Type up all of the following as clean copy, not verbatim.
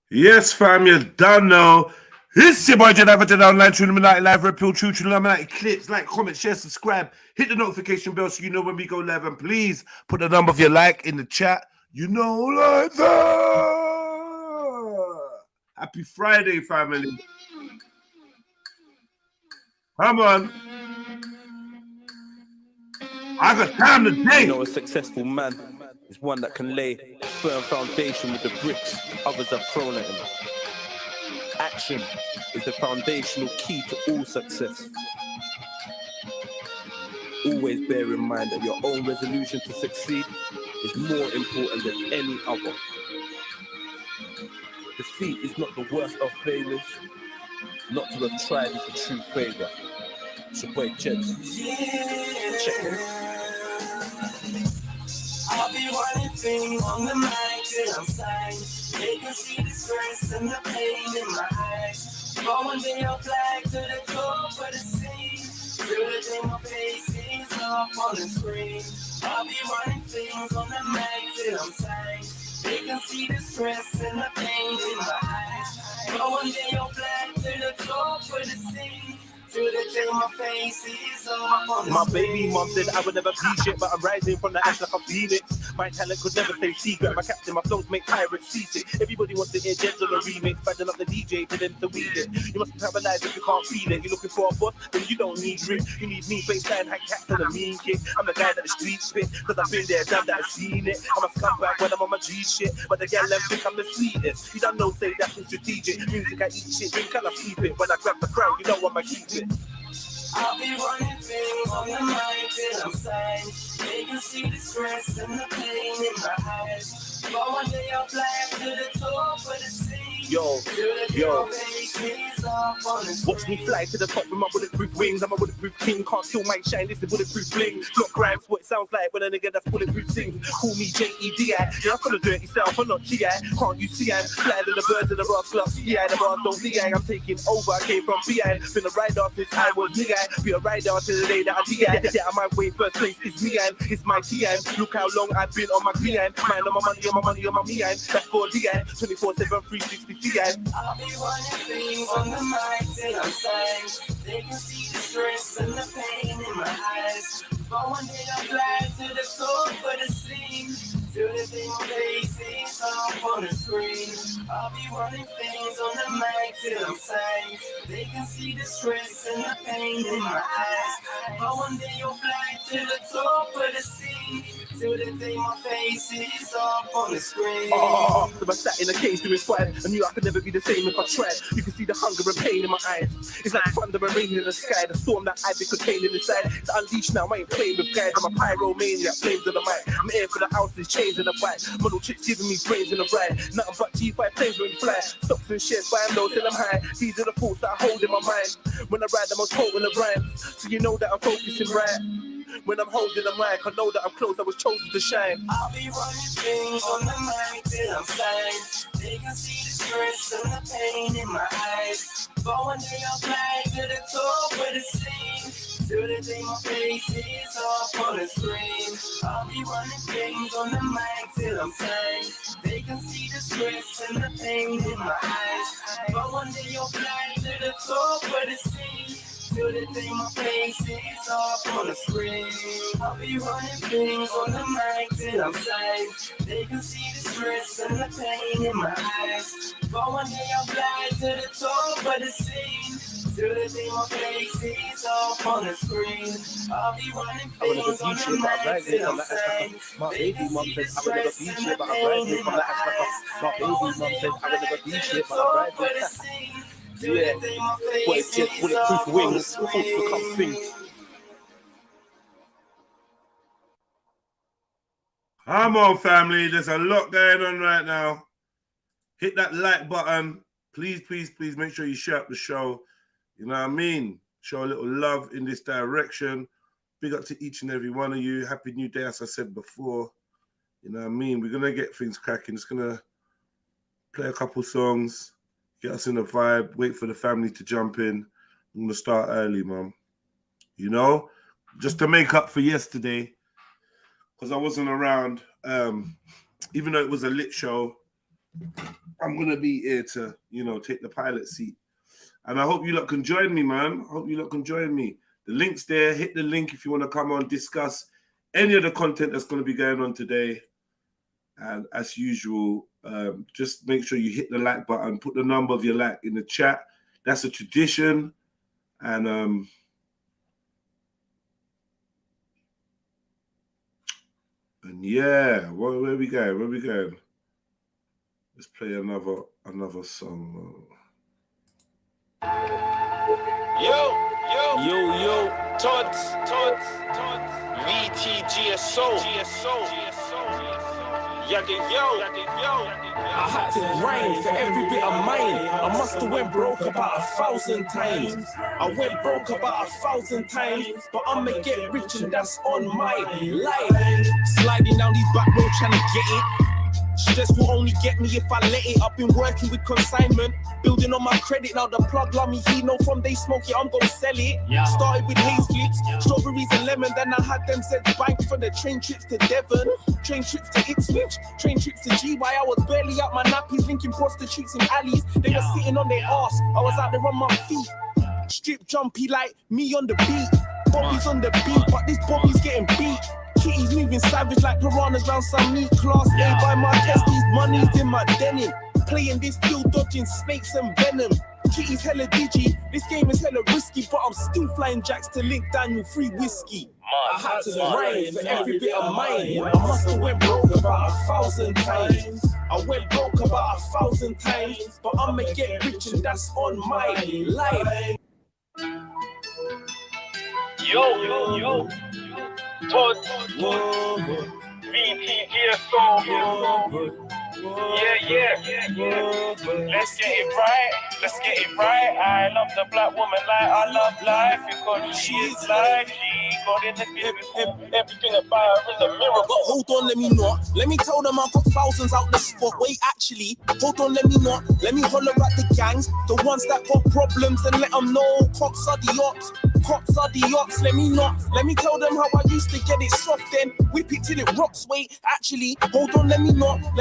Yes, fam, you done now. It's your boy Jedi online, Trilluminati live, Red Pill, True Trilluminati clips. Like, comment, share, subscribe, hit the notification bell so you know when we go live. And please put the number of your like in the chat. You know, like that. Happy Friday, family. Come on. I got time today. You know, a successful man is one that can lay a firm foundation with the bricks others have thrown at him. Action is the foundational key to all success. Always bear in mind that your own resolution to succeed is more important than any other. Defeat is not the worst of failures. Not to have tried is the true failure. It's your boy Jets. Check it. I'll be running things on the mic till I'm signed. They can see the stress and the pain in my eyes. But one day I'll fly to the top of the scene. Till the day my face is up on the screen. I'll be running things on the mic till I'm signed. They can see the stress and the pain in my eyes. But one day I'll fly to the top of the scene. To the day my face is up on the My screen. baby mom said I would never be shit, but I'm rising from the ash like a phoenix. My talent could never stay secret. My captain, my flows make pirates seasick. Everybody wants to hear Jets on a remix, banding up the DJ to them to wheel it. You must be paralyzed if you can't feel it. You're looking for a boss, then you don't need Rick. You need me, baseline, hack cats and a mean kick. I'm the guy that the streets spit, cause I've been there, done that, I've seen it. I'm a scumbag when I'm on my G shit, but the gal them think I'm the sweetest. You don't know, say that's strategic. Music, I eat shit, drink and I sleep it. When I grab the crowd, you know I'ma keep it. I'll be running things on the mic till I'm signed. They can see the stress and the pain in my eyes. But one day I'll fly to the top of the scene. Yo. Watch me fly to the top with my bulletproof wings. I'm a bulletproof king, can't kill my shine. This is bulletproof bling. Block rhymes, what it sounds like when a nigga that's bulletproof sings. Call me J-E-D-I. Yeah, I'm gonna do it yourself, I'm not G.I. Can't you see I'm flying to the birds and the rocks, club. Yeah, the bars don't D.I. I'm taking over, I came from B.I. Been a rider since I was nigga. Be a rider until the day that I D.I. Yeah, I might win first place, it's me and it's my T.I. Look how long I've been on my grind. Mind on my money, on my money, on my me and that's for D.I. 24/7, 360 T.I. I'll be running things on the mic till I'm signed. They can see the stress and the pain in my eyes. But one day I'll fly to the top of the scene. Till the day my face is up on the screen. I'll be running things on the mic till I'm signed. They can see the stress and the pain in my eyes. But one day you'll fly to the top of the scene. Till the day my face is up on the screen. Oh, if I sat in a cage doing squad, I knew I could never be the same if I tried. You can see the hunger and pain in my eyes. It's like thunder and rain in the sky. The storm that I've been containing inside is unleashed now. I ain't playing with guys. I'm a pyromaniac, flames in the mic. I'm here for the houses, chains in the bite. Model chicks giving me brains in the ride. Nothing but G5 planes when we fly. Stocks and shares, buying low till I'm high. These are the thoughts that I hold in my mind. When I ride, I'm most potent the rhymes. So you know that I'm focusing right. When I'm holding the mic, I know that I'm close, I was chosen to shine. I'll be running things on the mic till I'm signed. They can see the stress and the pain in my eyes. But one day I'll fly to the top of the scene. Till the day my face is up on the screen. I'll be running things on the mic till I'm signed. They can see the stress and the pain in my eyes. But one day you'll fly to the top of the scene. Till the day my face is up on the screen. I'll be running things on the mic till I'm signed. They can see the stress and the pain in my eyes. But one day I'll fly to the top of the scene. Till the day my face is up on the screen. I'll be running things on the mic till I'm signed. They can see the stress and the pain in my eyes. But one day I'll fly to the top of the scene. Yeah, but it's just bulletproof wings, thoughts become things. Come on, family. There's a lot going on right now. Hit that like button. Please, please, please make sure you share up the show. You know what I mean? Show a little love in this direction. Big up to each and every one of you. Happy New Day, as I said before. You know what I mean? We're going to get things cracking. Just going to play a couple songs, get us in the vibe, wait for the family to jump in. I'm going to start early, man. You know? Just to make up for yesterday, because I wasn't around. Even though it was a lit show, I'm going to be here to, you know, take the pilot seat. And I hope you lot can join me, man. I hope you lot can join me. The link's there. Hit the link if you want to come on, discuss any of the content that's going to be going on today. And as usual, just make sure you hit the like button. Put the number of your like in the chat. That's a tradition. And yeah, where we going? Where we going? Let's play another song. Yo, Tods, VTGSO. I had to grind for every bit of mine. I must have went broke about 1,000 times. I went broke about 1,000 times, but I'ma get rich and that's on my life. Sliding down these back roads trying to get it. Stress will only get me if I let it. I've been working with consignment, building on my credit. Now the plug love me, he know from they smoke it, I'm gonna sell it. Started with haze flips, strawberries and lemon. Then I had them said bank for the train trips to Devon, train trips to Ipswich, train trips to GY. I was barely out my nappies, linking prostitutes in alleys. They were sitting on their ass, I was out there on my feet. Strip jumpy like me on the beat. Bobby's on the beat, but this Bobby's getting beat. Kitty's moving savage like piranhas round some neat class A by my testes, money's in my denim. Playing this field, dodging snakes and venom. Kitty's hella digi, this game is hella risky, but I'm still flying jacks to link Daniel free whiskey. I had to grind for every bit of mine. I must have went broke about 1,000 times. I went broke about 1,000 times, but I'ma get rich and that's on my life. Yo. Todd, VTGSO. Yeah. Let's get it right. I love the black woman like I love life because she is life. She got in the physical. Everything about her is a miracle. But hold on, let me tell them I've got thousands out the spot. Wait, actually, hold on, let me holler at the gangs, the ones that got problems, and let them know cops are the ops. Cops are the ops, let me tell them how I used to get it soft then whip it till it rocks. Wait, actually, hold on, let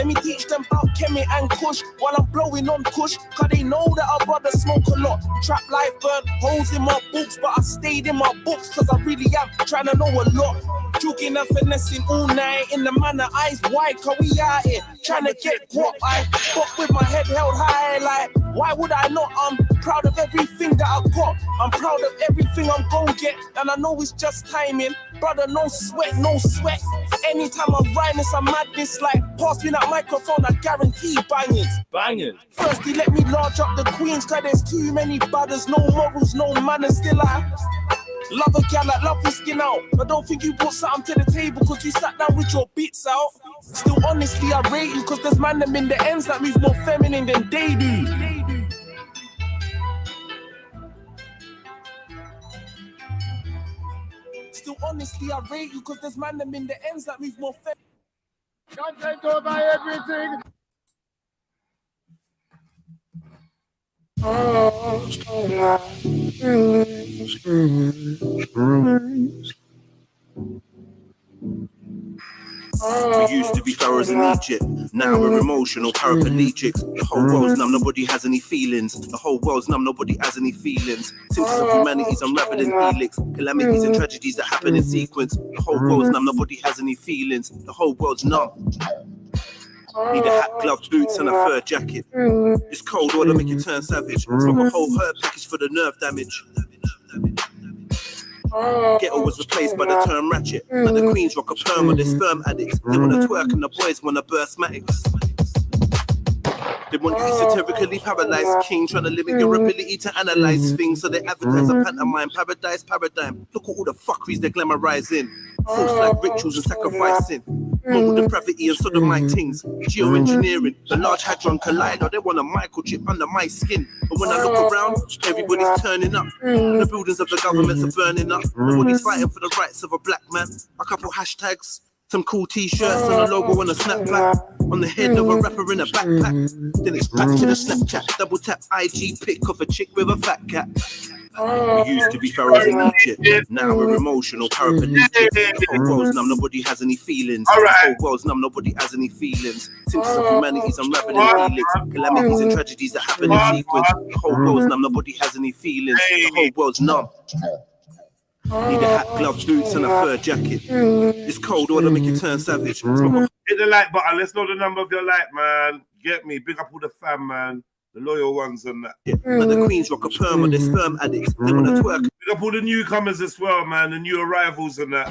me teach them about Kemet and Kush while I'm blowing on Kush, cause they know that our brothers smoke a lot. Trap life burnt holes in my books, but I stayed in my books cause I really am trying to know a lot. Juking and finessing all night in the manner eyes wide, cause we out here trying to get guap. I fuck with my head held high like, why would I not? I'm proud of everything that I got. I'm proud of everything I'm gonna get, and I know it's just timing. Brother, no sweat. Anytime I'm riding, it's a madness. Like, pass me that microphone, I guarantee bangers. First, he let me large up the queens, cause there's too many brothers, no morals, no manners. Still, I love a gal that love his skin out. I don't think you brought something to the table cause you sat down with your bits out. Still, honestly, I rate you cause there's man them in the ends that move more feminine than they do. Still, honestly, I rate you cause there's man them in the ends that move more feminine. Content over everything. Oh, We used to be pharaohs in Egypt, now we're emotional paraplegics. The whole world's numb, nobody has any feelings. Symptoms of humanity's unraveling helix. Calamities and tragedies that happen in sequence. The whole world's numb, nobody has any feelings. The whole world's numb. Need a hat, gloves, boots and a fur jacket. It's cold water make you turn savage. Smoke a whole herb package for the nerve damage. Ghetto was replaced by the term ratchet. And the queens rock a perm with their sperm addicts. They wanna twerk and the boys wanna burst matics. They want you esoterically paralyzed king, trying to limit your ability to analyze things. So they advertise a pantomime paradise paradigm. Look at all the fuckeries they're glamorizing. False flag rituals and sacrificing. Moral depravity and sodomite things. Geoengineering, the large hadron collider. They want a microchip under my skin. But when I look around, everybody's turning up. The buildings of the governments are burning up. Nobody's fighting for the rights of a black man. A couple hashtags, some cool t-shirts and a logo and a snapback. On the head of a rapper in a backpack. Then it's back to the Snapchat. Double tap IG pic of a chick with a fat cat. We used to be pharaohs in Egypt, now we're emotional paraplegic. The whole world's numb, nobody has any feelings. The whole world's numb, nobody has any feelings. Symptoms of humanity's unraveling helix, calamities and tragedies that happen in sequence. The whole world's numb, nobody has any feelings. The whole world's numb. Need a hat, gloves, boots, and a fur jacket. It's cold, or to make you turn savage. Hit the like button. Let's know the number of your like, man. Get me. Big up all the fam, man. The loyal ones and that. Man, the queens rock a perma, they're sperm addicts. They wanna twerk. Big up all the newcomers as well, man. The new arrivals and that.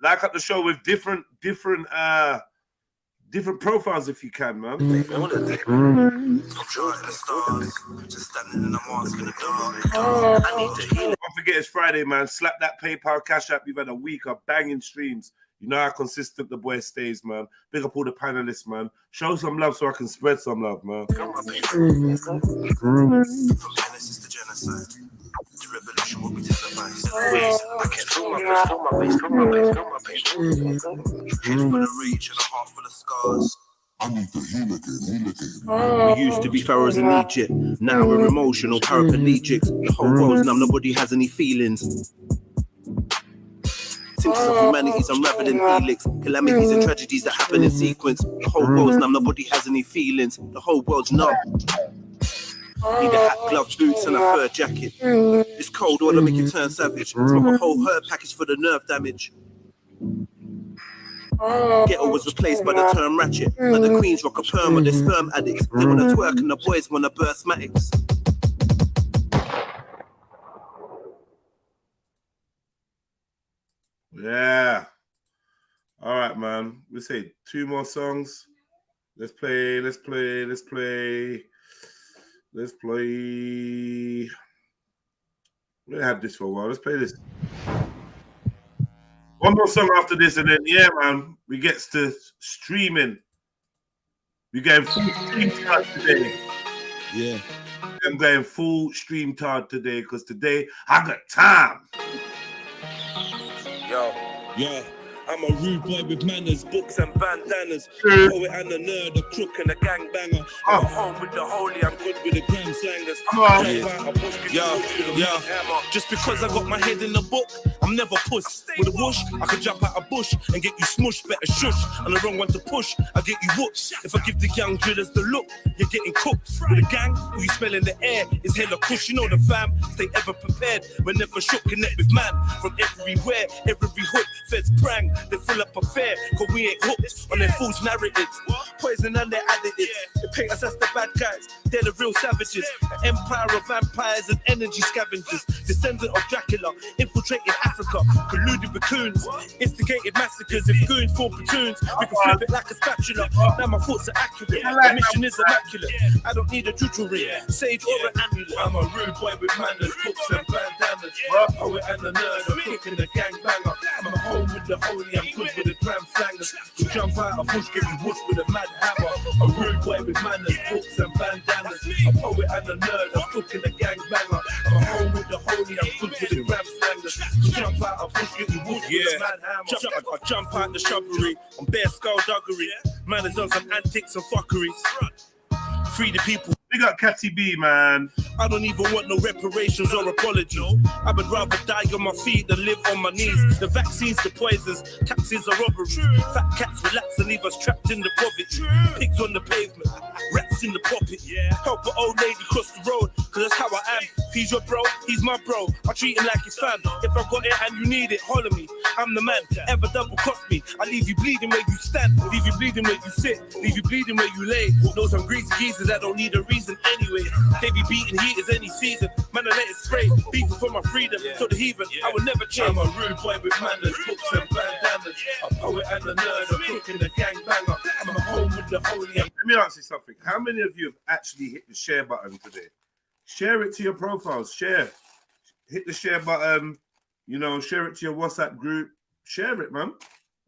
Like up the show with different profiles if you can, man. I'm trying the stars, just standing in the mask in the dark. I need to heal. Don't forget it's Friday, man. Slap that PayPal Cash App. You've had a week of banging streams. You know how consistent the boy stays, man. Big up all the panelists, man. Show some love so I can spread some love, man. From Genesis to genocide, the revolution will be televised. I can't feel my face. Head full of rage and a heart full of scars. I need to heal again. We used to be pharaohs in Egypt, now we're emotional paraplegics. The whole world's numb, nobody has any feelings. Symptoms of humanity's unraveling helix, calamities and tragedies that happen in sequence. The whole world's numb, nobody has any feelings. The whole world's numb. Need a hat, gloves, boots, and a fur jacket. It's cold, or to make you turn savage. Smoke a whole herb package for the nerve damage. Ghetto was replaced by the term ratchet. And the queens rock a perma, they're sperm addicts. They wanna twerk and the boys wanna burst matics. Yeah. All right, man. We say 2 more songs. Let's play. We're gonna have this for a while. Let's play this. 1 more song after this, and then yeah, man, we gets to streaming. We're going full stream tard today. Yeah. I'm going full stream tard today because today I got time. Yo, I'm a rude boy with manners, books and bandanas. Poet and a nerd, a crook and a gangbanger. I'm at home with the holy, I'm good with the gram slangers. Just because I got my head in the book, I'm never puss. With a whoosh, I can jump out a bush and get you smushed, better shush. And the wrong one to push, I get you whooped. If I give the young drillers the look, you're getting cooked. With a gang, who you smell in the air is hella kush. You know the fam, stay ever prepared. We're never shook, connect with man. From everywhere, every hood, feds prang. They fill up a fair, cause we ain't hooked on their false narratives. Poison and their additives. They paint us as the bad guys, they're the real savages. An empire of vampires and energy scavengers. Descendant of Dracula, infiltrating Africa. Colluded with coons, instigated massacres. If goons form platoons, we can flip it like a spatula. Now my thoughts are accurate, the mission is immaculate. I don't need a juju ring, sage or an amulet. I'm a rude boy with manners, books and bandanas. Poet and a nerd, I'm cooking a gangbanger. I'm at home with the holy, I'm good with the gram slangers. We jump out a bush, get me whoosh with a mad hammer. A rude boy with manners, books and bandanas. A poet and a nerd, I'm cooking a gangbanger. I'm at home with the holy, I'm good with the gram slangers. We jump out a bush, get me whoosh with a mad hammer. I jump out the shrubbery on bare skullduggery. Manners on some antics and fuckeries. Free the people. We got Catty B, man. I don't even want no reparations or apologies. I would rather die on my feet than live on my knees. The vaccines, the poisons, taxes are robberies. Fat cats relax and leave us trapped in the poverty. Pigs on the pavement, rats in the pocket. Help an old lady cross the road, cause that's how I am. If he's your bro, he's my bro. I treat him like his fam. If I got it and you need it, holler me. I'm the man, ever double cost me. I leave you bleeding where you stand, leave you bleeding where you sit, leave you bleeding where you lay. Know some greasy geezers that don't need a reason anyway. They be beating heaters any season. Man, I let it spray. Beefing for my freedom. So the heathen, I will never change. I'm a rude boy with manners, books and bandanas. A poet and a nerd, a crook and a gangbanger. I'm at home with the holy. Let me ask you something. How many of you have actually hit the share button today? Share it to your profiles. Share. Hit the share button. You know, share it to your WhatsApp group. Share it, man.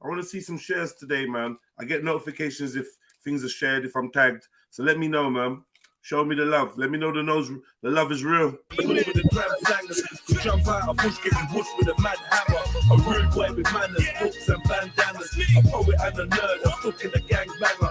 I want to see some shares today, man. I get notifications if things are shared, if I'm tagged. So let me know, man. Show me the love. Let me know the love is real. With the gram slangers, we jump out a bush, get you whoosh with a mad hammer. A rude boy with manners, books and bandanas. A poet and a nerd, a cook and a gangbanger.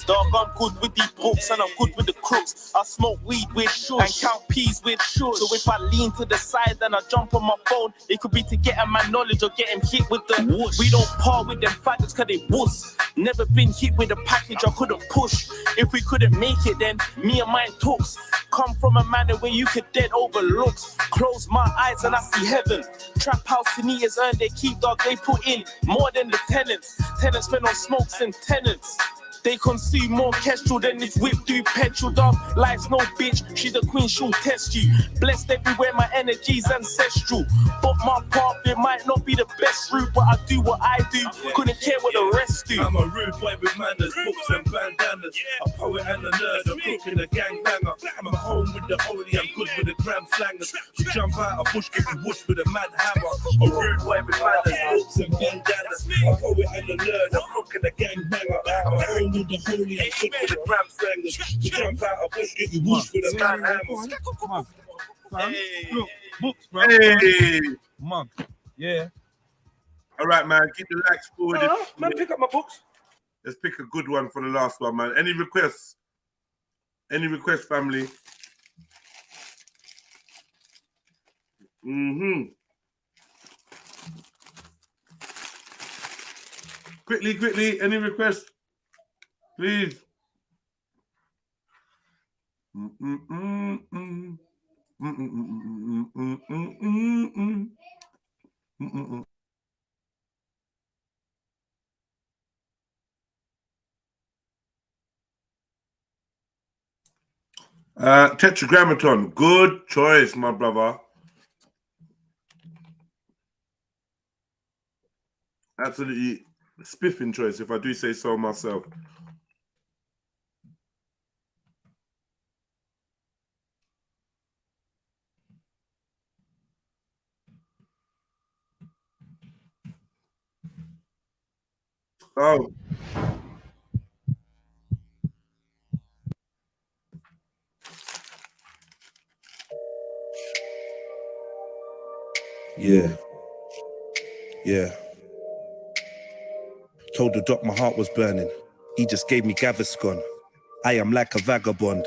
books, dog. I'm good with these books and I'm good with the crooks. I smoke weed with shush and count peas with shush. So if I lean to the side and I jump on my phone, it could be to get a man knowledge or get him hit with the whoosh. We don't par with them faggots cause they wuss. Never been hit with a package I couldn't push. If we couldn't make it, then me and mine talks. Come from a manner where you could dead overlooks. Close my eyes and I see heaven. Trap house seniors earn their keep, dog. They put in more than the tenants. Tenants spend on smokes and tenants. They consume more kestrel than this whip do petrol, dog. Life's no bitch, she's the queen, she'll test you. Blessed everywhere, my energy's ancestral. But my path, it might not be the best route, but I do what I do. Couldn't care what the rest do. I'm a rude boy with manners, books and bandanas. A poet and a nerd, a cook and a gangbanger. I'm at home with the holy, I'm good with the gram slangers. To jump out a bush, get you whoosh with a mad hammer. A rude boy with manners, books and bandanas. A poet and a nerd, a cook and a gangbanger. I'm at home with the holy, I'm good with the gram slangers. To jump out a bush, get you whoosh with a mad hammer. Hey. Look, books, bro. Hey. Mum. Yeah. All right, man. Keep the likes forward. Man, pick up my books. Let's pick a good one for the last one, man. Any requests? Any requests, family? Quickly. Any requests? Please. Tetragrammaton, good choice, my brother. Absolutely spiffing choice, if I do say so myself. Oh. Yeah. Told the doc my heart was burning. He just gave me Gaviscon. I am like a vagabond,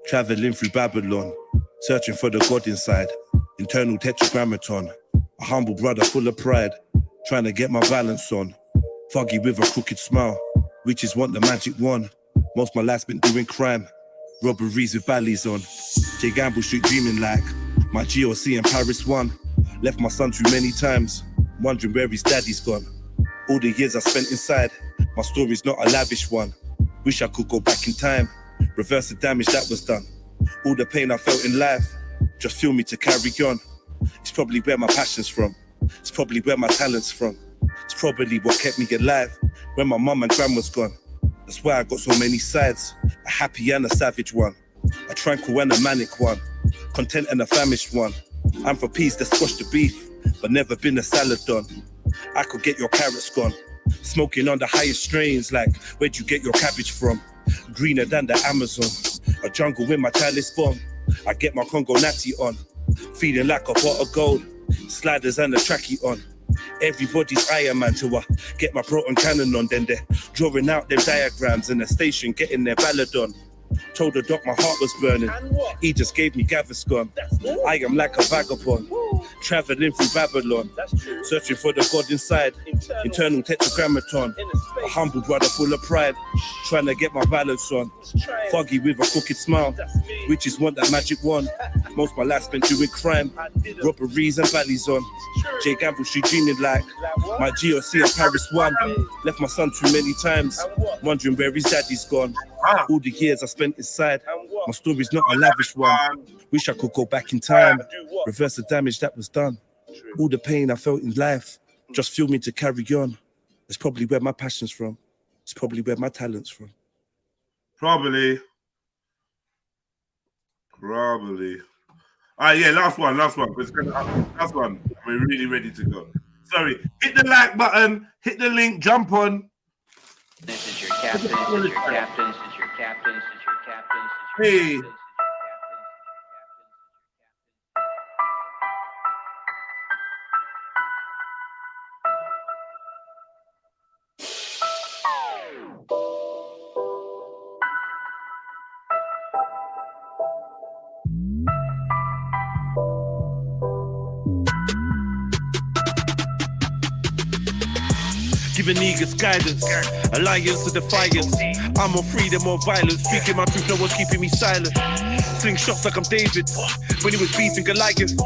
traveling through Babylon, searching for the God inside. Internal tetragrammaton. A humble brother full of pride, trying to get my balance on. Foggy with a crooked smile, witches want the magic wand. Most my life's been doing crime, robberies with valleys on. J Gamble Street dreaming like my GOC in Paris 1. Left my son too many times, wondering where his daddy's gone. All the years I spent inside, my story's not a lavish one. Wish I could go back in time, reverse the damage that was done. All the pain I felt in life, just fuel me to carry on. It's probably where my passion's from. It's probably where my talent's from. It's probably what kept me alive when my mum and gran was gone. That's why I got so many sides, a happy and a savage one, a tranquil and a manic one, content and a famished one. I'm for peace that squash the beef, but never been a salad don. I could get your carrots gone, smoking on the highest strains like where'd you get your cabbage from? Greener than the Amazon, a jungle with my chalice bomb. I get my Congo natty on, feeling like a pot of gold, sliders and a trackie on. Everybody's Iron Man till I get my proton cannon on. Then they're drawing out them diagrams in the station, getting their ballad on. Told the doc my heart was burning, he just gave me Gaviscon. I am like a vagabond, traveling through Babylon, searching for the God inside. Internal tetragrammaton, a humble brother full of pride, trying to get my balance on. Foggy with a crooked smile, witches want that magic wand. Most my life spent doing crime, robberies and valleys on. J Gamble Street dreaming like my GOC in Paris 1. Left my son too many times, wondering where his daddy's gone. All the years I spent inside, my story's not a lavish one. Wish I could go back in time, reverse the damage that was done. All the pain I felt in life just fueled me to carry on. It's probably where my passion's from. It's probably where my talent's from. Probably. All right, yeah, last one. Last one. We're really ready to go. Sorry. Hit the like button, hit the link, jump on. This is your captain, this is your captain, this is your captain, this is your captain, this is your Hey. captain. giving niggas guidance, alliance to defiance. I'm on freedom or violence, speaking my truth, no one's keeping me silent. Sling shots like I'm David, when he was beefing Goliath.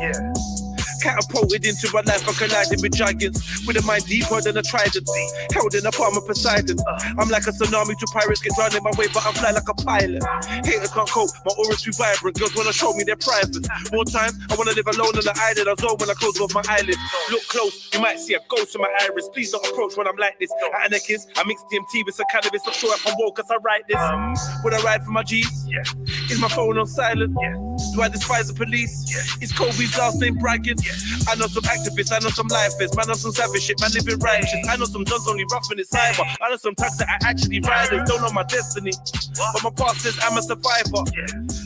Catapulted into my life, I collided with giants. With a mind deeper than a trident, held in the palm of Poseidon. I'm like a tsunami to pirates, get drowned in my way, but I fly like a pilot. Haters can't cope, my aura's too vibrant. Girls wanna show me their private. More time, I wanna live alone on the island. I zone when I close both my eyelids. Look close, you might see a ghost in my iris. Please don't approach when I'm like this. At Anarchist, I mix DMT with some cannabis. Not sure if I'm woke as I write this. Would I ride for my G's? Is my phone on silent? Do I despise the police? Is Kobe's last name bragging? I know some activists, I know some lifers, man, I know some savage shit, man, living righteous. I know some guns only rough in the cyber. I know some thugs that are actually riders, don't know my destiny. But my past says I'm a survivor.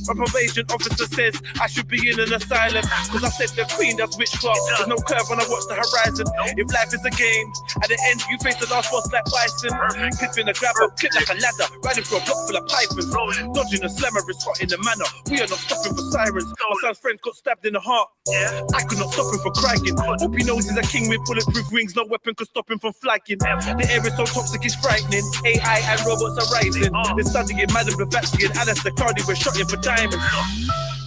My probation officer says I should be in an asylum. Cause I said the queen does witchcraft. There's no curve when I watch the horizon. If life is a game, at the end you face the last boss like bison. Clipping a grabber, clip like a ladder, riding for a block full of pythons. Dodging a slammer is hot in the manor. We are not stopping for sirens. My son's friend got stabbed in the heart. I could not stop him for cracking. Hope he knows he's a king with bulletproof wings. No weapon could stop him from flagging. The air is so toxic, it's frightening. AI and robots are rising. They're studying Madame Blavatsky and Alistair Cardi. We're shotting for diamonds,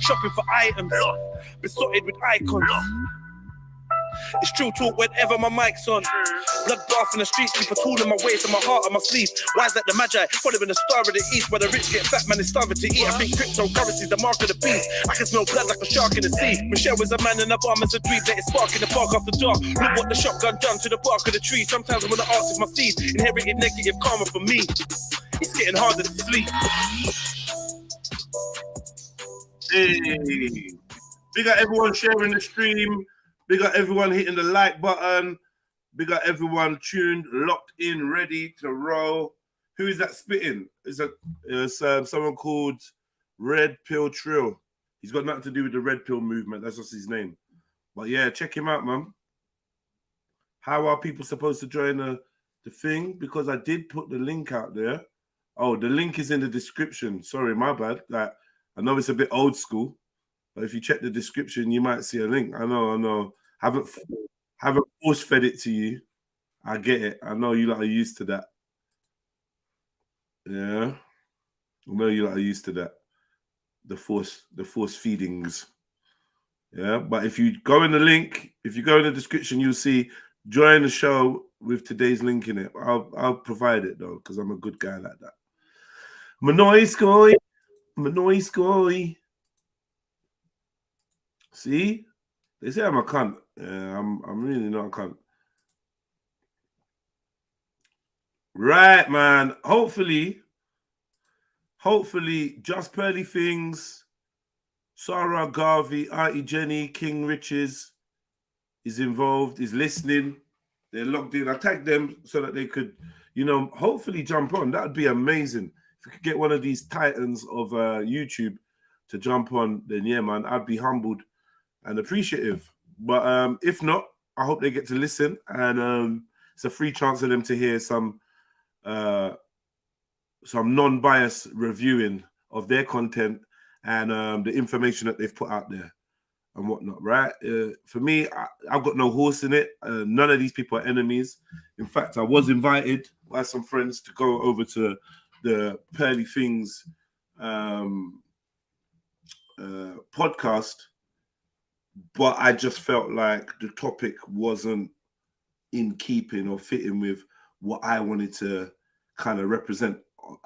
shopping for items, besotted with icons. It's true talk whenever my mic's on. Bloodbath in the streets, people tooling my waist and my heart on my sleeve. Why is that the magi following the star of the east? Where the rich get fat, man is starving to eat. I think cryptocurrency's the mark of the beast. I can smell blood like a shark in the sea. Michelle is a man and a bomb is a dweeb. Let it spark in the park after dark. Look what the shotgun done to the bark of the tree. Sometimes I wanna ask if my seeds inherited negative karma for me. It's getting harder to sleep. Hey, big up everyone sharing the stream. Big up everyone hitting the like button. Big up everyone tuned, locked in, ready to roll. Who is that spitting? It's someone called REDPILLTRILL. He's got nothing to do with the Red Pill movement. That's just his name. But yeah, check him out, man. How are people supposed to join the thing? Because I did put the link out there. Oh, the link is in the description. Sorry, my bad. Like, I know it's a bit old school, but if you check the description, you might see a link. I know. Haven't force fed it to you. I get it. I know you lot are used to that. Yeah. I know you lot are used to that. The force feedings. Yeah. But if you go in the link, if you go in the description, you'll see join the show with today's link in it. I'll provide it though, because I'm a good guy like that. I'm a nice guy. See? They say I'm a cunt. Yeah, I'm really not a cunt. Right, man. Hopefully, Just Pearly Things, Sarah Garvey, Auntie Jenny, King Riches is involved, is listening. They're logged in. I tagged them so that they could, hopefully jump on. That would be amazing. If we could get one of these titans of YouTube to jump on, then yeah, man, I'd be humbled and appreciative. But if not, I hope they get to listen, and it's a free chance for them to hear some non-biased reviewing of their content and the information that they've put out there and whatnot, right? For me, I've got no horse in it. None of these people are enemies. In fact, I was invited by some friends to go over to the Pearly Things podcast, but I just felt like the topic wasn't in keeping or fitting with what I wanted to kind of represent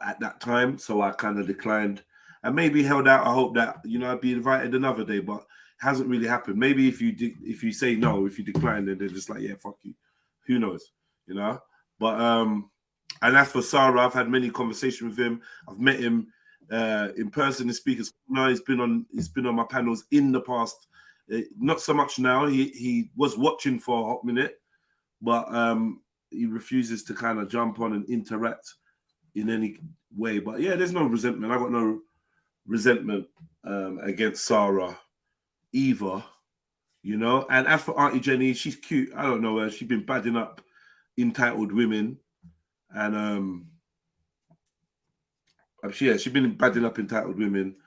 at that time. So I kind of declined and maybe held out. I hope that, I'd be invited another day, but it hasn't really happened. Maybe if you say no, if you decline, then they're just like, yeah, fuck you. Who knows, But, and as for Sarah, I've had many conversations with him. I've met him in person in Speakers Corner. He's been on my panels in the past. Not so much now. He was watching for a hot minute, but he refuses to kind of jump on and interact in any way. But yeah, there's no resentment. I got no resentment against Sarah either, And as for Auntie Jenny, she's cute. I don't know her. She's been badding up entitled women, and she's been badding up entitled women.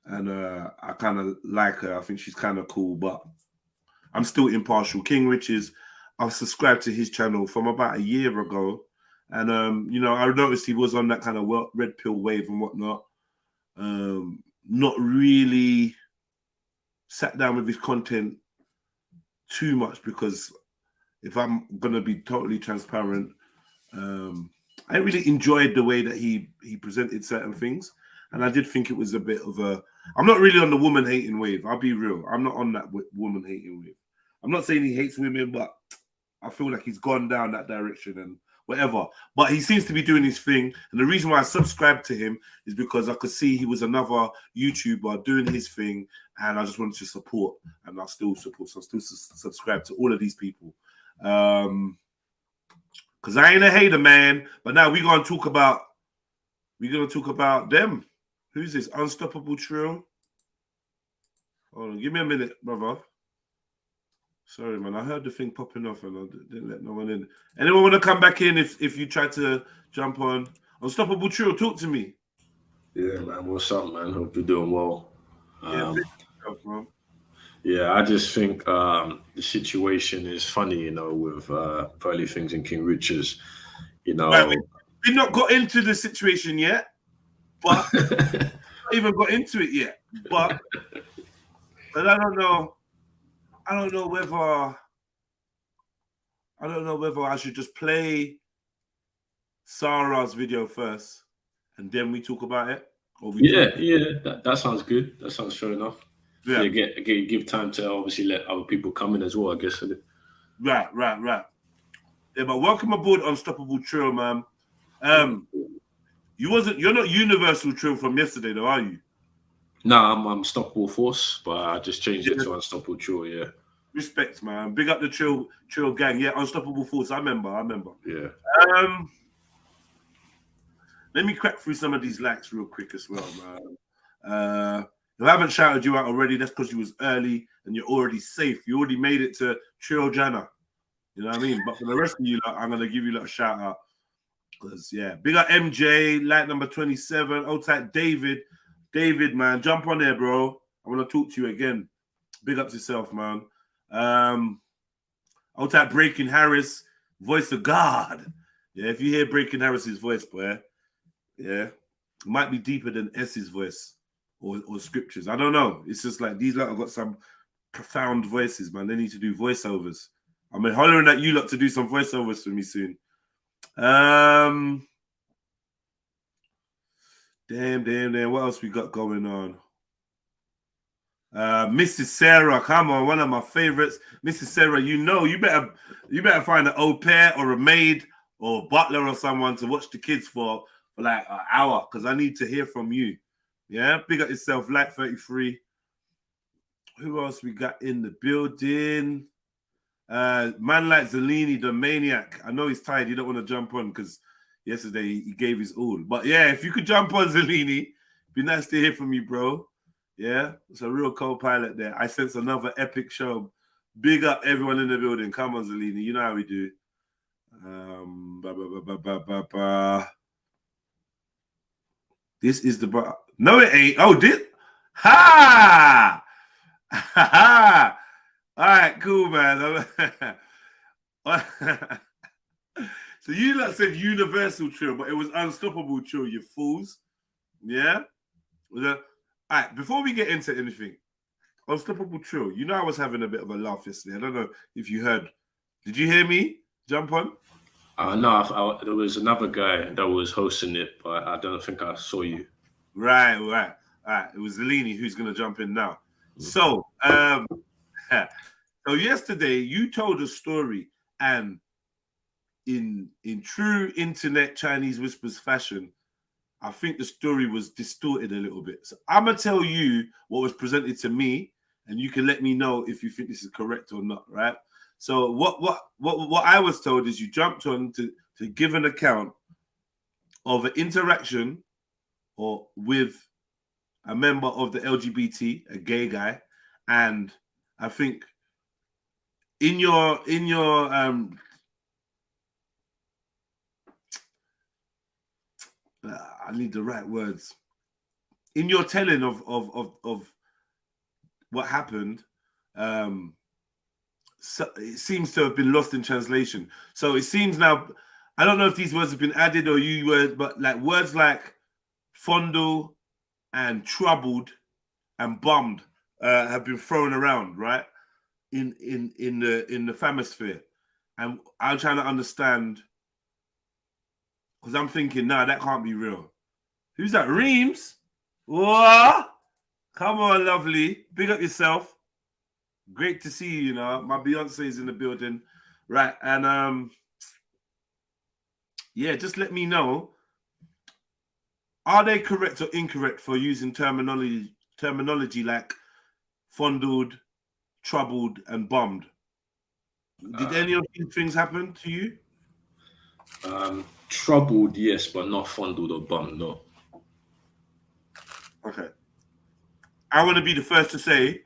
And I kind of like her. I think she's kind of cool, but I'm still impartial. King Riches, I've subscribed to his channel from about a year ago, and you know, I noticed he was on that kind of red pill wave and whatnot. Not really sat down with his content too much because if I'm gonna be totally transparent, I really enjoyed the way that he presented certain things, and I did think it was a bit of a. I'm not really on the woman hating wave. I'll be real. I'm not on that woman hating wave. I'm not saying he hates women, but I feel like he's gone down that direction and whatever. But he seems to be doing his thing, and the reason why I subscribed to him is because I could see he was another YouTuber doing his thing, and I just wanted to support, and I still support. So I still subscribe to all of these people. Because I ain't a hater, man. But now we're gonna talk about them. Who's this? Unstoppable Trill. Hold on, give me a minute, brother. Sorry, man. I heard the thing popping off and I didn't let no one in. Anyone want to come back in if you try to jump on? Unstoppable Trill, talk to me. Yeah, man. What's up, man? Hope you're doing well. Yeah, I just think the situation is funny, you know, with Pearly Things and King Richards. You know, right, we've not got into the situation yet, but not even got into it yet. But I don't know. I don't know whether I should just play Sarah's video first and then we talk about it. Or that sounds good. That sounds fair enough. Yeah, give time to obviously let other people come in as well, I guess. Right. Yeah, but welcome aboard, Unstoppable Trill, man. You're not Universal Trill from yesterday, though, are you? No, I'm Unstoppable Force, but I just changed it to Unstoppable Trill. Yeah. Respect, man. Big up the Trill gang. Yeah, Unstoppable Force. I remember. Yeah. Let me crack through some of these likes real quick as well, man. If I haven't shouted you out already, that's because you was early and you're already safe. You already made it to Trill Jana. You know what I mean? But for the rest of you, I'm gonna give you a shout out. Because yeah, big up MJ, like number 27. Old type David. David, man, jump on there, bro. I want to talk to you again. Big up to yourself, man. Old type Breaking Harris, voice of God. Yeah, if you hear Breaking Harris's voice, boy, yeah, it might be deeper than S's voice or scriptures. I don't know. It's just like these lot have got some profound voices, man. They need to do voiceovers. I'm hollering at you lot to do some voiceovers for me soon. Damn. What else we got going on? Mrs. Sarah, come on, one of my favorites. Mrs. Sarah, you better find an au pair or a maid or a butler or someone to watch the kids for like an hour because I need to hear from you. Yeah, big up yourself, Light 33. Who else we got in the building? Man like Zellini, the maniac. I know he's tired. You don't want to jump on because yesterday he gave his all. But yeah, if you could jump on, Zellini, be nice to hear from you, bro. Yeah, it's a real co-pilot there. I sense another epic show. Big up everyone in the building. Come on, Zellini. You know how we do. This is the... No, it ain't. Oh, this... Ha! Ha! All right, cool, man. So you lot said Universal Trill, but it was Unstoppable Trill, you fools. Yeah? All right, before we get into anything, Unstoppable Trill, you know I was having a bit of a laugh yesterday. I don't know if you heard. Did you hear me jump on? No, there was another guy that was hosting it, but I don't think I saw you. Right. All right. It was Zellini who's going to jump in now. So, so yesterday you told a story, and in true internet Chinese whispers fashion, I think the story was distorted a little bit. So I'm gonna tell you what was presented to me, and you can let me know if you think this is correct or not, right? So what I was told is you jumped on to give an account of an interaction or with a member of the LGBT, a gay guy, and I think in your I need the right words. In your telling of what happened, it seems to have been lost in translation. So it seems now, I don't know if these words have been added or you words, but like words like fondle and troubled and bummed have been thrown around, right? In the famisphere. And I'm trying to understand, because I'm thinking, nah, that can't be real. Who's that? Reams? What? Come on, lovely. Big up yourself. Great to see you, you know. My Beyonce's in the building. Right. And yeah, just let me know. Are they correct or incorrect for using terminology like fondled, troubled, and bummed? Did any of these things happen to you? Troubled, yes, but not fondled or bummed, no. Okay. I want to be the first to say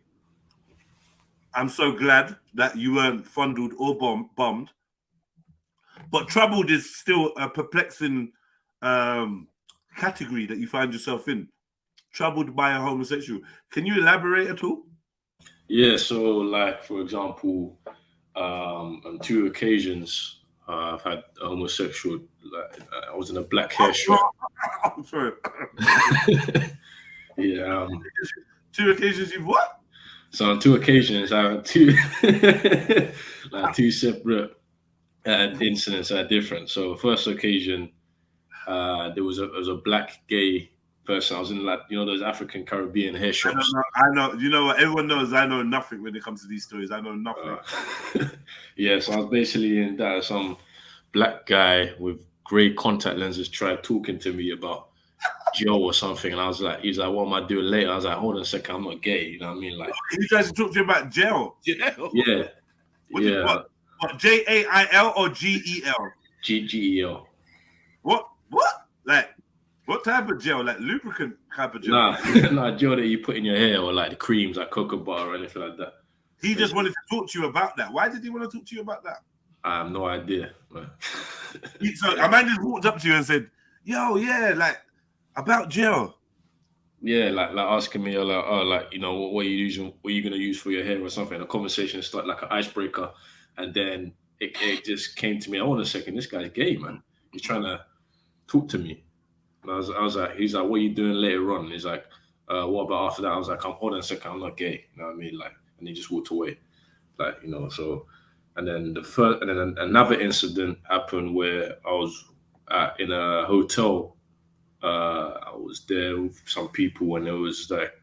I'm so glad that you weren't fondled or bummed. But troubled is still a perplexing category that you find yourself in. Troubled by a homosexual. Can you elaborate at all? Yeah, so like for example, on 2 occasions, I've had a homosexual. Like, I was in a black hair shop. I'm sorry. Yeah. 2 occasions you've what? So on 2 occasions, I had two, like 2 separate incidents that are different. So first occasion, there was a black gay person. I was in like those African Caribbean hair shops. I know. You know what? Everyone knows I know nothing when it comes to these stories. I know nothing. Yeah, so I was basically in that. Some black guy with grey contact lenses tried talking to me about Joe or something, and I was like, he's like, what am I doing later? I was like, hold on a second, I'm not gay. You know what I mean? Like, he tries to talk to you about jail. Yeah. What JAIL or GEL? GEL. What? Like, what type of gel? Like lubricant type of gel? Nah, gel that you put in your hair or like the creams, like cocoa butter or anything like that. He just wanted to talk to you about that. Why did he want to talk to you about that? I have no idea. So a man just walked up to you and said, "Yo, yeah, like about gel." Yeah, like asking me, like, oh, like what are you using? What are you gonna use for your hair or something? The conversation started like an icebreaker, and then it just came to me. Hold on a second, this guy's gay, man. He's trying to talk to me. And I was like, he's like, what are you doing later on? And he's like, what about after that? I was like, hold on a second, I'm not gay. You know what I mean? Like, and he just walked away, like so. And then another incident happened where I was in a hotel. I was there with some people, and there was like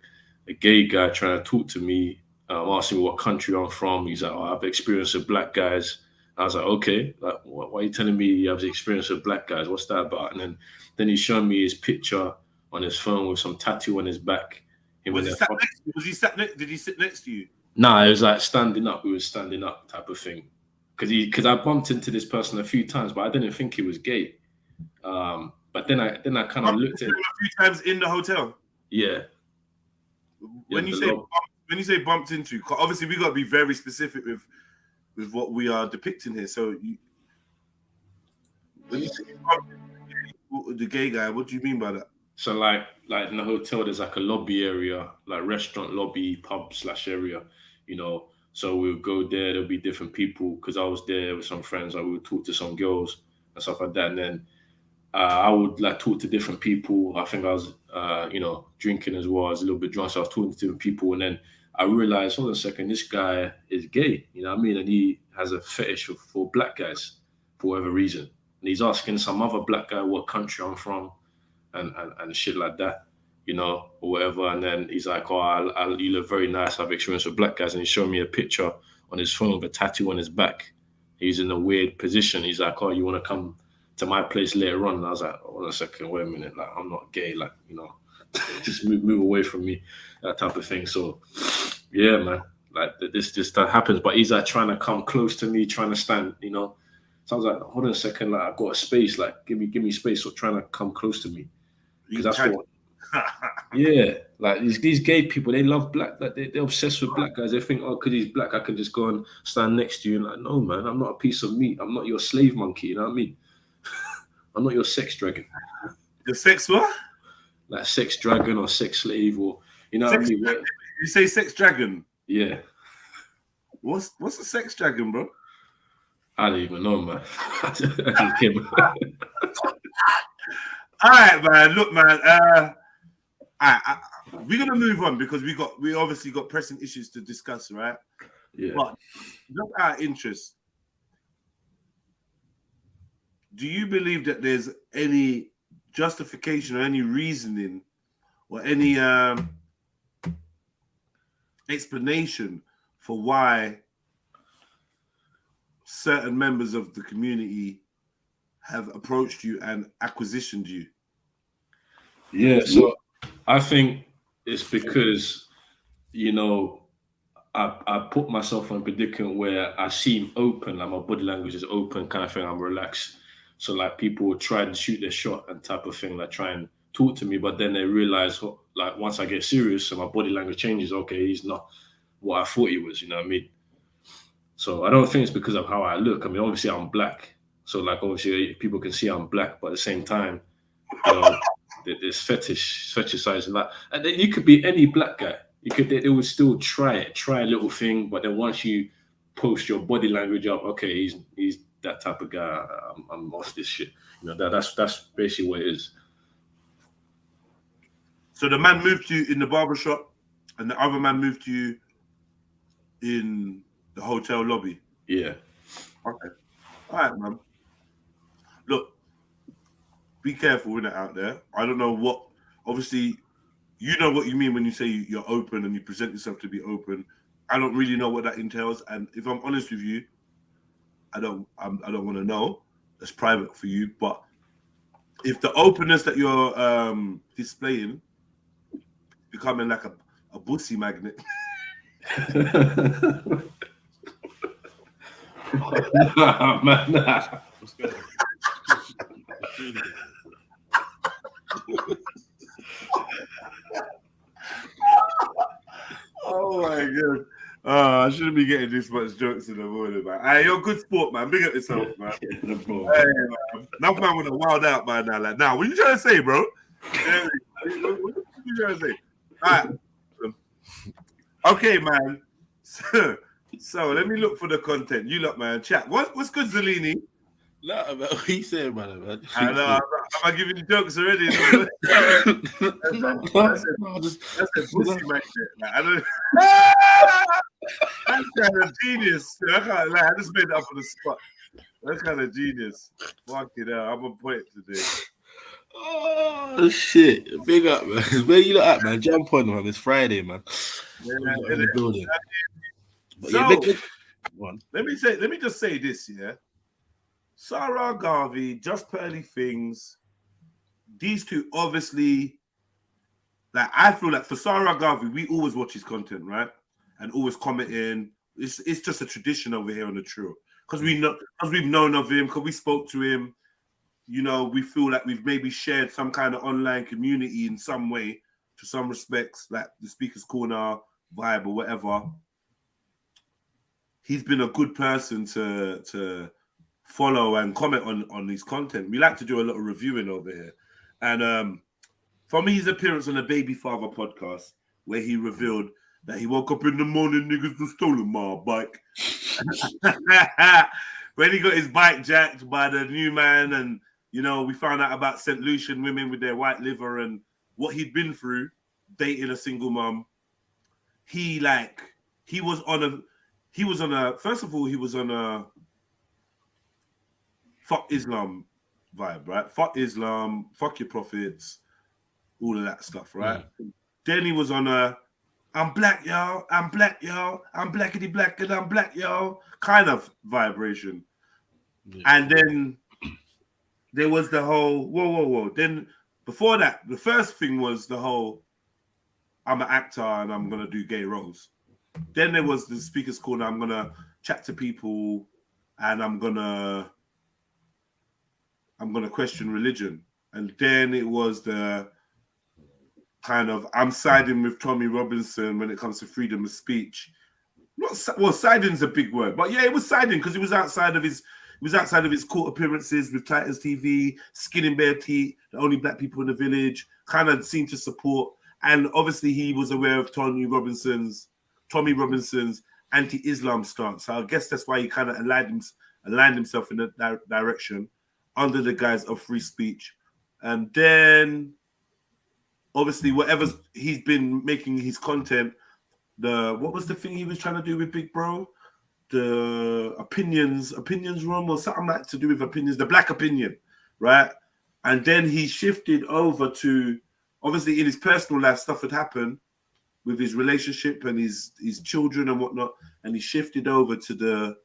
a gay guy trying to talk to me, asking me what country I'm from. He's like, I've experienced with black guys. I was like, okay, like, why are you telling me you have experience with black guys? What's that about? And then he showed me his picture on his phone with some tattoo on his back. Was he sat next to you? Did he sit next to you? Nah, it was like standing up. We were standing up type of thing. Because I bumped into this person a few times, but I didn't think he was gay. But then I kind of looked at him a few times in the hotel. Yeah. When you say bumped into, obviously we got to be very specific with what we are depicting here. So when you say the gay guy, what do you mean by that? So like in the hotel, there's like a lobby area, like restaurant lobby, pub / area, So we'll go there. There'll be different people because I was there with some friends. I would talk to some girls and stuff like that. And then I would like talk to different people. I think I was, drinking as well. I was a little bit drunk, so I was talking to different people. And then I realized, hold on a second, this guy is gay. You know what I mean? And he has a fetish for black guys for whatever reason. And he's asking some other black guy what country I'm from and shit like that, or whatever. And then he's like, oh, you look very nice. I've experienced with black guys. And he's showing me a picture on his phone with a tattoo on his back. He's in a weird position. He's like, oh, you want to come to my place later on? And I was like, hold on a second, wait a minute. Like, I'm not gay. Like, just move away from me, that type of thing. So, yeah, man, like that happens. But he's like trying to come close to me, trying to stand, So I was like, hold on a second, like I've got a space, like give me space. So trying to come close to me. Because that's what, yeah, like these gay people, they love black, like they're obsessed with black guys. They think, oh, because he's black, I can just go and stand next to you. And like, no, man, I'm not a piece of meat. I'm not your slave monkey. You know what I mean? I'm not your sex dragon. Your sex what? Like sex dragon or sex slave or, what I mean? You say sex dragon? Yeah. What's a sex dragon, bro? I don't even know, man. I just came. All right, man. Look, man. We're gonna move on because we obviously got pressing issues to discuss, right? Yeah. But just out of interest, do you believe that there's any justification or any reasoning or any explanation for why certain members of the community have approached you and acquisitioned you? Yeah, so I think it's because, you know, I put myself in a predicament where I seem open, like my body language is open, kind of thing. I'm relaxed. So like people will try and shoot their shot and type of thing, like try and talk to me, but then they realize, like once I get serious and my body language changes, okay, he's not what I thought he was. You know what I mean? So I don't think it's because of how I look. I mean, obviously I'm black, so like obviously people can see I'm black, but at the same time, you know, there's fetishizing that, and then you could be any black guy. They would still try a little thing, but then once you post your body language up, okay, he's that type of guy. I'm off this shit. You know, that's basically what it is. So the man moved to you in the barbershop, and the other man moved to you in the hotel lobby. Yeah. Okay. All right, man. Look, be careful with it out there. I don't know what. Obviously, you know what you mean when you say you're open and you present yourself to be open. I don't really know what that entails, and if I'm honest with you, I don't want to know. That's private for you. But if the openness that you're displaying becoming like a pussy magnet. Nah, man, nah. Oh my god. I shouldn't be getting this much jokes in the morning, man. Hey, you're a good sport, man. Big up yourself, man. Yeah, no problem. Hey, man. Enough man would have wild out by now. Like, now, what you trying to say, bro? What you trying to say? All right. Okay, man. So let me look for the content. You look, man. Chat. What's good, Zellini? Nah, man. What he said, man? I know. Am I giving you jokes already? That's a pussy magnet. Like, I don't. That's kind of genius. I can't lie. I just made it up on the spot. That's kind of genius. Fuck it out. I'm on point today. Oh shit! Big up, man. Where you look at, man? Jump on, man. It's Friday, man. Yeah, In the building. But so, yeah, let me just say this, yeah. Sarah Garvey, Just Pearly Things, these two obviously, like I feel like for Sarah Garvey, we always watch his content, right? And always comment in. It's just a tradition over here on the Trill. Because we've known of him, because we spoke to him, you know, we feel like we've maybe shared some kind of online community in some way, to some respects, like the Speaker's Corner vibe or whatever. He's been a good person to follow and comment on his content. We like to do a lot of reviewing over here. And for me, his appearance on the Baby Father podcast, where he revealed that he woke up in the morning, niggas just stolen my bike. When he got his bike jacked by the new man, and you know, we found out about St. Lucian women with their white liver and what he'd been through dating a single mom. He was on a fuck Islam vibe, right? Fuck Islam, fuck your prophets, all of that stuff, right? Then he was on a I'm black, y'all, I'm black, y'all, I'm blackity black and I'm black, y'all, kind of vibration. Yeah. And then there was the whole whoa. Then before that, the first thing was the whole I'm an actor and I'm gonna do gay roles. Then there was the Speaker's Corner, I'm gonna chat to people and I'm gonna question religion. And then it was the kind of I'm siding with Tommy Robinson when it comes to freedom of speech. Siding's a big word, but yeah, it was siding because he was outside of his court appearances with Titans TV, skin in bare teeth, the only black people in the village, kind of seemed to support. And obviously he was aware of Tommy Robinson's anti-Islam stance. So I guess that's why he kind of aligned himself in that direction under the guise of free speech. And then, obviously, whatever he's been making his content, what was the thing he was trying to do with Big Bro? The opinions room or something like to do with opinions, the black opinion, right? And then he shifted over to, obviously in his personal life, stuff had happened with his relationship and his children and whatnot, and he shifted over to the,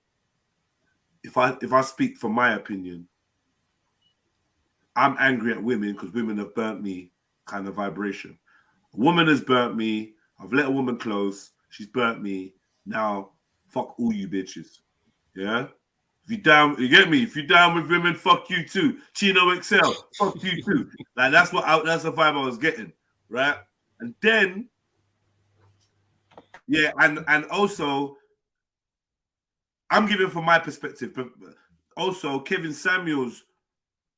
if I speak from my opinion, I'm angry at women because women have burnt me kind of vibration. A woman has burnt me. I've let a woman close. She's burnt me. Now, fuck all you bitches. Yeah? If you down, you get me? If you down with women, fuck you too. Chino Excel, fuck you too. Like that's the vibe I was getting, right? And then, yeah, and also, I'm giving from my perspective, but also Kevin Samuels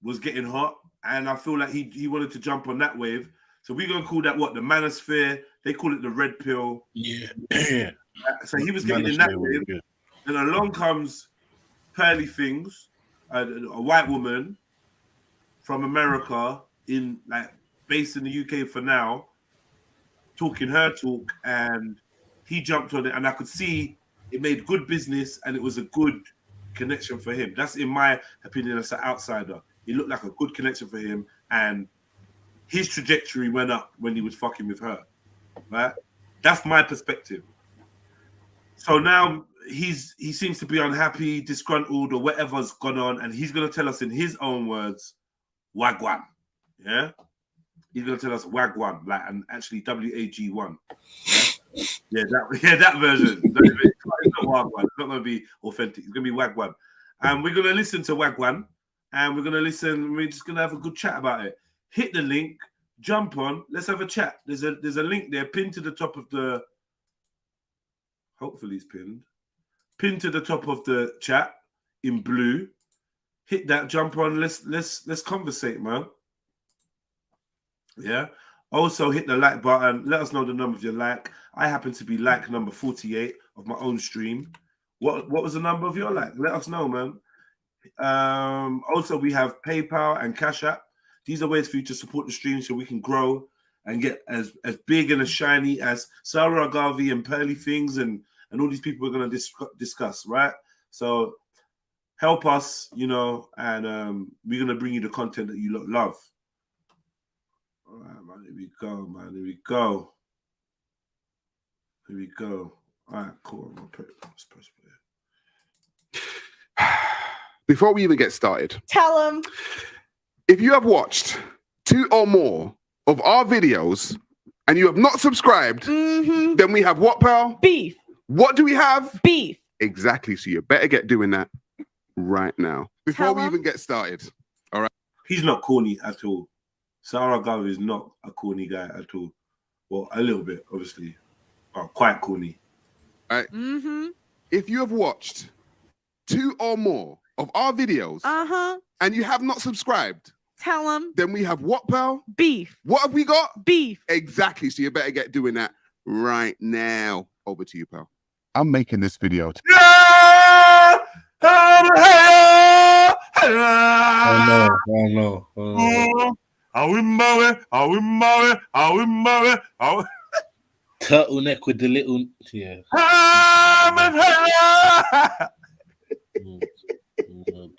was getting hot, and I feel like he wanted to jump on that wave. So we're gonna call that what, the manosphere? They call it the red pill. Yeah. So he was getting in that wave, and along comes Pearly Things, a white woman from America based in the UK for now, talking her talk, and he jumped on it, and I could see it made good business, and it was a good connection for him. That's in my opinion as an outsider. It looked like a good connection for him, and his trajectory went up when he was fucking with her, right? That's my perspective. So now he seems to be unhappy, disgruntled, or whatever's gone on, and he's going to tell us in his own words, wagwan, yeah? He's going to tell us wagwan, like, and actually WAG1. Yeah, that version. It's not wagwan. It's not going to be authentic. It's going to be wagwan. And we're going to listen to wagwan, and we're just going to have a good chat about it. Hit the link, jump on, let's have a chat. There's a link there pinned to the top of the, hopefully it's pinned to the top of the chat in blue. Hit that, jump on, let's conversate, man. Yeah. Also hit the like button. Let us know the number of your like. I happen to be like number 48 of my own stream. What was the number of your like? Let us know, man. Also, we have PayPal and Cash App. These are ways for you to support the stream so we can grow and get as big and as shiny as Sarah Garvey and Pearly Things and all these people we're going to discuss, right? So help us, and we're going to bring you the content that you love. All right, man, here we go, man. Here we go. All right, cool. I'm going to press play. Before we even get started, tell them. If you have watched 2 or more of our videos and you have not subscribed, then we have what, pal? Beef. What do we have? Beef. Exactly. So you better get doing that right now. Before we even get started. All right. He's not corny at all. Sarah Garvey is not a corny guy at all. Well, a little bit, obviously. But quite corny. All right. If you have watched 2 or more of our videos and you have not subscribed, tell them. Then we have what, pal? Beef. What have we got? Beef. Exactly. So you better get doing that right now. Over to you, pal. I'm making this video. Oh no. Turtleneck with the little, yeah.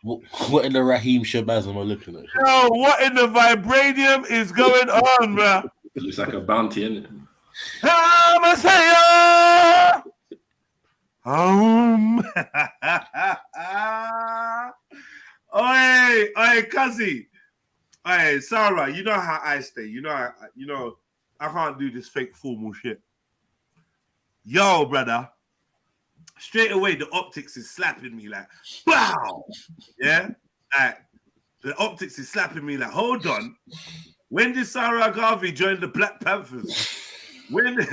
What in the Raheem Shabazz am I looking at? Yo, what in the vibranium is going on, bro? It looks like a bounty, isn't it? Oi, Kazi. Hey, Sarah, you know how I stay. I can't do this fake formal shit. Yo, brother. Straight away, the optics is slapping me like, wow. Yeah? Like, the optics is slapping me like, hold on. When did Sarah Garvey join the Black Panthers? When will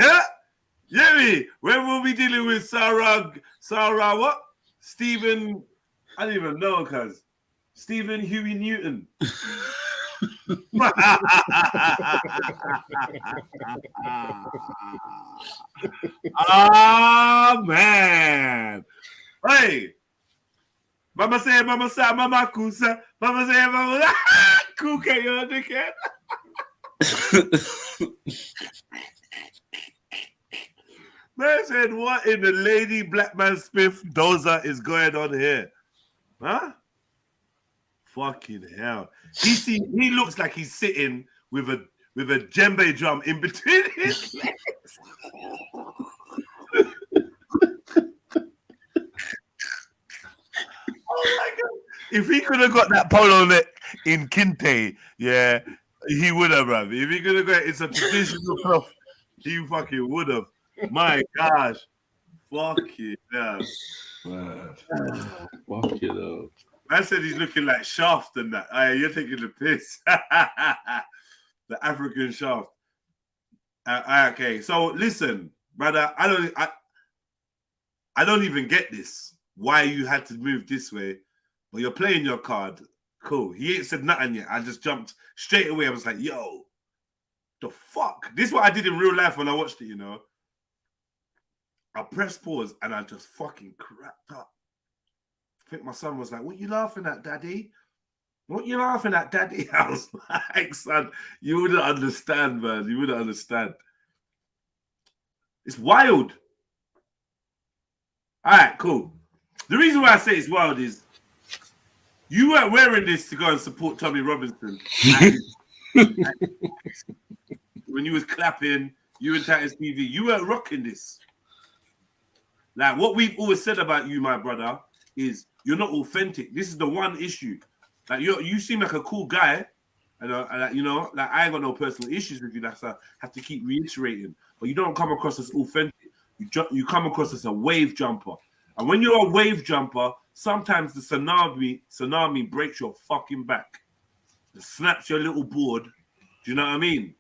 we dealing with Sarah what? Stephen, I don't even know, cuz. Stephen Huey Newton. Ah, man. Hey. Mama say, mama kusa. Mama say, mama kuka, you dickhead. Man said, what in the Lady Black Man Smith dozer is going on here? Huh? Fucking hell. He looks like he's sitting with a djembe drum in between his legs. Oh my God. If he could have got that polo neck in Kinte, yeah, he would have, bruv. If he could have got it in some traditional cloth, he fucking would have. My gosh. Fuck it, yeah. Man. Fuck it up. Man said he's looking like Shaft and that. Hey, you're taking the piss. The African Shaft. Okay, so listen, brother, I don't even get this. Why you had to move this way, but you're playing your card. Cool. He ain't said nothing yet. I just jumped straight away. I was like, yo, the fuck? This is what I did in real life when I watched it, you know. I pressed pause and I just fucking cracked up. I think my son was like, what you laughing at, daddy? What you laughing at, daddy? I was like, son, you wouldn't understand, man. You wouldn't understand. It's wild. All right, cool. The reason why I say it's wild is you weren't wearing this to go and support Tommy Robinson. When you was clapping, you and Titus TV, you weren't rocking this. Like, what we've always said about you, my brother, is you're not authentic. This is the one issue. Like, you seem like a cool guy, and you know, like, I ain't got no personal issues with you. That's I have to keep reiterating. But you don't come across as authentic. You come across as a wave jumper. And when you're a wave jumper, sometimes the tsunami breaks your fucking back. It snaps your little board. Do you know what I mean?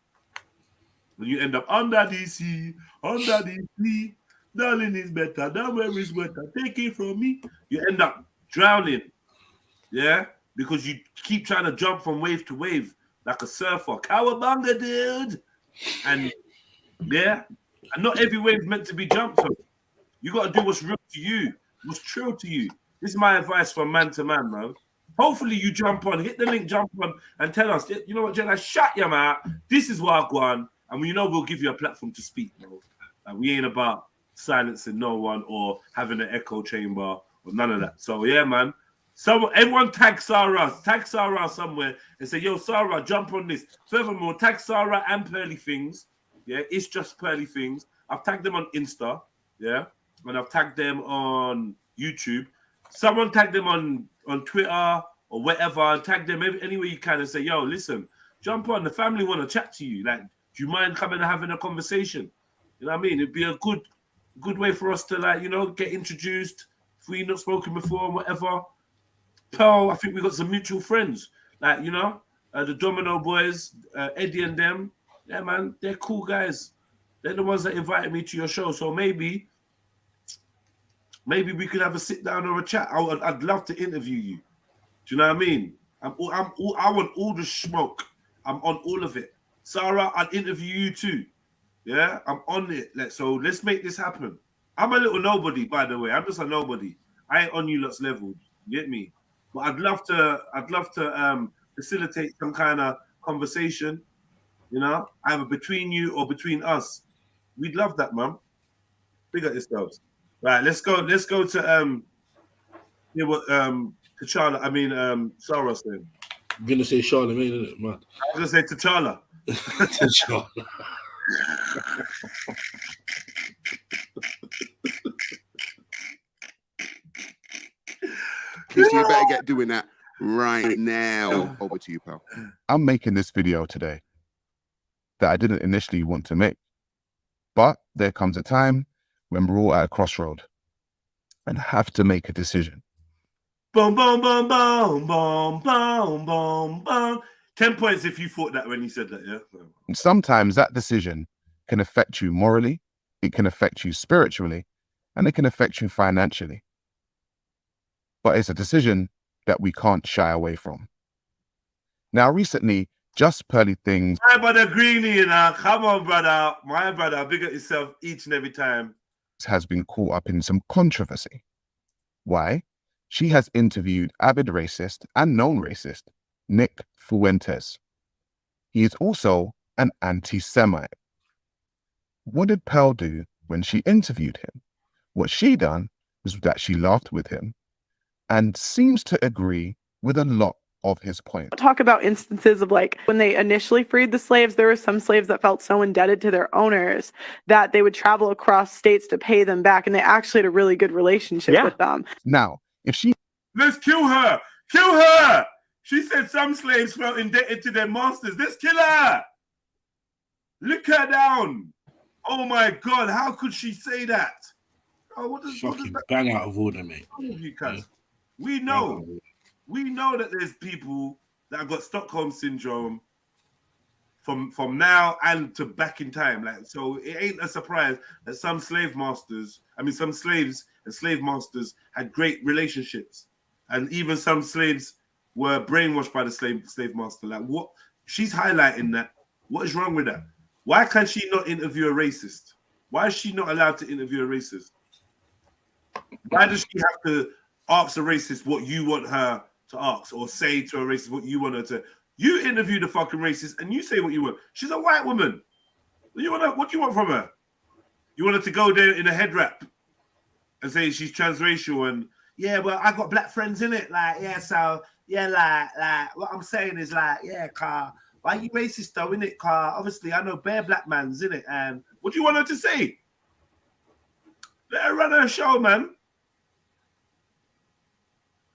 When you end up under the sea, darling is better, than where is wetter, take it from me. You end up drowning. Yeah? Because you keep trying to jump from wave to wave like a surfer. Cowabunga, dude. And yeah, and not every wave is meant to be jumped on. You got to do what's real to you, what's true to you. This is my advice from man to man, man. Hopefully you jump on, hit the link, jump on, and tell us, you know what, Jenna, shut your mouth. This is what I go on, and we'll give you a platform to speak, bro. We ain't about silencing no one or having an echo chamber or none of that. So yeah, man. Everyone tag Sarah somewhere and say, yo, Sarah, jump on this. Furthermore, tag Sarah and Pearly Things. Yeah, it's just Pearly Things. I've tagged them on Insta, yeah, and I've tagged them on YouTube. Someone tag them on Twitter or whatever. Tag them anywhere you can and say, yo, listen, jump on. The family want to chat to you. Like, do you mind coming and having a conversation? You know what I mean? It'd be a good way for us to, like, you know, get introduced if we've not spoken before, whatever. Pearl, I think we got some mutual friends, like, you know, the Domino boys, Eddie and them. Yeah, man, they're cool guys. They're the ones that invited me to your show. So maybe we could have a sit down or a chat. I'd love to interview you. Do you know what I mean? I want all the smoke. I'm on all of it. Sarah, I'll interview you too. Yeah, I'm on it. So let's make this happen. I'm a little nobody, by the way. I'm just a nobody. I ain't on you lot's level. You get me? But I'd love to facilitate some kind of conversation, you know, either between you or between us. We'd love that, man. Big up yourselves. Right, let's go to hear what Sarah said. I'm gonna say Charlemagne, isn't it, man? I was gonna say T'Challa. T'Challa. Kiss, you better get doing that right now. Over to you, pal. I'm making this video today that I didn't initially want to make, but there comes a time when we're all at a crossroad and have to make a decision. Boom, boom, boom, boom, boom, boom, boom, boom. 10 points if you thought that when you said that, yeah? And sometimes that decision can affect you morally, it can affect you spiritually, and it can affect you financially. But it's a decision that we can't shy away from. Now, recently, just pearly things. My brother Greenie, you know. Come on, brother. My brother, big at yourself each and every time. Has been caught up in some controversy. Why? She has interviewed avid racist and known racist Nick Fuentes. He is also an anti-Semite. What did Pearl do when she interviewed him? What she done was that she laughed with him and seems to agree with a lot of his points. Talk about instances of like when they initially freed the slaves, there were some slaves that felt so indebted to their owners that they would travel across states to pay them back, and they actually had a really good relationship with them. Now, if she... Let's kill her! Kill her! She said some slaves felt indebted to their masters. Let's kill her! Lick her down! Oh my God, how could she say that? Oh, what does that bang out of order, mate? We know that there's people that have got Stockholm syndrome from now and to back in time. Like, so it ain't a surprise that some slaves and slave masters had great relationships, and even some slaves were brainwashed by the slave master. Like, what? She's highlighting that. What is wrong with that? Why can she not interview a racist? Why is she not allowed to interview a racist? Why does she have to ask a racist what you want her to ask, or say to a racist what you want her to? You interview the fucking racist and you say what you want. She's a white woman. What do you want from her? You want her to go there in a head wrap and say she's transracial and yeah, well, I got black friends in it. Like, yeah, so yeah, like what I'm saying is like, yeah, car. Why are you racist though, innit, car? Obviously, I know bare black man's in it. And what do you want her to say? Let her run her show, man.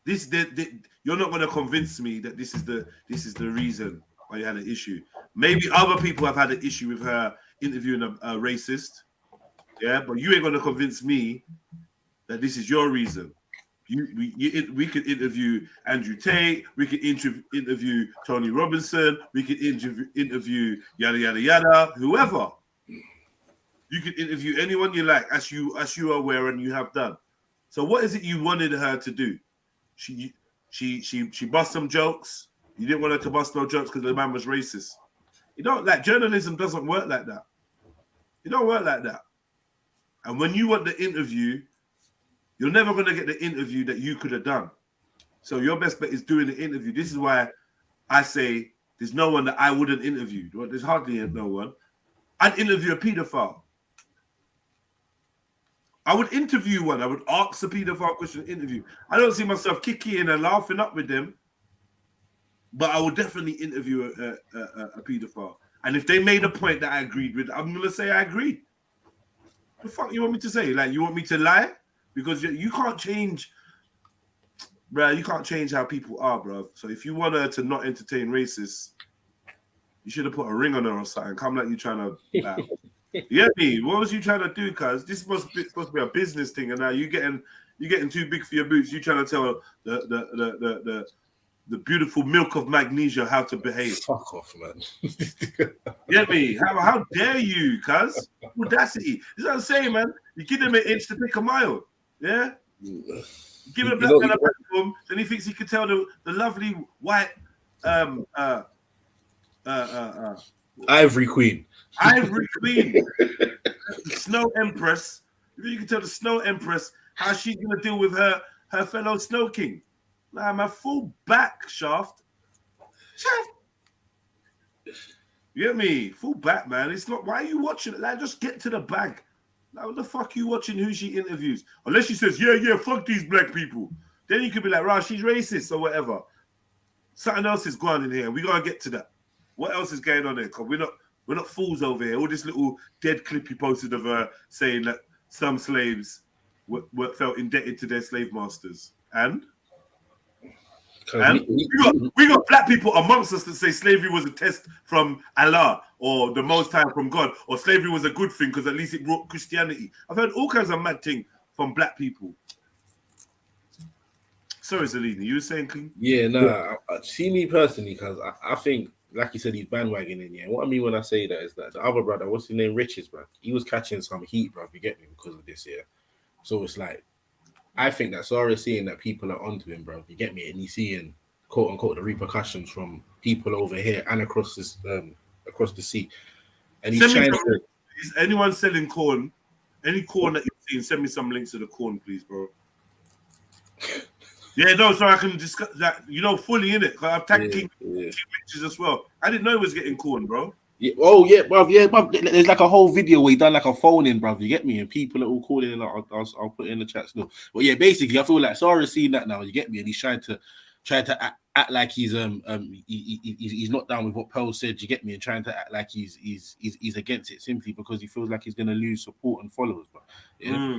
You're not going to convince me that this is the reason why you had an issue. Maybe other people have had an issue with her interviewing a racist, yeah, but you ain't going to convince me that this is your reason. We could interview Andrew Tate, we could interview Tony Robinson, we could interview yada yada yada, whoever. You could interview anyone you like, as you are aware and you have done. So what is it you wanted her to do? She bust some jokes. You didn't want her to bust no jokes because the man was racist. You don't like journalism doesn't work like that. It don't work like that. And when you want the interview, you're never going to get the interview that you could have done. So your best bet is doing the interview. This is why I say there's no one that I wouldn't interview. There's hardly no one. I'd interview a paedophile. I would interview one. I would ask a paedophile question interview. I don't see myself kicking and laughing up with them, but I would definitely interview a paedophile. And if they made a point that I agreed with, I'm going to say I agree. What the fuck you want me to say? Like, you want me to lie? Because you can't change, bro. You can't change how people are, bro. So if you want her to not entertain racists, you should have put a ring on her or something. Come like you trying to, like, you get me? What was you trying to do? Cause this supposed to be a business thing, and now you're getting too big for your boots. You trying to tell the beautiful milk of magnesia how to behave. Fuck off, man. Get me? How dare you? Cuz audacity. This is what I'm saying, man. You give them an inch to pick a mile. Yeah? Give a black man a platform, then he thinks he could tell the lovely white Ivory Queen. Ivory Queen. The Snow Empress. You can tell the Snow Empress how she's gonna deal with her fellow Snow King. Nah, my full back shaft. You get me? Full back, man. It's not, why are you watching it? Like, just get to the bag. Like, what the fuck are you watching who she interviews? Unless she says, yeah, fuck these black people. Then you could be like, right, she's racist or whatever. Something else is going on in here. We gotta get to that. What else is going on there? Because we're not fools over here. All this little dead clip you posted of her saying that some slaves felt indebted to their slave masters. And we got black people amongst us that say slavery was a test from Allah or the Most High from God, or slavery was a good thing because at least it brought Christianity. I've heard all kinds of mad things from black people. Sorry, Zelina, you were saying, King? Yeah, nah. See me personally, because I think, like you said, he's bandwagoning. Yeah, what I mean when I say that is that the other brother, what's his name, Riches, bro, he was catching some heat, bro. You get me, because of this, yeah. So it's like, I think that Sarah's seeing that people are onto him, bro. You get me, and he's seeing quote unquote the repercussions from people over here and across this across the sea. And he's trying to. Is anyone selling corn? Any corn that you've seen? Send me some links to the corn, please, bro. Yeah, no, so I can discuss that. Fully in it. Cause I've tagged King pictures as well. I didn't know he was getting corn, bro. Yeah, oh yeah, bruv. Yeah, bruv. There's like a whole video where he done like a phone in, bruv. You get me? And people are all calling in. I'll put it in the chat still. But yeah, basically, I feel like Sarah's seen that now. You get me? And he's trying to act like he's not down with what Pearl said. You get me? And trying to act like he's against it simply because he feels like he's gonna lose support and followers. But yeah,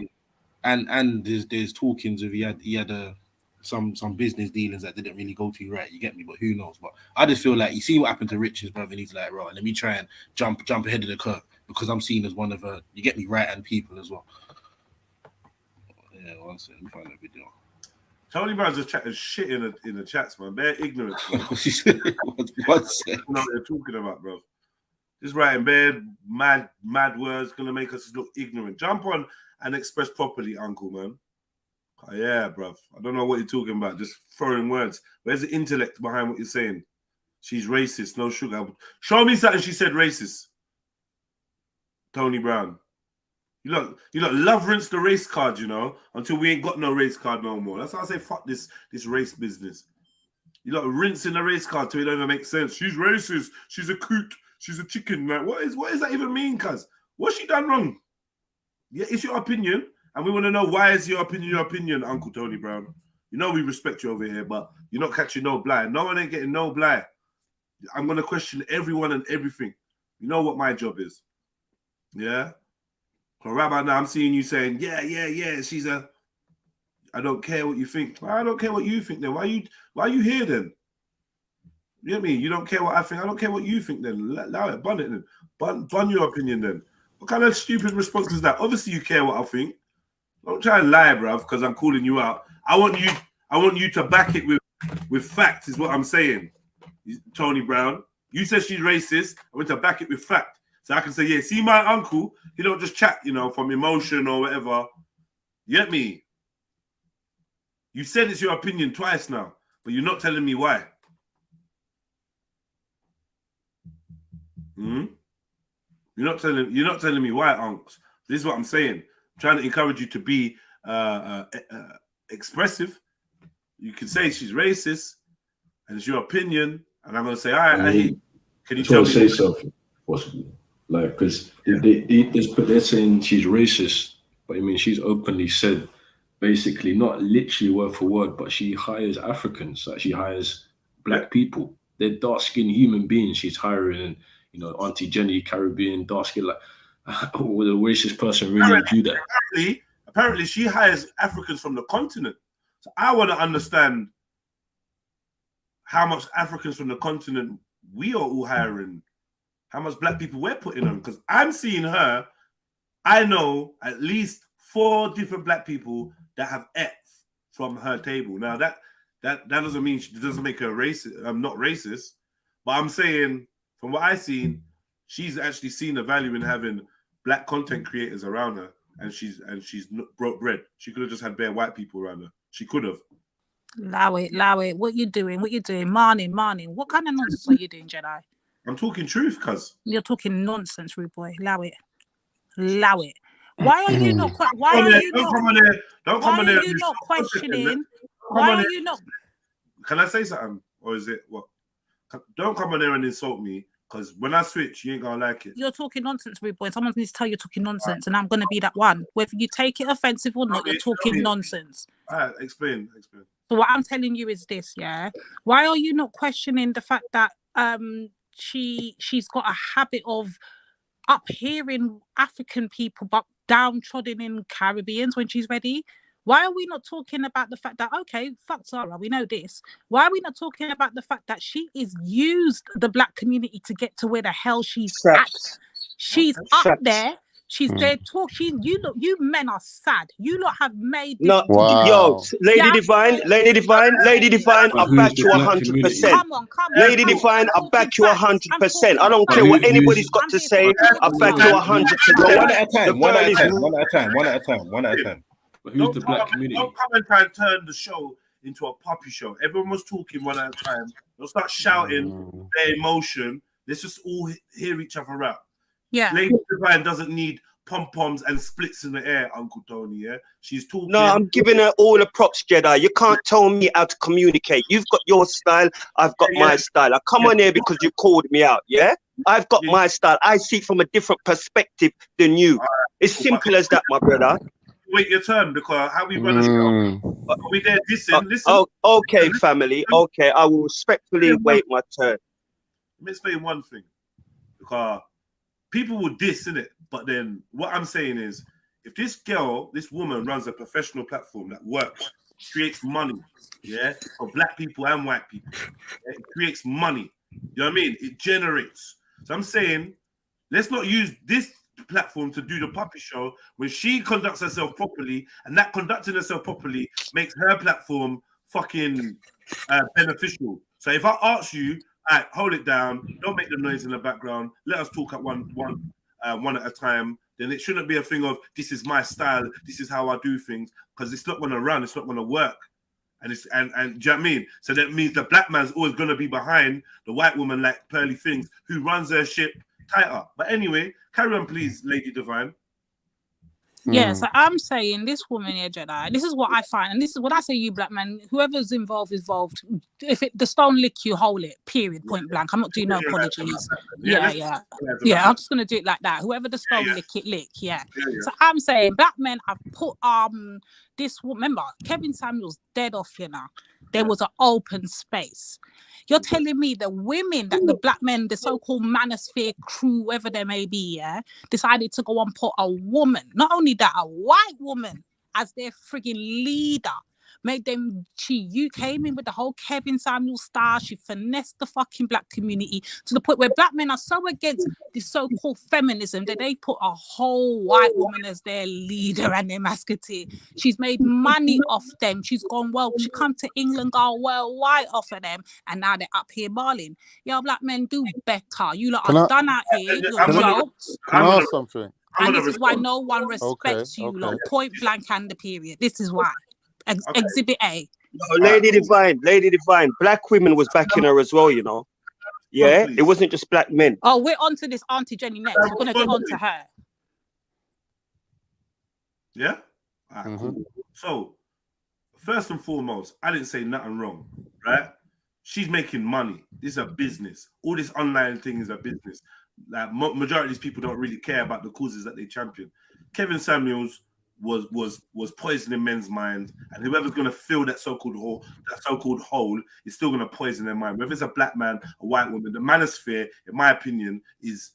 and there's talkings of he had some business dealings that didn't really go too right. You get me? But who knows? But I just feel like you see what happened to Rich's brother, and he's like, right, let me try and jump ahead of the curve because I'm seen as one of you get me, right-hand people as well. Yeah, one second, let me find that video. Tony Brown's just chatting shit in the chats, man. They're ignorant. One I second. don't know what they're talking about, bro. Just writing bad, mad words gonna make us look ignorant. Jump on and express properly, uncle, man. Oh, yeah, bruv. I don't know what you're talking about. Just throwing words. Where's the intellect behind what you're saying? She's racist. No sugar. Show me something she said racist. Tony Brown. You look, love rinse the race card, until we ain't got no race card no more. That's how I say fuck this race business. You lot rinsing the race card till it don't even make sense. She's racist. She's a coot. She's a chicken. Like, what does that even mean, cuz? What's she done wrong? Yeah, it's your opinion. And we want to know why is your opinion, Uncle Tony Brown. We respect you over here, but you're not catching no blind. No one ain't getting no blind. I'm going to question everyone and everything. You know what my job is. Yeah? So right about now, I'm seeing you saying, yeah, she's I don't care what you think. I don't care what you think then. Why are you here then? You know what I mean? You don't care what I think. I don't care what you think then. Allow it. Bun it then. Bun your opinion then. What kind of stupid response is that? Obviously you care what I think. Don't try and lie, bruv, because I'm calling you out. I want you to back it with facts, is what I'm saying. Tony Brown. You said she's racist. I want to back it with fact. So I can say, yeah, see my uncle, he don't just chat, from emotion or whatever. You get me? You said it's your opinion twice now, but you're not telling me why. You're not telling me why, unks. This is what I'm saying. Trying to encourage you to be expressive. You can say she's racist, and it's your opinion, and I'm going to say, all right, hey, can you tell me? Say something possible, like because they're saying she's racist, but I mean she's openly said, basically not literally word for word, but she hires Africans, like she hires black people. They're dark-skinned human beings. She's hiring, and Auntie Jenny, Caribbean, dark-skinned, like. Would a racist person really do that? Apparently, she hires Africans from the continent. So I want to understand how much Africans from the continent we are all hiring, how much black people we're putting on. Because I'm seeing her, I know at least 4 different black people that have ate from her table. Now that doesn't mean it doesn't make her racist. I'm not racist, but I'm saying from what I've seen, she's actually seen the value in having black content creators around her, and she's broke bread. She could have just had bare white people around her. She could have. Allow it. What you doing? Morning. What kind of nonsense are you doing, Jedi? I'm talking truth, cuz. You're talking nonsense, rude boy. Allow it. Why are you not? Why are you not questioning? Why are you not? Can I say something, or is it what? Don't come on there and insult me. Because when I switch, you ain't gonna like it. You're talking nonsense, rude boy. Someone needs to tell you you're talking nonsense, and I'm gonna be that one. Whether you take it offensive or not, you're talking nonsense. All right, explain. So what I'm telling you is this, yeah. Why are you not questioning the fact that she's got a habit of uphearing African people, but downtrodden in Caribbeans when she's ready? Why are we not talking about the fact that, okay, fuck Zara, we know this. Why are we not talking about the fact that she is used the black community to get to where the hell she's at? She's up there. She's there talking. You men are sad. You lot have made this. No, yo, Lady Divine, I back you 100%. Come on. Lady Divine, I back you 100%. I don't care what anybody's got to say. I back you 100%. One at a time. But who's the black community? Don't come and try and turn the show into a puppy show. Everyone was talking one at a time. They'll start shouting their emotion. Let's just all hear each other out. Yeah. Lady Divine doesn't need pom-poms and splits in the air, Uncle Tony, yeah? She's talking. No, I'm giving her all the props, Jedi. You can't tell me how to communicate. You've got your style, I've got my style. I come on here because you called me out, yeah? I've got my style. I see from a different perspective than you. It's simple as that, my brother. Wait your turn, because how we run a show. Are we there? Listen. Oh, okay, family. Okay, I will respectfully wait my turn. Let me explain one thing. Because people will diss, innit? But then what I'm saying is, if this woman runs a professional platform that works, creates money, yeah, for black people and white people, yeah, it creates money. You know what I mean? It generates. So I'm saying, let's not use this platform to do the puppy show when she conducts herself properly, and that conducting herself properly makes her platform fucking beneficial. So if I ask you, all right, hold it down, don't make the noise in the background, let us talk at one at a time, then it shouldn't be a thing of this is my style, this is how I do things, because it's not going to run, it's not going to work. And do you know what I mean? So that means the black man's always going to be behind the white woman like Pearly Things, who runs her ship tighter. But anyway, carry on, please, Lady Divine. Yeah, so I'm saying this woman here, Jedi, this is what I find, and this is what I say, you black man, whoever's involved. If the stone lick you, hold it, period, point blank. I'm not doing no apologies. Yeah, I'm just gonna do it like that. Whoever the stone lick it, lick, yeah. So I'm saying black men have put this, remember, Kevin Samuels dead off here now. There was an open space. You're telling me the women, that the black men, the so-called manosphere crew, whoever they may be, yeah, decided to go and put a woman, not only that, a white woman as their frigging leader. Made them, you came in with the whole Kevin Samuels style. She finessed the fucking black community to the point where black men are so against this so-called feminism that they put a whole white woman as their leader and their mascotte. She's made money off them. She's gone well. She come to England, got worldwide off of them, and now they're up here balling. Yo, black men, do better. You lot are done out here. You're jokes. Can I ask something? And this is why no one respects you lot. Point blank and the period. This is why. Exhibit A. No, Lady Divine. Black women was backing her as well, you know. Yeah, it wasn't just black men. Oh, we're on to this Auntie Jenny next. We're gonna get on to her. Yeah. All right, cool. So, first and foremost, I didn't say nothing wrong, right? She's making money. This is a business. All this online thing is a business. Like majority of these people don't really care about the causes that they champion. Kevin Samuels was poisoning men's minds, and whoever's going to fill that so-called hole is still going to poison their mind. Whether it's a black man, a white woman, the manosphere, in my opinion, is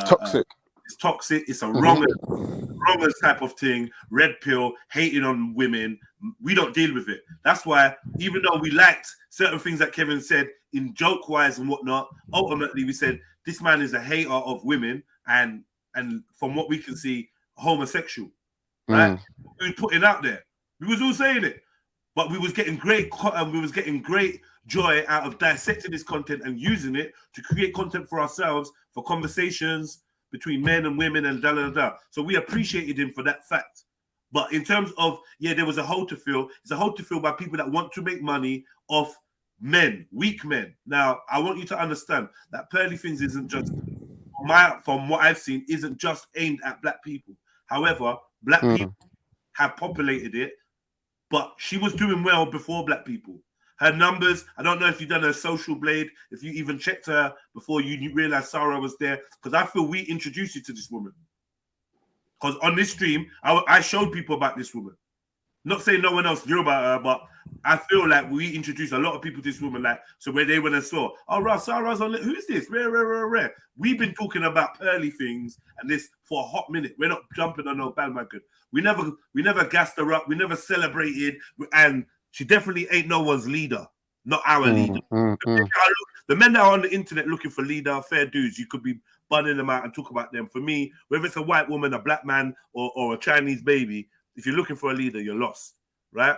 toxic. It's toxic. It's a wrongers type of thing. Red pill, hating on women. We don't deal with it. That's why, even though we liked certain things that Kevin said in joke wise and whatnot, ultimately we said this man is a hater of women, and from what we can see, homosexual. Right? We was putting out there. We was all saying it, but we was getting great joy out of dissecting this content and using it to create content for ourselves, for conversations between men and women and da. So we appreciated him for that fact. But in terms of, there was a hole to fill. It's a hole to fill by people that want to make money off men, weak men. Now, I want you to understand that Pearly Things isn't just, from what I've seen, isn't just aimed at black people. However, black people have populated it, but she was doing well before black people. Her numbers, I don't know if you've done a social blade, if you even checked her before you realized Sarah was there, because I feel we introduced you to this woman. Because on this stream, I showed people about this woman. Not saying no one else knew about her, but I feel like we introduced a lot of people to this woman, like, so when they went and saw, Sarah's on it, who's this? Rare. We've been talking about Pearly Things and this for a hot minute. We're not jumping on no bandwagon. We never gassed her up, we never celebrated, and she definitely ain't no one's leader, not our leader. The men that are on the internet looking for leader, fair dudes, you could be bunning them out and talk about them. For me, whether it's a white woman, a black man, or a Chinese baby, if you're looking for a leader, you're lost, right?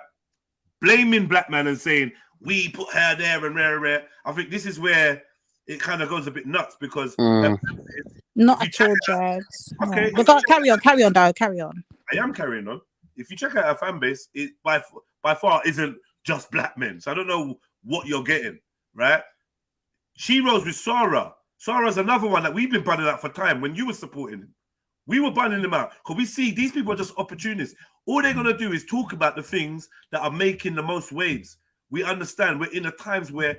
Blaming black man and saying, we put her there and rare. I think this is where it kind of goes a bit nuts, because... Not at all, Jags. Okay. No. But carry on, carry on. I am carrying on. If you check out her fan base, it by far isn't just black men. So I don't know what you're getting, right? She rose with Sarah. Sarah's another one that we've been banning out for time when you were supporting him. We were banning them out because we see these people are just opportunists. All they're going to do is talk about the things that are making the most waves. We understand we're in a times where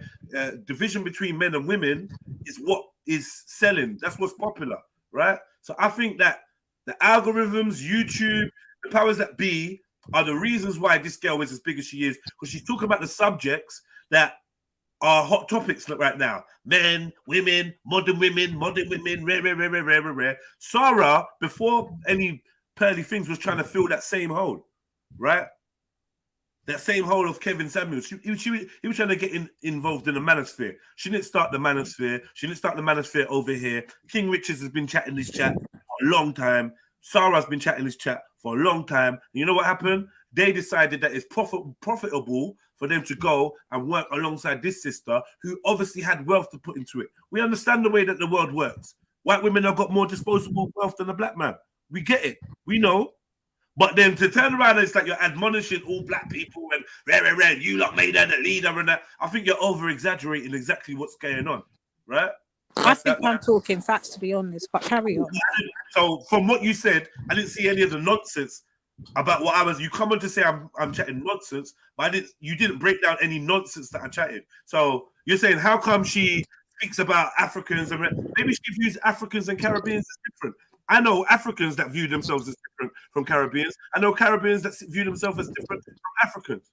division between men and women is what is selling. That's what's popular, right? So I think that the algorithms, YouTube, the powers that be are the reasons why this girl is as big as she is, because she's talking about the subjects that are hot topics right now. Men, women, rare. Sarah, before any pearly things, was trying to fill that same hole, right? That same hole of Kevin Samuels. He was trying to get involved in the manosphere. She didn't start the manosphere. She didn't start the manosphere over here. King Richards has been chatting this chat for a long time. Sarah's been chatting this chat for a long time. And you know what happened? They decided that it's profitable for them to go and work alongside this sister who obviously had wealth to put into it. We understand the way that the world works. White women have got more disposable wealth than a black man. We get it. We know. But then to turn around and it's like you're admonishing all black people and rare, you lot made her the leader and that. I think you're over-exaggerating exactly what's going on, right? I think I'm talking facts, to be honest, but carry on. So from what you said, I didn't see any of the nonsense about what I was. You come on to say I'm chatting nonsense, but you didn't break down any nonsense that I chatted. So you're saying how come she speaks about Africans and maybe she views Africans and Caribbeans as different. I know Africans that view themselves as different from Caribbeans. I know Caribbeans that view themselves as different from Africans.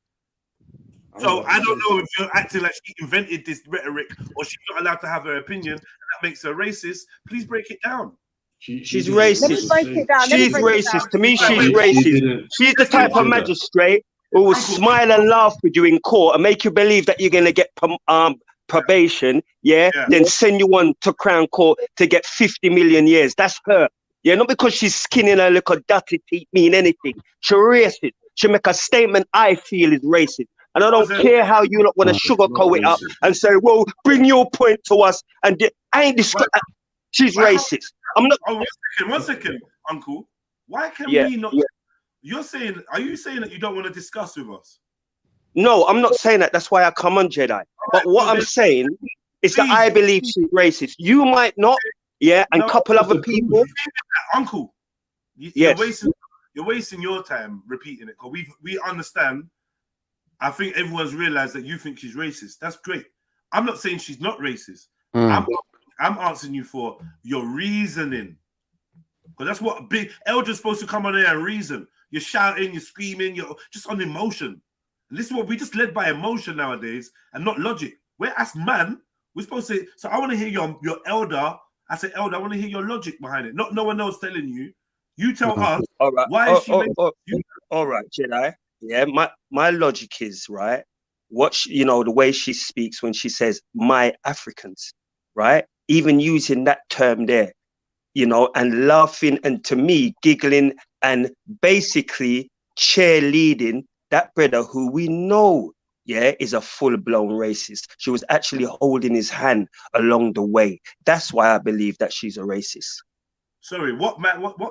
So I don't know if you're acting like she invented this rhetoric or she's not allowed to have her opinion and that makes her racist. Please break it down. She's racist. Let me break it down. She's racist. To me, she's racist. She's the type of magistrate who will smile and laugh with you in court and make you believe that you're going to get probation, then send you on to Crown Court to get 50 million years. That's her. Yeah, not because she's skinning her little dirty teeth mean anything. She's racist. She make a statement I feel is racist. And I don't care how you not want to sugarcoat it up and say, well, bring your point to us. And I ain't she's racist. I'm not. Oh, one second, Uncle. Why can we not? You're saying, are you saying that you don't want to discuss with us? No, I'm not saying that. That's why I come on, Jedi. But what I'm saying is that I believe she's racist. You might not. Yeah, and a couple other people. Uncle, you're wasting your time repeating it because we understand. I think everyone's realized that you think she's racist. That's great. I'm not saying she's not racist. I'm asking you for your reasoning. Because that's what big elder's supposed to come on there and reason. You're shouting, you're screaming, you're just on emotion. And this is what we just led by emotion nowadays and not logic. We're as man, we're supposed to. So I want to hear your elder. I say, elder, I want to hear your logic behind it. Not no one else telling you. You tell us. All right. Why is she? All right, Jedi. Yeah, my logic is right. What the way she speaks when she says "my Africans," right? Even using that term there, and laughing and to me giggling and basically cheerleading that brother who we know. Yeah, is a full-blown racist. She was actually holding his hand along the way. That's why I believe that she's a racist. Sorry, what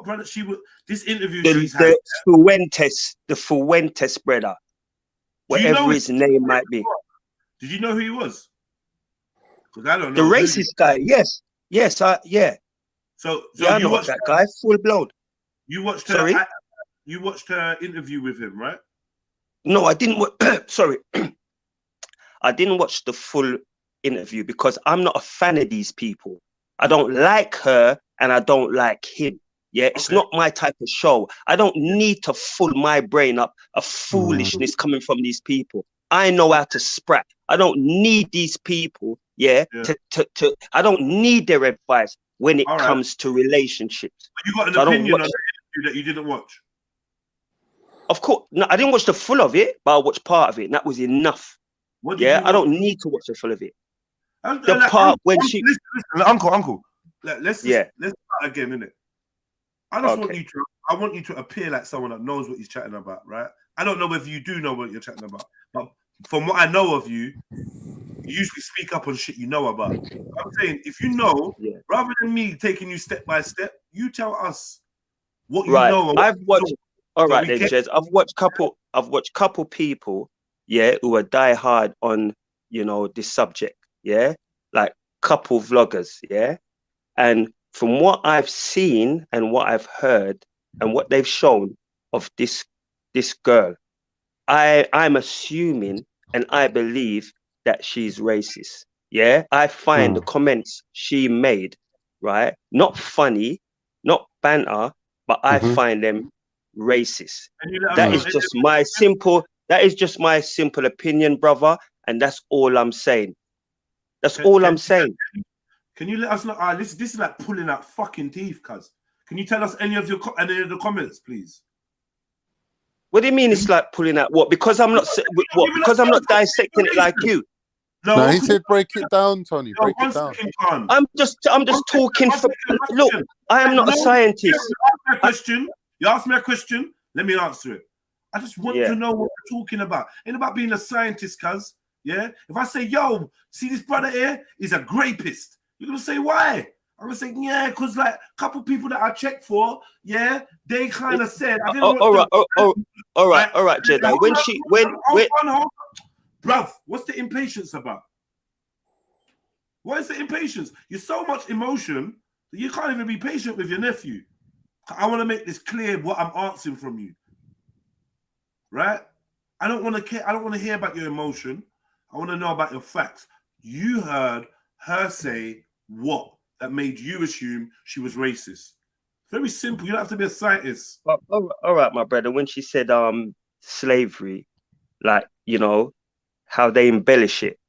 brother she would this interview the Fuentes brother, whatever his name might be. Did you know who he was? Because I don't know. The racist guy, yes. So I know that guy, full-blown. You watched her. Sorry? You watched her interview with him, right? No, I didn't. Sorry, I didn't watch the full interview because I'm not a fan of these people. I don't like her and I don't like him. Yeah, it's not my type of show. I don't need to fill my brain up of foolishness coming from these people. I know how to sprat. I don't need these people. To I don't need their advice when it comes to relationships. But you got an opinion on the interview that you didn't watch. Of course, no, I didn't watch the full of it, but I watched part of it, and that was enough. I don't need to watch the full of it. The part when she, Uncle, let's start again, innit? I just want you to appear like someone that knows what he's chatting about, right? I don't know whether you do know what you're chatting about, but from what I know of you, you usually speak up on shit you know about. I'm saying, if you know, rather than me taking you step by step, you tell us what you know. I've watched. All right, then, Jez. I've watched couple people, yeah, who are die hard on, you know, this subject, yeah, like couple vloggers, yeah. And from what I've seen and what I've heard and what they've shown of this girl, I'm assuming and I believe that she's racist. Yeah, I find the comments she made, right, not funny, not banter, but I find them racist. That is just my simple. That is just my simple opinion, brother, and that's all I'm saying. That's all I'm saying. Can you let us know? This is like pulling out fucking teeth, cuz. Can you tell us any of the comments, please? What do you mean? It's like pulling out what? Because I'm not what? Because I'm not dissecting it like you. No, he said break it down, Tony. Break it down. I'm just talking. Look, I am not a scientist. You asked me a question. Let me answer it. I just want to know what we're talking about. Ain't about being a scientist, cuz. Yeah. If I say, yo, see this brother here? He's a rapist. You're gonna say why? I'm gonna say, yeah, because like a couple people that I checked for, yeah, they kind of said, I didn't all right, Jedi. Hold on. Bruv, what's the impatience about? What is the impatience? You're so much emotion that you can't even be patient with your nephew. I want to make this clear what I'm answering from you. Right? I don't want to care. I don't want to hear about your emotion. I want to know about your facts. You heard her say what that made you assume she was racist. Very simple. You don't have to be a scientist. All right, my brother. When she said slavery, like, you know, how they embellish it.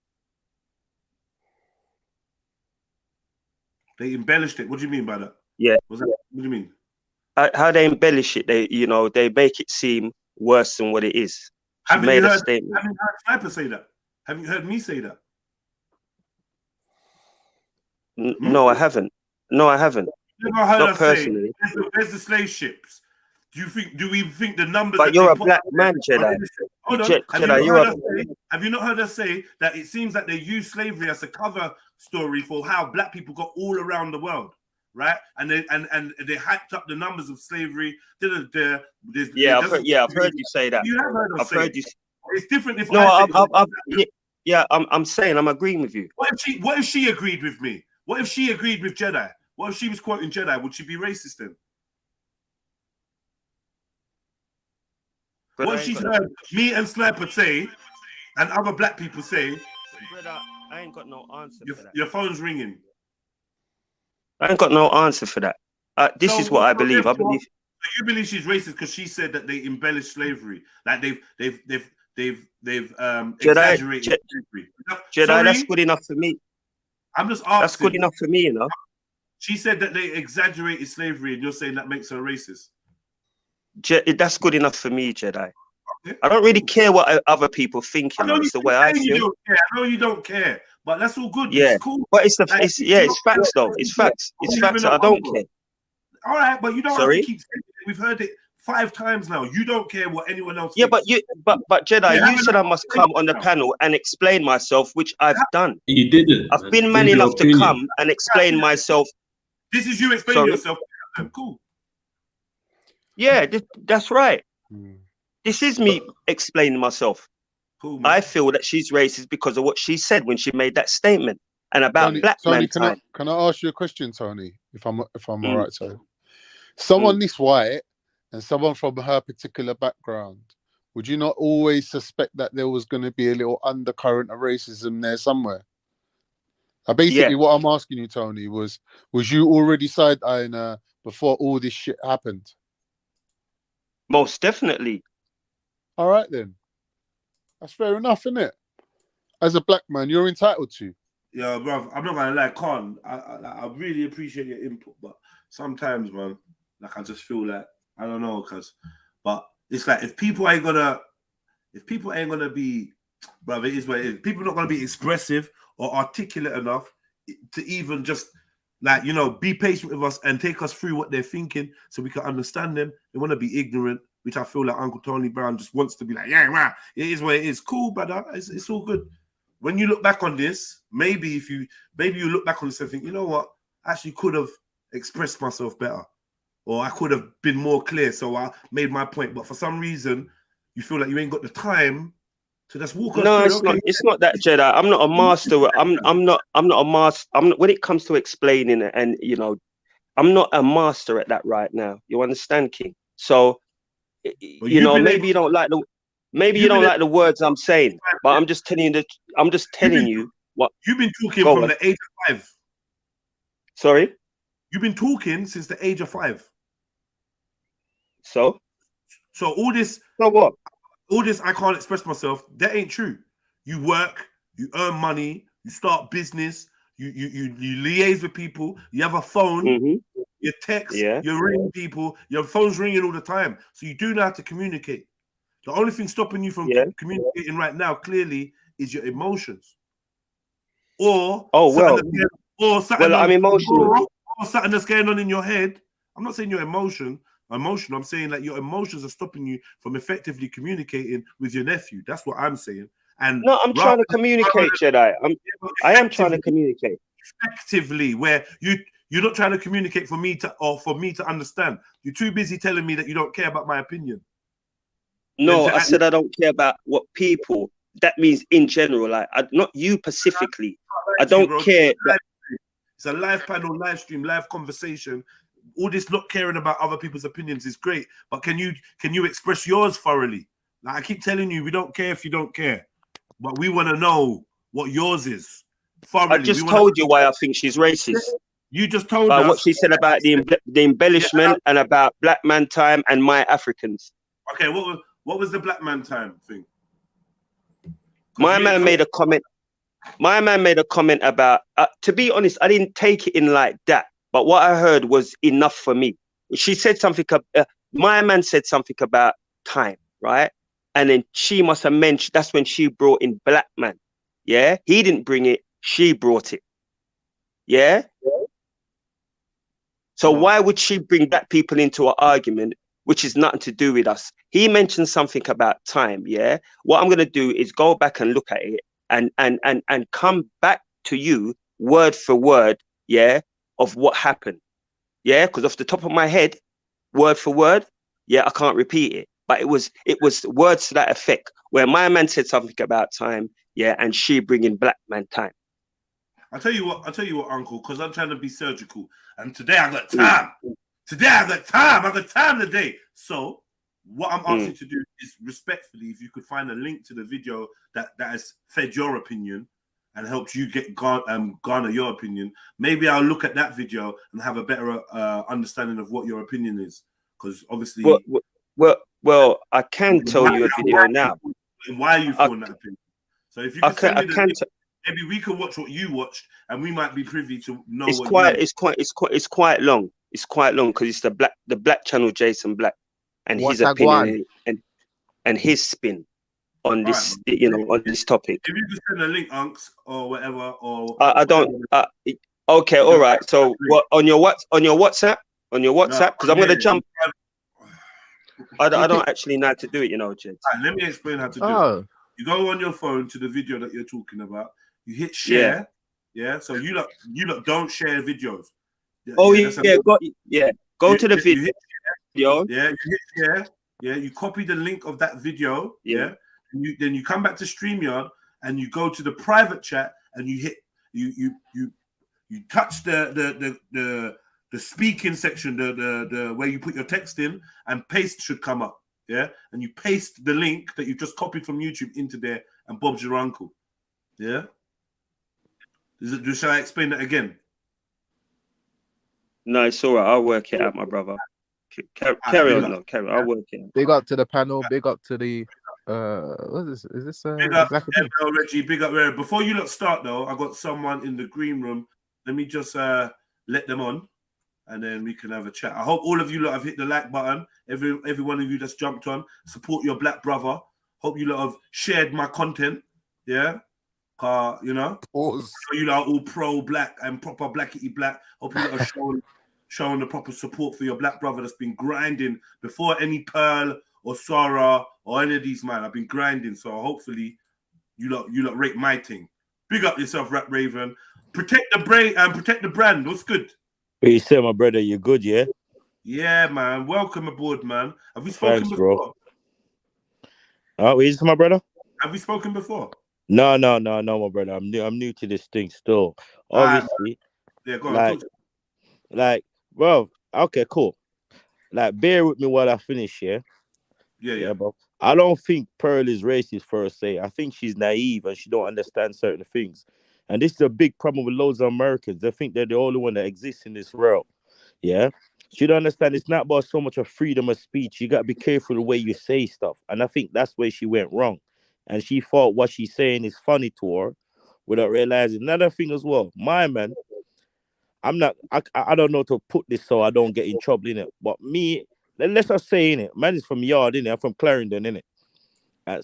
They embellished it. What do you mean by that? Yeah. What do you mean? How they embellish it? They, you know, they make it seem worse than what it is. She made a statement. Haven't you heard Sniper say that? Haven't you heard me say that? No, I haven't. No, I haven't. Never heard Not us personally. say, where's the slave ships? Do we think the numbers? But you're a black man, Jedi. Hold on. Have you not heard us say that it seems that they use slavery as a cover story for how black people got all around the world, right? And they hyped up the numbers of slavery. I've heard you say that. You have heard us say it. It's different if I'm saying I'm agreeing with you. What if she agreed with me? What if she agreed with Jedi? What if she was quoting Jedi? Would she be racist then? But what if she's heard me and Sniper say, and other black people say? Brother, I ain't got no answer for that. Your phone's ringing. I ain't got no answer for that. This is what I believe. I believe. You believe she's racist because she said that they embellished slavery, like they've exaggerated slavery. Jedi, that's good enough for me. I'm just asking. That's good enough for me, you know. She said that they exaggerated slavery, and you're saying that makes her racist. That's good enough for me, Jedi. Okay. I don't really care what other people think. You know, it's the way I feel. I know you don't care, but that's all good. Yeah, it's cool. But it's facts though. It's facts. It's facts. I don't care. All right, but you don't have to keep saying it. We've heard it 5 times now. You don't care what anyone else thinks. But Jedi, you said I must come on the panel and explain myself, which I've done. You didn't. I've been man enough to come and explain myself. This is you explaining yourself. Cool. Yeah, that's right. This is me explaining myself. Cool, I feel that she's racist because of what she said when she made that statement and about black men. Can I ask you a question, Tony? If I'm all right, Tony. Someone this white and someone from her particular background, would you not always suspect that there was going to be a little undercurrent of racism there somewhere? Basically, what I'm asking you, Tony, was you already side-eyeing her before all this shit happened? Most definitely. All right, then. That's fair enough, isn't it? As a black man, you're entitled to. Yeah, bro, I'm not going to lie, Con. I really appreciate your input, but sometimes, man, like I just feel like, I don't know, but it's like if people ain't gonna be, brother, it is what it is. People are not gonna be expressive or articulate enough to even just like, you know, be patient with us and take us through what they're thinking so we can understand them. They want to be ignorant, which I feel like Uncle Tony Brown just wants to be like, yeah, man, it is what it is. Cool, brother. It's all good. When you look back on this, maybe you look back on this and think, you know what, I actually could have expressed myself better. Or I could have been more clear, so I made my point. But for some reason, you feel like you ain't got the time So let's walk us No, through. it's Okay. not. It's not that, Jedi. I'm not a master. I'm not a master. When it comes to explaining it, and I'm not a master at that right now. You understand, King? So, maybe you don't like the words I'm saying, but I'm just telling you what you've been talking Go from on. the age of 5. Sorry. You've been talking since the age of 5. So all this. So what? All this, I can't express myself. That ain't true. You work, you earn money, you start business, you liaise with people, you have a phone, you text, you ring people, your phone's ringing all the time. So you do know how to communicate. The only thing stopping you from communicating right now, clearly, is your emotions. Or something I'm emotional. Or something that's going on in your head. I'm not saying you're emotional. I'm saying that your emotions are stopping you from effectively communicating with your nephew. That's what I'm saying. And no, I'm trying to communicate, Jedi. I am trying to communicate effectively, where you're not trying to communicate for me to understand. You're too busy telling me that you don't care about my opinion. No, I said I don't care about what people. That means in general, like not you specifically. I don't care. It's a live panel, live stream, live conversation. All this not caring about other people's opinions is great, but can you express yours thoroughly? Like I keep telling you, we don't care if you don't care, but we want to know what yours is thoroughly. I just told you why I think she's racist. You just told us what she said about the embellishment and about black man time and my Africans. Okay, what was the black man time thing? My man made a comment. My man made a comment about. To be honest, I didn't take it in like that. But what I heard was enough for me. She said something. My man said something about time, right? And then she must have mentioned. That's when she brought in black man. Yeah, he didn't bring it. She brought it. Yeah. So why would she bring black people into an argument which is nothing to do with us? He mentioned something about time. Yeah. What I'm gonna do is go back and look at it and come back to you word for word. Yeah. Of what happened, yeah, because off the top of my head, word for word, yeah, I can't repeat it, but it was words to that effect, where my man said something about time, yeah, and she bringing black man time. I'll tell you what, Uncle, because I'm trying to be surgical, and today I got time. I got time today. So what I'm asking you to do is respectfully, if you could find a link to the video that has fed your opinion and helped you get garner your opinion, maybe I'll look at that video and have a better understanding of what your opinion is. Because obviously, well, I can tell you a video now. Why are you feeling that opinion? So if you can send me the link, maybe we can watch what you watched, and we might be privy to know. It's quite long. It's quite long because it's the black channel, Jason Black, and his opinion and his spin on this, on this topic. If you could send a link, Unks, or whatever, or I don't. Okay, all right. So what on your WhatsApp? Because I'm gonna jump. I don't actually know how to do it, Jed. Let me explain how to do it. You go on your phone to the video that you're talking about. You hit share. Yeah. So you lot don't share videos. Go to the video. You hit share. Yeah. You copy the link of that video. Yeah. Then you come back to StreamYard and you go to the private chat and you hit you touch the speaking section, the where you put your text in, and paste should come up. Yeah, and you paste the link that you just copied from YouTube into there, and Bob's your uncle. Yeah. Shall I explain that again? No, it's all right. I'll work it out, my brother. Carry on. I'll work it out. Big up to the panel. Big up to the. What is this? Is this big up, Reggie? Big up, Ray. Before you lot start though, I got someone in the green room. Let me just let them on, and then we can have a chat. I hope all of you lot have hit the like button. Every one of you that's jumped on, support your black brother. Hope you lot have shared my content. Yeah, you lot are all pro black and proper blackity black. Hope you lot are showing the proper support for your black brother that's been grinding before any Pearl or Sarah or any of these man. I've been grinding, so hopefully you lot rate my thing. Big up yourself, Rap Raven. Protect the brain and protect the brand. What's good? What you say, my brother? You good, yeah? Yeah, man. Welcome aboard, man. Have we spoken before? Bro. What you say, my brother? Have we spoken before? No, my brother. I'm new to this thing still. Obviously, Yeah, go on. like, bro. Okay, cool. Like, bear with me while I finish. Yeah, bro. I don't think Pearl is racist per se. I think she's naive and she don't understand certain things. And this is a big problem with loads of Americans. They think they're the only one that exists in this world. Yeah. She don't understand it's not about so much of freedom of speech. You gotta be careful the way you say stuff. And I think that's where she went wrong. And she thought what she's saying is funny to her without realizing another thing as well. My man, I don't know to put this so I don't get in trouble in it. But me, let's just say in it, man is from Yard, in it. I'm from Clarendon, in it.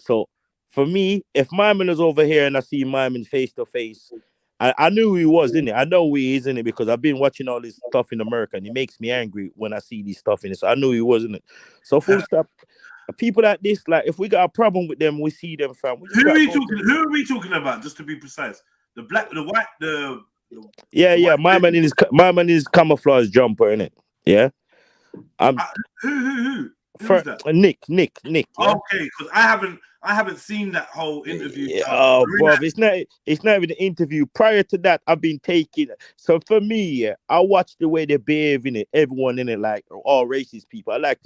So for me, if my man is over here and I see my man face to face, I knew who he was, in it. I know who he is, in it, because I've been watching all this stuff in America and it makes me angry when I see this stuff in it. So I knew he was, in it. So full stop. People like this, like, if we got a problem with them, we see them, fam. Who are we talking about? Just to be precise, the black, the white, yeah. My man is camouflage jumper, in it. Yeah. Who? Who's that? Nick. Yeah? Okay, because I haven't seen that whole interview. Bro, it's not even an interview. Prior to that, I've been taking. So for me, I watch the way they behave in it. Everyone in it, like all racist people. I like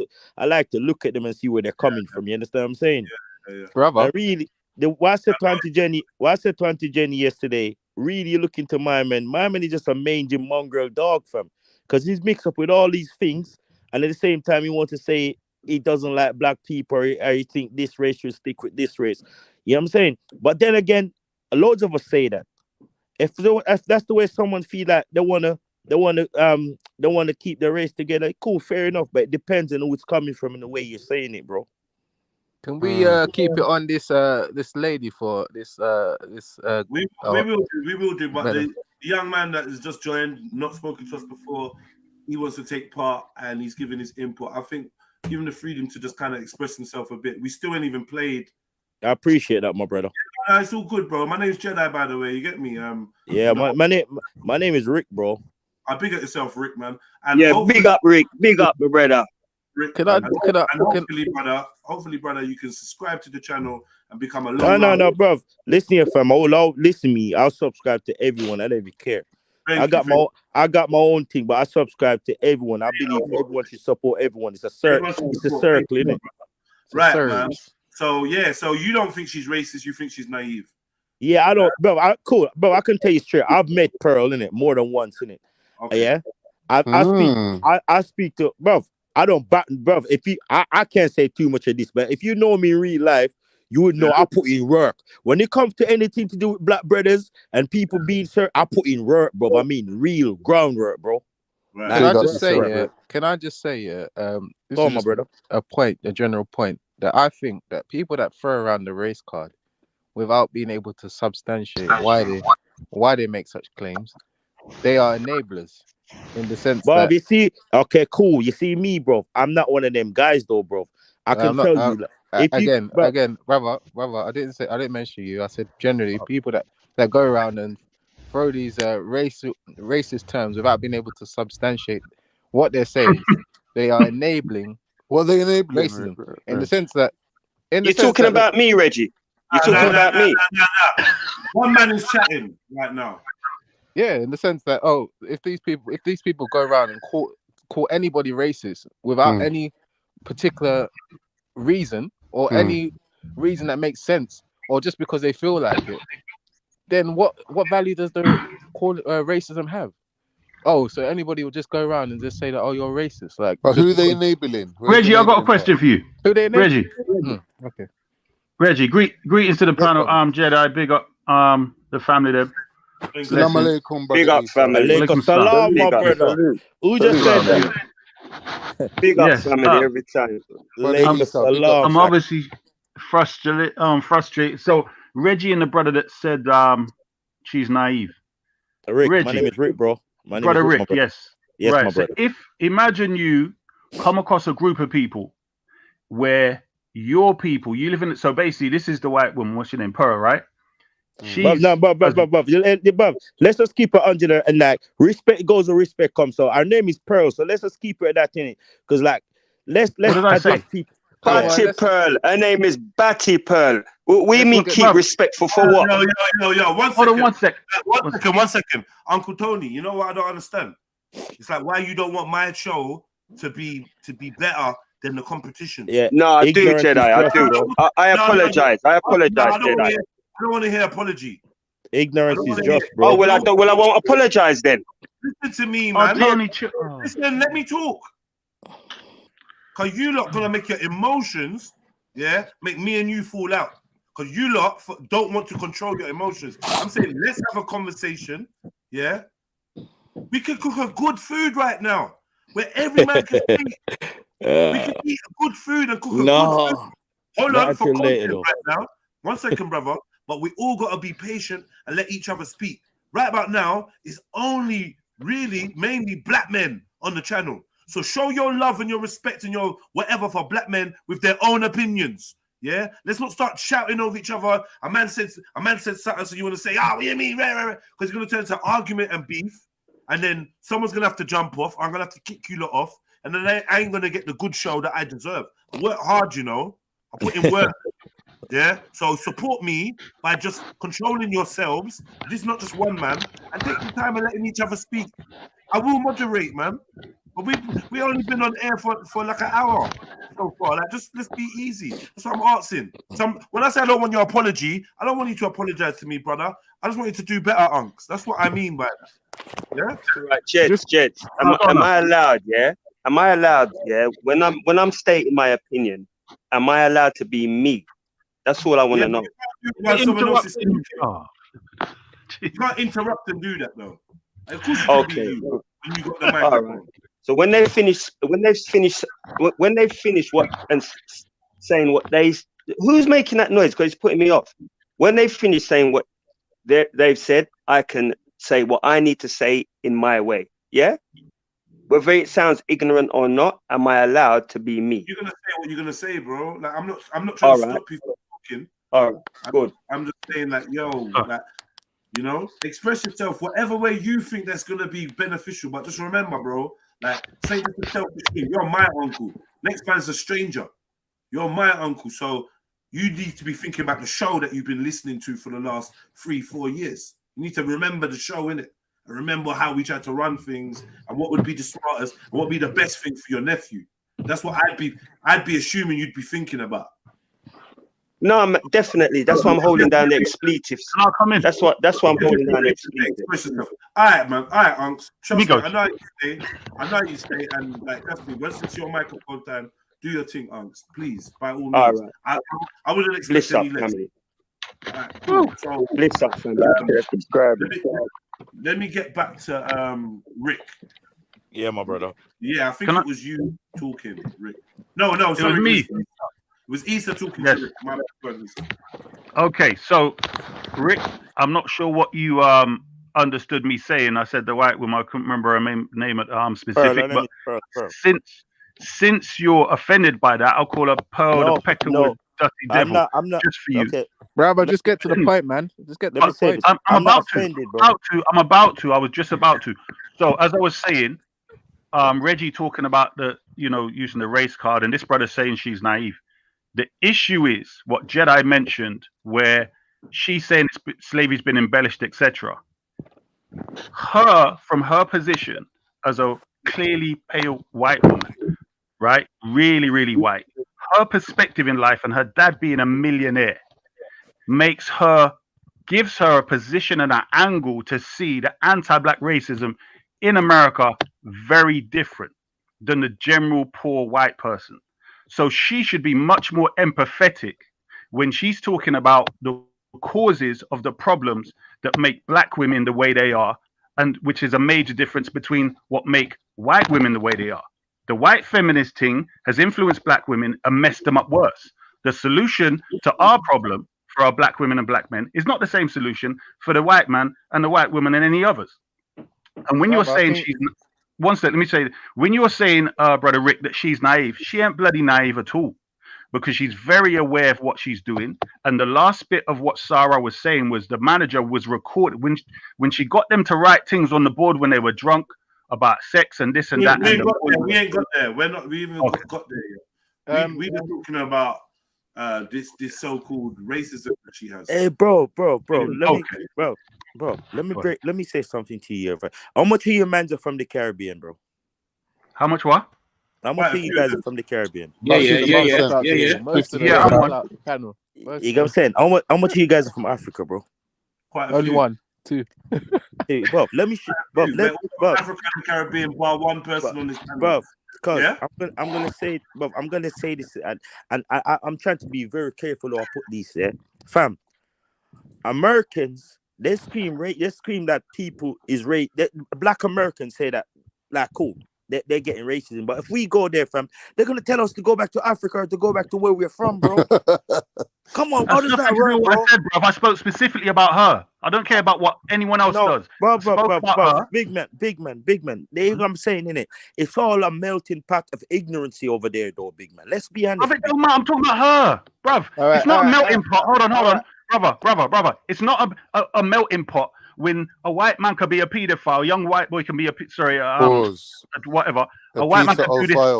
to look at them and see where they're coming from. You understand what I'm saying? Yeah. Brother. And really, what I said to Auntie Jenny yesterday. Really look into my man. My man is just a mangy mongrel dog, fam. Because he's mixed up with all these things, and at the same time, he wants to say he doesn't like black people, or he think this race should stick with this race. You know what I'm saying? But then again, loads of us say that. If that's the way someone feel like they wanna keep the race together, cool, fair enough. But it depends on who it's coming from and the way you're saying it, bro. Can we keep it on this lady for this we will do, but the young man that has just joined, not spoken to us before, he wants to take part and he's giving his input. I think give him the freedom to just kind of express himself a bit. We still ain't even played. I appreciate that, my brother. It's all good, bro. My name's Jedi, by the way. You get me? Yeah, my name is Rick, bro. I big up yourself, Rick, man. And yeah, big up, Rick. Big up, my brother. Rick, hopefully, brother, you can subscribe to the channel and become a No, bro. Listen here, fam. Listen to me. I'll subscribe to everyone. I don't even care. I got my own thing, but I subscribe to everyone. I believe everyone should support everyone. It's a circle. It's a circle, isn't it? Right, man. So you don't think she's racist? You think she's naive? Yeah, I don't, bro. Cool, bro. I can tell you straight. I've met Pearl in it more than once in it. Okay. Yeah, I speak to, bro. I don't, bro. If you, I can't say too much of this, but if you know me in real life, you would know I put in work. When it comes to anything to do with black brothers and people being served, I put in work, bro. I mean, real groundwork, bro. Right. Can I just say, this is my brother. A general point that I think that people that throw around the race card without being able to substantiate why they make such claims, they are enablers. In the sense that, you see, okay, cool. You see me, bro. I'm not one of them guys, though, bro. I can tell you. Again, brother, I didn't mention you. I said generally people that go around and throw these racist terms without being able to substantiate what they're saying. They are enabling. What are they enabling? Racism, in the sense that. You're talking about me, Reggie. You're talking about me. One man is chatting right now. Yeah, in the sense that if these people go around and call anybody racist without any particular reason or any reason that makes sense, or just because they feel like it, then what value does the racism have? Oh, so anybody will just go around and just say that you're racist, like. But who are they enabling? Reggie, I've got a question for you. Who they enabling? Reggie. Okay. Reggie, greetings to the panel. Jedi, big up the family there. Assalamu alaikum, big up, family. Alaikum salam, my brother. Who just said that? Big up, family, every time. I'm obviously frustrated. So Reggie and the brother that said she's naive. Rick, Reggie, my name is Rick, bro. Brother Rick, yes. Yes, right. my brother. So imagine you come across a group of people where your people, you live in it. So basically, this is the white woman. What's your name? Pearl, right? Let's just keep it under and like respect goes and respect comes. So our name is Pearl, so let's just keep it at that in it. Because like let's address people. Batty Pearl. Her name is Batty Pearl. We mean keep respectful for what? Yo. Hold on 1 sec. One second. Uncle Tony, you know what I don't understand? It's like why you don't want my show to be better than the competition. Yeah. No, I do, Jedi. I do. I apologize. I apologize, Jedi. I don't want to hear apology. Ignorance is just, bro. Oh, well, I won't apologize then. Listen to me, man. Listen, let me talk. Because you lot gonna make your emotions, make me and you fall out. Because you lot don't want to control your emotions. I'm saying let's have a conversation. Yeah, we can cook a good food right now where every man can eat. We can eat good food and cook a good food. Hold on for content right now. 1 second, brother. But we all gotta be patient and let each other speak. Right about now, it's only really mainly black men on the channel. So show your love and your respect and your whatever for black men with their own opinions. Yeah, let's not start shouting over each other. A man said something, so you want to say, what do you mean? Because it's gonna turn into argument and beef, and then someone's gonna have to jump off. I'm gonna have to kick you lot off, and then I ain't gonna get the good show that I deserve. I work hard, you know. I put in work. Yeah, so support me by just controlling yourselves. This is not just one man, and take the time and letting each other speak. I will moderate, man. But we only been on air for like an hour so far. Like, just let's be easy. That's what I'm asking. So when I say I don't want your apology, I don't want you to apologize to me, brother. I just want you to do better, unks. That's what I mean by that. Yeah. Right, Jets. Am I allowed? Yeah. Am I allowed? Yeah. When I'm stating my opinion, am I allowed to be me? That's all I want to know. You can't interrupt and do that though. Of course you okay. When you got the microphone. Right. So when they finish what and saying what who's making that noise? Because it's putting me off. When they finish saying what they've said, I can say what I need to say in my way. Yeah. Whether it sounds ignorant or not, am I allowed to be me? You're gonna say what you're gonna say, bro. Like I'm not trying to stop people talking. All right, good. I'm just saying, like, like, you know, express yourself whatever way you think that's gonna be beneficial. But just remember, bro, like, say this is selfish thing. You're my uncle. Next man's a stranger. You're my uncle, so you need to be thinking about the show that you've been listening to for the last 3-4 years. You need to remember the show, innit? And remember how we tried to run things and what would be the smartest and what would be the best thing for your nephew. That's what I'd be assuming you'd be thinking about. No, I'm definitely. That's why I'm holding down the expletives. That's why I'm holding down the expletives. All right, man. All right, unks. Trust me, I know you stay. And like, trust me, once it's your microphone time, do your thing, unks. Please, by all means. All right. I wouldn't expect any less. Right, cool. So, bliss up, family. Let me get back to Rick. Yeah, my brother. Yeah, I think it was you talking, Rick. No, sorry, it was me. It was Issa talking. Yes. To Rick. Okay, so Rick, I'm not sure what you understood me saying. I said the white woman. I couldn't remember her name at specific. But since you're offended by that, I'll call her Pearl the Peckerwood Dirty Devil. I'm not. Just for you. Okay. Bravo, just get to the point, man. Just get to the point. I'm about to. I'm about to. I was just about to. So as I was saying, Reggie talking about using the race card, and this brother saying she's naive. The issue is what Jedi mentioned, where she's saying slavery's been embellished, etc. From her position as a clearly pale white woman, right? Really, really white. Her perspective in life and her dad being a millionaire gives her a position and an angle to see the anti-black racism in America very different than the general poor white person. So she should be much more empathetic when she's talking about the causes of the problems that make black women the way they are, and which is a major difference between what make white women the way they are. The white feminist thing has influenced black women and messed them up worse. The solution to our problem for our black women and black men is not the same solution for the white man and the white woman and any others. And when you're saying she's... One second, let me say, when you're saying, Brother Rick, that she's naive, she ain't bloody naive at all, because she's very aware of what she's doing. And the last bit of what Sarah was saying was the manager was recorded when she got them to write things on the board when they were drunk about sex and this and that. We ain't got there. We ain't got there. We even got there yet. We've been talking about this so-called racism that she has. Hey, bro, let me, Okay. let me say something to you. Bro. How much of your mans are from the Caribbean, bro? How much what? How much of you guys are from the Caribbean? Yeah. Most of them. Yeah, I'm one. Panel. You know what I'm saying? How much of you guys are from Africa, bro? Quite a Only few. one, two. Hey, bro, let me bro, let bro, Africa and Caribbean, bar one person on this panel. bro, because Yeah? I'm gonna say, bro, I'm gonna say this, and I'm trying to be very careful how I put these there, fam. Americans, they scream that people is black Americans say that, like, cool, they're getting racism, but if we go there, fam, they're gonna tell us to go back to Africa or to go back to where we're from, bro. Come on, how does that work, bro? I said, bro. I spoke specifically about her. I don't care about what anyone else does. Bro, Her. big man. There you go, I'm saying, innit? It's all a melting pot of ignorancy over there, though, big man. Let's be honest. I'm talking about her, bruv. It's not a melting pot. Hold on. Brother. It's not a melting pot when a white man could be a paedophile, a young white boy can be whatever. A white man could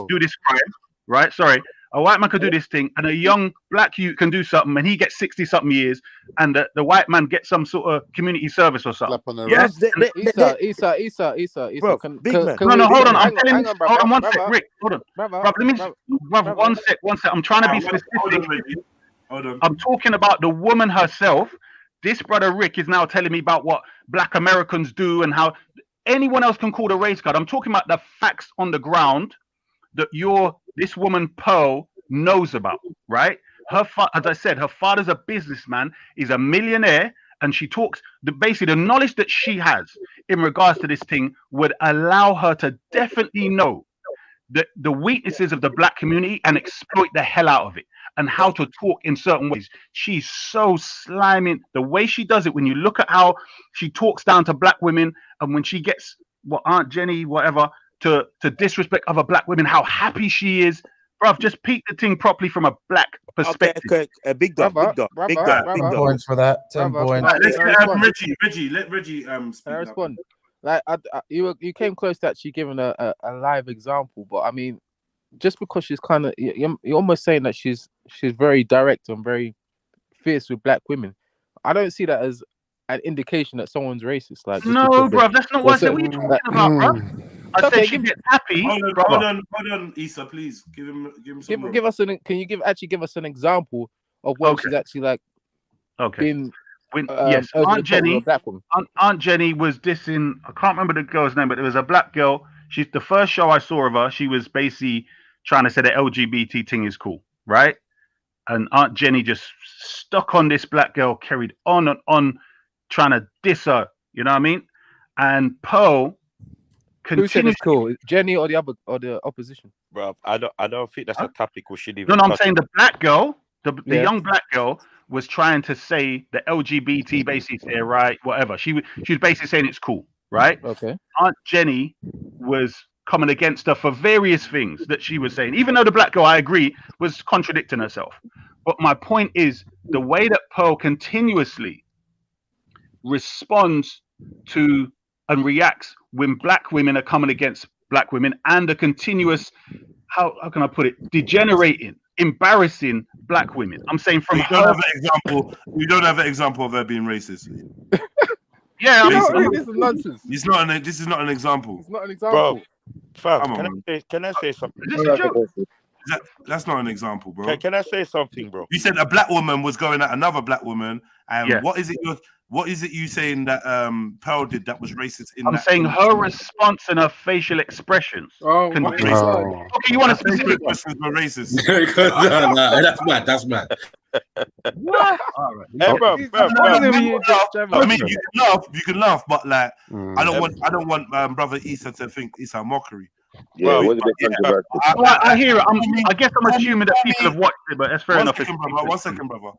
do this crime, right? Sorry. A white man could do this thing, and a young black youth can do something, and he gets 60-something years, and the white man gets some sort of community service or something. Yes, Issa. Bro, No, hold on. I'm telling you. Hold on one sec, Rick. Hold on, brother. One sec. I'm trying to be specific. Hold on. I'm talking about the woman herself. This brother Rick is now telling me about what black Americans do and how anyone else can call the race card. I'm talking about the facts on the ground that this woman Pearl knows about, right? As I said, her father's a businessman, he's a millionaire, and she talks basically the knowledge that she has in regards to this thing would allow her to definitely know the weaknesses of the black community and exploit the hell out of it, and how to talk in certain ways. She's so sliming the way she does it. When you look at how she talks down to black women, and when she gets Aunt Jenny, whatever, to disrespect other black women, how happy she is, bruv. Just peek the thing properly from a black perspective. Okay. Big dog. 10 points for that. 10 points. Let's get Reggie. Let Reggie speak. I respond. Like you came close to actually giving a live example, but I mean, just because she's kind of, you're almost saying that she's very direct and very fierce with black women. I don't see that as an indication that someone's racist. Like, no, bro, that's not what I said. What are you talking about, bro? I said she gets happy. Hold on, Issa, please give him some. Give us can you give us an example of when she's actually like been. Yes, Aunt Jenny. Aunt Jenny was dissing. I can't remember the girl's name, but it was a black girl. She's the first show I saw of her. She was basically trying to say the LGBT thing is cool, right? And Aunt Jenny just stuck on this black girl, carried on and on, trying to diss her. You know what I mean? And Pearl. Who said it's cool? Jenny or the opposition? Bro, I don't think that's a topic we should even. No, I'm saying the black girl, the young black girl, was trying to say the LGBT basically there, right? Whatever. She was basically saying it's cool, right? Okay. Aunt Jenny was coming against her for various things that she was saying, even though the black girl, I agree, was contradicting herself. But my point is the way that Pearl continuously responds to and reacts when black women are coming against black women, and the continuous, how can I put it, degenerating, embarrassing black women. I'm saying from you don't have an example. You don't have an example of her being racist. Yeah, this is nonsense. This is not an example. It's not an example. Bro, fam, can I say something? Is this a joke? That's not an example, bro. Can I say something, bro? You said a black woman was going at another black woman, and Yeah. what is it you saying that Pearl did that was racist? I'm saying her response and her facial expressions. Oh, can my be God. racist. Okay, you want a specific questions were racist? no, that's mad. What? All right. Hey, bro. I mean, you can laugh, but like, I don't want brother Issa to think it's a mockery. Yeah, it was a bit controversial. I hear it. I guess I'm assuming that people have watched it, but that's fair enough. One second, brother.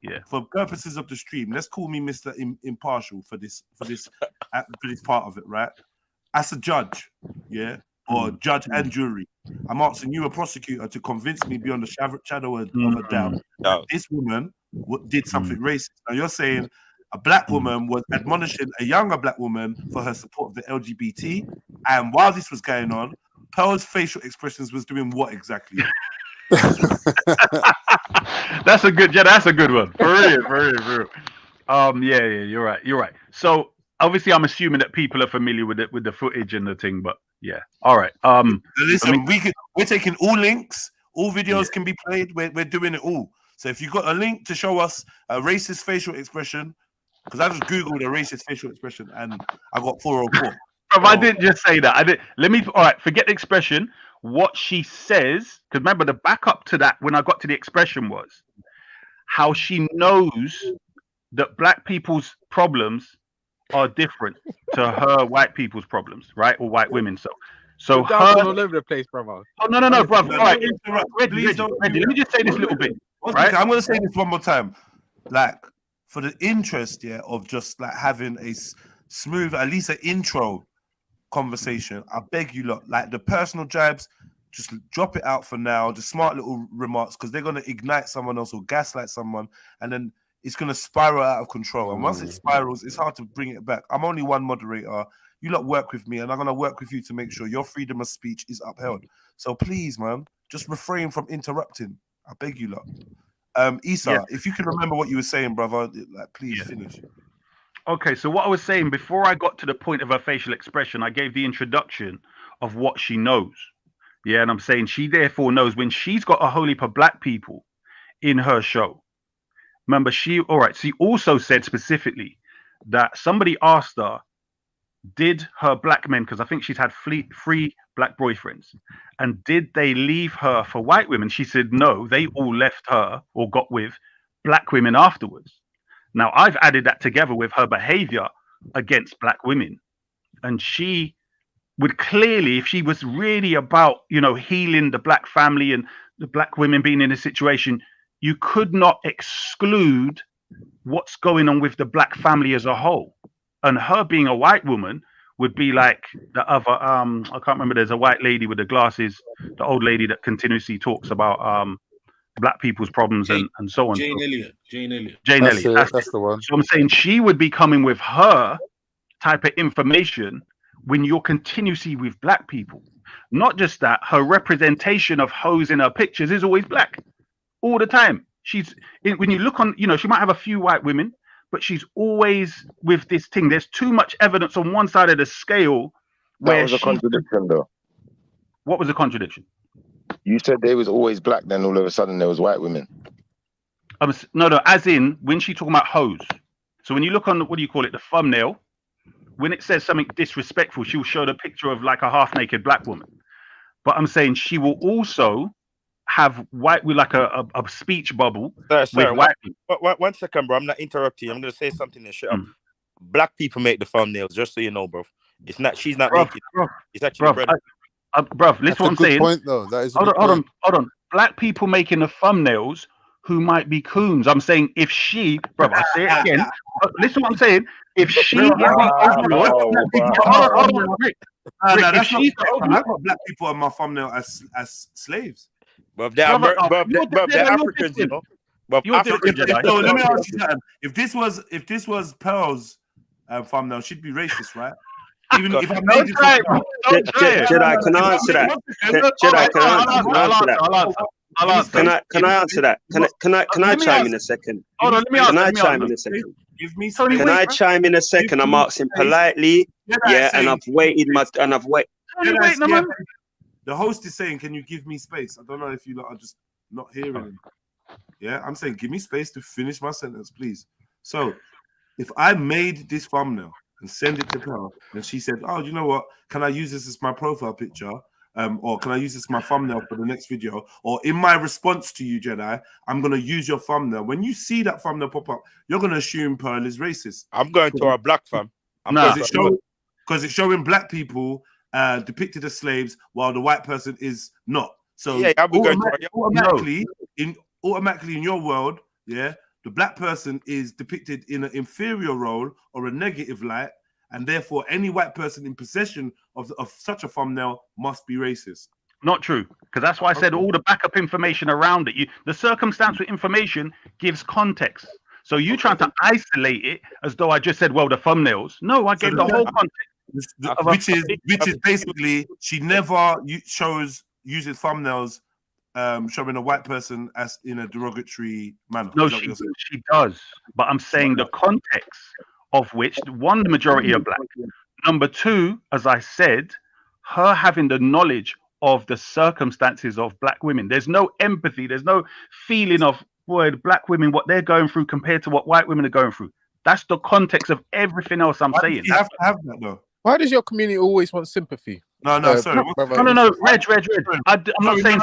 Yeah. For purposes of the stream, let's call me Mr. Impartial for this part of it, right? As a judge, yeah, or judge and jury, I'm asking you, a prosecutor, to convince me beyond the shadow of a doubt that this woman did something racist. Now you're saying a black woman was admonishing a younger black woman for her support of the LGBT, and while this was going on, Pearl's facial expressions was doing what exactly? That's a good, yeah, that's a good one. For real. Yeah, you're right. So obviously, I'm assuming that people are familiar with the footage and the thing, but yeah, all right. Listen, we're taking all links, all videos can be played. We're doing it all. So if you got a link to show us a racist facial expression, because I just googled a racist facial expression and I got 404. I didn't just say that. I did. Let me. All right, forget the expression. What she says, because remember the backup to that when I got to the expression was how she knows that black people's problems are different to her white people's problems, right? Or white women. So You're dancing all over the place, brother. Oh no, bro. All right, Reggie, let me just say this little bit. Right? I'm going to say this one more time. Like, for the interest, of just like having a smooth, at least an intro conversation, I beg you lot, like the personal jabs, just drop it out for now. The smart little remarks, because they're going to ignite someone else or gaslight someone, and then it's going to spiral out of control. And once it spirals, it's hard to bring it back. I'm only one moderator. You lot work with me, and I'm going to work with you to make sure your freedom of speech is upheld. So please, man, just refrain from interrupting. I beg you lot. Issa, if you can remember what you were saying, brother, like, please finish. Okay, so what I was saying before I got to the point of her facial expression, I gave the introduction of what she knows. Yeah, and I'm saying she therefore knows when she's got a whole heap of black people in her show. Remember, she also said specifically that somebody asked her, did her black men, because I think she's had three black boyfriends, and did they leave her for white women? She said no, they all left her or got with black women afterwards. Now, I've added that together with her behavior against black women. And she would clearly, if she was really about, healing the black family and the black women being in a situation, you could not exclude what's going on with the black family as a whole. And her being a white woman would be like the other, I can't remember, there's a white lady with the glasses, the old lady that continuously talks about black people's problems and so on. Jane Elliott. That's the one. So I'm saying she would be coming with her type of information when you're continuously with black people. Not just that, her representation of hoes in her pictures is always black all the time. When you look on, she might have a few white women, but she's always with this thing. There's too much evidence on one side of the scale where that was a contradiction, though. What was the contradiction? You said they was always black, then all of a sudden there was white women. No, as in when she talking about hoes. So when you look on the thumbnail, when it says something disrespectful, she'll show the picture of like a half-naked black woman. But I'm saying she will also have white with like a speech bubble. Sorry, with white people. One second, bro. I'm not interrupting you. I'm gonna say something and shut up. Black people make the thumbnails, just so you know, bro. It's not. She's not making it. It's actually bread. Bruv, listen what I'm saying. Point, though. That is hold on. Black people making the thumbnails who might be coons. I'm saying if she, bruv, I say it again. Listen what I'm saying. If she is I've got black people on my thumbnail as slaves. But they're Africans, you know. But Africans, so let me ask you something. If this was Pearl's thumbnail, she'd be racist, right? Even if I made it, Jedi, can I answer that? Jedi, can I answer that? Can I chime in a second? Hold on, Can I chime in a second? Can I chime in a second? I'm asking politely. Yeah, and I've waited. The host is saying, "Can you give me space?" I don't know if you lot are just not hearing him. Yeah, I'm saying, give me space to finish my sentence, please. So, if I made this thumbnail and send it to her, and she said, "Oh, you know what? Can I use this as my profile picture? Or can I use this as my thumbnail for the next video? Or in my response to you, Jedi, I'm gonna use your thumbnail." When you see that thumbnail pop up, you're gonna assume Pearl is racist. I'm going to our black fam. Because it's showing black people depicted as slaves while the white person is not. So yeah, automatically in your world, yeah, the black person is depicted in an inferior role or a negative light, and therefore any white person in possession of such a thumbnail must be racist. Not true, because that's why I said all the backup information around it. The circumstantial information gives context. So you trying to isolate it as though I just said, well, the thumbnails. No, I gave the whole context. Which is basically she never uses thumbnails showing a white person as in a derogatory manner. No, Is that what you're saying? she does. But I'm saying the context of which, one, the majority are black. Number two, as I said, her having the knowledge of the circumstances of black women. There's no empathy. There's no feeling of, boy, black women, what they're going through compared to what white women are going through. That's the context of everything else I'm saying. You have to have that, though. Why does your community always want sympathy? Sorry. No, Reg. I'm not saying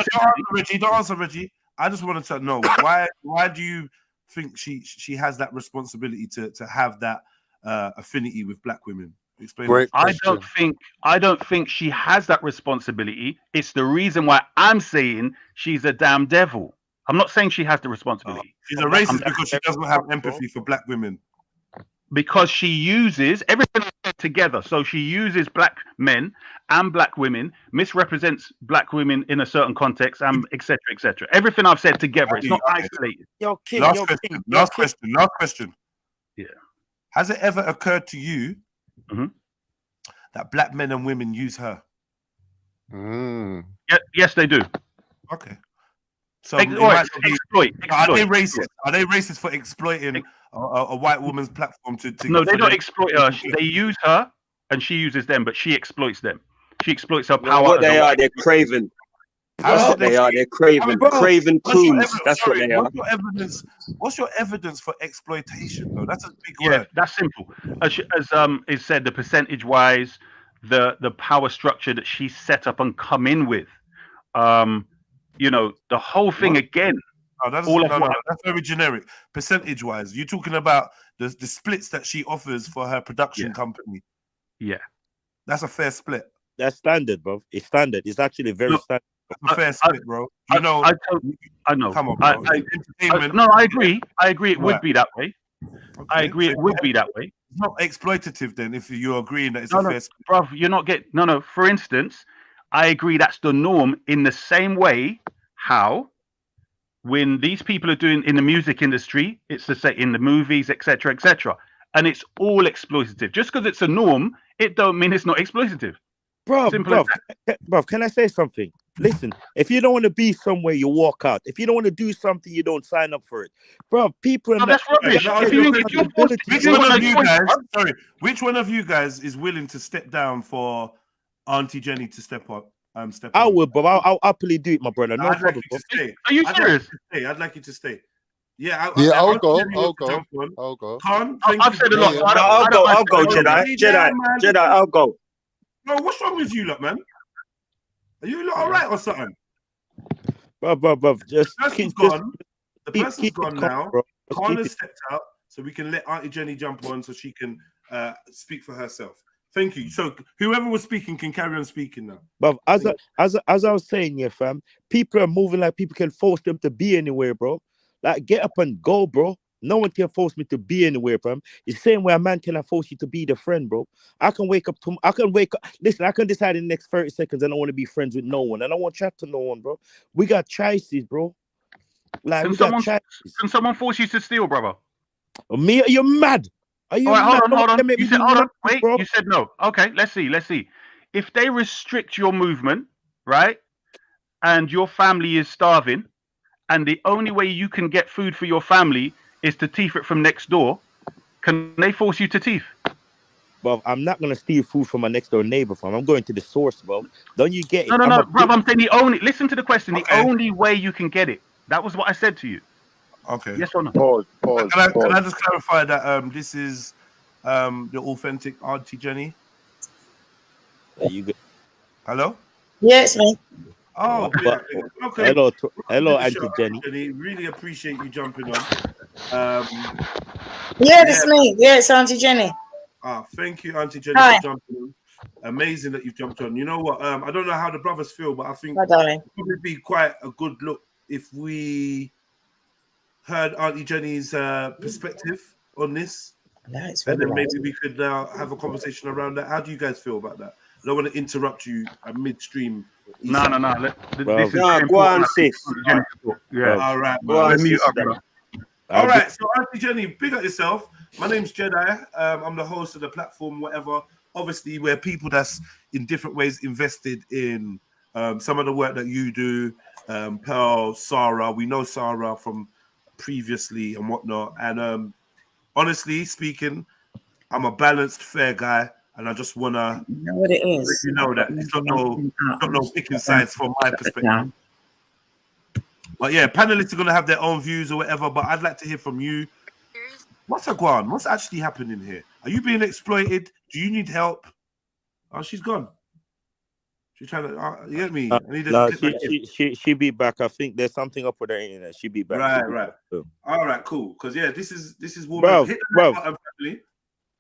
Reggie. Don't answer, Reggie. I just wanted to know why do you think she has that responsibility to have that affinity with black women? Explain. I don't think she has that responsibility. It's the reason why I'm saying she's a damn devil. I'm not saying she has the responsibility. She's a racist because she doesn't have empathy for black women. Because she uses everything together. So she uses black men and black women, misrepresents black women in a certain context, and etc. etc. Everything I've said together. It's not isolated. Last question. Yeah. Has it ever occurred to you that black men and women use her? Yes, they do. Okay. So exploit. Are they racist? Are they racist for exploiting a white woman's platform to No, they don't exploit her. They use her, and she uses them, but she exploits them. She exploits her power. What they are, they're craven. That's what they are. They're craven. Craven coons. That's what they are. What's your evidence for exploitation, though? That's a big word. That's simple. As is said, the percentage-wise, the power structure that she set up and come in with, the whole thing again. That's very generic. Percentage-wise, you're talking about the splits that she offers for her production company. Yeah, that's a fair split. That's standard, bro. It's standard. It's actually very standard. A fair split, bro. I know. Come on, bro. I agree. It would be that way. Okay. I agree. It would be that way. It's not exploitative then, if you're agreeing that it's a fair split. Bro, you're not getting. No. For instance, I agree that's the norm. In the same way, how when these people are doing in the music industry, it's to say in the movies, etc., and it's all exploitative. Just because it's a norm, it don't mean it's not exploitative. Bro, can I say something? Listen, if you don't want to be somewhere, you walk out. If you don't want to do something, you don't sign up for it. Bro, people are that's rubbish. Which one of you guys is willing to step down for Auntie Jenny to step up? I would, but I'll happily do it, my brother. No problem. Are you serious? I'd like you to stay. Yeah, I'll go. I've said a lot. I'll go, Jedi, I'll go. No, what's wrong with you, lot, man? Are you lot all right or something? Bro, just the person's gone now. Khan has stepped out, so we can let Auntie Jenny jump on so she can speak for herself. Thank you. So whoever was speaking can carry on speaking now. But as I was saying, yeah, fam, people are moving like people can force them to be anywhere, bro. Like, get up and go, bro. No one can force me to be anywhere, fam. It's the same way a man cannot force you to be the friend, bro. I can wake up. Listen, I can decide in the next 30 seconds I don't want to be friends with no one. I don't want to chat to no one, bro. We got choices, bro. Like, can someone force you to steal, brother? Me? Are you mad? Are you mad? Hold on. You said, hold on. Wait, bro. You said no. Okay, let's see. If they restrict your movement, right, and your family is starving, and the only way you can get food for your family is to thief it from next door, can they force you to thief? Well, I'm not gonna steal food from my next door neighbor, fam. I'm going to the source, bro. Don't you get it? No, bro. I'm saying listen to the question. Okay. The only way you can get it. That was what I said to you. Okay. Yes or no? Pause. Can I just clarify that this is the authentic Auntie Jenny? Are you good? Hello? Yeah, it's me. Oh, okay. Hello, Auntie Jenny. Really appreciate you jumping on. It's me. Yeah, it's Auntie Jenny. Thank you, Auntie Jenny, for jumping on. Amazing that you've jumped on. You know what? I don't know how the brothers feel, but I think it would probably be quite a good look if we heard Auntie Jenny's perspective on this. And then maybe we could have a conversation around that. How do you guys feel about that? I don't want to interrupt you midstream. No. Go on, sis. Yeah. All right. Go on, sis. All right. So, Auntie Jenny, big up yourself. My name's Jedi. I'm the host of the platform, whatever. Obviously, we're people that's in different ways invested in some of the work that you do. Pearl, Sarah. We know Sarah from previously and whatnot. And honestly speaking, I'm a balanced, fair guy, and I just wanna know what it is. let you know that it's not no picking sides from my perspective. But yeah, panelists are gonna have their own views or whatever. But I'd like to hear from you. What's going? What's actually happening here? Are you being exploited? Do you need help? Oh, she's gone. She's trying to. You get me? I need to No, click back in. she be back. I think there's something up with her internet. She be back. Right. All right, cool. Because yeah, this is woman. Hit the like button, family.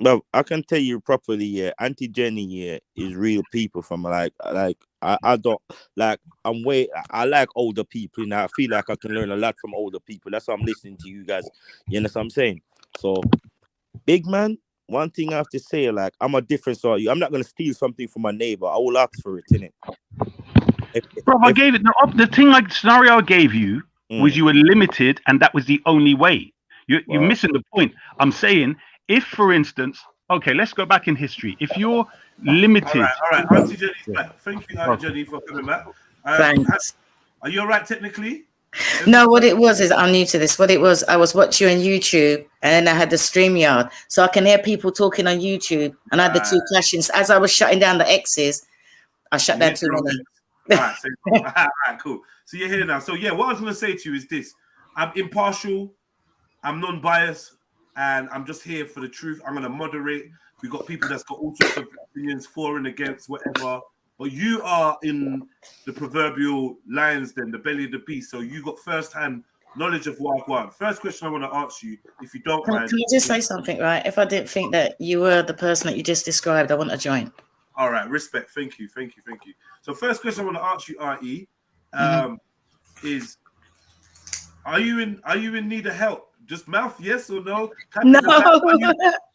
Well, I can tell you properly, yeah. Auntie Jenny, yeah, is real people from I don't like. I like older people, and I feel like I can learn a lot from older people. That's why I'm listening to you guys. You know what I'm saying? So, big man, one thing I have to say, like, I'm a different sort of you. I'm not gonna steal something from my neighbor. I will ask for it, innit? Bro, I gave it the thing like scenario I gave you was you were limited, and that was the only way. You're missing the point. I'm saying if, for instance, okay, let's go back in history. If you're limited, all right. Auntie Jenny's back. Thank you, Auntie Jenny, for coming back. Thanks. Are you all right technically? No, what it was is I'm new to this. What it was, I was watching you on YouTube, and then I had the StreamYard, so I can hear people talking on YouTube, and I had the two clashing. As I was shutting down the X's, I shut down too many. All right, cool. So you're here now. So yeah, what I was going to say to you is this: I'm impartial, I'm non-biased, and I'm just here for the truth. I'm going to moderate. We got people that's got all sorts of opinions for and against, whatever. But you are in the proverbial lions, then the belly of the beast. So you got first-hand knowledge of what I want. First question I want to ask you, if you don't mind. Can I just say something, right? If I didn't think that you were the person that you just described, I want to join. All right, respect. Thank you. So first question I want to ask you, RE, is are you in need of help? Just mouth yes or no? No.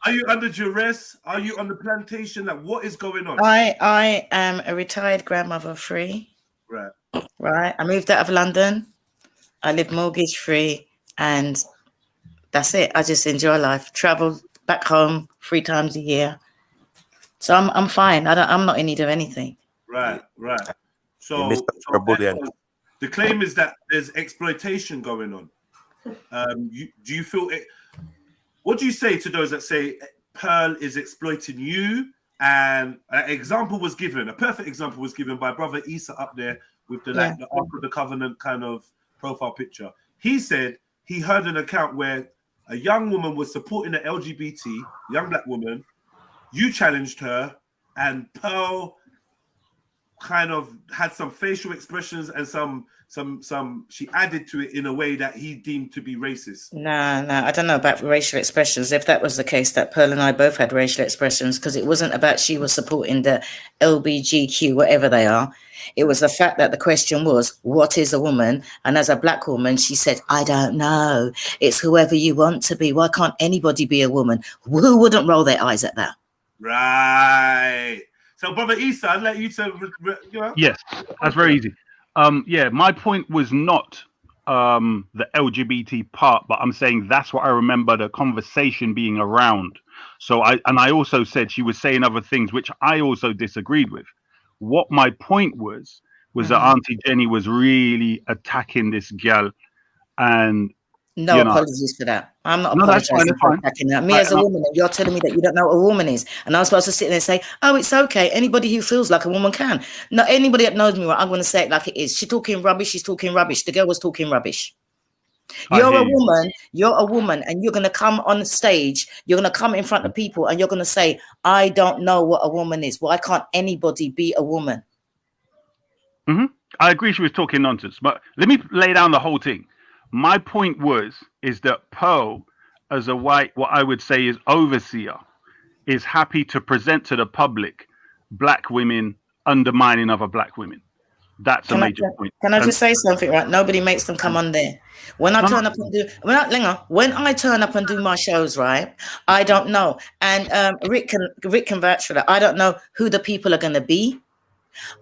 Are you under duress? Are you on the plantation? Like, what is going on? I am a retired grandmother of 3. Right. I moved out of London. I live mortgage free, and that's it. I just enjoy life. Travel back home 3 times a year. So I'm fine. I'm not in need of anything. Right. So the claim is that there's exploitation going on. Do you feel it? What do you say to those that say Pearl is exploiting you? And a perfect example was given by brother Issa up there with the Ark of the Covenant kind of profile picture. He said he heard an account where a young woman was supporting an LGBT young black woman. You challenged her, and Pearl kind of had some facial expressions and some she added to it in a way that he deemed to be racist. No, I don't know about racial expressions. If that was the case, that Pearl and I both had racial expressions, because it wasn't about she was supporting the LBGQ, whatever they are. It was the fact that the question was, what is a woman? And as a black woman, she said, I don't know. It's whoever you want to be. Why can't anybody be a woman? Who wouldn't roll their eyes at that? Right. So, brother Issa, I'd like you to, Yes, that's very easy. My point was not the LGBT part, but I'm saying that's what I remember the conversation being around. So I also said she was saying other things which I also disagreed with. What my point was that Auntie Jenny was really attacking this gal, and no apologies for that. I'm not apologizing for attacking that. Me as a woman, and you're telling me that you don't know what a woman is, and I'm supposed to sit there and say, "Oh, it's okay. Anybody who feels like a woman can." No, anybody that knows me, I'm going to say it like it is. She's talking rubbish. She's talking rubbish. The girl was talking rubbish. You're a woman, and you're going to come on stage. You're going to come in front of people, and you're going to say, "I don't know what a woman is. Why can't anybody be a woman?" I agree she was talking nonsense, but let me lay down the whole thing. My point is that Pearl, as a white, what I would say is overseer, is happy to present to the public black women undermining other black women. That's a major point. Can I just say something, right? Nobody makes them come on there. When I turn up and do my shows, right? I don't know. And Rick can vouch for that. I don't know who the people are going to be.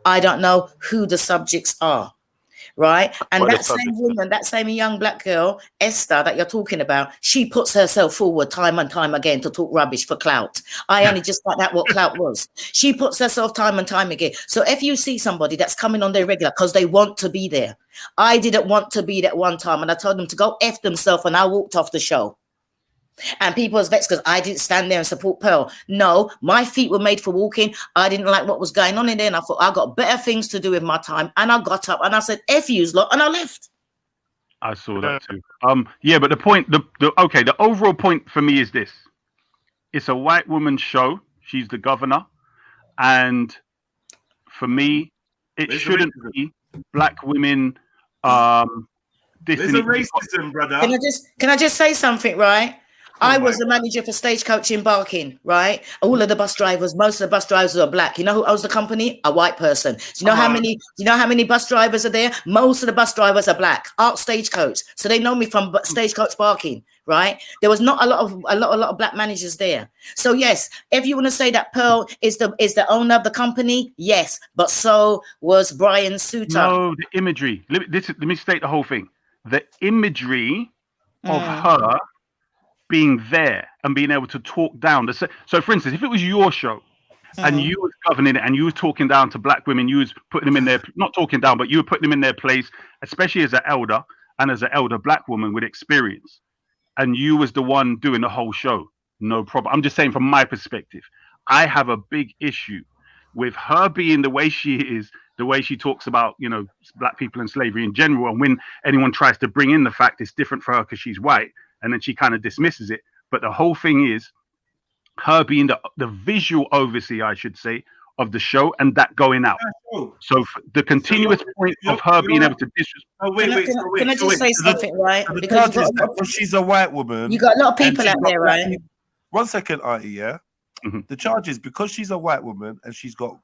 I don't know who the subjects are. right? And Well, that it's same public. woman, that same young black girl, Esther, that you're talking about, she puts herself forward time and time again to talk rubbish for clout. I only just found out what clout was. She puts herself time and time again. So if you see somebody that's coming on their regular because they want to be there, I didn't want to be that one time, and I told them to go F themselves, and I walked off the show. And people was vexed because I didn't stand there and support Pearl. No, my feet were made for walking. I didn't like what was going on in there, and I thought I got better things to do with my time. And I got up and I said, F yous lot, and I left. I saw that too. Yeah, but the point, the overall point for me is this: it's a white woman's show. She's the governor, and for me, it shouldn't be black women. There's a racism, brother. Can I just say something, right? I was the manager for Stagecoach in Barking, right? All of the bus drivers, most of the bus drivers are black. You know who owns the company? A white person. Do you know how many? Do you know how many bus drivers are there? Most of the bus drivers are black. Art Stagecoach, so they know me from Stagecoach Barking, right? There was not a lot of black managers there. So yes, if you want to say that Pearl is the owner of the company, yes, but so was Brian Suter. No, the imagery. Let me state the whole thing. The imagery of her being there and being able to talk down. So, for instance, if it was your show and you was governing it and you was talking down to black women, you was putting them in their, not talking down, but you were putting them in their place, especially as an elder and as an elder black woman with experience, and you was the one doing the whole show, no problem. I'm just saying from my perspective, I have a big issue with her being the way she is, the way she talks about, you know, black people and slavery in general. And when anyone tries to bring in the fact it's different for her because she's white, and then she kind of dismisses it. But the whole thing is her being the visual overseer, I should say, of the show, and that going out. So the continuous point of her being able to disrespect. Can I just say something, right? Because she's a white woman. You got a lot of people out there, right? One second, Artie, yeah? The charge is because she's a white woman and she's got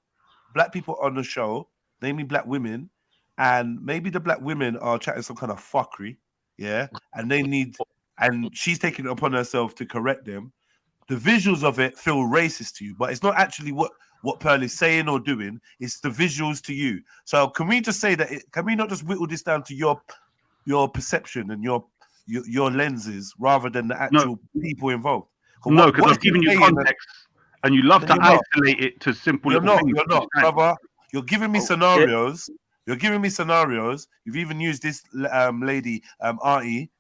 black people on the show, namely black women, and maybe the black women are chatting some kind of fuckery, yeah? And they need... And she's taking it upon herself to correct them. The visuals of it feel racist to you, but it's not actually what Pearl is saying or doing. It's the visuals to you. So can we just say that? Can we not just whittle this down to your perception and your lenses rather than the actual people involved? No, because I've given you context, and you love to isolate it to simple. You're not, brother. You're giving me scenarios. You're giving me scenarios. You've even used this lady, Artie.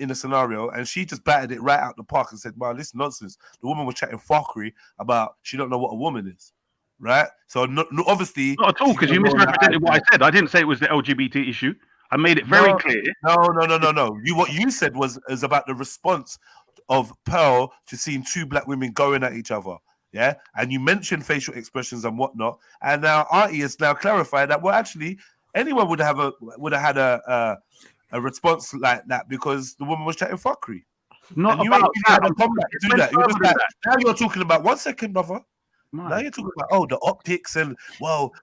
In a scenario, and she just batted it right out the park and said, "Wow, this is nonsense." The woman was chatting fuckery about she don't know what a woman is, right? So obviously not at all, because you misrepresented what I said. I didn't say it was the LGBT issue. I made it very clear. No. What you said was about the response of Pearl to seeing two black women going at each other. Yeah, and you mentioned facial expressions and whatnot, and now Artie has now clarified that actually anyone would have had a response like that because the woman was chatting fuckery. Not and you about ain't had a comeback to do that. You're just like, now you're talking about 1 second, brother. Now you're talking about the optics and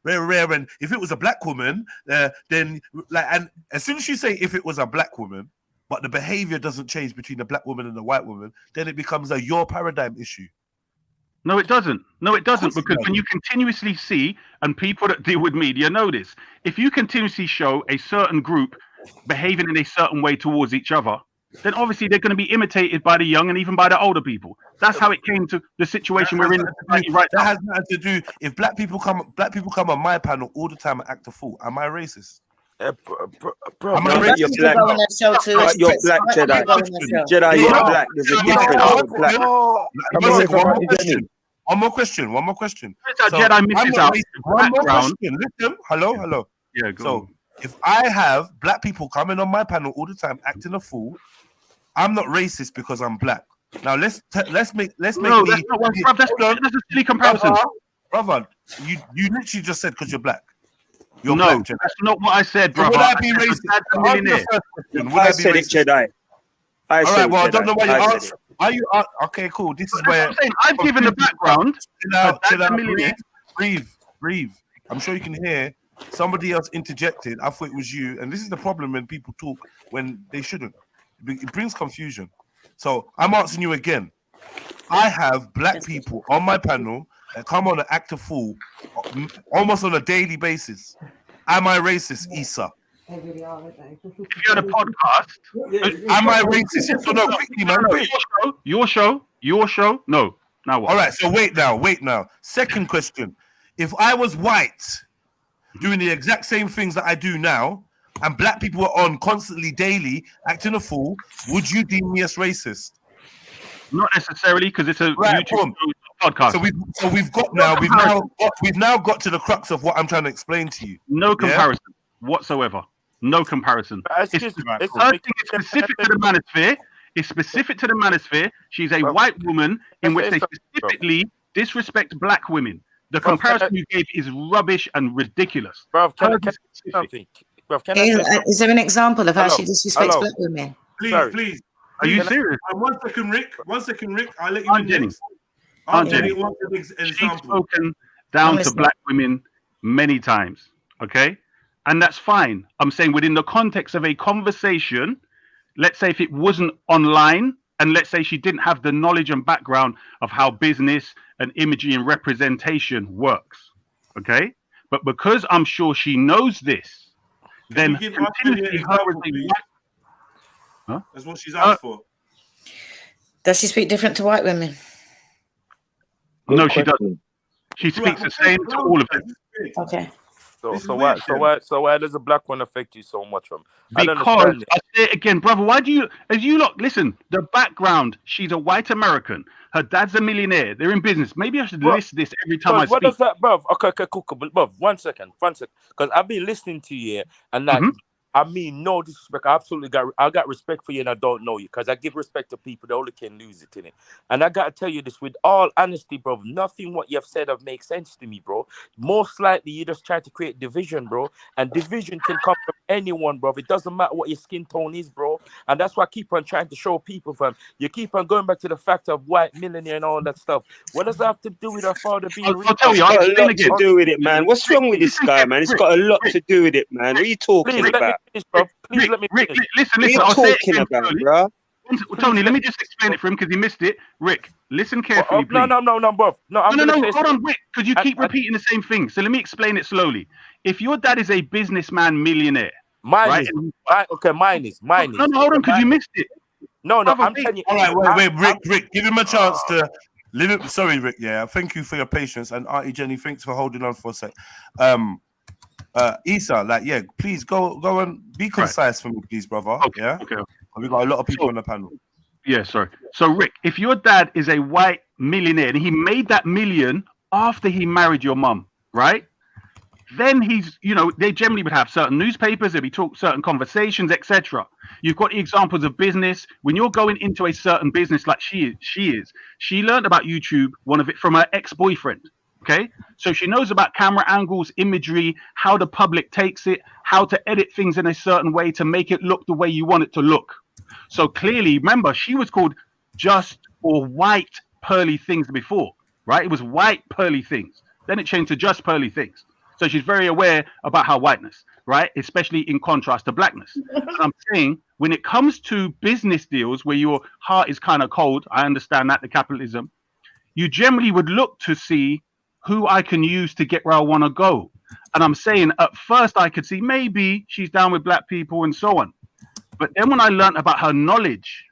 rare. And if it was a black woman, then and as soon as you say if it was a black woman, but the behavior doesn't change between the black woman and the white woman, then it becomes your paradigm issue. No, it doesn't. Because when you continuously see, and people that deal with media know this, if you continuously show a certain group behaving in a certain way towards each other, then obviously they're going to be imitated by the young and even by the older people. That's how it came to the situation we're in right now. That has nothing to do. If black people come on my panel all the time and act a fool, am I racist? Bro, you're black. You're black, Jedi. Jedi, you're black. There's a difference. One more question. Jedi misses out. One more question. Listen. Hello. Yeah, go on. If I have black people coming on my panel all the time acting a fool, I'm not racist because I'm black. Now let's make that's a silly comparison. Brother, you literally just said because you're black. You're black, Jedi. That's not what I said, brother. Would I be racist? I said it, Jedi. All right, well, I don't know why you answer. Are you okay? Cool. This is where I've given the background. Breathe. I'm sure you can hear. Somebody else interjected. I thought it was you. And this is the problem when people talk when they shouldn't. It brings confusion. So I'm asking you again. I have black people on my panel that come on and act a fool almost on a daily basis. Am I racist, Issa? They really are, aren't they? If you had a podcast, am I racist? Yes or no? Quickly, man. No, your show. No. Now what? All right. So wait now. Second question: if I was white, doing the exact same things that I do now, and black people were on constantly, daily, acting a fool, would you deem me as racist? Not necessarily, because it's a YouTube podcast. So we've now got to the crux of what I'm trying to explain to you. No comparison whatsoever. No comparison. It's specific to the manosphere. It's specific to the manosphere. She's a white woman in which they specifically disrespect black women. The comparison you gave is rubbish and ridiculous. Is there an example of how she disrespects black women? Please. Are you serious? 1 second, Rick. 1 second, Rick. I'll let you in next. She's spoken down to black women many times, okay? And that's fine. I'm saying within the context of a conversation, let's say if it wasn't online, and let's say she didn't have the knowledge and background of how business and imagery and representation works, okay? But because I'm sure she knows this, then that's what she's asked for. Does she speak different to white women? No, she doesn't. She speaks the same to all of them. Okay. So why does a black one affect you so much, from? Because I say it again, brother. Why do you, as you lot, listen? The background. She's a white American. Her dad's a millionaire. They're in business. Maybe I should list this every time I speak. What does that, bruv? Okay, cool. But bruv, 1 second. Because I've been listening to you, and like. I mean, no disrespect. I got respect for you, and I don't know you, because I give respect to people. They only can lose it in it. And I gotta tell you this with all honesty, bro. Nothing what you've said have makes sense to me, bro. Most likely, you just try to create division, bro. And division can come from anyone, bro. It doesn't matter what your skin tone is, bro. And that's why I keep on trying to show people, fam. You keep on going back to the fact of white millionaire and all that stuff. What does that have to do with her father being rich? It's got a lot to do with it, man. What's wrong with this guy, man? It's got a lot to do with it, man. What are you talking about? Please let me Rick, listen. What are you I'll say talking it about, bro? Tony, let me just explain it for him because he missed it. Rick, listen carefully, please. No, bro. No, hold on, Rick, because you keep repeating the same thing. So let me explain it slowly. If your dad is a businessman millionaire, mine is. No, hold on, because you missed it. No, I'm telling you. All right, wait, Rick, give him a chance to live it. Sorry, Rick. Yeah, thank you for your patience, and Auntie Jenny, thanks for holding on for a sec. Issa, please go and be concise for me, please, brother. Okay. We've got a lot of people on the panel. Yeah, sorry. So, Rick, if your dad is a white millionaire and he made that million after he married your mum, right? Then he's, they generally would have certain newspapers, there'd be certain conversations, etc. You've got examples of business. When you're going into a certain business like she learned about YouTube, one of it from her ex-boyfriend. Okay, so she knows about camera angles, imagery, how the public takes it, how to edit things in a certain way to make it look the way you want it to look. So clearly, remember, she was called just or white pearly things before, right? It was white pearly things. Then it changed to just pearly things. So she's very aware about her whiteness, right? Especially in contrast to blackness. And I'm saying when it comes to business deals where your heart is kind of cold, I understand that, the capitalism, you generally would look to see who I can use to get where I want to go. And I'm saying at first I could see maybe she's down with black people and so on. But then when I learned about her knowledge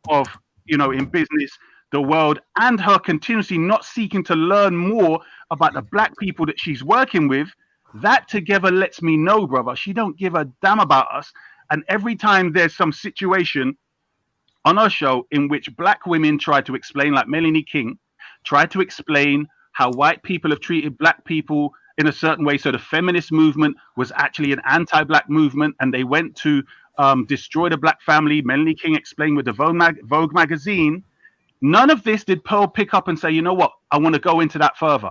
of, in business, the world, and her continuously not seeking to learn more about the black people that she's working with, that together lets me know, brother, she don't give a damn about us. And every time there's some situation on our show in which black women try to explain, like Melanie King, try to explain how white people have treated black people in a certain way. So the feminist movement was actually an anti-black movement, and they went to destroy the black family. Melanie King explained with the Vogue magazine. None of this did Pearl pick up and say, you know what, I want to go into that further.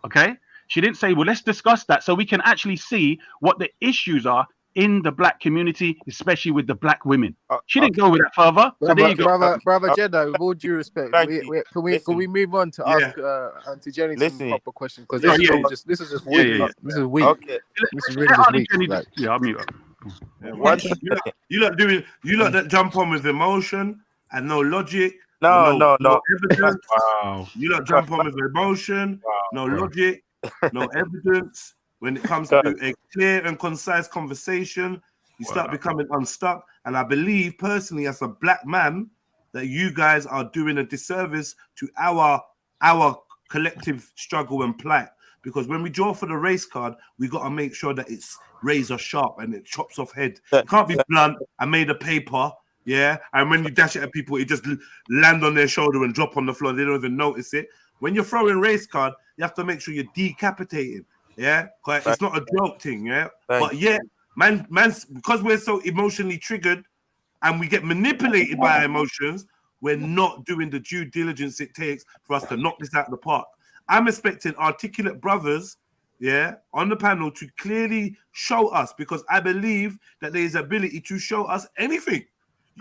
Okay? She didn't say, well, let's discuss that so we can actually see what the issues are in the black community, especially with the black women. She didn't go with that further. So there you go. Brother Jeddah, with all due respect, can we move on to ask Auntie Jenny some proper questions? Because this is just weak. This is weak. Okay. This is really just weak. I'll mute up. You lot that jump on with emotion and no logic. No evidence. Wow. You lot jump on with emotion, no logic, no evidence. When it comes to a clear and concise conversation, You start becoming unstuck. And I believe personally, as a black man, that you guys are doing a disservice to our collective struggle and plight. Because when we draw for the race card, we got to make sure that it's razor sharp and it chops off head. It can't be blunt and made of paper, yeah? And when you dash it at people, it just land on their shoulder and drop on the floor. They don't even notice it. When you're throwing race card, you have to make sure you're decapitating, yeah? Because it's not a joke thing, yeah? But yeah, man's because we're so emotionally triggered and we get manipulated by our emotions, we're not doing the due diligence it takes for us to knock this out of the park. I'm expecting articulate brothers, yeah, on the panel to clearly show us, because I believe that there is ability to show us anything.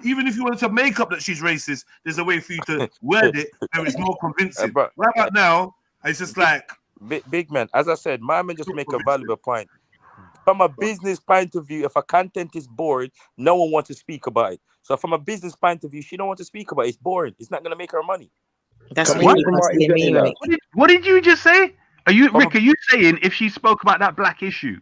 Even if you wanted to make up that she's racist, there's a way for you to word it that is more convincing. Right about now, it's just like... Big man, as I said, my man just make a valuable point. From a business point of view, if a content is boring, no one wants to speak about it. So from a business point of view, she don't want to speak about it. It's boring. It's not going to make her money. That's what What did you just say? Rick, are you saying if she spoke about that black issue?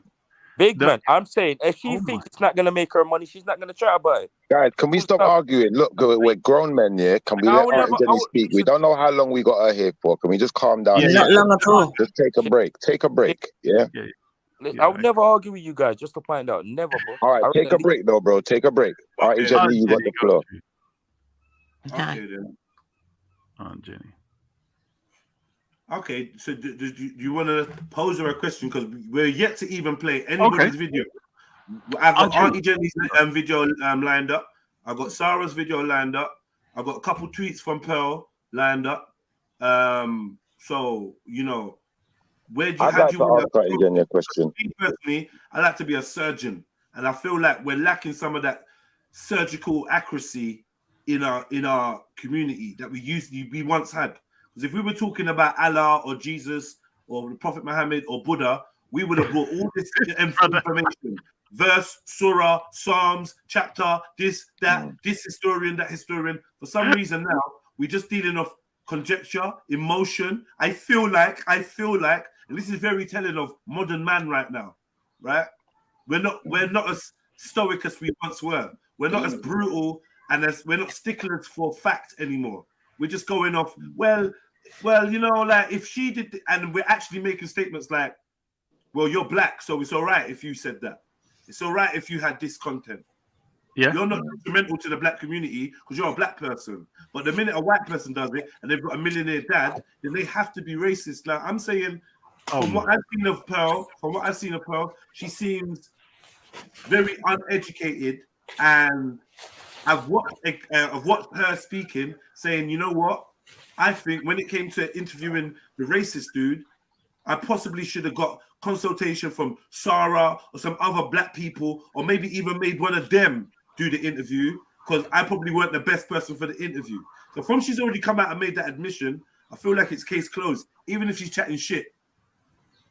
Big man, I'm saying if she thinks it's not going to make her money, she's not going to try about it. Guys, can we stop arguing? Look, we're grown men, yeah? Can we let Art and Jenny speak? We don't know how long we got her here for. Can we just calm down? Not long at all. Just take a break. Take a break, yeah? I would never argue with you guys, just to find out. Never, bro. All right, take a break, though, bro. Take a break. Art and Jenny, you got the floor. Okay, then. Aunt Jenny. Okay, so do you want to pose her a question? Because we're yet to even play anybody's video. I've got Auntie Jenny's video lined up. I've got Sarah's video lined up. I've got a couple tweets from Pearl lined up. So, you know, where do you... I'd like to ask Auntie Jenny a question. Personally, I like to be a surgeon. And I feel like we're lacking some of that surgical accuracy in our community that we once had. Because if we were talking about Allah or Jesus or the Prophet Muhammad or Buddha, we would have brought all this information. Verse, surah, psalms, chapter, this, that, this historian, that historian. For some reason now, we're just dealing with conjecture, emotion. I feel like, and this is very telling of modern man right now, right? We're not as stoic as we once were. We're not as brutal, and we're not sticklers for fact anymore. We're just going off, well, you know, like if she did, and we're actually making statements like, well, you're black, so it's all right if you said that. It's all right if you had this content. Yeah. You're not detrimental to the black community because you're a black person. But the minute a white person does it and they've got a millionaire dad, then they have to be racist. Like I'm saying, from what I've seen of Pearl, she seems very uneducated, and I've watched her speaking, saying, you know what? I think when it came to interviewing the racist dude, I possibly should have got consultation from Sarah or some other black people, or maybe even made one of them do the interview, because I probably weren't the best person for the interview. So from she's already come out and made that admission, I feel like it's case closed. Even if she's chatting shit,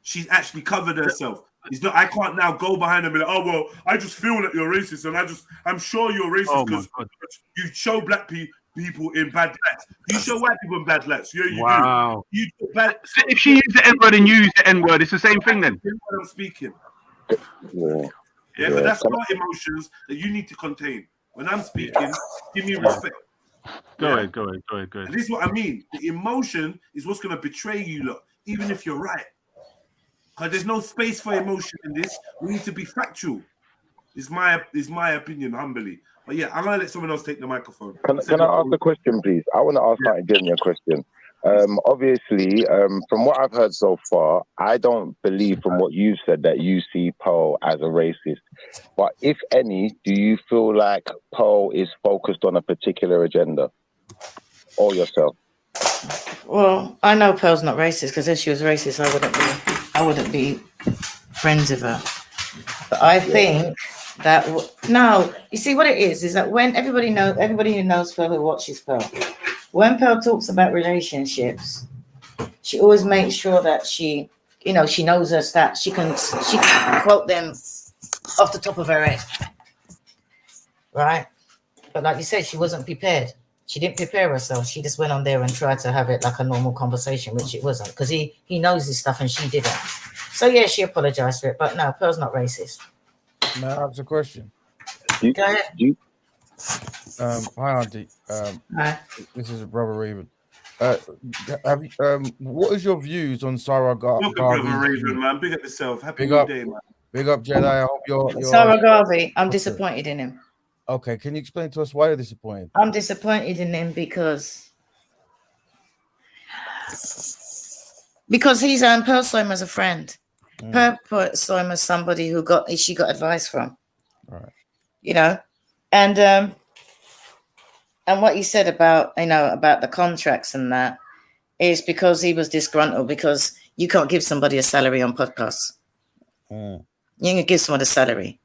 she's actually covered herself. It's not. I can't now go behind her and be like, oh well, I just feel that you're racist, and I'm sure you're racist because you show black people in bad lights. You show white people in bad lights. Yeah, you wow. do. So if she used the N-word and you use the N-word, it's the same thing then. I'm speaking. Yeah, but that's my emotions that you need to contain. When I'm speaking, give me respect. Go ahead. And this is what I mean. The emotion is what's going to betray you, look, even if you're right. Because there's no space for emotion in this. We need to be factual. Is my opinion, humbly. But yeah, I'm gonna let someone else take the microphone. Can I ask a question, please? I want to ask Auntie Jenny a question. Obviously, from what I've heard so far, I don't believe from what you've said that you see Pearl as a racist. But if any, do you feel like Pearl is focused on a particular agenda, or yourself? Well, I know Pearl's not racist, because if she was racist, I wouldn't be friends with her. But I think that no, you see what it is that when everybody who knows Pearl, who watches Pearl, when Pearl talks about relationships, she always makes sure that she knows her stats. She can quote them off the top of her head, right? But like you said, she wasn't prepared. She didn't prepare herself. She just went on there and tried to have it like a normal conversation, which it wasn't, because he knows this stuff and she didn't. So yeah, she apologized for it. But no, Pearl's not racist. May I ask a question? Go ahead. Hi, Auntie. Hi. This is Brother Raven. Have you, what is your views on Sarah Welcome, Brother Garvey's? Raven, man. Big up yourself. Happy Big new up, day, man. big up, Jedi. I hope you're. Sarah Garvey, I'm disappointed in him. Okay, can you explain to us why you're disappointed? I'm disappointed in him because he's Pearl saw him as a friend. Pearl saw him as somebody who she got advice from. Right. You know, and what he said about about the contracts and that is because he was disgruntled because you can't give somebody a salary on podcasts. You can give someone a salary.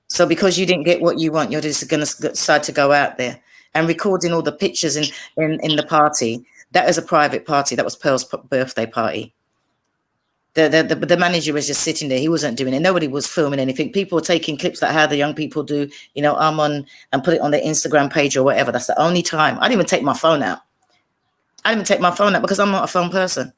So because you didn't get what you want, you're just going to decide to go out there and recording all the pictures in the party. That is a private party. That was Pearl's birthday party. The manager was just sitting there. He wasn't doing it. Nobody was filming anything. People were taking clips like how the young people do, I'm on and put it on their Instagram page or whatever. That's the only time. I didn't even take my phone out. Because I'm not a phone person.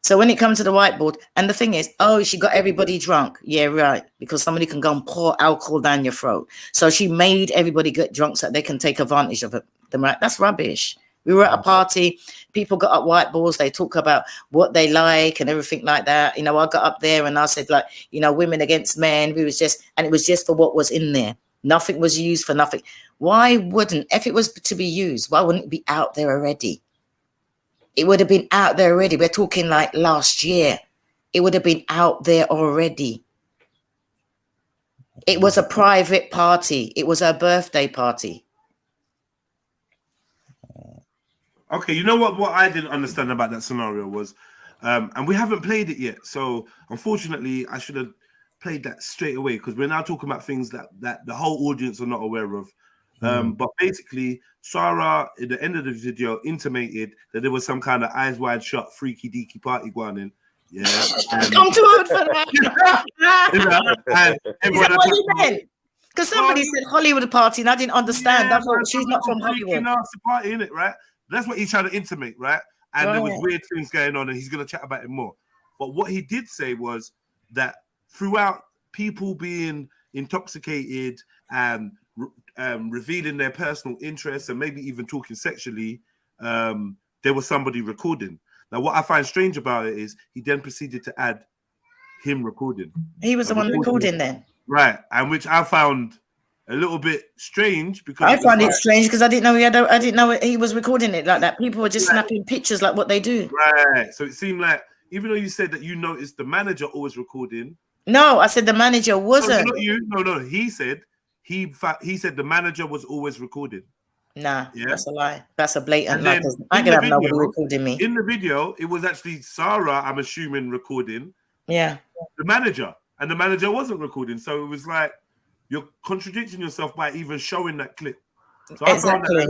So when it comes to the whiteboard, and the thing is, she got everybody drunk. Yeah, right. Because somebody can go and pour alcohol down your throat. So she made everybody get drunk so they can take advantage of them. Right? That's rubbish. We were at a party. People got up whiteboards. They talk about what they like and everything like that. I got up there and I said, women against men. It was just for what was in there. Nothing was used for nothing. Why wouldn't, if it was to be used, why wouldn't it be out there already? It would have been out there already. We're talking like last year. It would have been out there already. It was a private party. It was her birthday party. Okay, you know what I didn't understand about that scenario was, and we haven't played it yet. So unfortunately, I should have played that straight away because we're now talking about things that the whole audience are not aware of. But basically, Sarah, at the end of the video, intimated that there was some kind of eyes wide shut, freaky deaky party going in. Yeah. Come too hard for that. Is that what you meant? Because somebody said Hollywood party and I didn't understand. I thought she's not from Hollywood. Nasty party, innit, right? That's what he's trying to intimate, right? And there was weird things going on, and he's going to chat about it more. But what he did say was that throughout people being intoxicated and revealing their personal interests and maybe even talking sexually, there was somebody recording. Now, what I find strange about it is he then proceeded to add him recording. He was the one recording then. Right, and which I found a little bit strange because I find it strange because I didn't know he was recording it like that. People were just snapping pictures like what they do. Right. So it seemed like even though you said that you noticed the manager always recording. No, I said the manager wasn't. No, not you. No. He said said the manager was always recording. Nah, that's a lie. That's a blatant lie. I can have nobody recording me. In the video, it was actually Sarah, I'm assuming, recording. Yeah. The manager. And the manager wasn't recording. So it was like you're contradicting yourself by even showing that clip. So exactly.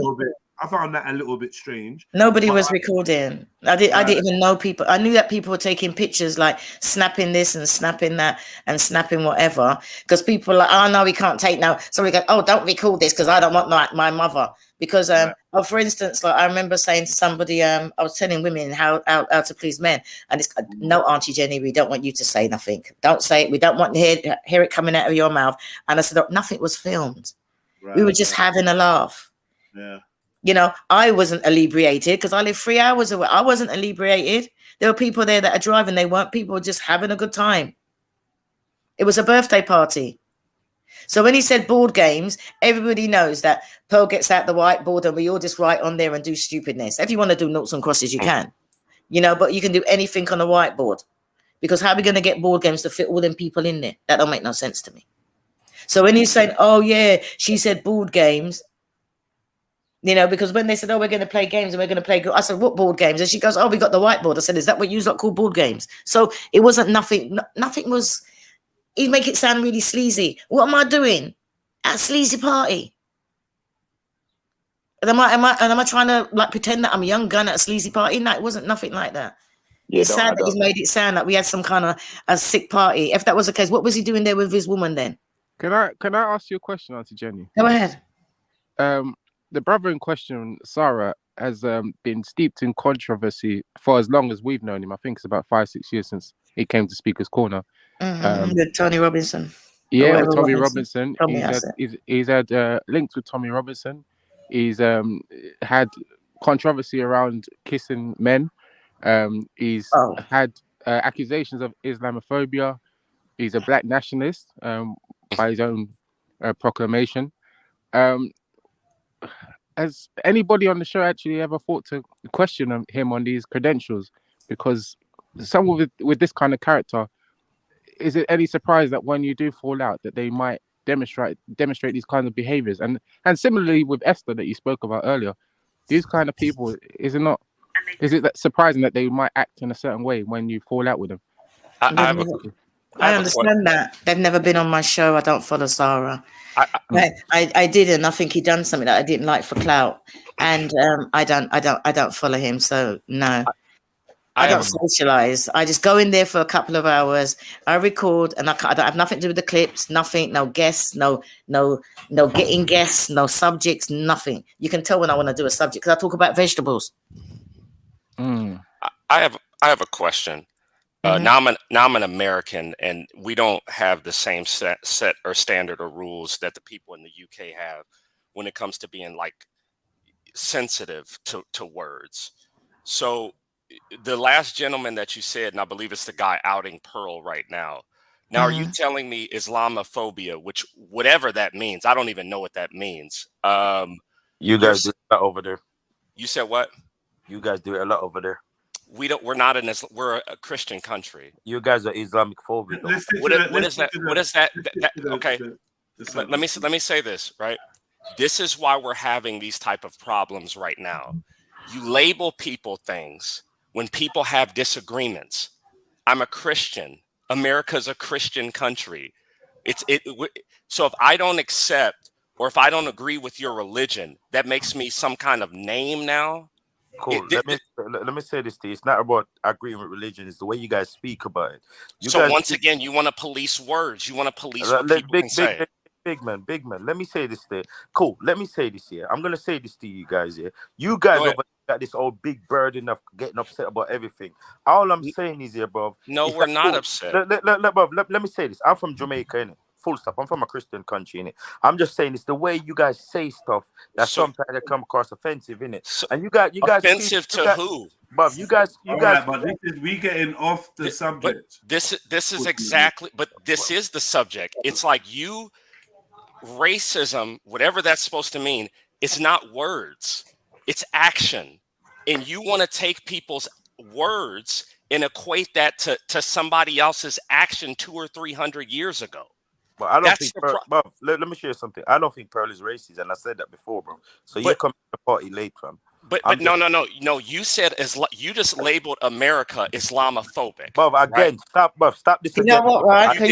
I found that a little bit strange. Nobody was recording. I didn't even know people. I knew that people were taking pictures, like snapping this and snapping that and snapping whatever. Because people are like, oh no, we can't take now. So we go, oh, don't record this because I don't want my mother. Because for instance, like I remember saying to somebody, I was telling women how to please men, and it's no, Auntie Jenny, we don't want you to say nothing. Don't say it. We don't want to hear it coming out of your mouth. And I said, nothing was filmed. Right, we were just having a laugh. Yeah. I wasn't inebriated because I live 3 hours away. I wasn't inebriated. There were people there that are driving. They weren't. People were just having a good time. It was a birthday party. So when he said board games, everybody knows that Pearl gets out the whiteboard and we all just write on there and do stupidness. If you want to do noughts and crosses, you can. But you can do anything on a whiteboard. Because how are we going to get board games to fit all them people in there? That don't make no sense to me. So when he's saying, oh, yeah, she said board games, because when they said, oh, we're going to play games and we're going to play, I said, what board games? And she goes, oh, we got the whiteboard. I said, is that what you lot call board games? So it wasn't nothing was, he'd make it sound really sleazy. What am I doing at a sleazy party? And am I trying to like pretend that I'm a young gun at a sleazy party? No, it wasn't nothing like that. Yeah, it's sad that he's made it sound like we had some kind of a sick party. If that was the case, what was he doing there with his woman then? Can I ask you a question, Auntie Jenny? Go ahead. The brother in question, Sarah, has been steeped in controversy for as long as we've known him. I think it's about 5-6 years since he came to Speaker's Corner. With Tony Robinson. Yeah, whatever with Tommy Robinson. Robinson. Tommy, He's that's had it. he's had links with Tommy Robinson. He's had controversy around kissing men. He's Oh. had accusations of Islamophobia. He's a black nationalist by his own proclamation. Has anybody on the show actually ever thought to question him on these credentials? Because someone with this kind of character, is it any surprise that when you do fall out that they might demonstrate these kinds of behaviors? And similarly with Esther that you spoke about earlier, these kind of people, is it that surprising that they might act in a certain way when you fall out with them? I understand that. They've never been on my show. I don't follow Zara. I didn't. I think he done something that I didn't like for clout, and I don't follow him. So no, I don't socialize. I just go in there for a couple of hours. I record, and I don't have nothing to do with the clips. Nothing. No guests. No getting guests. No subjects. Nothing. You can tell when I want to do a subject because I talk about vegetables. I have a question. Now I'm an American, and we don't have the same set or standard or rules that the people in the UK have when it comes to being like sensitive to words. So the last gentleman that you said, and I believe it's the guy outing Pearl right now. Now, are you telling me Islamophobia, which whatever that means, I don't even know what that means. You guys do that over there. You said what? You guys do it a lot over there. We're not in this. We're a Christian country. You guys are Islamic phobic. What is that? What is that? Okay. Let me say this, right? This is why we're having these type of problems right now. You label people things when people have disagreements. I'm a Christian. America's a Christian country. So if I don't accept or if I don't agree with your religion, that makes me some kind of name now. Cool. Let me say this to you. It's not about agreeing with religion. It's the way you guys speak about it. Once again, you want to police words. You want to police what people can say. Big man. Let me say this there. Cool. Let me say this here. I'm gonna say this to you guys here. You guys over got this old big burden of getting upset about everything. All I'm saying is here, bro. No, we're not upset. Let me say this. I'm from Jamaica, innit? Full stop. I'm from a Christian country, innit? I'm just saying it's the way you guys say stuff that sometimes they come across offensive, innit? And you guys offensive to who? Bob, you guys. But we getting off the subject. This is exactly. But this is the subject. It's like racism, whatever that's supposed to mean. It's not words. It's action, and you want to take people's words and equate that to somebody else's action 200 or 300 years ago. But I don't think Bob, let me share something. I don't think Pearl is racist, and I said that before, bro. So you're coming to the party late, fam. But no. You said you just labeled America Islamophobic. Bob, again, right? Stop this. You know what, right? You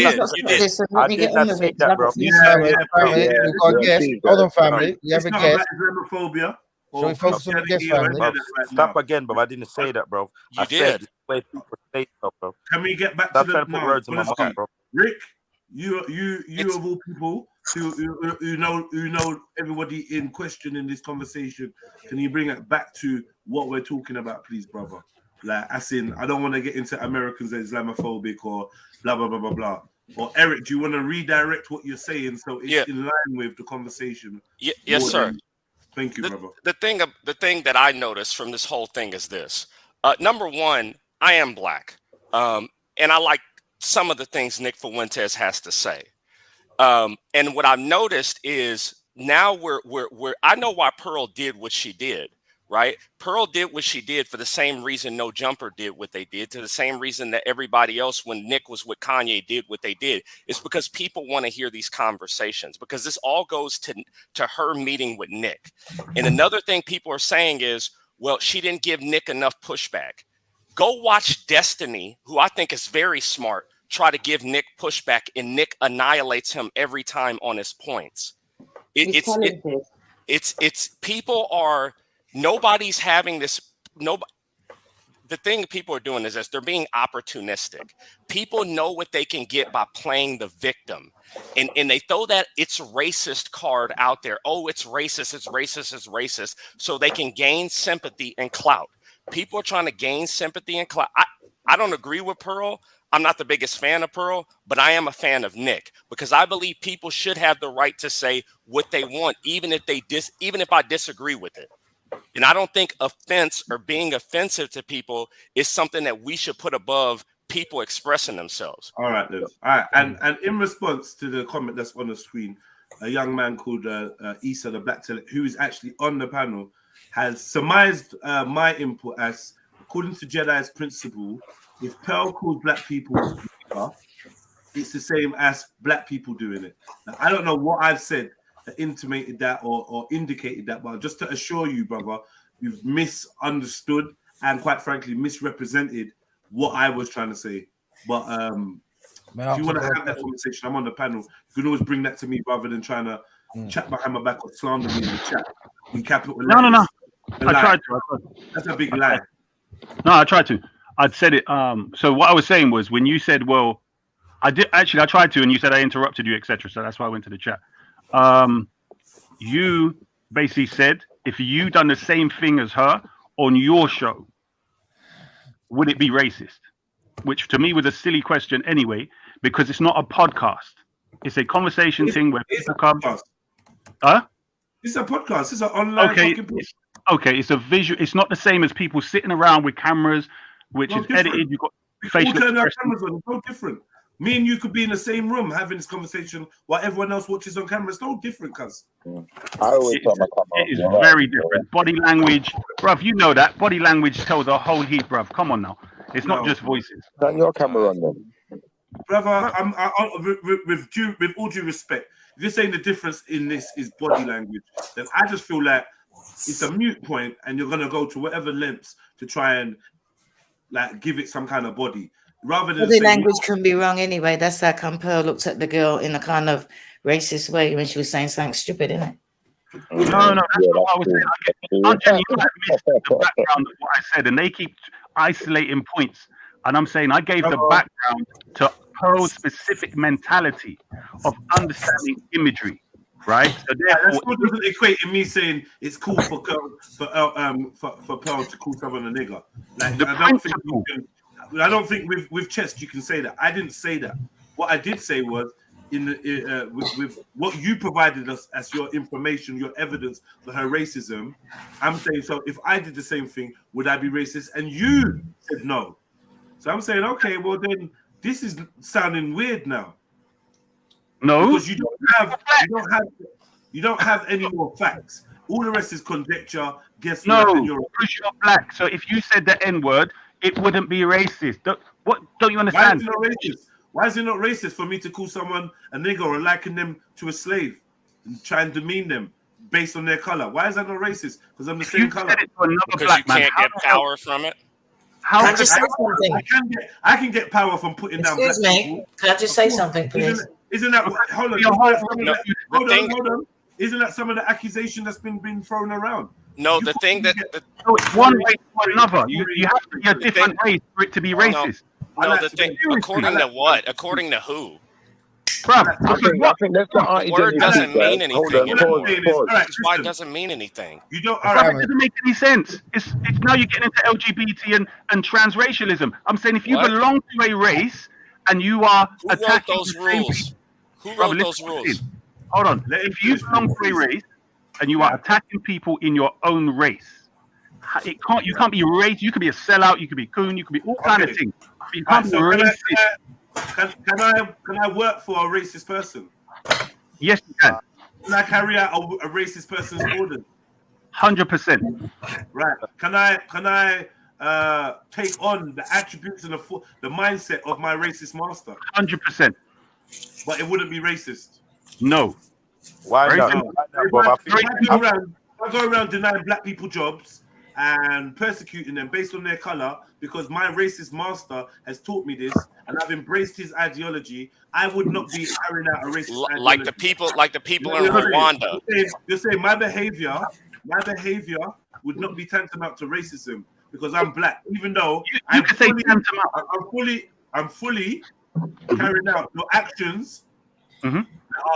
did. I did not say that, bro. We've got a guest. Hold on, family. We have a guest. Islamophobia. Shall we focus on the guest, family? Stop again, Bob. I didn't say that, bro. You did. The way people say stuff, bro. Can we get back Stop to trying to put words in my mouth, bro. Rick, you of all people who know everybody in question in this conversation, can you bring it back to what we're talking about, please, brother? Like, as in, I don't want to get into Americans as Islamophobic or blah blah blah blah blah. Or Eric, do you want to redirect what you're saying so it's in line with the conversation? Yes, sir. Thank you, brother. The thing that I noticed from this whole thing is this. Number one, I am black, and I like some of the things Nick Fuentes has to say. And what I've noticed is now I know why Pearl did what she did, right? Pearl did what she did for the same reason No Jumper did what they did, to the same reason that everybody else when Nick was with Kanye did what they did. It's because people want to hear these conversations, because this all goes to her meeting with Nick. And another thing people are saying is, well, she didn't give Nick enough pushback. Go watch Destiny, who I think is very smart, try to give Nick pushback, and Nick annihilates him every time on his points. Nobody's having this. The thing people are doing is this: they're being opportunistic. People know what they can get by playing the victim, and they throw that it's racist card out there. Oh, it's racist, it's racist, it's racist, so they can gain sympathy and clout. People are trying to gain sympathy and clout. I don't agree with Pearl. I'm not the biggest fan of Pearl, but I am a fan of Nick because I believe people should have the right to say what they want, even if I disagree with it. And I don't think offense or being offensive to people is something that we should put above people expressing themselves. All right, then. All right, and in response to the comment that's on the screen, a young man called Issa the Black Tail, who is actually on the panel, has surmised my input as, according to Jedi's principle, if Pearl calls black people nigger, it's the same as black people doing it. Now, I don't know what I've said that intimated that or indicated that, but just to assure you, brother, you've misunderstood and quite frankly misrepresented what I was trying to say. But if you want to have that conversation, I'm on the panel. You can always bring that to me rather than trying to chat behind my back or slander me in the chat. In capital letters. No. I tried to. That's a big lie. No, I tried to. I'd said it. So what I was saying was when you said, well, I tried to, and you said I interrupted you, etc. So that's why I went to the chat. You basically said if you done the same thing as her on your show, would it be racist? Which to me was a silly question anyway, because it's not a podcast. It's a conversation thing where people come. Huh? It's a podcast. It's an online. Okay. It's a visual. It's not the same as people sitting around with cameras, which is edited. You've got facial turn our expressions. cameras on. It's no different. Me and you could be in the same room having this conversation while everyone else watches on camera. It's no different, cuz. It is very different. Body language, bruv, you know that. Body language tells a whole heap, bruv. Come on now. It's not just voices. Turn your camera on then. Brother, with all due respect, if you're saying the difference in this is body language, then I just feel like it's a mute point and you're going to go to whatever lengths to try and like give it some kind of body. Rather than body language can be wrong anyway. That's how Pearl looked at the girl in a kind of racist way when she was saying something stupid, isn't it? No, that's not what I was saying. Angela, you missed the background of what I said, and they keep isolating points. And I'm saying I gave the background to Pearl's specific mentality of understanding imagery, right? So that still doesn't equate in me saying it's cool for Pearl to call someone a nigger. Like I don't think with chest you can say that. I didn't say that. What I did say was with what you provided us as your information, your evidence for her racism. I'm saying, so if I did the same thing, would I be racist? And you said no. So I'm saying, okay, well then this is sounding weird now. No, because you don't have any more facts. All the rest is conjecture. Guess no, what? because you're black. So if you said the N-word, it wouldn't be racist. Don't you understand? Why is it not racist for me to call someone a nigger or liken them to a slave and try and demean them based on their color? Why is that not racist? Because I'm the same color. Because you can't get power from it. Can I just say something? I can get power from putting down black people. Can I just say something, please? Isn't that hold on? Isn't that some of the accusation that's been thrown around? No, the thing that it's one race or another. You have to be a different race for it to be racist. No, the thing. According to what? According to who? I think that's not the word doesn't mean anything. Pause. Why it doesn't mean anything? You don't. It doesn't make any sense. It's now you're getting into LGBT and transracialism. I'm saying if you belong to a race and you are attacking those rules, who wrote those rules? Hold on. If you belong to a race and you are attacking people in your own race, you can't be racist. You could be a sellout. You could be coon. You could be all kind of things. You can't be racist. Can I work for a racist person? Yes, you can. Can I carry out a racist person's orders? 100%. Right. Can I take on the attributes and the mindset of my racist master? 100%. But it wouldn't be racist. No. Why not? If I go around denying black people jobs and persecuting them based on their color because my racist master has taught me this and I've embraced his ideology, I would not be carrying out a racist ideology. Like the people in Rwanda. You're saying my behavior would not be tantamount to racism because I'm black, even though I'm fully carrying out your actions that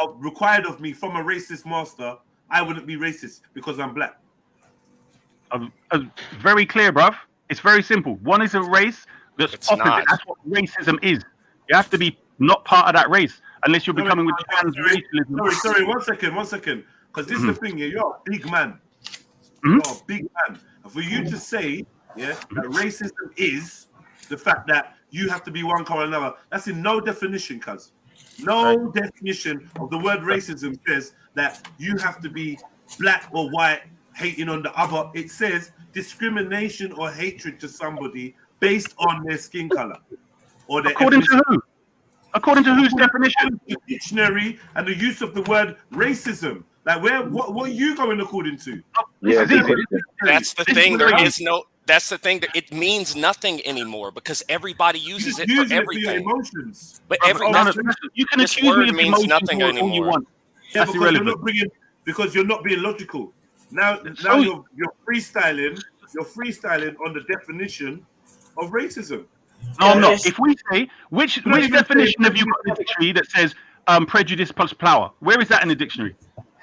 are required of me from a racist master. I wouldn't be racist because I'm black. Very clear, bruv. It's very simple. One is a race, that's It's opposite. not. That's what racism is. You have to be not part of that race unless you're becoming with transracialism. Sorry, 1 second. Because this is the thing, you're a big man. Mhm. You're a big man. And for you to say, that racism is the fact that you have to be one color or another, that's in no definition, cuz. No definition of the word racism says that you have to be black or white hating on the other. It says discrimination or hatred to somebody based on their skin color or their According ethnicity. to who? According to whose definition? The dictionary and the use of the word racism. Like, what are you going according to? Yeah, That's the thing. There is no. That's the thing. That it means nothing anymore because everybody uses it for everything. Emotions. But you can this accuse me word of means emotions nothing all anymore. you want. Yeah, That's because irrelevant. because you're not being logical. Now you're freestyling. You're freestyling on the definition of racism. No, I'm not. If we say which definition have you got in the dictionary that says prejudice plus power? Where is that in the dictionary?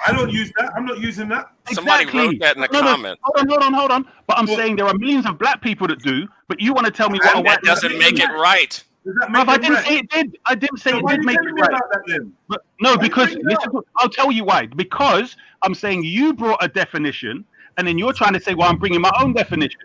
I don't use that. I'm not using that. Somebody wrote that in the comment. Hold on. But I'm saying there are millions of black people that do. But you want to tell me what a white That doesn't make it right. I didn't say it did. I didn't say it did make it right. But no, because listen, I'll tell you why. Because I'm saying you brought a definition, and then you're trying to say, well, I'm bringing my own definition,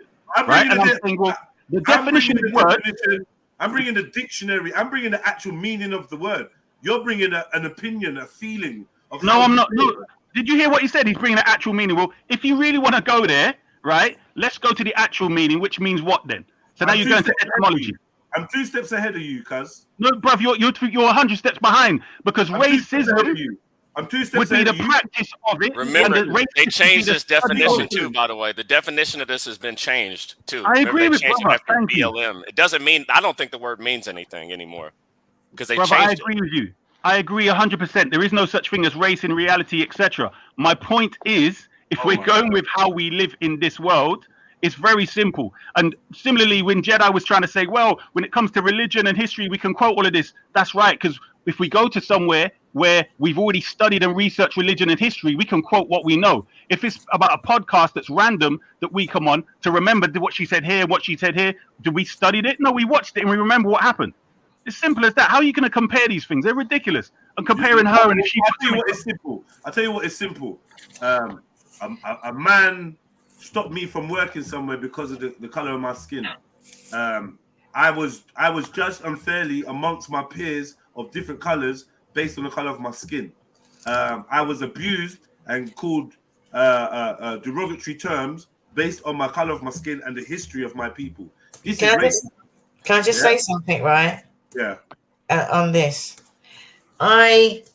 right? And I'm saying, well, the definition of the word. I'm bringing the dictionary. I'm bringing the actual meaning of the word. You're bringing an opinion, a feeling. No, I'm not. No. Did you hear what he said? He's bringing the actual meaning. Well, if you really want to go there, right, let's go to the actual meaning, which means what then? So now you're going to etymology. I'm 2 steps ahead of you, cuz. No, bruv, you're 100 steps behind because racism I'm 2 steps would be ahead the of you. practice of it. Remember, they changed this definition of too. By the way, the definition of this has been changed too. I agree with changed it brother. after Thank you. BLM. It doesn't mean. I don't think the word means anything anymore because they Brother, I changed agree with you. I agree 100%. There is no such thing as race in reality, etc. My point is, if we're going with how we live in this world, it's very simple. And similarly, when Jedi was trying to say, well, when it comes to religion and history, we can quote all of this. That's right, because if we go to somewhere where we've already studied and researched religion and history, we can quote what we know. If it's about a podcast that's random that we come on to remember what she said here, what she said here, did we studied it? No, we watched it and we remember what happened. It's simple as that. How are you going to compare these things? They're ridiculous. And comparing her and if she... I'll tell you what is simple. I'll tell you what is simple. A man stopped me from working somewhere because of the color of my skin. I was judged unfairly amongst my peers of different colors based on the color of my skin. I was abused and called derogatory terms based on my color of my skin and the history of my people. Can I just say something, right? Yeah. On this, I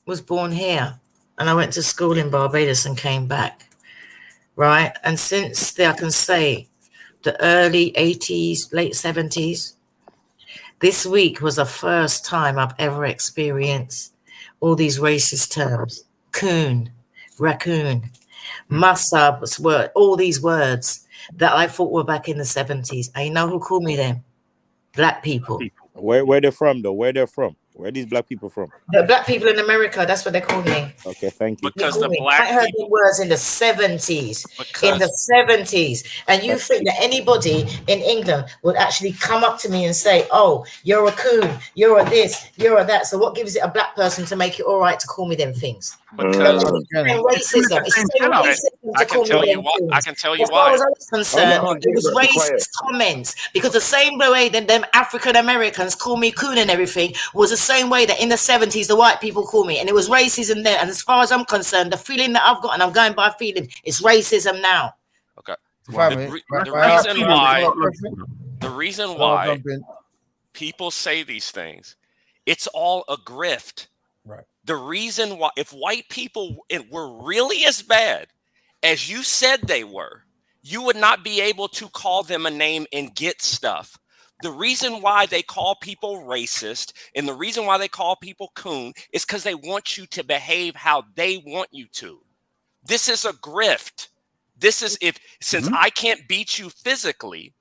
was born here and I went to school in Barbados and came back, right? And since I can say the early 80s, late 70s, this week was the first time I've ever experienced all these racist terms. Coon, raccoon, musab's word, all these words that I thought were back in the 70s. And you know who called me them? Black people. Where they're from though? Where they're from? Where are these black people from? The black people in America, that's what they call me. Okay, thank you. Because the I black heard people. the words in the 70s. In the 70s. And you think that anybody in England would actually come up to me and say, oh, you're a coon, you're a this, you're a that. So what gives it a black person to make it all right to call me them things? Because racism. It's still racism to call me them things. I can tell you As far why. as I was concerned, it was racist comments. Because the same way that them African Americans call me coon and everything was the same way that in the 70s the white people call me. And it was racism there. And as far as I'm concerned, the feeling that I've got, and I'm going by feeling, it's racism now. Okay. Family, The reason why people say these things, it's all a grift. Right. The reason why, if white people were really as bad as you said they were, you would not be able to call them a name and get stuff. The reason why they call people racist and the reason why they call people coon is because they want you to behave how they want you to. This is a grift. This is since I can't beat you physically,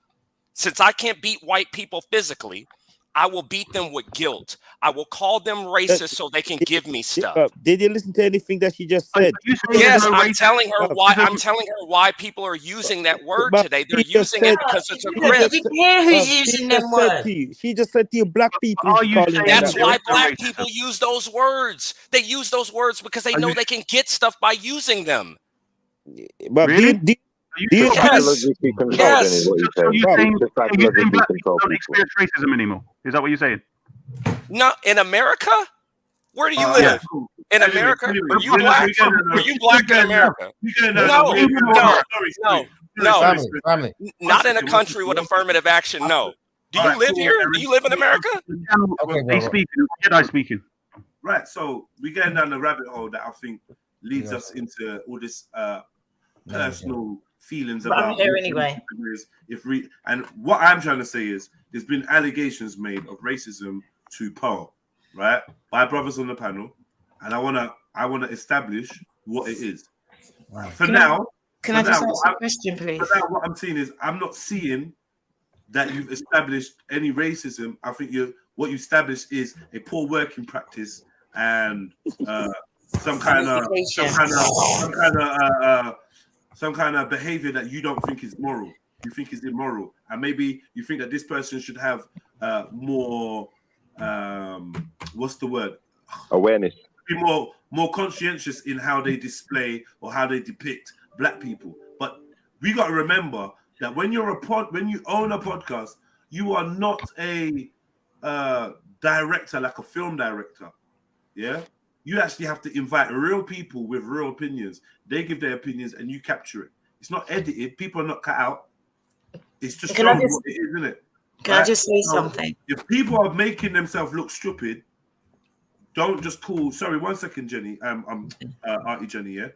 since I can't beat white people physically, I will beat them with guilt. I will call them racist so they can give me stuff. Did you listen to anything that she just said? Yes, I'm telling her why. I'm telling her why people are using that word today. They're using it because it's a grip. Did you hear who's using them words? She just said to you, black people. That's why black people use those words. They use those words because they know they can get stuff by using them. But Really? do you Psychologically controlled, then, is what So you're you're saying. saying black people don't experience racism anymore? Is that what you're saying? No, in America? Where do you live? In America? Are you black? Are you black in America? No. Family. Not in a country with affirmative action. No. Do you live here? Do you live in America? Jedi speaking. Right. So we're getting down the rabbit hole that I think leads us into all this personal feelings But I'm about here anyway. And what I'm trying to say is there's been allegations made of racism to Pearl, right, by brothers on the panel, and I wanna establish what it is. Wow. Can I just ask a question, please? For now, what I'm seeing is I'm not seeing that you've established any racism. I think what you established is a poor working practice and some kind of behavior that you don't think is moral. You think is immoral, and maybe you think that this person should have more what's the word? Awareness. Be more conscientious in how they display or how they depict black people. But we got to remember that when you own a podcast, you are not a director like a film director. Yeah, you actually have to invite real people with real opinions. They give their opinions and you capture it. It's not edited. People are not cut out. It's just showing what it is, isn't it? Can I just say something? If people are making themselves look stupid, don't just call. Sorry, 1 second, Jenny. I'm Auntie Jenny. Yeah.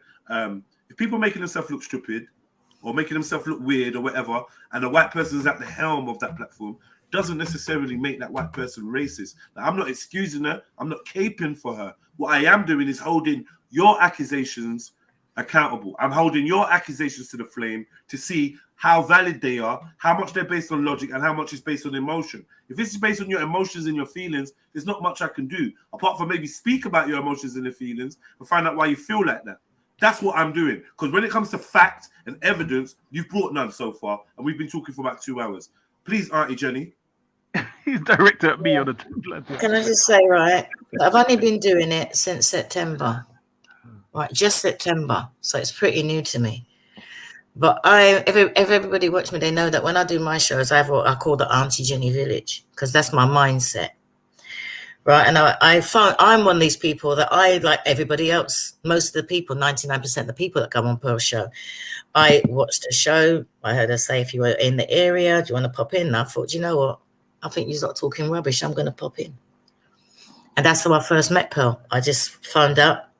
If people are making themselves look stupid or making themselves look weird or whatever, and a white person is at the helm of that platform, doesn't necessarily make that white person racist. Now, I'm not excusing her. I'm not caping for her. What I am doing is holding your accusations accountable. I'm holding your accusations to the flame to see how valid they are, how much they're based on logic, and how much is based on emotion. If this is based on your emotions and your feelings, there's not much I can do apart from maybe speak about your emotions and your feelings and find out why you feel like that. That's what I'm doing. Because when it comes to fact and evidence, you've brought none so far, and we've been talking for about 2 hours. Please, Auntie Jenny. He's directed at me on the. Can I just say, right? I've only been doing it since September, right? Just September, so it's pretty new to me. But if everybody watch me, they know that when I do my shows, I have what I call the Auntie Jenny Village, because that's my mindset, right? And I found I'm one of these people that I, like everybody else, most of the people, 99% of the people that come on Pearl's show, I watched a show. I heard her say, if you were in the area, do you want to pop in? And I thought, you know what? I think you're not talking rubbish. I'm going to pop in. And that's how I first met Pearl. I just phoned up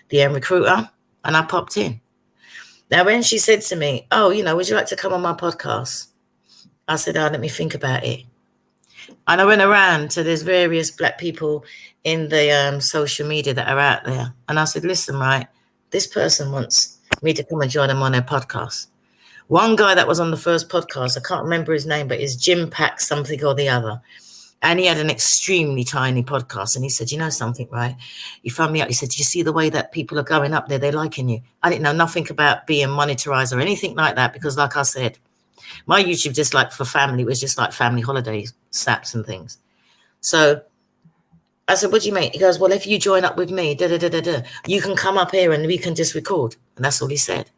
the recruiter and I popped in. Now, when she said to me, oh, would you like to come on my podcast? I said, let me think about it. And I went around to there's various black people in the social media that are out there. And I said, listen, right, this person wants me to come and join them on their podcast. One guy that was on the first podcast, I can't remember his name, but it's Jim Pack something or the other. And he had an extremely tiny podcast. And he said, you know something, right? He phoned me up. He said, do you see the way that people are going up there? They're liking you. I didn't know nothing about being monetized or anything like that. Because like I said, my YouTube, just like for family, was just like family holidays, snaps and things. So I said, what do you mean? He goes, well, if you join up with me, you can come up here and we can just record. And that's all he said.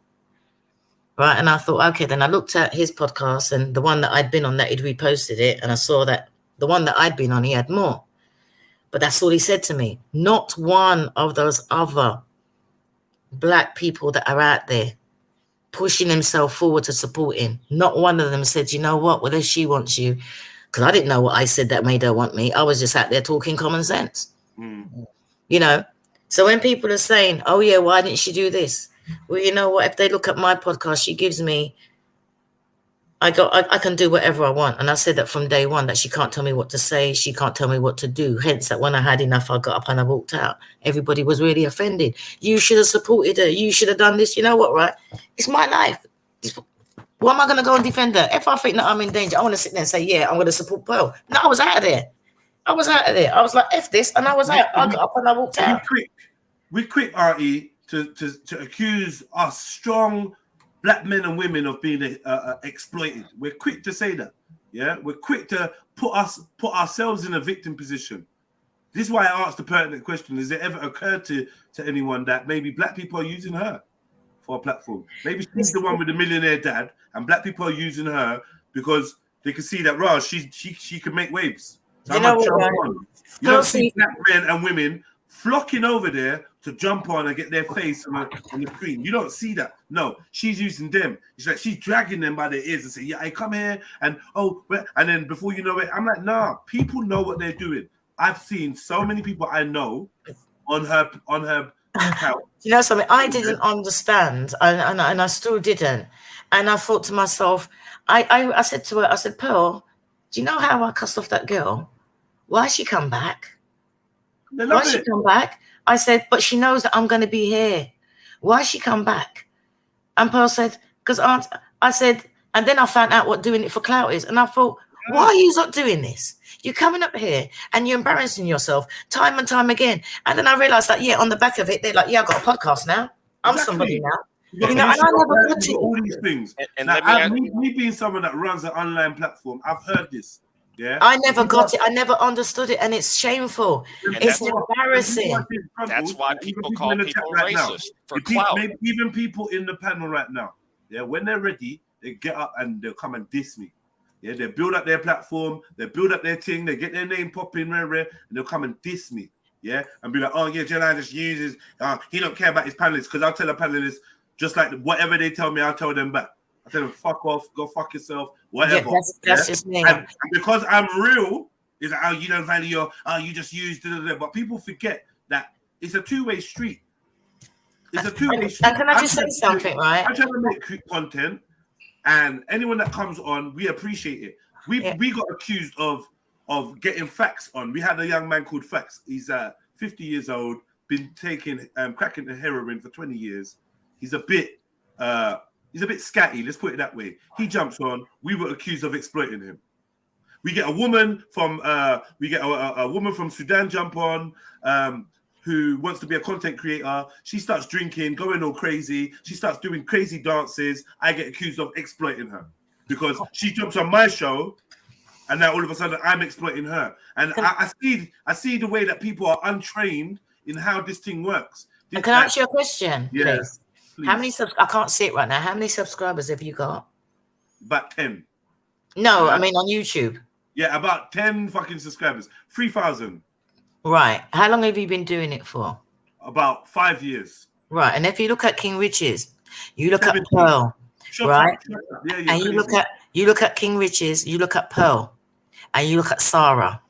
Right. And I thought, okay, then I looked at his podcast and the one that I'd been on that he'd reposted it. And I saw that the one that I'd been on, he had more. But that's all he said to me. Not one of those other black people that are out there pushing himself forward to support him. Not one of them said, you know what? Well, if she wants you, because I didn't know what I said that made her want me. I was just out there talking common sense. So when people are saying, oh, yeah, why didn't she do this? Well, you know what? If they look at my podcast, she gives me, I can do whatever I want. And I said that from day one, that she can't tell me what to say. She can't tell me what to do. Hence that when I had enough, I got up and I walked out. Everybody was really offended. You should have supported her. You should have done this. You know what, right? It's my life. Why am I going to go and defend her? If I think that I'm in danger, I want to sit there and say, yeah, I'm going to support Pearl. No, I was out of there. I was out of there. I was like, F this, and I was out. I got up and I walked out. We're quick, Artie, to accuse us strong black men and women of being exploited. We're quick to say that. Yeah, we're quick to put ourselves in a victim position. This is why I asked the pertinent question: has it ever occurred to anyone that maybe black people are using her for a platform? Maybe she's the one with the millionaire dad, and black people are using her because they can see that, right, she can make waves. So I'm gonna jump on. You don't see black men and women flocking over there to jump on and get their face on the screen. You don't see that. No, she's using them. It's like she's dragging them by their ears and saying, yeah, I come here and and then before you know it, I'm like, nah, people know what they're doing. I've seen so many people I know on her account. You know something? I didn't understand, and I still didn't. And I thought to myself, I said to her, I said, Pearl, do you know how I cussed off that girl? Why she come back? Why she come back? I said, but she knows that I'm going to be here. Why she come back? And Pearl said, because I said, and then I found out what doing it for clout is. And I thought, why are you not doing this? You're coming up here and you're embarrassing yourself time and time again. And then I realized that, yeah, on the back of it, they're like, yeah, I've got a podcast now. I'm somebody now. You know, and I never got it. All these things. And me being someone that runs an online platform, I've heard this. Yeah, I never got it. I never understood it, and it's shameful. It's embarrassing. That's why people call people racist for clout. Even people in the panel right now, yeah, when they're ready, they get up and they'll come and diss me. Yeah, they build up their platform, they build up their thing, they get their name popping rare, and they'll come and diss me. Yeah, and be like, oh yeah, Jelani just uses, he don't care about his panelists, because I'll tell a panelist just like whatever they tell me, I'll tell them back. I tell them, fuck off, go fuck yourself, whatever. Yeah, that's just me. And because I'm real, it's like, oh, you don't value your, you just use, but people forget that it's a two-way street. It's a two-way street. And can I just say something, right? I try to make content, and anyone that comes on, we appreciate it. We got accused of getting Facts on. We had a young man called Facts. He's 50 years old, been taking cracking the heroin for 20 years. He's a bit scatty, let's put it that way. He jumps on. We were accused of exploiting him. We get a woman from a woman from Sudan jump on, who wants to be a content creator. She starts drinking, going all crazy. She starts doing crazy dances. I get accused of exploiting her because she jumps on my show, and now all of a sudden I'm exploiting her. And I see the way that people are untrained in how this thing works. Can I ask you a question, yeah, please? How many I can't see it right now. How many subscribers have you got? About 10. No, I mean on YouTube. Yeah, about 10 fucking subscribers. 3,000. Right. How long have you been doing it for? About 5 years. Right. And if you look at King Riches, you look at Pearl, right? Yeah, and you look at King Riches, you look at Pearl, and you look at Sarah,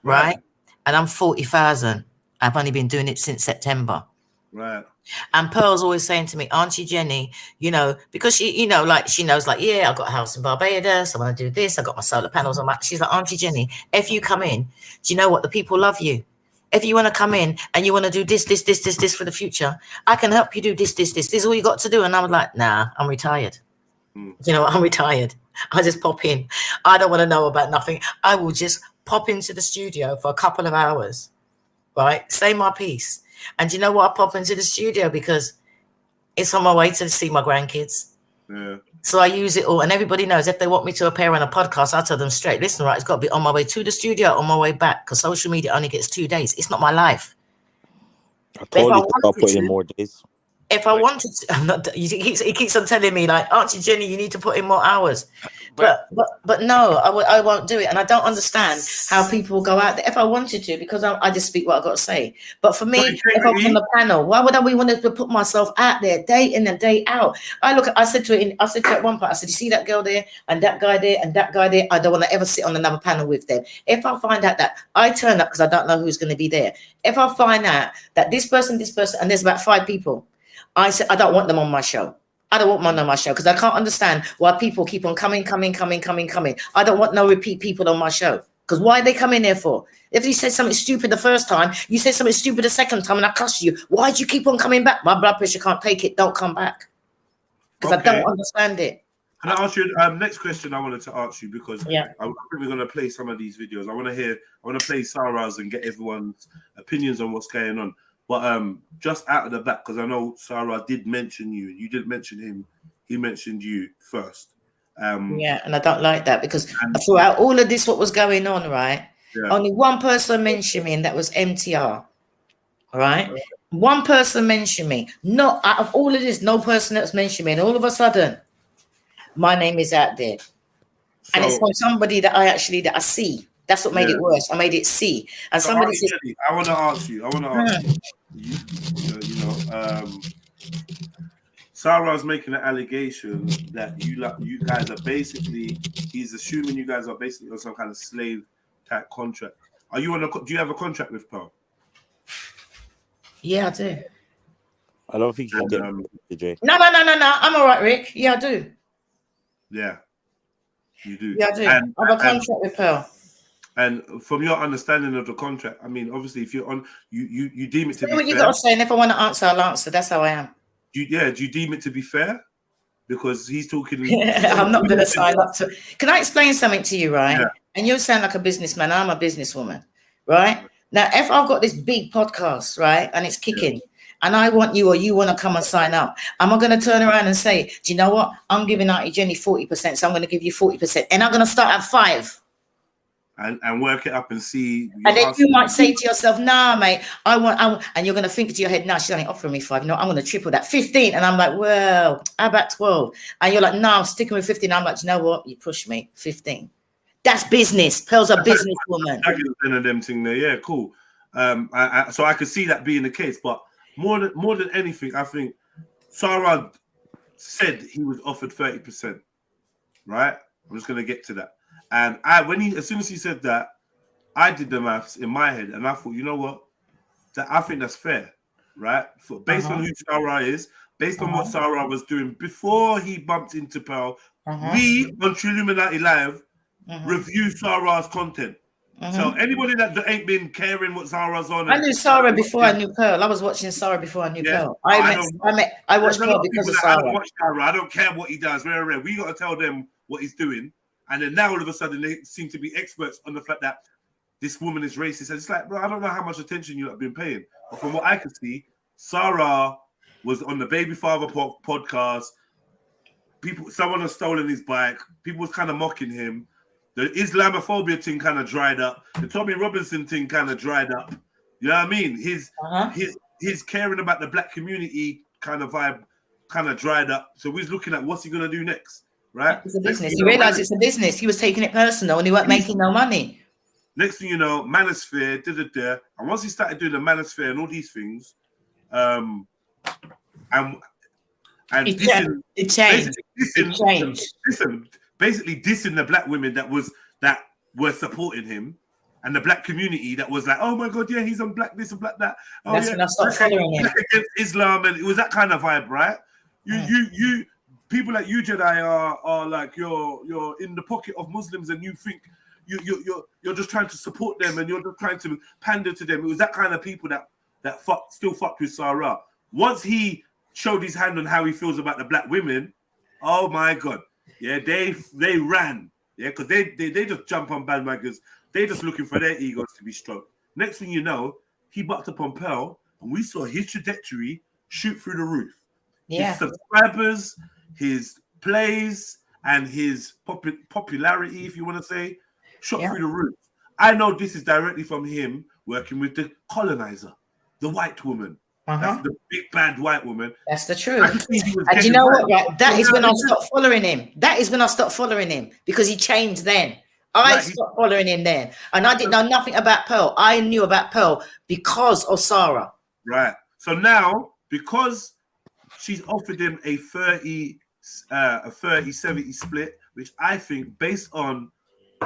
right? And I'm 40,000. I've only been doing it since September. Right. And Pearl's always saying to me, Auntie Jenny, you know, because she, you know, like she knows, like, yeah, I got a house in Barbados. I want to do this. I got my solar panels on my. She's like, Auntie Jenny, if you come in, do you know what? The people love you. If you want to come in and you want to do this for the future, I can help you do this. This is all you got to do. And I was like, nah, I'm retired. You know what? I'm retired. I just pop in. I don't want to know about nothing. I will just pop into the studio for a couple of hours, right? Say my piece. And you know what? I pop into the studio because it's on my way to see my grandkids. Yeah. So I use it all. And everybody knows if they want me to appear on a podcast, I tell them straight, listen, right, it's got to be on my way to the studio, on my way back, because social media only gets 2 days. It's not my life. I told you to start putting in more days. If I wanted to, I'm not, he keeps on telling me, like, Auntie Jenny, you need to put in more hours. But no, I won't do it. And I don't understand how people go out there. If I wanted to, because I just speak what I've got to say. But for me, if I was on the panel, why would we want to put myself out there day in and day out? I said to it at one point, I said, you see that girl there and that guy there and that guy there? I don't want to ever sit on another panel with them. If I find out that I turn up because I don't know who's going to be there. If I find out that this person, and there's about 5 people, I said, I don't want them on my show. I don't want them on my show because I can't understand why people keep on coming. I don't want no repeat people on my show because why are they coming there for? If you said something stupid the first time, you said something stupid the second time and I cussed you. Why do you keep on coming back? My blood pressure can't take it. Don't come back because I don't understand it. Can I ask you next question? I wanted to ask you because Yeah. I think we're going to play some of these videos. I want to play Sarah's and get everyone's opinions on what's going on. But just out of the back, because I know Sarah did mention you. You didn't mention him. He mentioned you first. Yeah, and I don't like that because throughout all of this, what was going on, right? Yeah. Only one person mentioned me, and that was MTR. All right. One person mentioned me. No, out of all of this, no person else mentioned me. And all of a sudden, my name is out there. And it's from somebody that I see. That's what made it worse. I made it see. And So somebody says, I want to ask you. Sarah's making an allegation that you guys are basically. He's assuming you guys are basically on some kind of slave type contract. Are you on a? Do you have a contract with Pearl? yeah, I do. I don't think you get Jay. No. I'm all right, Rick. Yeah, I do. Yeah, you do. Yeah, I do. I have a contract with Pearl. And from your understanding of the contract, I mean, obviously, if you're on, you deem it to be What fair. you got to say, and if I want to answer, I'll answer. That's how I am. Do you deem it to be fair? Because he's talking. I'm not going to sign up to. Can I explain something to you, right? Yeah. And you sound like a businessman. I'm a businesswoman, right? Now, if I've got this big podcast, right, and it's kicking, and I want you or you want to come and sign up, am I going to turn around and say, do you know what? I'm giving Auntie Jenny 40%, so I'm going to give you 40%, and I'm going to start at 5%. And work it up and see. And then you might say to yourself, nah, mate, I want, and you're going to think to your head, nah, she's only offering me 5. No, I'm going to triple that. 15. And I'm like, well, how about 12? And you're like, no, I'm sticking with 15. I'm like, you know what? You push me. 15. That's business. Pearl's a businesswoman. One of them thing there. Yeah, cool. So I could see that being the case. But more than anything, I think Sarah said he was offered 30%. Right? I'm just going to get to that. And as soon as he said that, I did the maths in my head, and I thought, you know what? I think that's fair, right? Based on who Sarah is, based on what Sarah was doing before he bumped into Pearl, we on Trilluminati Live review Sarah's content. So anybody that ain't been caring what Sarah's on, I knew Sarah before I knew Pearl. I was watching Sarah before I knew Pearl. I watched Pearl because of Sarah. I don't watch Sarah. I don't care what he does. We got to tell them what he's doing. And then now all of a sudden they seem to be experts on the fact that this woman is racist. And it's like, bro, I don't know how much attention you have been paying. But from what I can see, Sarah was on the Baby Father podcast. Someone has stolen his bike. People was kind of mocking him. The Islamophobia thing kind of dried up. The Tommy Robinson thing kind of dried up. You know what I mean? His caring about the black community kind of vibe kind of dried up. So we're looking at what's he going to do next. Right? It's a business. He realized it's a business. He was taking it personal and he wasn't making no money. Next thing you know, Manosphere, and once he started doing the Manosphere and all these things, and it changed. Basically dissing the black women that were supporting him, and the black community that was like, oh my god, yeah, he's on black this and black that. Oh, that's yeah, when I started following him. Against Islam, and it was that kind of vibe, right? You people like you, Jedi, are like you're in the pocket of Muslims, and you think you're just trying to support them, and you're just trying to pander to them. It was that kind of people that still fucked with Sarah. Once he showed his hand on how he feels about the black women, oh my god, yeah, they ran, yeah, because they just jump on bandwagons. They just looking for their egos to be stroked. Next thing you know, he bucked up on Pearl, and we saw his trajectory shoot through the roof. Yeah. His subscribers, his plays, and his popularity, if you want to say, shot through the roof. I know this is directly from him working with the colonizer, the white woman. That's the big bad white woman. That's the truth. And you know what? Right? That is when I stopped following him. That is when I stopped following him because he changed then. I stopped following him then. And I didn't know nothing about Pearl. I knew about Pearl because of Sarah. Right. So now, because she's offered him a 30-70 split, which I think, based on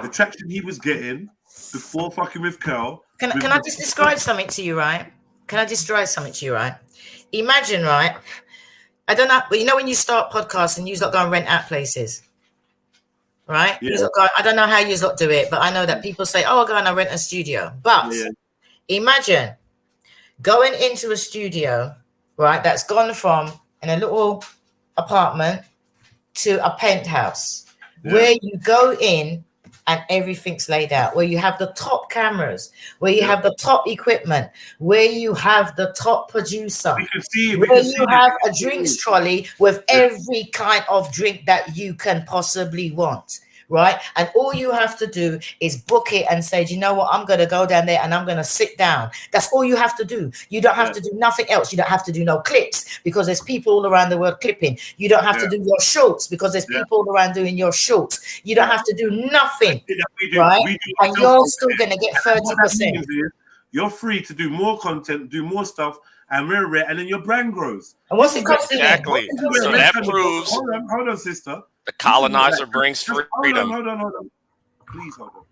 the traction he was getting before fucking with Pearl. Can I just describe something to you, right? Imagine, right? I don't know, but you know when you start podcasts and you lot go and rent out places, right? Yeah. I don't know how you lot do it, but I know that people say, oh, I'll go and I rent a studio. But imagine going into a studio, right, that's gone from in a little apartment to a penthouse where you go in and everything's laid out, where you have the top cameras, where you have the top equipment, where you have the top producer, where you have a drinks trolley with every kind of drink that you can possibly want. Right, and all you have to do is book it and say, do you know what, I'm going to go down there and I'm going to sit down. That's all you have to do. You don't have to do nothing else. You don't have to do no clips because there's people all around the world clipping. You don't have to do your shorts because there's people all around doing your shorts. You don't have to do nothing, right? And you're still going to get 30%. You're free to do more content, do more stuff, and and then your brand grows. And what's it costing? Exactly. So that proves. Hold on, sister. The colonizer brings freedom. Hold on. Please hold on.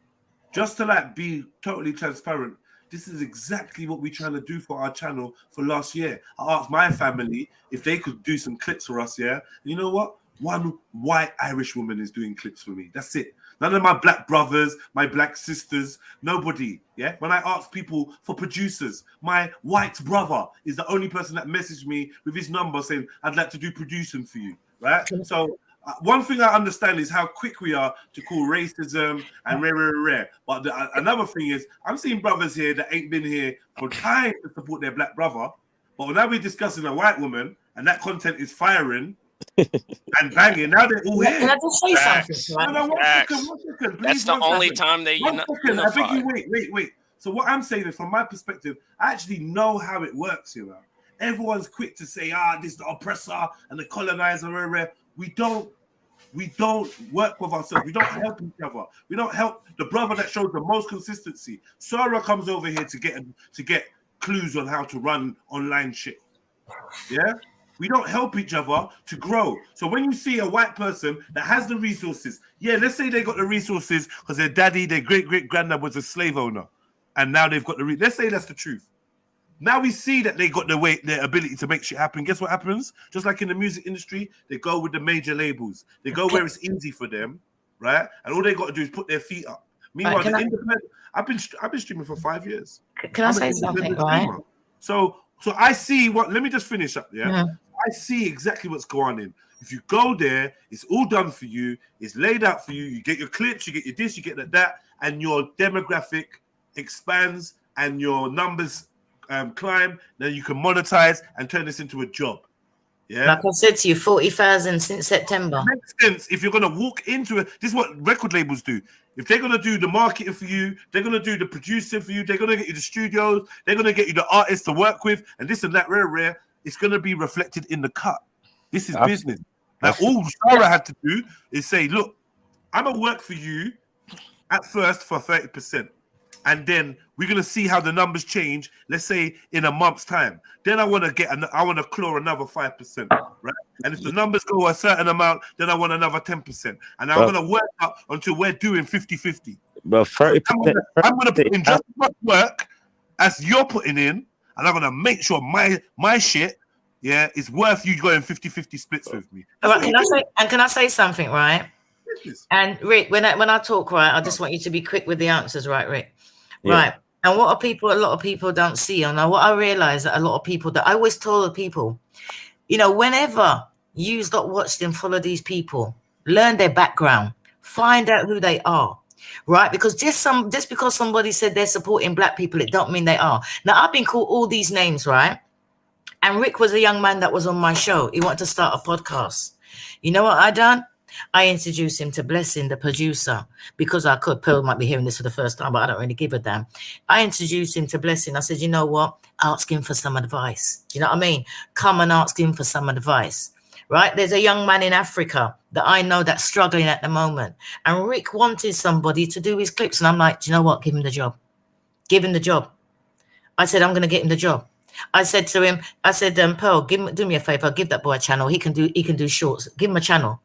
Just to be totally transparent, this is exactly what we're trying to do for our channel for last year. I asked my family if they could do some clips for us, And you know what? One white Irish woman is doing clips for me. That's it. None of my black brothers, my black sisters, nobody. When I ask people for producers, my white brother is the only person that messaged me with his number saying, I'd like to do producing for you, right? So one thing I understand is how quick we are to call racism and rare. But another thing is, I'm seeing brothers here that ain't been here for time to support their black brother. But now we're discussing a white woman and that content is firing and banging. Now they're all here. Can I just say something? No, one second. That's the only time they unify. I think you wait. So what I'm saying is, from my perspective, I actually know how it works, Everyone's quick to say, this is the oppressor and the colonizer. We don't work with ourselves. We don't help each other. We don't help the brother that shows the most consistency. Sarah comes over here to get clues on how to run online shit. We don't help each other to grow. So when you see a white person that has the resources, let's say they got the resources because their daddy, their great-great-granddad was a slave owner, and now they've got let's say that's the truth. Now we see that they got their ability to make shit happen. Guess what happens? Just like in the music industry, they go with the major labels. They go where it's easy for them, right? And all they got to do is put their feet up. Meanwhile, I've been streaming for 5 years. Can I say something, right? So I see let me just finish up, I see exactly what's going on. If you go there, it's all done for you. It's laid out for you. You get your clips, you get your this, you get that, and your demographic expands and your numbers climb. Then you can monetize and turn this into a job. Like I said to you, 40,000 since September. It makes sense if you're going to walk into it. This is what record labels do. If they're going to do the marketing for you, they're going to do the producing for you, they're going to get you the studios, they're going to get you the artists to work with, and this and that, rare. It's going to be reflected in the cut. This is business. Now, all Sarah had to do is say, look, I'm going to work for you at first for 30%. And then we're going to see how the numbers change, let's say in a month's time. Then I want to claw another 5%, right? And if the numbers go a certain amount, then I want another 10%. And I'm going to work up until we're doing 50-50. But 30%. I'm going to put in just as much work as you're putting in, and I'm going to make sure my shit, is worth you going 50-50 splits with me. Can I say something, right? And Rick, when I talk, right, I just want you to be quick with the answers, right, Rick? Right. And a lot of people don't see, and what I realize that a lot of people that I always tell the people, whenever you stop watching and follow these people, learn their background, find out who they are, right? Because just because somebody said they're supporting black people, it don't mean they are. Now, I've been called all these names, right? And Rick was a young man that was on my show. He wanted to start a podcast. You know what I done? I introduced him to Blessing, the producer, because I could. Pearl might be hearing this for the first time, but I don't really give a damn. I introduced him to Blessing. I said, you know what? Ask him for some advice. You know what I mean? Come and ask him for some advice, right? There's a young man in Africa that I know that's struggling at the moment. And Rick wanted somebody to do his clips. And I'm like, do you know what? Give him the job. Give him the job. I said, I'm going to get him the job. I said to him, Pearl, do me a favor. Give that boy a channel. He can do shorts. Give him a channel.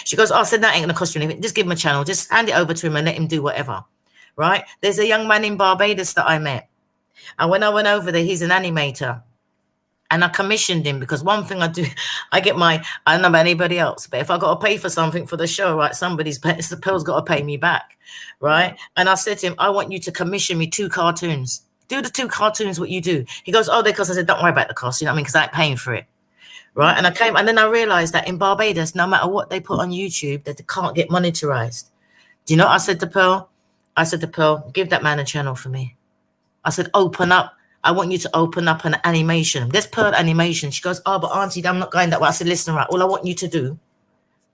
She goes, I said, that ain't going to cost you anything. Just give him a channel. Just hand it over to him and let him do whatever. Right? There's a young man in Barbados that I met. And when I went over there, he's an animator. And I commissioned him because one thing I do, I don't know about anybody else, but if I got to pay for something for the show, right, the Pearl's got to pay me back. Right? And I said to him, I want you to commission me 2 cartoons. Do the 2 cartoons what you do. He goes, oh, because I said, don't worry about the cost. You know what I mean? Because I ain't paying for it. right? And I came, and then I realized that in Barbados, no matter what they put on YouTube, that they can't get monetized. Do you know what I said to Pearl? I said to Pearl, give that man a channel for me. I said, open up. I want you to open up an animation. There's Pearl animation. She goes, oh, but auntie, I'm not going that way. I said, listen, right, all I want you to do,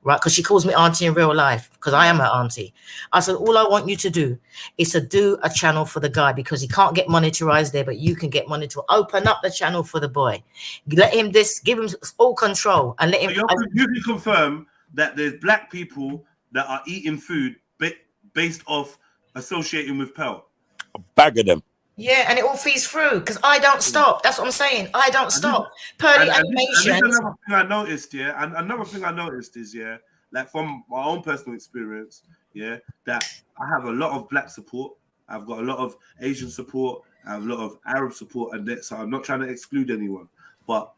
right, because she calls me auntie in real life, because I am her auntie. I said, all I want you to do is to do a channel for the guy, because he can't get monetized there, but you can get monetized. Open up the channel for the boy. Let him give him all control, and let him. So you can confirm that there's black people that are eating food based off associating with Pearl. A bag of them. Yeah, and it all feeds through, because I don't stop. That's what I'm saying. I don't stop. Pearly animations. And another thing I noticed, yeah, and another thing I noticed is, yeah, like from my own personal experience, yeah, that I have a lot of black support. I've got a lot of Asian support. I have a lot of Arab support, and that, so I'm not trying to exclude anyone. But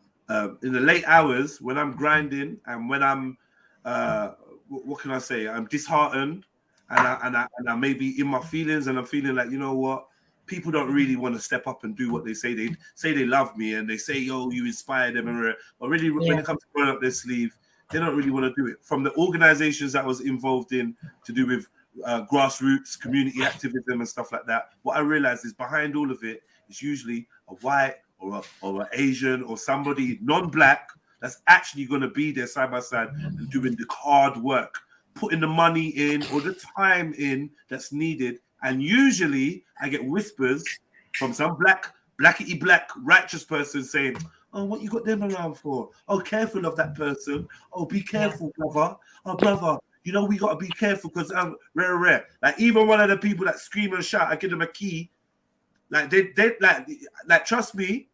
in the late hours, when I'm grinding and when I'm, what can I say? I'm disheartened, and I may be in my feelings, and I'm feeling like, you know what? People don't really want to step up and do what they say. They say they love me, and they say, yo, you inspire them. But really, when it comes to rolling up their sleeve, they don't really want to do it. From the organizations that I was involved in to do with grassroots, community activism and stuff like that, what I realized is behind all of it is usually a white or an Asian or somebody non-black that's actually going to be there side by side and doing the hard work, putting the money in or the time in that's needed. And usually I get whispers from some blackity black righteous person saying, oh, what you got them around for? Oh, careful of that person. Oh, be careful, brother. Oh, brother, you know, we got to be careful because rare. Like even one of the people that scream and shout, I give them a key. Like they like trust me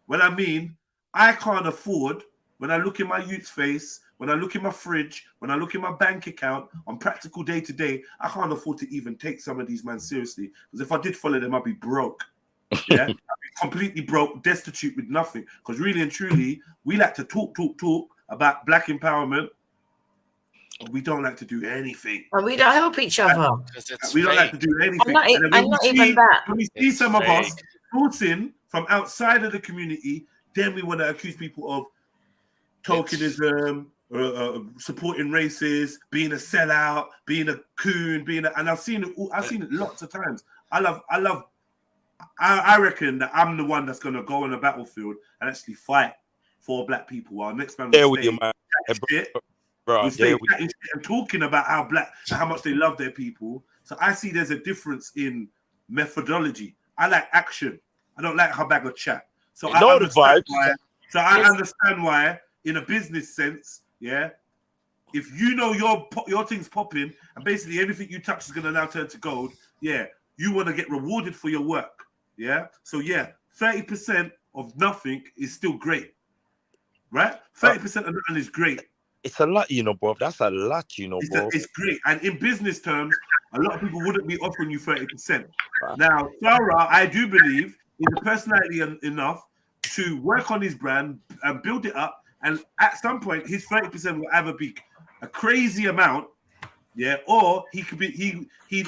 when I mean I can't afford, when I look in my youth's face, when I look in my fridge, when I look in my bank account on practical day to day, I can't afford to even take some of these men seriously. Because if I did follow them, I'd be broke. Yeah, I'd be completely broke, destitute with nothing. Because really and truly, we like to talk about black empowerment. But we don't like to do anything. And we don't help each other. We don't like to do anything. And not even that. When we see some of us sourcing from outside of the community, then we want to accuse people of tokenism, supporting races, being a sellout, being a coon, and I've seen it lots of times. I reckon that I'm the one that's gonna go on the battlefield and actually fight for black people. While next man will stay and talking about how much they love their people. So I see there's a difference in methodology. I like action. I don't like a bag of chat. So I understand why, in a business sense, yeah, if you know your thing's popping and basically everything you touch is going to now turn to gold, yeah, you want to get rewarded for your work, yeah? So, yeah, 30% of nothing is still great, right? 30% of nothing is great. It's a lot, you know, bro. That's a lot, you know, bro. It's great. And in business terms, a lot of people wouldn't be offering you 30%. Now, Sarah, I do believe, is a personality enough to work on his brand and build it up. And at some point, his 30% will either be a crazy amount, yeah, or he'd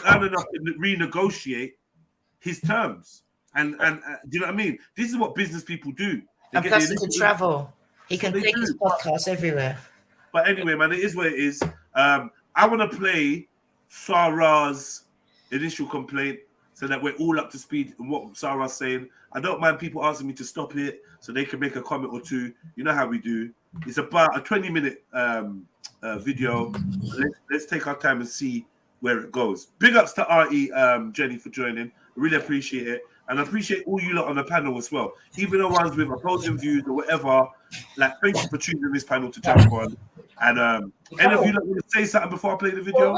earn enough to renegotiate his terms. And do you know what I mean? This is what business people do. And plus he can travel. He can take his podcast everywhere. But anyway, man, it is what it is. I want to play Sarah's initial complaint so that we're all up to speed on what Sarah's saying. I don't mind people asking me to stop it so they can make a comment or two. You know how we do. It's about a 20-minute video. Let's take our time and see where it goes. Big ups to RE, Jenny, for joining. I really appreciate it. And I appreciate all you lot on the panel as well. Even the ones with opposing views or whatever. Like, thank you for choosing this panel to jump on. And any of you that want to say something before I play the video?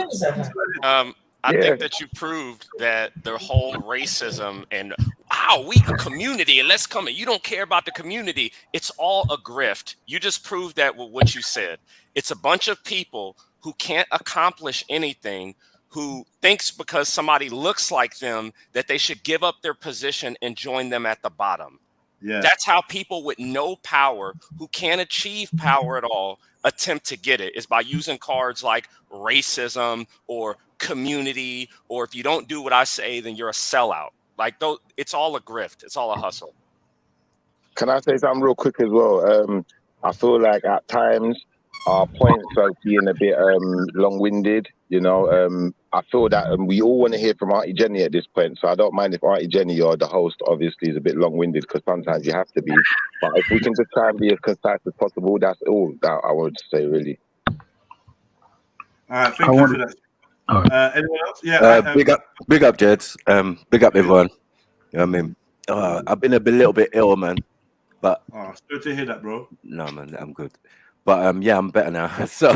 I think that you proved that the whole racism and wow, we a community and let's come in. You don't care about the community. It's all a grift. You just proved that with what you said. It's a bunch of people who can't accomplish anything, who thinks because somebody looks like them that they should give up their position and join them at the bottom. Yeah. That's how people with no power, who can't achieve power at all, attempt to get it, is by using cards like racism or community, or if you don't do what I say, then you're a sellout. Like, it's all a grift. It's all a hustle. Can I say something real quick as well? I feel like at times our points are being a bit long-winded. You know, I feel that we all want to hear from Auntie Jenny at this point, so I don't mind if Auntie Jenny or the host obviously is a bit long-winded because sometimes you have to be. But if we can just try and be as concise as possible, that's all that I would say, really. All right, thank you for that. Anyone else? Yeah. Big up, Jeds. Big up, everyone. You know what I mean? I've been a little bit ill, man. But it's good to hear that, bro. No, man, I'm good. But yeah, I'm better now. So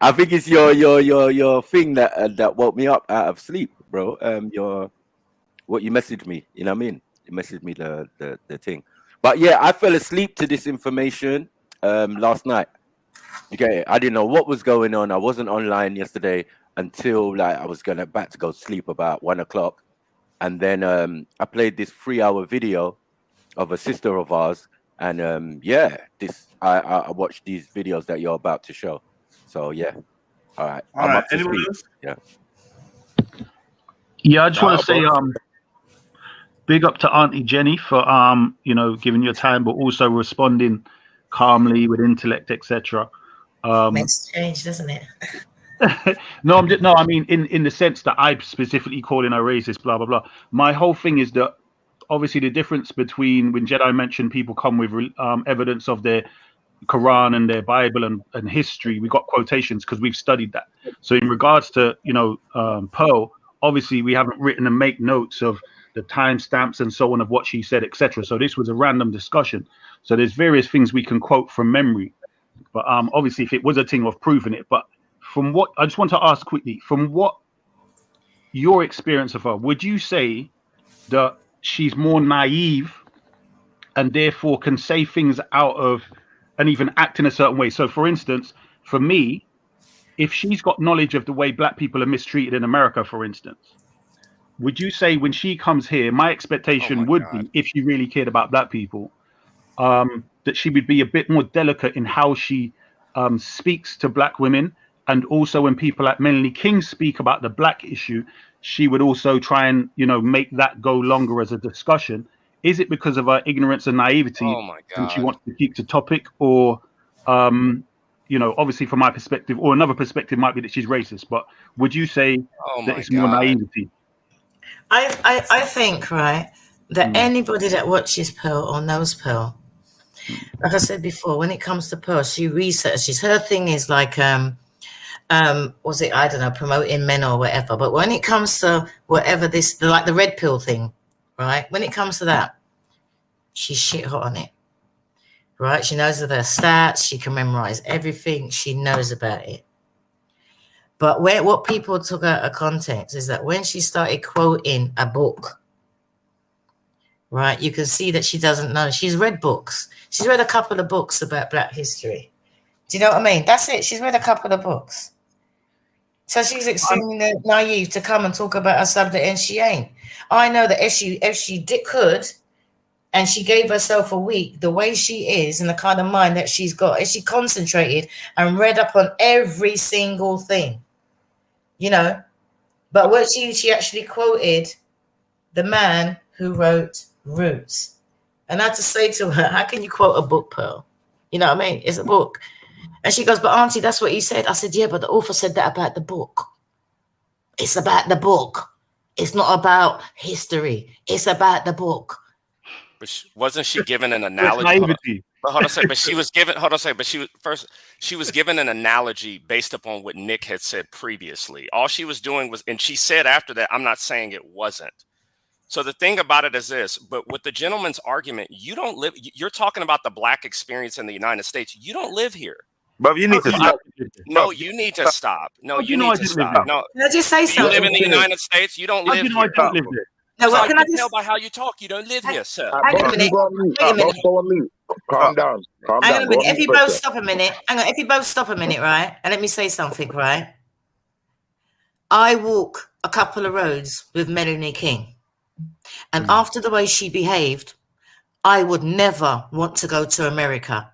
I think it's your thing that woke me up out of sleep, bro. What you messaged me, you know what I mean? You messaged me the thing. But yeah, I fell asleep to this information last night. Okay, I didn't know what was going on. I wasn't online yesterday until like I was back to go sleep about 1 o'clock, and then I played this 3-hour video of a sister of ours, and yeah, I watched these videos that you're about to show. So yeah, all right. All right. Anyone else? Yeah. Yeah, I just want to say big up to Auntie Jenny for you know, giving your time, but also responding calmly with intellect, etc. Makes change, doesn't it? No, I mean in the sense that I'm specifically calling her racist, blah blah blah. My whole thing is that obviously the difference between when Jedi mentioned people come with evidence of their Quran and their Bible and history, we got quotations because we've studied that. So in regards to, you know, Pearl, obviously we haven't written and make notes of the timestamps and so on of what she said, etc. So this was a random discussion. So there's various things we can quote from memory. But obviously if it was a thing of proving it, but from what I just want to ask quickly, from what your experience of her, would you say that she's more naive and therefore can say things out of and even act in a certain way? So for instance, for me, if she's got knowledge of the way black people are mistreated in America, for instance, would you say when she comes here, my expectation would be, if she really cared about black people, that she would be a bit more delicate in how she speaks to black women, and also when people like Melanie King speak about the black issue, she would also try and, you know, make that go longer as a discussion. Is it because of her ignorance and naivety and she wants to keep the topic, or you know, obviously from my perspective, or another perspective might be that she's racist, but would you say that it's more naivety? I think, right, that anybody that watches Pearl or knows Pearl, like I said before, when it comes to Pearl, she researches. Her thing is like was it, I don't know, promoting men or whatever. But when it comes to whatever this, like the red pill thing, right? When it comes to that, she's shit hot on it, right? She knows of her stats. She can memorize everything. She knows about it. But what people took out of context is that when she started quoting a book, right, you can see that she doesn't know. She's read books. She's read a couple of books about Black history. Do you know what I mean? That's it. She's read a couple of books. So she's extremely naive to come and talk about a subject, and she ain't. I know that if she could, and she gave herself a week, the way she is and the kind of mind that she's got, if she concentrated and read up on every single thing, you know. But what she actually quoted the man who wrote Roots. And I had to say to her, how can you quote a book, Pearl? You know what I mean? It's a book. And she goes, but Auntie, that's what he said. I said, yeah, but the author said that about the book. It's about the book. It's not about history. It's about the book. But wasn't she given an analogy? Hold on a second. But she was given. Hold on a second. But she was given an analogy based upon what Nick had said previously. All she was doing was, and she said after that, I'm not saying it wasn't. So the thing about it is this, but with the gentleman's argument, you don't live, you're talking about the Black experience in the United States. You don't live here. But you need to stop. No, you need to stop. No, you need to stop. No, can I just say something? You live in the United States. You don't live here. I don't live there. No, So can I just tell by how you talk, you don't live here, sir. hang on a minute? Wait a minute. Calm down. Calm Hang down. on a minute. If you both stop a minute, hang on. If you both stop a minute, right, and let me say something, right? I walk a couple of roads with Melanie King, and after the way she behaved, I would never want to go to America,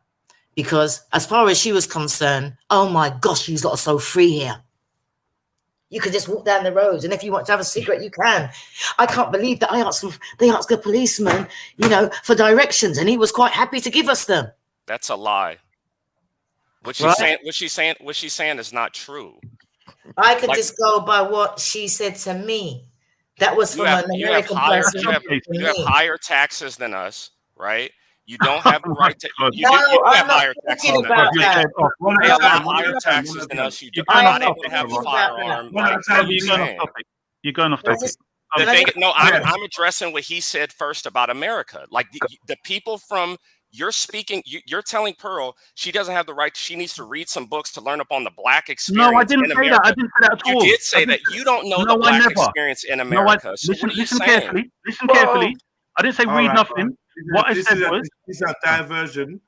because as far as she was concerned, oh my gosh, you lot are so free here. You could just walk down the roads, and if you want to have a cigarette, you can. I can't believe that they asked a policeman, you know, for directions, and he was quite happy to give us them. That's a lie. What she's saying is not true. I could just go by what she said to me. That was from an American person. You have higher taxes than us, right? You don't have the right to. You No, have I'm not higher taxes talking than about us. that. They have higher taxes than us. You are not able to have a firearm. You're going off topic. I'm addressing what he said first about America. Like the people from. You're speaking. You're telling Pearl she doesn't have the right. She needs to read some books to learn upon the black experience. No, I didn't in say America. that. I didn't say that at all. You did say that you don't know the black experience in America. So Listen carefully. Listen carefully. I didn't say read nothing. What I said was this is a diversion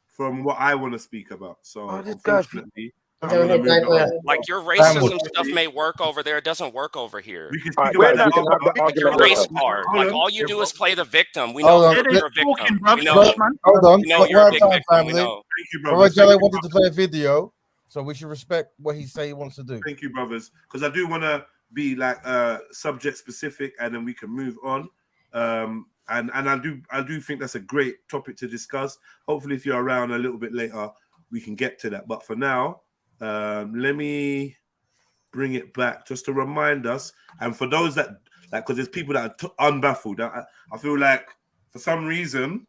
from what I want to speak about. So unfortunately, like your racism stuff may work over there. It doesn't work over here. We can speak about your race part. Like all you do is play the victim. We know you're a victim. We know. Hold on. We know you're a big victim. We Family. know. Thank you, brother. Jelly wanted to play a video, so we should respect what he say he wants to do. Thank you, brothers, because I do want to be like subject specific, and then we can move on. And I do think that's a great topic to discuss. Hopefully, if you're around a little bit later, we can get to that. But for now, let me bring it back just to remind us, and for those that because there's people that are unbaffled. I feel like for some reason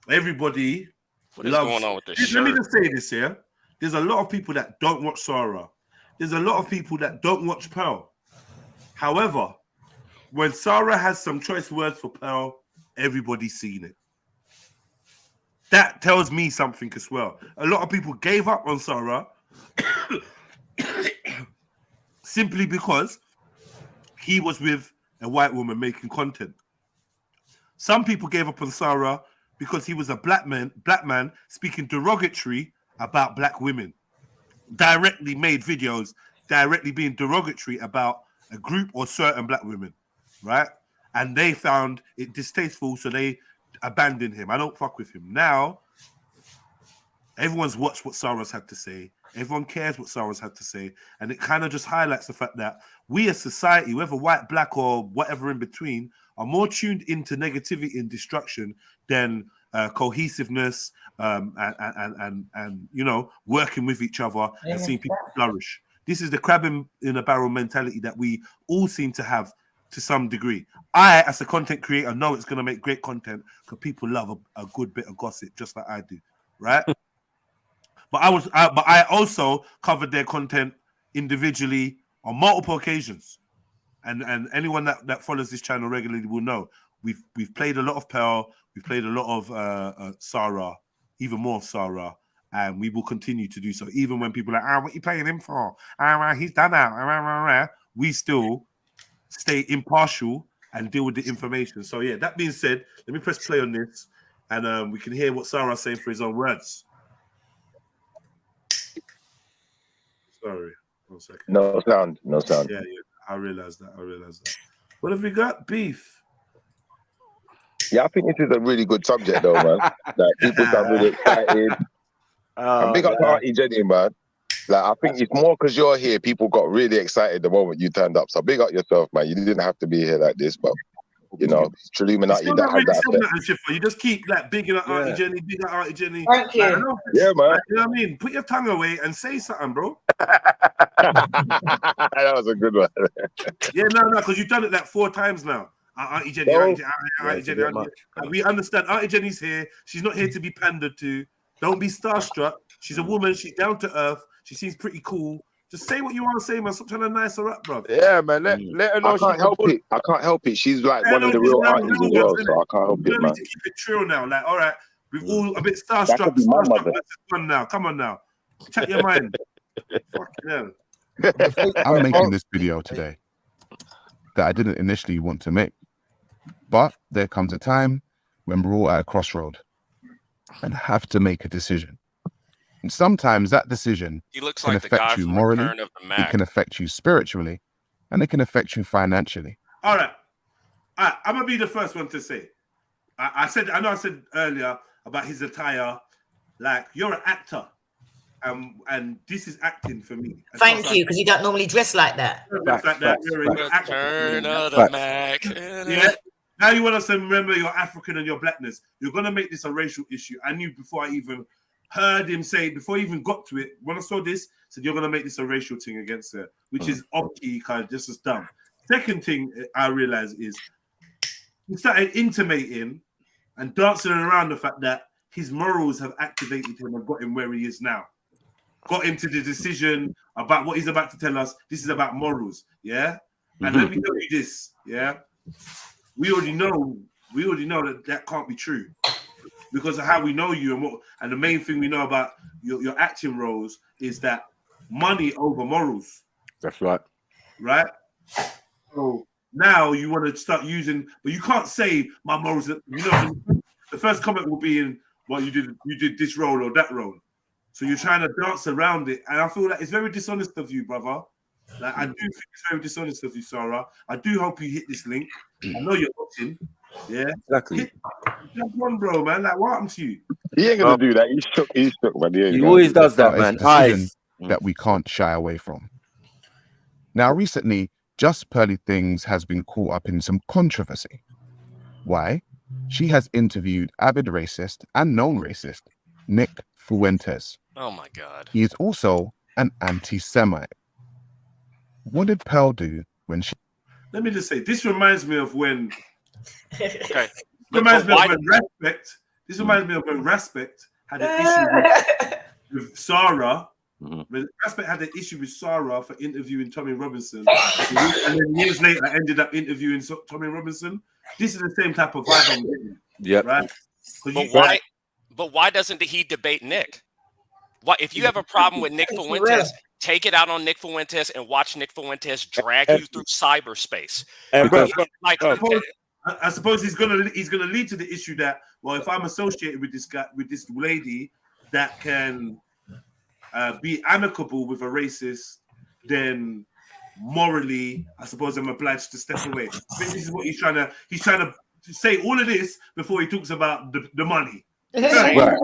everybody What is going on with this shirt? Let me just say this here. There's a lot of people that don't watch Sarah. There's a lot of people that don't watch Pearl. However, when Sarah has some choice words for Pearl, everybody's seen it. That tells me something as well. A lot of people gave up on Sarah simply because he was with a white woman making content. Some people gave up on Sarah because he was a black man speaking derogatory about black women. Directly made videos, directly being derogatory about a group or certain black women, right? And they found it distasteful, so they abandoned him. I don't fuck with him. Now, everyone's watched what Sarah's had to say. Everyone cares what Sarah's had to say. And it kind of just highlights the fact that we as society, whether white, black, or whatever in between, are more tuned into negativity and destruction than cohesiveness and you know, working with each other and seeing people flourish. This is the crab in a barrel mentality that we all seem to have to some degree. I, as a content creator, know it's going to make great content because people love a good bit of gossip, just like I do, right? But I also covered their content individually on multiple occasions, and anyone that follows this channel regularly will know we've played a lot of Pearl, we've played a lot of Sarah, even more of Sarah, and we will continue to do so. Even when people are like, what are you playing him for? He's done out. We still stay impartial and deal with the information. So yeah, that being said, let me press play on this, and we can hear what Sarah's saying for his own words. Sorry, 1 second. No sound. Yeah, I realized that. What have we got? Beef. Yeah, I think this is a really good subject, though, man. Like, people got really excited. And big up to Auntie Jenny, man. Like, I think it's more because you're here. People got really excited the moment you turned up. So big up yourself, man. You didn't have to be here like this, but you know, Trilluminati that had that. You just keep like bigging up Auntie Jenny, big up Auntie Jenny. Thank you. Yeah, man. You know what I mean? Put your tongue away and say something, bro. That was a good one. Yeah, no, because you've done it like 4 times now. Auntie Jenny, Auntie Jenny. We understand. Auntie Jenny's here. She's not here to be pandered to. Don't be starstruck. She's a woman. She's down to earth. She seems pretty cool. Just say what you want to say, man. Stop trying to nice her up, bro. Yeah, man. Let her know. I can't help it. She's like one of the real aunties as well, so I can't help it, man. To keep it trill now. Like, all right, we've all a bit starstruck. Come on now. Check your mind. Fuck yeah. I'm making this video today that I didn't initially want to make, but there comes a time when we're all at a crossroad and have to make a decision. And sometimes that decision can affect you morally, it can affect you spiritually, and it can affect you financially. All right. I'm gonna be the first one to say. I know I said earlier about his attire. Like, you're an actor, and this is acting for me. Thank you, because you don't normally dress like that. Turn of the Mac. Yeah. Now you want us to remember your African and your blackness. You're gonna make this a racial issue. I knew before I even heard him say, before he even got to it, when I saw this, said you're gonna make this a racial thing against her, which is off-key, kind of just as dumb. Second thing I realized is he started intimating and dancing around the fact that his morals have activated him and got him where he is now. Got him to the decision about what he's about to tell us. This is about morals, yeah? And let me tell you this, yeah? We already know that can't be true because of how we know you and the main thing we know about your acting roles is that money over morals. That's right. Right? So now you want to start using, but you can't say my morals. You know, the first comment will be in, well, you did this role or that role. So you're trying to dance around it, and I feel like it's very dishonest of you, brother. Like I do think it's very dishonest of you, Sarah. I do hope you hit this link. I know you're watching. Yeah, exactly. That's one, bro, man. Like, what happened to you? He ain't gonna do that. He's shook, man. He always does that, But man. it's a decision that we can't shy away from. Now, recently, Just Pearly Things has been caught up in some controversy. Why? She has interviewed avid racist and known racist Nick Fuentes. Oh my God. He is also an anti-Semite. What did Pearl do when she... Let me just say, this reminds me of when... Okay. Reminds me of when Respect... This reminds me of when Respect had an issue with Sarah. Respect had an issue with Sarah for interviewing Tommy Robinson. And then years later, I ended up interviewing Tommy Robinson. This is the same type of vibe I'm getting. Yeah. Right? But why doesn't he debate Nick? Why, if you have a problem with Nick Fuentes, take it out on Nick Fuentes and watch Nick Fuentes drag you through cyberspace. I suppose he's gonna lead to the issue that, well, if I'm associated with this lady that can be amicable with a racist, then morally, I suppose I'm obliged to step away. I think this is what he's trying to say all of this before he talks about the money. Right.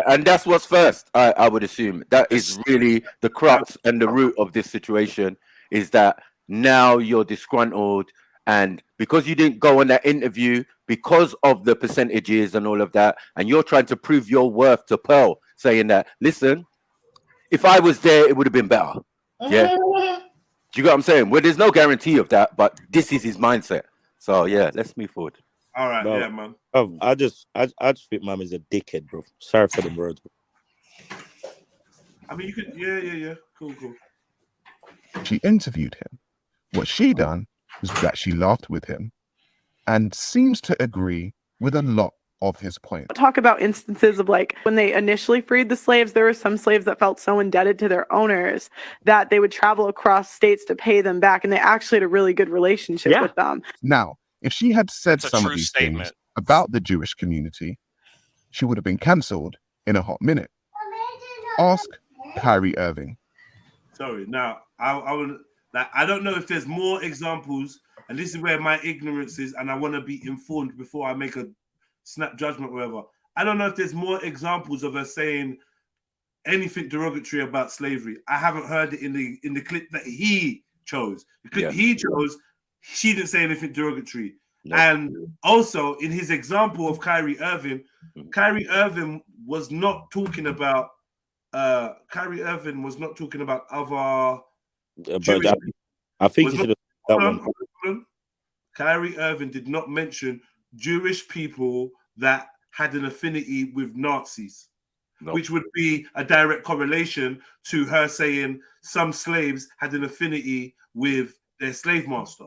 And that's what's first, I would assume. That is really the crux and the root of this situation, is that now you're disgruntled, and because you didn't go on that interview, because of the percentages and all of that, and you're trying to prove your worth to Pearl, saying that, listen, if I was there, it would have been better. Yeah. Do you get what I'm saying? Well, there's no guarantee of that, but this is his mindset. So yeah, let's move forward. All right, Bro, yeah, man. I just think Mom is a dickhead, bro. Sorry for the words, bro. I mean, you could, yeah. Cool. She interviewed him. What she done was that she laughed with him and seems to agree with a lot of his points. Talk about instances of like when they initially freed the slaves, there were some slaves that felt so indebted to their owners that they would travel across states to pay them back, and they actually had a really good relationship with them. Now, if she had said some of these things about the Jewish community, she would have been cancelled in a hot minute. Ask Kyrie Irving. Sorry. Now, I would like. I don't know if there's more examples, and this is where my ignorance is, and I want to be informed before I make a snap judgment, or whatever. I don't know if there's more examples of her saying anything derogatory about slavery. I haven't heard it in the clip that he chose. The clip he chose, she didn't say anything derogatory. No. And also in his example of Kyrie Irving was not talking about other I think you should have that one. Kyrie Irving did not mention Jewish people that had an affinity with Nazis, which would be a direct correlation to her saying some slaves had an affinity with their slave master.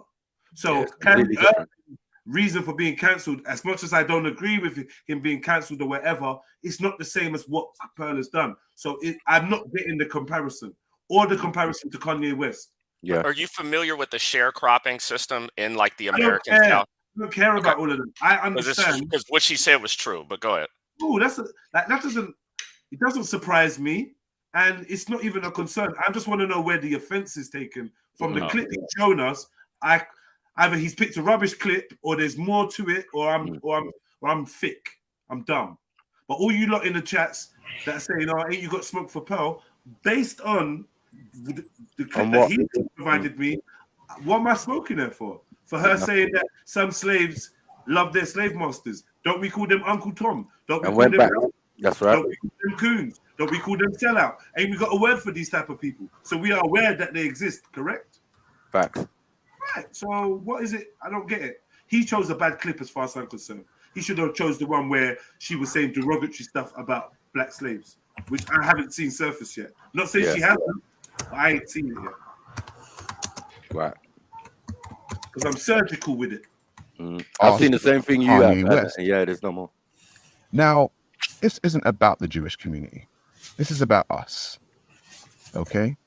So Kyrie Irving's reason for being cancelled, as much as I don't agree with him being cancelled or whatever, it's not the same as what Pearl has done. So I'm not getting the comparison or the comparison to Kanye West. Yeah. Are you familiar with the sharecropping system in like the American South? I don't care about all of them. I understand because what she said was true. But go ahead. Oh, it doesn't surprise me, and it's not even a concern. I just want to know where the offense is taken from the clip he's shown us. Either he's picked a rubbish clip, or there's more to it, or I'm thick. I'm dumb. But all you lot in the chats that are saying, "Oh, ain't you got smoke for Pearl?" Based on the clip that he provided me, what am I smoking there for? For her saying that some slaves love their slave masters. Don't we call them Uncle Tom? Don't we And call went them back. That's right. Don't we call them coons? Don't we call them sellout? Ain't we got a word for these type of people? So we are aware that they exist, correct? Facts. Right. So what is it? I don't get it. He chose a bad clip as far as I'm concerned. He should have chose the one where she was saying derogatory stuff about black slaves, which I haven't seen surface yet. Not saying she hasn't, but I ain't seen it yet. Right. Because I'm surgical with it. I've seen the same thing you Kanye have. West. Yeah, there's no more. Now, this isn't about the Jewish community. This is about us. Okay?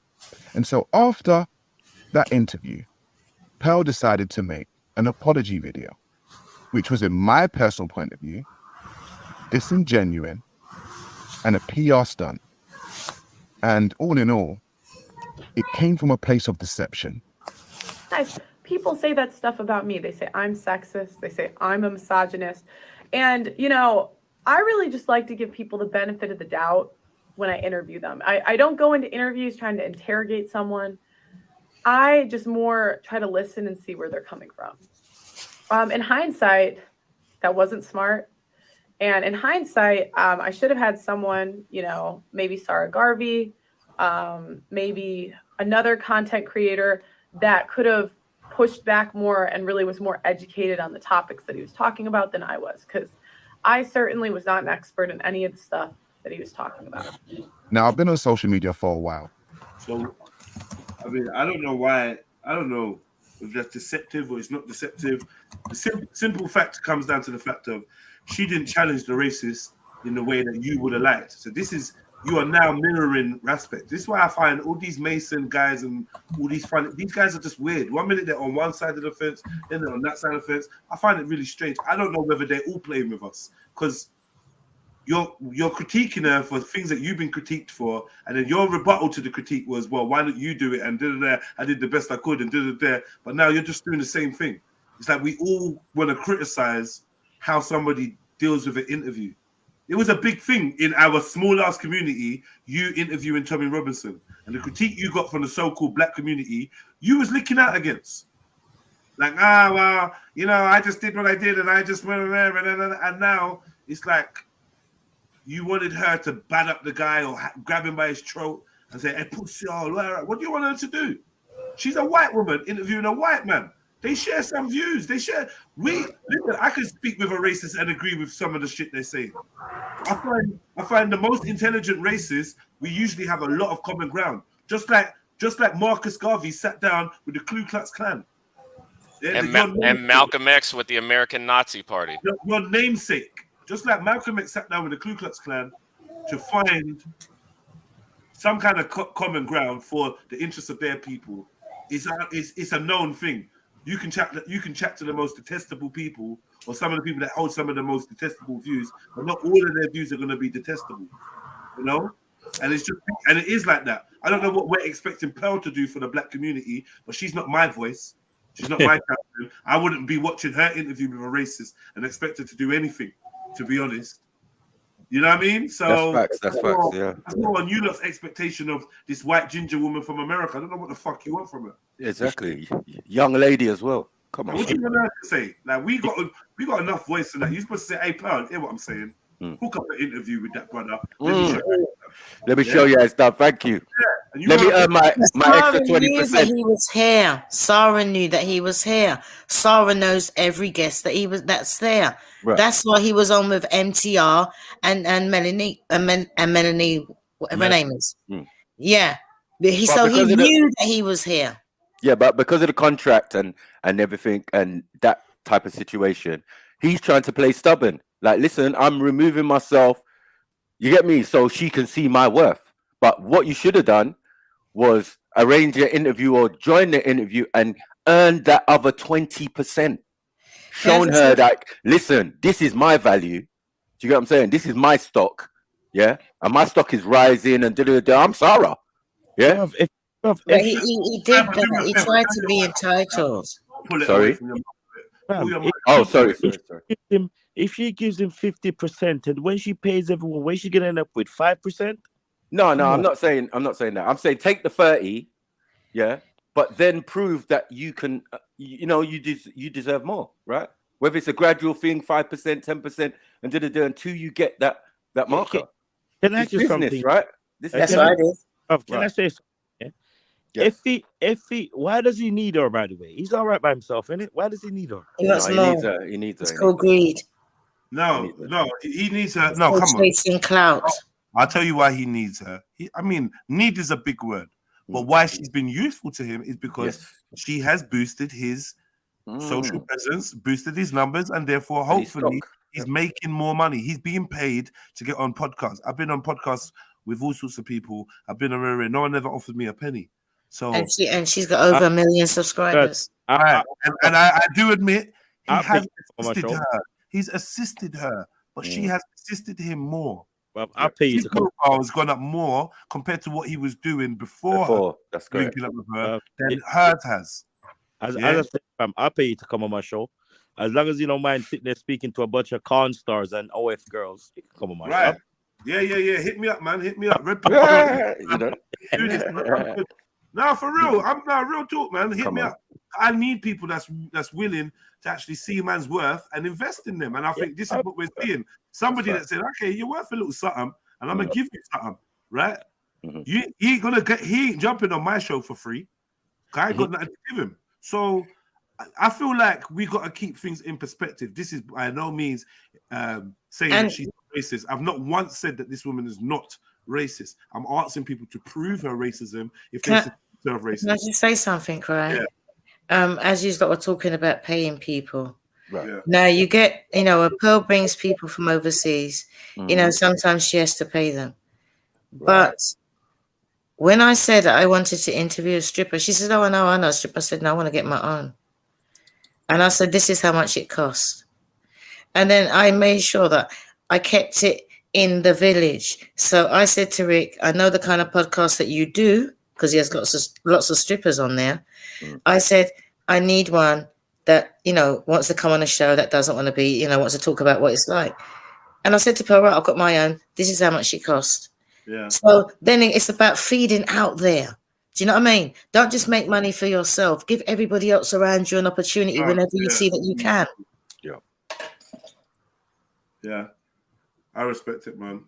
And so after that interview, Pearl decided to make an apology video, which was, in my personal point of view, disingenuous and a PR stunt. And all in all, it came from a place of deception. Guys, people say that stuff about me. They say I'm sexist. They say I'm a misogynist. And, you know, I really just like to give people the benefit of the doubt when I interview them. I don't go into interviews trying to interrogate someone. I just more try to listen and see where they're coming from. In hindsight, that wasn't smart. And in hindsight, I should have had someone, you know, maybe Sarah Garvey, maybe another content creator that could have pushed back more and really was more educated on the topics that he was talking about than I was, because I certainly was not an expert in any of the stuff that he was talking about. Now, I've been on social media for a while. So, I mean, I don't know why. I don't know if that's deceptive or it's not deceptive. The simple fact comes down to the fact of she didn't challenge the racist in the way that you would have liked. So this is, you are now mirroring respect. This is why I find all these Mason guys and all these guys are just weird. 1 minute they're on one side of the fence, then they're on that side of the fence. I find it really strange. I don't know whether they're all playing with us, because you're critiquing her for things that you've been critiqued for, and then your rebuttal to the critique was, well, why don't you do it? And I did the best I could, and but now you're just doing the same thing. It's like we all want to criticize how somebody deals with an interview. It was a big thing in our small ass community, you interviewing Tommy Robinson, and the critique you got from the so-called black community, you was licking out against. Like, well, you know, I just did what I did, and I just went there, and now it's like you wanted her to bad up the guy or grab him by his throat and say, hey, pussy, what do you want her to do? She's a white woman interviewing a white man. They share some views. Listen, I can speak with a racist and agree with some of the shit they say. I find the most intelligent racists, we usually have a lot of common ground. Just like Marcus Garvey sat down with the Ku Klux Klan. And Malcolm X with the American Nazi Party. Your namesake. Just like Malcolm X sat down with the Ku Klux Klan to find some kind of common ground for the interests of their people. It's a known thing. You can chat to the most detestable people, or some of the people that hold some of the most detestable views, but not all of their views are going to be detestable. You know? And it is like that. I don't know what we're expecting Pearl to do for the black community, but she's not my voice. She's not my captain. I wouldn't be watching her interview with a racist and expect her to do anything, to be honest. You know what I mean? So that's facts, yeah. That's more on you lot's expectation of this white ginger woman from America. I don't know what the fuck you want from her. Exactly. Young lady as well. Come on. What do you want her to say? Like, we got enough voice in that. You're supposed to say, hey, Pearl, hear what I'm saying? Hook up an interview with that brother. Let me show you his stuff. Thank you. Yeah. Let me earn my extra 20%. Knew that he was here. Sarah knew that he was here. Sarah knows every guest that's there. Right. That's why he was on with MTR and Melanie Melanie, whatever her name is. Yeah. So he knew that he was here. Yeah, but because of the contract and everything and that type of situation, he's trying to play stubborn. Like, listen, I'm removing myself. You get me? So she can see my worth. But what you should have done was arrange an interview or join the interview and earn that other 20%. Showing her that, listen, this is my value. Do you get what I'm saying? This is my stock. Yeah. And my stock is rising and I'm Sarah. Yeah. But he did that. He tried to be entitled. Sorry. Sorry. If she gives him 50%, and when she pays everyone, where's she gonna end up with 5%? No, I'm not saying that. I'm saying take the 30, yeah, but then prove that you can, you deserve more, right? Whether it's a gradual thing, 5%, 10%, until you get that marker. Can I It's just business, something? right? That's what it is. Can I say something? Yeah? Yeah. If he, why does he need her? By the way, he's all right by himself, isn't it? Why does he need her? He wants more. He needs her. It's called greed. No, he needs her. It's No, called come on. chasing clout. I'll tell you why he needs her. Need is a big word, but why she's been useful to him is because she has boosted his social presence, boosted his numbers, and therefore, hopefully, he's making more money. He's being paid to get on podcasts. I've been on podcasts with all sorts of people. I've been around. No one ever offered me a penny. So And she's got over 1 million subscribers. I do admit he has assisted her. He's assisted her, but she has assisted him more. Well, I'll pay you His profile has gone up more compared to what he was doing before that's correct. linking up with her than hers has. As I said, fam, I'll pay you to come on my show. As long as you don't mind sitting there speaking to a bunch of corn stars and OF girls, you can come on my show. Yeah. Hit me up, man. Hit me up. Red You know. do this, man. No, for real. I'm not real talk, man. Hit me up. I need people that's willing to actually see man's worth and invest in them. And I think this is what we're seeing. Somebody that said, okay, you're worth a little something, and I'm gonna give you something, right? He ain't jumping on my show for free. I ain't got nothing to give him. So I feel like we got to keep things in perspective. This is by no means saying that she's racist. I've not once said that this woman is not racist. I'm asking people to prove her racism if they serve racism. Can I just say something, right? Yeah. As you were talking about paying people. Right. Yeah. Now you get, a Pearl brings people from overseas. Sometimes she has to pay them. But when I said that I wanted to interview a stripper, she said, "Oh, I know a stripper." I said, "No, I want to get my own." And I said, "This is how much it costs." And then I made sure that I kept it in the village. So I said to Rick, "I know the kind of podcast that you do, because he has lots of strippers on there." I said, "I need one that, wants to come on a show, that doesn't want to be, wants to talk about what it's like." And I said to Pearl, "Right, I've got my own. This is how much it costs." Yeah. So then it's about feeding out there. Do you know what I mean? Don't just make money for yourself. Give everybody else around you an opportunity whenever you see that you can. Yeah. I respect it, man.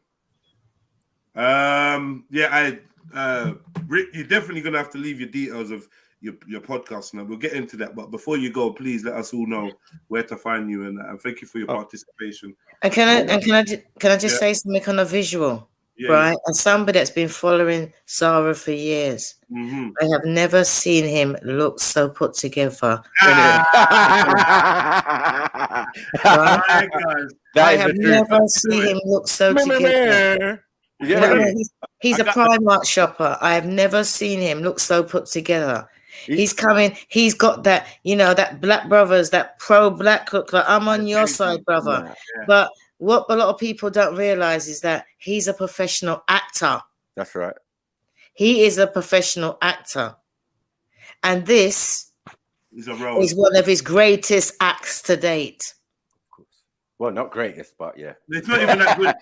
Rick, you're definitely gonna have to leave your details of your podcast now. We'll get into that, but before you go, please let us all know where to find you, and thank you for your participation. And can I just say something on a visual, right? As somebody that's been following Zara for years, I have never seen him look so put together. I have never seen him look so together. He's a Primark shopper. I have never seen him look so put together. He's coming. He's got that, that black brothers, that pro-black look. Like, I'm on your side, brother. But what a lot of people don't realize is that he's a professional actor. That's right. He is a professional actor, and this is one of his greatest acts to date. Well, not greatest, but yeah. It's not even that good.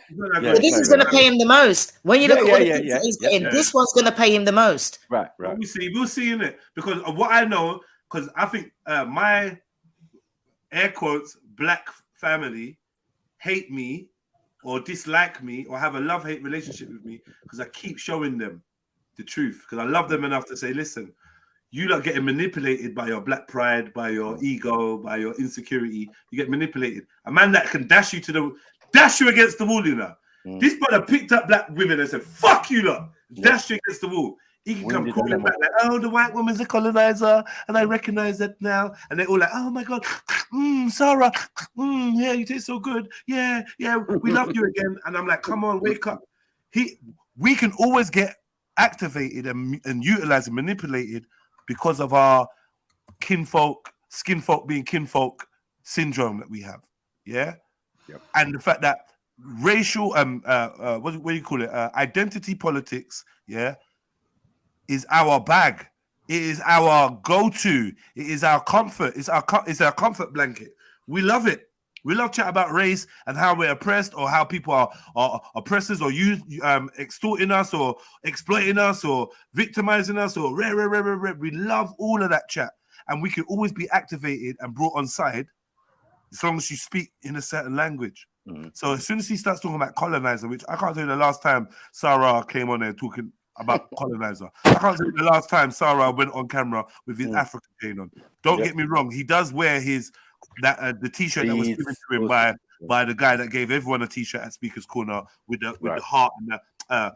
This is going to pay him the most. When you look at all the things he's getting, this one's going to pay him the most. Right. We'll see in it, because of what I know, because I think my air quotes black family hate me or dislike me or have a love-hate relationship with me because I keep showing them the truth, because I love them enough to say, listen, you lot getting manipulated by your black pride, by your ego, by your insecurity. You get manipulated. A man that can dash you against the wall, This brother picked up black women and said, "Fuck you lot," dash you against the wall. He can come crawling back like, "Oh, the white woman's a colonizer, and I recognize that now." And they're all like, "Oh my God, Sarah, yeah, you taste so good. Yeah, we love you again." And I'm like, "Come on, wake up." We can always get activated and utilized and manipulated because of our kinfolk, skinfolk being kinfolk syndrome that we have, and the fact that racial what do you call it? Identity politics, is our bag. It is our go-to. It is our comfort. It's our comfort blanket. We love it. We love chat about race and how we're oppressed, or how people are oppressors, or extorting us, or exploiting us, or victimizing us, or we love all of that chat, and we can always be activated and brought on side as long as you speak in a certain language. So as soon as he starts talking about colonizer, which I can't tell you the last time Sarah came on there talking about colonizer. I can't tell you the last time Sarah went on camera with his African chain on. Don't get me wrong, he does wear his the t-shirt that was given to him by the guy that gave everyone a t-shirt at Speaker's Corner with the heart and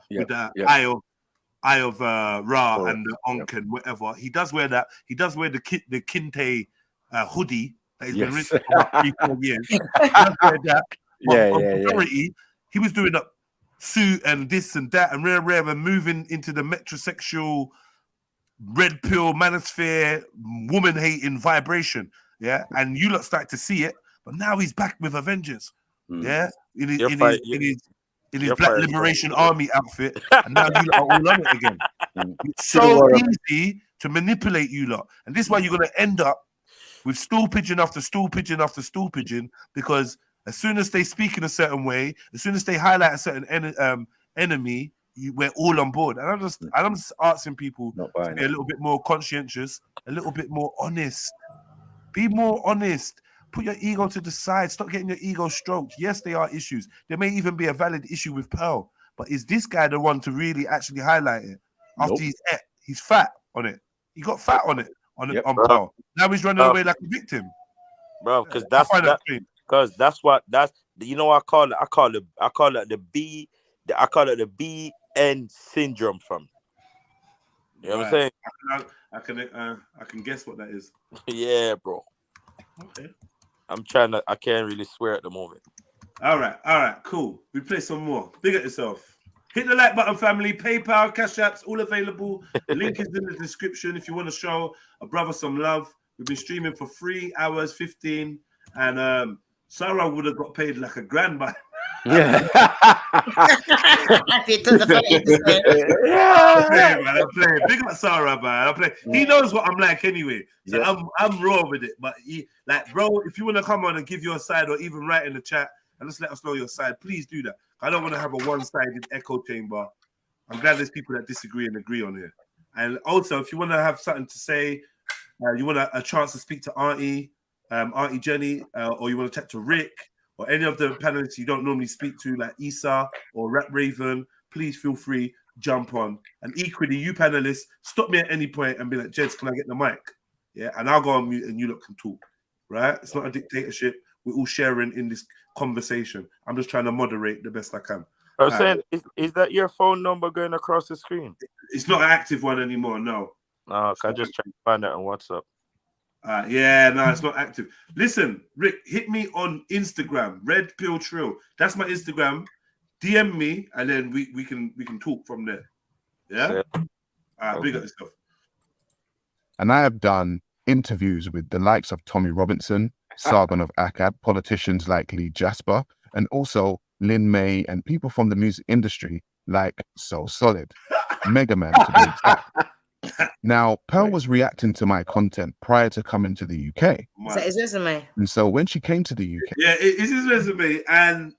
the eye of Ra and the Ankh and whatever. He does wear that. He does wear the Kinte hoodie that he's been written for about 3-4 years. He does wear that. Majority, he was doing a suit and this and that and rare and moving into the metrosexual red pill manosphere woman hating vibration. Yeah, and you lot start to see it, but now he's back with a vengeance. Yeah, in his Black Liberation Army outfit, and now you lot are all on it again. It's so easy to manipulate you lot, and this is why you're going to end up with stool pigeon after stool pigeon after stool pigeon, because as soon as they speak in a certain way, as soon as they highlight a certain enemy, we're all on board. And I'm just asking people to be a little bit more conscientious, a little bit more honest. Be more honest. Put your ego to the side. Stop getting your ego stroked. Yes, there are issues. There may even be a valid issue with Pearl, but is this guy the one to really actually highlight it? After he's fat on it. He got fat on it on Pearl. Now he's running away like a victim, bro. Because that's you know what I call it the BN syndrome from. You know what I'm saying? I can guess what that is. Yeah, bro. Okay. I can't really swear at the moment. All right, cool. We play some more. Big at yourself. Hit the like button, family. PayPal, Cash Apps, all available. The link is in the description if you want to show a brother some love. We've been streaming for 3 hours 15, and Sarah would have got paid like $1,000 by. Yeah. I'm playing. Big up Sarah, man. He knows what I'm like anyway. So I'm raw with it. But bro, if you want to come on and give your side, or even write in the chat and just let us know your side, please do that. I don't want to have a one-sided echo chamber. I'm glad there's people that disagree and agree on here. And also, if you want to have something to say, you want a chance to speak to Auntie Jenny, or you want to chat to Rick, or any of the panelists you don't normally speak to, like Issa or Rap Raven, please feel free, jump on. And equally, you panelists, stop me at any point and be like, Jeds, can I get the mic? Yeah, and I'll go on mute and you lot can talk, right? It's not a dictatorship. We're all sharing in this conversation. I'm just trying to moderate the best I can. I was saying, is that your phone number going across the screen? It's not an active one anymore, no. No, I just try to find that on WhatsApp. Yeah, no, it's not active. Listen, Rick, hit me on Instagram, REDPILLTRILL. That's my Instagram. DM me, and then we can talk from there. Yeah. Big up yourself. And I have done interviews with the likes of Tommy Robinson, Sargon of Akkad, politicians like Lee Jasper, and also Lin May, and people from the music industry like So Solid, Mega Man to be exact. Now, Pearl was reacting to my content prior to coming to the UK. Is that his resume? And so when she came to the UK... Yeah, it's his resume. And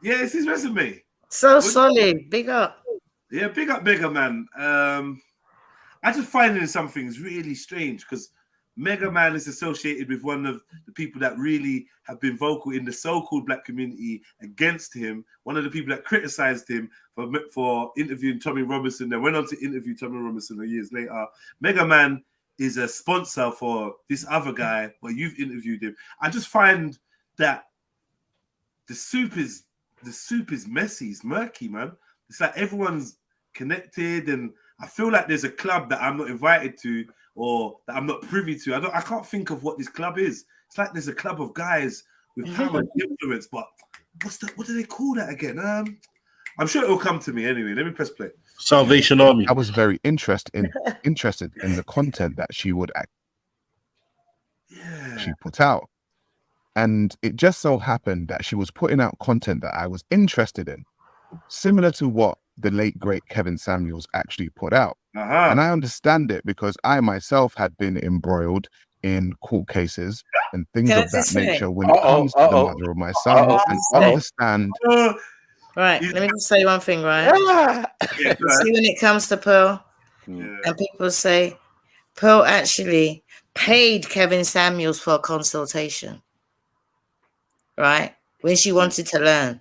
yeah, it's his resume. So solid. Big up. Yeah, big up, Mega Man. I just find it some things really strange, because Mega Man is associated with one of the people that really have been vocal in the so-called black community against him. One of the people that criticized him for interviewing Tommy Robinson. They went on to interview Tommy Robinson years later. Mega Man is a sponsor for this other guy, but you've interviewed him. I just find that the soup is messy, it's murky, man. It's like everyone's connected, and I feel like there's a club that I'm not invited to, or that I'm not privy to. I can't think of what this club is. It's like there's a club of guys with power and influence, but what do they call that again? I'm sure it'll come to me anyway. Let me press play. Salvation Army. I was very interested in the content that she would she put out. And it just so happened that she was putting out content that I was interested in, similar to what the late, great Kevin Samuels actually put out. And I understand it, because I myself had been embroiled in court cases and things Can I of that just say? nature when it comes to the mother of my son and understand. Right, let me just say one thing, right? See, when it comes to Pearl, and people say Pearl actually paid Kevin Samuels for a consultation, right? When she wanted to learn.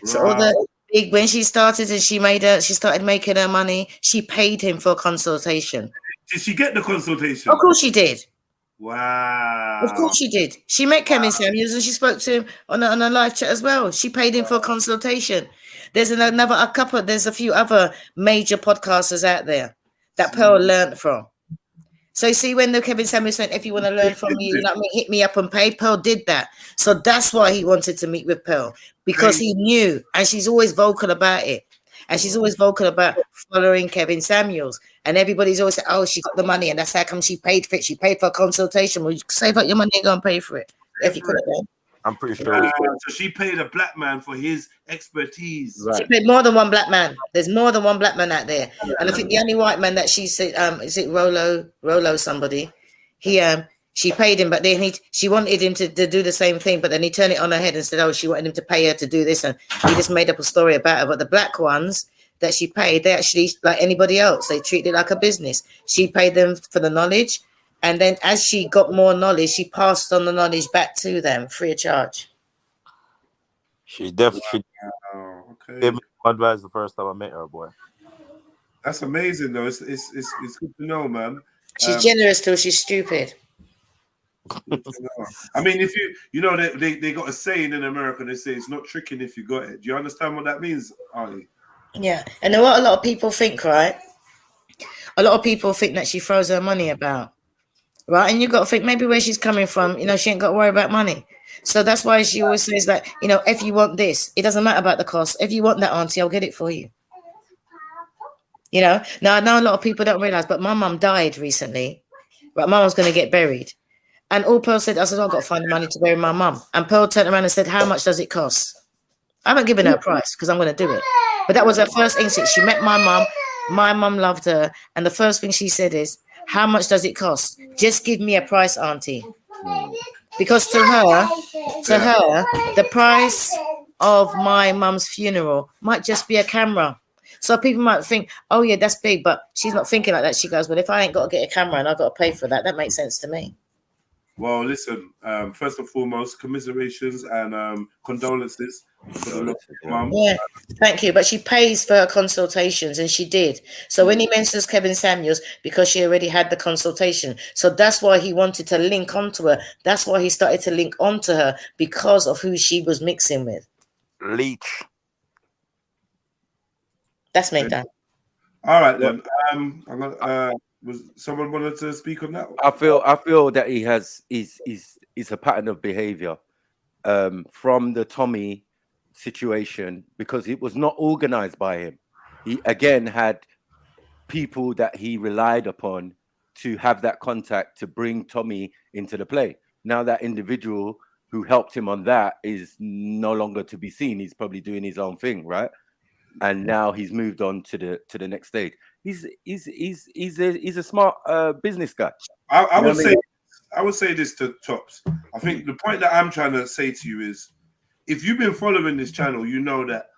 So all the big, when she started and she started making her money, she paid him for a consultation. Did she get the consultation? Of course she did. Wow. Of course she did. She met Kevin Samuels and she spoke to him on a live chat as well. She paid him for a consultation. There's there's a few other major podcasters out there that Pearl learned from. So see, when the Kevin Samuels said, if you want to learn from me, you know what I mean, hit me up and pay, Pearl did that. So that's why he wanted to meet with Pearl, because he knew, and she's always vocal about it. And she's always vocal about following Kevin Samuels. And everybody's always saying, oh, she got the money, and that's how come she paid for it. She paid for a consultation. Well, you save up your money and go and pay for it. If you could have done. I'm pretty sure. So she paid a black man for his expertise. She paid more than one black man. There's more than one black man out there. And I think the only white man that she said, is it Rolo somebody? She paid him, but then she wanted him to do the same thing, but then he turned it on her head and said, oh, she wanted him to pay her to do this, and he just made up a story about her. But the black ones that she paid, they actually, like anybody else, they treated it like a business. She paid them for the knowledge, and then as she got more knowledge, she passed on the knowledge back to them free of charge. She definitely gave me advice the first time I met her, boy. That's amazing, though. It's good to know, man. She's generous till she's stupid. I mean, if you know, they got a saying in America. They say it's not tricking if you got it. Do you understand what that means, Arlie? Yeah, and what a lot of people think, right? A lot of people think that she throws her money about, right? And you got to think maybe where she's coming from. You know, she ain't got to worry about money. So that's why she always says that, you know, if you want this, it doesn't matter about the cost. If you want that, auntie, I'll get it for you. You know, now I know a lot of people don't realize, but my mum died recently. Right, my mum's going to get buried. And all Pearl said, I said, I've got to find the money to bury my mum. And Pearl turned around and said, how much does it cost? I haven't given her a price because I'm going to do it. But that was her first instinct. She met my mum. My mum loved her. And the first thing she said is, how much does it cost? Just give me a price, auntie. Because to her, the price of my mum's funeral might just be a camera. So people might think, oh, yeah, that's big. But she's not thinking like that. She goes, well, if I ain't got to get a camera and I've got to pay for that, that makes sense to me. Well, listen, first and foremost, commiserations and condolences for the loss of your mum. Yeah, thank you. But she pays for her consultations, and she did. So when he mentions Kevin Samuels, because she already had the consultation. So that's why he wanted to link onto her. That's why he started to link onto her, because of who she was mixing with. Leech. That's me done. All right, then. I'm gonna... was someone wanted to speak on that? I feel that he has is a pattern of behavior from the Tommy situation, because it was not organized by him. He again had people that he relied upon to have that contact to bring Tommy into the play. Now that individual who helped him on that is no longer to be seen. He's probably doing his own thing, right? And now he's moved on to the next stage. He's a smart business guy. I would say this to Tops. I think the point that I'm trying to say to you is, if you've been following this channel, you know that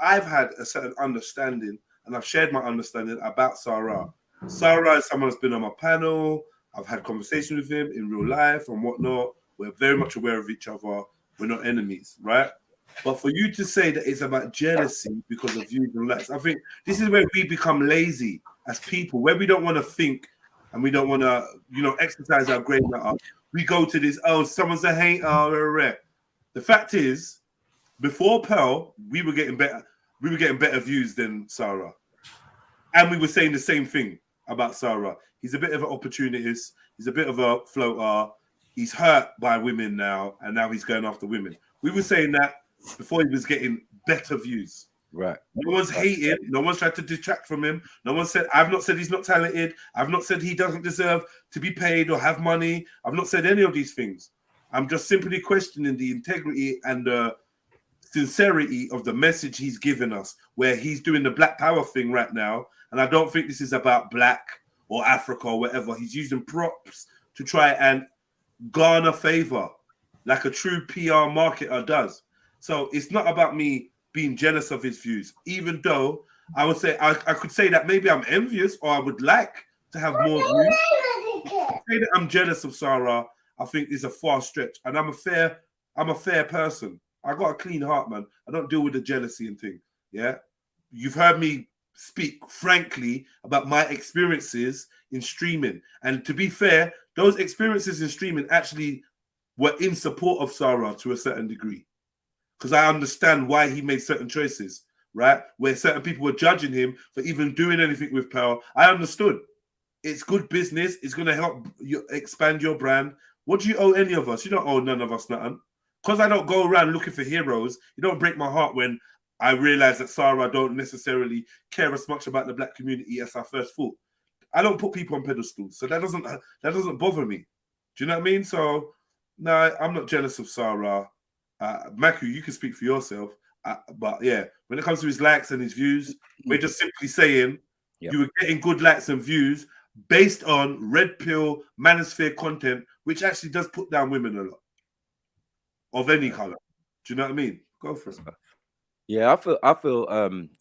I've had a certain understanding, and I've shared my understanding about Sarah. Sarah is someone that's been on my panel. I've had conversations with him in real life and whatnot. We're very much aware of each other. We're not enemies, right? But for you to say that it's about jealousy because of views and likes, I think this is where we become lazy as people, where we don't want to think and we don't want to, exercise our brain matter. We go to this, oh, someone's a hater. The fact is, before Pearl, we were getting better views than Sarah. And we were saying the same thing about Sarah. He's a bit of an opportunist. He's a bit of a floater. He's hurt by women now, and now he's going after women. We were saying that before he was getting better views. Right. No one's hated. No one's tried to detract from him. No one said, I've not said he's not talented. I've not said he doesn't deserve to be paid or have money. I've not said any of these things. I'm just simply questioning the integrity and the sincerity of the message he's given us, where he's doing the Black Power thing right now. And I don't think this is about black or Africa or whatever. He's using props to try and garner favor, like a true PR marketer does. So it's not about me being jealous of his views, even though I would say I could say that maybe I'm envious or I would like to have more views. Say that I'm jealous of Sarah, I think is a far stretch. And I'm a fair person. I got a clean heart, man. I don't deal with the jealousy and thing. Yeah. You've heard me speak frankly about my experiences in streaming. And to be fair, those experiences in streaming actually were in support of Sarah to a certain degree. Because I understand why he made certain choices, right? Where certain people were judging him for even doing anything with Pearl. I understood. It's good business. It's going to help you expand your brand. What do you owe any of us? You don't owe none of us nothing. Because I don't go around looking for heroes, you don't break my heart when I realize that Sarah don't necessarily care as much about the black community as I first thought. I don't put people on pedestals, so that doesn't bother me. Do you know what I mean? So no, I'm not jealous of Sarah. Maku, you can speak for yourself. But yeah, when it comes to his likes and his views, we're just simply saying you were getting good likes and views based on red pill manosphere content, which actually does put down women a lot of any color. Do you know what I mean? Go for it. Yeah, I feel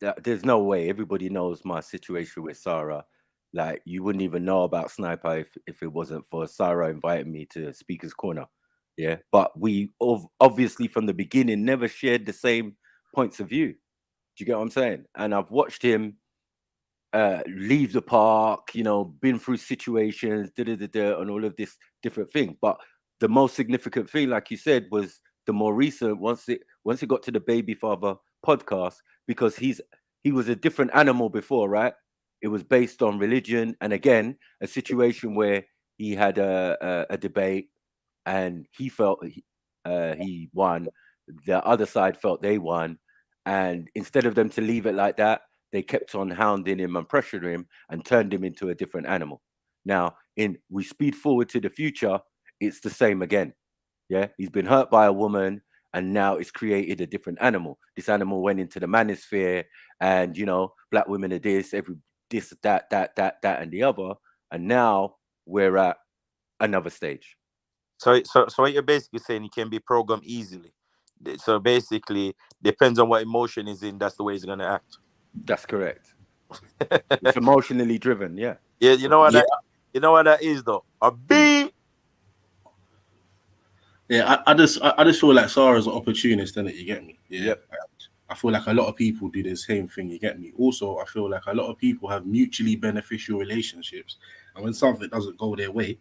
that there's no way everybody knows my situation with Sarah. Like, you wouldn't even know about Sniper if it wasn't for Sarah inviting me to Speaker's Corner. Yeah, but we obviously from the beginning never shared the same points of view. Do you get what I'm saying? And I've watched him leave the park, you know, been through situations, and all of this different thing. But the most significant thing, like you said, was the more recent, once it got to the Baby Father podcast, because he was a different animal before, right? It was based on religion, and again, a situation where he had a debate and he felt he won, the other side felt they won, and instead of them to leave it like that, they kept on hounding him and pressuring him and turned him into a different animal. Now, we speed forward to the future, it's the same again. Yeah, he's been hurt by a woman, and now it's created a different animal. This animal went into the manosphere, and you know, black women are this, that, and the other, and now we're at another stage. So what you're basically saying, he can be programmed easily. So basically, depends on what emotion is in, that's the way he's gonna act. That's correct. It's emotionally driven, yeah. Yeah, you know what that is though. A B. Yeah, I just feel like Sarah's an opportunist, innit? You get me? Yeah. Yep. I feel like a lot of people do the same thing, you get me? Also, I feel like a lot of people have mutually beneficial relationships, and when something doesn't go their way,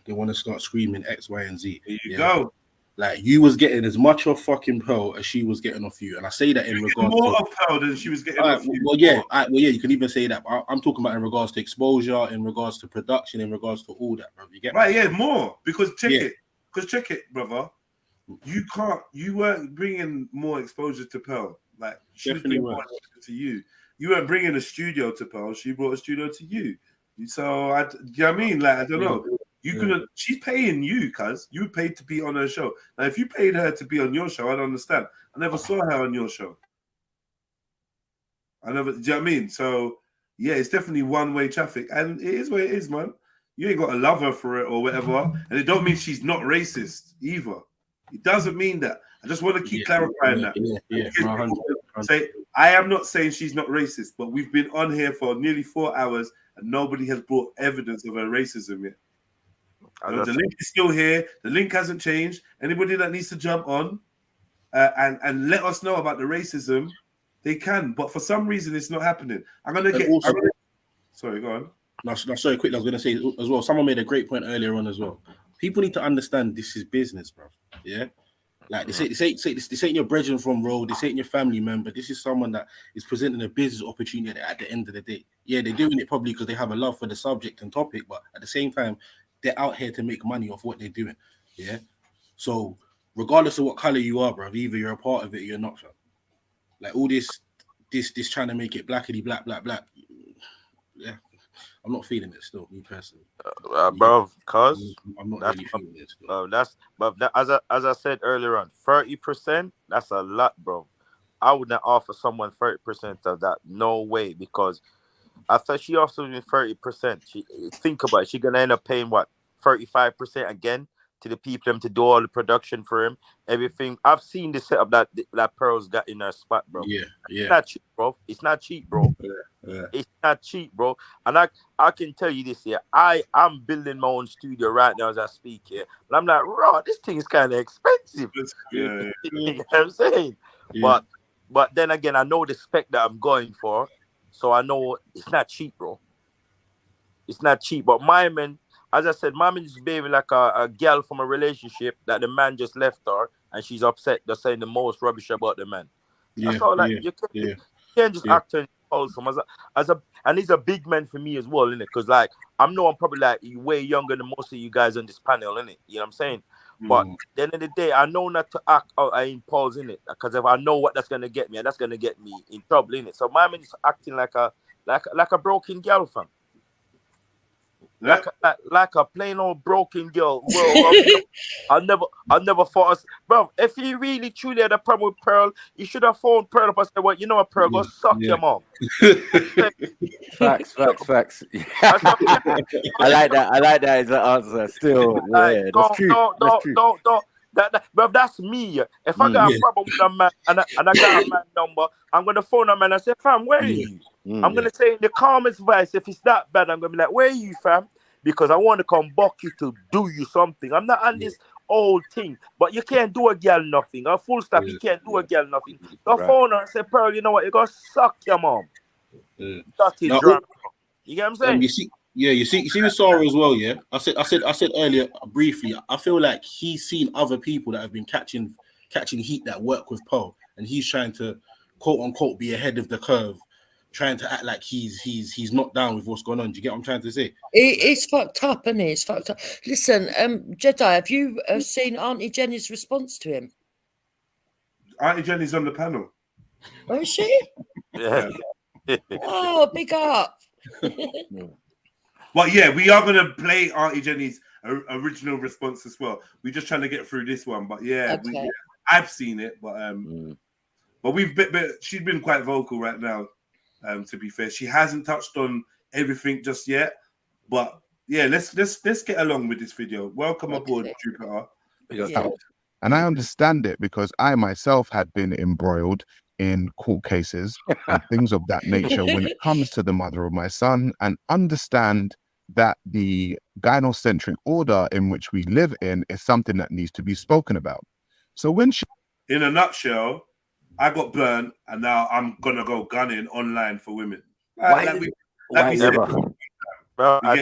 they want to start screaming X, Y, and Z. There you go. Like, you was getting as much of fucking Pearl as she was getting off you, and I say that in regards more to of Pearl than she was getting off you. Well, yeah, you can even say that. I'm talking about in regards to exposure, in regards to production, in regards to all that, bro. You get right? me? Yeah, more because check it, brother. You weren't bringing more exposure to Pearl. Like, she was bringing more exposure to you. You weren't bringing a studio to Pearl. She brought a studio to you. So do you know what I mean? Like, I don't know. You could have. She's paying you, cuz you paid to be on her show. Now, if you paid her to be on your show, I'd understand. I never saw her on your show. Do you know what I mean? So yeah, it's definitely one-way traffic, and it is what it is, man. You ain't got to love her for it or whatever, and it don't mean she's not racist either. It doesn't mean that. I just want to keep clarifying that. Say, I am not saying she's not racist, but we've been on here for nearly 4 hours and nobody has brought evidence of her racism yet. The link is still here. The link hasn't changed. Anybody that needs to jump on and let us know about the racism, they can. But for some reason, it's not happening. Sorry, go on. No, sorry, quickly. I was going to say as well. Someone made a great point earlier on as well. People need to understand this is business, bro. Yeah, like this ain't your brethren from road. This ain't your family member. This is someone that is presenting a business opportunity at the end of the day. Yeah, they're doing it probably because they have a love for the subject and topic, but at the same time, they're out here to make money off what they're doing. Yeah, so regardless of what color you are, bro, either you're a part of it or you're not, fam. Like all this trying to make it blackity black. Yeah. I'm not feeling it still, me personally. Bro, cause I'm not really feeling it still. As I said earlier on, 30%, that's a lot, bro. I would not offer someone 30% of that. No way, because I thought she also doing 30%. She think about it. She gonna end up paying what 35% again to the people them to do all the production for him. Everything. I've seen the setup that Pearl's got in her spot, bro. Yeah. It's not cheap, bro. It's not cheap, bro. Yeah. It's not cheap, bro. And I can tell you this here. I'm building my own studio right now as I speak here. And I'm like, raw, this thing is kind of expensive. Yeah. You know what I'm saying? Yeah. But then again, I know the spec that I'm going for. So I know it's not cheap, bro. It's not cheap. But my man, as I said, my man is behaving like a girl from a relationship that the man just left her and she's upset. They're saying the most rubbish about the man. That's all. Like you can't just act on wholesome and he's a big man for me as well, innit? Because like I'm probably like way younger than most of you guys on this panel, innit? You know what I'm saying? But at the end of the day, I know not to act out in pause, innit? Because if I know what that's gonna get me, and that's gonna get me in trouble, innit? So my man is acting like a broken girl, fam. Like a plain old broken girl. Well, I never thought us, bro. If he really truly had a problem with Pearl, he should have phoned Pearl up and said, "Well, you know what, Pearl, go suck your mom." Facts. I like that as an answer. Still, yeah, that's true. That's true. Bro, that's me. If I got a problem with a man and I got a man number, I'm gonna phone a man and say, "Fam, where are you?" I'm gonna say in the calmest voice, if it's that bad, I'm gonna be like, "Where are you, fam?" Because I want to come back you to do you something. I'm not on this old thing, but you can't do a girl nothing. A full stop, you can't do a girl nothing. Go phone her and say, "Pearl, you know what? You gotta suck your mom." Dirty drunk. You get what I'm saying? You see with Sarah as well, yeah. I said earlier briefly, I feel like he's seen other people that have been catching heat that work with Pearl, and he's trying to quote unquote be ahead of the curve, trying to act like he's not down with what's going on. Do you get what I'm trying to say? It's fucked up, isn't it? It's fucked up. Listen, Jedi, have you seen Auntie Jenny's response to him? Auntie Jenny's on the panel. Oh, is she? Yeah. Oh, big up. Well, yeah, we are going to play Auntie Jenny's original response as well. We're just trying to get through this one, but yeah, Okay. I've seen it, but she's been quite vocal right now. To be fair, she hasn't touched on everything just yet, but yeah, let's get along with this video. Welcome aboard, Jupiter. Yeah. And I understand it because I myself had been embroiled in court cases and things of that nature when it comes to the mother of my son, and understand that the gynocentric order in which we live in is something that needs to be spoken about. So when she... In a nutshell, I got burnt and now I'm going to go gunning online for women. Why never? Bro, I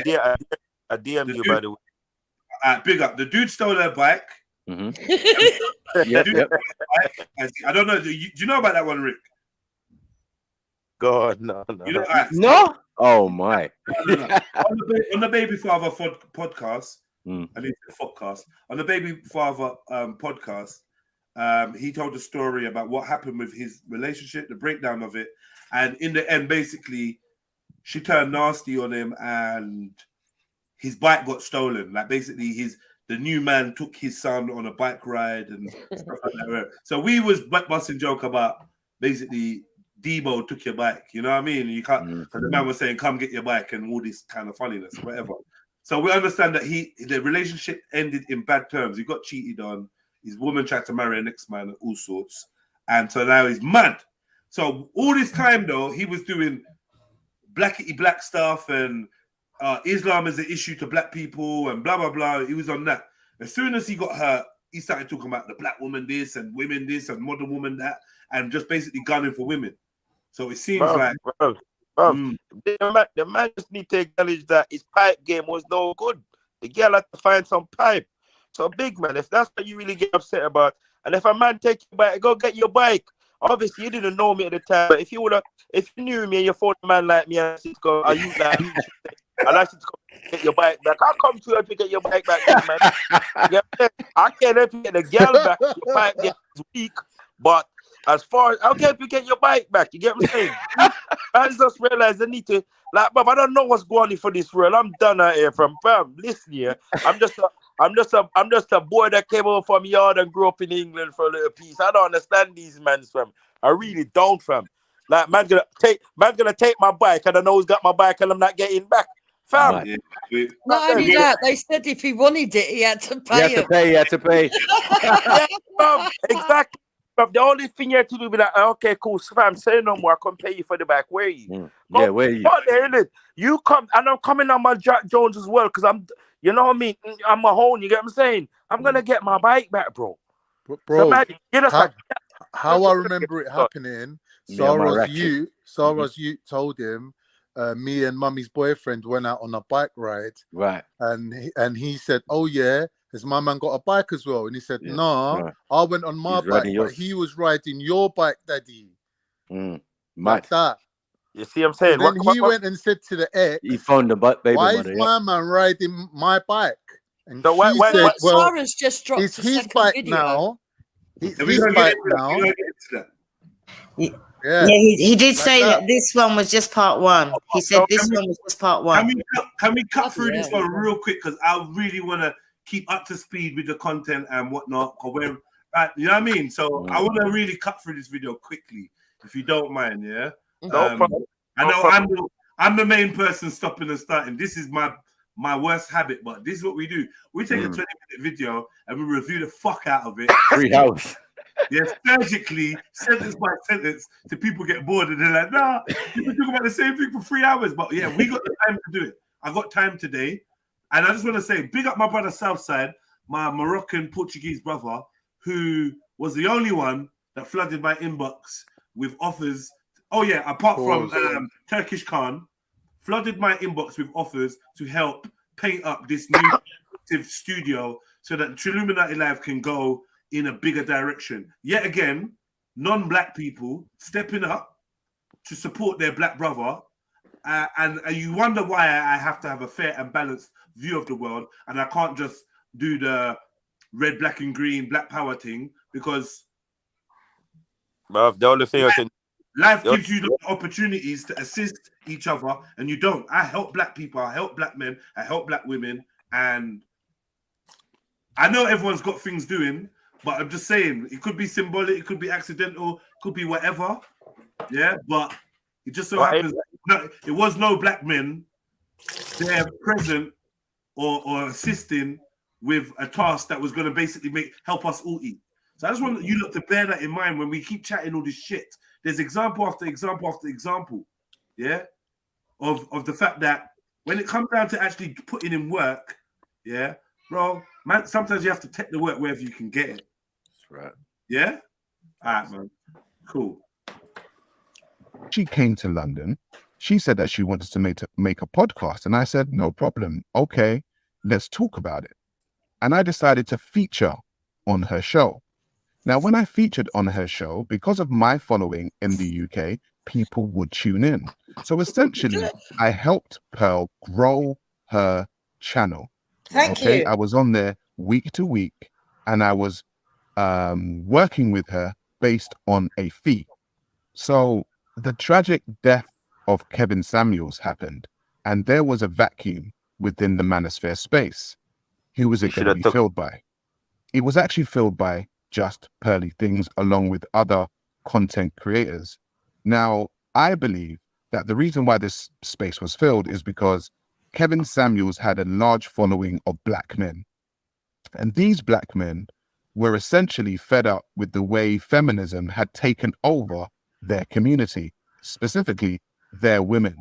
DM'd you, by the way. Big up. The dude stole her bike. Yep. I don't know. Do you know about that one, Rick? God, no. You know, No? Oh my. On the Baby Father podcast, I need to podcast. On the Baby Father podcast, he told a story about what happened with his relationship, the breakdown of it, and in the end, basically, she turned nasty on him, and his bike got stolen. Like basically, the new man took his son on a bike ride and stuff like that. So we was busting joke about basically Debo took your bike. You know what I mean? You can't. The man was saying, "Come get your bike," and all this kind of funniness, whatever. So we understand that the relationship ended in bad terms. He got cheated on. His woman tried to marry an next man and all sorts, and so now he's mad. So all this time though, he was doing blackity black stuff and Islam is an issue to black people and blah blah blah. He was on that. As soon as he got hurt, he started talking about the black woman this and women this and modern woman that, and just basically gunning for women. So it seems the man just need to acknowledge that his pipe game was no good. The girl had to find some pipe. So big man, if that's what you really get upset about, and if a man take your bike, go get your bike. Obviously, you didn't know me at the time, but if you knew me and you phoned a man like me, and said, "Go, are you like?" I'd like you to come get your bike back. I'll come to help you get your bike back, man. I can't help you get the girl back. Your bike gets weak, but as far as I'll help you get your bike back, you get what I'm saying? I just realized I need to, like, but I don't know what's going on for this world. I'm done out here from fam. Listen here, I'm just a boy that came over from yard and grew up in England for a little piece. I don't understand these men, fam. I really don't, fam. Like man's gonna take my bike, and I know he's got my bike, and I'm not getting back. Fam, Right. Not only that, they said if he wanted it, he had to He had pay to it. pay. He had to pay. yeah, fam, exactly. But the only thing you have to do be like, okay, cool, fam, say no more. I can pay you for the bike. Where are you? Yeah, where are you? Go there, innit? You come, and I'm coming on my Jack Jones as well, because I'm, you know what I mean? I'm my own. You get what I'm saying? I'm gonna get my bike back, bro. Bro, man, you know, how I remember it happening, Me and my Sarah's ratchet. youth told him, me and mummy's boyfriend went out on a bike ride. Right. And he said, oh yeah, has my man got a bike as well? And he said, nah, right. I went on my He's bike, riding but yours. he was riding your bike, daddy. Mad. Like that. You see what I'm saying? So then he went and said to the ex, He phoned the baby why mother. is Yeah. my man riding my bike? And So she said, well, Sarah's just dropped it's a his second bike video. now. It's We're his gonna bike get into that. now. We're gonna get into that. Yeah, he did like say that. that this one was just part one. He said this one was just part one. Can we cut through this one real quick? Because I really want to keep up to speed with the content and whatnot. You know what I mean? So I want to really cut through this video quickly, if you don't mind. Yeah. No problem. I know I'm the main person stopping and starting. This is my worst habit, but this is what we do. We take a 20-minute video and we review the fuck out of it. 3 hours. Yes, surgically, sentence by sentence, to people get bored and they're like, nah, you can talk about the same thing for 3 hours. But yeah, we got the time to do it. I got time today. And I just want to say, big up my brother Southside, my Moroccan Portuguese brother, who was the only one that flooded my inbox with offers. Oh yeah, apart from Turkish Khan, flooded my inbox with offers to help paint up this new studio so that Trilluminati Live can go in a bigger direction. Yet again, non-black people stepping up to support their black brother. And you wonder why I have to have a fair and balanced view of the world. And I can't just do the red, black and green, black power thing, because the only thing I can... Life gives you the opportunities to assist each other, and you don't. I help black people, I help black men, I help black women, and I know everyone's got things doing, but I'm just saying, it could be symbolic, it could be accidental, it could be whatever. Yeah, but it just so happens that it was no black men there present or assisting with a task that was going to basically help us all eat. So I just want you to bear that in mind when we keep chatting all this shit. There's example after example after example, yeah, of the fact that when it comes down to actually putting in work, yeah, bro, man, sometimes you have to take the work wherever you can get it. That's right. Yeah? All right, man. Cool. She came to London. She said that she wanted to make a podcast. And I said, no problem. Okay, let's talk about it. And I decided to feature on her show. Now, when I featured on her show, because of my following in the UK, people would tune in. So essentially, I helped Pearl grow her channel. Thank you. I was on there week to week, and I was working with her based on a fee. So the tragic death of Kevin Samuels happened, and there was a vacuum within the manosphere space. Who was it going to be filled by? It was actually filled by just Pearly Things, along with other content creators. Now, I believe that the reason why this space was filled is because Kevin Samuels had a large following of black men. And these black men were essentially fed up with the way feminism had taken over their community, specifically their women.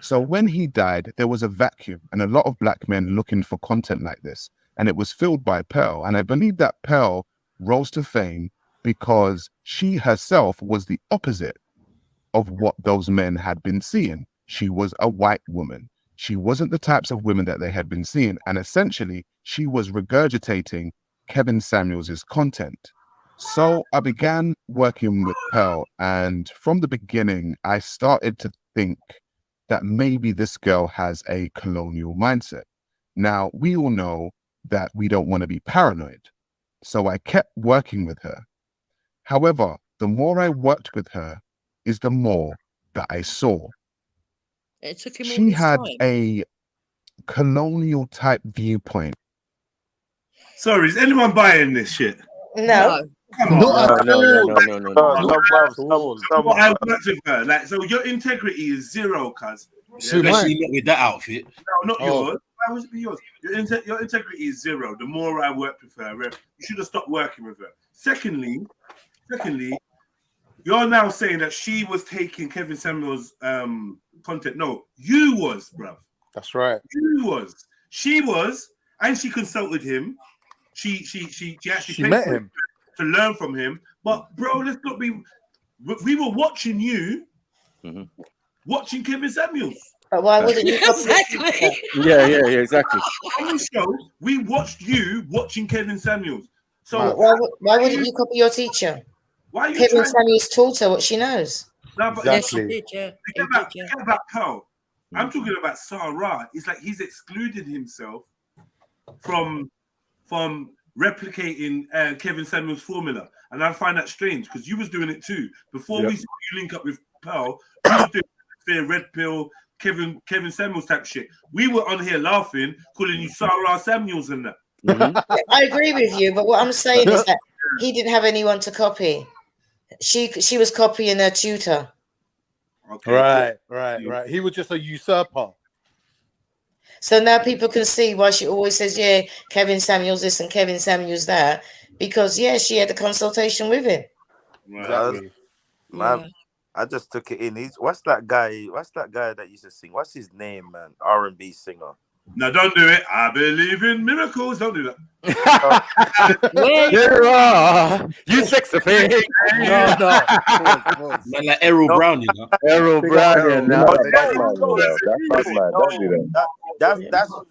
So when he died, there was a vacuum and a lot of black men looking for content like this. And it was filled by Pearl. And I believe that Pearl rose to fame because she herself was the opposite of what those men had been seeing. She was a white woman. She wasn't the types of women that they had been seeing. And essentially, she was regurgitating Kevin Samuels' content. So I began working with Pearl. And from the beginning, I started to think that maybe this girl has a colonial mindset. Now, we all know that we don't want to be paranoid. So I kept working with her. However, the more I worked with her is the more that I saw. It took him all She this had time. a colonial type viewpoint. Sorry, is anyone buying this shit? No. Not at all. I worked with her. Like, so your integrity is zero, cuz. Especially with that outfit. No, not yours. Why would it be yours? Your integrity is zero. The more I worked with her, you should have stopped working with her. Secondly, you're now saying that she was taking Kevin Samuel's content. No, you was, bruv. That's right. You was. She was, and she consulted him. She actually met him to learn from him. But bro, let's not be. We were watching you, watching Kevin Samuels. But why wouldn't you? Exactly. Yeah, exactly. On the show, we watched you watching Kevin Samuels. So why wouldn't you copy your teacher? Why are you Kevin Samuels taught her what she knows. No, but exactly. Forget about Pearl. I'm talking about Sarah. It's like he's excluded himself from replicating Kevin Samuels' formula, and I find that strange because you was doing it too before we saw you link up with Pearl. You was doing fair red pill, Kevin Samuels type shit. We were on here laughing, calling you Sarah Samuels and that. I agree with you, but what I'm saying is that he didn't have anyone to copy. She was copying her tutor. Okay, right. He was just a usurper. So now people can see why she always says, yeah, Kevin Samuels this and Kevin Samuels that, because she had a consultation with him. Exactly. I just took it in. What's that guy that used to sing? What's his name, man? R&B singer. No, don't do it. I believe in miracles. Don't do that. You are. You sex offender. No. Man, like Errol Brown, you know. Errol Brown, That's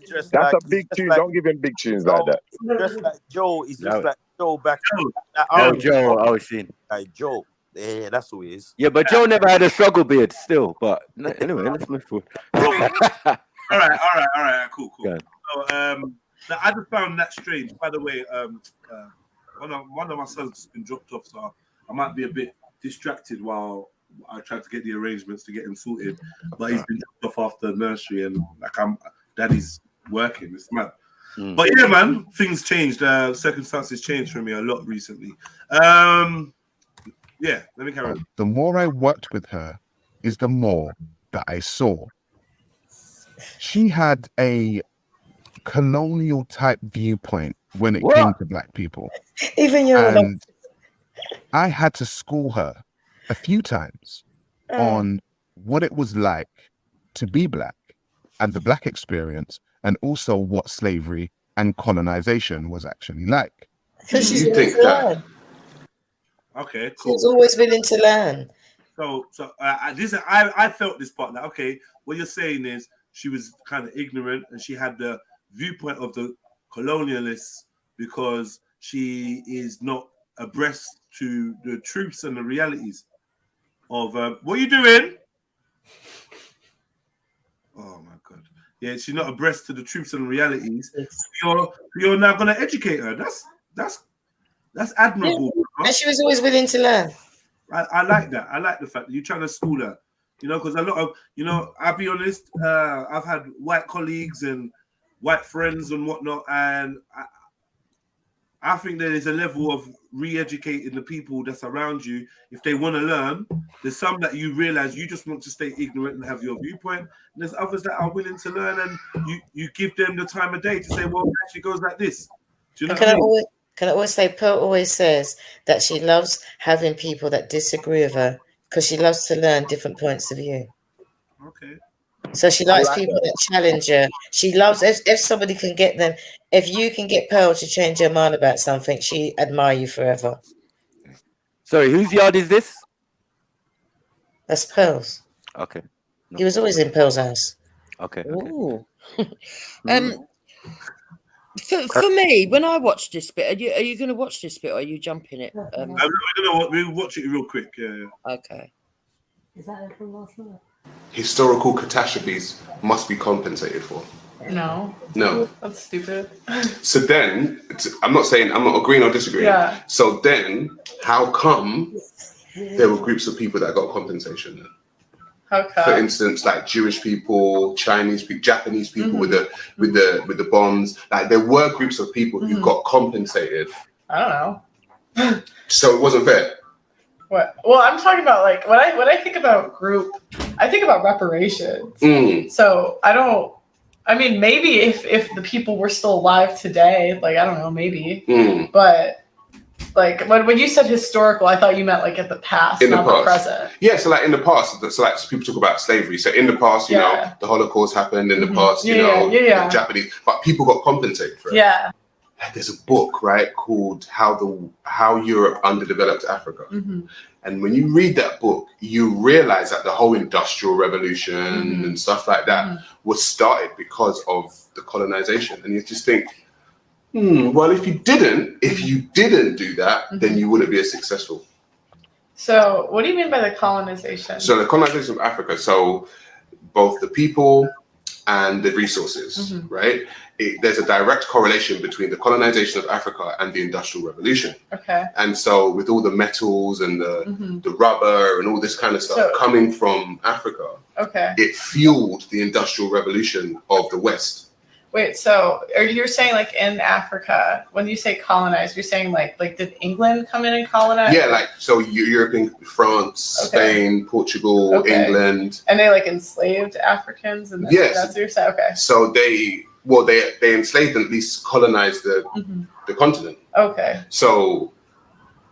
just a big tune. Don't give him big tunes like that. Just like Joe. He's just like Joe back. Joe. I was seeing. Like Joe. Yeah, that's who he is. Yeah, but Joe never had a struggle beard still. But anyway, let's move forward. All right, cool. So, I just found that strange. By the way, one of my sons has been dropped off, so I might be a bit distracted while I try to get the arrangements to get him sorted. But he's been dropped off after nursery, and daddy's working. It's mad. But yeah, man, things changed. Circumstances changed for me a lot recently. Yeah, let me carry on. The more I worked with her, is the more that I saw. She had a colonial type viewpoint when it came to black people. Even you. And I had to school her a few times on what it was like to be black and the black experience, and also what slavery and colonization was actually like. Because she's willing to learn. Okay, cool. She's always willing to learn. So I felt this part. Like, okay, what you're saying is she was kind of ignorant and she had the viewpoint of the colonialists because she is not abreast to the truths and the realities of what are you doing? Oh my God. Yeah, she's not abreast to the truths and realities. You're now going to educate her. That's admirable. Yeah. And she was always willing to learn. I like that. I like the fact that you're trying to school her. Because a lot of, I'll be honest, I've had white colleagues and white friends and whatnot, and I think there is a level of re-educating the people that's around you. If they want to learn, there's some that you realize you just want to stay ignorant and have your viewpoint. And there's others that are willing to learn, and you give them the time of day to say, well, it actually goes like this. Do you know what I mean? Can I always say, Pearl always says that she loves having people that disagree with her because she loves to learn different points of view. Okay. So she likes people that challenge her. She loves if somebody can get them. If you can get Pearl to change her mind about something, she admire you forever. Sorry, whose yard is this? That's Pearl's. Okay. No. He was always in Pearl's house. Okay. Ooh. For me, when I watch this bit, are you going to watch this bit or are you jumping it? We'll watch it real quick. Yeah. Okay. Is that from last night? Historical catastrophes must be compensated for. No. That's stupid. So then, I'm not agreeing or disagreeing. Yeah. So then, how come there were groups of people that got compensation then? How come? For instance, like Jewish people, Chinese people, Japanese people with the bonds. Like there were groups of people who got compensated. I don't know. So it wasn't fair. What? Well, I'm talking about like when I think about group, I think about reparations. So I don't. I mean, maybe if the people were still alive today, like I don't know, maybe. But like when you said historical, I thought you meant like at the past, not the present. Yeah, so like in the past, so like people talk about slavery. So in the past, you know, the Holocaust happened. In the past, you know, the Japanese, but people got compensated for it. Yeah. There's a book, right, called How Europe Underdeveloped Africa. And when you read that book, you realize that the whole Industrial Revolution and stuff like that was started because of the colonization. And you just think, well, if you didn't do that, then you wouldn't be as successful. So what do you mean by the colonization? So the colonization of Africa, so both the people and the resources, right? There's a direct correlation between the colonization of Africa and the Industrial Revolution. Okay. And so with all the metals and the rubber and all this kind of stuff coming from Africa, it fueled the Industrial Revolution of the West. Wait, so you're saying like in Africa, when you say colonize, you're saying like did England come in and colonize? Yeah, like so European, France, Spain, Portugal, England. And they like enslaved Africans and yes. That's what you're saying? Okay. So they enslaved and at least colonized the continent. Okay. So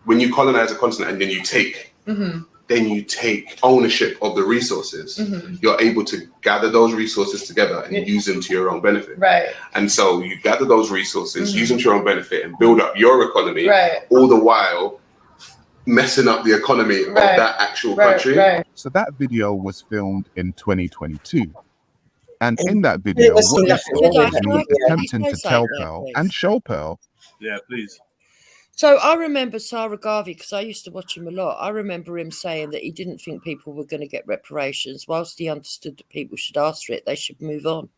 when you colonize a continent and then you take ownership of the resources, you're able to gather those resources together and use them to your own benefit. Right. And so you gather those resources, use them to your own benefit and build up your economy, all the while messing up the economy of that actual country. So that video was filmed in 2022. And in that video, what you saw was me attempting to tell Pearl and show Pearl. Yeah, please. So I remember Sarah Garvey, because I used to watch him a lot. I remember him saying that he didn't think people were going to get reparations. Whilst he understood that people should ask for it, they should move on.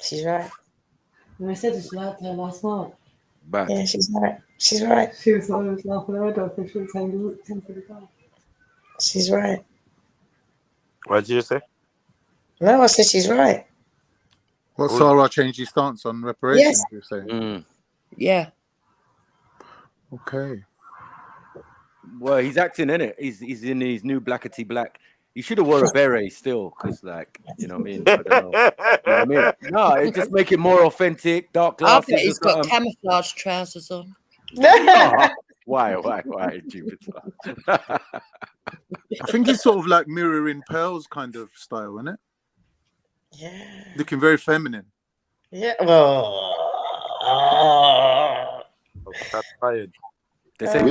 She's right. And I said this to her last night. But yeah, she's right. She's right. She was always laughing her head off and she was saying, look, 10 for the car. She's right. What did you say? No, I said she's right. What, Sarah changed his stance on reparations, Yes. you're saying? Yeah. Okay. Well, he's acting in it. He's in his new Blackety Black. He should have wore a beret still, because, like, you know what I mean? I don't know. You know what I mean? No, it just make it more authentic. Dark I glasses. bet he's got camouflage trousers on. Oh, why, stupid? I think it's sort of like mirroring Pearl's kind of style, isn't it? Yeah. Looking very feminine. Yeah. Well. That's tired. They say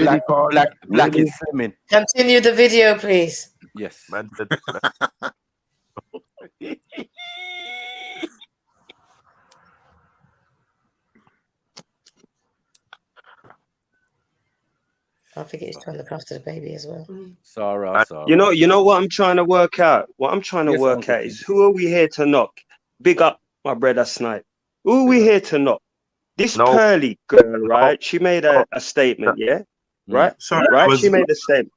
black is feminine. Continue the video, please. Yes. Man said I forget he's trying to look after the baby as well. Sarah. You know what I'm trying to work out? What I'm trying to work out is who are we here to knock? Big up my brother Snipe. Who are we here to knock? This Pearly girl, right? She made a statement, yeah? Right? She made a statement.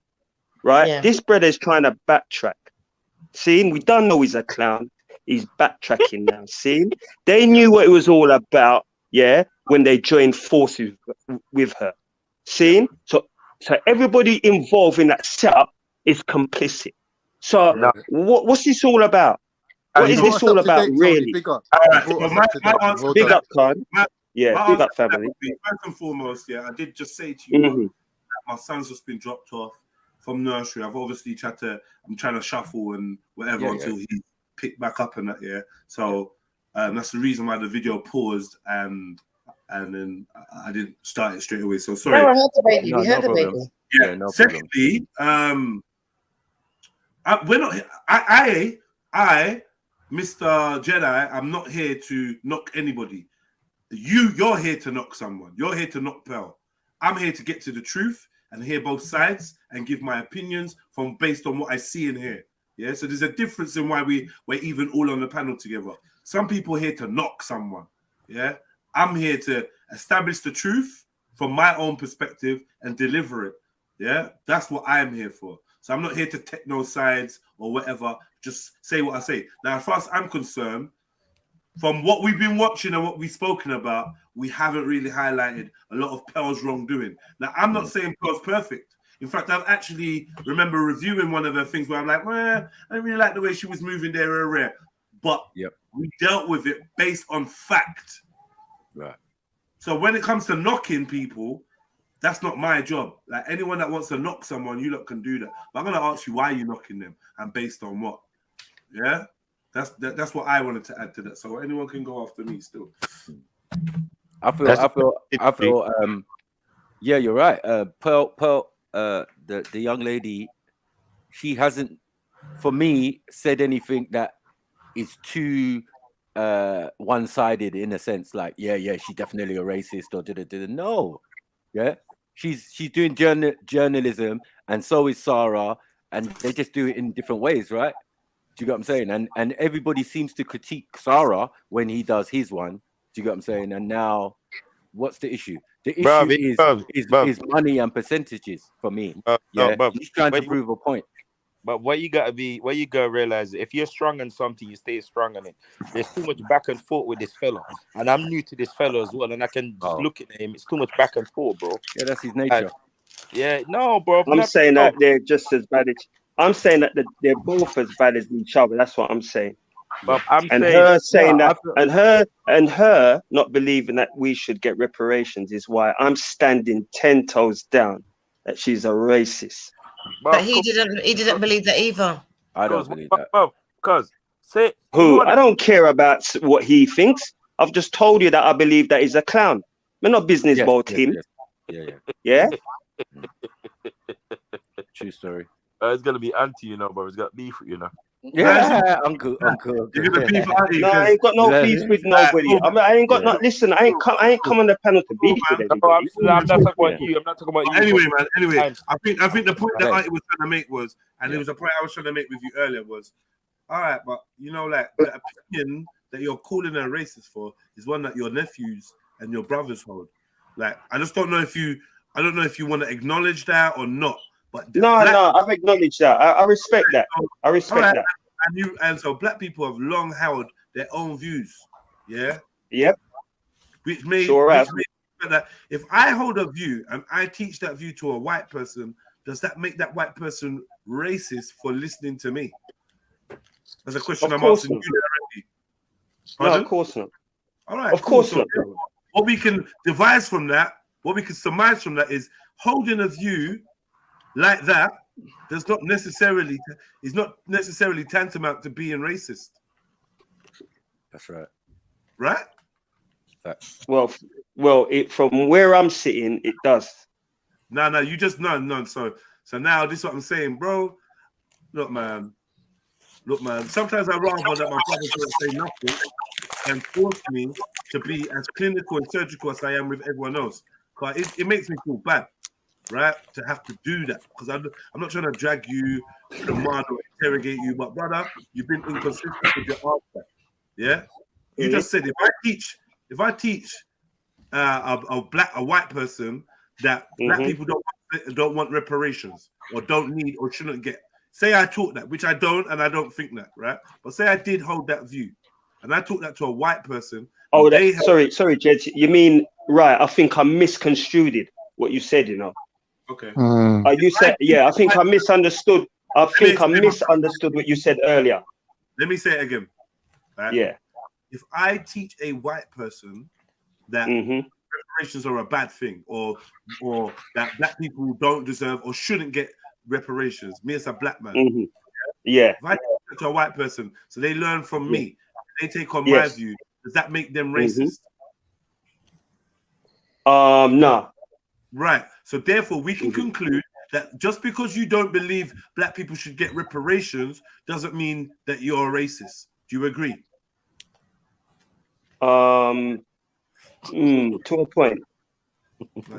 Right? Yeah. This brother is trying to backtrack. See, we don't know he's a clown. He's backtracking now. See? They knew what it was all about, yeah, when they joined forces with her. See? So everybody involved in that setup is complicit. So what's this all about? What is this all about, really? Big up. Big up, Khan. Yeah, big up, family. First and foremost, I did just say to you that my son's just been dropped off from nursery. I've obviously I'm trying to shuffle and whatever until he picked back up and that, So that's the reason why the video paused and then I didn't start it straight away. So sorry. No, I heard the baby. We heard the baby. Yeah. No Secondly, we're not. I, Mr. Jedi, I'm not here to knock anybody. You're here to knock someone. You're here to knock Pearl. I'm here to get to the truth and hear both sides and give my opinions based on what I see and hear. Yeah. So there's a difference in why we're even all on the panel together. Some people are here to knock someone. Yeah. I'm here to establish the truth from my own perspective and deliver it. Yeah, that's what I am here for. So I'm not here to take no sides or whatever. Just say what I say. Now, as far as I'm concerned, from what we've been watching and what we've spoken about, we haven't really highlighted a lot of Pearl's wrongdoing. Now, I'm not saying Pearl's perfect. In fact, I've actually remember reviewing one of her things where I'm like, well, I don't really like the way she was moving there or rare. But we dealt with it based on fact. Right. So when it comes to knocking people, that's not my job. Like anyone that wants to knock someone, you lot can do that. But I'm gonna ask you why you're knocking them and based on what. Yeah, that's what I wanted to add to that. So anyone can go after me still. I feel. Yeah, you're right. Pearl, the young lady, she hasn't, for me, said anything that is too one-sided in a sense. Like, yeah, she's definitely a racist or did. No, yeah, she's doing journalism, and so is Sarah, and they just do it in different ways, right? Do you get what I'm saying? And everybody seems to critique Sarah when he does his one. Do you get what I'm saying? And now, what's the issue? The issue is money and percentages for me. He's trying to prove a point. But what you gotta realize, if you're strong on something, you stay strong on it. There's too much back and forth with this fella, and I'm new to this fella as well, and I can just look at him. It's too much back and forth, bro. Yeah, that's his nature. No, bro. I'm saying that they're just as bad as. I'm saying that they're both as bad as each other. That's what I'm saying. But her not believing that we should get reparations is why I'm standing 10 toes down that she's a racist. But he didn't believe that either. I don't believe that. I don't care about what he thinks. I've just told you that I believe that he's a clown. We're not business about him. Yeah. True story. It's gonna be anti, bro. It's got beef, Yeah, uncle. No, I ain't got no beef with nobody. I ain't got no. Listen, I ain't come on the panel to beef with anybody. I'm not talking about you. I'm not talking about you. Anyway, man. Anyway, I think the point that Auntie was trying to make was, and it was a point I was trying to make with you earlier was, all right, but like the opinion that you're calling her racist for is one that your nephews and your brothers hold. Like, I just don't know if you want to acknowledge that or not. But no, I've acknowledged that. I respect that. I respect that. And so black people have long held their own views. Yeah. Yep. Which means that if I hold a view and I teach that view to a white person, does that make that white person racist for listening to me? That's a question I'm asking you already. No, of course not. All right. Of course not. What we can devise from that, what we can surmise from that is holding a view like that is not necessarily tantamount to being racist. That's right. Right? Well, from where I'm sitting, it does. No, you just no. So now this is what I'm saying, bro. Look, man. Sometimes I rather that my brothers don't say nothing and force me to be as clinical and surgical as I am with everyone else. Because it makes me feel bad. Right, to have to do that, because I'm not trying to drag you to the mud or interrogate you, but brother, you've been inconsistent with your answer. Yeah, you just said if I teach a white person that black people don't want reparations or don't need or shouldn't get. Say I taught that, which I don't, and I don't think that, right? But say I did hold that view, and I taught that to a white person. Oh, sorry, Jed. You mean right? I think I misconstrued what you said. Okay. You said, I think I misunderstood. I think I misunderstood what you said earlier. Let me say it again. Right? Yeah. If I teach a white person that reparations are a bad thing, or that black people don't deserve or shouldn't get reparations, me as a black man. If I teach it to a white person, so they learn from me, they take on my view, does that make them racist? No. Right. So therefore, we can conclude that just because you don't believe black people should get reparations doesn't mean that you're a racist. Do you agree? To a point.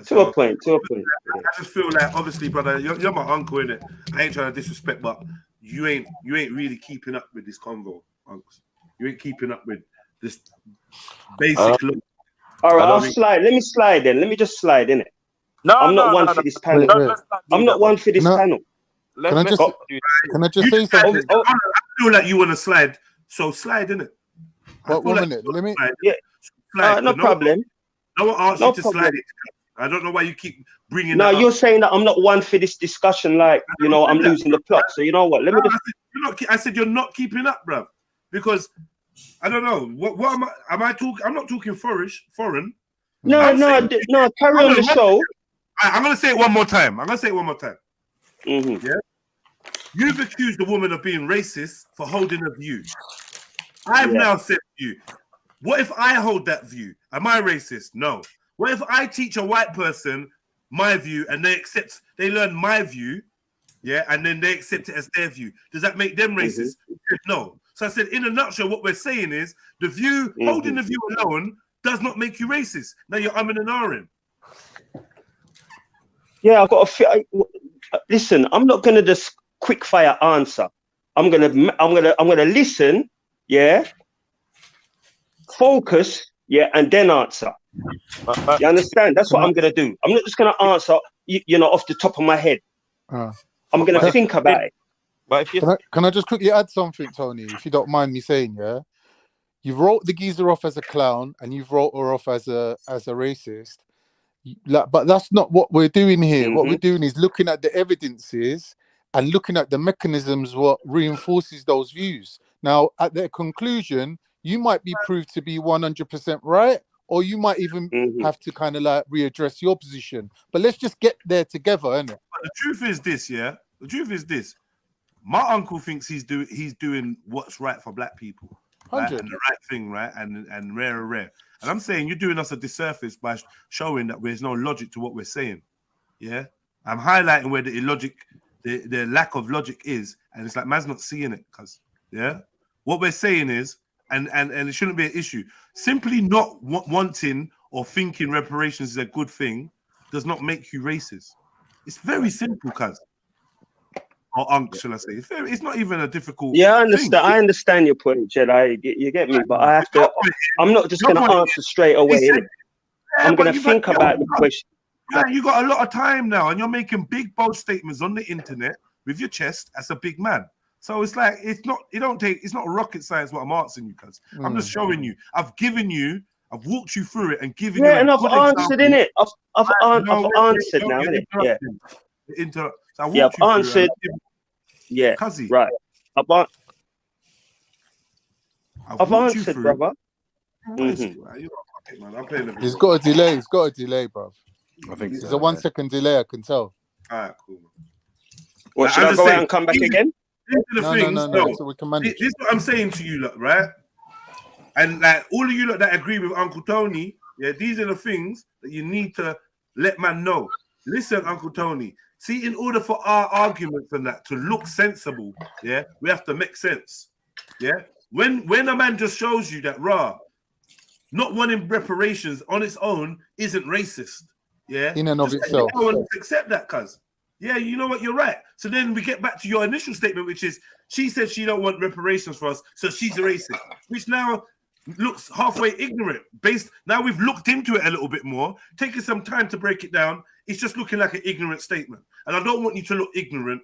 To a point. I just feel like, obviously, brother, you're my uncle, innit? I ain't trying to disrespect, but you ain't really keeping up with this convo, uncle. You ain't keeping up with this basic look. All right, I'll slide. Let me slide then. Let me just slide, innit? I'm not one for this panel. I'm not one for this panel. Can I just say something? I feel like you want to slide, so slide, innit? Well, 1 minute. Let me. No problem. No one asked No you to slide problem. it. I don't know why you keep bringing No, that you're up. saying that I'm not one for this discussion. Like, you know, I'm losing the plot. So you know what? Let me just. I said you're not keeping up, bruv. Because I don't know. What am I? Am I talking? I'm not talking foreign. No, carry on the show. I'm gonna say it one more time. Mm-hmm. Yeah. You've accused a woman of being racist for holding a view. I've now said to you, what if I hold that view? Am I racist? No. What if I teach a white person my view and they learn my view, and then they accept it as their view? Does that make them racist? No. So I said, in a nutshell, what we're saying is the view, holding the view alone does not make you racist. Now you're umming and ahhing. Yeah, I've got a listen. I'm not gonna just quick fire answer. I'm gonna listen. Yeah. Focus. Yeah, and then answer. You understand? That's what I'm gonna do. I'm not just gonna answer. You know, off the top of my head. I'm gonna think about it. But if can I just quickly add something, Tony, if you don't mind me saying? Yeah. You've wrote the geezer off as a clown, and you've wrote her off as a racist. But that's not what we're doing here. What we're doing is looking at the evidences and looking at the mechanisms what reinforces those views. Now, at their conclusion, you might be proved to be 100% right, or you might even have to kind of like readdress your position. But let's just get there together, innit? But the truth is this, yeah. The truth is this. My uncle thinks he's doing what's right for black people. Right? And the right thing, right? And rare. And I'm saying you're doing us a disservice by showing that there's no logic to what we're saying. Yeah. I'm highlighting where the illogic, the lack of logic is, and it's like man's not seeing it, because what we're saying is, and it shouldn't be an issue. Simply not wanting or thinking reparations is a good thing does not make you racist. It's very simple, cuz. Or shall I say? It's not even a difficult. Yeah, I understand. thing. I understand your point, Jedi. You get me, but I have to. I'm not just going to answer straight away. I'm going to think about the question. Yeah, you got a lot of time now, and you're making big, bold statements on the internet with your chest as a big man. So it's like it's not. It's not rocket science what I'm answering you, cuz I'm just showing you. I've walked you through it and given you. Yeah, and I've answered in it. I've answered now, innit? Yeah. I've answered. Yeah, right. I've answered, brother. He's got a delay. Bro. I think there's a 1 second delay. I can tell. All right, cool. What, should I go out and come back again? No. So we can manage. This is what I'm saying to you, look, right? And like all of you look that agree with Uncle Tony, these are the things that you need to let man know. Listen, Uncle Tony. See, in order for our arguments and that to look sensible, we have to make sense. Yeah. When a man just shows you that not wanting reparations on its own isn't racist. Yeah. In and of itself. I want to accept that, cuz. Yeah, you know what, you're right. So then we get back to your initial statement, which is she said she don't want reparations for us, so she's a racist, which now looks halfway ignorant. Now we've looked into it a little bit more, taking some time to break it down. It's just looking like an ignorant statement. And I don't want you to look ignorant,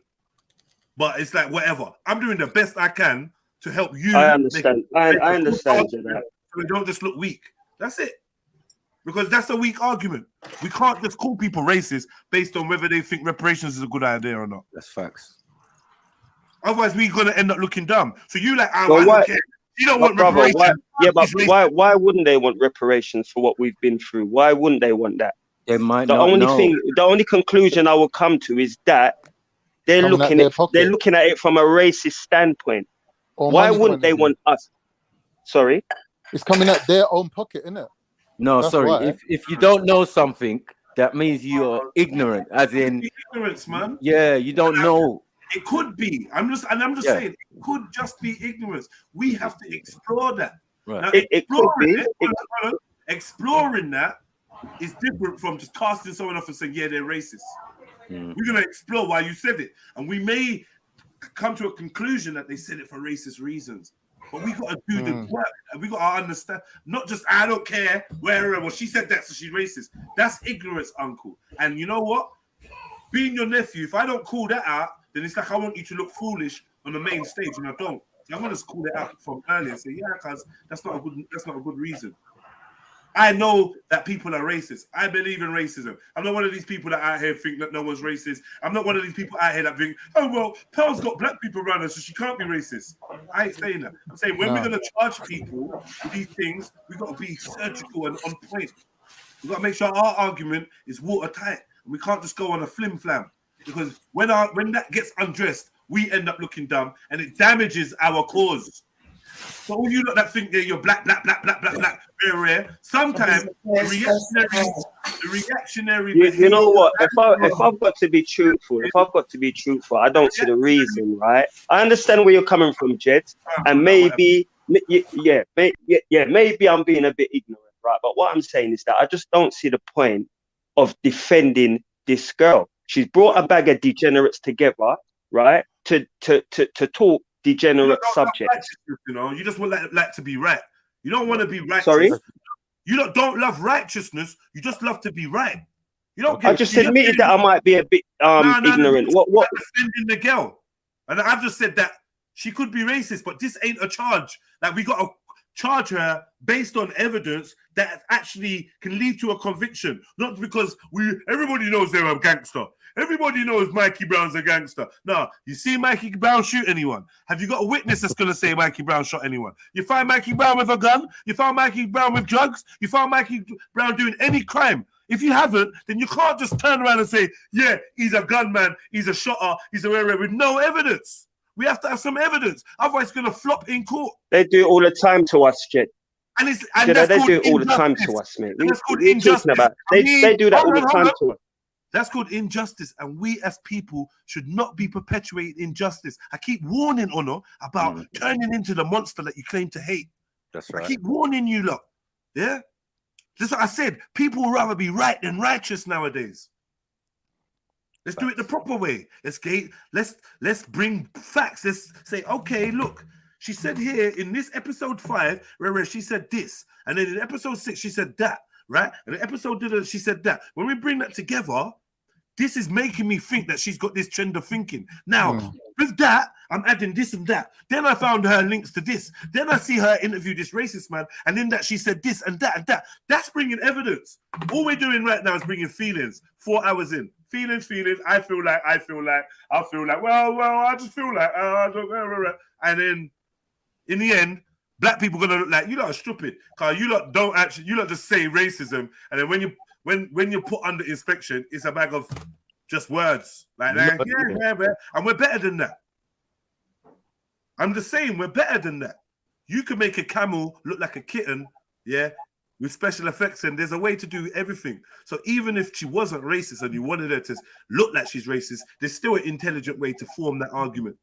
but it's like whatever. I'm doing the best I can to help you. I understand. I understand that. So we don't just look weak. That's it. Because that's a weak argument. We can't just call people racist based on whether they think reparations is a good idea or not. That's facts. Otherwise, we're going to end up looking dumb. So you like, I But don't care. You don't want reparations. Why wouldn't they want reparations for what we've been through? Why wouldn't they want that? They might the not only know. thing, the only conclusion I will come to is that they're looking at it from a racist standpoint. Why wouldn't they want us? Sorry, it's coming out their own pocket, isn't it? No, sorry. If you don't know something, that means you're ignorant, as in ignorance, man. Yeah, you don't know. It could be. I'm just saying it could just be ignorance. We have to explore that. Right. Now, it could be. Exploring that is different from just casting someone off and saying, yeah, they're racist. We're going to explore why you said it. And we may come to a conclusion that they said it for racist reasons. But we got to do the work. And we got to understand, not just, I don't care, well, she said that, so she's racist. That's ignorance, uncle. And you know what? Being your nephew, if I don't call that out, then it's like I want you to look foolish on the main stage, and I don't. So I'm gonna just call it out from earlier and say, yeah, because that's not a good reason. I know that people are racist. I believe in racism. I'm not one of these people that out here think that no one's racist. I'm not one of these people out here that think, oh, well, Pearl's got black people around her, so she can't be racist. I ain't saying that. I'm saying when we're going to charge people with these things, we've got to be surgical and on point. We've got to make sure our argument is watertight. And we can't just go on a flim-flam. Because when that gets undressed, we end up looking dumb, and it damages our cause. So all you lot that think that you're black, very rare. Sometimes the reactionary. You know what? If I've got to be truthful, I don't see the reason, right? I understand where you're coming from, Jed, and maybe, maybe I'm being a bit ignorant, right? But what I'm saying is that I just don't see the point of defending this girl. She's brought a bag of degenerates together, right? To talk degenerate subjects. You know, you just want like to be right. You don't want to be right. Sorry? You don't love righteousness. You just love to be right. You don't. I just admitted that I might be a bit ignorant. What? Defending the girl, and I've just said that she could be racist, but this ain't a charge. Like we got to charge her based on evidence that actually can lead to a conviction, not because everybody knows they're a gangster. Everybody knows Mikey Brown's a gangster. No, you see Mikey Brown shoot anyone? Have you got a witness that's going to say Mikey Brown shot anyone? You find Mikey Brown with a gun? You found Mikey Brown with drugs? You found Mikey Brown doing any crime? If you haven't, then you can't just turn around and say, yeah, he's a gunman, he's a shotter, he's a rare with no evidence. We have to have some evidence. Otherwise, it's going to flop in court. They do it all the time to us, Jed. And they do it all the time to us, mate. That's called injustice. They do that all the time to us. That's called injustice, and we as people should not be perpetuating injustice. I keep warning Honor about turning into the monster that you claim to hate. That's right. I keep warning you lot. Yeah? Just like I said, people would rather be right than righteous nowadays. Let's do it the proper way. Let's bring facts. Let's say, okay, look, she said here in this episode 5, where she said this, and then in episode 6, she said that, right? And the episode she said that. When we bring that together, this is making me think that she's got this trend of thinking. Now, with that, I'm adding this and that. Then I found her links to this. Then I see her interview this racist man, and in that she said this and that and that. That's bringing evidence. All we're doing right now is bringing feelings. 4 hours in. Feelings. I feel like. Well, I just feel like. And then, in the end, black people gonna look like you lot are stupid. Cause you lot just say racism, and then when you're put under inspection, it's a bag of just words. Like and we're better than that. I'm just saying we're better than that. You can make a camel look like a kitten, yeah, with special effects, and there's a way to do everything. So even if she wasn't racist and you wanted her to look like she's racist, there's still an intelligent way to form that argument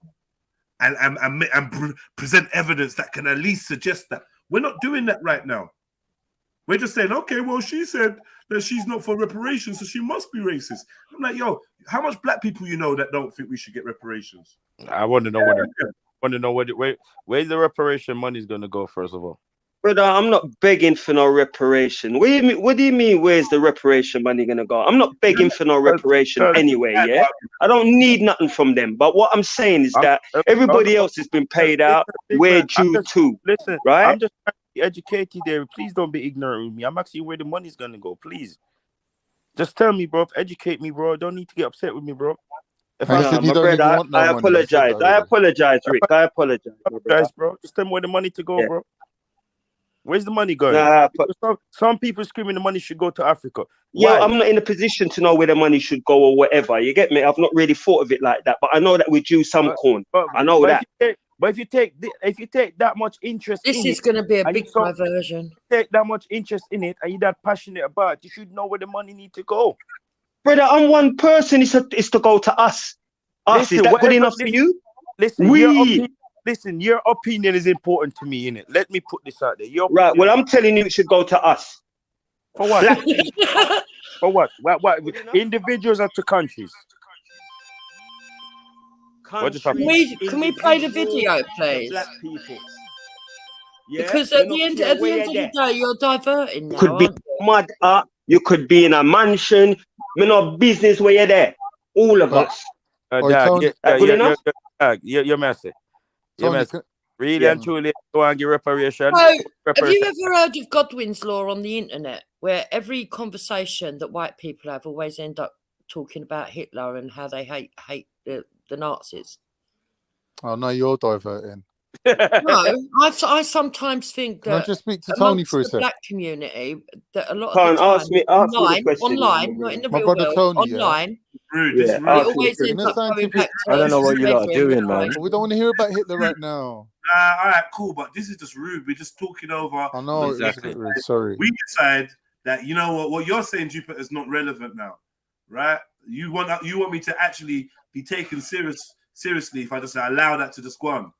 and present evidence that can at least suggest that. We're not doing that right now. We're just saying, okay, well, she said that she's not for reparations, so she must be racist. I'm like, yo, how much black people you know that don't think we should get reparations? I want to know where's the reparation money is going to go, first of all. Brother, I'm not begging for no reparation. What do you mean, where's the reparation money going to go? I'm not begging for no reparation anyway, yeah? I don't need nothing from them. But what I'm saying is that everybody else has been paid out. We're due too, right? I'm just trying to be educated there. Please don't be ignorant with me. I'm asking where the money's going to go, please. Just tell me, bro. Educate me, bro. Don't need to get upset with me, bro. I apologize. I apologize, Rick. I apologize, bro. Just tell me where the money to go, bro. Where's the money going? Some people screaming the money should go to Africa. Yeah, I'm not in a position to know where the money should go or whatever. You get me? I've not really thought of it like that, but I know that we do some corn. I know that. But if you take that much interest, this is going to be a big diversion. Take that much interest in it, and you're that passionate about it, you should know where the money needs to go. Brother, I'm one person. It's to go to us. Us, is that good enough for you? Listen, your opinion is important to me, innit? Let me put this out there. Right, well, I'm telling you it should go to us. For what? For what? What? Individuals or to countries? Can we play the video, please? Black people. Yeah, because at the end of the day, you're diverting now. Could be mud up. You could be in a mansion. We're not business where you're there. All of us. You're messy. Tony, Really and truly, go and give reparation. So, have you ever heard of Godwin's law on the internet, where every conversation that white people have always end up talking about Hitler and how they hate the Nazis? Oh no, you're diverting. No, I sometimes think Can I that just speak to Tony amongst for a the sec? black community, that a lot of Can't the time, ask me the question. online, not in the My real brother world, Tony, online, Rude, Yeah, this it rude. ask me the always question. ends In a up going scientific, back to I don't know what you lot are bedroom doing, and man. we don't want to hear about Hitler right now. Nah, all right, cool, but this is just rude. We're just talking over. I know it was a Exactly. bit rude. Sorry. We decide that you know what you're saying, Jupiter, is not relevant now, right? You want me to actually be taken seriously if I just allow that to just go on.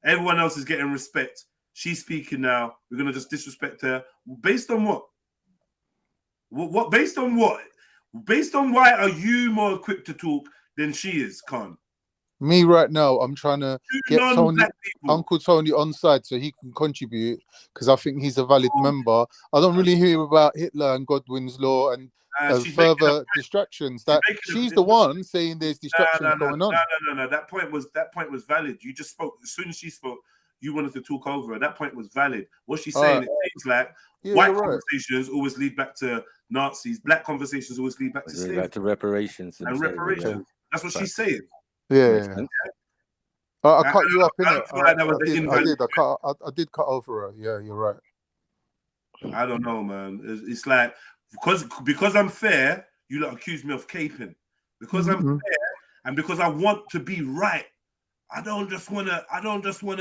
Everyone else is getting respect. She's speaking now. We're gonna just disrespect her based on what? What based on what? Based on why are you more equipped to talk than she is, Khan? Me right now, I'm trying to get Tony, non-black people. Uncle Tony on side so he can contribute because I think he's a valid member. I don't really hear about Hitler and Godwin's law and She's making a further point. distractions. That she's the one saying there's distractions going on. No. That point was valid. You just spoke. As soon as she spoke, you wanted to talk over her. That point was valid. What she's saying, it seems like white conversations always lead back to Nazis. Black conversations always lead back to slavery. Back to reparations and reparations. That's what she's saying. Yeah. I cut you up, innit? I did cut over her. Yeah, you're right. I don't know, man. It's like because I'm fair, you lot accuse me of caping. Because I'm fair and because I want to be right. I don't just wanna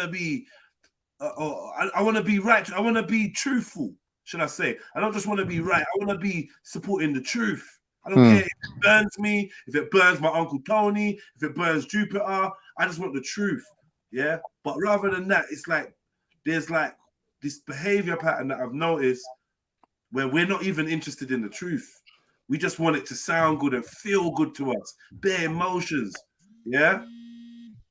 be I want to be right. I want to be truthful, should I say? I don't just want to be right. I want to be supporting the truth. I don't care if it burns me, if it burns my Uncle Tony, if it burns Jupiter. I just want the truth. Yeah. But rather than that, it's like there's like this behavior pattern that I've noticed where we're not even interested in the truth. We just want it to sound good and feel good to us. Bare emotions. Yeah.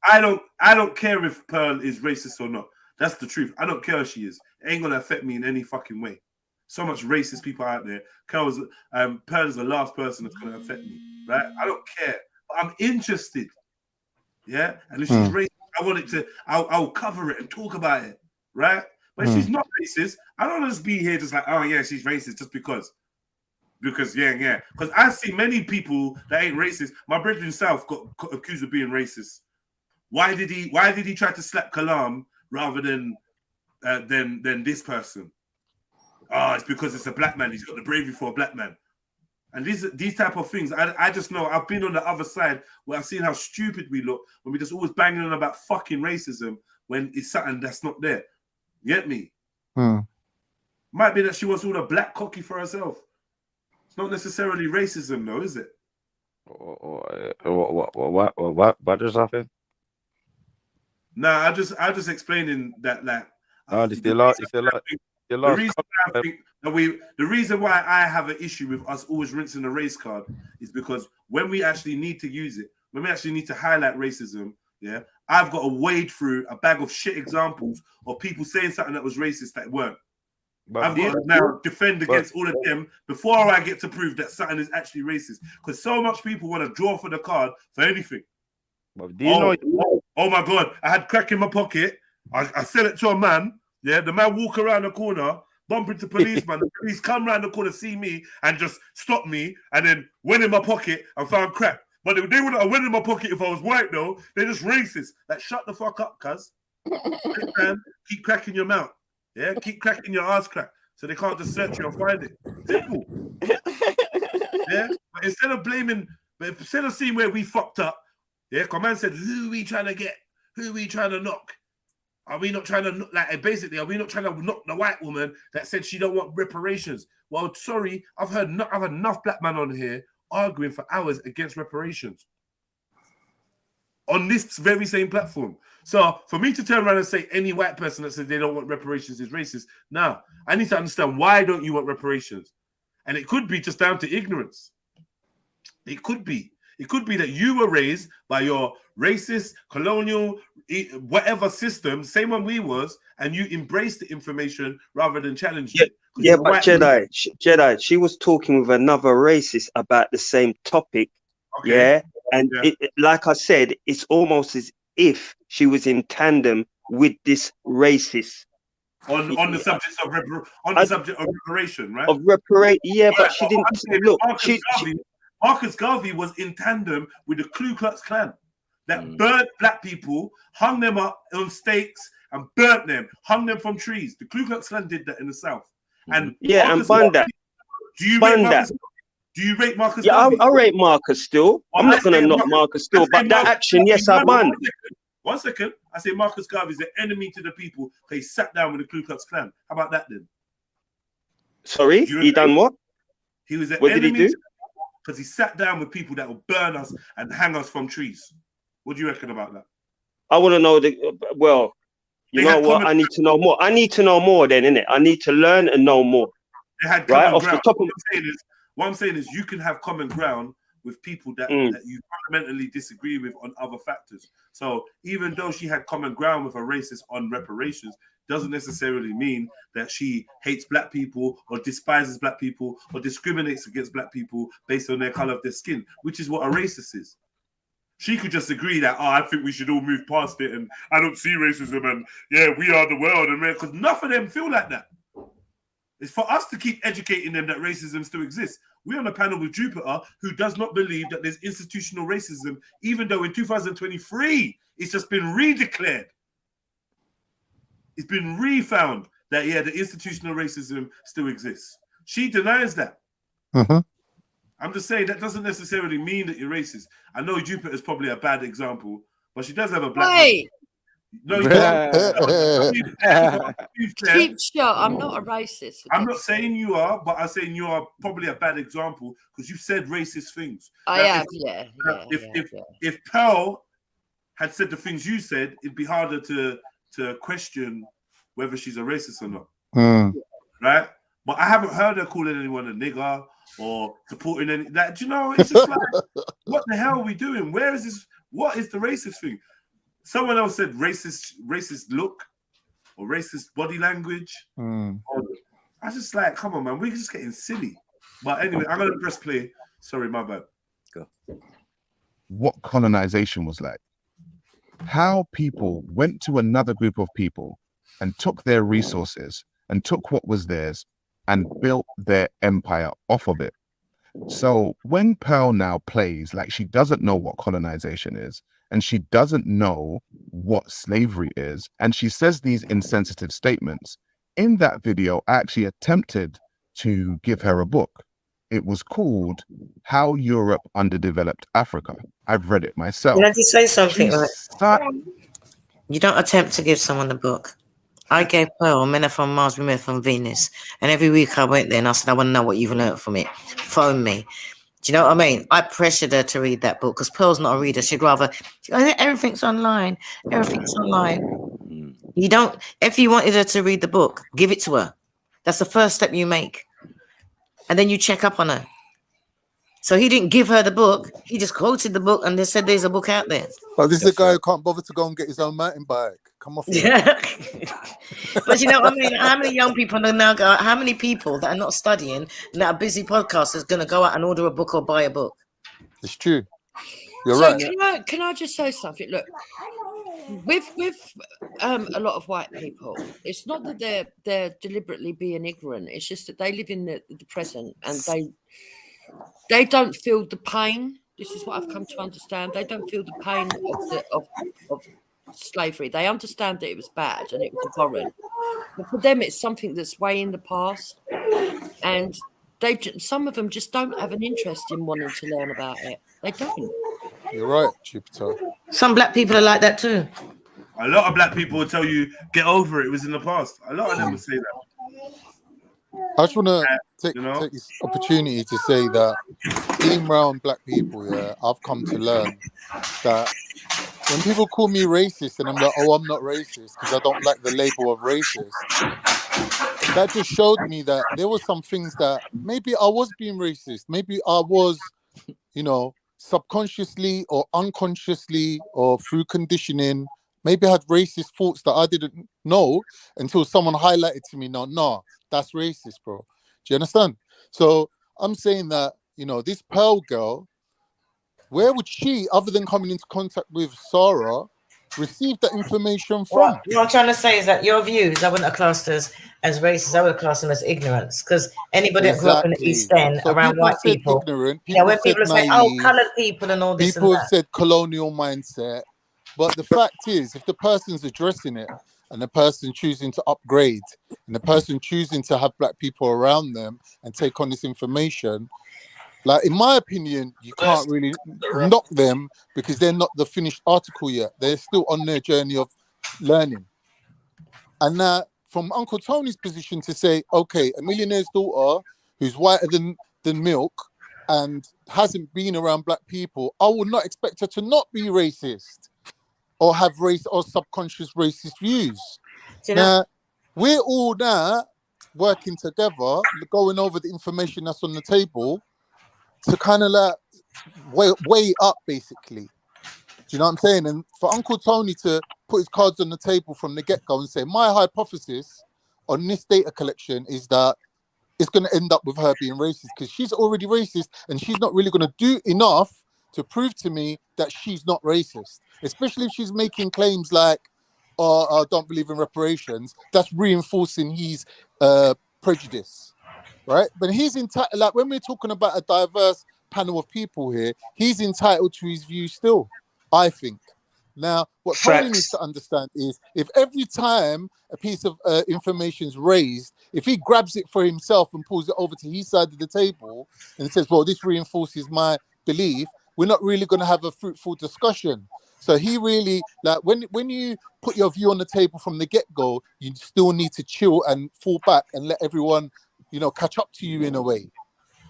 I don't care if Pearl is racist or not. That's the truth. I don't care if she is. It ain't gonna affect me in any fucking way. So much racist people out there. Pearl is the last person that's gonna affect me, right? I don't care. But I'm interested. Yeah. And if she's racist, I want it to. I'll cover it and talk about it, right? But if she's not racist, I don't just be here just like, oh yeah, she's racist just because. Because yeah. Because I see many people that ain't racist. My brother himself got accused of being racist. Why did he try to slap Kalam rather than this person? Oh, it's because it's a black man. He's got the bravery for a black man. And these type of things, I just know. I've been on the other side where I've seen how stupid we look when we just always banging on about fucking racism when it's something that's not there. You get me? Might be that she wants all the black cocky for herself. It's not necessarily racism, though, is it? What just happened? Nah, I just explaining that like. The reason why I have an issue with us always rinsing the race card is because when we actually need to use it, when we actually need to highlight racism, yeah, I've got to wade through a bag of shit examples of people saying something that was racist that weren't. I've got to now defend against all of them before I get to prove that something is actually racist. Because so much people want to draw for the card for anything. Oh my God, I had crack in my pocket. I said it to a man. Yeah, the man walk around the corner, bump into policeman. The police come around the corner, see me, and just stop me, and then went in my pocket and found crack. But they wouldn't have went in my pocket if I was white, though. They're just racist. Like, shut the fuck up, cuz. Keep cracking your mouth. Yeah, keep cracking your ass crack. So they can't just search you and find it. Simple. Yeah, but instead of seeing where we fucked up, yeah, command said, who are we trying to get? Who are we trying to knock? Are we not trying to are we not trying to knock the white woman that said she don't want reparations? Well, sorry, I've had enough black men on here arguing for hours against reparations on this very same platform. So for me to turn around and say any white person that says they don't want reparations is racist, now I need to understand why don't you want reparations? And it could be just down to ignorance. It could be that you were raised by your racist, colonial, whatever system, same one we was, and you embraced the information rather than challenge it. Yeah, but Jedi, she was talking with another racist about the same topic. Okay. Yeah, and like I said, it's almost as if she was in tandem with this racist. On the subject of reparation, right? Yeah, but she didn't look. Marcus Garvey was in tandem with the Ku Klux Klan that burnt black people, hung them up on stakes, and burnt them, hung them from trees. The Ku Klux Klan did that in the South. And yeah, Marcus and bun that. Do you Bun rate Marcus? that. Do you rate Marcus? Yeah, Garvey? I rate Marcus still. I'm not gonna knock Marcus still, but that action, yes, I bun. 1 second. I say Marcus Garvey is the enemy to the people because he sat down with the Ku Klux Klan. How about that then? Sorry, he done what? He was an What did he enemy do? because he sat down with people that will burn us and hang us from trees. What do you reckon about that? I want to know well, you know what? I need to know more. I need to know more then, innit? I need to learn and know more. They had right common off ground. the top of What I'm saying is you can have common ground with people that you fundamentally disagree with on other factors. So even though she had common ground with a racist on reparations, doesn't necessarily mean that she hates black people or despises black people or discriminates against black people based on their color of their skin, which is what a racist is. She could just agree that, I think we should all move past it and I don't see racism and yeah, we are the world, and because none of them feel like that. It's for us to keep educating them that racism still exists. We're on a panel with Jupiter, who does not believe that there's institutional racism, even though in 2023, it's just been redeclared. It's been refound that, yeah, the institutional racism still exists. She denies that. I'm just saying that doesn't necessarily mean that you're racist. I know Jupiter is probably a bad example, but she does have a black... Hey! No, you Keep shut. I'm not a racist. I'm not saying you are, but I'm saying you are probably a bad example because you said racist things. I have, yeah. If Pearl had said the things you said, it'd be harder to question whether she's a racist or not. Right? But I haven't heard her calling anyone a nigger or supporting any that. Do you know? It's just like, what the hell are we doing? Where is this? What is the racist thing? Someone else said racist look or racist body language. I just like, come on, man, we're just getting silly. But anyway, I'm gonna press play. Sorry, my bad. Go. What colonization was like. How people went to another group of people and took their resources and took what was theirs and built their empire off of it. So when Pearl now plays like she doesn't know what colonization is, and she doesn't know what slavery is, and she says these insensitive statements, in that video, I actually attempted to give her a book. It was called How Europe Underdeveloped Africa. I've read it myself. Can I just say something? You don't attempt to give someone a book. I gave Pearl Men Are From Mars, Women Are From Venus. And every week I went there and I said, I want to know what you've learned from it. Phone me. Do you know what I mean? I pressured her to read that book because Pearl's not a reader. She'd rather, everything's online. Everything's online. You don't, if you wanted her to read the book, give it to her. That's the first step you make. And then you check up on her. So he didn't give her the book. He just quoted the book and they said there's a book out there. But this is a guy who can't bother to go and get his own mountain bike. Come off. Yeah. But you know what I mean? How many young people are now go? How many people that are not studying and that are busy podcasters going to go out and order a book or buy a book? It's true. You're So right. can I just say something? Look, with a lot of white people, it's not that they're deliberately being ignorant. It's just that they live in the present and they don't feel the pain. This is what I've come to understand. They don't feel the pain of slavery. They understand that it was bad and it was abhorrent. But for them, it's something that's way in the past. And some of them just don't have an interest in wanting to learn about it. They don't. You're right, Jupiter. Some black people are like that too. A lot of black people will tell you, get over it. It was in the past. A lot of them will say that. I just want to take this opportunity to say that being around black people, I've come to learn that when people call me racist and I'm like, oh, I'm not racist because I don't like the label of racist, that just showed me that there were some things that maybe I was being racist. Maybe I was, subconsciously or unconsciously or through conditioning, maybe I had racist thoughts that I didn't know until someone highlighted to me, no, that's racist, bro. Do you understand? So I'm saying that, this Pearl girl, where would she, other than coming into contact with Sarah, received that information from? What I'm trying to say is that your views, I wouldn't have classed as racist. I would have classed them as ignorance. Because anybody that grew up in the East End So around people white said people, ignorant, yeah, people when said people say, "Oh, naive, coloured people" and all this people and that. said colonial mindset. But the fact is, if the person's addressing it and the person choosing to upgrade and the person choosing to have black people around them and take on this information, like in my opinion, you can't really knock them because they're not the finished article yet. They're still on their journey of learning. And now, from Uncle Tony's position to say, okay, a millionaire's daughter who's whiter than milk and hasn't been around black people, I would not expect her to not be racist or have race or subconscious racist views. Now, we're all now working together, going over the information that's on the table to kind of like weigh up, basically. Do you know what I'm saying? And for Uncle Tony to put his cards on the table from the get-go and say, my hypothesis on this data collection is that it's going to end up with her being racist because she's already racist and she's not really going to do enough to prove to me that she's not racist, especially if she's making claims like, oh, I don't believe in reparations. That's reinforcing his prejudice, right? But he's entitled, like when we're talking about a diverse panel of people here, he's entitled to his view still, I think. Now, what Tony needs to understand is if every time a piece of information is raised, if he grabs it for himself and pulls it over to his side of the table and says, well, this reinforces my belief, we're not really going to have a fruitful discussion. So he really, like when you put your view on the table from the get-go, you still need to chill and fall back and let everyone, you know, catch up to you in a way.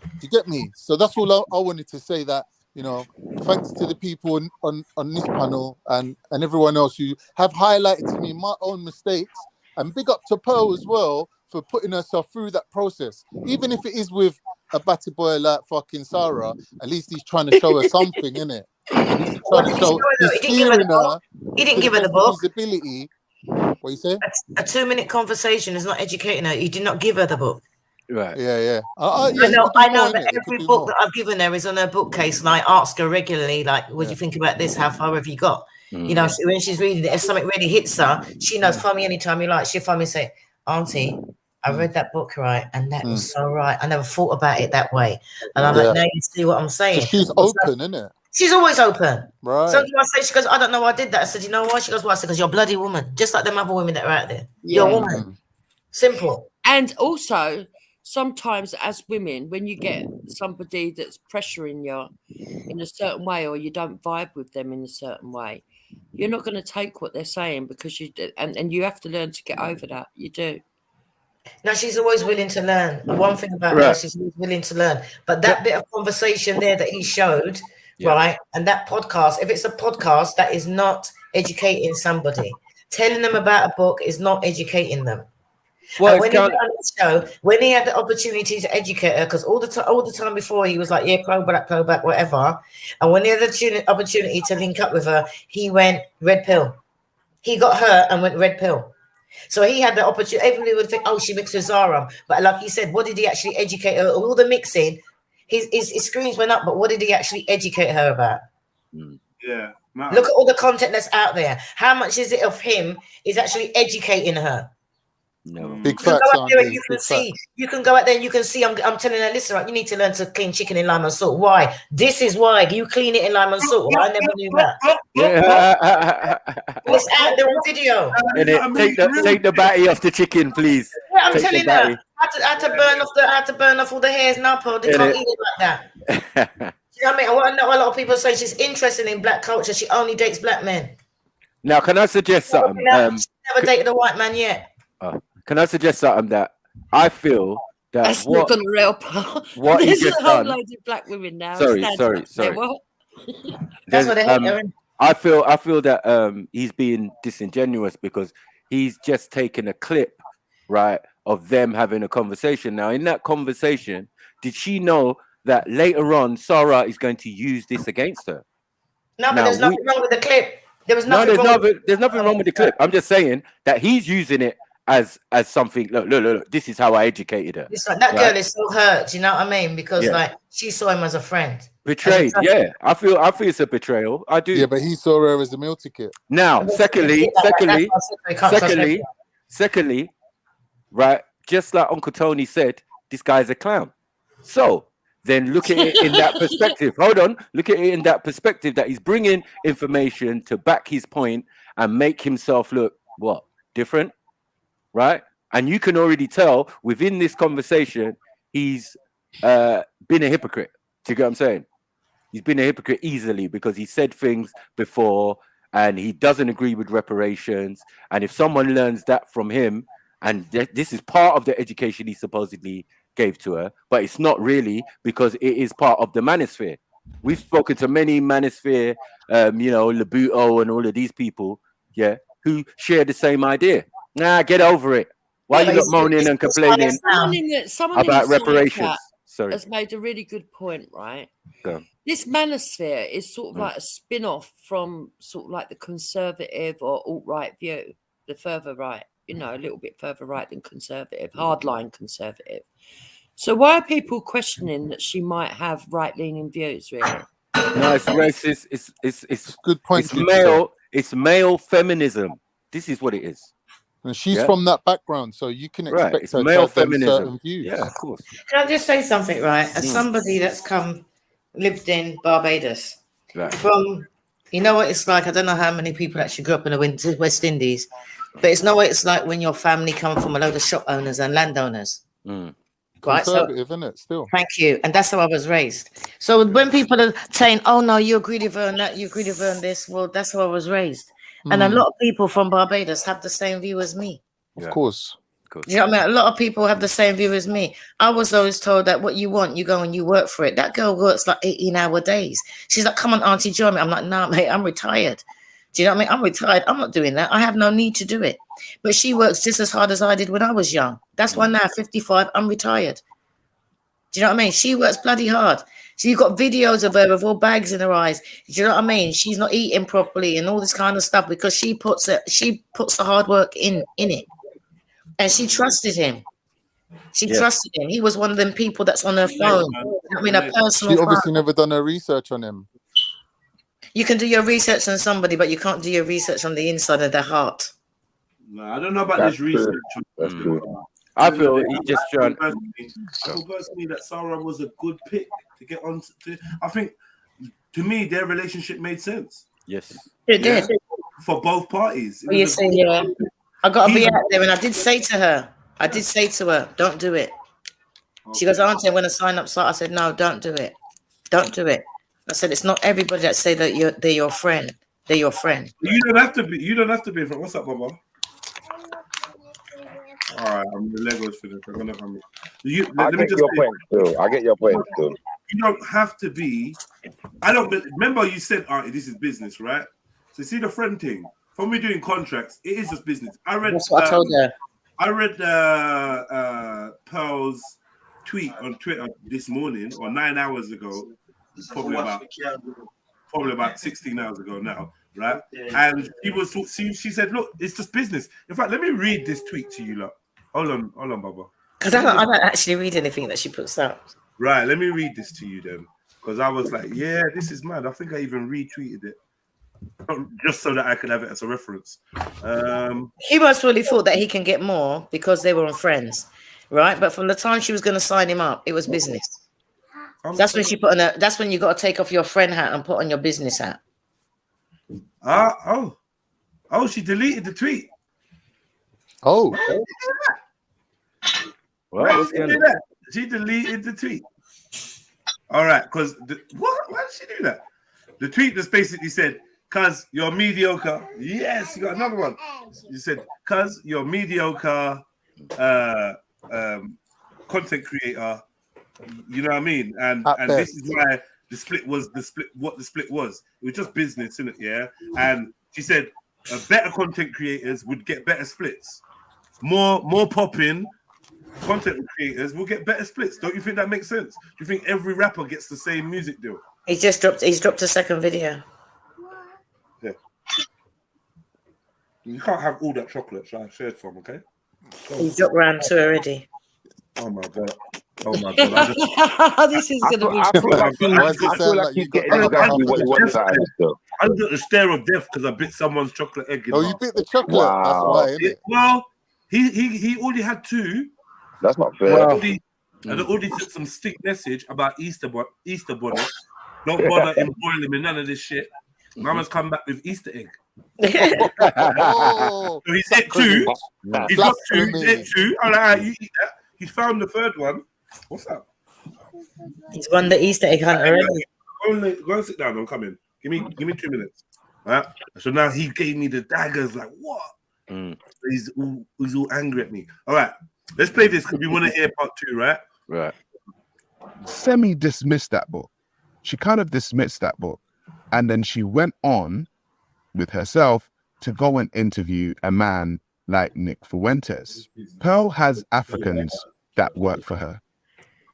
Do you get me? So that's all I wanted to say, that, you know, thanks to the people on this panel and everyone else who have highlighted to me my own mistakes, and big up to Pearl as well for putting herself through that process. Even if it is with a batty boy like fucking Sarah, at least he's trying to show her something, innit? At least he's trying to show, he's steering her. He didn't give her the book. His ability. What you say? A 2-minute conversation is not educating her. He did not give her the book. Right. Yeah. I know that every book that I've given her is on her bookcase, and I ask her regularly, like, what do you think about this? How far have you got? You know, when she's reading it, if something really hits her, she knows, phone me anytime you like. She'll phone me and say, Auntie, I read that book, right? And that was so right. I never thought about it that way. And I'm like, now you see what I'm saying. So she's open, isn't it? She's always open. Right. So I say, she goes, I don't know why I did that. I said, you know why? She goes, why? I said, because you're a bloody woman. Just like them other women that are out there. You're a woman. Simple. And also, sometimes as women, when you get somebody that's pressuring you in a certain way, or you don't vibe with them in a certain way, you're not going to take what they're saying because you do, and you have to learn to get over that. You do. No, she's always willing to learn. One thing about her, she's always willing to learn. But that bit of conversation there that he showed, right, and that podcast, if it's a podcast that is not educating somebody, telling them about a book is not educating them. Well, when he got on the show, when he had the opportunity to educate her, because all the time before he was like, yeah, pro black, whatever. And when he had the opportunity to link up with her, he went red pill. He got her and went red pill. So he had the opportunity. Everybody would think, oh, she mixed with Zara. But like he said, what did he actually educate her? All the mixing, his screens went up, but what did he actually educate her about? Yeah. Look at all the content that's out there. How much is it of him is actually educating her? No. Big facts, you can go out there and you can see, I'm telling her, listen, right, you need to learn to clean chicken in lime and salt. Why? This is why you clean it in lime and salt. Well, I never knew that. It's out there on video. Take the batty off the chicken, please. Yeah, I'm telling her. I had to burn off all the hairs now, Paul. They can't eat it like that. You know what I mean? I want to know, a lot of people say she's interested in black culture. She only dates black men. Now, can I suggest something? She's never dated a white man yet. Can I suggest something that I feel that that's not going to help her. What There's a whole load of black women now. Sorry. That's what they hate. I feel that he's being disingenuous because he's just taken a clip, right, of them having a conversation. Now, in that conversation, did she know that later on Sarah is going to use this against her? No, but there's nothing wrong with the clip. There's nothing wrong with the clip. I'm just saying that he's using it as something. Look, this is how I educated her. It's like that girl is so hurt, you know what I mean? Because like she saw him as a friend. Betrayed, yeah. I feel it's a betrayal. I do. Yeah, but he saw her as a meal ticket. Now, secondly, right, just like Uncle Tony said, this guy's a clown. So then look at it in that perspective. Hold on. Look at it in that perspective that he's bringing information to back his point and make himself look, what, different? Right? And you can already tell within this conversation, he's been a hypocrite. Do you get what I'm saying? He's been a hypocrite easily because he said things before and he doesn't agree with reparations. And if someone learns that from him, and this is part of the education he supposedly gave to her, but it's not really, because it is part of the manosphere. We've spoken to many manosphere, Labuto and all of these people, yeah, who share the same idea. Nah, get over it. Why are you not moaning and complaining Someone about in the reparations? chat Sorry. has made a really good point, right? Go on. This manosphere is sort of like a spin-off from sort of like the conservative or alt-right view, the further right, a little bit further right than conservative, hardline conservative. So why are people questioning that she might have right-leaning views, really? No, it's racist. It's good point. It's male feminism. This is what it is. And she's from that background, so you can expect It's her male to have them feminism. certain views. Yeah, of course. Can I just say something, right? As somebody that's lived in Barbados, from, you know what it's like, I don't know how many people actually grew up in the West Indies, but it's not what it's like when your family come from a load of shop owners and landowners. Right? Conservative, isn't it, still? Thank you. And that's how I was raised. So when people are saying, oh, no, you agree with her on that, you agree with her on this, well, that's how I was raised. And a lot of people from Barbados have the same view as me. Of course. You know what I mean? A lot of people have the same view as me. I was always told that what you want, you go and you work for it. That girl works like 18-hour days. She's like, come on, Auntie, join me. I'm like, nah, mate, I'm retired. Do you know what I mean? I'm retired. I'm not doing that. I have no need to do it. But she works just as hard as I did when I was young. That's why now, 55, I'm retired. Do you know what I mean? She works bloody hard. So you've got videos of her with all bags in her eyes. Do you know what I mean? She's not eating properly and all this kind of stuff because she puts the hard work in it. And she trusted him. She trusted him. He was one of them people that's on her phone. I mean, a personal. She obviously never done her research on him. You can do your research on somebody, but you can't do your research on the inside of their heart. No, I don't know about this research. That's true. I feel he just trying. I feel personally that Sarah was a good pick to get on to. I think, to me, their relationship made sense. Yes, it did for both parties. You say, yeah, I got to be out there, and I did say to her, don't do it. She goes, Auntie, I'm going to sign up. So I said, no, don't do it. Don't do it. I said, it's not everybody that say that they're your friend. They're your friend. You don't have to be. You don't have to be a friend. What's up, Baba? All right, the Legos finished. I'm gonna come. I get your point still. I get your point still. You don't have to be. I don't remember you said, "Auntie, this is business, right?" So see the friend thing. When we're doing contracts, it is just business. I read. That's what I told her. I read Pearl's tweet on Twitter this morning, or 9 hours ago, probably about 16 hours ago now, right? And she said, "Look, it's just business." In fact, let me read this tweet to you, look. Hold on, Baba. Because I don't actually read anything that she puts out. Right, let me read this to you then. Because I was like, yeah, this is mad. I think I even retweeted it. Just so that I could have it as a reference. He must really thought that he can get more because they were on Friends, right? But from the time she was going to sign him up, it was business. That's when she put on that's when you got to take off your friend hat and put on your business hat. Oh, she deleted the tweet. Oh. Well, she deleted the tweet. All right, because why did she do that? The tweet just basically said, "Cause you're mediocre." Yes, you got another one. You said, "Cause you're mediocre content creator." You know what I mean? And this is why the split was what the split was. It was just business, isn't it? Yeah. And she said, better content creators would get better splits. More popping content creators will get better splits. Don't you think that makes sense? Do you think every rapper gets the same music deal? He's dropped a second video. Yeah. You can't have all that chocolate I shared some, okay? He's dropped round 2 already. Oh my god. Oh my god! I This is I going to feel, be. I feel like Why does it I feel sound like like he's you got getting the upper exactly hand what he today? wants out of this girl. I got the stare of death because I bit someone's chocolate egg in Oh, half. you bit the chocolate. That's why, isn't it? Well, he already had two. That's not fair. Well, and I already sent some stick message about Easter bonnet. Don't bother embroiling me, none of this shit. Mama's come back with Easter egg. Oh, so he's hit two. He's got two. He's hit two. All right, you eat that. He found the third one. What's up? He's won the Easter egg hunt already. Go and sit down. I'm coming. Give me 2 minutes. All right. So now he gave me the daggers. Like what? He's all angry at me. All right. Let's play this because we want to hear part 2, right? Right. Semi dismissed that book. She kind of dismissed that book. And then she went on with herself to go and interview a man like Nick Fuentes. Pearl has Africans that work for her.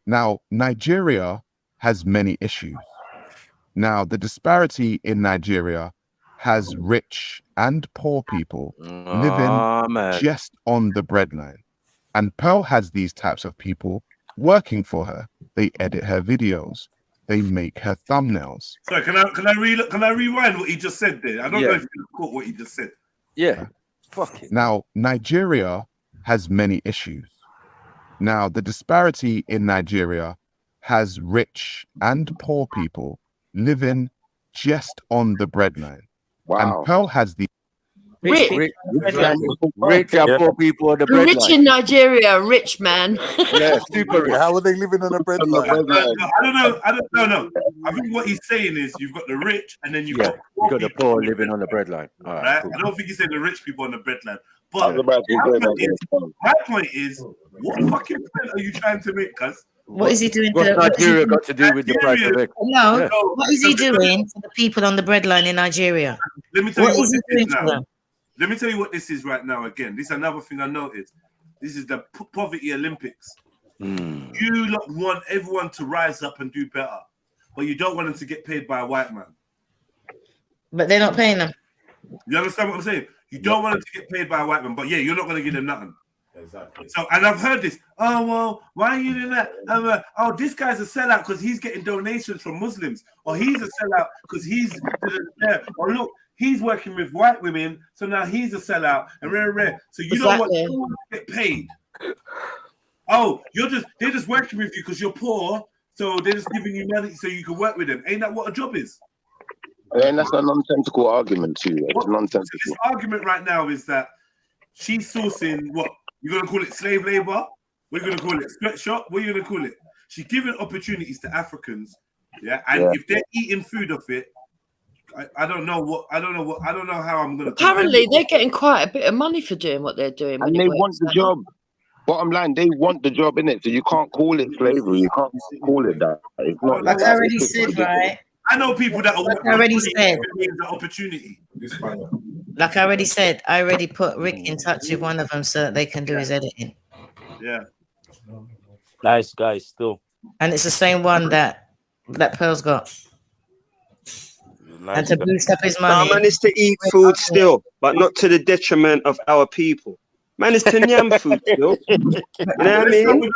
Now, Nigeria has many issues. Now, the disparity in Nigeria has rich and poor people living just on the breadline. And Pearl has these types of people working for her. They edit her videos. They make her thumbnails. Sorry, can I rewind what he just said there? I don't know if you caught what he just said. Yeah. Fuck it. Now, Nigeria has many issues. Now, the disparity in Nigeria has rich and poor people living just on the breadline. Wow. And Pearl has the Rich and poor people on the breadline. Rich in Nigeria, rich man. Yeah, super rich. How are they living on a breadline? I don't know. I think what he's saying is you've got the rich and then you've got the poor living on the breadline. All right, cool. I don't think he's saying the rich people on the breadline. But my point is, what fucking point are you trying to make, cuz? What is he doing? What's Nigeria got to do with the price of egg? No, Yeah. what is he doing for the people on the breadline in Nigeria? Let me tell you what is he this is doing for now. them? Let me tell you what this is right now again. This is another thing I noticed. This is the poverty Olympics. You lot want everyone to rise up and do better, but you don't want them to get paid by a white man. But they're not paying them. You understand what I'm saying? You don't want them to get paid by a white man, but yeah, you're not going to give them nothing. Exactly. So, and I've heard this. Oh, well, why are you doing that? Oh, this guy's a sellout because he's getting donations from Muslims, or he's a sellout because he's there. Or look, he's working with white women, so now he's a sellout. And so you don't want to get paid. Oh, they're just working with you because you're poor, so they're just giving you money so you can work with them. Ain't that what a job is? And that's a nonsensical argument too. It's nonsensical. This argument right now is that she's sourcing what? You're going to call it slave labor? What are you going to call it? Sweatshop? What are you going to call it? She's giving opportunities to Africans, and if they're eating food off it, I don't know how I'm going to. Apparently, they're getting quite a bit of money for doing what they're doing. And they want the job. Bottom line, they want the job, innit? So you can't call it slavery. You can't call it that. It's not like I already said, right? I know people that are like I already said. The opportunity. Like I already said, I already put Rick in touch with one of them so that they can do his editing. Yeah. Nice guy still. And it's the same one that Pearl's got. Nice and to guy. boost up his money. Man is to eat food still, but not to the detriment of our people. Man is to yam food still. You know what I mean?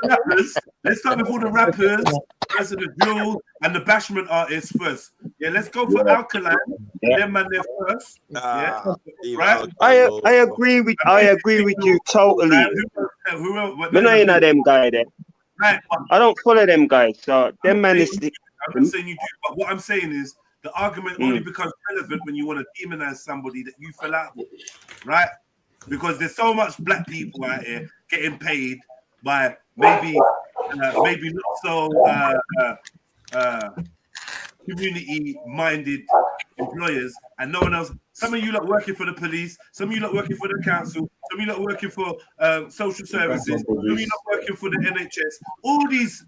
Let's start with all the rappers, first of the drill, and the bashment artists first. Yeah, let's go for Alkaline. Them man there first. Right? I agree with you totally. We're not in them guy there. Right. I don't follow them guys. So them man is. I'm not saying you do, but what I'm saying is the argument only becomes relevant when you want to demonize somebody that you fell out with, right? Because there's so much black people out here getting paid by maybe not so community-minded employers, and no one else. Some of you lot working for the police, some of you lot working for the council, some of you lot working for social services, some of you lot working for the NHS. All these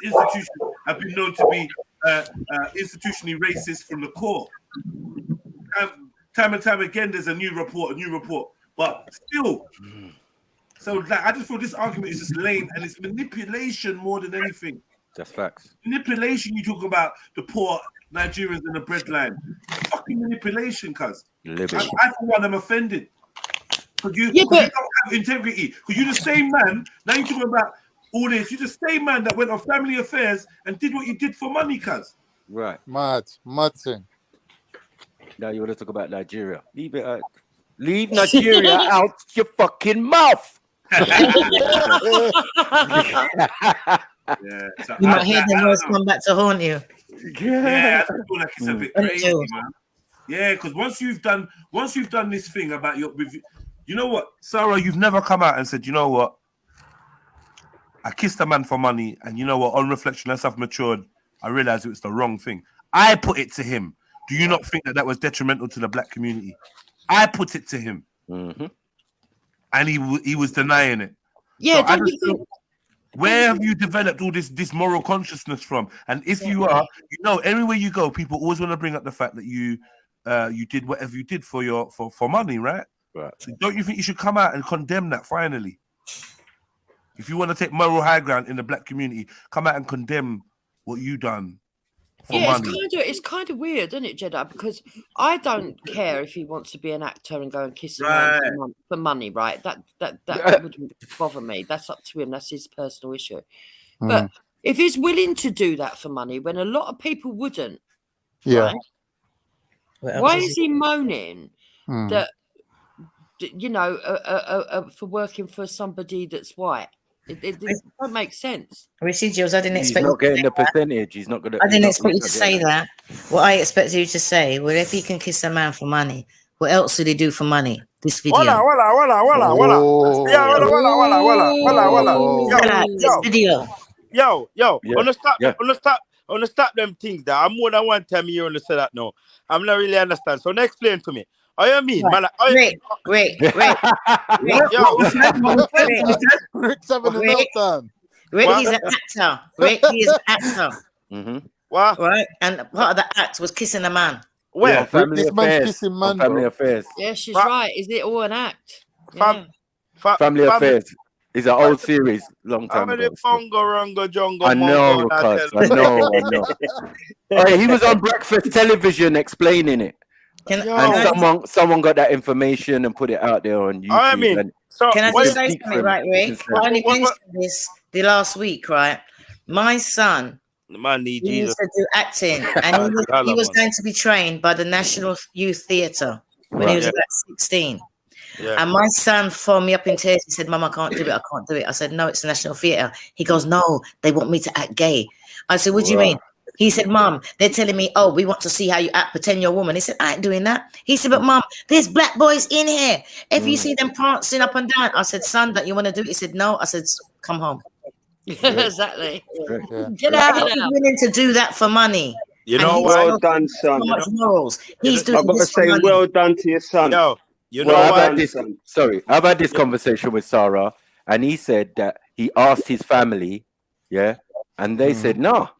institutions have been known to be institutionally racist from the core. Time and time again, there's a new report. But still, so like, I just feel this argument is just lame and it's manipulation more than anything. That's facts. Manipulation, you talk about the poor Nigerians in the breadline. Fucking manipulation, cuz. I for one am offended. Because you don't have integrity. Because you're the same man. Now you're talking about all this. You just same man that went on Family Affairs and did what you did for money, cuz. Right. Mad thing. Now you want to talk about Nigeria? Leave it out. Leave Nigeria out your fucking mouth. Yeah, so You might hear the noise come back to haunt you. Yeah, I feel like it's a bit crazy, man. Yeah, because once you've done this thing about you know what, Sarah, you've never come out and said, you know what, I kissed a man for money, and you know what, on reflection, as I've matured, I realized it was the wrong thing. I put it to him. Do you not think that was detrimental to the black community? I put it to him, and he was denying it. Yeah, so where have you developed all this moral consciousness from? And if you are, you know, everywhere you go, people always want to bring up the fact that you did whatever you did for money, right? Right. So don't you think you should come out and condemn that finally? If you want to take moral high ground in the black community, come out and condemn what you done for money. It's kind of weird, isn't it, Jeddah? Because I don't care if he wants to be an actor and go and kiss a man for money, right? That wouldn't bother me. That's up to him. That's his personal issue. But if he's willing to do that for money, when a lot of people wouldn't, right? Why is he moaning that, you know, for working for somebody that's white? It don't make sense. Residuals, I didn't He's expect not getting the percentage. He's not gonna. I didn't expect you to say that. What I expected you to say, well, if he can kiss a man for money, what else did he do for money? This video. This video. Yo, on the stop them things that I'm more than one time you want to say that now. I'm not really understand. So now explain to me. How you mean? Rick. Rick's having a meltdown. Rick, he's an actor. Rick, he is an actor. What? Right? And part of the act was kissing a man. Where? Yeah, Family This man's Affairs. kissing man, Family bro. Affairs. Yeah, she's right. Is it all an act? Yeah. Family Affairs is an old series, long time ago. I know, cuz. I know. Hey, he was on breakfast television explaining it. And someone got that information and put it out there on YouTube. I mean, can I just say something, right, Rick? I only mentioned this the last week, right? My son, he used to do acting, and he was going to be trained by the National Youth Theatre when he was about 16. Yeah. And my son phoned me up in tears. He said, "Mum, I can't do it. I said, "No, it's the National Theatre." He goes, "No, they want me to act gay." I said, "What do you mean?" He said, "Mum, they're telling me, oh, we want to see how you act, pretend you're a woman." He said, "I ain't doing that." He said, "But Mum, there's black boys in here. If you see them prancing up and down." I said, "Son, don't you want to do it?" He said, "No." I said, "Come home." Exactly. Get out. He's willing to do that for money. You know, well done, son. So much morals. He's doing I've got to this for say, money. well done to your son. I've had this conversation with Sarah, and he said that he asked his family, and they said no.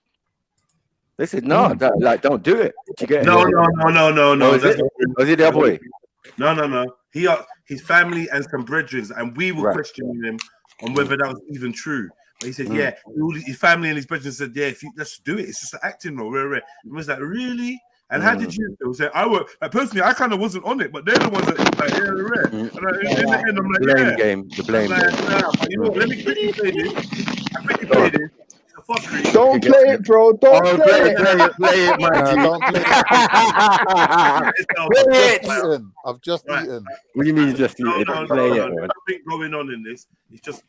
They said no, like don't do it. Did you get it? No. Was it the other way? No. His family and some brethren, and we were questioning him on whether that was even true. But he said, yeah, his family and his brethren said, yeah, let's do it. It's just an acting role. It was like, really? And how did you feel? So personally, I kind of wasn't on it, but they're the ones that like, in the end, I'm like, blame game. The blame game. But you know, let me quickly play this. I quickly play this. Don't play it, bro. Don't play it. Play it, man. Don't play it. I've just eaten. What do you mean you just eaten? Play it, man. Nothing going on in this. It's just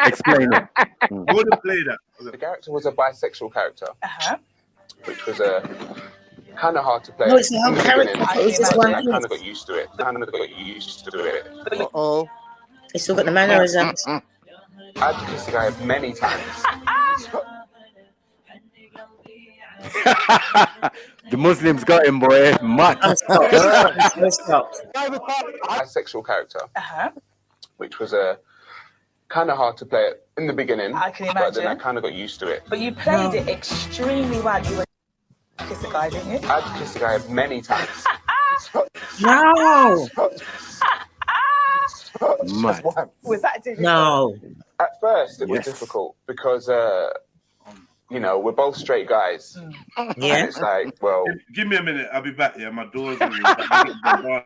explain it. I want to play that. The character was a bisexual character, which was kind of hard to play. No, it's not a character. It's just one. I kind of got used to it. Uh-oh. It's still got the mannerisms. I've kissed the guy many times. The Muslims got him, boy. Much. Bisexual character, which was kind of hard to play it in the beginning. I can but then I imagine. kind of got used to it. But you played it extremely well. You were kiss the guy, didn't you? I've kissed the guy many times. No. Was that difficult? No. At first, it was difficult because, we're both straight guys. Yeah. And it's like, well... Give me a minute. I'll be back. Yeah, my door's... I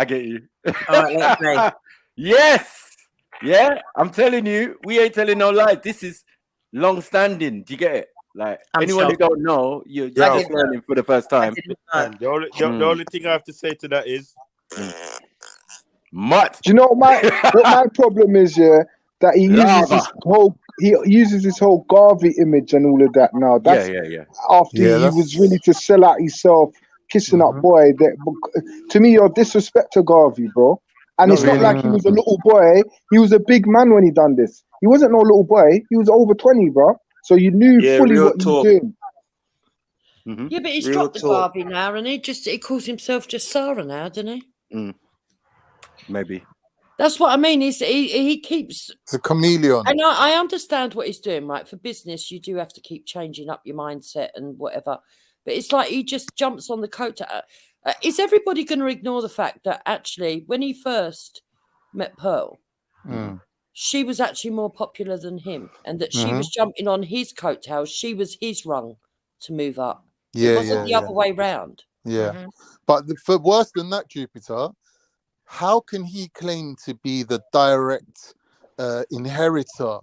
get you. All right, let's play. Yes! Yeah, I'm telling you, we ain't telling no lies. This is long standing. Do you get it? Like anyone who don't know, you're just learning for the first time. And the only thing I have to say to that is, mutt. Do you know what my problem is? Yeah, that he uses this whole Garvey image and all of that. Now that's after he was ready to sell out himself, kissing up boy. To me, you're disrespect to Garvey, bro. And it's not like he was a little boy. He was a big man when he done this. He wasn't no little boy. He was over 20, bro. So you knew fully what he was doing. Yeah, but he's dropped the Garvey now, and he calls himself just Sarah now, doesn't he? Maybe. That's what I mean. He keeps. It's a chameleon. And I understand what he's doing, right? For business, you do have to keep changing up your mindset and whatever. But it's like he just jumps on the coat. Is everybody going to ignore the fact that actually, when he first met Pearl, she was actually more popular than him, and that she was jumping on his coattails. She was his rung to move up. It wasn't the other way round. Yeah. But for worse than that, Jupiter, how can he claim to be the direct inheritor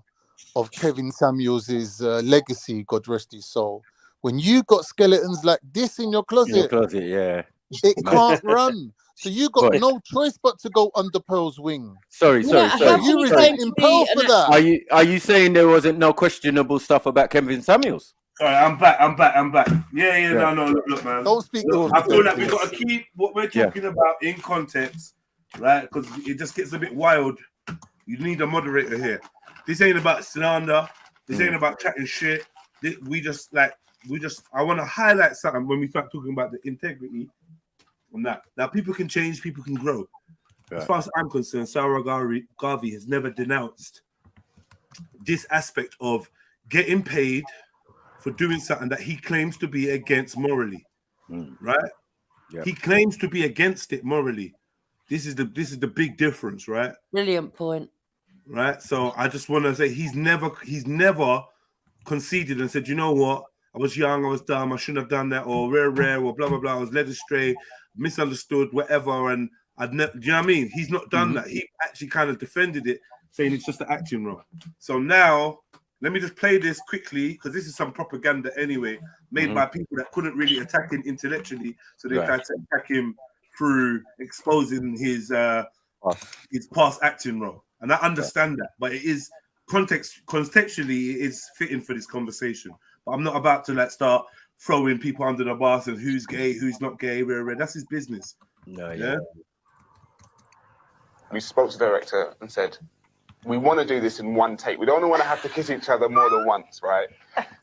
of Kevin Samuels's legacy, God rest his soul, when you got skeletons like this in your closet? In your closet, yeah. It can't run. So you got no choice but to go under Pearl's wing. Sorry. You resenting Pearl for that? Are you saying there wasn't no questionable stuff about Kevin Samuels? Sorry, I'm back. Yeah. No, look, man. Don't speak. I feel like we've got to keep what we're talking about in context, right? Because it just gets a bit wild. You need a moderator here. This ain't about slander. This ain't about chatting shit. I want to highlight something when we start talking about the integrity on that. Now, people can change, people can grow. As far as I'm concerned, Sarah Garvey has never denounced this aspect of getting paid for doing something that he claims to be against morally, right? Yep. He claims to be against it morally. This is the big difference, right? Brilliant point. Right. So I just want to say he's never conceded and said, you know what? I was young, I was dumb, I shouldn't have done that, or rare, or blah blah blah. I was led astray, misunderstood, whatever, and do you know what I mean? He's not done that. He actually kind of defended it, saying it's just an acting role. So now, let me just play this quickly, because this is some propaganda anyway, made by people that couldn't really attack him intellectually, so they tried to attack him through exposing his past acting role. And I understand that, but it is contextually, it is fitting for this conversation. But I'm not about to start throwing people under the bus and who's gay, who's not gay. That's his business. Yeah. We spoke to the director and said, we want to do this in one take. We don't want to have to kiss each other more than once, right?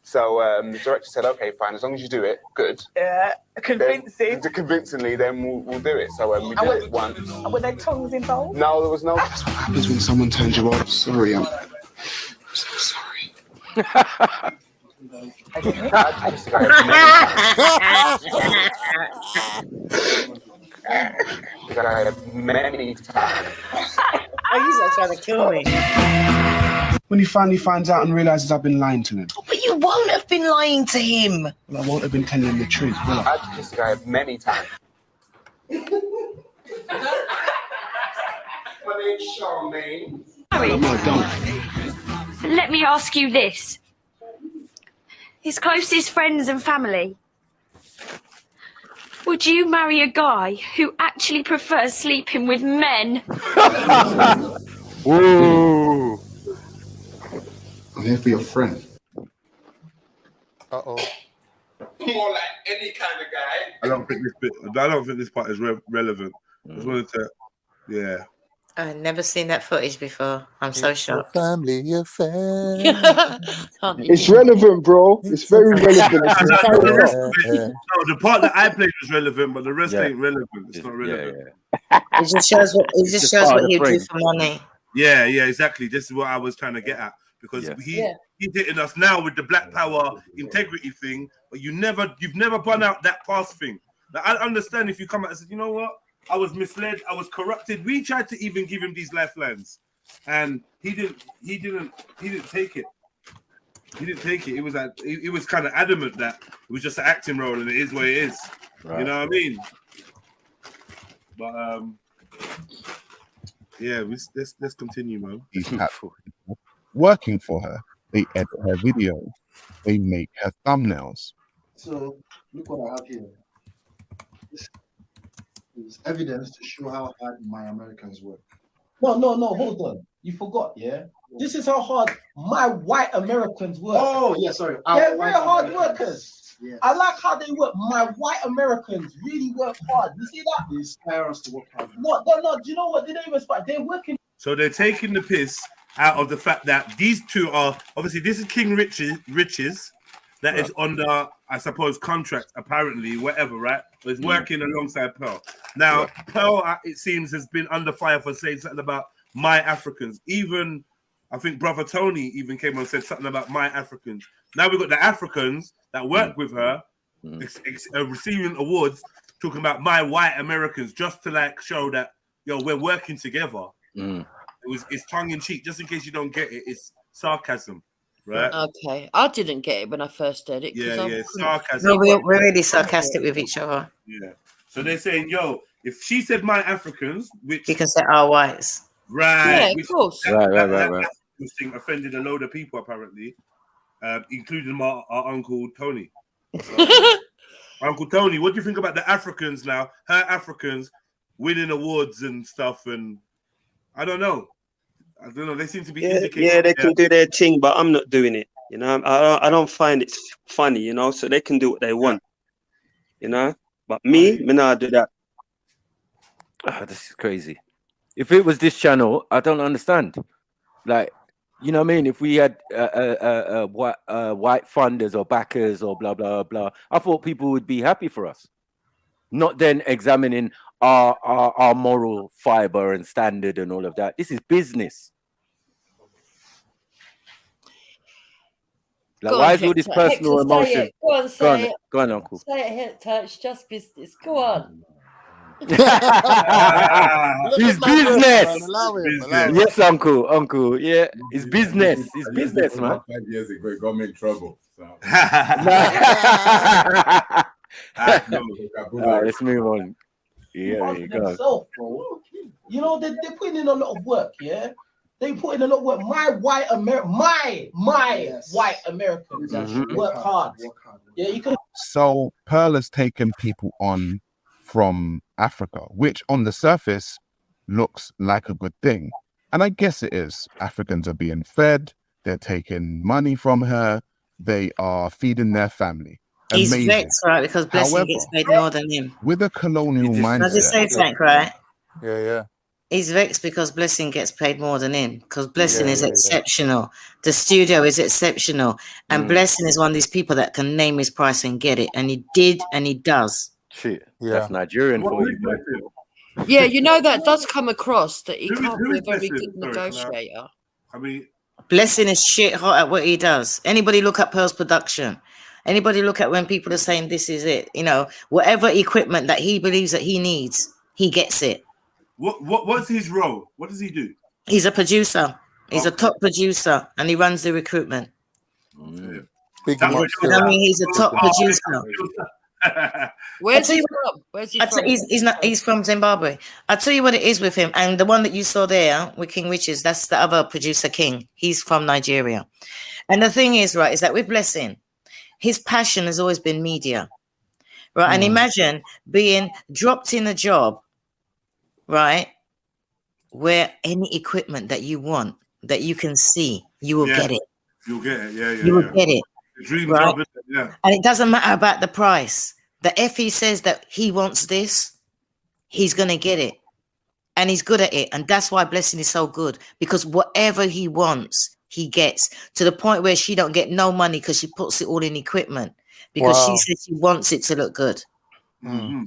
So the director said, okay, fine, as long as you do it, good. Yeah, convincing. Convincingly, then we'll do it. So we did it once. Were there tongues involved? No, there was no. That's what happens when someone turns you off. Sorry, I'm so sorry. I many times. Oh, he's not trying to kill me. When he finally finds out and realizes I've been lying to him. But you won't have been lying to him. Well, I won't have been telling him the truth, will I? I've kissed this guy many times. My name's Charmaine. No, don't. let me ask you this. His closest friends and family. Would you marry a guy who actually prefers sleeping with men? Ooh. I'm here for your friend. Uh-oh. More like any kind of guy. I don't think this part is relevant. I just wanted to, yeah. I've never seen that footage before. I'm so shocked. Family affair. It's relevant, bro. It's very relevant. No, the part that I played was relevant, but the rest ain't relevant. It's not relevant. It just shows what you do for money. Yeah, exactly. This is what I was trying to get at, because he's hitting us now with the Black Power integrity thing, but you've never brought out that past thing. Now, I understand if you come out and say, you know what, I was misled, I was corrupted. We tried to even give him these lifelines, and he didn't take it. He didn't take it. It was like he was kind of adamant that it was just an acting role, and it is what it is. Right. You know what I mean? But Yeah, let's continue, man. These people working for her. They edit her video. They make her thumbnails. So look what I have here. This is evidence to show how hard my Americans work. No, hold on. You forgot, yeah? This is how hard my white Americans work. Oh, yeah, sorry. They're very hard workers. Yeah. I like how they work. My white Americans really work hard. You see that? They inspire us to work hard. No. Do you know what? They don't even inspire. They're working. So they're taking the piss out of the fact that these two are obviously this is King Riches that is under, I suppose, contract apparently, whatever, right? But it's working alongside Pearl. Now, Pearl, it seems, has been under fire for saying something about my Africans. Even I think Brother Tony even came on and said something about my Africans. Now we've got the Africans that work with her receiving awards talking about my white Americans just to like show that we're working together. It's tongue in cheek, just in case you don't get it. It's sarcasm, right? Okay, I didn't get it when I first heard it. Yeah, sarcasm. No, we're really sarcastic with each other. Yeah. So they're saying, if she said my Africans, which you can say our whites, right? Yeah, of course. Right. This thing offended a load of people apparently, including our Uncle Tony. Uncle Tony, what do you think about the Africans now? Her Africans winning awards and stuff, and I don't know. They seem to be indicating. Yeah, they can do their thing, but I'm not doing it. You know, I don't find it funny. You know, so they can do what they want. You know, but me not do that. This is crazy. If it was this channel, I don't understand. Like, you know what I mean? If we had white funders or backers or blah blah blah, I thought people would be happy for us. Not then examining our moral fiber and standard and all of that. This is business. Like, why is all this personal emotion? Go on, say it. Go on, Uncle. Say it, hit touch, just business. Go on. It's business. Yes, Uncle. Yeah, it's business. It's business, man. 5 years ago, it got me in trouble. So. Let's move on. Yeah, there you go. Bro. You know, they're putting in a lot of work, yeah? They put in a lot of work. My white Americans work hard. Yeah, you can. So Pearl has taken people on from Africa, which on the surface looks like a good thing. And I guess it is. Africans are being fed. They're taking money from her. They are feeding their family. He's Amazing. vexed, right? Because Blessing gets paid more than him. With a colonial mindset. Does it say Tank, right? Yeah. He's vexed because Blessing gets paid more than him. Because Blessing is exceptional. The studio is exceptional. And Blessing is one of these people that can name his price and get it. And he did, and he does. Shit. That's Nigerian for you, man. Yeah, you know, that does come across that he can't be a very good negotiator. I mean, Blessing is shit hot at what he does. Anybody look at Pearl's production? Anybody look at when people are saying this is it? You know, whatever equipment that he believes that he needs, he gets it. What's his role? What does he do? He's a producer. He's a top producer, and he runs the recruitment. Big I mean, he's a top producer. Where's he from? He's from Zimbabwe. I'll tell you what it is with him. And the one that you saw there with King Riches, that's the other producer, King. He's from Nigeria. And the thing is, right, is that with Blessing, his passion has always been media. Right. And imagine being dropped in a job, right, where any equipment that you want, that you can see, you will get it. You'll get it, yeah. You will get it. Dream right? job, yeah. And it doesn't matter about the price. If he says that he wants this, he's going to get it. And he's good at it. And that's why Blessing is so good. Because whatever he wants, he gets. To the point where she don't get no money because she puts it all in equipment. Because she says she wants it to look good. Mm-hmm.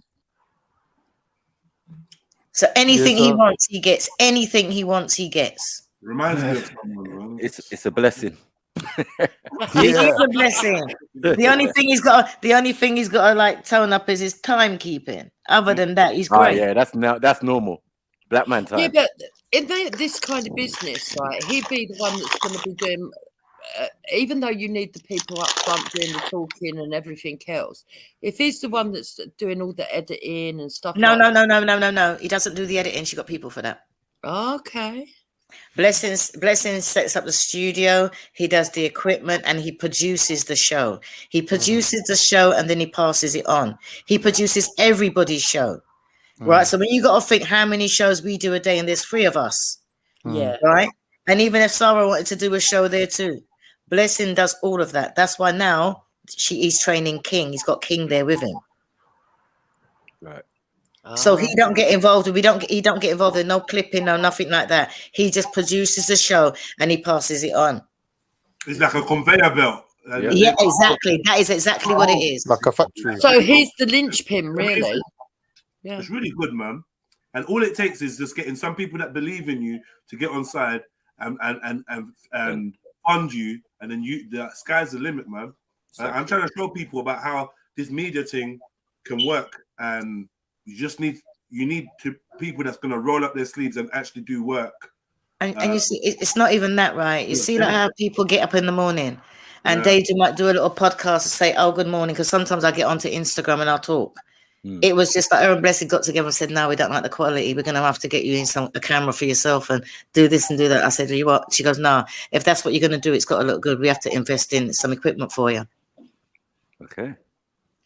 So anything he wants, he gets. Anything he wants, he gets. Reminds me of someone. It's a blessing. It is a blessing. The only thing he's got to like tone up is his timekeeping. Other than that, he's great. Yeah, that's normal. Black man time. Yeah, but in this kind of business, right, he'd be the one that's going to be doing. Even though you need the people up front doing the talking and everything else, if he's the one that's doing all the editing and stuff, No. He doesn't do the editing. She got people for that. Okay. Blessings sets up the studio. He does the equipment and he produces the show. He produces the show and then he passes it on. He produces everybody's show, right? So when you got to think how many shows we do a day, and there's 3 of us, Yeah. right? And even if Sarah wanted to do a show there too, Blessing does all of that. That's why now he's training King. He's got King there with him. Right. So he don't get involved. He don't get involved in no clipping, no nothing like that. He just produces the show and he passes it on. It's like a conveyor belt. Yeah, exactly. That is exactly what it is. Like a factory. So he's the linchpin, really. Yeah. It's really good, man. And all it takes is just getting some people that believe in you to get on side and fund you, and then the sky's the limit, man. I'm trying to show people about how this media thing can work, and you need people that's gonna roll up their sleeves and actually do work. And you see, it's not even that, right? You see, like how people get up in the morning and they might do a little podcast and say, "Oh, good morning," because sometimes I get onto Instagram and I'll talk. It was just like her and Blessed got together and said, "No, we don't like the quality. We're gonna have to get you in a camera for yourself and do this and do that." I said, "You what?" She goes, "No, if that's what you're gonna do, it's got to look good. We have to invest in some equipment for you." Okay.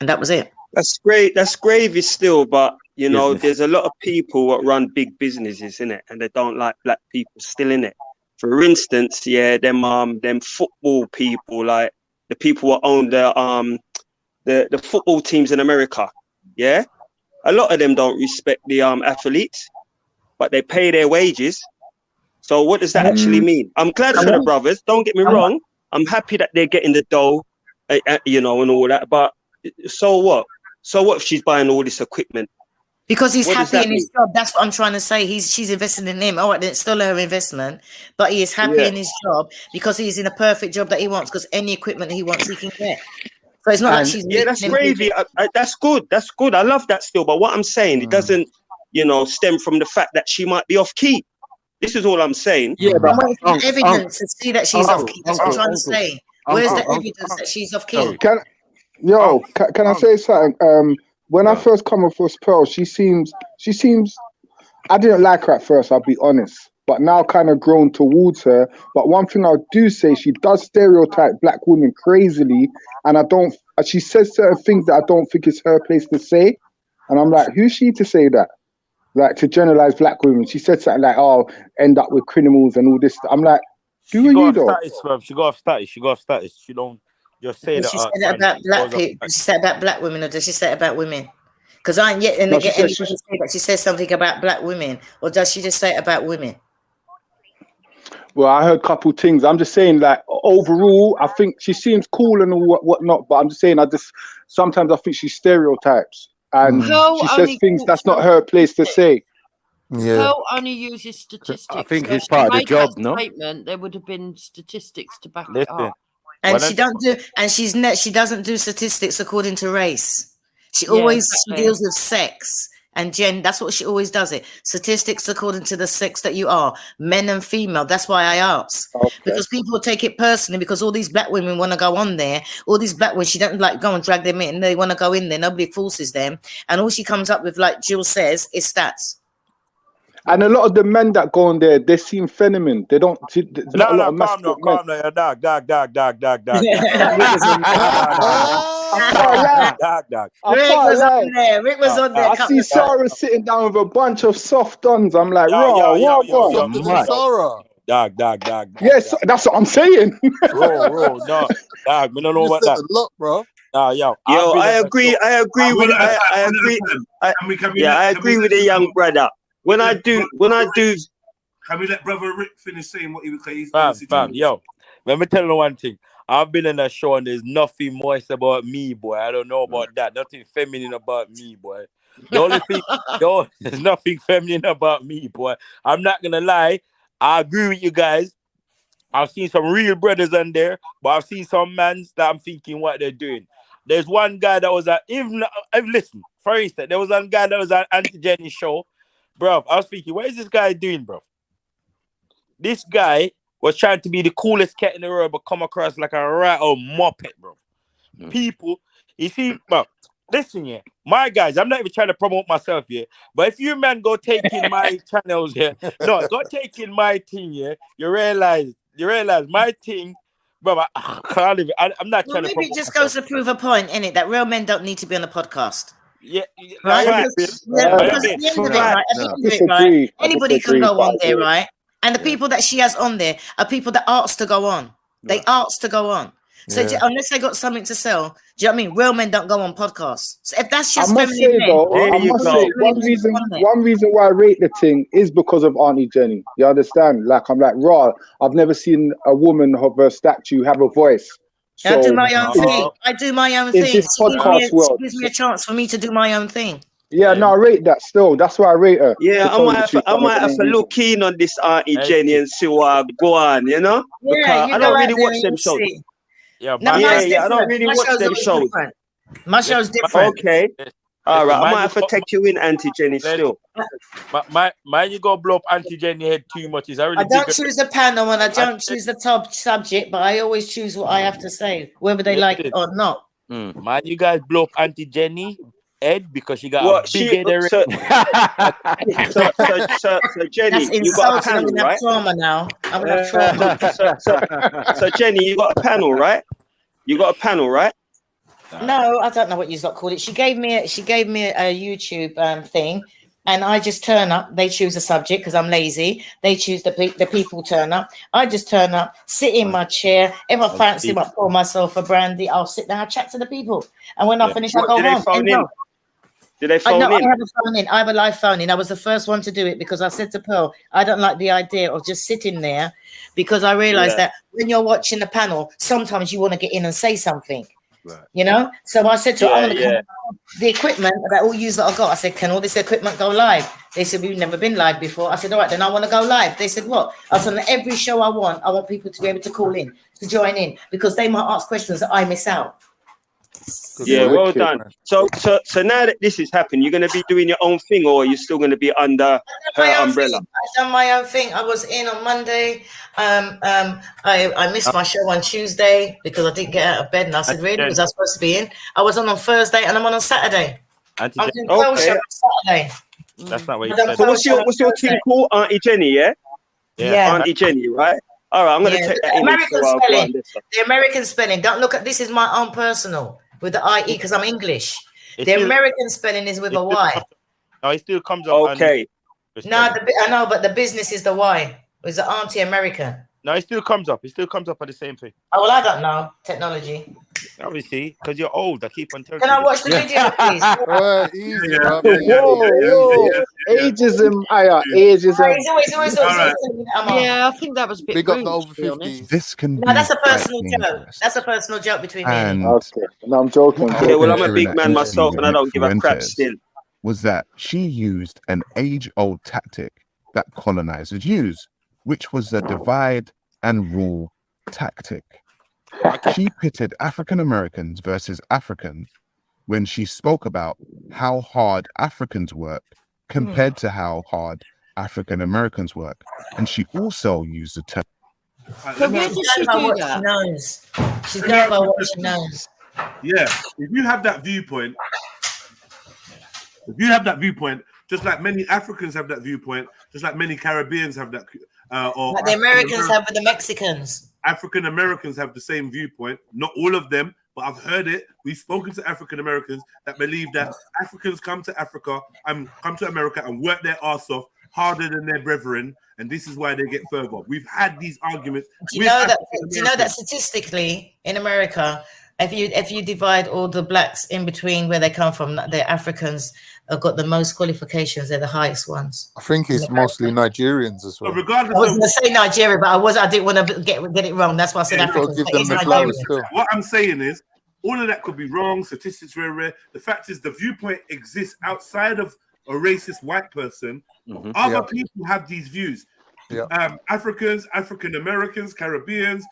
And that was it. That's great. That's gravy still, but you know, there's a lot of people that run big businesses in it, and they don't like black people still in it. For instance, them football people, like the people who own the football teams in America. Yeah, a lot of them don't respect the athletes, but they pay their wages. So what does that actually mean? I'm glad for the brothers. Don't get me wrong. I'm happy that they're getting the dough, you know, and all that. But so what? So what if she's buying all this equipment? Because he's happy in his job. That's what I'm trying to say. She's investing in him. All right, then it's still her investment, but he is happy in his job because he's in a perfect job that he wants. Because any equipment he wants, he can get. So it's not like she's that's gravy. That's good. That's good. I love that still. But what I'm saying, it doesn't, you know, stem from the fact that she might be off key. This is all I'm saying. Yeah, but I'm waiting for the evidence to see that she's off key. That's what I'm trying to say. Where's the evidence that she's off key? Can I say something? When I first come across Pearl, she seems. I didn't like her at first. I'll be honest, but now kind of grown towards her. But one thing I do say, she does stereotype black women crazily, and she says certain things that I don't think it's her place to say, and I'm like, who's she to say that? Like, to generalize black women. She said something like, "Oh, end up with criminals and all this." I'm like, who are you though? She got off status. She don't just say that. She said it about black people. She said about black women, or does she say it about women? Because I ain't yet and get anybody to say that she says something about black women, or does she just say it about women? Well, I heard a couple things. I'm just saying, like, overall, I think she seems cool and whatnot, but I'm just saying, sometimes I think she stereotypes and she says things that's not her place to say. Yeah. Pearl only uses statistics. I think it's part of the job, no? Statement, there would have been statistics to back it up. And she doesn't do statistics according to race. She always deals with sex and gender. That's what she always does it. Statistics according to the sex that you are, men and female. That's why I ask. Because people take it personally because all these black women want to go on there. All these black women, she doesn't like go and drag them in. They want to go in there. Nobody forces them. And all she comes up with, like Jill says, is stats. And a lot of the men that go on there, they seem feminine. They don't. Calm down, dog. Rick was on there. I see Sarah sitting down with a bunch of soft dons. I'm like, Sarah. Dog. Yes, that's what I'm saying. Bro, no, dog. Me don't know about that. Look, bro. I agree with the young brother. When I do, can we let brother Rick finish saying what he was saying? Fam, let me tell you one thing. I've been in a show and there's nothing moist about me, boy. I don't know about that. Nothing feminine about me, boy. The only thing, there's nothing feminine about me, boy. I'm not gonna lie. I agree with you guys. I've seen some real brothers on there, but I've seen some mans that I'm thinking what they're doing. There's one guy that was listen, for instance, there was one guy that was on Auntie Jenny's show. Bro, I was thinking, what is this guy doing, bro? This guy was trying to be the coolest cat in the world, but come across like a right old muppet, bro. People, you see, bro, listen, yeah, my guys, I'm not even trying to promote myself here, but if you man go taking my channels here, no, go taking my thing here, you realize my thing, bro. I can't even, I'm not Well, trying to maybe it promote just myself. goes to prove a point, innit? That real men don't need to be on the podcast. Yeah, Right? right. Because, because at the end of it, right? At the end of it, right? Anybody can go on there, right? And the people that she has on there are people that asked to go on. They asked to go on. So unless they got something to sell, do you know what I mean? Real men don't go on podcasts. So if that's just I must say though, one reason why I rate the thing is because of Auntie Jenny. You understand? Like I'm like, raw. I've never seen a woman of her statue have a voice. So I do my own thing. I do my own in thing. this podcast world, She gives me a chance for me to do my own thing. Yeah, no, I rate that still. That's why I rate her. Yeah, I might have to look in on this Auntie Jenny and see what go on, you know? Because I don't really watch them shows. Yeah, I don't really watch them shows. My show's different. Okay. All right, I might have to take you in, Auntie Jenny, still. Man, you go blow up Auntie Jenny head too much. It's already I don't choose the panel and I don't choose the top subject, but I always choose what I have to say, whether they like it or not. Man, you guys blow up Auntie Jenny head because she got a big head. So Jenny, you got a panel, right? Trauma now. I'm gonna have trauma. So Jenny, you got a panel, right? You got a panel, right? No, I don't know what you lot called it. She gave me a YouTube thing, and I just turn up. They choose a subject because I'm lazy. They choose the people turn up. I just turn up, sit in my chair. If I fancy, I pour myself a brandy. I'll sit down, I chat to the people, and when I finish, I go home. Did they phone in? I have a phone in. I have a live phone in. I was the first one to do it because I said to Pearl, I don't like the idea of just sitting there, because I realized that when you're watching the panel, sometimes you want to get in and say something. You know, so I said to her, the equipment that all use that I got, I said, can all this equipment go live? They said, we've never been live before. I said, all right, then I want to go live. They said, what? I said, on every show I want people to be able to call in, to join in, because they might ask questions that I miss out. Yeah, well done. So now that this has happened, you're going to be doing your own thing, or are you still going to be under her umbrella? I've done my own thing. I was in on Monday. I missed my show on Tuesday because I didn't get out of bed, and I said, really, was I supposed to be in? I was on Thursday, and I'm on Saturday. I'm doing Pearl show on Saturday. That's not what you said. So what's your team called? Auntie Jenny, yeah? Auntie Jenny, right? All right, I'm going to take that in. The American spelling. Don't look at this. Is my own personal with the IE because I'm English. The American spelling is with a Y. No, it still comes up. Okay. No, I know, but the business is the Y. It's the Auntie American. No, it still comes up. It still comes up at the same thing. Oh, well, I don't know. Technology. Obviously, because you're old. I keep on telling you. Can I watch the video, please? Ageism, ageism. Yeah, I think that was a bit rude, over 50. This can No, that's a personal joke. That's a personal joke between me and you. Okay, no, I'm joking. Yeah, well, I'm a big man myself, and I don't give a crap still. Was that she used an age-old tactic that colonizers use, which was the divide and rule tactic. She pitted African Americans versus Africans when she spoke about how hard Africans work compared to how hard African Americans work. And she also used the term. So where does she do that? She's going by what she knows. Yeah, if you have that viewpoint, just like many Africans have that viewpoint, just like many Caribbeans have that, or like the Americans have with the Mexicans. African Americans have the same viewpoint. Not all of them, but I've heard it. We've spoken to African Americans that believe that Africans come to Africa and come to America and work their ass off harder than their brethren, and this is why they get further. We've had these arguments. Do you know that statistically in America, if you divide all the blacks in between where they come from, the Africans have got the most qualifications. They're the highest ones. I think it's mostly Nigerians as well. So regardless, I was going to say Nigeria, but I didn't want to get it wrong. That's why I said Africans. What I'm saying is, all of that could be wrong. Statistics very rare. The fact is, the viewpoint exists outside of a racist white person. Other people have these views. Africans, African Americans, Caribbeans,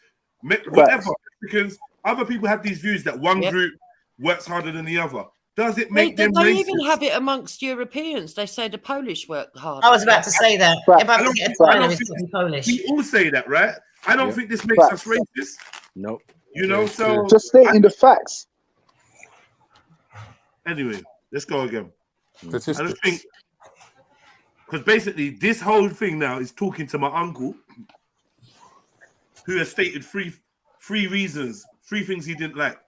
whatever Africans. Other people have these views that one group works harder than the other. Does it make them racist? They even have it amongst Europeans. They say the Polish work harder. I was about to say that. If I can get a title, it's to be Polish. We all say that, right? I don't think this makes us racist. Nope. You know, so just stating the facts. Anyway, let's go again. Statistics. I just think, because basically this whole thing now is talking to my uncle, who has stated three reasons, 3 things he didn't like.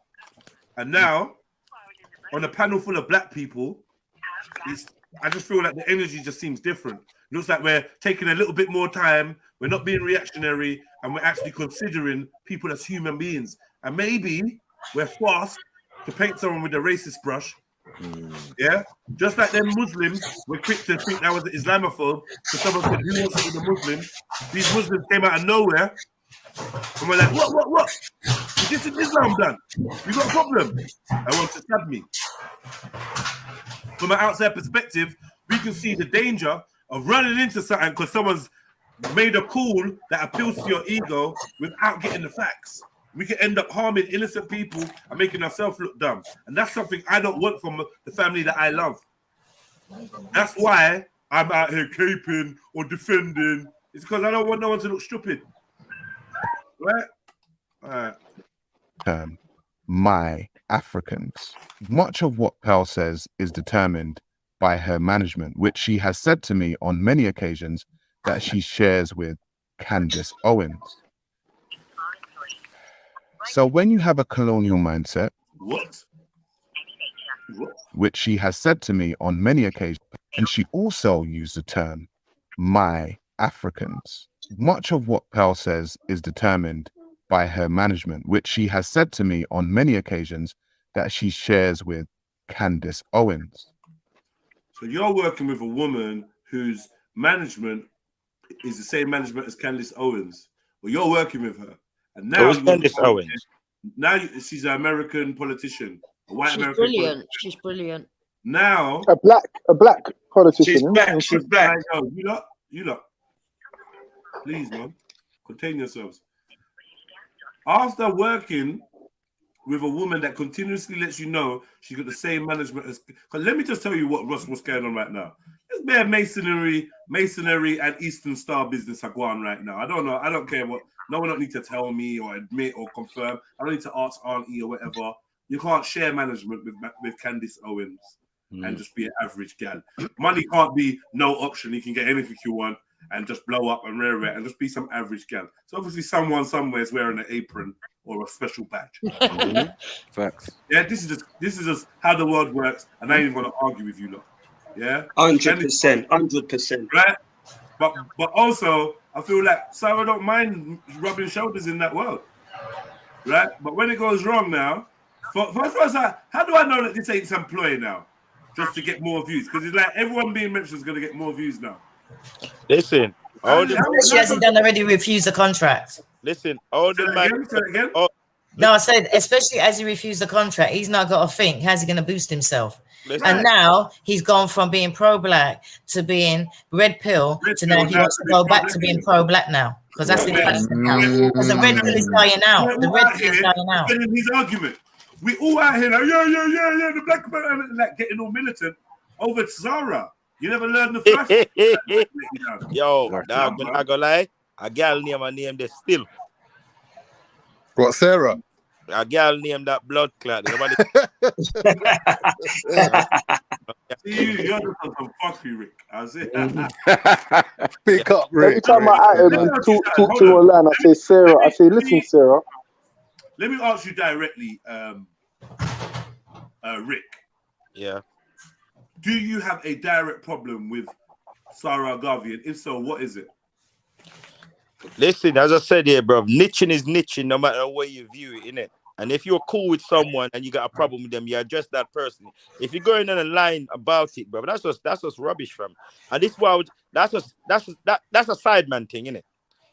And now, on a panel full of black people, I just feel like the energy just seems different. It looks like we're taking a little bit more time, we're not being reactionary, and we're actually considering people as human beings. And maybe we're fast to paint someone with a racist brush. Yeah? Just like them Muslims were quick to think that was an Islamophobe, so someone said, who wants it with a Muslim? These Muslims came out of nowhere, and we're like, what? This is Islam done. You got a problem? I want to stab me. From an outside perspective, we can see the danger of running into something because someone's made a call that appeals to your ego without getting the facts. We can end up harming innocent people and making ourselves look dumb. And that's something I don't want from the family that I love. That's why I'm out here caping or defending. It's because I don't want no one to look stupid. Right? All right. My Africans. Much of what Pearl says is determined by her management, which she has said to me on many occasions that she shares with Candace Owens. So when you have a colonial mindset, which she has said to me on many occasions, and she also used the term my Africans. Much of what Pearl says is determined by her management, which she has said to me on many occasions that she shares with Candace Owens. So you're working with a woman whose management is the same management as Candace Owens. Well, you're working with her. And now Candace Owens. Now she's an American politician, a white She's American brilliant. politician. She's brilliant. Now a black politician. She's black. You lot. Please, man. Contain yourselves. After working with a woman that continuously lets you know she's got the same management as... Because let me just tell you what's going on right now. There's bare masonry and Eastern Star business are going on right now. I don't know. I don't care what... No one don't need to tell me or admit or confirm. I don't need to ask Auntie or whatever. You can't share management with Candace Owens and just be an average gal. Money can't be no option. You can get anything you want and just blow up and rare it and just be some average gal. So obviously someone somewhere is wearing an apron or a special badge. Facts. Yeah, this is just how the world works, and I ain't even gonna argue with you lot. Yeah, 100%. Right, but also I feel like Sarah don't mind rubbing shoulders in that world, right? But when it goes wrong now, first, how do I know that this ain't some ploy now, just to get more views? Because it's like everyone being mentioned is gonna get more views now. Listen, she hasn't done already refused the contract. Listen, all the again. No, I said, especially as he refused the contract, he's not got to think, how's he going to boost himself? And now he's gone from being pro-black to being red pill to now he wants to go back to being pro-black now. Because that's the because the red pill is dying out. The red pill is dying out. His argument. We all out here like, yeah, the black man like getting all militant over Zara. You never learned the first. Yo, now I'm not gonna lie. A girl name this still. What, Sarah? A girl named that blood clot. Nobody... You're just some fuckery, Rick. I say. Pick up, Rick. Every time I at him and talk to Olan, I say, Sarah. I say, listen, Sarah. Let me ask you directly, Rick. Yeah. Do you have a direct problem with Sarah Garvey? And if so, what is it? Listen, as I said here, bro, niching is niching no matter where you view it, innit? And if you're cool with someone and you got a problem with them, you address that person. If you're going on a line about it, bro, that's just rubbish from. And this why that's a sideman thing, innit?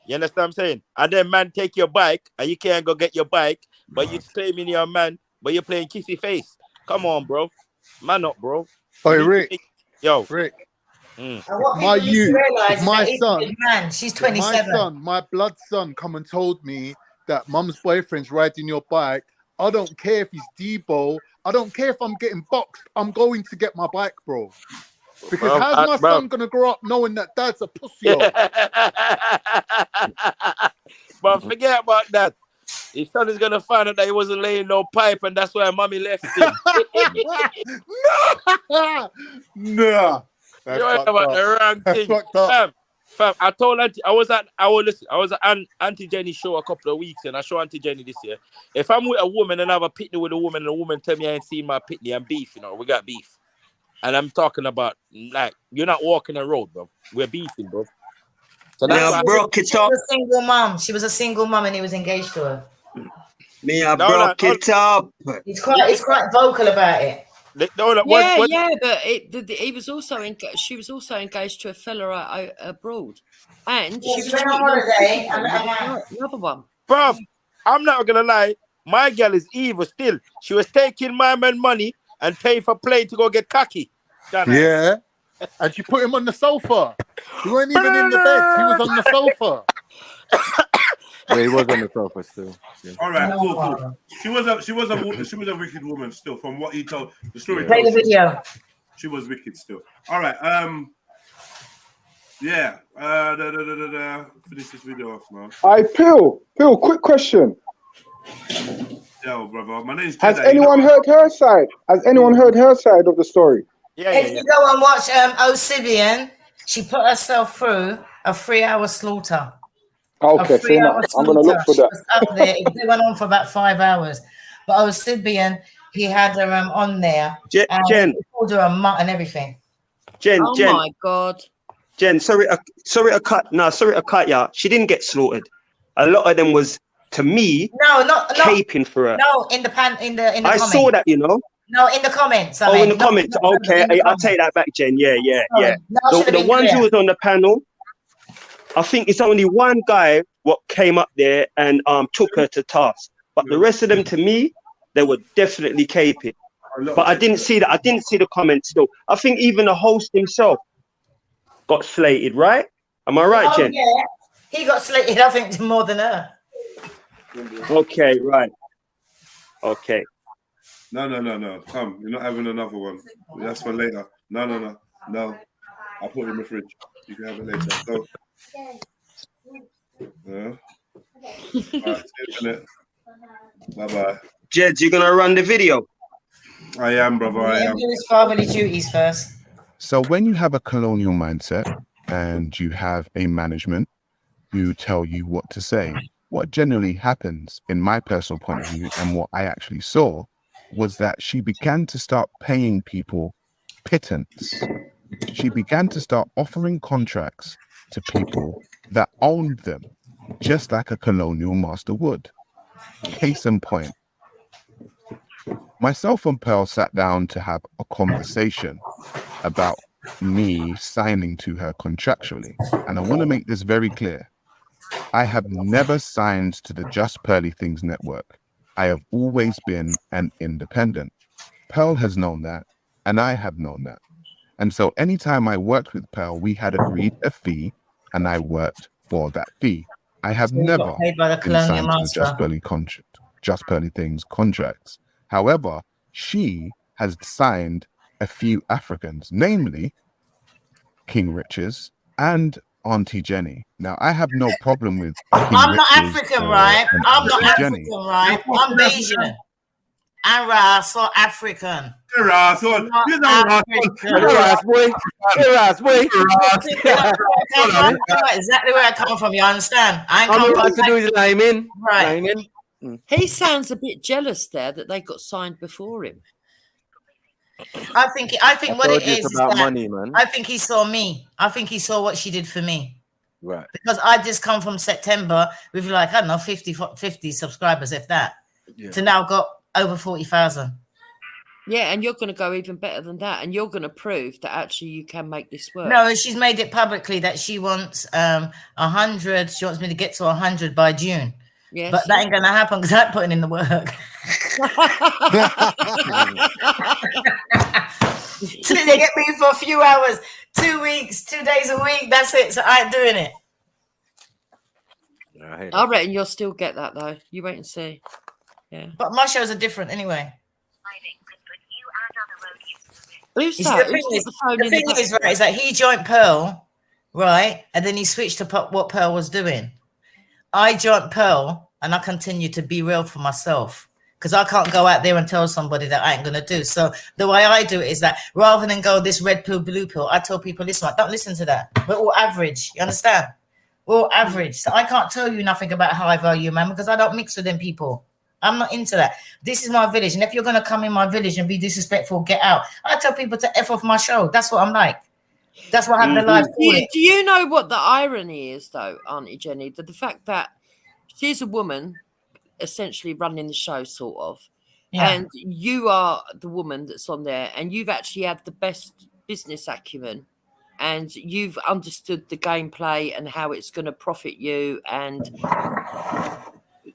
You understand what I'm saying? And then man take your bike and you can't go get your bike, but you claiming you're a man, but you're playing kissy face. Come on, bro. Man up, bro. Hey, Rick. Yo. Rick. My youth, my son, man, she's 27. My blood son, come and told me that mum's boyfriend's riding your bike. I don't care if he's Debo. I don't care if I'm getting boxed. I'm going to get my bike, bro. Because how's my son gonna grow up knowing that dad's a pussy? But forget about that. His son is gonna find out that he wasn't laying no pipe, and that's why mommy left him. Nah. That's You fucked about up. the wrong That's thing. fucked up. Fam, I told Auntie, I was at Auntie Jenny's show a couple of weeks, and I show Auntie Jenny this year. If I'm with a woman and I have a pitney with a woman, and the woman tell me I ain't seen my pitney, I'm beef, you know, we got beef. And I'm talking about, like, you're not walking the road, bro. We're beefing, bro. So Me, that's I why broke it She up. was a single mom. She was a single mom, and he was engaged to her. Me, I broke it up. He's quite vocal about it. Yeah, but he was also she was also engaged to a fella abroad, and Yeah, she she was went on holiday. I met a man. another one. Bro, I'm not gonna lie. My girl is evil still. She was taking my man money and paying for plane to go get cocky. Yeah. And she put him on the sofa. He wasn't even in the bed. He was on the sofa. Yeah, he was on the sofa still. Yeah. All right, cool. She was a wicked woman still. From what he told the story. Play the video. She was wicked still. All right. Yeah. Finish this video off, man. Pill, quick question. Yo, brother. My name's Has Jedi, anyone heard her side? Has anyone heard her side of the story? If you go and watch Osibian, she put herself through a 3-hour slaughter. Okay, so now I'm gonna look for that. She was up there. It went on for about 5 hours. But Osibian, he had her on there. And Jen. he called her a mutt and everything. Jen, Oh my God. Jen, sorry to cut ya. She didn't get slaughtered. A lot of them was, to me, No, caping for her. No, in the I comments. saw that, you know. No, in the comments. Oh, in the comments. Okay, I'll take that back, Jen. Yeah. The ones who was on the panel, I think it's only one guy what came up there and took her to task. But the rest of them, to me, they were definitely caping. But I didn't see that. I didn't see the comments still. I think even the host himself got slated, right? Am I right, Jen? Yeah, he got slated, I think, more than her. Okay, right. Okay. No. Come, you're not having another one. That's for later. No. I'll put it in the fridge. You can have it later. So, yeah. All right, see you. Bye. Jed, you gonna run the video? I am, brother. I am. Do his fatherly duties first. So when you have a colonial mindset and you have a management who tell you what to say, what generally happens in my personal point of view and what I actually saw was that she began to start paying people pittance. She began to start offering contracts to people that owned them, just like a colonial master would. Case in point, myself and Pearl sat down to have a conversation about me signing to her contractually. And I want to make this very clear. I have never signed to the Just Pearly Things network. I have always been an independent. Pearl has known that, and I have known that. And so anytime I worked with Pearl, we had agreed a fee, and I worked for that fee. I have never been signed to the Just Pearly Things contracts. However, she has signed a few Africans, namely King Riches and Auntie Jenny. Now, I have no problem with King I'm not Riches African, right? I'm not Auntie African, right? I'm Asian. I'm so African. You're asshole. You're not boy. Exactly where I come from. You understand? I ain't come from. Do is lime in. Right. Lime in. He sounds a bit jealous there that they got signed before him. I think what it is about that money, man. I think he saw me. I think he saw what she did for me. Right. Because I just come from September with like, I don't know, 50 subscribers, if that, to now got over 40,000. Yeah, and you're going to go even better than that. And you're going to prove that actually you can make this work. No, she's made it publicly that she wants 100. She wants me to get to 100 by June. Yes. But that ain't going to happen because I'm putting in the work. So they get me for a few hours, 2 weeks, 2 days a week. That's it. So I ain't doing it. I reckon you'll still get that though. You wait and see. Yeah. But my shows are different anyway. Who's You see, that? the thing Who's is, got the phone in the is right, is that he joined Pearl, right? And then he switched to what Pearl was doing. I joined Pearl and I continue to be real for myself. Because I can't go out there and tell somebody that I ain't going to do. So the way I do it is that rather than go this red pill, blue pill, I tell people, listen, don't listen to that. We're all average. You understand? We're all average. So I can't tell you nothing about how I value man because I don't mix with them people. I'm not into that. This is my village. And if you're going to come in my village and be disrespectful, get out. I tell people to F off my show. That's what I'm like. That's what I have the live call it. Do you know what the irony is, though, Auntie Jenny? That the fact that she's a woman essentially running the show, sort of, and you are the woman that's on there, and you've actually had the best business acumen, and you've understood the gameplay and how it's going to profit you and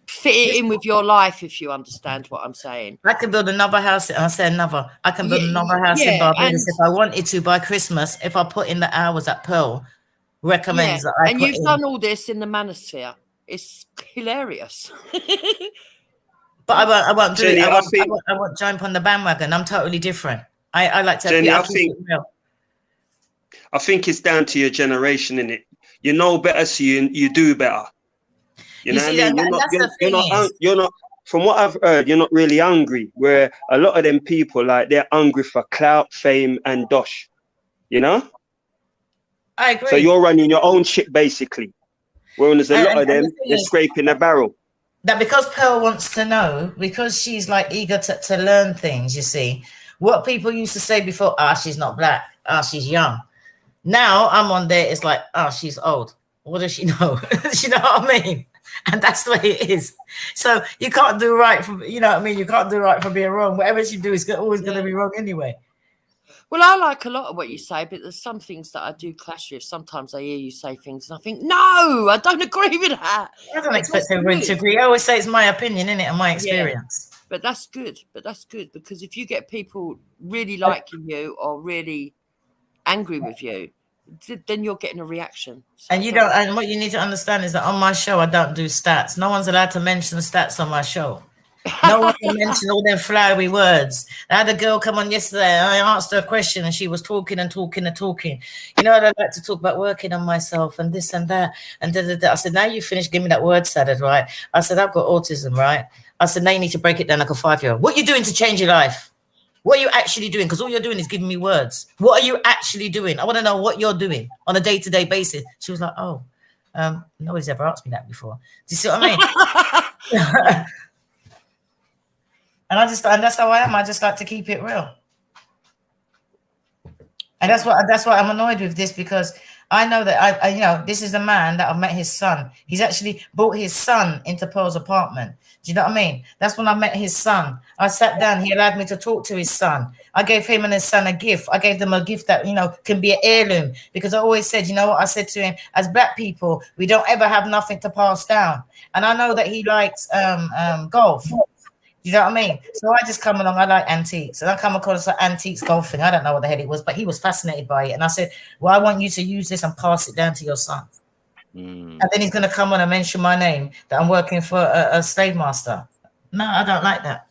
fit it in with your life, if you understand what I'm saying. I can build another house. I say another. I can build another house in Barbados if I wanted to by Christmas. If I put in the hours that Pearl recommends that I and put you've done all this in the manosphere. It's hilarious. But I won't do Jenny, it. I won't jump on the bandwagon. I'm totally different. I like to. Jenny, I think it's down to your generation, innit? You know better, so you do better. You know what I mean? You're not. From what I've heard, you're not really hungry. Where a lot of them people, like, they're hungry for clout, fame, and dosh. You know? I agree. So you're running your own shit, basically. Whereas a lot of them, they're scraping the barrel. That because Pearl wants to know, because she's like eager to learn things, you see. What people used to say before, she's not black, she's young. Now I'm on there, it's like, she's old. What does she know? You know what I mean? And that's the way it is. So you can't do right from, you know what I mean? You can't do right for being wrong. Whatever you do is always going to be wrong anyway. Well, I like a lot of what you say, but there's some things that I do clash with. Sometimes I hear you say things and I think, no, I don't agree with that. I don't expect everyone to agree. I always say it's my opinion, innit, and my experience. Yeah, but that's good. Because if you get people really liking you or really angry with you, then you're getting a reaction. So And and what you need to understand is that on my show, I don't do stats. No one's allowed to mention stats on my show. No one can mention all them flowery words. I had a girl come on yesterday and I asked her a question and she was talking and talking and talking. You know, I'd like to talk about working on myself and this and that. And I said, now you finished, give me that word salad, right? I said, I've got autism, right? I said, now you need to break it down like a 5-year-old. What are you doing to change your life? What are you actually doing? Because all you're doing is giving me words. What are you actually doing? I want to know what you're doing on a day-to-day basis. She was like, nobody's ever asked me that before. Do you see what I mean? And that's how I am. I just like to keep it real. And that's why I'm annoyed with this, because I know that I you know, this is a man that I've met his son. He's actually brought his son into Pearl's apartment. Do you know what I mean? That's when I met his son. I sat down, he allowed me to talk to his son. I gave him and his son a gift. I gave them a gift that, you know, can be an heirloom, because I always said, you know what I said to him, as black people, we don't ever have nothing to pass down. And I know that he likes golf. You know what I mean? So I just come along, I like antiques. And I come across like antiques golfing. I don't know what the hell it was, but he was fascinated by it. And I said, well, I want you to use this and pass it down to your son. And then he's going to come on and mention my name, that I'm working for a slave master. No, I don't like that.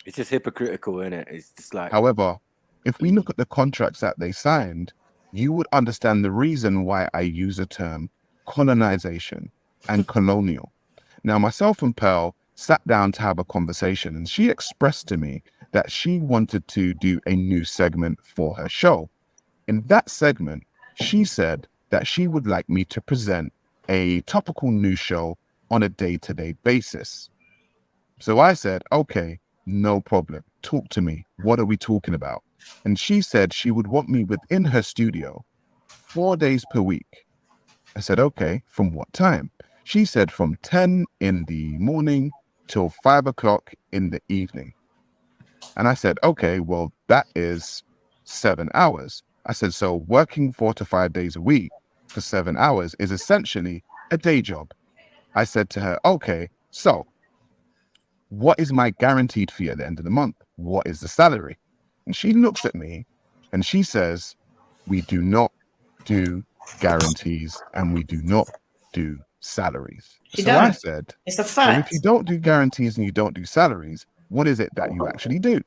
It's just hypocritical, isn't it? It's just like... However, if we look at the contracts that they signed, you would understand the reason why I use the term colonization and colonial. Now, myself and Pearl sat down to have a conversation, and she expressed to me that she wanted to do a new segment for her show. In that segment, she said that she would like me to present a topical news show on a day-to-day basis. So I said, okay, no problem. Talk to me. What are we talking about? And she said she would want me within her studio 4 days per week. I said, okay, from what time? She said from 10 in the morning till 5 o'clock in the evening. And I said, okay, well, that is 7 hours. I said, so working 4 to 5 days a week for 7 hours is essentially a day job. I said to her, okay, so what is my guaranteed fee at the end of the month? What is the salary? And she looks at me and she says, we do not do guarantees and we do not do salaries. So I said, it's a fact. So if you don't do guarantees and you don't do salaries, what is it that you actually do?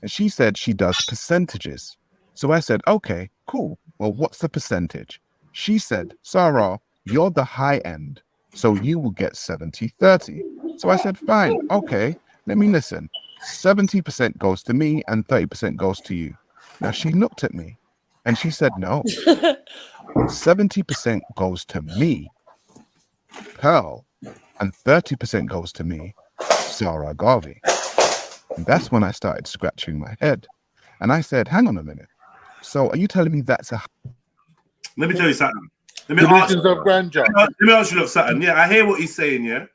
And she said she does percentages. So I said, okay, cool. Well, what's the percentage? She said, Sarah, you're the high end. So you will get 70-30. So I said, fine, okay, let me listen. 70% goes to me and 30% goes to you. Now she looked at me and she said, no, 70% goes to me, Pearl, and 30% goes to me, Sarah Garvey. And that's when I started scratching my head. And I said, hang on a minute. So are you telling me that's a... Let me tell you something. Let me Delusions of grandeur. Let me ask you look, something. Yeah, I hear what he's saying, yeah.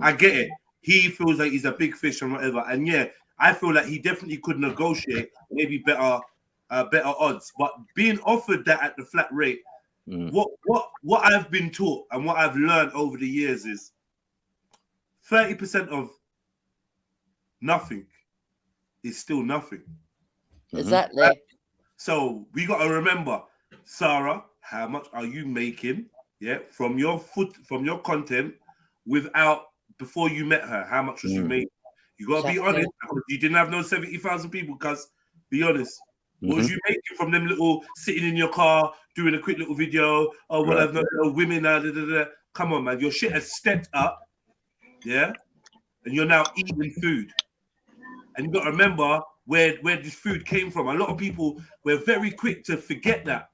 I get it. He feels like he's a big fish and whatever. And yeah, I feel like he definitely could negotiate maybe better odds. But being offered that at the flat rate, what I've been taught and what I've learned over the years is 30% of nothing is still nothing. Exactly. So we got to remember, Sarah, how much are you making? Yeah, from your content before you met her? How much was you making? You got to be honest. You didn't have no 70,000 people. Because be honest, what was you making from them little sitting in your car doing a quick little video? Oh, well, I've no women. Come on, man, your shit has stepped up. Yeah, and you're now eating food, and you got to remember where this food came from. A lot of people were very quick to forget that.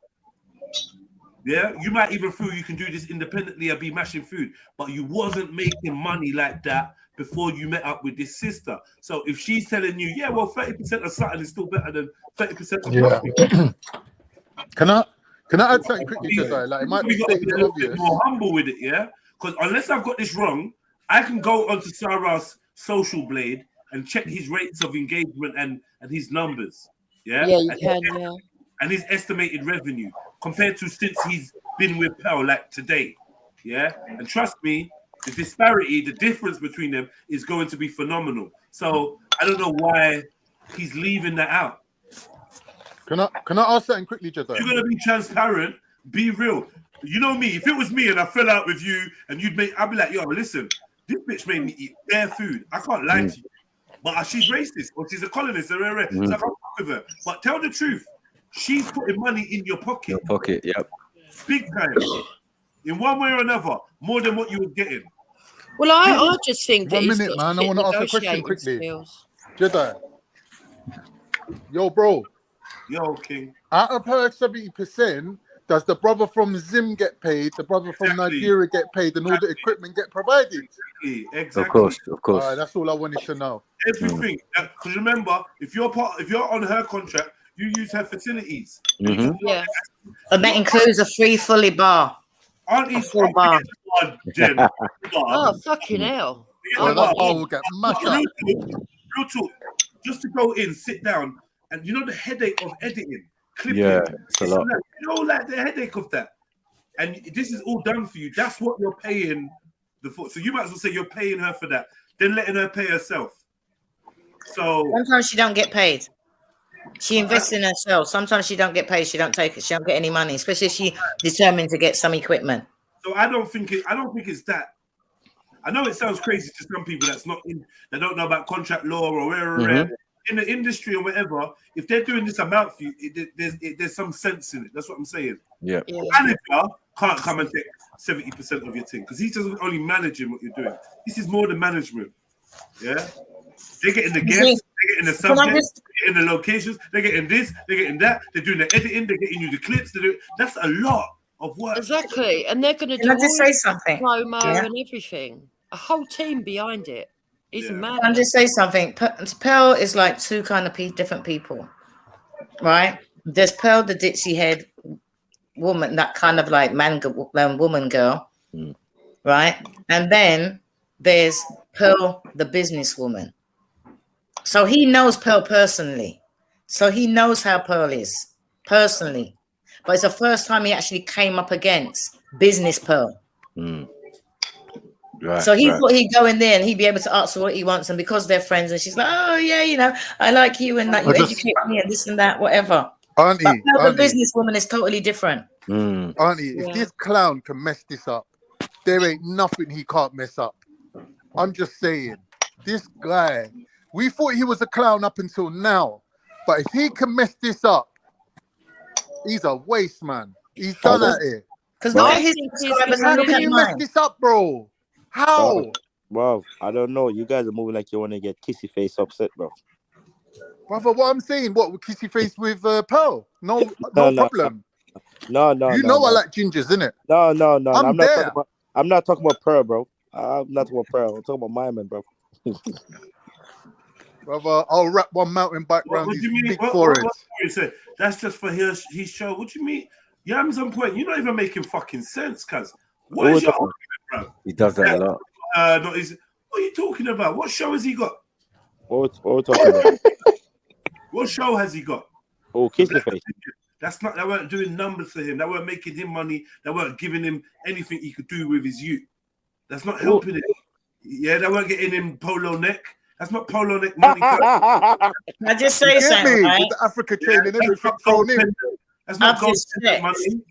Yeah, you might even feel you can do this independently and be mashing food, but you wasn't making money like that before you met up with this sister. So if she's telling you, yeah, well, 30% of something is still better than 30% of nothing. Can I add something quickly, Josiah? Like, it might be stated a little bit more humble with it, yeah? Because unless I've got this wrong, I can go onto Sarah's social blade and check his rates of engagement and his numbers. Yeah, yeah, you can, yeah. And his estimated revenue compared to since he's been with Pearl, like today. Yeah, and trust me, the disparity, the difference between them is going to be phenomenal. So I don't know why he's leaving that out. Can I ask something quickly, Jedi? You're gonna be transparent, be real. You know me, if it was me and I fell out with you and I'd be like, yo, listen, this bitch made me eat bare food. I can't lie to you. But she's racist or she's a colonist. So I can't fuck with her. But tell the truth. She's putting money in your pocket. Your pocket, yep. Big time. In one way or another, more than what you were getting. Well, I just think that 1 minute, man. I want to ask a question quickly. Skills. Jedi. Yo, bro. Yo, King. Out of her 70%, does the brother from Zim get paid? The brother from Nigeria get paid, and all the equipment get provided? Exactly. Of course. All right, that's all I wanted to know. Everything. Because remember, if you're on her contract, you use her facilities. Yeah. And that includes a free fully bar. A full bar. Oh, fucking hell. Well, that bar will get mashed up. Real talk. Just to go in, sit down, and you know the headache of editing, clipping. Yeah, it's a lot. You know, like the headache of that. And this is all done for you. That's what you're paying so you might as well say you're paying her for that, then letting her pay herself. So sometimes she don't get paid. She invests in herself. Sometimes she don't get paid. She don't take it. She don't get any money, especially if she determined to get some equipment. So I don't think it's that. I know it sounds crazy to some people that don't know about contract law or wherever in the industry or whatever. If they're doing this amount for you, there's some sense in it. That's what I'm saying. Yeah. The manager can't come and take 70% of your thing because he's just only managing what you're doing. This is more than management. Yeah. They're getting the guests, they're getting the subjects, they're getting the locations, they're getting this, they're getting that, they're doing the editing, they're getting you the clips. That's a lot of work. Exactly. And they're going to do Can I just say something? Promo and everything. A whole team behind it. It's mad. Can I just say something? Pearl is like two kind of different people, right? There's Pearl, the ditzy head woman, that kind of like woman girl, right? And then there's Pearl, the businesswoman. So he knows Pearl personally. So he knows how Pearl is personally. But it's the first time he actually came up against business Pearl. Right, so he thought he'd go in there and he'd be able to ask her what he wants. And because they're friends, and she's like, oh, yeah, you know, I like you and that you educate me and this and that, whatever. Auntie, the businesswoman is totally different. Auntie, if this clown can mess this up, there ain't nothing he can't mess up. I'm just saying, this guy, we thought he was a clown up until now. But if he can mess this up, he's a waste man. He's done at it. Because look at his subscribers and look at mess this up, bro. How? Bro, I don't know. You guys are moving like you want to get kissy face upset, bro. Brother, what I'm saying, what, kissy face with Pearl? No problem. No. I like gingers, innit? No. I'm there. I'm not talking about Pearl, bro. I'm not talking about Pearl. I'm talking about my man, bro. Brother, I'll wrap one mountain bike around his big forehead. That's just for his show. What do you mean? Yams on point. You're not even making fucking sense, cuz. What is your argument, bro? He does that a lot. What are you talking about? What show has he got? What are we talking about? What show has he got? Oh, Kissy Face. That weren't doing numbers for him. That weren't making him money. That weren't giving him anything he could do with his youth. That's not helping him. Yeah, they weren't getting him polo neck. That's not polo neck money. I just say something, right? With the Africa chain and everything thrown in. That's not gold money.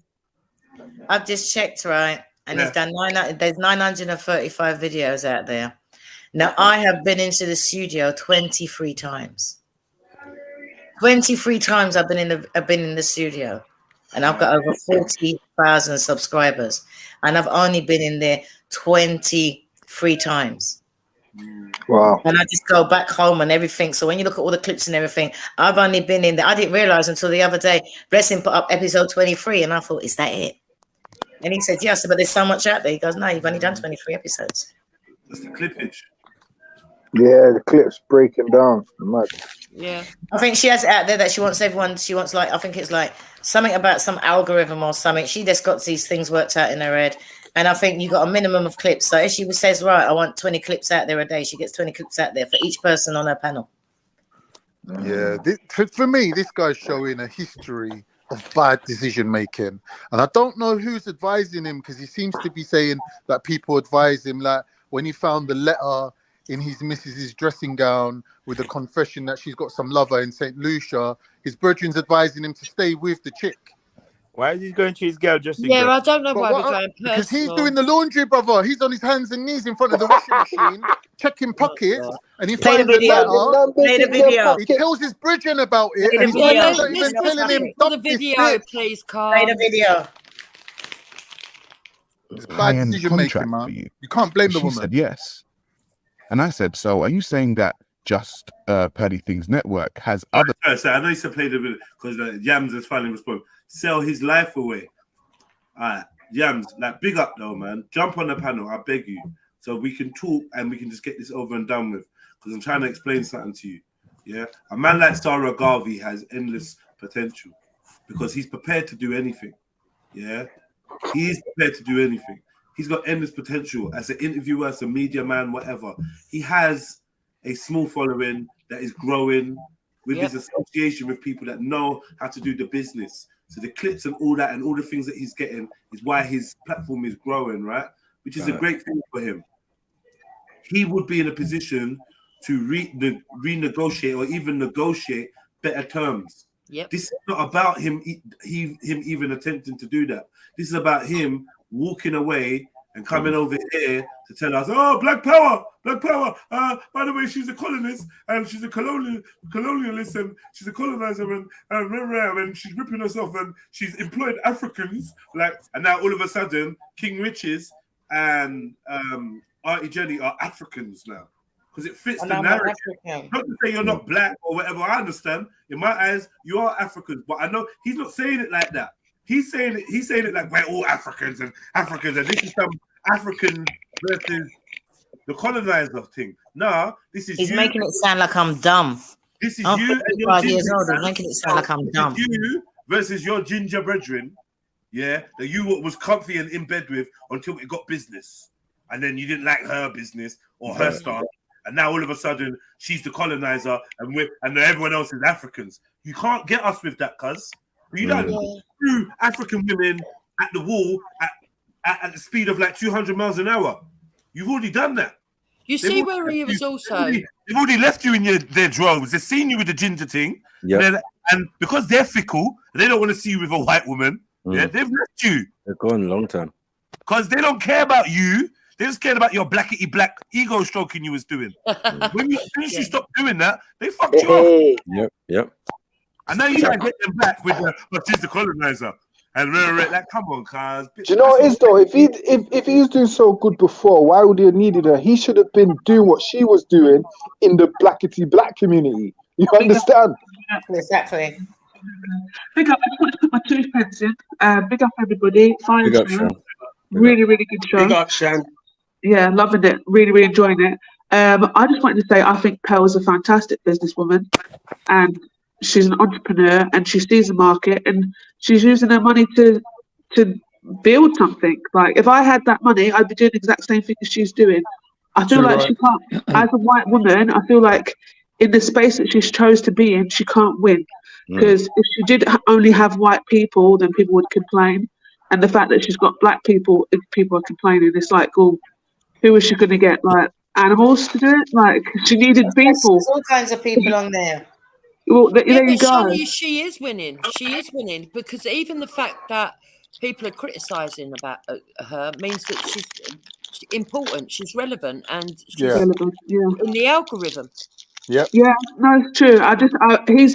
I've just checked, right? And he's done there's 935 videos out there. Now, I have been into the studio 23 times. 23 times I've been in the studio, and I've got over 40,000 subscribers, and I've only been in there 23 times. Wow. And I just go back home and everything. So when you look at all the clips and everything, I've only been in there. I didn't realize until the other day, Blessing put up episode 23, and I thought, is that it? And he said, yes, but there's so much out there. He goes, no, you've only done 23 episodes. That's the clippage. Yeah, the clip's breaking down. Yeah. I think she has it out there that she wants everyone, I think it's like something about some algorithm or something. She just got these things worked out in her head. And I think you got a minimum of clips. So if she says, right, I want 20 clips out there a day, she gets 20 clips out there for each person on her panel. Yeah, for me, this guy's showing a history of bad decision making, and I don't know who's advising him, because he seems to be saying that people advise him, like when he found the letter in his missus's dressing gown with a confession that she's got some lover in St. Lucia, his brethren's advising him to stay with the chick. Why is he going to his girl dressing Yeah, gown? I don't know why we're going because he's personal. doing the laundry, brother. He's on his hands and knees in front of the washing machine, checking pockets, and he Play the finds video. letter. Play the video. He tells his brethren about it, Play and the his video. brethren's not even telling him, the dump this video, bitch. please, Carl. Play the video. It's bad high-end decision making, contract man. for you. You can't blame the She woman. said yes. And I said, so are you saying that just Purdy Things Network has other... So I know you said play the video because Yams has finally responded. Sell his life away. All right, Yams, like big up though, man. Jump on the panel, I beg you, so we can talk and we can just get this over and done with. Because I'm trying to explain something to you. Yeah, a man like Sarah Garvey has endless potential because he's prepared to do anything. Yeah, he's prepared to do anything. He's got endless potential as an interviewer, as a media man, whatever. He has a small following that is growing with his association with people that know how to do the business. So the clips and all that and all the things that he's getting is why his platform is growing, right? Which is a great thing for him. He would be in a position to renegotiate or even negotiate better terms. Yep. This is not about him even attempting to do that. This is about him walking away and coming over here to tell us, oh, Black Power. By the way, she's a colonist and she's a colonialist and she's a colonizer and she's ripping herself and she's employed Africans. And now all of a sudden, King Riches and Auntie Jenny are Africans now because it fits the narrative. Not to say you're not black or whatever. I understand. In my eyes, you are Africans, but I know he's not saying it like that. He's saying it like we're all Africans and this is some African versus the colonizer thing. No, this is He's making it sound like I'm dumb. This is I'm you and 55 your years ginger old. man. He's making it sound like I'm dumb. This is you versus your ginger brethren, yeah, that you was comfy and in bed with until it got business, and then you didn't like her business or her style, and now all of a sudden she's the colonizer and everyone else is Africans. You can't get us with that, cuz. You don't threw African women at the wall at the speed of like 200 miles an hour. You've already done that. You see where he was also... They've already left you in their droves. They've seen you with the ginger thing. Yep. And because they're fickle, they don't want to see you with a white woman. Yeah, they've left you. They're gone a long time. Because they don't care about you. They just cared about your blackety black ego stroking you was doing. When you stop doing that, they fucked you off. Yep. And now you gotta get them back with she's the colonizer. And like, come on, cuz. Do you know what it is though? If he was doing so good before, why would he have needed her? He should have been doing what she was doing in the black community. You understand? Exactly. Big up. I just want to put my 2 pence in. Big up everybody. Fine. Big up, Sean. Really, really good show. Big up, Shan. Yeah, loving it. Really, really enjoying it. I just wanted to say I think Pearl's a fantastic businesswoman, and she's an entrepreneur, and she sees the market, and she's using her money to build something. Like, if I had that money, I'd be doing the exact same thing as she's doing. I feel like she can't, as a white woman, I feel like in the space that she's chose to be in, she can't win. Because if she did only have white people, then people would complain. And the fact that she's got black people, if people are complaining, it's like, well, who is she going to get? Like, animals to do it? Like, she needed people. There's all kinds of people on there. Well, there you go. She is winning. She is winning, because even the fact that people are criticising about her means that she's important, she's relevant, and she's relevant, in the algorithm. Yeah, no, it's true.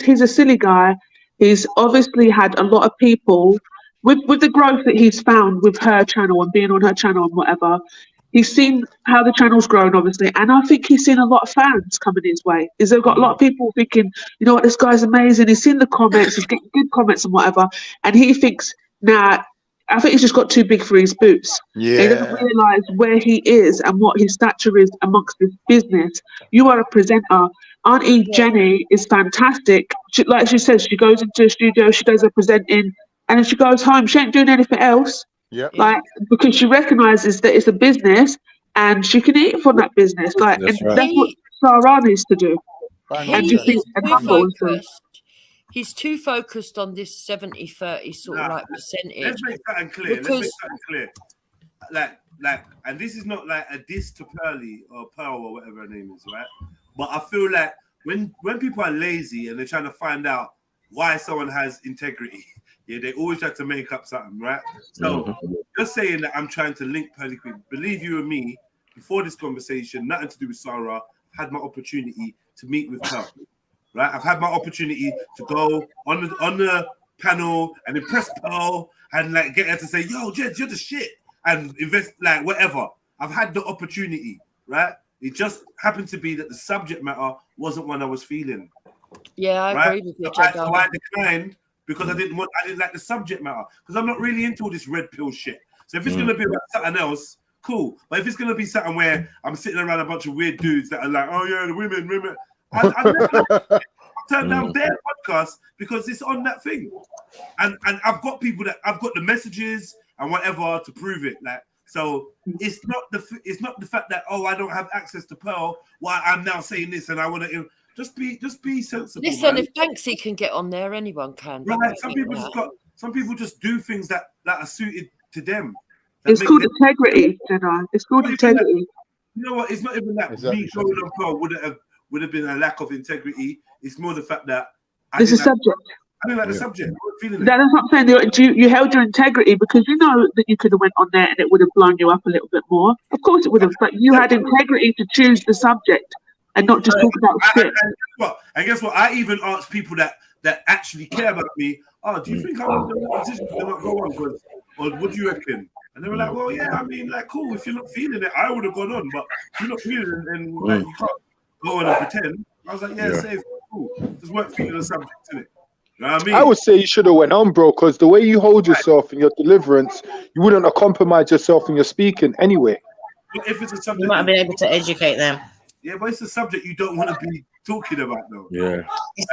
He's a silly guy. He's obviously had a lot of people with the growth that he's found with her channel and being on her channel and whatever. He's seen how the channel's grown, obviously, and I think he's seen a lot of fans coming his way. He's got a lot of people thinking, you know what, this guy's amazing. He's seen the comments, he's getting good comments and whatever, and he thinks, nah, I think he's just got too big for his boots. Yeah. He doesn't realise where he is and what his stature is amongst this business. You are a presenter. Auntie Jenny is fantastic. Like she says, she goes into a studio, she does her presenting, and then she goes home. She ain't doing anything else. Like, because she recognises that it's a business and she can eat from that business. Like, that's what Sarah needs to do. He's too focused on this 70-30 sort of like percentage. Let's make something clear. Like, and this is not like a diss to Pearly or Pearl or whatever her name is, right? But I feel like when people are lazy and they're trying to find out why someone has integrity, they always try to make up something, right? So just saying that I'm trying to link Pearly Queen, believe you and me, before this conversation, nothing to do with Sarah, I've had my opportunity to meet with her. Right, I've had my opportunity to go on the panel and impress Pearl and like get her to say, "Yo, Jed, you're the shit," and invest like whatever. I've had the opportunity, right? It just happened to be that the subject matter wasn't one I was feeling. Yeah, I agree with you. So I declined because I didn't like the subject matter, because I'm not really into all this red pill shit. So if it's gonna be about something else, cool. But if it's gonna be something where I'm sitting around a bunch of weird dudes that are like, "Oh yeah, the women." I turned down their podcast because it's on that thing, and I've got people that I've got the messages and whatever to prove it. Like, so it's not the fact that I don't have access to Pearl, why I'm now saying this and I want to just be sensible. Listen, man. if Banksy can get on there, anyone can. Right, some people just do things that are suited to them. It's called integrity, Jenna. It's called integrity. You know what? It's not even that me going on Pearl would have been a lack of integrity. It's more the fact that it's a subject. I didn't like the subject. I wasn't feeling it. That's what I'm saying. You held your integrity because you know that you could have went on there and it would have blown you up a little bit more. Of course it would have, but you had integrity to choose the subject and not just talk about shit. And guess what? I even asked people that actually care about me, "Oh, do you think I was in a position to not go on? Or what do you reckon?" And they were like, "Well, yeah, I mean, like, cool. If you're not feeling it, I would have gone on. But if you're not feeling it, and like, you can't go on and pretend." I was like, yeah. Safe, cool. Just weren't feeling the subject, innit? You know what I mean? I would say you should have went on, bro, because the way you hold yourself in your deliverance, you wouldn't have compromised yourself in your speaking anyway. But if it's a subject, you might have been able to educate them. Yeah, but it's a subject you don't want to be talking about, though. Yeah.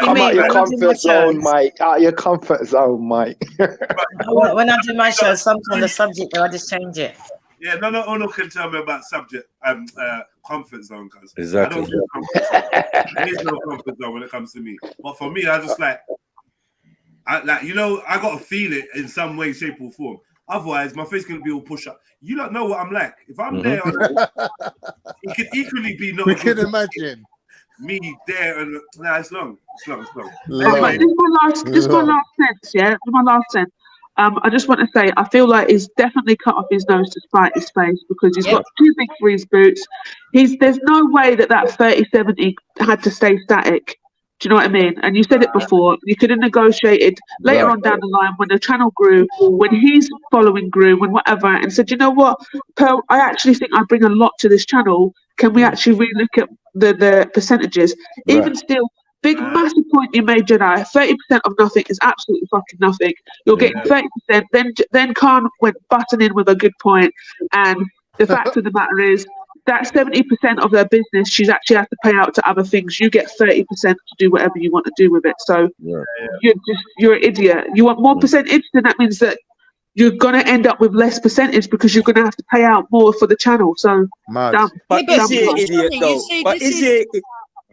Come out your comfort zone, Mike. Out your comfort zone, Mike. When I do my show, sometimes the subject, I just change it. Yeah, no can tell me about subject comfort zone, because exactly. I don't feel comfort zone. There is no comfort zone when it comes to me. But for me, I just I gotta feel it in some way, shape, or form. Otherwise, my face gonna be all push up. You don't know what I'm like. If I'm there, it could equally be not. We can imagine me there, and it's long. But this is my last sense. Yeah, my last sense. I just want to say, I feel like he's definitely cut off his nose to spite his face because he's got too big for his boots. There's no way that 30-70 had to stay static. Do you know what I mean? And you said it before, you could have negotiated later on down the line when the channel grew, when his following grew, when whatever, and said, you know what, Pearl, I actually think I bring a lot to this channel. Can we actually relook at the percentages? Even still, big massive point you made, Jedi. 30% of nothing is absolutely fucking nothing. You're getting 30%. Then Khan went button in with a good point, and the fact of the matter is, that 70% of their business, she's actually has to pay out to other things. You get 30% to do whatever you want to do with it. So you're an idiot. You want more percentage, then that means that you're gonna end up with less percentage because you're gonna have to pay out more for the channel. So dumb. But is he an idiot though? But is he?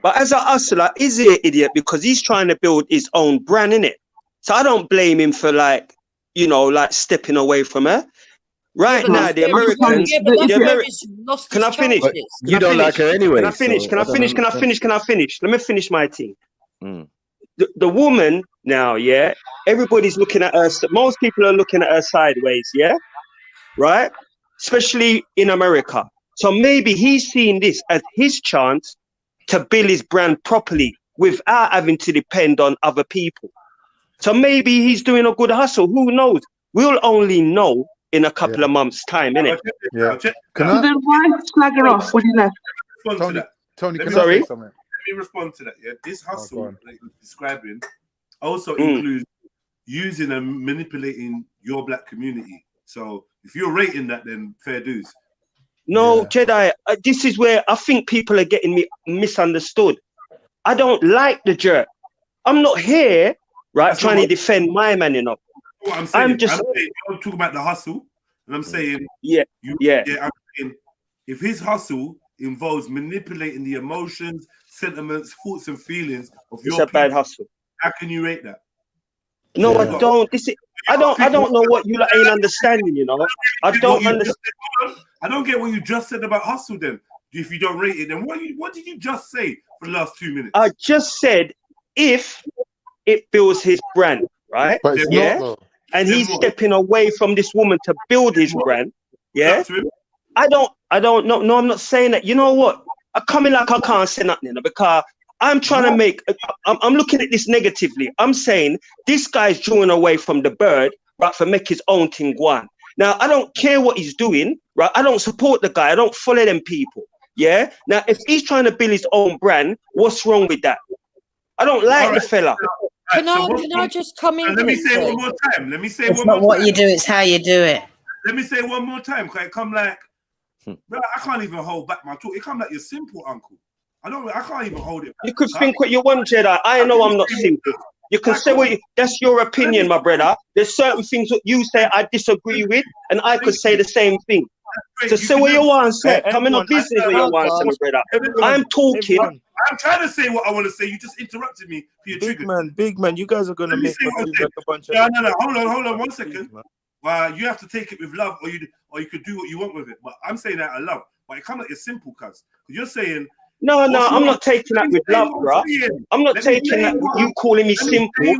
But as a hustler, is he an idiot because he's trying to build his own brand, innit? So I don't blame him for like stepping away from her. Right now, the Americans, can I finish? You don't like her anyway. Can I finish? Can I finish? Can I finish? Can I finish? Let me finish my thing. The woman now, yeah, everybody's looking at her. Most people are looking at her sideways, yeah, right? Especially in America. So maybe he's seeing this as his chance to build his brand properly without having to depend on other people. So maybe he's doing a good hustle. Who knows? We'll only know in a couple of months' time, innit? Yeah. Then why slag her off when he left? Tony, Let can me I say say something? Let me respond to that. Yeah, this hustle on. that you're describing also includes using and manipulating your black community. So if you're rating that, then fair dues. No, Jedi, this is where I think people are getting me misunderstood. I don't like the jerk. I'm not here, right, trying to defend my man, you know. What I'm saying, I'm I'm talking about the hustle, and I'm saying, I'm saying, if his hustle involves manipulating the emotions, sentiments, thoughts, and feelings of your a bad hustle. How can you rate that? No, I don't. I don't know what you ain't understanding, you know. I don't understand. I don't get what you just said about hustle. Then, if you don't rate it, then what did you just say for the last 2 minutes? I just said if it builds his brand, right? But it's not though. And he's stepping away from this woman to build his brand. Yeah. I don't know. No, I'm not saying that. You know what? I come in like I can't say nothing because I'm trying to make. I'm looking at this negatively. I'm saying this guy's drawing away from the bird, right, for make his own thing go on. Now I don't care what he's doing, right? I don't support the guy. I don't follow them people. Yeah. Now if he's trying to build his own brand, what's wrong with that? I don't like the fella. Can I just come in? Let me say it one more time. Let me say It's one more not what time. you do, it's how you do it. Let me say it one more time. Cause it come like, bro, I can't even hold back my talk. It come like you're simple, uncle. I can't even hold it back. You could think what you want, Jedi. I know I'm not simple. You can say what that's your opinion, my brother. There's certain things that you say I disagree with, and I could say the same thing. So say what you want to say. Come in a business where you want to say, my brother. I'm talking. I'm trying to say what I want to say. You just interrupted me for your trigger. Big man, you guys are gonna make like a bunch of. No. Hold on 1 second. You have to take it with love, or you could do what you want with it. But I'm saying that I love. But it comes like it's simple, cuz you're saying. No, I'm not taking that with love, bro. I'm not taking that with you calling me simple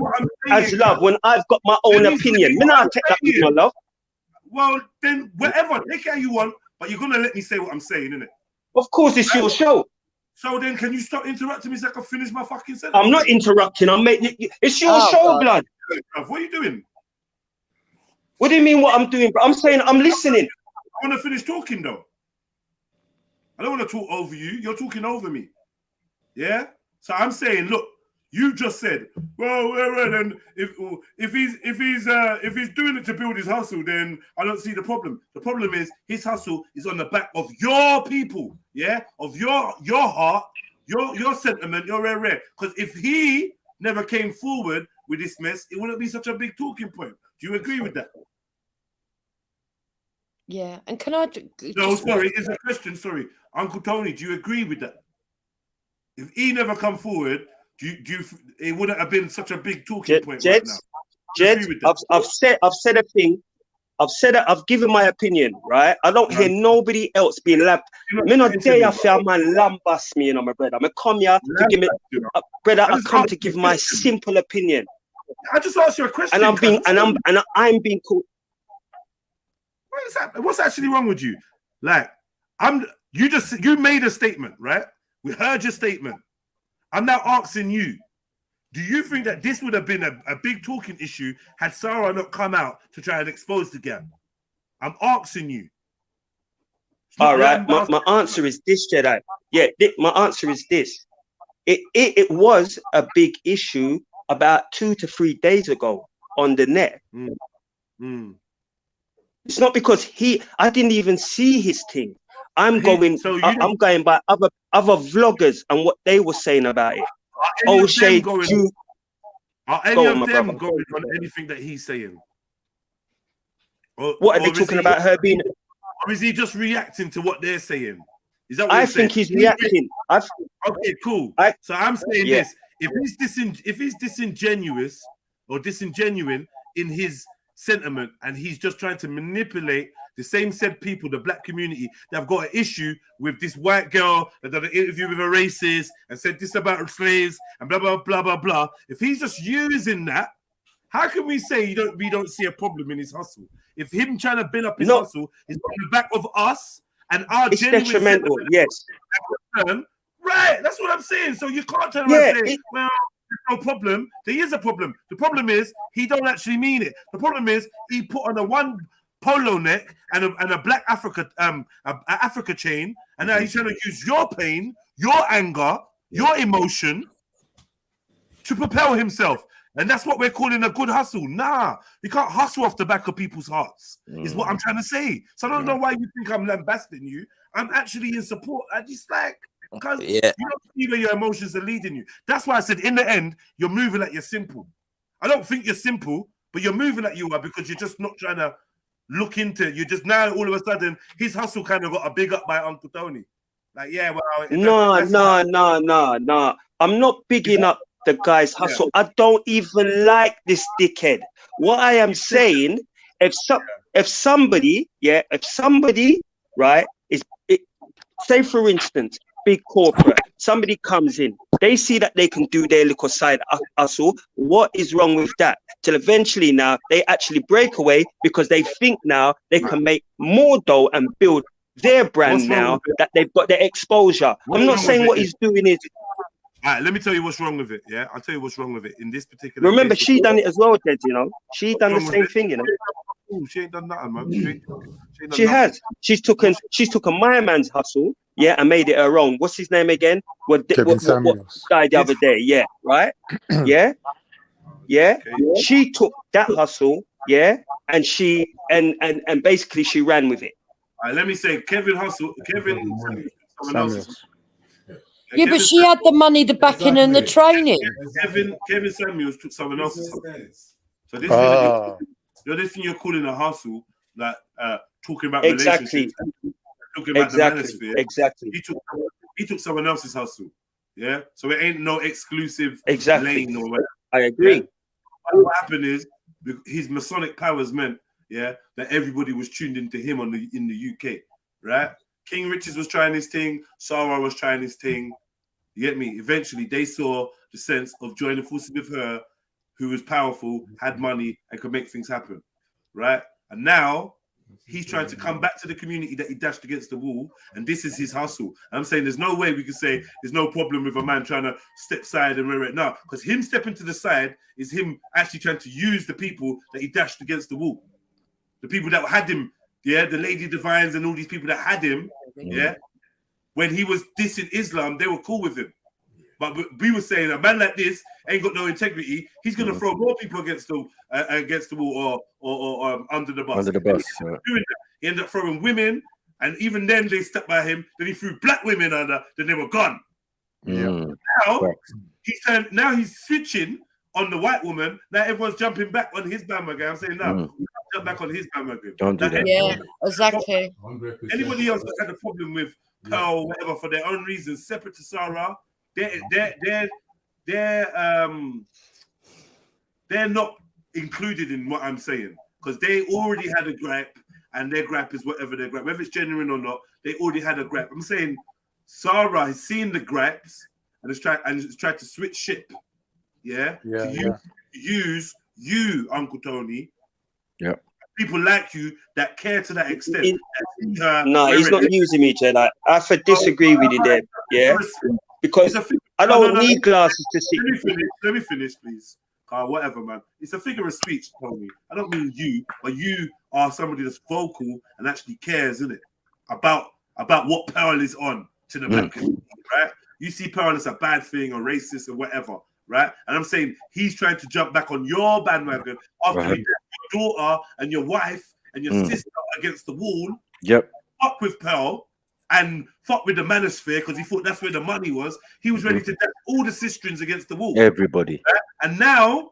as love when I've got my own opinion. Me not take that with my love. Well, then whatever, take it how you want, but you're gonna let me say what I'm saying, innit? Of course, it's your show. So then, can you stop interrupting me so I can finish my fucking sentence? I'm not interrupting. I'm making it's your show, blood. What are you doing? What do you mean? What I'm doing, bro? I'm saying I'm listening. I want to finish talking though. I don't want to talk over you. You're talking over me. Yeah. So I'm saying, look, you just said, well, then if he's doing it to build his hustle, then I don't see the problem. The problem is his hustle is on the back of your people, yeah, of your heart, your sentiment, your rare. Because if he never came forward with this mess, it wouldn't be such a big talking point. Do you agree with that? Yeah, and can I? No, sorry, it's a question. Sorry, Uncle Tony, do you agree with that? If he never come forward. It wouldn't have been such a big talking point right now. Jed, I've said a thing. I've given my opinion, right? I don't hear nobody else being lamped. Me not dare I feel man lambast me, you know, my brother. I come here to give me, brother. I come to give my simple opinion. I just asked you a question, and I'm being called. What is that? What's actually wrong with you? Like, you made a statement, right? We heard your statement. I'm now asking you, Do you think that this would have been a big talking issue had Sarah not come out to try and expose the gap? I'm asking you. All right, my answer is this, Jedi. Yeah, my answer is this. It was a big issue about 2 to 3 days ago on the net. It's not because I didn't even see his thing. I'm going by other vloggers and what they were saying about it. Are any of them going on anything that he's saying? What are they talking about her being? Or is he just reacting to what they're saying? Is that what I think he's reacting. Okay, cool. So I'm saying this: if he's disingenuous or disingenuine in his sentiment, and he's just trying to manipulate the same said people, the black community, that have got an issue with this white girl that did an interview with a racist and said this about slaves and blah blah blah blah blah. If he's just using that, how can we say we don't see a problem in his hustle? If him trying to build up his hustle is on the back of us and our it's detrimental, yes. Right, that's what I'm saying. So you can't turn around and say, well, there's no problem. There is a problem. The problem is he don't actually mean it. The problem is he put on a one polo neck and a black Africa chain, and now he's trying to use your pain, your anger, your emotion to propel himself. And that's what we're calling a good hustle. Nah, you can't hustle off the back of people's hearts, is what I'm trying to say. So I don't know why you think I'm lambasting you. I'm actually in support. I just because you don't see where your emotions are leading you. That's why I said in the end, you're moving like you're simple. I don't think you're simple, but you're moving like you are because you're just not trying to look into it. You just now all of a sudden his hustle kind of got a big up by Uncle Tony. Like, yeah, well, no. I'm not bigging up the guy's hustle. I don't even like this dickhead. What I am saying, if somebody, right, say for instance, big corporate, somebody comes in, they see that they can do their little side hustle. What is wrong with that? Till eventually now they actually break away because they think now they can make more dough and build their brand now that they've got their exposure. I'm not saying what he's doing is. All right, let me tell you what's wrong with it. Yeah, I'll tell you what's wrong with it in this particular. Remember, she done it as well, Ted. You know, she done the same thing. You know, she ain't done nothing, man. She has. She's taken my man's hustle, and made it her own. What's his name again? What died the other day? Yeah, right. Yeah. She took that hustle, and she and basically she ran with it. All right, let me say, Kevin Samuels. Yeah, but she had the money, the backing, and the training. Kevin Samuels took someone else's hustle. So this thing you're calling a hustle, like talking about relationships, talking about the manosphere. Exactly. He took someone else's hustle. Yeah. So it ain't no exclusive lane or whatever. I agree. Yeah? What happened is his Masonic powers meant, that everybody was tuned into him in the UK, right? King Richards was trying his thing. Sarah was trying his thing. You get me? Eventually, they saw the sense of joining forces with her, who was powerful, had money, and could make things happen, right? And now he's trying to come back to the community that he dashed against the wall, and this is his hustle. And I'm saying there's no way we could say there's no problem with a man trying to step side and right now, because him stepping to the side is him actually trying to use the people that he dashed against the wall, the people that had him. Yeah, the Lady Divines and all these people that had him, when he was dissing Islam, they were cool with him. But we were saying a man like this ain't got no integrity. He's going to throw more people against the wall or under the bus. Under the bus. Doing that. He ended up throwing women, and even then they stuck by him. Then he threw black women under. Then they were gone. Now he's switching on the white woman. Now everyone's jumping back on his bandwagon. I'm saying no. Jump back on his bandwagon. Don't do that. Yeah, exactly. Anybody else that had a problem with Pearl or whatever for their own reasons, separate to Sarah, they're not included in what I'm saying because they already had a gripe, and their gripe is whatever their gripe, whether it's genuine or not. They already had a gripe. I'm saying Sarah has seen the gripes and has tried to switch ship. Use you, Uncle Tony. Yeah. People like you that care to that extent. No, he's not using me, Jedi. I disagree with you there. Yeah. because I don't need glasses to see. Let me finish, please. Whatever, man. It's a figure of speech, Tony. I don't mean you, but you are somebody that's vocal and actually cares, isn't it? About what Pearl is on to the black community, right? You see Pearl as a bad thing or racist or whatever, right? And I'm saying he's trying to jump back on your bandwagon after he put your daughter and your wife and your sister against the wall. Yep. Fuck with Pearl and fuck with the manosphere because he thought that's where the money was. He was ready to dash all the sistrins against the wall. Everybody. Right? And now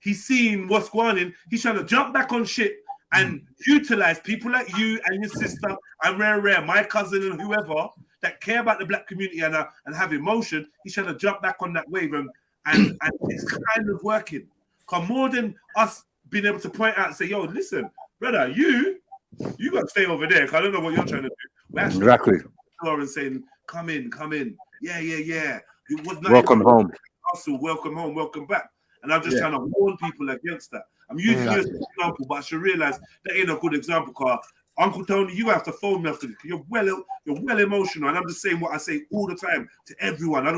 he's seeing what's going on. He's trying to jump back on shit and utilize people like you and your sister and Rare, my cousin and whoever that care about the black community and have emotion. He's trying to jump back on that wave and it's kind of working. Because more than us being able to point out and say, yo, listen, brother, you got to stay over there because I don't know what you're trying to do. We're actually and saying, come in. Yeah. Welcome home. Hustle, welcome home, welcome back. And I'm just trying to warn people against that. I'm using you as an example, but I should realize that ain't a good example. Because Uncle Tony, you have to phone me after this. You're well emotional, and I'm just saying what I say all the time to everyone. I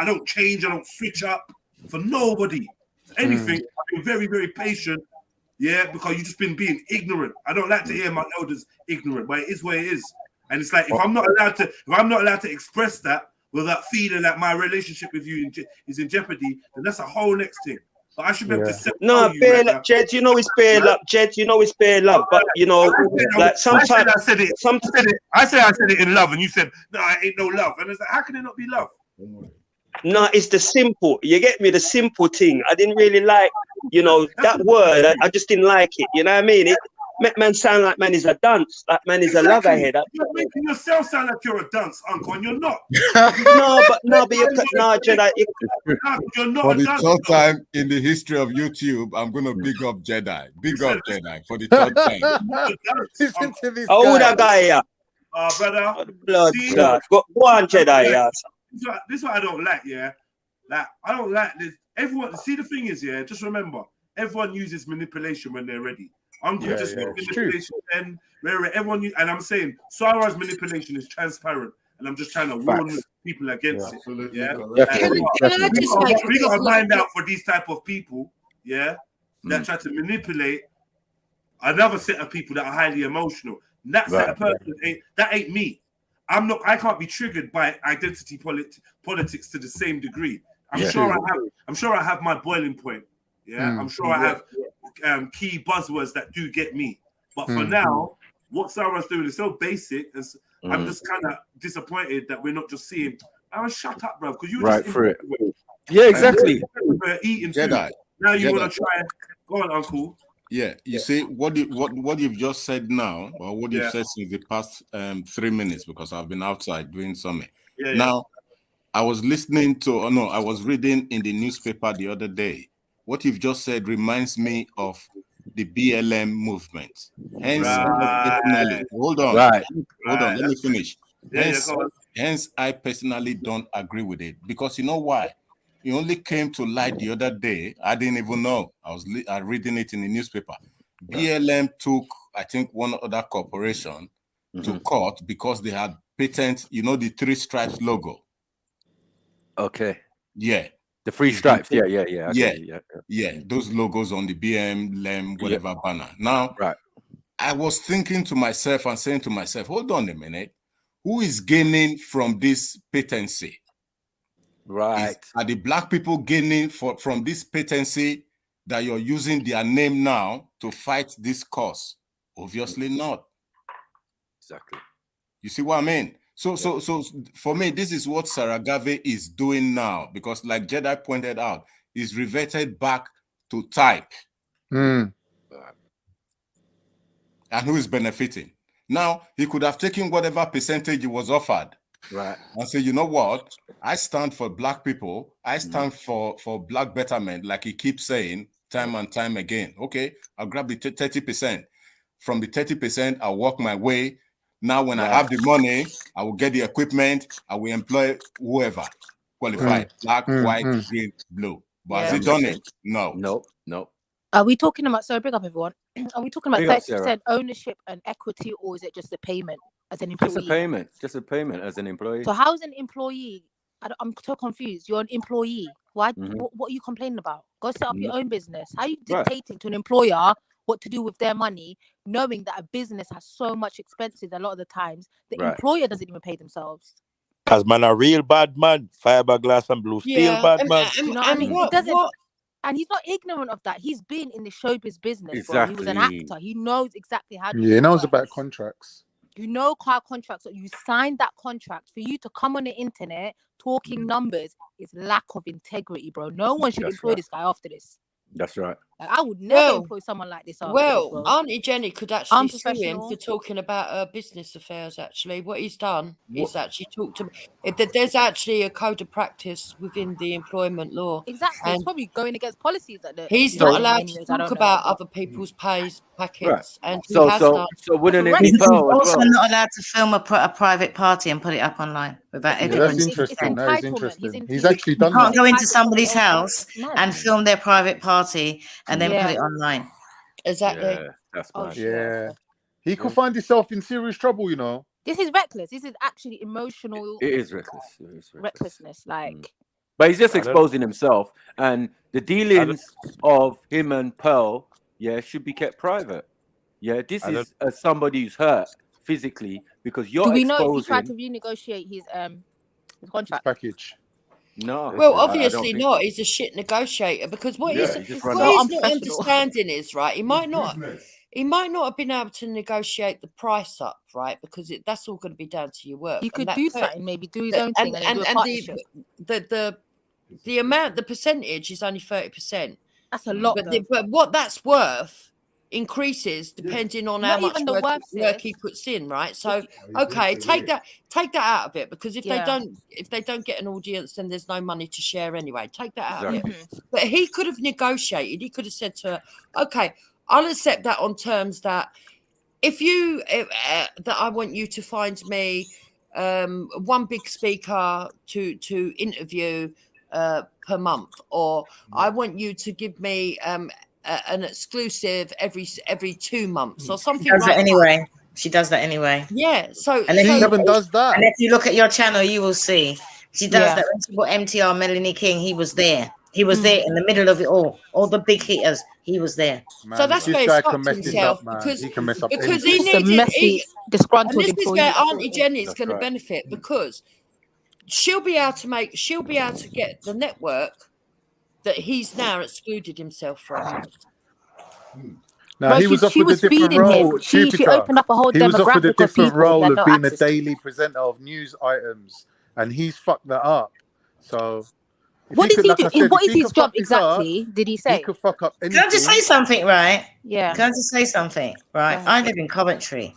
don't change. I don't switch up for nobody. For anything, I've been very, very patient. Yeah, because you've just been being ignorant. I don't like to hear my elders ignorant, but it is what it is. And it's like if I'm not allowed to express that without feeling like my relationship with you is in jeopardy, then that's a whole next thing. But I should be able to say, no, bare love, Jed. You know it's bare love, Jed. You know it's bare love. But you know, like sometimes I said it in love, and you said no, it ain't no love. And it's like, how can it not be love? No, it's the simple. You get me? The simple thing. I didn't really like, that word. I just didn't like it. You know what I mean? It make man sound like man is a dance, like man is a loggerhead. You're making yourself sound like you're a dance, uncle, and you're not. no, but you're Jedi. You're not For a the dance. third time in the history of YouTube, I'm gonna big up Jedi. Big up Jedi for the third time. How old that guy? Yeah. Brother. Blood. Go on, Jedi. Yeah. This is what I don't like, yeah. Like I don't like this. Everyone, see the thing is, yeah. Just remember, everyone uses manipulation when they're ready. Uncle just got manipulation, and everyone. And I'm saying, Sarah's manipulation is transparent, and I'm just trying to warn people against it. Yeah, we got to find out for these type of people, yeah, that try to manipulate another set of people that are highly emotional. And that set of person ain't me. I can't be triggered by identity politics to the same degree. I'm sure I have my boiling point. Yeah, I'm sure I have key buzzwords that do get me. But for now, what Sarah's doing is so basic. I'm just kind of disappointed that we're not just seeing. Shut up, bro, because you right through it. Yeah, exactly. Eating food. Now you want to try. Go on, Uncle. Yeah, you see what you've just said now, or what you've said since the past 3 minutes, because I've been outside doing something. Now, I was listening to, I was reading in the newspaper the other day. What you've just said reminds me of the BLM movement. Hence, hold on, let me finish. Hence, I personally don't agree with it, because you know why? It only came to light the other day. I didn't even know. I was reading it in the newspaper. BLM took, I think, one other corporation to court because they had patent, the 3 stripes logo. Okay. Yeah. The 3 stripes. Yeah. Those logos on the BLM, whatever banner. Now, I was thinking to myself and saying to myself, hold on a minute. Who is gaining from this patency? Right. Are the black people gaining from this patency that you're using their name now to fight this cause? Obviously not. Exactly. You see what I mean? So for me, this is what Sarah Gave is doing now, because like Jedi pointed out, is reverted back to type. And who is benefiting? Now, he could have taken whatever percentage he was offered. Right. And say, you know what? I stand for black people. I stand for black betterment, like he keeps saying time and time again. Okay, I'll grab the 30%. From the 30%, I'll work my way. Now, when I have the money, I will get the equipment. I will employ whoever qualified, black, white, green, blue. But has he done it? No. No. Are we talking about, sorry, bring up everyone. Are we talking about Big up, 30% ownership and equity, or is it just a payment as an employee? Just a payment as an employee. So how is an employee I'm so confused. You're an employee. Why? What are you complaining about? Go set up your own business. How are you dictating to an employer what to do with their money, knowing that a business has so much expenses a lot of the times the employer doesn't even pay themselves? Cause man, a real bad man, fiberglass and blue steel bad man. You know what I mean? It doesn't. And he's not ignorant of that. He's been in the showbiz business, bro. He was an actor. He knows exactly how. Yeah, he knows about contracts. You know, car contracts. You signed that contract for you to come on the internet talking numbers is lack of integrity, bro. No one should employ this guy after this. That's right. Like, I would never employ someone like this. After this, bro. Auntie Jenny could actually sue him for talking about her business affairs. Actually, what he's done is actually talked to. There's actually a code of practice within the employment law. Exactly, it's probably going against policies that he's not allowed to talk about other people's packets, and he has done. So wouldn't it be He's Pearl as also well? not allowed to film a private party and put it up online without everyone. That's interesting. That is interesting. He's actually done You can't that. go into somebody's house and film their private party and then put it online. Exactly. Yeah, that's bad. Yeah. He could find himself in serious trouble, you know. This is reckless. This is actually emotional. It is reckless. It is recklessness. Like, but he's just exposing himself, and the dealings of him and Pearl, should be kept private. Yeah, this is somebody who's hurt physically because you're. Do we know exposing... if he tried to renegotiate his contract? His package. No. Well, obviously not. He's a shit negotiator because what he's not understanding is he might not have been able to negotiate the price up, right? Because that's all going to be down to your work. He could do something, maybe do his own thing, and do a partnership. The amount, the percentage is only 30%. That's a lot. But what that's worth increases depending on how much work he puts in, right? So take that out of it, because if they don't get an audience, then there's no money to share anyway. Take that out of it. But he could have negotiated. He could have said to her, okay, I'll accept that on terms that that I want you to find me one big speaker to interview per month, or I want you to give me an exclusive every 2 months or something. She does like that anyway. She does that anyway. Yeah. So and then does that. And if you look at your channel, you will see she does that. When she bought MTR, Melanie King, he was there. He was there in the middle of it all the big hitters. He was there. Man, so that's where he fucked himself he can mess up because anything. he needed disgruntled. And this is where Auntie Jenny is going to benefit, because she'll be able to get the network that he's now excluded himself from. Now, he was offered a different role. She opened up a whole he was offered a demographic of different people role that of no being a access to. daily presenter of news items, and he's fucked that up. So, What is he doing? What is his job exactly? Did he say? He could fuck up anything. Can I just say something, right? Yeah. Can I just say something, right? I live in Coventry,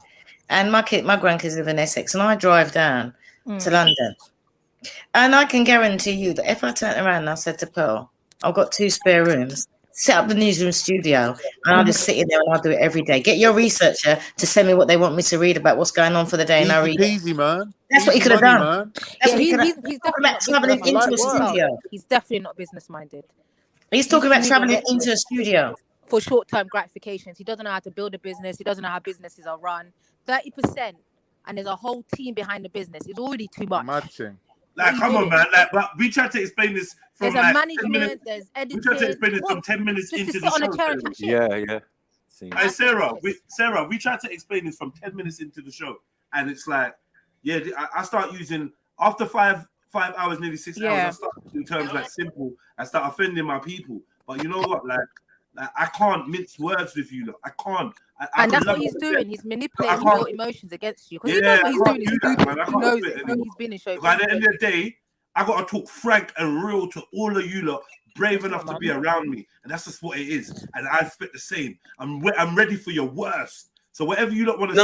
and my grandkids live in Essex, and I drive down to London, and I can guarantee you that if I turned around and I said to Pearl, I've got 2 spare rooms, set up the newsroom studio, and I'll just sit in there and I'll do it every day. Get your researcher to send me what they want me to read about what's going on for the day, and I read it. Easy, man. That's what he could have done. That's what he could have. He's definitely traveling into a studio. He's definitely not business minded. He's talking about traveling into a studio for short-term gratifications. He doesn't know how to build a business. He doesn't know how businesses are run. 30%, and there's a whole team behind the business. It's already too much. Mad thing. Like, come on, man. Like, but we tried to explain this from there's a like management, 10 minutes. there's editing. We tried to explain this from 10 minutes Just into to the sit on a chair and show. talk shit. Yeah. Hey, Sarah, we tried to explain this from 10 minutes into the show, and it's like, I start using after 5 hours, nearly 6 hours. I start using terms like simple. I start offending my people. But you know what? Like I can't mince words with you. Look, I can't. And that's what he's doing. He's manipulating your emotions against you. Because he knows what he's doing. He knows it. He's been in show. By the end of the day, I gotta talk frank and real to all of you lot, brave enough to be around me, and that's just what it is. And I expect the same. I'm ready for your worst. So whatever you lot want to say,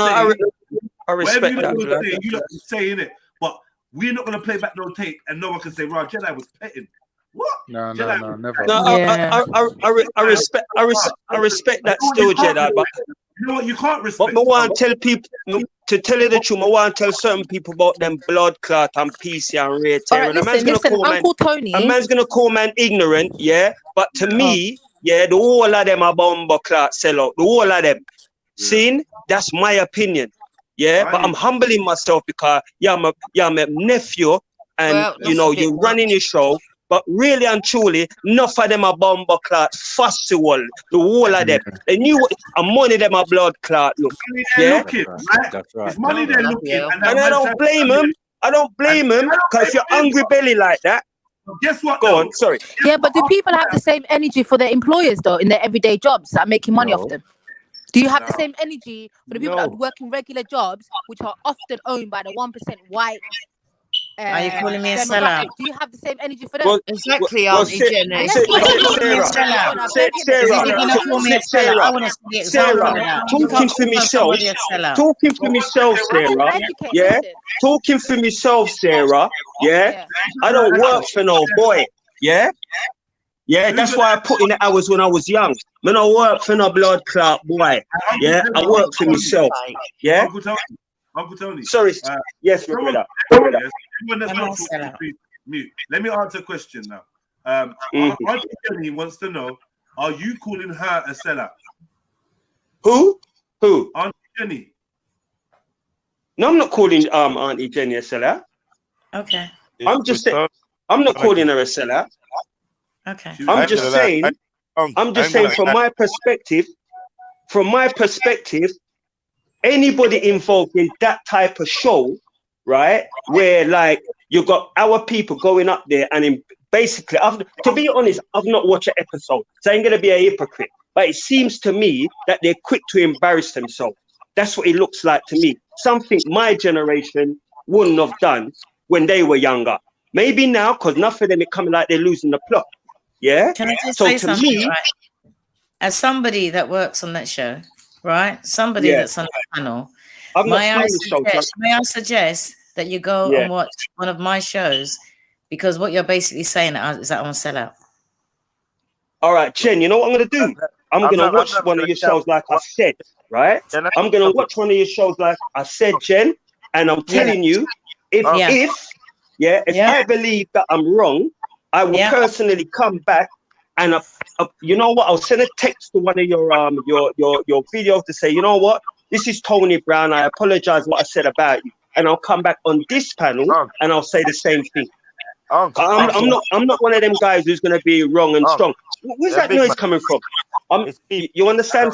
I respect whatever you that. say, you lot can say in it. But we're not gonna play back no tape, and no one can say, "Right, Jedi was petting." What? No, Jedi never. No, I respect that still, Jedi. But you know what? You can't respect. But I want to tell people, to tell you the truth, I want to tell certain people about them blood clot and PC and rate. Right, A man's gonna call man ignorant, yeah. But to me, the whole of them are bomber clot sellout. The whole of them. Seen? That's my opinion. Yeah, but I'm humbling myself because I'm a nephew. and Well, you that's know a bit you're running much. your show. But really and truly, enough of them are bomber clot, fussy wall, the whole of them. They knew what, and money them a blood clot, look. Money they're Yeah? looking, right? That's right. It's money they're looking, and that And I man don't said, blame them. I don't blame them, because if you're hungry belly like that, guess what? Go on, sorry. Yeah, but do people have the same energy for their employers though in their everyday jobs that are making money off No. them? Do you have the same energy for the people that No. work in regular jobs, which are often owned by the 1% white? Are you calling me a demographic? sellout? Do you have the same energy for them? Well, Exactly, well, Auntie Jenny. And Is let's he not gonna put call me a on sellout? a Is begging he gonna call me a sellout? I want to see the example of that. You talking can't for call myself, somebody a sellout. talking for myself, Sarah, educate, yeah, listen. talking for myself, Sarah, yeah, I don't work for no boy, yeah, that's why I put in the hours when I was young. Man, I work for no blood clot boy, yeah, I work for myself, yeah. Uncle Tony. Sorry, yes, my brother. Everyone that's not talking, please mute. Let me answer a question now. Auntie Jenny wants to know: are you calling her a sellout? Who? Auntie Jenny. No, I'm not calling Auntie Jenny a sellout. Okay. I'm just saying. I'm not calling her a sellout. Okay. I'm just saying. I'm just saying from my perspective, anybody involved in that type of show, right, where like you got our people going up there and basically, to be honest, I've not watched an episode, so I ain't gonna be a hypocrite. But it seems to me that they're quick to embarrass themselves. That's what it looks like to me. Something my generation wouldn't have done when they were younger. Maybe now, because enough of them it coming like they're losing the plot. Yeah. Can I just so say to something? me, right? As somebody that works on that show, right? Somebody Yeah. that's on the panel, I'm not may I seeing the show, suggest that you go Yeah. and watch one of my shows, because what you're basically saying is that I'm a sellout. all right, Jen, you know what I'm gonna do? I'm gonna watch one of your shows like I said, right? I'm gonna watch one of your shows like I said, Jen, and I'm telling you, if I believe that I'm wrong, I will personally come back and you know what? I'll send a text to one of your videos to say, you know what? This is Tony Brown. I apologize what I said about you, and I'll come back on this panel and I'll say the same thing. I'm not one of them guys who's gonna be wrong and strong. Where's that noise coming from? You understand,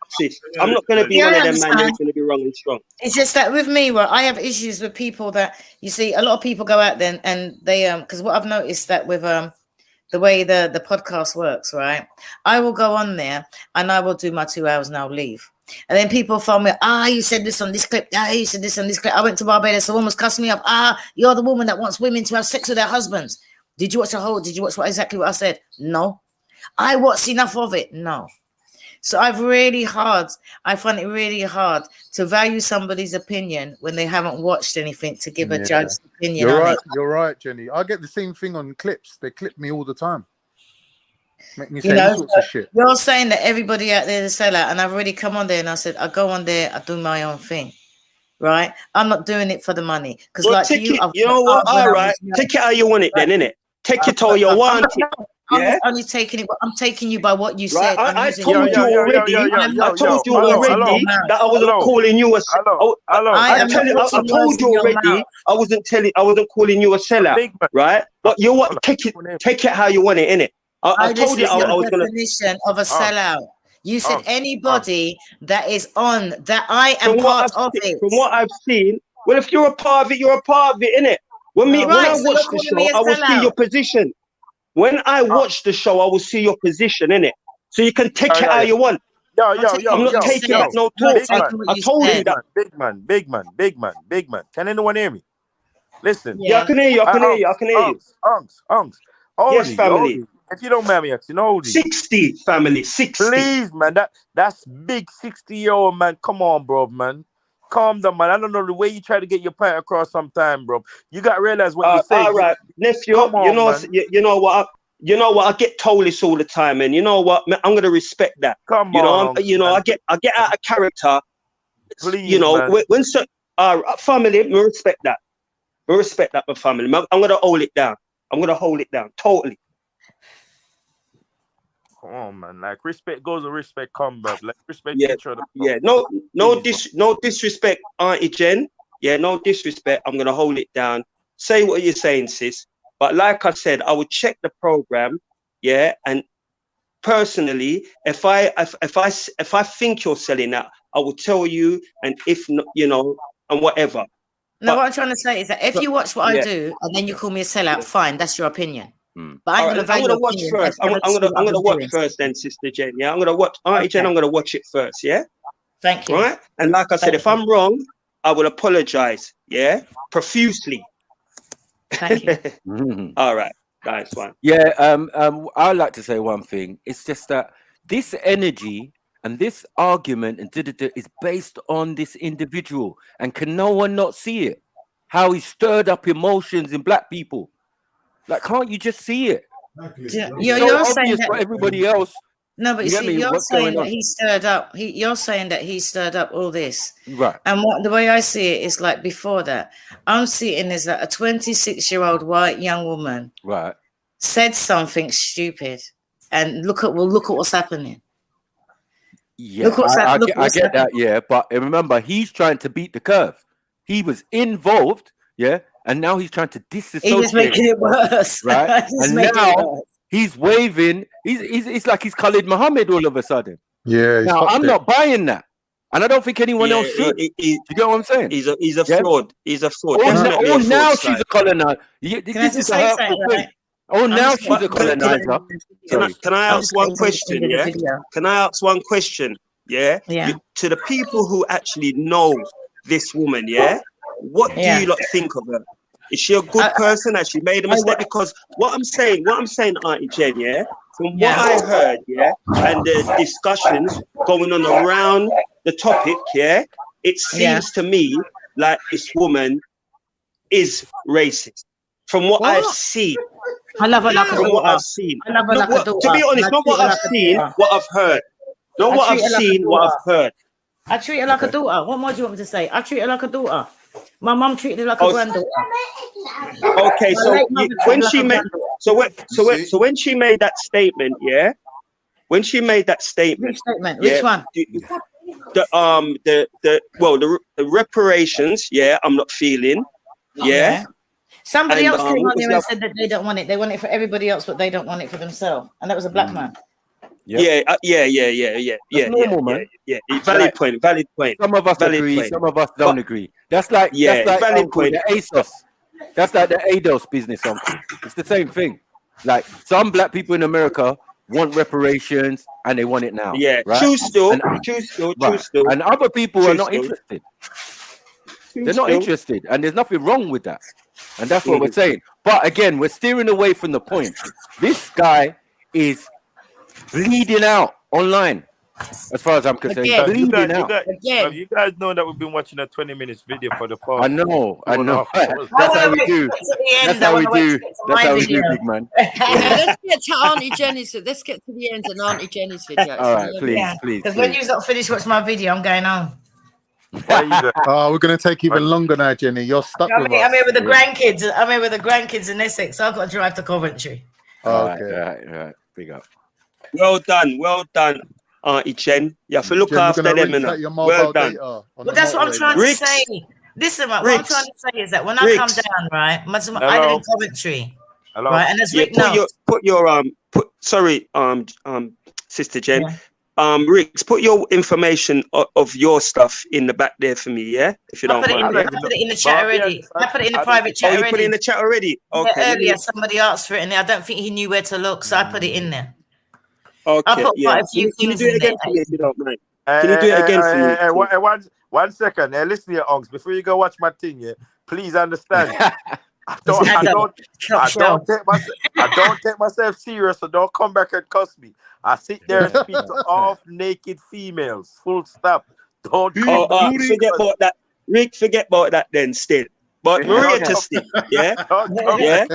sis? I'm not gonna be one of them man who's gonna be wrong and strong. It's just that with me, well, I have issues with people that you see. A lot of people go out there and they because what I've noticed that with the way the podcast works, right? I will go on there and I will do my 2 hours and I'll leave. And then people phone me, you said this on this clip. You said this on this clip. I went to Barbados, a woman was cussing me up. You're the woman that wants women to have sex with their husbands. Did you watch exactly what I said? No. I watched enough of it. No. So I find it really hard to value somebody's opinion when they haven't watched anything to give a judge's opinion on it. You're right, Jenny. I get the same thing on clips. They clip me all the time. Make me say all sorts of shit. You're saying that everybody out there is a sellout, and I've already come on there and I said, I go on there, I do my own thing. Right? I'm not doing it for the money. Because Well, like take you, it, you know what? All right. Take it how you want it then, innit? Take it how you want it. I'm Yeah? only taking it. I'm taking you by what you Right, said. I told you already. I told you already that I wasn't calling you a. I told you already. I wasn't calling you a sellout, right? But you what? Take it how you want it, innit? I told you I was gonna. Definition of a sellout. You said anybody that is on that I am part of it. From what I've seen, well, if you're a part of it, you're a part of it, innit? When I watch the show, I will see your position. When I watch the show, I will see your position in it. So you can take it how you want. I'm not taking back no talk. I told you that. Big man. Can anyone hear me? Listen. Yeah, I can hear you. I can hear you. Unks. Yes, family. If you don't mind me asking, oldie. 60, family. 60. Please, man. That's big 60-year-old man. Come on, bro, man. Calm down, man. I don't know the way you try to get your point across sometime, bro. You got to realize what you say. All right, nephew. You know what? I get told this all the time, and you know what? I'm gonna respect that. Come on. I get out of character. Please, man. when family, I respect that. I respect that, my family. I'm gonna hold it down. Totally. Come on, man. Like respect goes and respect comes, bro. Like respect each other. Yeah. No disrespect, Auntie Jen. Yeah, no disrespect. I'm gonna hold it down. say what you're saying, sis. But like I said, I would check the program, yeah. And personally, if I think you're selling that, I will tell you. And if not, you know, and whatever. No, what I'm trying to say is that if you watch what I do and then you call me a sellout, fine, that's your opinion. But I'm gonna watch first. I'm gonna watch first, then, Sister Jen. Yeah, I'm gonna watch Auntie Jen. I'm gonna watch it first. Yeah. Thank you. Right. And like I said, if I'm wrong, I will apologize. Yeah, profusely. Thank you. All right. Nice one. Yeah. I'd like to say one thing. It's just that this energy and this argument and is based on this individual, and can no one not see it? How he stirred up emotions in black people. Like, can't you just see it? You're saying that for everybody else. No, but you see, you're saying that he stirred up. You're saying that he stirred up all this, right? And the way I see it is like before that, I'm seeing is that a 26-year-old white young woman, right, said something stupid, and look at what's happening. Yeah, I get that. Yeah, but remember, he's trying to beat the curve. He was involved, yeah, and now he's trying to disassociate. He's making it worse, right? And now he's waving. It's like he's Khalid Muhammad all of a sudden. Yeah. Now I'm not buying that, and I don't think anyone else should. You get what I'm saying? He's a fraud. He's a fraud. Oh, now she's a colonizer. This is a hurtful thing. Oh, now she's a colonizer. Can I ask one question? Yeah. Can I ask one question? Yeah. Yeah. To the people who actually know this woman, yeah. What do you lot think of her? Is she a good person? Has she made a mistake? Because what I'm saying, Auntie Jen, yeah, from what I heard, yeah, and the discussions going on around the topic, yeah, it seems to me like this woman is racist. From what I've seen. I love her like a daughter. From what I've seen. I love her like a daughter. To be honest, not what I've seen, what I've heard. Not what I've seen, what I've heard. I treat her like a daughter. What more do you want me to say? I treat her like a daughter. My mum treated her like a granddaughter. Okay, so when she made when she made that statement, yeah. When she made that statement, which statement? Which one? The reparations, yeah, I'm not feeling. Yeah. Somebody else came on there and said that they don't want it. They want it for everybody else, but they don't want it for themselves. And that was a black man. Yeah. Normal, man. Yeah. Valid point. Some of us agree, some of us don't agree. That's like valid point. The ASOS. That's like the ADOS business, uncle. It's the same thing. Like some black people in America want reparations and they want it now. Yeah, right? True still. And other people are not interested. They're not interested, and there's nothing wrong with that. And that's what we're saying. But again, we're steering away from the point. This guy is bleeding out online, as far as I'm concerned. You guys know that we've been watching a 20 minutes video for the past. I know. That's how we do. That's how we do, big man. Let's get to Auntie Jenny's. Let's get to the end and Auntie Jenny's video. All right, please. Because when you've not finished watching my video, I'm going home. Oh, we're going to take even longer now, Jenny. You're stuck with us. I'm here with the grandkids. I'm here with the grandkids in Essex, so I've got to drive to Coventry. Okay. Right. Big up. Well done, Auntie Jen. You have to look after them. Well done. Well, that's what I'm trying to say. Listen, what I'm trying to say is that when I come down, right, I live in Coventry, right, and as Rick knows, sorry, Sister Jen. Riggs, put your information of your stuff in the back there for me, yeah? If you don't mind. I put it in the chat already. I put it in the private chat already. You put it in the chat already? Okay. Yeah, earlier, somebody asked for it, and I don't think he knew where to look, so I put it in there. Okay, I put quite a few things do it again for me if you don't mind? Can you do it again for me? One second. Listen here, Onks. Before you go watch my thing, yeah, please understand. I don't take myself serious, so don't come back and cuss me. I sit there and speak to half naked females. Full stop. Don't forget about that. Rick, forget about that then still. But Maria to still, yeah? Yeah.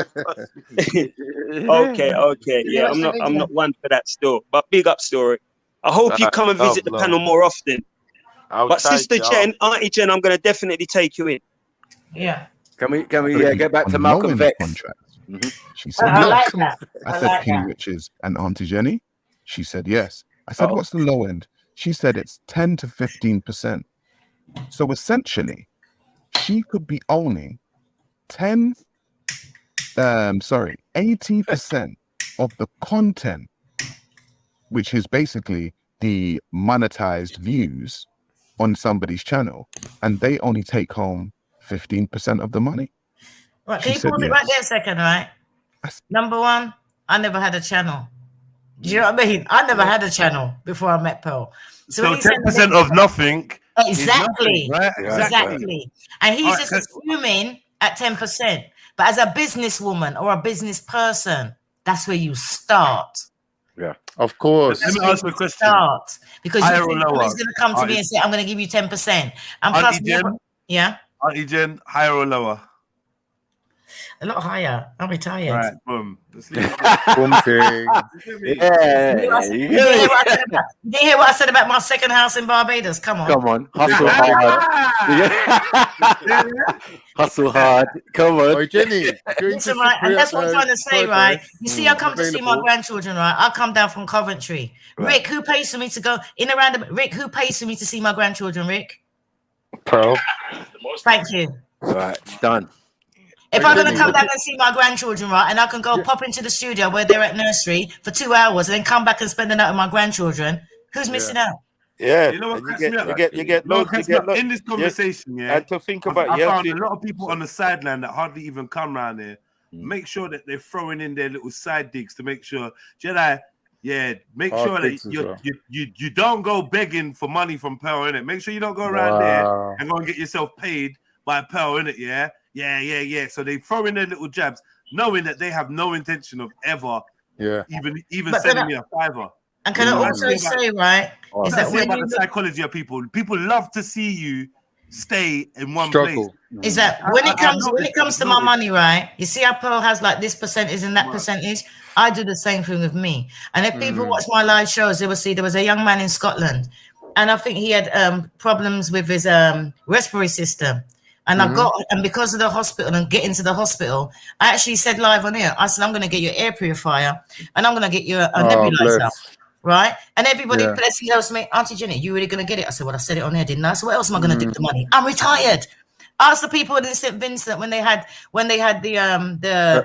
Okay. Yeah, I'm not one for that still. But big up story. I hope you come and visit the panel more often. But Sister Jen, Auntie Jen, I'm gonna definitely take you in. Yeah. Can we get back to Malcolm Vex? She said, I like that. I said King Richards and Auntie Jenny. She said yes. I said, what's the low end? She said it's 10 to 15%. So essentially, she could be owning 10 80% of the content, which is basically the monetized views on somebody's channel, and they only take home 15% of the money. Right, can you pause it right there a second, right? Number one, I never had a channel. Do you know what I mean? I never had a channel before I met Pearl. So 10% of nothing. Exactly. Nothing, right? Exactly. And he's just assuming at 10%. But as a businesswoman or a business person, that's where you start. Yeah, of course. Let me ask you a question. Start. Because you Higher think or lower? someone's going to come to me and say, I'm going to give you 10%. And plus, yeah. Auntie Jen, higher or lower? A lot higher. I'm retired. Right, boom. Boom thing. Yeah. You didn't hear what I said about my second house in Barbados? Come on. Come on. Hustle hard. Hustle hard. Come on. Oh, Jenny. Listen, right, and that's what I'm trying to say, right? You see, I come to see my grandchildren, right? I come down from Coventry. Right. Rick, who pays for me to go in a random? Rick, who pays for me to see my grandchildren, Rick? Pearl. Thank you. Right, done. If I'm going to come back and see my grandchildren, right, and I can go pop into the studio where they're at nursery for 2 hours and then come back and spend the night with my grandchildren, who's missing out? Yeah, You know what? you get in this conversation, yeah. And to think about, I found a lot of people on the sideline that hardly even come around here. Make sure that they're throwing in their little side digs to make sure, Jedi. Yeah, make sure that you don't go begging for money from Pearl, innit? Make sure you don't go around there and go and get yourself paid by Pearl, innit? Yeah. So they throw in their little jabs, knowing that they have no intention of ever, even sending me a fiver. And can I also say, right, is that when the psychology of people love to see you stay in one place. Is that when it comes to my money, right? You see how Pearl has like this percentage and that percentage. I do the same thing with me. And if people watch my live shows, they will see there was a young man in Scotland, and I think he had problems with his respiratory system. And and because of the hospital and getting to the hospital, I actually said live on here, I said, I'm going to get you an air purifier and I'm going to get you a nebulizer. Right? And everybody tells me, Auntie Jenny, you really going to get it? I said, well, I said it on here, didn't I? So what else am I going to do with the money? I'm retired. Ask the people in St. Vincent when they had the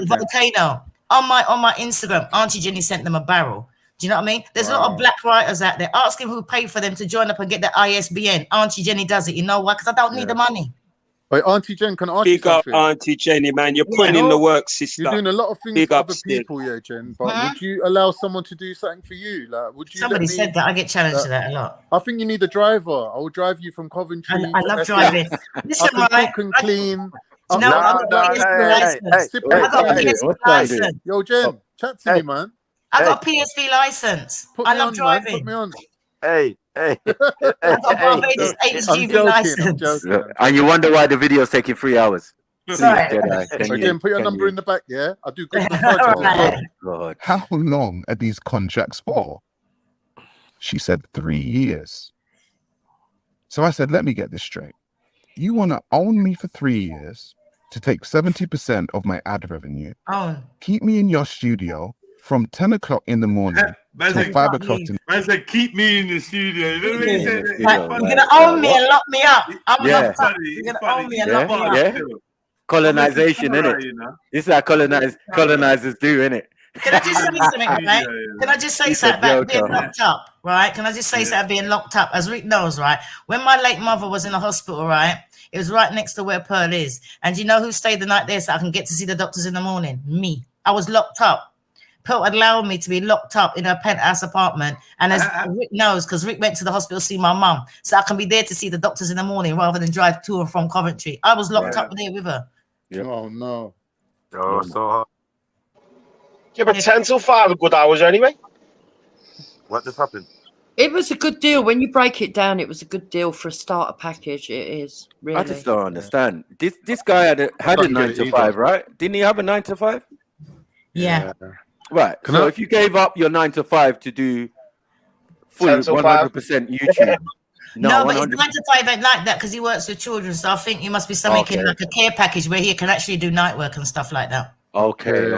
volcano on my Instagram. Auntie Jenny sent them a barrel. Do you know what I mean? There's a lot of black writers out there. Ask him who paid for them to join up and get the ISBN. Auntie Jenny does it. You know why? Because I don't need the money. Wait, Auntie Jen, can I ask you something? Auntie Jenny, man. You're putting in the work, sister. You're doing a lot of things for other people, Jen. But would you allow someone to do something for you? Like, would you? Somebody said that. I get challenged to that a lot. I think you need a driver. I will drive you from Coventry. I love driving. Listen, I can cook and clean. I got a PSV license. Yo, Jen, chat to me, man. I got a PSV license. I love driving. Put me on. Hey. I got Barbados HGV license. And you wonder why the video is taking 3 hours. Jen, put your number in the back, yeah? I do good. God. How long are these contracts for? She said 3 years. So I said, let me get this straight. You want to own me for 3 years to take 70% of my ad revenue, keep me in your studio from 10 o'clock in the morning till 5 o'clock. Man said, keep me in the studio. You know what he said? You're going to own me and lock me up. You're going to own me and lock me up. Colonization, innit? This is how colonizers do, innit? Can I just say something, right? Can I just say something about being locked up, right? Can I just say something being locked up? As Rick knows, right? When my late mother was in the hospital, right? It was right next to where Pearl is. And you know who stayed the night there so I can get to see the doctors in the morning? Me. I was locked up. Pearl allowed me to be locked up in her penthouse apartment. And as Rick knows, because Rick went to the hospital to see my mum, so I can be there to see the doctors in the morning rather than drive to and from Coventry. I was locked up there with her. Oh, no. Oh, so hard. Yeah, but 10 till 5 are good hours anyway. What just happened? It was a good deal. When you break it down, it was a good deal for a starter package. It is, really. I just don't understand. This guy had a 9 to 5, right? Didn't he have a 9 to 5? Yeah. Right. So if you gave up your 9 to 5 to do full 100% YouTube. No, but his 9 to 5 ain't like that because he works with children. So I think you must be something like a care package where he can actually do night work and stuff like that. Okay.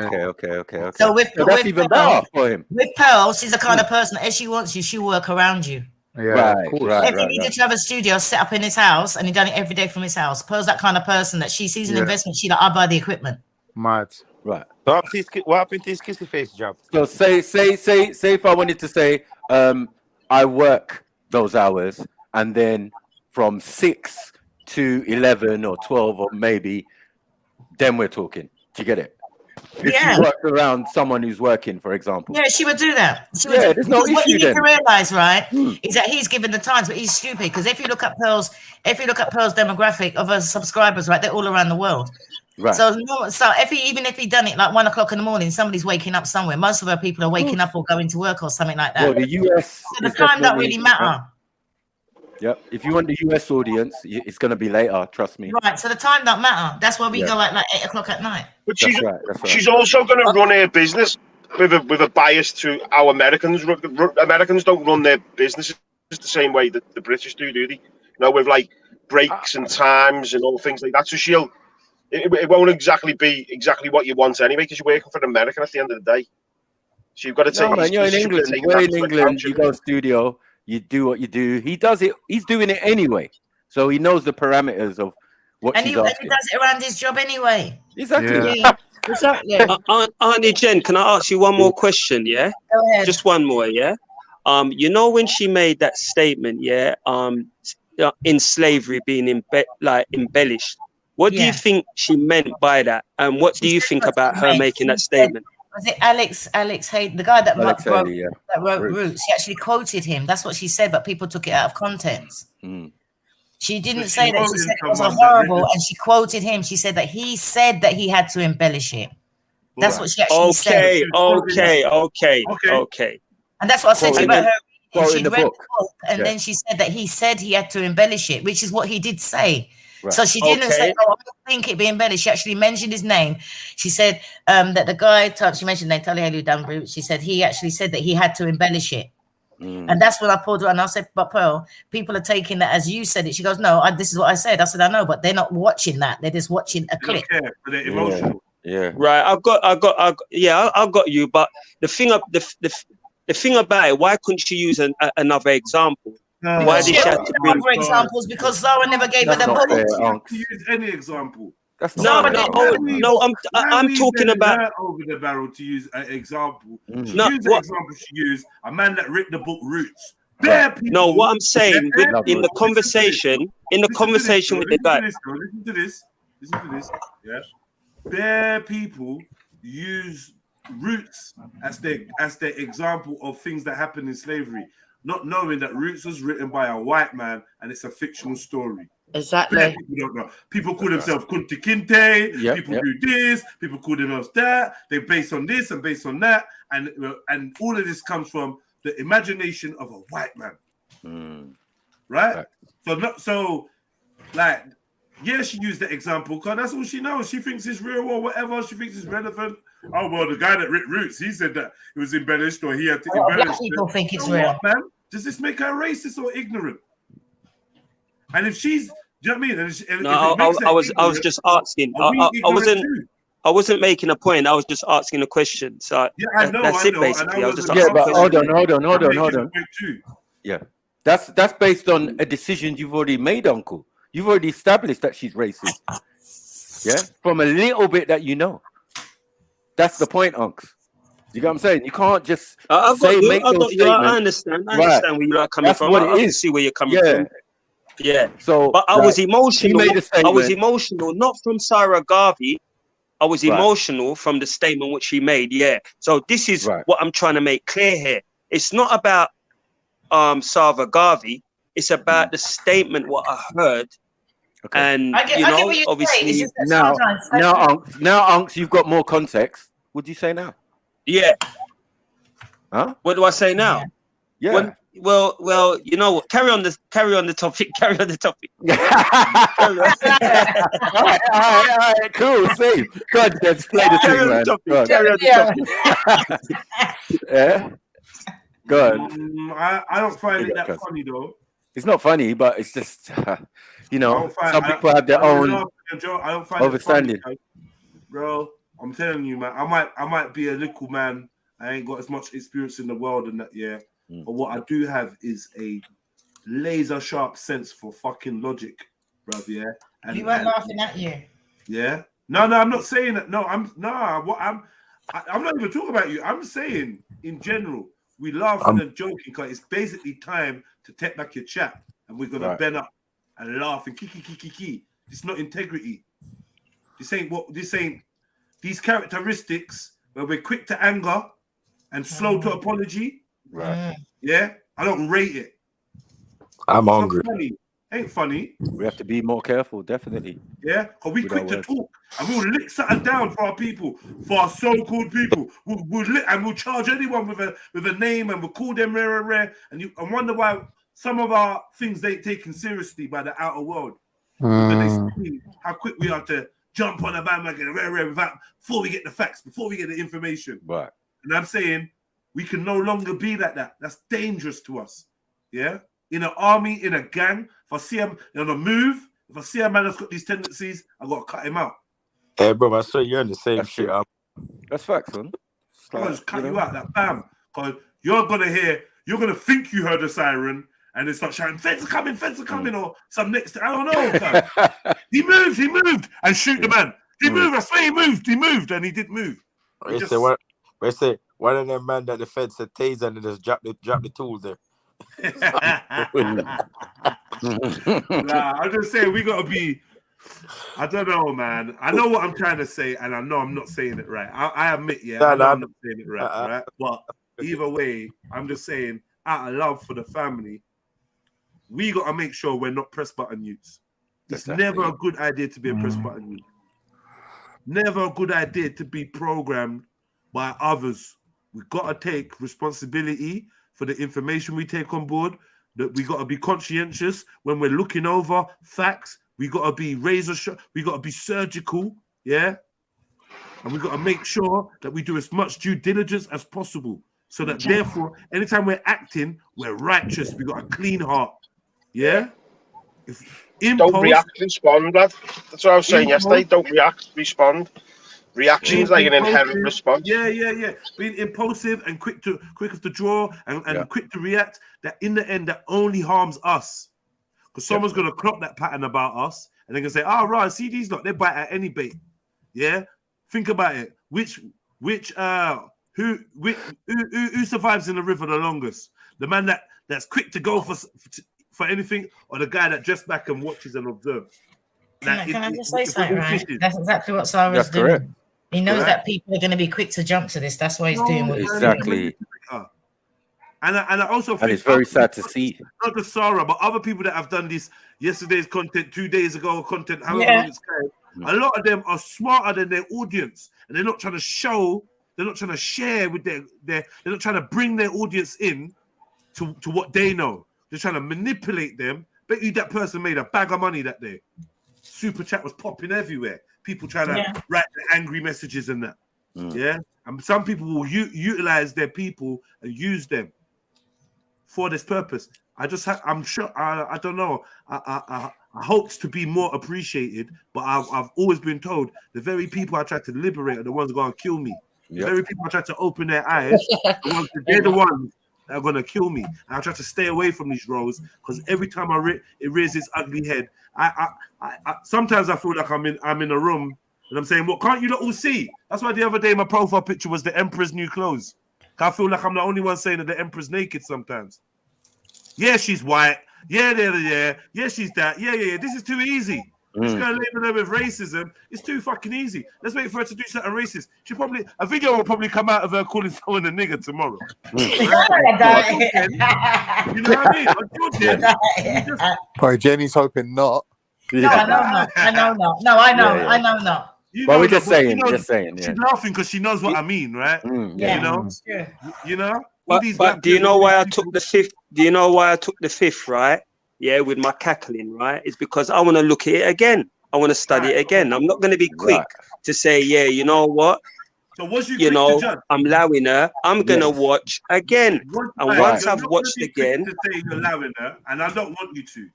So with that's even better for him. With Pearl, she's the kind of person that if she wants you, she'll work around you. Yeah, if he needed to have a studio set up in his house and he done it every day from his house, Pearl's that kind of person that she sees an investment, she like, I'll buy the equipment. Mad. Right. So what happened to his kissy face job? So say if I wanted to say I work those hours and then from 6 to 11 or 12 or maybe, then we're talking. Do you get it? If Yeah. you work around someone who's working, for example. Yeah, she would do that. She would Yeah, do, there's no because what you issue need to then. realize, right, is that he's given the times, but he's stupid. Because if you look at Pearl's demographic of her subscribers, right, they're all around the world. Right. So even if he done it like 1 o'clock in the morning, somebody's waking up somewhere. Most of our people are waking up or going to work or something like that. Well, the US. So the time don't really matter. Yep. If you want the US audience, it's going to be later. Trust me. Right. So the time don't matter. That's why we Yeah. go like 8 o'clock at night. But That's she's right. she's also going to run her business with a bias to how Americans don't run their businesses the same way that the British do they? You know, with like breaks and times and all things like that. So it won't exactly be what you want anyway, because you're working for an American at the end of the day. So you've got to take. No, man, you're in England. We're in England. You go studio. You do what you do. He does it. He's doing it anyway. So he knows the parameters of what And she's he asking. does it around his job anyway. Exactly. Yeah. Exactly. Auntie Jen, can I ask you one more question? Yeah, Go ahead. just one more. Yeah, you know when she made that statement, yeah, in slavery being embellished. What do you think she meant by that? And what do you think about her making that statement? Was it Alex Hayden, the guy that Alex wrote, Haley, yeah. that wrote Roots? She actually quoted him. That's what she said, but people took it out of context. She didn't So say she that. She quoted said it was a someone that horrible, written- and she quoted him. She said that he said that he had to embellish it. That's what she actually said. Okay. And that's what I said to you about her. Quote She'd in the read book. the book, and then she said that he said he had to embellish it, which is what he did say. Right. So she didn't say, "Oh, I don't think it be embellished." She actually mentioned his name. She said that the guy. She mentioned name. Tally done. She said he actually said that he had to embellish it. And that's when I pulled her and I said, "But Pearl, people are taking that as you said it." She goes, "No, this is what I said." I said, "I know, but they're not watching that. They're just watching a clip." They're emotional. Yeah. Right. I've got you. But the thing about it, why couldn't she use another example? Why did she have to bring other examples? Because Zara never gave her the book. Use any example. That's No, I'm talking about her over the barrel to use an example. She No, used the what- example she used. A man that wrote the book Roots. No, what I'm saying in the conversation with the guy. Listen to this. Yeah. Bare people use Roots as their example of things that happened in slavery, not knowing that Roots was written by a white man and it's a fictional story. Exactly. Bare people don't know. People call themselves Kunti Kinte. Yep, People yep. do this. People call themselves that. They based on this and based on that, and all of this comes from the imagination of a white man. Right? So, yeah, she used the example because that's all she knows. She thinks it's real or whatever. She thinks it's relevant. Oh, well, the guy that wrote Roots, he said that it was embellished or he had to embellish Black people it. think it's So real. what, man? Does this make her racist or ignorant? And if she's, do you know what I mean? And if No, it makes her I was ignorant, just asking. are we ignorant too? I wasn't making a point. I was just asking a question. So I know, that's I it know, basically. and I I was just wasn't- asking Yeah, a but question. hold on. Yeah, that's based on a decision you've already made, Uncle. You've already established that she's racist. Yeah, from a little bit that you know. That's the point, Unks. You know what I'm saying? You can't just I've got you. make I've those got you. I statements. understand. I Right. understand where you're coming That's from. what I it can is. see where you're coming Yeah. from. Yeah. So, But I was emotional. She made a I was statement. emotional, not from Sarah Garvey. I was Right. emotional from the statement which she made. Yeah. So this is what I'm trying to make clear here. It's not about Sarah Garvey. It's about the statement what I heard. Okay. And I get what you're obviously saying. It's just that Now, sometimes- Unks, you've got more context. What do you say now? Yeah. Huh? What do I say now? Yeah. Well, you know what? Carry on the topic. Carry on the topic. all right, cool. Same. Go on, let's play the Carry thing, on the man. topic. Go on. Carry on the topic. Yeah. Go on. I don't find it that Cuz. funny though. It's not funny, but it's just, you know, some people have their I own don't find understanding. it funny, bro. I'm telling you, man. I might be a little man. I ain't got as much experience in the world and that, yeah. But what I do have is a laser sharp sense for fucking logic, bro. Yeah. You weren't laughing at you. Yeah. No, I'm not saying that. No, I'm not even talking about you. I'm saying in general, we laughing and joking because it's basically time to take back your chat, and we're gonna bend up and laugh and kiki. It's not integrity. This ain't these characteristics where we're quick to anger and slow to apology. Right. Yeah, I don't rate it. I'm It's hungry. not funny. Ain't funny. We have to be more careful, definitely. Yeah, because we with quick our to words. talk and we'll lick something down for our people, for our so-called people. We'll charge anyone with a name and we'll call them rare. And wonder why some of our things ain't taken seriously by the outer world. Because they see how quick we are to jump on a bandwagon rare before we get the facts, before we get the information. Right. And I'm saying we can no longer be like that. That's dangerous to us. Yeah? In an army, in a gang, if I see him on a move, if I see a man that's got these tendencies, I got to cut him out. Hey, bro, I swear you're in the same shit. That's facts, man. I'm going to just cut you out, like, bam. Because you're going to think you heard a siren and it's not shouting, feds are coming, or some next, I don't know. He moved, and shoot the man. He moved, I swear he moved, and he didn't move. They say one of them man that the feds said taser and they just drop the tool there. Nah, I'm just saying we gotta be. I don't know, man. I know what I'm trying to say, and I know I'm not saying it right. I admit, I'm not saying it right? But either way, I'm just saying, out of love for the family, we gotta make sure we're not press button youths. It's never a good idea to be a press button youth. Never a good idea to be programmed by others. We gotta take responsibility for the information we take on board. That we got to be conscientious when we're looking over facts. We got to be razor sharp. We got to be surgical, yeah. And we got to make sure that we do as much due diligence as possible, so that therefore, anytime we're acting, we're righteous. We got a clean heart, yeah. Don't react, respond, lad. That's what I was saying yesterday. Don't react, respond. Reaction is like an inherent response. Yeah. Being impulsive and quick to draw and quick to react, that in the end that only harms us. Because someone's gonna clock that pattern about us and they're gonna say, oh right, see these lot, they bite at any bait. Yeah. Think about it. Who survives in the river the longest? The man that's quick to go for anything, or the guy that just back and watches and observes? Can I just say something, right? That's exactly what Sarah's doing. Correct. He knows that people are going to be quick to jump to this. That's why he's doing what he's doing. And I also think, and it's very sad to see. Not just Sarah, but other people that have done this yesterday's content, 2 days ago content, however long it's carried. A lot of them are smarter than their audience, and they're not trying to show. They're not trying to share with their. They're not trying to bring their audience in to what they know. They're trying to manipulate them. Bet you that person made a bag of money that day. Super chat was popping everywhere. People trying to write the angry messages and that. Yeah, and some people will utilize their people and use them for this purpose. I'm sure. I don't know. I hope to be more appreciated, but I've always been told the very people I try to liberate are the ones going to kill me. The very people I try to open their eyes, they're the ones that are going to kill me. And I try to stay away from these roles because every time it raises its ugly head, I sometimes I feel like I'm in a room and I'm saying, "What can't you not all see?" That's why the other day my profile picture was the Emperor's new clothes. I feel like I'm the only one saying that the Emperor's naked sometimes. Yeah, she's white. Yeah, she's that. Yeah. This is too easy. This guy labelling her with racism is too fucking easy. Let's wait for her to do something racist. A video will probably come out of her calling someone a nigger tomorrow. You know what I mean? Probably Jenny's hoping not. No, I know not. But we're just saying. She's laughing because she knows what I mean, right? You know. But do you know why I took the fifth? Do you know why I took the fifth? Right? Yeah, with my cackling, right? It's because I want to look at it again. I want to study it again. I'm not going to be quick to say, yeah, you know what? So was you know, I'm allowing her. I'm going to watch again. And once I've watched again, to say you're allowing her, and I don't want you to.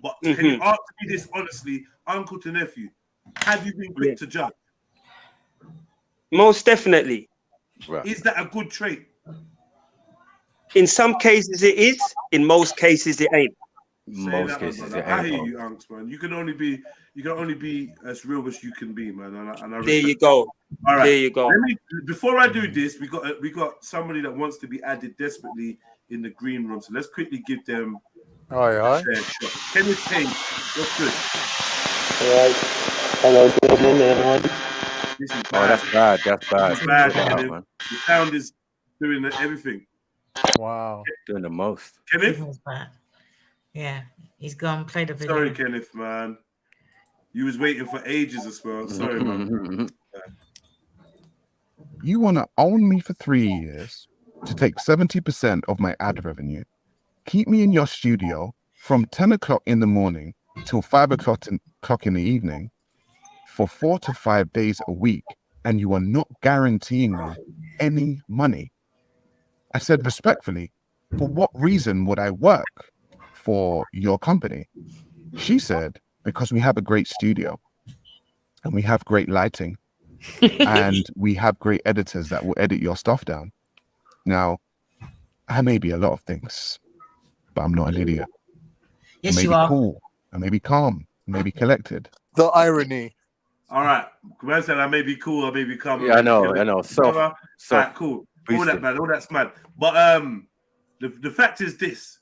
But can you answer me this honestly, uncle to nephew? Have you been quick to judge? Most definitely. Is that a good trait? In some cases it is. In most cases it ain't. Most cases, brother. it I ain't, hear bro. you, Unks, man. You can only be as real as you can be, man. And I There you respect go. All right. There you go. Before I do this, we got somebody that wants to be added desperately in the green room. So let's quickly give them a fair shot. Kenneth Page, what's good? All right. Hello, good morning, everyone. This is Oh, bad. that's bad. That's bad. This is bad, Chill out, Kenneth. man. The sound is doing everything. Wow. Doing the most. Kenneth? Signal's bad. Yeah, he's gone. Play the video. Sorry, Kenneth, man. You was waiting for ages as well. Sorry, man. You want to own me for 3 years to take 70% of my ad revenue, keep me in your studio from 10 o'clock in the morning till 5 o'clock in the evening for 4 to 5 days a week, and you are not guaranteeing me any money. I said respectfully, for what reason would I work for your company? She said, because we have a great studio and we have great lighting and we have great editors that will edit your stuff down. Now, I may be a lot of things, but I'm not an idiot. Yes, I may you be are. cool. I may be calm. I may be collected. The irony. All right. Man said I may be cool, I may be calm. Yeah, I know. All right, cool. All that, man. All that's mad. But the fact is this.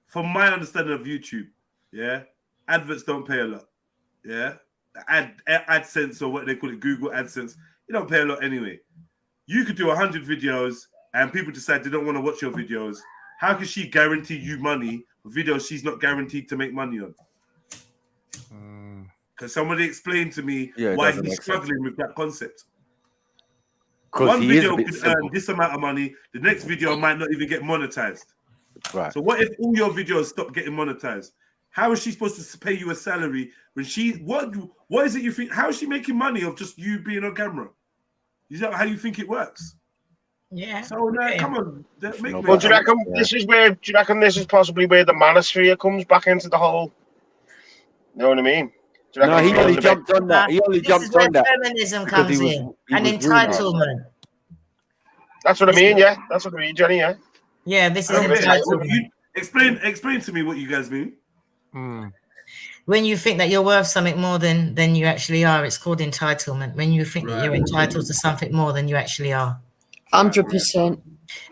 From my understanding of YouTube, yeah, adverts don't pay a lot. Yeah, AdSense or what they call it, Google AdSense, you don't pay a lot anyway. You could do 100 videos and people decide they don't want to watch your videos. How can she guarantee you money for videos she's not guaranteed to make money on? Because somebody explained to me why he's struggling with that concept. One video could earn this amount of money, the next video might not even get monetized. Right. So what if all your videos stop getting monetized? How is she supposed to pay you a salary when what is it you think? How is she making money of just you being on camera? Is that how you think it works? Yeah. So come on, Well, do you reckon this is possibly where the manosphere comes back into the whole? You know what I mean? No, he only jumped on that. He only jumped on that. Feminism comes in and entitlement. That's what I mean, yeah. That's what I mean, Jenny, yeah. Yeah, this is entitlement. Explain to me what you guys mean. When you think that you're worth something more than you actually are, it's called entitlement. When you think that you're entitled to something more than you actually are. 100%.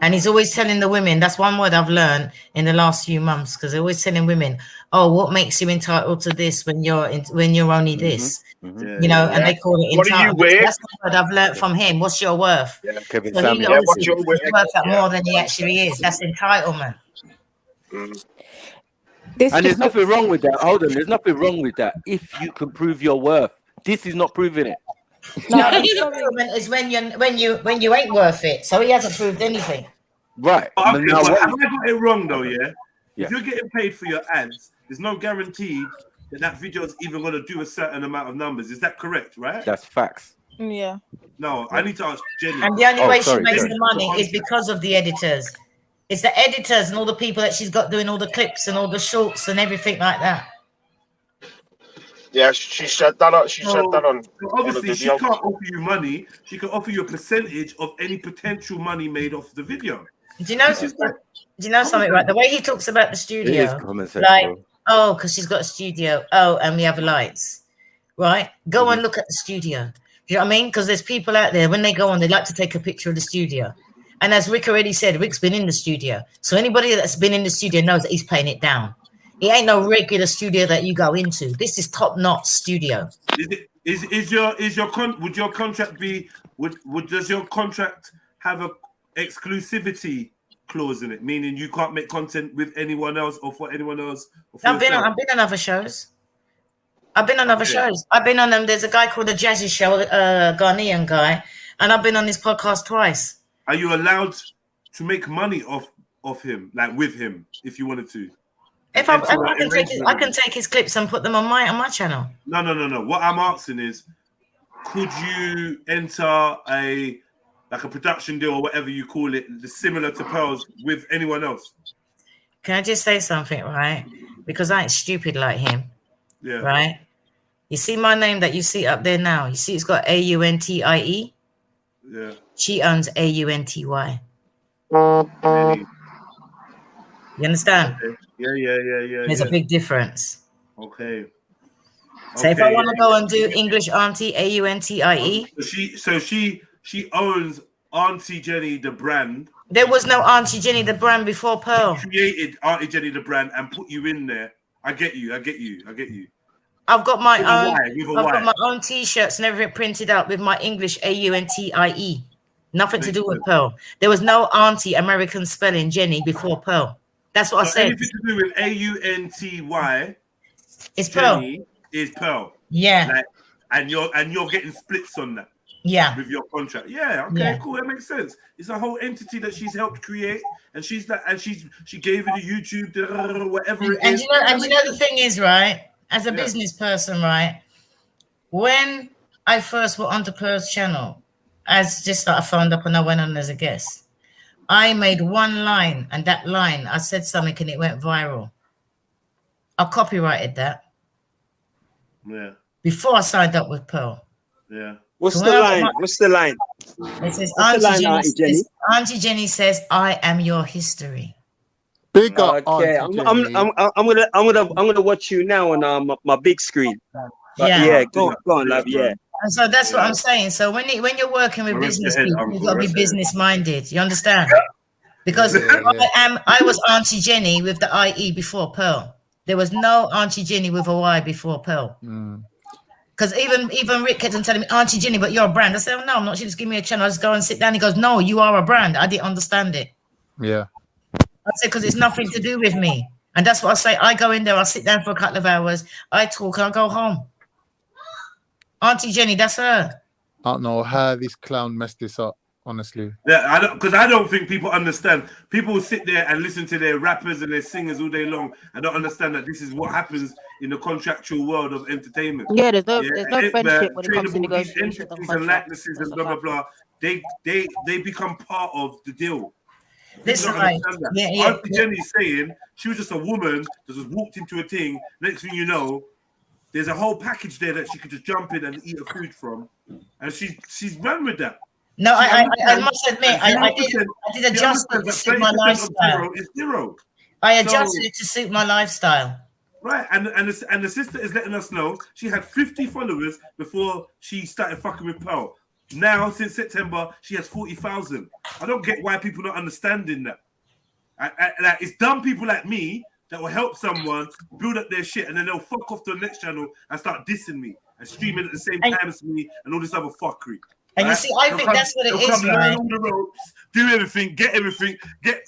And he's always telling the women, that's one word I've learned in the last few months, because they're always telling women, oh, what makes you entitled to this when you're only this? You know, and they call it entitlement. That's the word I've learned from him. What's your worth? Yeah, Kevin So Samuel. he always thinks he's worth that more than he actually is. That's entitlement. And there's nothing wrong with that. Hold on, there's nothing wrong with that if you can prove your worth. This is not proving it. No, entitlement is when you ain't worth it. So he hasn't proved anything. Right. Okay, but have I got it wrong though? Yeah. If you're getting paid for your ads, there's no guarantee that video is even going to do a certain amount of numbers. Is that correct? Right. That's facts. Yeah. No, I need to ask Jenny. And the only way she makes the money is because of the editors. It's the editors and all the people that she's got doing all the clips and all the shorts and everything like that. Yeah, she said that. On. Obviously, she can't offer you money. She can offer you a percentage of any potential money made off the video. Do you know something? Right, the way he talks about the studio, like, oh, because she's got a studio. Oh, and we have lights. Right, go and look at the studio. You know what I mean? Because there's people out there when they go on, they like to take a picture of the studio. And as Rick already said, Rick's been in the studio. So anybody that's been in the studio knows that he's paying it down. It ain't no regular studio that you go into. This is top-notch studio. Would your contract be? Does your contract have a exclusivity clause in it, meaning you can't make content with anyone else or for anyone else? I've been on other shows. I've been on other shows. I've been on them. There's a guy called the Jazzy Show, a Ghanaian guy, and I've been on his podcast twice. Are you allowed to make money off him, like with him, if you wanted to? If I can take his clips and put them on my channel. No. What I'm asking is, could you enter a production deal or whatever you call it, similar to Pearl's, with anyone else? Can I just say something, right? Because I ain't stupid like him. Yeah. Right? You see my name that you see up there now? You see it's got AUNTIE? Yeah. She owns AUNTY. You understand? Okay. Yeah. There's a big difference. Okay. So if I want to go and do English auntie, AUNTIE. So she owns Auntie Jenny the brand. There was no Auntie Jenny the brand before Pearl. She created Auntie Jenny the brand and put you in there. I get you. I've got my own. I've got my own T-shirts and everything printed out with my English AUNTIE. Nothing to do with Pearl. There was no Auntie American spelling Jenny before Pearl. That's what I said. Anything to do with AUNTY. It's Pearl. Is Pearl. Yeah. Like, and you're getting splits on that. Yeah. With your contract. Yeah. Okay. Cool. That makes sense. It's a whole entity that she's helped create, and she gave it a YouTube, whatever it is. And you know the thing is, right? As a business person, right? When I first went onto Pearl's channel, as just that I found up and I went on as a guest, I made one line, and that line I said something and it went viral. I copyrighted that. Yeah. Before I signed up with Pearl. Yeah. What's the line? What's the line? It says, Auntie Jenny says, "I am your history." Big up. Okay, I'm gonna watch you now on my big screen. But yeah, go on, love. Yeah. And so that's what I'm saying. So when you're working with business people, you've got to be business minded. You understand? Because I was Auntie Jenny with the IE before Pearl. There was no Auntie Jenny with a Y before Pearl. Because even Rick kept on telling me, Auntie Jenny, but you're a brand. I said, oh, no, I'm not. She just give me a channel. I just go and sit down. He goes, no, you are a brand. I didn't understand it. Yeah. I said, because it's nothing to do with me. And that's what I say. I go in there, I sit down for a couple of hours, I talk, and I go home. Auntie Jenny, that's her. I don't know how this clown messed this up, honestly. Yeah, because I don't think people understand. People will sit there and listen to their rappers and their singers all day long and don't understand that this is what happens in the contractual world of entertainment. Yeah, there's no friendship when it comes to negotiations and likenesses and blah blah blah. They become part of the deal. Listen, right. Auntie Jenny's saying she was just a woman that just walked into a thing. Next thing you know, there's a whole package there that she could just jump in and eat her food from, and she's run with that. No, I must admit, I did adjust it to suit my lifestyle. I adjusted it to suit my lifestyle. Right, and the sister is letting us know she had 50 followers before she started fucking with Pearl. Now, since September, she has 40,000. I don't get why people not understanding that. Like, it's dumb people like me that will help someone build up their shit, and then they'll fuck off to the next channel and start dissing me and streaming at the same time as me and all this other fucking. And you see, I think that's what it is, right? Learn all the ropes, do everything, get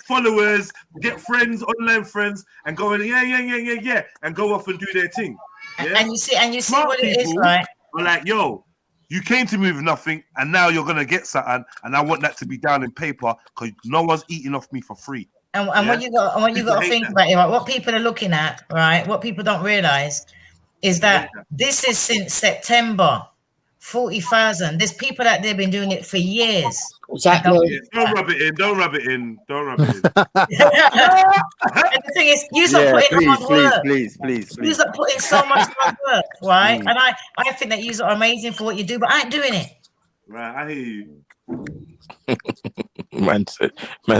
followers, get friends, online friends, and go in, yeah, and go off and do their thing. Yeah? And you see what it is, right? Are like, yo, you came to me with nothing, and now you're gonna get something, and I want that to be down in paper because no one's eating off me for free. And what you got to think about it, right? What people are looking at, right? What people don't realize is that this is since September. 40,000. There's people out there been doing it for years. Exactly. Don't rub it in. And the thing is, you start putting hard work. Please. You start putting so much hard work, right? And I think that you are amazing for what you do, but I ain't doing it. Right, I hear you. Man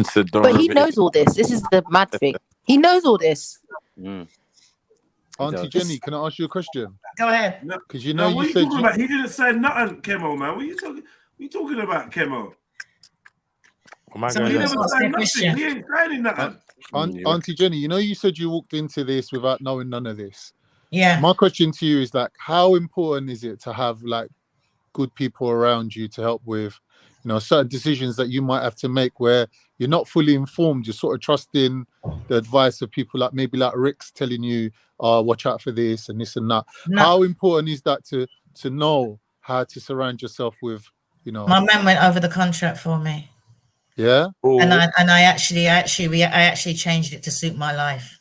said, don't. But he knows all this. This is the mad thing. He knows all this. Auntie Jenny, can I ask you a question? Go ahead. Because you know you said he didn't say nothing, Kemo, man. What are you talking about, Kemo? He never said nothing. He ain't saying nothing. Auntie Jenny, you know you said you walked into this without knowing none of this. Yeah. My question to you is like, how important is it to have like good people around you to help with, certain decisions that you might have to make where you're not fully informed, you're sort of trusting the advice of people like maybe like Rick's telling you, watch out for this and this and that. No. How important is that to know how to surround yourself with, My man went over the contract for me. Yeah. Ooh. And I actually changed it to suit my life.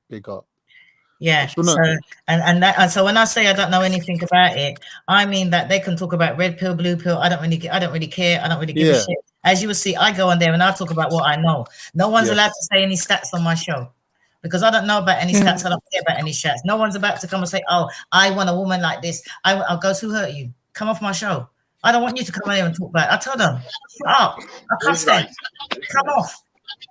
Big up. Yeah. So when I say I don't know anything about it, I mean that they can talk about red pill, blue pill. I don't really care. I don't really give a shit. As you will see, I go on there and I talk about what I know. No one's allowed to say any stats on my show because I don't know about any stats. I don't care about any stats. No one's about to come and say, "Oh, I want a woman like this." I'll go, "Who hurt you? Come off my show." I don't want you to come in here and talk about it. I told them, "Shut up." I can't say, "Come off."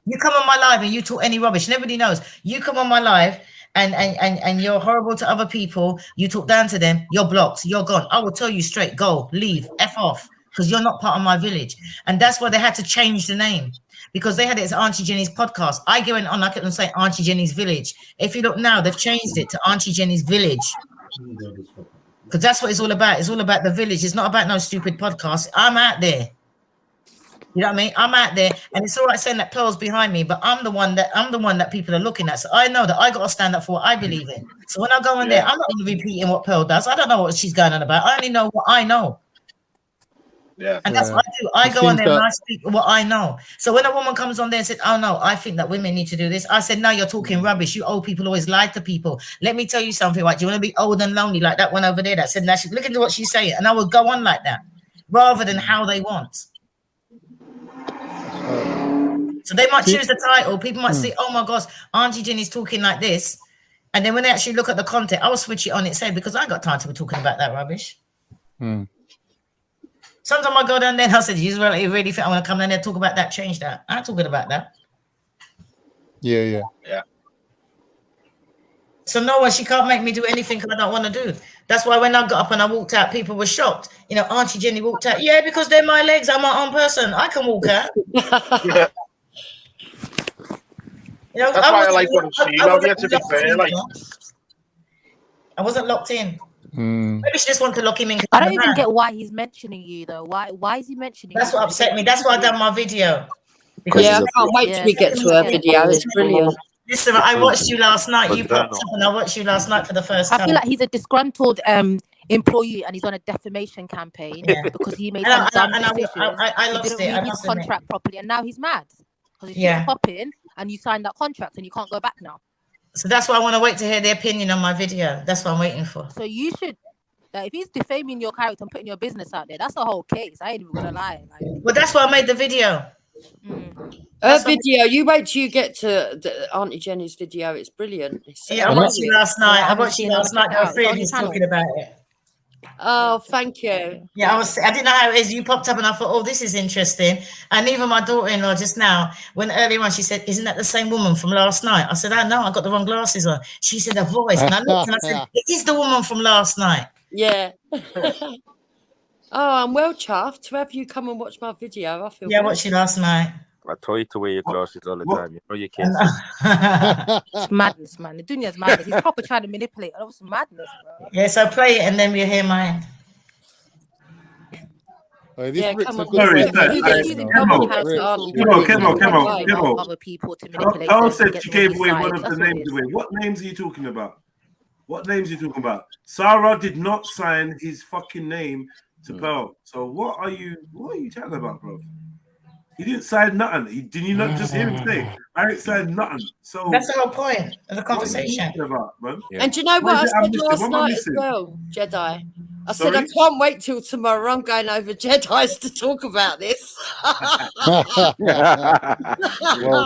You come on my live and you talk any rubbish. And everybody knows. You come on my live and you're horrible to other people. You talk down to them. You're blocked. You're gone. I will tell you straight. Go. Leave. F off. Because you're not part of my village. And that's why they had to change the name. Because they had it as Auntie Jenny's podcast. I go in on, I can say Auntie Jenny's Village. If you look now, they've changed it to Auntie Jenny's Village. Because that's what it's all about. It's all about the village. It's not about no stupid podcast. I'm out there. You know what I mean? I'm out there, and it's all right saying that Pearl's behind me, but I'm the one that people are looking at. So I know that I got to stand up for what I believe in. So when I go in there, I'm not going to be repeating what Pearl does. I don't know what she's going on about. I only know what I know. Yeah. And that's what I do. I go on there and I speak what I know. So when a woman comes on there and said, oh no, I think that women need to do this, I said, no, you're talking rubbish. You old people always lie to people. Let me tell you something, right? Do you want to be old and lonely like that one over there that said that? Look into what she's saying. And I would go on like that rather than how they want. So they might choose the title. People might say, oh my gosh, Auntie Jenny's talking like this. And then when they actually look at the content, I will switch it on its head because I ain't got time to be talking about that rubbish. Sometimes I go down there and I said, you really think I want to come down there and talk about that, change that? I'm talking about that. Yeah. So no one, she can't make me do anything I don't want to do. That's why when I got up and I walked out, people were shocked. You know, Auntie Jenny walked out. Yeah, because they're my legs. I'm my own person. I can walk out. Yeah. You know, that's why I like what I'm seeing. To be fair, like I wasn't locked in. Maybe she just wanted to lock him in. I don't even get why he's mentioning you though. Why is he mentioning? That's what upset me. That's why I done my video. Because I can't wait till we get to her video. It's brilliant. Listen, I watched you last night. You popped up and I watched you last night for the first time. I feel like he's a disgruntled employee and he's on a defamation campaign because he made some dumb decisions. I lost he didn't read his contract properly, and now he's mad because he's popping and you signed that contract and you can't go back now. So that's why I want to wait to hear their opinion on my video. That's what I'm waiting for. So you should, if he's defaming your character and putting your business out there, that's the whole case. I ain't even gonna lie. Well, that's why I made the video. Her video, you wait till you get to Auntie Jenny's video. It's brilliant. I watched you last night. I watched you last night. Our friend was talking about it. Oh, thank you. Yeah, I didn't know how it is. You popped up and I thought, oh, this is interesting. And even my daughter-in-law just now, when earlier on she said, isn't that the same woman from last night? I said, oh no, I got the wrong glasses on. She said a voice. And I looked and I said, it is the woman from last night. Yeah. Oh, I'm well chuffed to have you come and watch my video. I feel I watched you last night. I told you to wear your glasses all the time. You know you can't. It's madness, man. The Dunya's madness. He's proper trying to manipulate. That was madness, bro. Yeah, so play it and then we'll hear mine. Come on. Other people to manipulate. Carl said she gave away one of the names away. What names are you talking about? What names are you talking about? Sarah did not sign his fucking name to Pearl. So what are you talking about, bro? He didn't sign nothing. Did you not just hear him say, I didn't sign nothing? So that's the whole point of the conversation. About, man? And do you know what I said last night as well, Jedi? I said, I can't wait till tomorrow. I'm going over Jedi's to talk about this. Well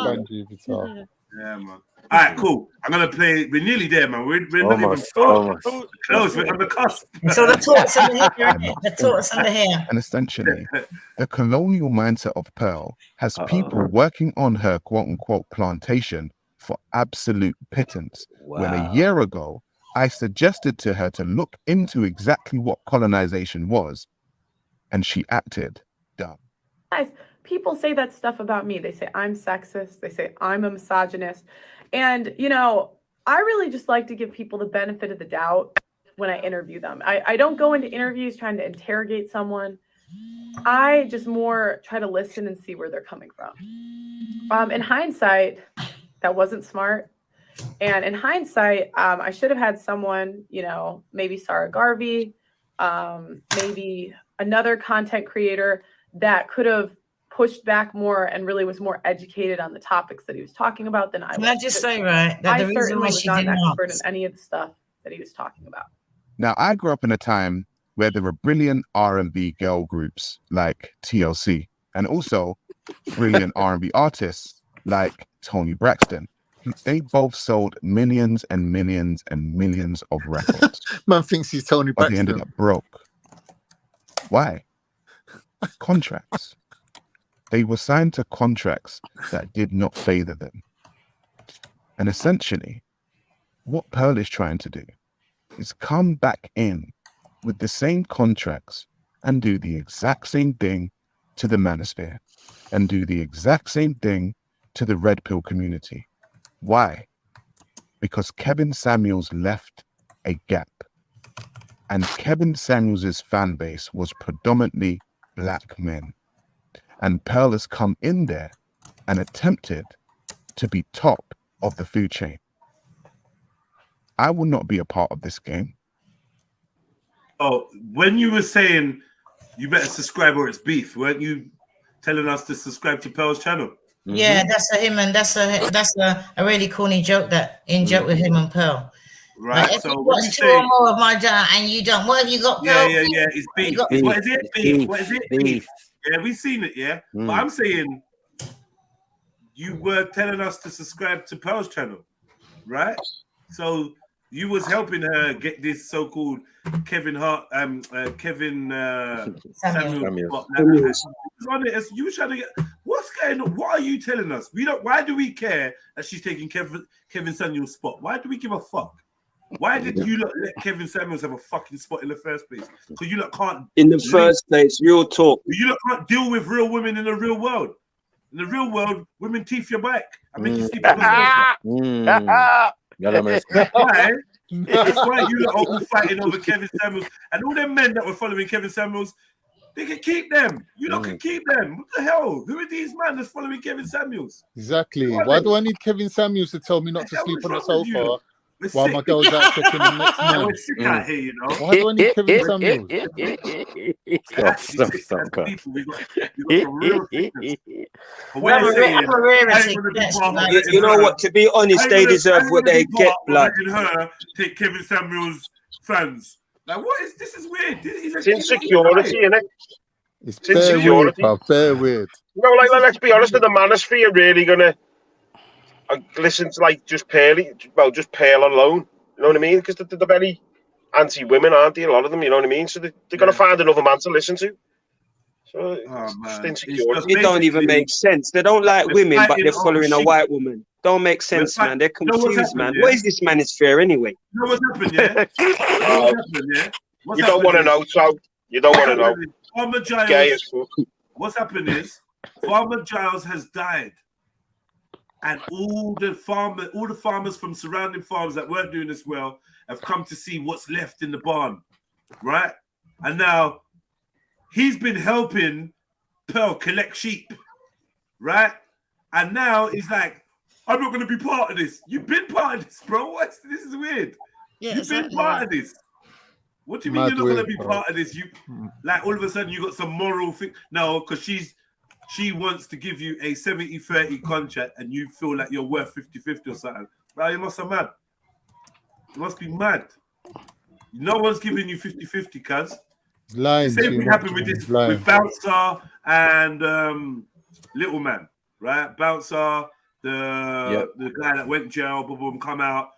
done, Jupiter. Yeah, man. All right, cool. I'm gonna play. We're nearly there, man. We're not even close. We're on the cusp. So the talks under here. The talks under here. And essentially, the colonial mindset of Pearl has people working on her quote-unquote plantation for absolute pittance. Wow. When a year ago, I suggested to her to look into exactly what colonization was, and she acted dumb. Guys, people say that stuff about me. They say I'm sexist. They say I'm a misogynist. And, you know, I really just like to give people the benefit of the doubt when I interview them. I don't go into interviews trying to interrogate someone. I just more try to listen and see where they're coming from. In hindsight, that wasn't smart. And in hindsight, I should have had someone, you know, maybe Sarah Garvey, maybe another content creator that could have pushed back more and really was more educated on the topics that he was talking about than I was. Can I just say, right, that I the reason certainly why was she not an did expert not. in any of the stuff that he was talking about. Now, I grew up in a time where there were brilliant R&B girl groups like TLC, and also brilliant R&B artists like Toni Braxton. They both sold millions and millions and millions of records. Man thinks he's Toni But Braxton. they ended up broke. Why? Contracts. They were signed to contracts that did not favor them. And essentially, what Pearl is trying to do is come back in with the same contracts and do the exact same thing to the manosphere and do the exact same thing to the Red Pill community. Why? Because Kevin Samuels left a gap. And Kevin Samuels' fan base was predominantly black men. And Pearl has come in there and attempted to be top of the food chain. I will not be a part of this game. Oh, when you were saying you better subscribe or it's beef, weren't you telling us to subscribe to Pearl's channel? Yeah, that's a really corny joke that joke with him and Pearl. Right. Like, if So you when watch you 2 say or more of my channel and you don't, what have you got, Pearl? yeah, it's beef. What is it? Beef. What is it? Beef. Yeah, we've seen it, yeah. But I'm saying you were telling us to subscribe to Pearl's channel, right? So you was helping her get this so-called Kevin Samuels spot. You were trying to get. What's going on? What are you telling us? We don't. Why do we care that she's taking Kevin Samuels' spot? Why do we give a fuck? Why did you let Kevin Samuels have a fucking spot in the first place? Because you can't. In the first place, real talk. You can't deal with real women in the real world. In the real world, women teeth your back and make you sleep on the sofa. That's why you lot are all fighting over Kevin Samuels and all them men that were following Kevin Samuels. They can keep them. You lot can keep them. What the hell? Who are these men that's following Kevin Samuels? Exactly. Why do I need Kevin Samuels to tell me not to sleep on the sofa while my girl's out checking the next man? We're sick out here, you know. Why do I need Kevin Samuels? You know what? To be honest, they deserve what they get, blood. Her take Kevin Samuels' fans. Like, what is this? Is weird. It's insecurity, isn't it? It's insecurity. Very weird. You know, like, let's be honest, the manosphere really gonna listen to like just Pearl alone. You know what I mean? Because they're very anti-women, aren't they? A lot of them. You know what I mean? So they're gonna find another man to listen to. So just insecurity. It don't even make sense. They don't like women, but they're following a white woman. Don't make sense, man. They're confused, man. What is this manosphere anyway? You know what's happened, yeah? You don't want to know, so you don't want to know. Farmer Giles. What's happened is Farmer Giles has died, and all the farmers from surrounding farms that weren't doing this well have come to see what's left in the barn, right? And now he's been helping Pearl collect sheep, right? And now he's like, I'm not going to be part of this. You've been part of this, bro. This is weird. Yeah, You've been part of this. What do you mean you're not going to be part of this? You like all of a sudden you got some moral thing? No, because she wants to give you a 70-30 contract and you feel like you're worth 50-50 or something. Bro, you must be mad. You must be mad. No one's giving you 50-50, cuz. The same thing happened with this with Bouncer and Little Man, right? Bouncer, the guy that went jail, boom, come out,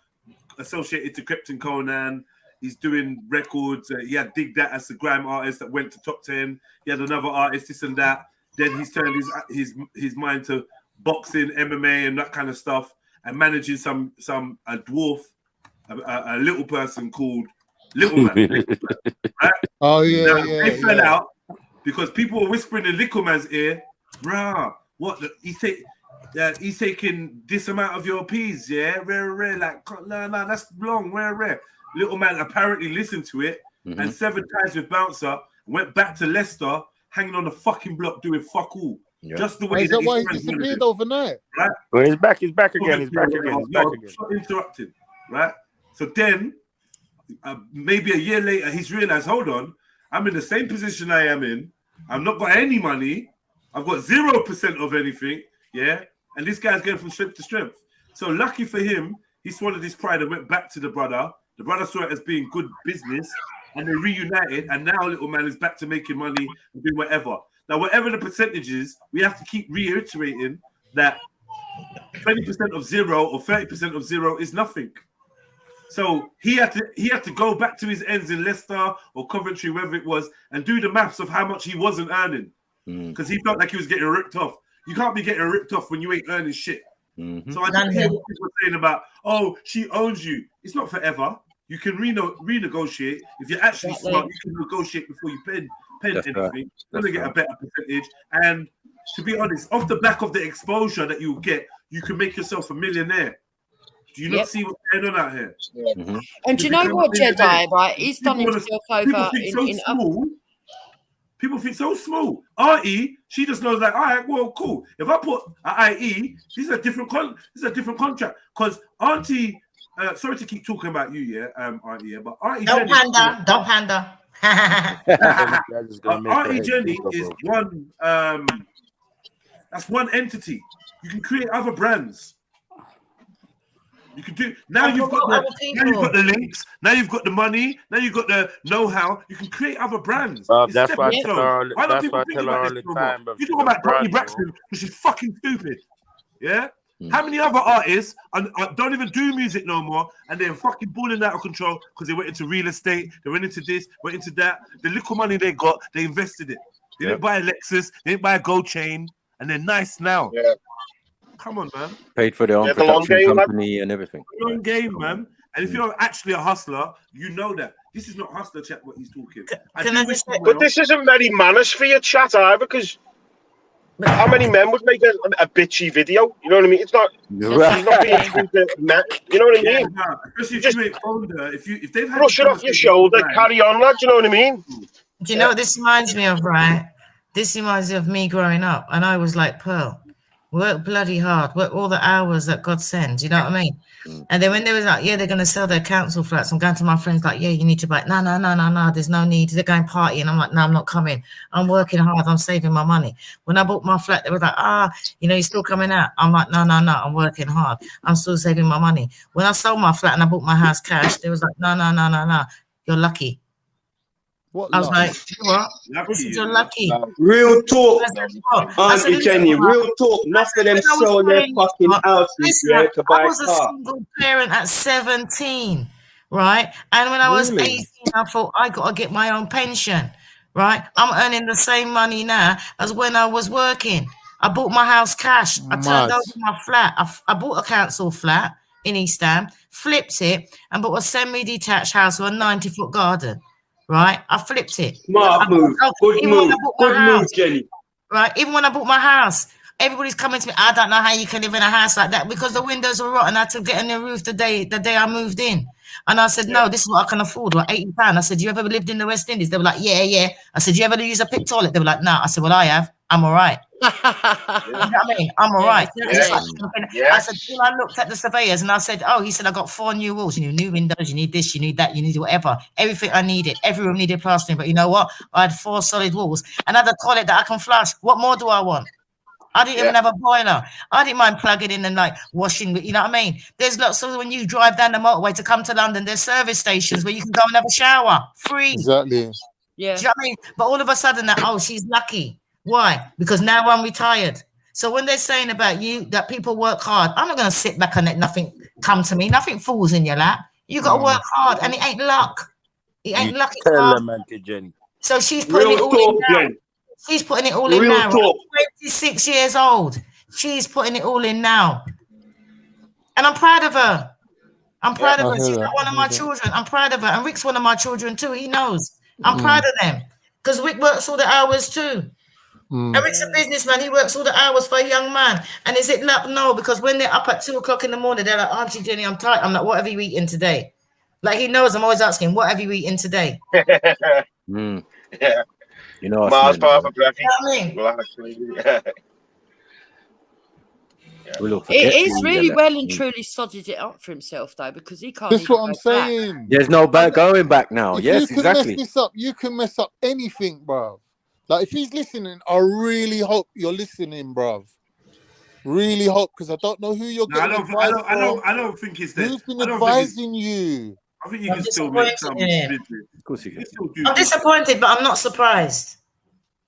associated to Krypton Conan. He's doing records. He had Dig That as the grime artist that went to top 10. He had another artist, this and that. Then he's turned his mind to boxing, MMA, and that kind of stuff, and managing a dwarf, a little person called Little Man. Right? Oh yeah, They fell out because people were whispering in Little Man's ear, "Bruh, what? He's taking this amount of your peas, yeah, rare, like no, that's long, rare." Little Man apparently listened to it and severed ties with Bouncer, went back to Leicester, hanging on the fucking block doing fuck all. Yeah. Just the way is that why he disappeared overnight? Right? Well, he's back again. Interrupted, right? So then, maybe a year later, he's realized, hold on, I'm in the same position I am in. I've not got any money. I've got 0% of anything, yeah? And this guy's going from strength to strength. So lucky for him, he swallowed his pride and went back to the brother. The brother saw it as being good business, and they reunited, and now Little Man is back to making money and doing whatever. Now, whatever the percentage is, we have to keep reiterating that 20% of zero or 30% of zero is nothing. So he had to go back to his ends in Leicester or Coventry, wherever it was, and do the maths of how much he wasn't earning, because he felt like he was getting ripped off. You can't be getting ripped off when you ain't earning shit. So I don't hear what people are saying about, oh, she owns you. It's not forever. You can renegotiate. If you're actually smart, you can negotiate before you pen anything. You're going to get a better percentage. And to be honest, off the back of the exposure that you get, you can make yourself a millionaire. Do you not see what's going on out here? And do you know what, Jedi, right? He's done himself over People think so small. RE, she just knows like, all right, well, cool. If I put an IE, this is a different contract. Because Auntie, sorry to keep talking about you, yeah, Auntie, but Auntie don't Jenny, pander. Auntie Jenny is one. That's one entity. You can create other brands. You can do now. You've got the links. Now you've got the money. Now you've got the know-how. You can create other brands. That's why I tell her all the time. You talk about Tony Braxton, because she's fucking stupid. Yeah. How many other artists don't even do music no more, and they're fucking balling out of control because they went into real estate, they went into this, went into that. The little money they got, they invested it. They didn't buy a Lexus, they didn't buy a gold chain, and they're nice now. Yeah. Come on, man. Paid for their own production company and everything. Long game, man. And if you're actually a hustler, you know that. This is not hustler chat, what he's talking. But this isn't very manners for your chat either, because how many men would make a bitchy video? You know what I mean? It's not. He's not being you know what I mean? Yeah, especially if you ain't older, if they've had brush it off your shoulder, carry on, lad. You know what I mean? Do you know what this reminds me of, right? This reminds me of me growing up, and I was like Pearl. Work bloody hard, work all the hours that God sends, you know what I mean? And then when they was like, yeah, they're going to sell their council flats, I'm going to my friends like, yeah, you need to buy it. No, there's no need. They're going partying. I'm like, no, I'm not coming. I'm working hard. I'm saving my money. When I bought my flat, they were like, you're still coming out. I'm like, no, I'm working hard. I'm still saving my money. When I sold my flat and I bought my house cash, they was like, no, you're lucky. I was like, you know what? This is your lucky. Real talk, Auntie Jenny. Real talk. Not for them sell their fucking houses to buy I was a single parent at 17, right? And when I was 18, I thought I got to get my own pension, right? I'm earning the same money now as when I was working. I bought my house cash. I turned over my flat. I bought a council flat in East Ham, flipped it, and bought a semi-detached house with a 90-foot garden. Right, I flipped it. Smart move. Good move, Jenny. Right, even when I bought my house, everybody's coming to me. I don't know how you can live in a house like that because the windows were rotten. I had to get a new roof the day I moved in, and I said, no, this is what I can afford. Like £80. I said, you ever lived in the West Indies? They were like, yeah. I said, you ever use a pit toilet? They were like, no. I said, well, I have. I'm all right. You know what I mean? I'm all right. I said, well, I looked at the surveyors and I said, he said, I got 4 new walls. You need new windows, you need this, you need that, you need whatever. Everything I needed. Every room needed plastering. But you know what? I had 4 solid walls and I had a toilet that I can flush. What more do I want? I didn't even have a boiler. I didn't mind plugging in and like washing, you know what I mean? There's lots of, when you drive down the motorway to come to London, there's service stations where you can go and have a shower free. Exactly. Yeah. Do you know what I mean? But all of a sudden she's lucky. Why? Because now I'm retired. So when they're saying about you that people work hard, I'm not going to sit back and let nothing come to me. Nothing falls in your lap. You got to work hard, and it ain't luck. It ain't luck. It's hard. Jenny. So she's putting it all in now. She's putting it all in now. 26 years old. She's putting it all in now, and I'm proud of her. I'm proud of her. She's not one of my children. I'm proud of her, and Rick's one of my children too. He knows. I'm proud of them because Rick works all the hours too. Eric's a businessman. He works all the hours for a young man. And is it luck? No, because when they're up at 2 o'clock in the morning, they're like, Auntie Jenny, I'm tired. I'm like, what have you eaten today? Like he knows I'm always asking, what have you eaten today? Yeah. You know, Mars bar for breakfast. You know what I mean? He's really well and truly sodded it up for himself, though, because he can't. That's what I'm saying. There's no going back now. Yes, exactly. Mess this up, you can mess up anything, bro. Like, if he's listening, I really hope you're listening, bruv. Really hope, because I don't know who you're getting advice from. I don't think it's that. Who's been advising you? I think you can still make some business. Of course you can. I'm disappointed, but I'm not surprised.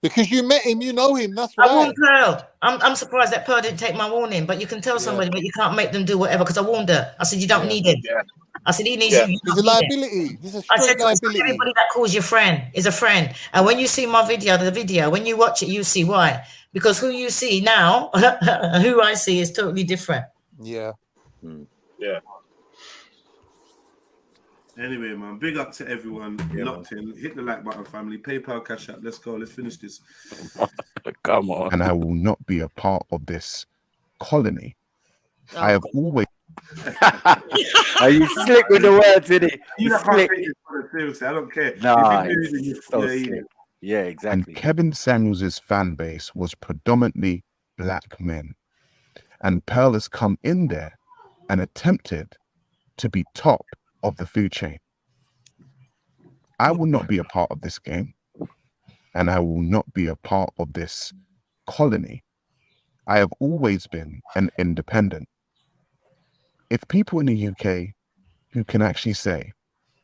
Because you met him, you know him, that's why. I warned Pearl. I'm surprised that Pearl didn't take my warning, but you can tell somebody, but you can't make them do whatever, because I warned her. I said, you don't need him. I said, he needs Yeah. you. He's a liability. He's a I said straight to him, "Not liability. everybody that calls your friend is a friend. And when you see my video, when you watch it, you see why. Because who you see now, who I see is totally different. Yeah. Yeah. Anyway, man, big up to everyone locked in. Hit the like button, family. PayPal, Cash App. Let's go. Let's finish this. Come on. And I will not be a part of this colony. I have always. Are you slick with the words, innit? You You can't slick. take this for seriously. I don't care. Nah, If you do, then it's so slick. Yeah, exactly. And Kevin Samuels' fan base was predominantly black men. And Pearl has come in there and attempted to be top of the food chain. I will not be a part of this game. And I will not be a part of this colony. I have always been an independent. If people in the UK who can actually say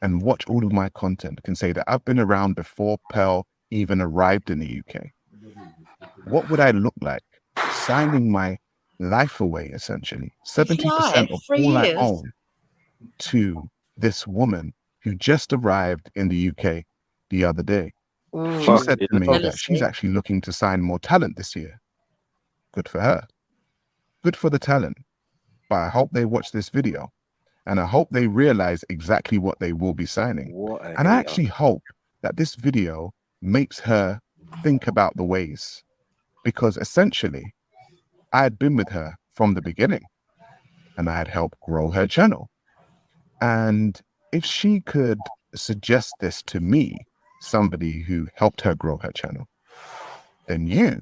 and watch all of my content can say that I've been around before Pearl even arrived in the UK, what would I look like signing my life away, essentially, 70% of all I own to this woman who just arrived in the UK the other day? She said to me that she's actually looking to sign more talent this year. Good for her. Good for the talent. But I hope they watch this video and I hope they realize exactly what they will be signing. And I actually hope that this video makes her think about the ways, because essentially I had been with her from the beginning and I had helped grow her channel. And if she could suggest this to me, somebody who helped her grow her channel, then you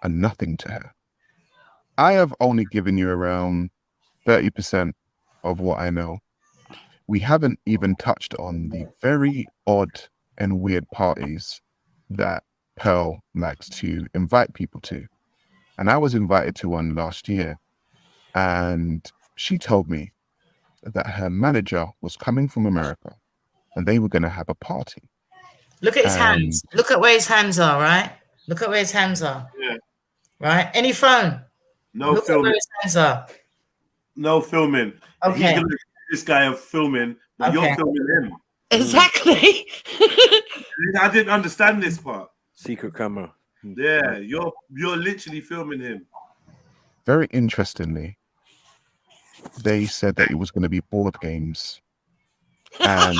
are nothing to her. I have only given you around 30% of what I know. We haven't even touched on the very odd and weird parties that Pearl likes to invite people to. And I was invited to one last year, and she told me that her manager was coming from America and they were going to have a party. Look at his hands. Look at where his hands are, right? Look at where his hands are. Yeah. Right? Any phone? No Look filming. at where his hands are. No filming. Okay. He's going to this guy of filming, but you're filming him. Exactly. I didn't understand this part. Secret camera. Yeah, you're literally filming him. Very interestingly, they said that it was going to be board games. And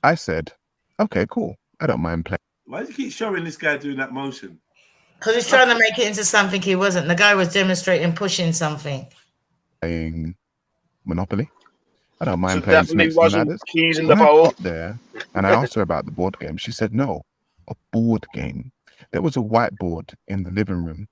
I said, okay, cool. I don't mind playing. Why do you keep showing this guy doing that motion? Because he's trying to make it into something he wasn't. The guy was demonstrating pushing something. Playing Monopoly. I don't mind So playing definitely Snakes and wasn't Ladders. keys in the When I bowl. got there and I asked her about the board game, she said, no, a board game. There was a whiteboard in the living room.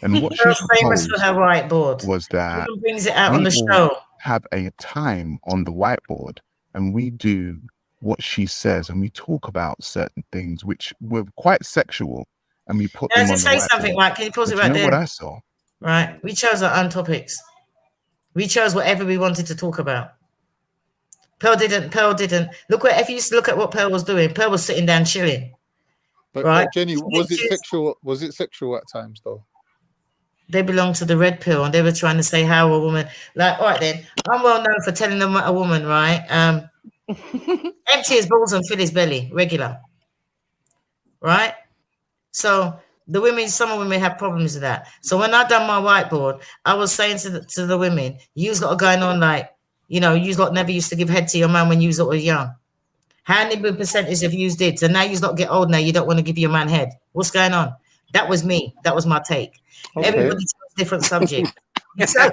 And what she She's famous proposed for her whiteboard. was that She brings it out on we the will show. have a time on the whiteboard and we do what she says and we talk about certain things which were quite sexual and we put them on the Say whiteboard. something, right? Can you pause But it right you know there? what I saw? Right. We chose our own topics. We chose whatever we wanted to talk about. Pearl didn't. Look what if you used to look at what Pearl was doing. Pearl was sitting down chilling. But Right. Jenny, was it sexual? Was it sexual at times though? They belong to the red pill, and they were trying to say how a woman. Like, all right, then I'm well known for telling them a woman, right? Empty his balls and fill his belly, regular. Right. So the women, some of women have problems with that. So when I done my whiteboard, I was saying to the women, you's got going on like, you know, you's lot never used to give head to your man when you was young. How many percentage of yous did? So now you's not get old now, you don't want to give your man head. What's going on? That was me. That was my take. Okay. Everybody chose different subject. So,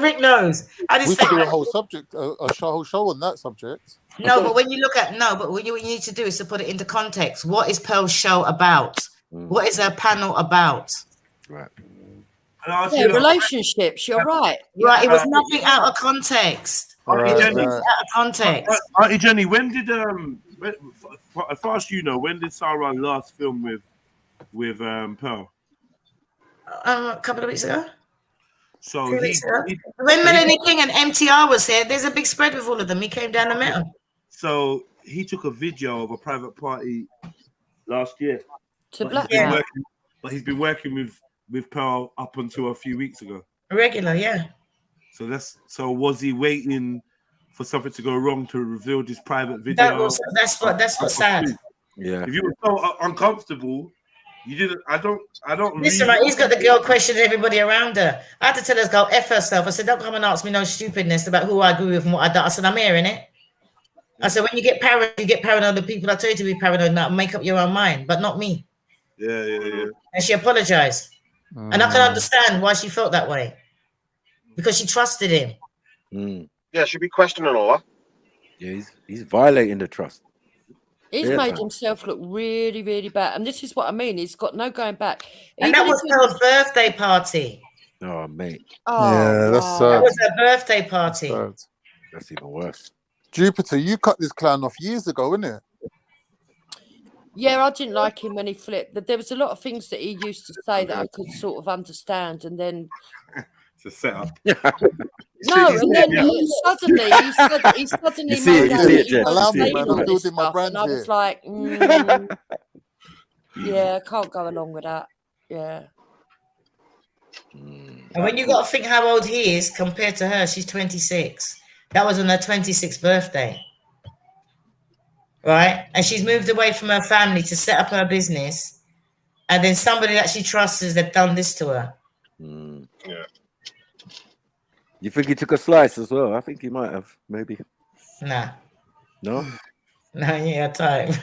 Rick knows. I just We say, could do a whole subject, a whole show on that subject. no, but when you look at what you need to do is to put it into context. What is Pearl's show about? What is her panel about? Right. Yeah, relationships. You're right. Right. It was nothing out of context. Auntie Jenny, Out of context. Auntie Jenny, when did as far as you know, when did Sarah last film with Pearl? A couple of weeks ago. So When Melanie King and MTR was here, there's a big spread with all of them. He came down the middle. So he took a video of a private party last year. But he's been working with Pearl up until a few weeks ago. Regular, yeah. So was he waiting for something to go wrong to reveal this private video? That's what's sad. Yeah. If you were so uncomfortable, you didn't. I don't. Listen, right, he's got the girl questioning everybody around her. I had to tell her, go F herself. I said, don't come and ask me no stupidness about who I agree with and what I don't. I said, I'm hearing it. I said, when you get paranoid, the people I tell you to be paranoid now, make up your own mind, but not me. Yeah. And she apologized. And I can understand why she felt that way. Because she trusted him. Yeah, she'd be questioning all that. Yeah, he's violating the trust. He's made himself look really, really bad. And this is what I mean. He's got no going back. And that was Pearl's birthday party. Oh, mate. Yeah, that's sad. That was her birthday party. That's even worse. Jupiter, you cut this clown off years ago, innit? Yeah, I didn't like him when he flipped. There was a lot of things that he used to say that I could sort of understand, and then it's a setup. No, and then suddenly he suddenly made up. Allow me, man. I'm building my brand and I was here. like, yeah, I can't go along with that. Yeah. And when you got to think how old he is compared to her, she's 26. That was on her 26th birthday. Right? And she's moved away from her family to set up her business. And then somebody that she trusts has done this to her. Yeah. You think he took a slice as well? I think he might have, maybe. Nah. No? No, yeah, time.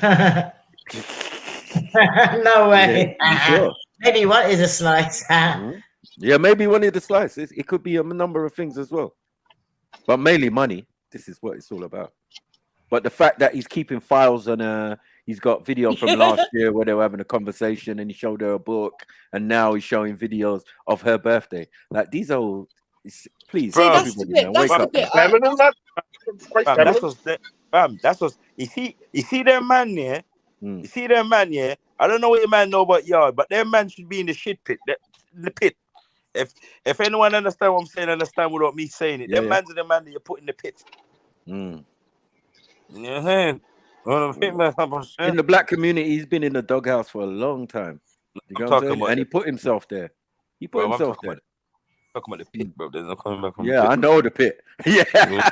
No way. Yeah, you sure? Maybe what is a slice? Yeah, maybe he wanted the slice. It could be a number of things as well. But mainly money. This is what it's all about. But the fact that he's keeping files on he's got video from last year where they were having a conversation and he showed her a book, and now he's showing videos of her birthday. Like, these are all, please, Bro, everybody, man, wake up. That's what you see them man here. You see them man here. I don't know what your man know about yard, but their man should be in the shit pit. The pit. If anyone understand what I'm saying, understand without me saying it. Them man's are the man that you put in the pit. Yeah. In the black community, he's been in the doghouse for a long time. You know what I'm saying? And he put himself there. He put himself there. Talking about the pit, bro. There's no coming back from Yeah, the pit. I know the pit. Yeah,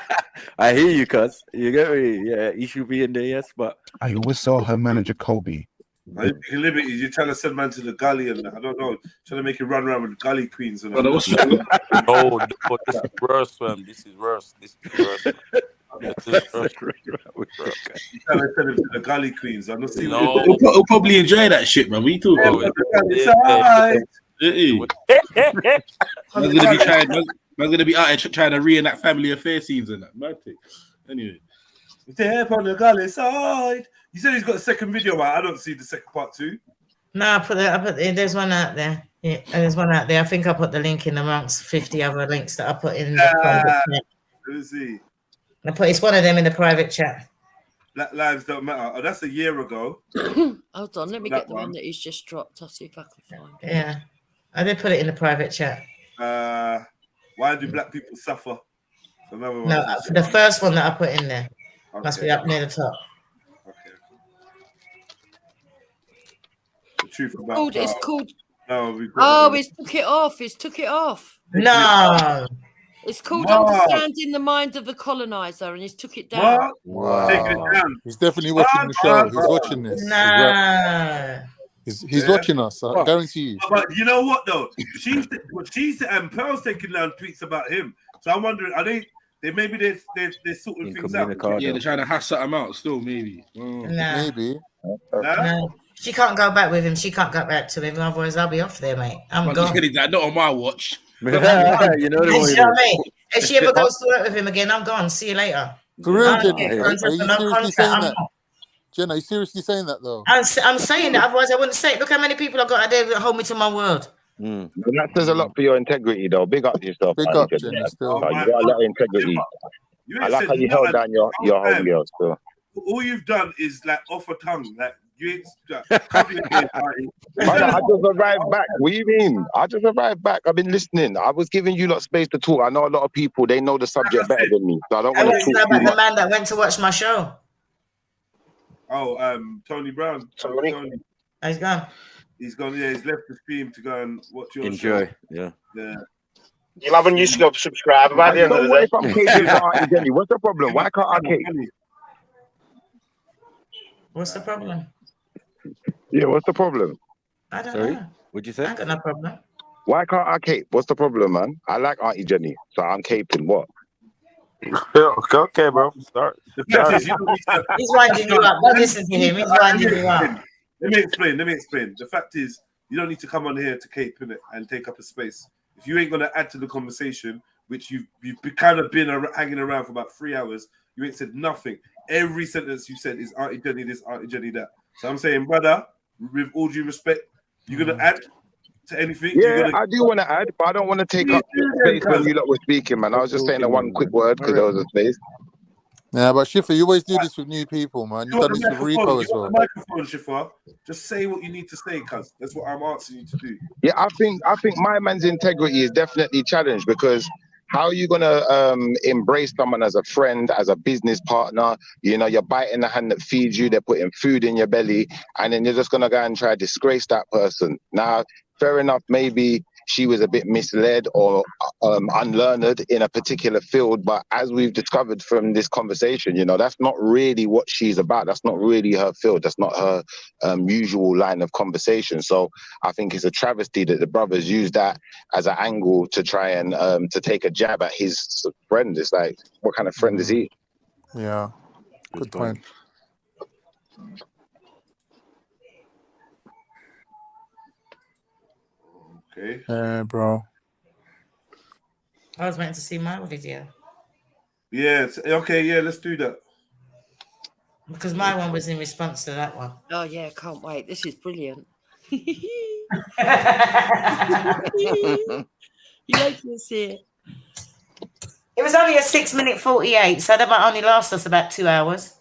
I hear you, cuz. You get me? Yeah, he should be in there, yes, but I always saw her manager Kobe. Liberties, you're trying to send man to the gully and I don't know, trying to make him run around with gully queens and No, this is worse, fam. This is worse. You're trying to send him to the gully queens. I'm not seeing. He'll probably enjoy that shit, man. What are you talking about? Man's gonna be out here trying to reenact family affair scenes and that. Mad thing. Anyway, there on the gully side. You said he's got a second video out. I don't see the second part too. No, there's one out there. Yeah, there's one out there. I think I put the link in amongst 50 other links that I put in the private chat. Let me see. It's one of them in the private chat. Black lives don't matter. Oh, that's a year ago. Hold on, let me get the one that he's just dropped. I'll see if I can find it. Yeah, I did put it in the private chat. Why do black people suffer? Another one. No, for the first one that I put in there. Okay. Must be up near the top. The truth about It's called. It's took it off. It's took it off. No. It's called Understanding the Mind of the Colonizer, and he's took it down. Wow. Taking it down. He's definitely watching the show. He's watching this. Nah. He's watching us. I guarantee you. But you know what though? She's and Pearl's taking down tweets about him. So I'm wondering, are they maybe they're sorting things out? Yeah, they're trying to hash something out still, maybe. Maybe. No. She can't go back with him. She can't go back to him. Otherwise, I'll be off there, mate. I'm gone. Not on my watch. You know what I mean? If she ever goes to work with him again, I'm gone. See you later. For real, Jenny? Are you seriously saying that? Jenna, are you seriously saying that though? I'm saying that. Otherwise, I wouldn't say it. Look how many people I got out there that hold me to my word. That says a lot for your integrity, though. Big up to yourself. Big up, Jenny. Still, you got a lot of integrity. I like how you held down your home girl. Still, all you've done is like off a tongue, like you ain't. I just arrived back. What do you mean? I just arrived back. I've been listening. I was giving you lot space to talk. I know a lot of people. They know the subject better than me, so I don't want to talk about too much. the man that went to watch my show. Oh, Tony Brown. Tony. Oh, he's gone. He's gone. Yeah, he's left the stream to go and watch your enjoy. show. Yeah. Yeah. You'll have a new subscriber by the end of the What day. if I'm caping for Auntie Jenny? What's the problem? Why can't I cape? What's the problem? Yeah, what's the problem? I don't Sorry, know. what'd you say? I got no problem. Why can't I cape? What's the problem, man? I like Auntie Jenny, so I'm caping. What? Okay, bro. Start. The fact is, you don't need to. He's winding you up. Don't listen to him. He's winding you up. Let me explain. The fact is, you don't need to come on here to cape in it and take up a space. If you ain't gonna add to the conversation, which you've kind of been hanging around for about 3 hours, you ain't said nothing. Every sentence you said is Auntie Jenny this, Auntie Jenny that. So I'm saying, brother, with all due respect, you're gonna add to anything? Yeah, I do want to add, but I don't want to take up space when you lot were speaking, man. I was just saying that one quick word because there was a space. Yeah, but Schiffer, you always do this with new people, man. You've done this with Rico as well. Microphone, Schiffer. Just say what you need to say, cuz that's what I'm asking you to do. Yeah, I think my man's integrity is definitely challenged because how are you gonna embrace someone as a friend, as a business partner? You know, you're biting the hand that feeds you, they're putting food in your belly, and then you're just gonna go and try to disgrace that person. Now, fair enough, maybe she was a bit misled or unlearned in a particular field, but as we've discovered from this conversation, you know, that's not really what she's about. That's not really her field. That's not her usual line of conversation. So I think it's a travesty that the brothers use that as an angle to try and to take a jab at his friend. It's like, what kind of friend is he? Yeah, good point. Okay. Bro. I was waiting to see my video. Yeah. Okay. Yeah. Let's do that. Because my one was in response to that one. Oh yeah, can't wait. This is brilliant. You like to see it. It was only a 6-minute 48, so that might only last us about 2 hours.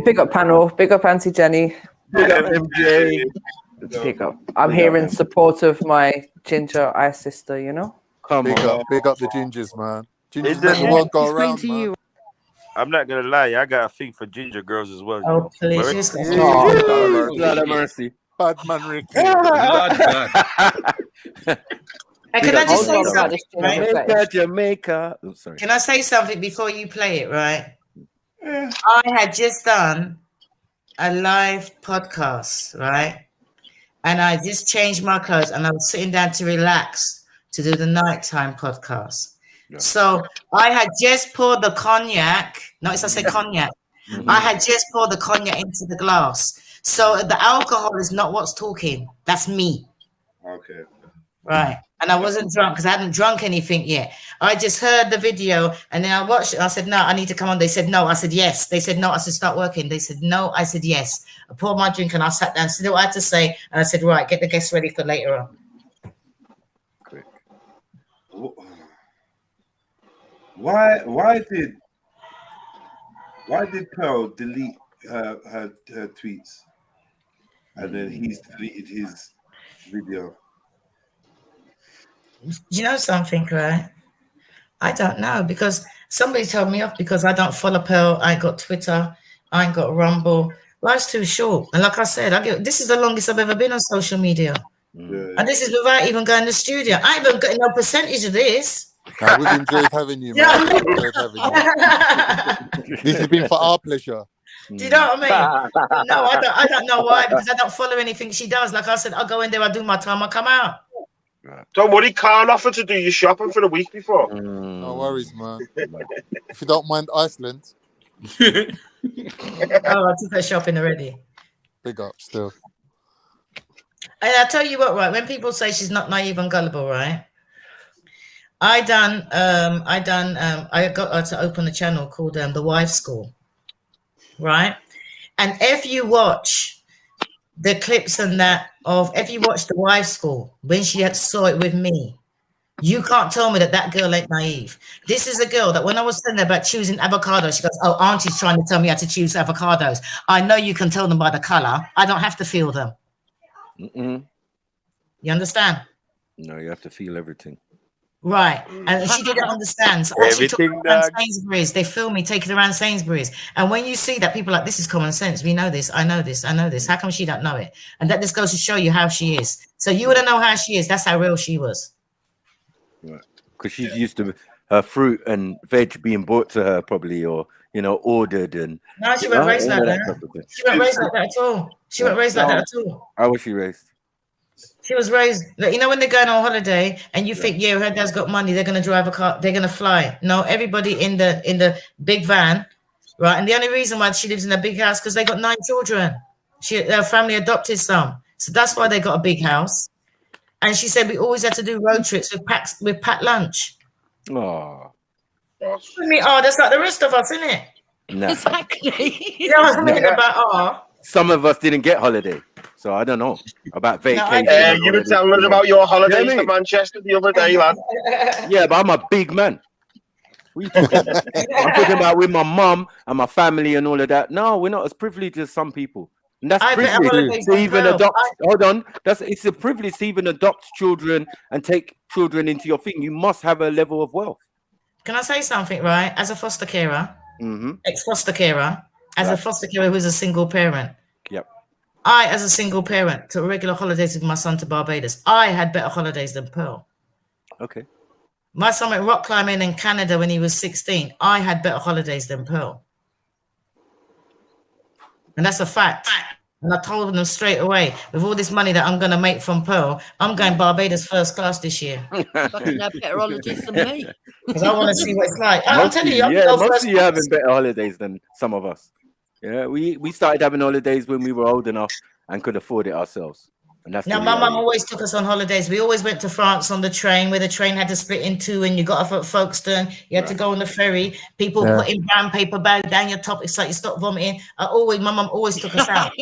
Big up panel, big up Auntie Jenny. Big up MJ. Big up. I'm here in support of my ginger eye sister, you know? Big up the gingers, man. Gingers make the world go around, man. I'm not gonna lie, I got a thing for ginger girls as well. Oh, please. God have mercy. Bad man, Ricky. Can I just say something? Right? Jamaica. Oh, sorry. Can I say something before you play it, right? I had just done a live podcast, right? And I just changed my clothes and I was sitting down to relax to do the nighttime podcast. Yeah. So I had just poured the cognac. Notice I said cognac. I had just poured the cognac into the glass. So the alcohol is not what's talking. That's me. Okay. Right. And I wasn't drunk because I hadn't drunk anything yet. I just heard the video and then I watched it. I said, no, I need to come on. They said, no. I said, yes. They said, no. I said, start working. They said, no. I said, yes. I poured my drink and I sat down, said what I had to say. And I said, right, get the guests ready for later on. Why did Pearl delete her tweets and then he's deleted his video? You know something, right? I don't know because somebody told me off because I don't follow Pearl. I ain't got Twitter. I ain't got Rumble. Life's too short. And like I said, this is the longest I've ever been on social media. Yeah. And this is without even going to the studio. I ain't even getting no percentage of this. Nah, we've enjoyed having you, man. We've enjoyed having you. This has been for our pleasure. Do you know what I mean? No, I don't know why, because I don't follow anything she does. Like I said, I'll go in there, I do my time, I come out. Don't worry, can't offer to do your shopping for the week before. No worries, man. If you don't mind Iceland. Oh, I took her shopping already. Big up still. And I tell you what, right? When people say she's not naive and gullible, right? I got her to open a channel called The Wife School, right? And if you watch the clips and that if you watch The Wife School, when she saw it with me, you can't tell me that girl ain't naive. This is a girl that when I was telling her about choosing avocados, she goes, oh, Auntie's trying to tell me how to choose avocados. I know you can tell them by the color. I don't have to feel them. You understand? No, you have to feel everything. Right. And she didn't understand. So she took Everything her around dog. Sainsbury's. They film me taking her around Sainsbury's. And when you see that, people are like, this is common sense. We know this. I know this. I know this. How come she don't know it? And that just goes to show you how she is. So you wouldn't know how she is. That's how real she was. Because she's used to her fruit and veg being brought to her probably, or, you know, ordered. And No, she wasn't raised like that. She wasn't raised like that at all. She wasn't raised like that at all. How was she raised? She was raised, like, you know, when they're going on holiday and you think, yeah, her dad's got money, they're gonna drive a car, they're gonna fly. No, everybody in the big van, right? And the only reason why she lives in a big house because they got 9 children. Her family adopted some, so that's why they got a big house. And she said we always had to do road trips with packed lunch. Oh, that's like the rest of us, isn't it? nah. Exactly. You know what I mean about Some of us didn't get holiday, so I don't know about vacation. You were telling us about your holidays to Manchester the other day, lad. Yeah, but I'm a big man. What are you talking about? I'm talking about with my mum and my family and all of that. No, we're not as privileged as some people. And that's privilege to even adopt. Hold on, it's a privilege to even adopt children and take children into your thing. You must have a level of wealth. Can I say something, right? As a foster carer, ex-foster carer, as a foster carer who's a single parent. Yep. I, as a single parent, took regular holidays with my son to Barbados. I had better holidays than Pearl. Okay. My son went rock climbing in Canada when he was 16. I had better holidays than Pearl. And that's a fact. And I told them straight away, with all this money that I'm going to make from Pearl, I'm going Barbados first class this year. Fucking have better holidays than me. Because I want to see what it's like. I'm telling you, most of you having better holidays than some of us. Yeah, we started having holidays when we were old enough and could afford it ourselves. And that's now, my mum always took us on holidays. We always went to France on the train, where the train had to split in 2 and you got off at Folkestone. You had to go on the ferry. People putting brown paper bag down your top. It's like you stop vomiting. My mum always took us out.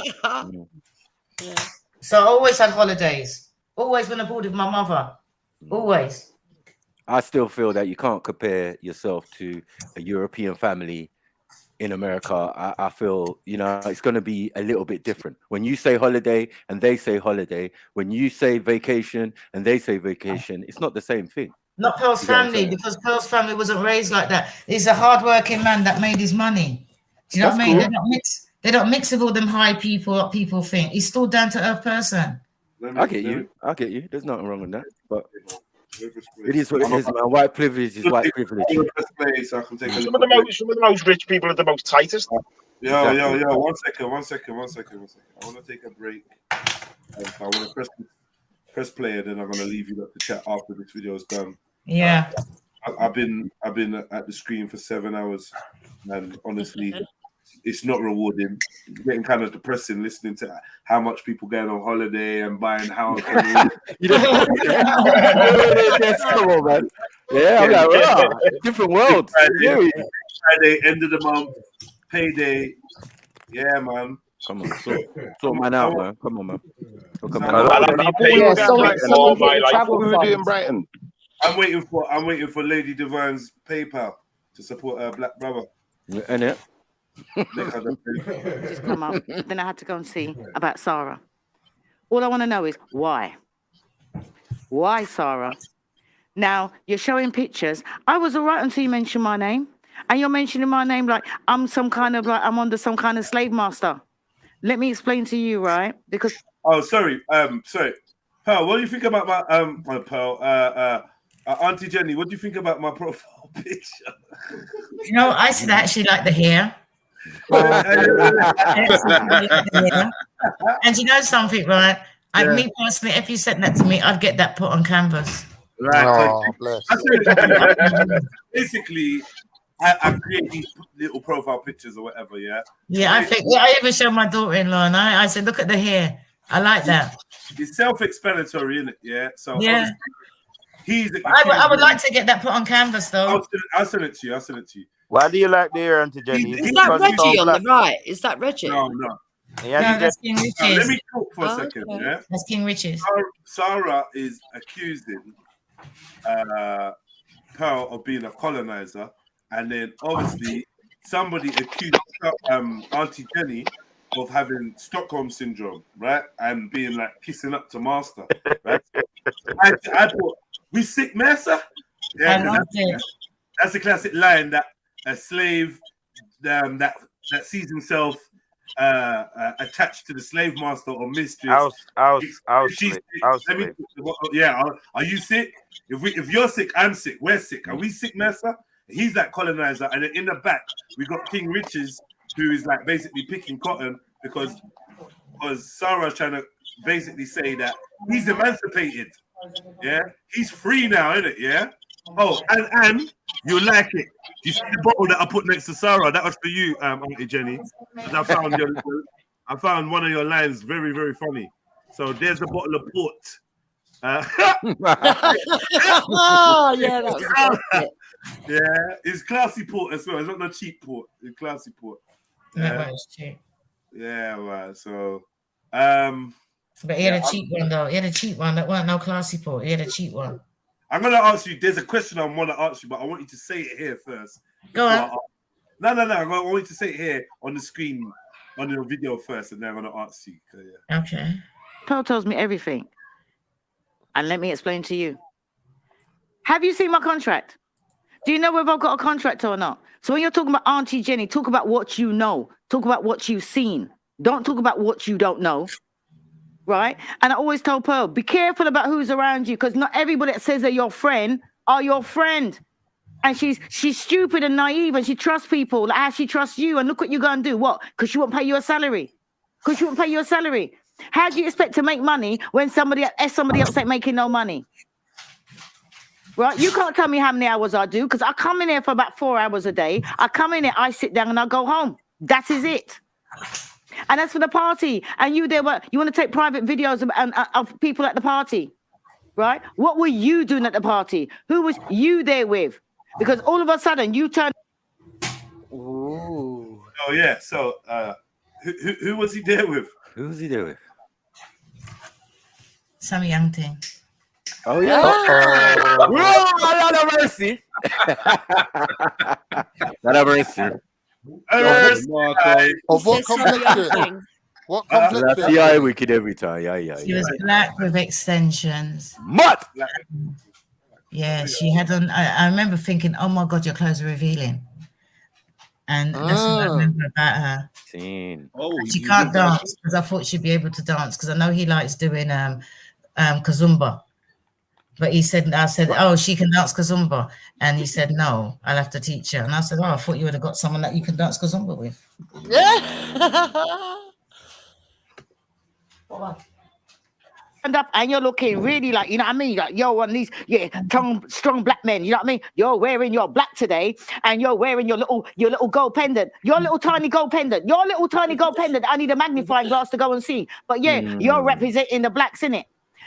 So I always had holidays. Always when I board with my mother. Always. I still feel that you can't compare yourself to a European family in America. I feel, you know, it's going to be a little bit different. When you say holiday and they say holiday, when you say vacation and they say vacation, it's not the same thing. Not Pearl's family, because Pearl's family wasn't raised like that. He's a hard-working man that made his money. Do you know what I mean? Cool. They don't mix with all them high people, what people think. He's still down-to-earth person. I get you. There's nothing wrong with that. But it is what it is, man. White privilege is white privilege. Some of the most rich people are the most tightest. Yo. 1 second. I want to take a break. I want to press play, and then I'm going to leave you up to chat after this video is done. Yeah. I've been at the screen for 7 hours, and honestly, it's not rewarding. It's getting kind of depressing listening to how much people going on holiday and buying houses. Come on, man. Yeah, I'm like, wow, different world. Friday, end of the month, payday. Yeah, man. Come on, sort man out, man. Come on, man. I'm waiting for Lady Divine's PayPal to support her black brother. And it. Just come up. Then I had to go and see about Sarah. All I want to know is why? Why Sarah? Now you're showing pictures. I was all right until you mentioned my name, and you're mentioning my name like I'm I'm under some kind of slave master. Let me explain to you, right? Because sorry, Pearl. What do you think about my Pearl? Auntie Jenny, what do you think about my profile picture? You know, I actually like the hair. And you know something, right? Me personally, if you sent that to me, I'd get that put on canvas. Right. Oh, bless. Basically, I create these little profile pictures or whatever, yeah? Yeah, I even showed my daughter-in-law, and I said, look at the hair. I like that. It's self-explanatory, isn't it? Yeah. So yeah. I would like to get that put on canvas, though. I'll send it to you. Why do you like the hair, Auntie Jenny? Is that Reggie on the right? Is that Reggie? No. Yeah, that's King Rich's. Let me talk for a second. Okay. Yeah, that's King Rich's. Sarah is accusing Pearl of being a colonizer, and then obviously somebody accused Auntie Jenny of having Stockholm syndrome, right, and being like kissing up to master, right? I thought we sick, Mercer. Yeah, I loved it. that's a classic line that a slave that sees himself attached to the slave master or mistress. House If she's slave. sick, House let me, slave. yeah, are you sick? If you're sick, I'm sick. We're sick. Are we sick, master? He's that colonizer, and then in the back we got King Riches, who is like basically picking cotton because Sarah's trying to basically say that he's emancipated. Yeah, he's free now, isn't it? Yeah. Oh, and you like it. You see the bottle that I put next to Sarah? That was for you, Auntie Jenny. I found one of your lines very, very funny. So there's the bottle of port. Oh, yeah, that was it. Yeah, it's classy port as well. It's not no cheap port. It's classy port. That was cheap. Yeah, right. So, but he had a cheap one though. He had a cheap one that weren't no classy port. He had a cheap one. I'm gonna ask you. There's a question I want to ask you, but I want you to say it here first. Go on. No. I want you to say it here on the screen, on the video first, and then I'm gonna ask you. Yeah. Okay. Pearl tells me everything. And let me explain to you. Have you seen my contract? Do you know whether I've got a contract or not? So when you're talking about Auntie Jenny, talk about what you know. Talk about what you've seen. Don't talk about what you don't know. Right? And I always tell Pearl, be careful about who's around you, because not everybody that says they're your friend are your friend. And she's stupid and naive, and she trusts people like how she trusts you. And look what you're going to do. What? Because she won't pay you a salary. Because she won't pay you a salary. How do you expect to make money when somebody else ain't making no money? Right? You can't tell me how many hours I do, because I come in here for about 4 hours a day. I come in here, I sit down, and I go home. That is it. And that's for the party. And you want to take private videos of people at the party, right? What were you doing at the party? Who was you there with? Because all of a sudden you turn. Ooh. Oh yeah. So who was he there with? Who was he there with? Some young thing. Oh yeah. Lord have mercy. Lord have mercy. Of what complexion? What complexion? See, I wicked every time. Yeah. She was black with extensions. What? Yeah, she had on. I remember thinking, "Oh my God, your clothes are revealing," and that's what I remember about her. She can't dance because I thought she'd be able to dance because I know he likes doing kazumba. But I said, oh, she can dance kazumba. And he said, no, I'll have to teach her. And I said, oh, I thought you would have got someone that you can dance kazumba with. Stand up and you're looking really like, you know what I mean? Like, yo, on these, strong black men, you know what I mean? You're wearing your black today and you're wearing your little gold pendant, your little tiny gold pendant. I need a magnifying glass to go and see. But yeah, you're representing the blacks, innit?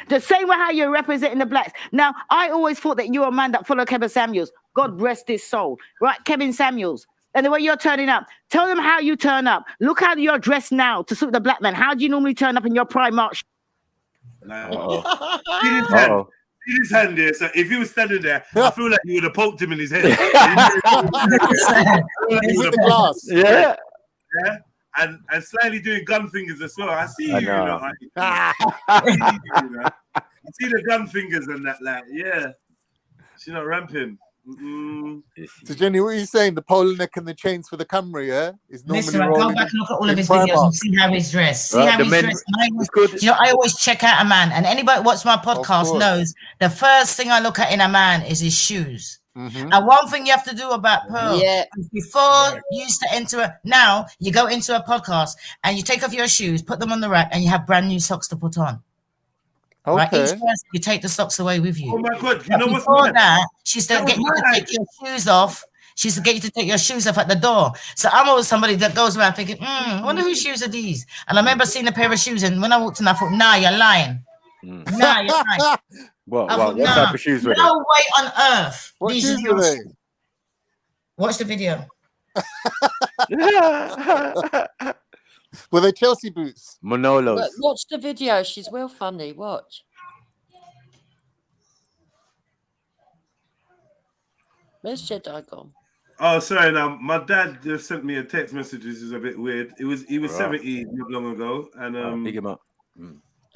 The same way how you're representing the blacks. Now, I always thought that you're a man that followed Kevin Samuels. God rest his soul. Right, Kevin Samuels. And the way you're turning up, tell them how you turn up. Look how you're dressed now to suit the black man. How do you normally turn up in your Primark? See his hand there. So if he was standing there, I feel like you would have poked him in his head. Yeah. And slightly doing gun fingers as well. I see you, you know. I see the gun fingers and that, like, yeah. She's not ramping. So Jenny, what are you saying? The polo neck and the chains for the Camry, yeah? Is normally Listen, go back and look at all of his videos and see how he's dressed. I always check out a man, and anybody who watches my podcast knows the first thing I look at in a man is his shoes. And one thing you have to do about Pearl is before you used to enter now you go into a podcast and you take off your shoes, put them on the rack, and you have brand new socks to put on. Okay. Right? Each person, you take the socks away with you. Oh my God! You know what's before mad? that, she used to get you to take your shoes off. She used to get you to take your shoes off at the door. So I'm always somebody that goes around thinking, I wonder whose shoes are these? And I remember seeing a pair of shoes, and when I walked in, I thought, nah, you're lying. Nah, you're lying. What type of shoes were they? No way on earth. What These shoes are were they? Watch the video. Were they Chelsea boots? Manolos. Watch the video. She's well funny. Watch. Where's Jedi gone? Oh, sorry. Now my dad just sent me a text message. This is a bit weird. He was 70 not long ago, and pick him up.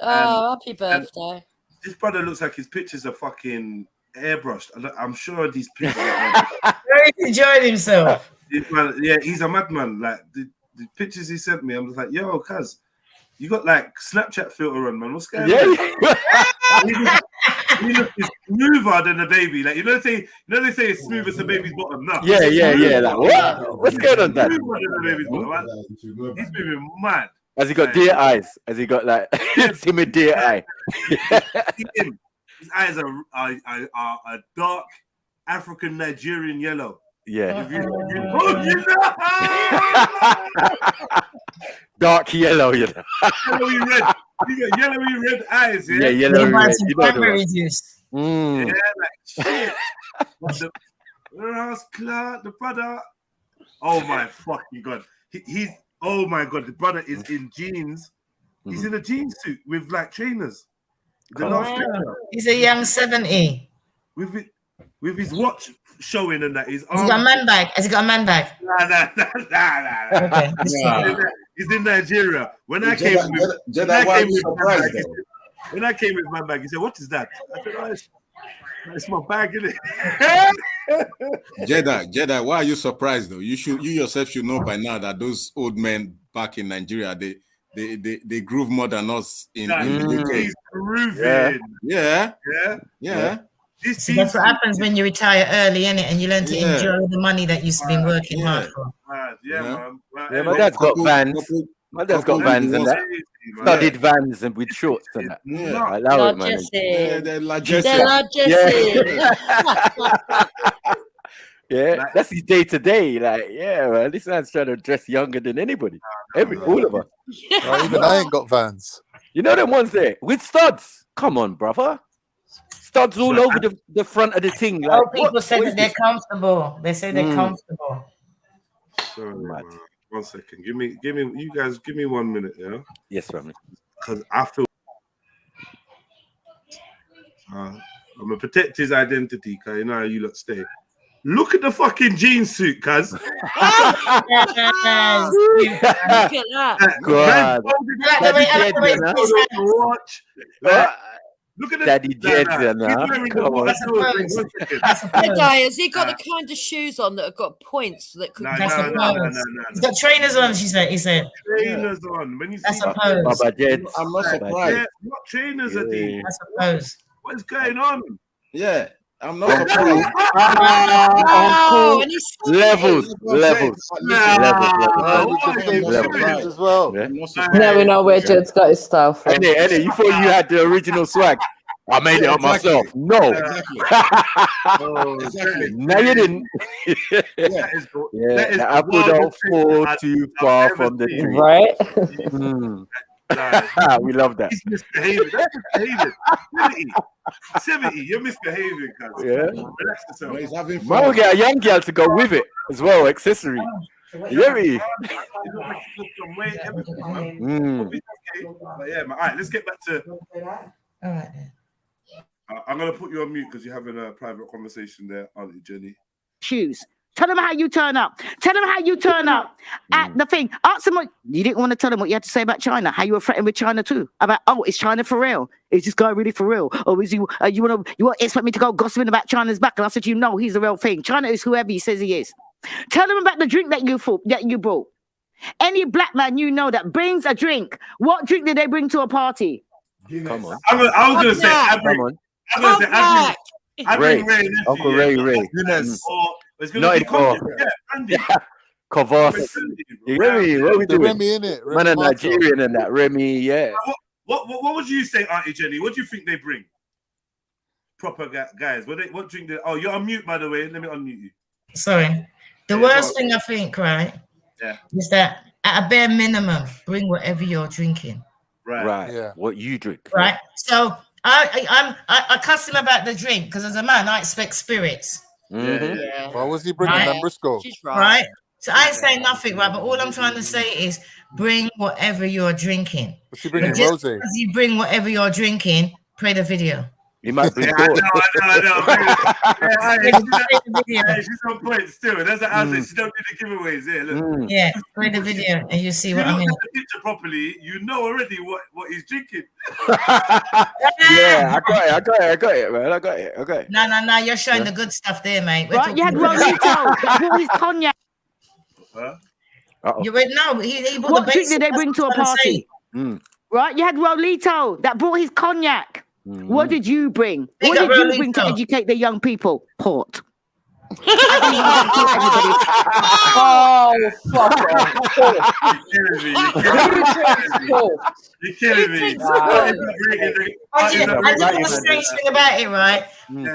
Oh, happy birthday! This brother looks like his pictures are fucking airbrushed. I'm sure these pictures. He's enjoying himself. He's a madman. Like the pictures he sent me, I'm just like, yo, cuz, you got like Snapchat filter on, man. What's going on? He looks smoother than a baby. Like they say it's smooth as a baby's bottom. No. Yeah. Like what? What's going on, Dad? Smoother than a baby's bottom. He's moving mad. Has he got deer eyes? Has he got like timid deer eye? His eyes are a dark African Nigerian yellow. Yeah. Dark yellow, you know. Yellowy red. You got yellowy red eyes, yeah? Yeah, yellowy red. You know juice. Yeah, like shit. The brother. Oh my fucking god. He's oh my god, the brother is in jeans. He's in a jeans suit with like trainers. He's a young 70. With his watch showing and that. Has he got a man bag? Has he got a man bag? Nah. Okay. He's in Nigeria. When I came with my bag, he said, "What is that?" I said, "Oh, it's my bag, isn't it?" Jedi, why are you surprised though? You yourself should know by now that those old men back in Nigeria, they groove more than us in the UK. He's grooving. Yeah. So that's what happens when you retire early, innit? And you learn to enjoy the money that you've been working hard for. Man. Yeah, my dad's got vans. My dad's got vans and that. Studded vans and with shorts and that. Yeah. I love it, man. They're like Yeah, that's his day to day. Like, yeah, man, this man's trying to dress younger than anybody. All of us. Even I ain't got vans. You know them ones there with studs. Come on, brother. Studs all over the front of the thing. Like, people say that they're comfortable. They say they're comfortable. Sorry, man. 1 second. Give me. You guys, give me 1 minute, yeah. Yes, family. Because I feel I'm gonna protect his identity. Cause you know how you lot stay. Look at the fucking jean suit, cuz. Look at that. God. Watch. Look at Daddy Jed's now. Come on. That guy, has he got the kind of shoes on that have got points that could? No. He's got trainers on. He said. Trainers on. When you see Baba Jed. I'm not surprised. What trainers are these? I suppose. What is going on? Yeah, I'm not surprised. Levels. As well. Now we know where Jed's got his style from. Eddie, you thought you had the original swag. I made it up myself. No. No, you didn't. The apple don't fall too far from the tree. Right? We love that. He's misbehaving. That's misbehaving. 70, you're misbehaving, cuz. Yeah. Relax yourself. He's having Man, we'll get a young girl to go with it as well, accessory. You hear me? But yeah, man. All right, let's get back to. All right then. I'm gonna put you on mute because you're having a private conversation there, Auntie Jenny. Shoes. Tell them how you turn up. Tell them how you turn up at the thing. Ask them what you didn't want to tell them what you had to say about China. How you were threatened with China too. About is China for real? Is this guy really for real? Or is you want to expect me to go gossiping about China's back? And I said, he's the real thing. China is whoever he says he is. Tell them about the drink that you brought. Any black man you know that brings a drink. What drink did they bring to a party? Come on. I was gonna say, I bring Ray. Uncle Ray. It's gonna be Andy. Kavas. Remy, what we doing? Remy in it. Man, a Nigerian and that Remy, yeah. What would you say, Auntie Jenny? What do you think they bring? Proper guys. What drink? You're on mute, by the way. Let me unmute you. Sorry. The worst thing I think, right? Yeah. Is that at a bare minimum, bring whatever you're drinking. Right. Yeah. What you drink. Right. So I cuss him about the drink because as a man, I expect spirits. Mm-hmm. Yeah. Why was he bringing Lambrusco? She's Right. So I ain't saying nothing, right? But all I'm trying to say is bring whatever you're drinking. Was he bringing Just rosé? because you bring whatever you're drinking, play the video. He might bring I thought. know. She's on point still. That's what I said. She don't do the giveaways. Yeah, look. Yeah, play the video and you see If what you I look mean. at the picture properly, you know already what he's drinking. Yeah, I got it, man. I got it. No, you're showing the good stuff there, mate. Right, you had Rolito that brought his cognac. You read no, he brought What the drink did they basic, bring that's to a what I'm trying party? say. Right, you had Rolito that brought his cognac. What did you bring? Big What up did you bring to Rolito. educate the young people? Port. Oh, fuck off. You're killing me. And you know the strange thing about it, right?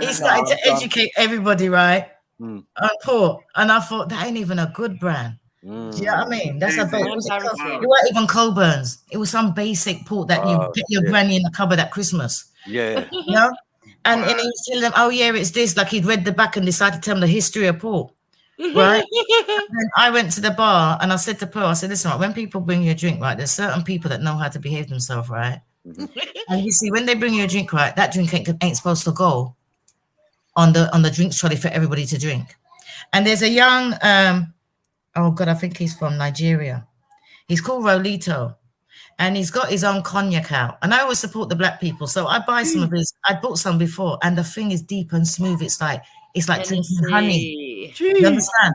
He started to educate everybody, right? On port. And I thought, that ain't even a good brand. Do you know what I mean? That's a basic. It wasn't even Coburn's. It was some basic port that you get your granny in the cupboard at Christmas. Yeah. You know? And he was telling them, oh yeah, it's this. Like he'd read the back and decided to tell them the history of port. Right? And then I went to the bar and I said to Pearl, I said, listen, right, when people bring you a drink, right, there's certain people that know how to behave themselves, right? And you see, when they bring you a drink, right, that drink ain't supposed to go on the drinks trolley for everybody to drink. And there's a young oh God, I think he's from Nigeria. He's called Rolito. And he's got his own cognac out. And I always support the black people. So I buy some of his. I bought some before. And the thing is deep and smooth. It's like drinking honey. You understand?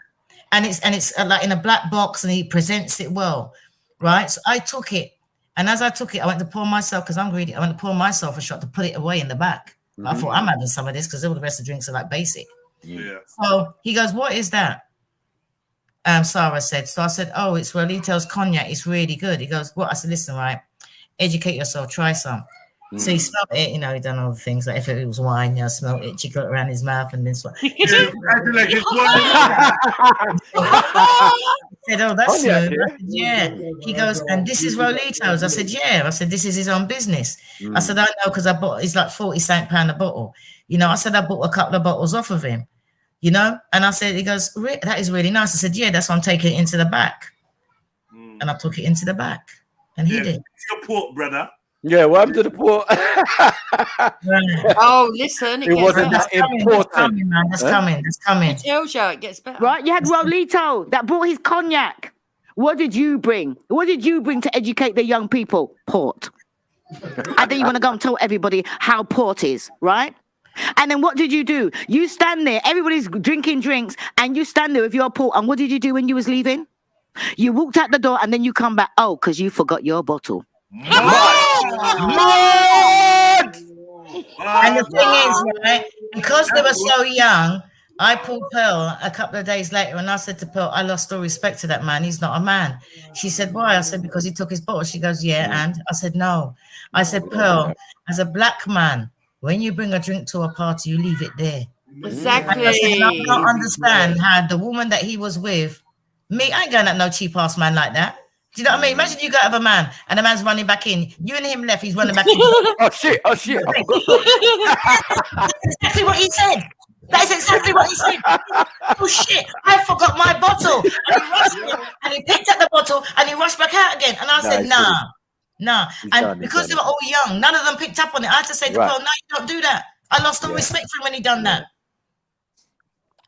And it's like in a black box and he presents it well. Right? So I took it. And as I took it, I went to pour myself, because I'm greedy, I went to pour myself a shot to put it away in the back. I thought, I'm having some of this because all the rest of the drinks are like basic. Yeah. So he goes, what is that? Sarah said. So I said, oh, it's Rolito's cognac. It's really good. He goes, what? I said, listen, right, educate yourself, try some. So he smelled it, you know, he done all the things. Like if it was wine, you know, smelled it, she got it around his mouth and this one. He said, oh, that's smooth. I said, yeah. He goes, and this is Rolito's. I said, yeah. I said, this is his own business. I said, I know, because I bought, it's like 40 cent pound a bottle. You know, I said, I bought a couple of bottles off of him. You know, and I said, he goes, that is really nice. I said, yeah, that's why I'm taking it into the back. And I took it into the back. And he did. It's your port, brother. Yeah, what happened to the port? Oh, listen. It wasn't that important. That's coming, man. That's coming. That's coming. It tells you it gets better. Right, you had Rolito that brought his cognac. What did you bring? What did you bring to educate the young people? Port. I think you want to go and tell everybody how port is, right? And then what did you do? You stand there, everybody's drinking drinks, and you stand there with your port. And what did you do when you was leaving? You walked out the door and then you come back. Oh, because you forgot your bottle. And the thing is, right, because they were so young, I pulled Pearl a couple of days later and I said to Pearl, I lost all respect to that man. He's not a man. She said, why? I said, because he took his bottle. She goes, yeah, and? I said, no. I said, Pearl, as a black man, when you bring a drink to a party, you leave it there. Exactly. I said, I don't understand how the woman that he was with, me, I ain't going at no cheap ass man like that. Do you know what I mean? Imagine you go have a man and the man's running back in. You and him left, he's running back in. Oh shit. That's exactly what he said. That is exactly what he said. Oh shit, I forgot my bottle. And he rushed in, and he picked up the bottle and he rushed back out again. And I said, nah. And because they were all young, none of them picked up on it. I had to say to Pearl, no, you don't do that. I lost all respect for him when he done that.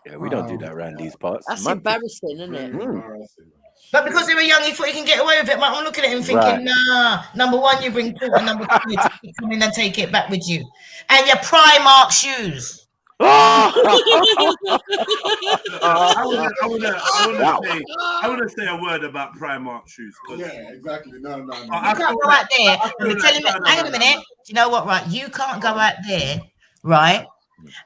Yeah, we don't do that around these parts. That's embarrassing, isn't it? But because they were young, he thought he can get away with it. But I'm looking at him thinking, nah, number one, you bring port, and number two, you come in and take it back with you. And your Primark shoes. I want to say a word about Primark shoes. Yeah, exactly. No. You can't go out there and be telling me, hang on a minute, you know what, right? You can't go out there, right,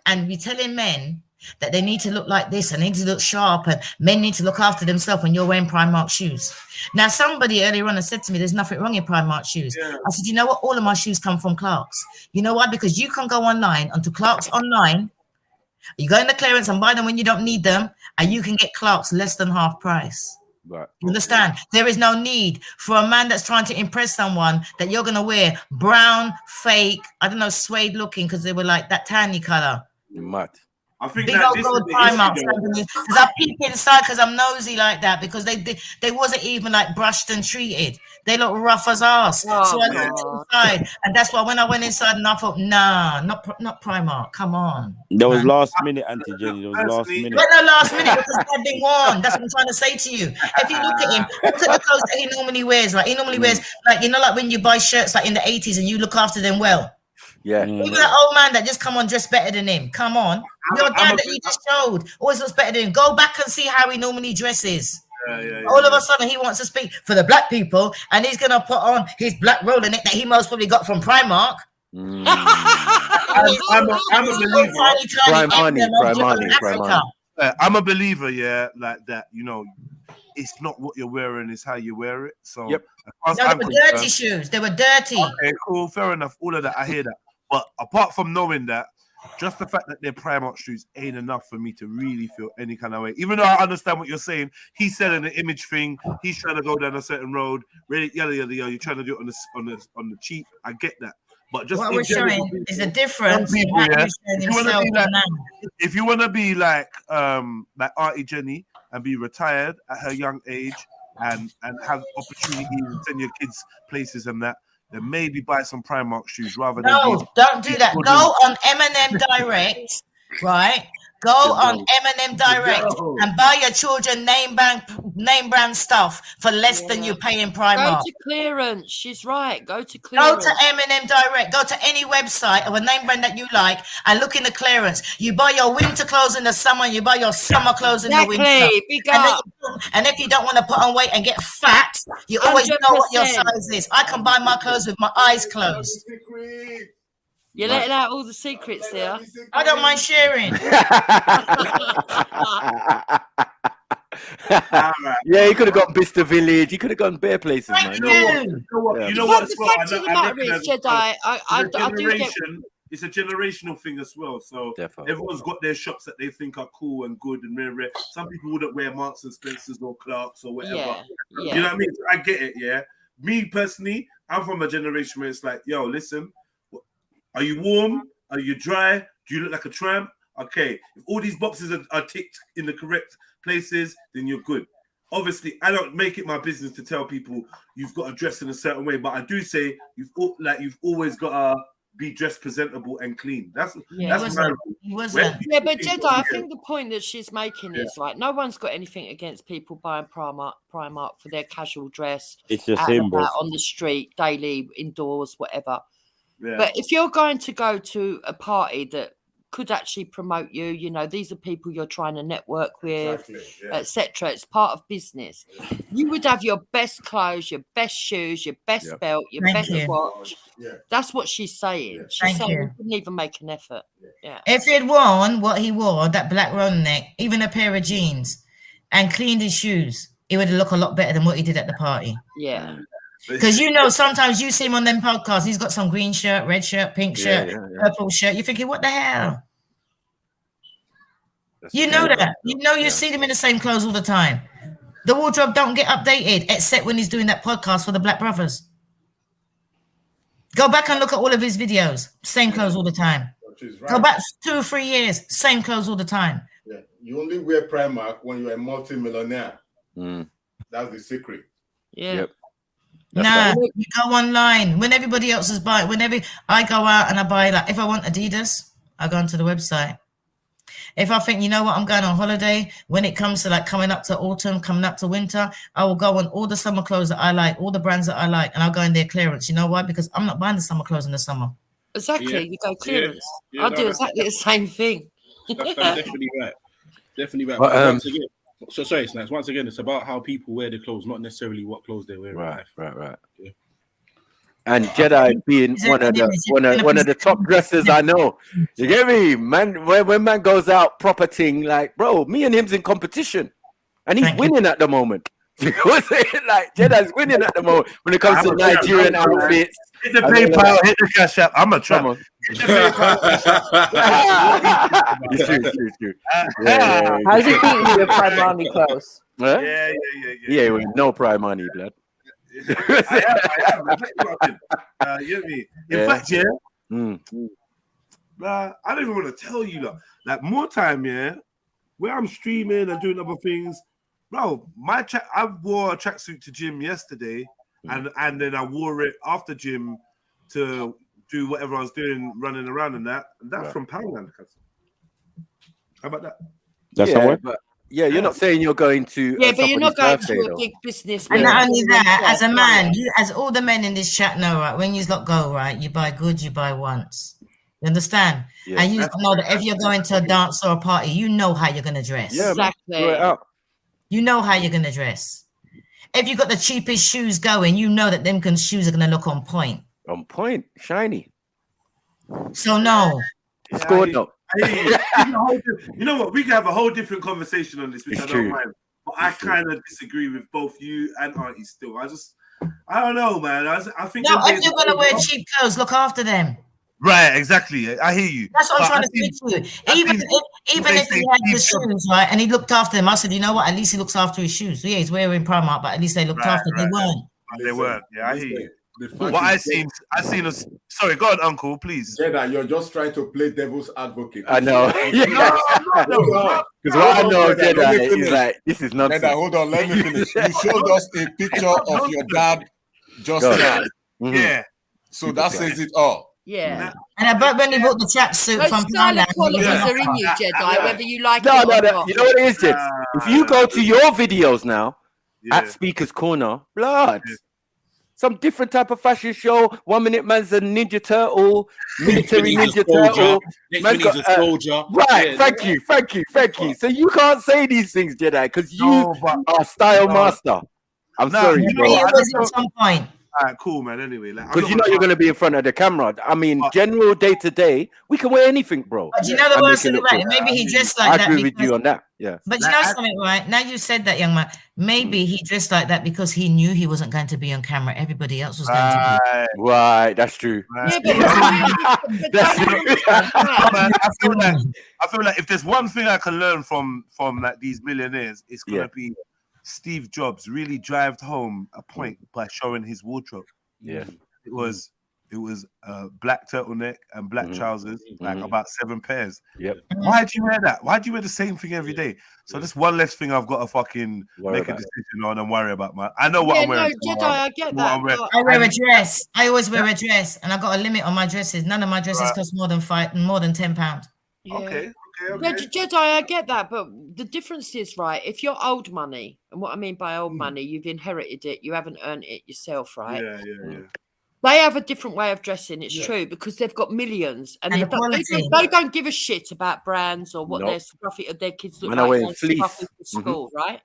and be telling men that they need to look like this and they need to look sharp and men need to look after themselves when you're wearing Primark shoes. Now, somebody earlier on has said to me, there's nothing wrong in Primark shoes. Yeah. I said, you know what? All of my shoes come from Clark's. You know why? Because you can go online onto Clark's online. You go in the clearance and buy them when you don't need them, and you can get Clark's less than half price. Right. You understand? There is no need for a man that's trying to impress someone that you're going to wear brown, fake, I don't know, suede looking, because they were like that tiny color. Mad. I think big that old this gold is the Primark issue, though. because I peep inside because I'm nosy like that because they wasn't even like brushed and treated. They look rough as ass. So I looked inside, and that's why when I went inside and I thought, nah, not Primark. Come on. There was last minute, Auntie Jenny. There was last minute. But no last minute because they've been worn. That's what I'm trying to say to you. If you look at him, look at the clothes that he normally wears. Like he normally wears, like like when you buy shirts like in the 80s and you look after them well. Yeah. Even that old man that just come on dressed better than him. Come on. Your dad that you just showed always looks better than him. Go back and see how he normally dresses. All of a sudden he wants to speak for the black people and he's gonna put on his black roller neck that he most probably got from Primark. I'm a believer. I'm a believer, yeah, like that. You know, it's not what you're wearing, it's how you wear it. So No, they were dirty shoes. They were dirty. Okay, cool, fair enough. All of that, I hear that. But apart from knowing that, just the fact that they're Primark shoes ain't enough for me to really feel any kind of way. Even though I understand what you're saying, he's selling the image thing. He's trying to go down a certain road. Really, yada. You're trying to do it on the cheap. I get that. But just what we're showing is a difference. People, yeah, if you want to be like Auntie Jenny and be retired at her young age and have opportunities and send your kids places and that, then maybe buy some Primark shoes rather than don't do that. Go on M&M Direct, right? Go on M&M Direct and buy your children name brand stuff for less than you're paying Primark. Go to clearance. She's right. Go to clearance. Go to M&M Direct. Go to any website of a name brand that you like and look in the clearance. You buy your winter clothes in the summer. You buy your summer clothes in the winter. And if you don't want to put on weight and get fat, you always know what your size is. I can buy my clothes with my eyes closed. You're letting out all the secrets there. I don't mind sharing. Yeah, he could have gone Bicester Village. He could have gone bare places, man. You know what? The fact of the matter is, Jedi, I do get. It's a generational thing as well. So everyone's got their shops that they think are cool and good and rare. Some people wouldn't wear Marks and Spencers or Clarks or whatever. Yeah. You know what I mean? I get it. Yeah. Me personally, I'm from a generation where it's like, yo, listen. Are you warm? Are you dry? Do you look like a tramp? Okay, if all these boxes are ticked in the correct places, then you're good. Obviously, I don't make it my business to tell people you've got to dress in a certain way, but I do say you've always got to be dressed presentable and clean. That's my rule. Yeah, but Jedi, I think the point that she's making is like no one's got anything against people buying Primark for their casual dress. It's just out and him, bro. about on the street, daily, indoors, whatever. Yeah. But if you're going to go to a party that could actually promote you, you know, these are people you're trying to network with, etc. It's part of business. You would have your best clothes, your best shoes, your best belt, your best watch. That's what she's saying. She's saying you couldn't even make an effort. Yeah. If he'd worn what he wore, that black round neck, even a pair of jeans, and cleaned his shoes, he would look a lot better than what he did at the party. Yeah. Because you know, sometimes you see him on them podcasts, he's got some green shirt, red shirt, pink shirt, purple shirt. You're thinking, what the hell? You know that. You know you see them in the same clothes all the time. The wardrobe don't get updated, except when he's doing that podcast for the Black Brothers. Go back and look at all of his videos. Same clothes all the time. Go back 2 or 3 years, same clothes all the time. Yeah. You only wear Primark when you're a multi-millionaire. That's the secret. Yeah. Nah, you go online when everybody else is buying. Whenever I go out and I buy, like if I want Adidas, I go onto the website. If I think, you know what, I'm going on holiday, when it comes to like coming up to autumn, coming up to winter, I will go on all the summer clothes that I like, all the brands that I like, and I'll go in their clearance. You know why? Because I'm not buying the summer clothes in the summer. Exactly. You go clearance. I do exactly the same thing. That's definitely right. Definitely right. But, once again, so sorry, Snacks. Once again, it's about how people wear the clothes, not necessarily what clothes they wear. Right. Yeah. And Jedi being one of the top dressers I know. You get me? Man, when man goes out proper thing, like, bro, me and him's in competition. And he's winning at the moment. Like Jedi's winning at the moment when it comes to Nigerian outfits. Hit the PayPal, hit the cash app. I'm a tramp. It's true. How's he beating you with Pride Money clothes? Huh? Yeah, with no Pride Money, blood. I am. You know me. In fact, Bruh, I don't even want to tell you, like more time, yeah, where I'm streaming and doing other things, bro. I wore a tracksuit to gym yesterday, and then I wore it after gym to do whatever I was doing, running around and that. And that's from Poundland. How about that? That's yeah, but you're not saying you're going to Yeah, but you're not going birthday, to a though. big business. And not only that, as a man, right? you, as all the men in this chat know, right, when you lot go, right, you buy good, you buy once. You understand? Yeah. And you know that if you're going to a dance or a party, you know how you're going to dress. Yeah, exactly. You know how you're going to dress. If you got the cheapest shoes going, you know that them shoes are going to look on point. On point, shiny. So no. Score no. You know what? We can have a whole different conversation on this, which I don't mind. But I kind of disagree with both you and Auntie still. I don't know, man. I think. No, if you're going to wear cheap clothes, look after them. Right, exactly. I hear you. That's what I'm trying to say to you. Even if he had the shoes, right, and he looked after them, I said, you know what? At least he looks after his shoes. Yeah, he's wearing Primark, but at least they looked after. They weren't. They weren't. Yeah, I hear you. What I seen us. Sorry, go on, Uncle, please. Jeda, you're just trying to play devil's advocate. I know. Because what I know, Jeda, is like, this is nonsense. Jeda, hold on, let me finish. You showed us a picture of your dad just now. Yeah. So that says it all. Yeah. And I bet when he bought the tracksuit from Poundland, qualities are in you, Jedi, whether you like it No. or not. You know what it is, Jed? If you go to your videos now at Speaker's Corner, blood. Some different type of fashion show. 1 minute man's a Ninja Turtle, military Ninja Turtle. Next he's a soldier. Right, Yeah. thank you. So you can't say these things, Jedi, because you are style master. I'm sorry, bro. He was at some point. All right, cool, man. Anyway, Because you know you're going to be in front of the camera. I mean, general day to day, we can wear anything, bro. But you know the worst thing about it? Maybe he dressed like that. I agree with you on that. Yeah. But you know something, right? Now you said that, young man. Maybe he dressed like that because he knew he wasn't going to be on camera. Everybody else was going to be. Right, that's true. Yeah, That's true. I feel like if there's one thing I can learn from like these millionaires, it's gonna be Steve Jobs really drived home a point by showing his wardrobe. Yeah, it was black turtleneck and black trousers, like about 7 pairs. Yep. Why do you wear that? Why do you wear the same thing every day? So that's one less thing I've got to fucking make a decision on and worry about. I know what I'm wearing. No, Jedi, I get that. I wear a dress. I always wear a dress, and I got a limit on my dresses. None of my dresses cost more than £10. Yeah. Okay. Jedi, I get that, but the difference is, right, if you're old money, and what I mean by old money, you've inherited it, you haven't earned it yourself, right? Yeah. They have a different way of dressing, it's true, because they've got millions, and they don't give a shit about brands or what their scruffy of their kids look like to school, right?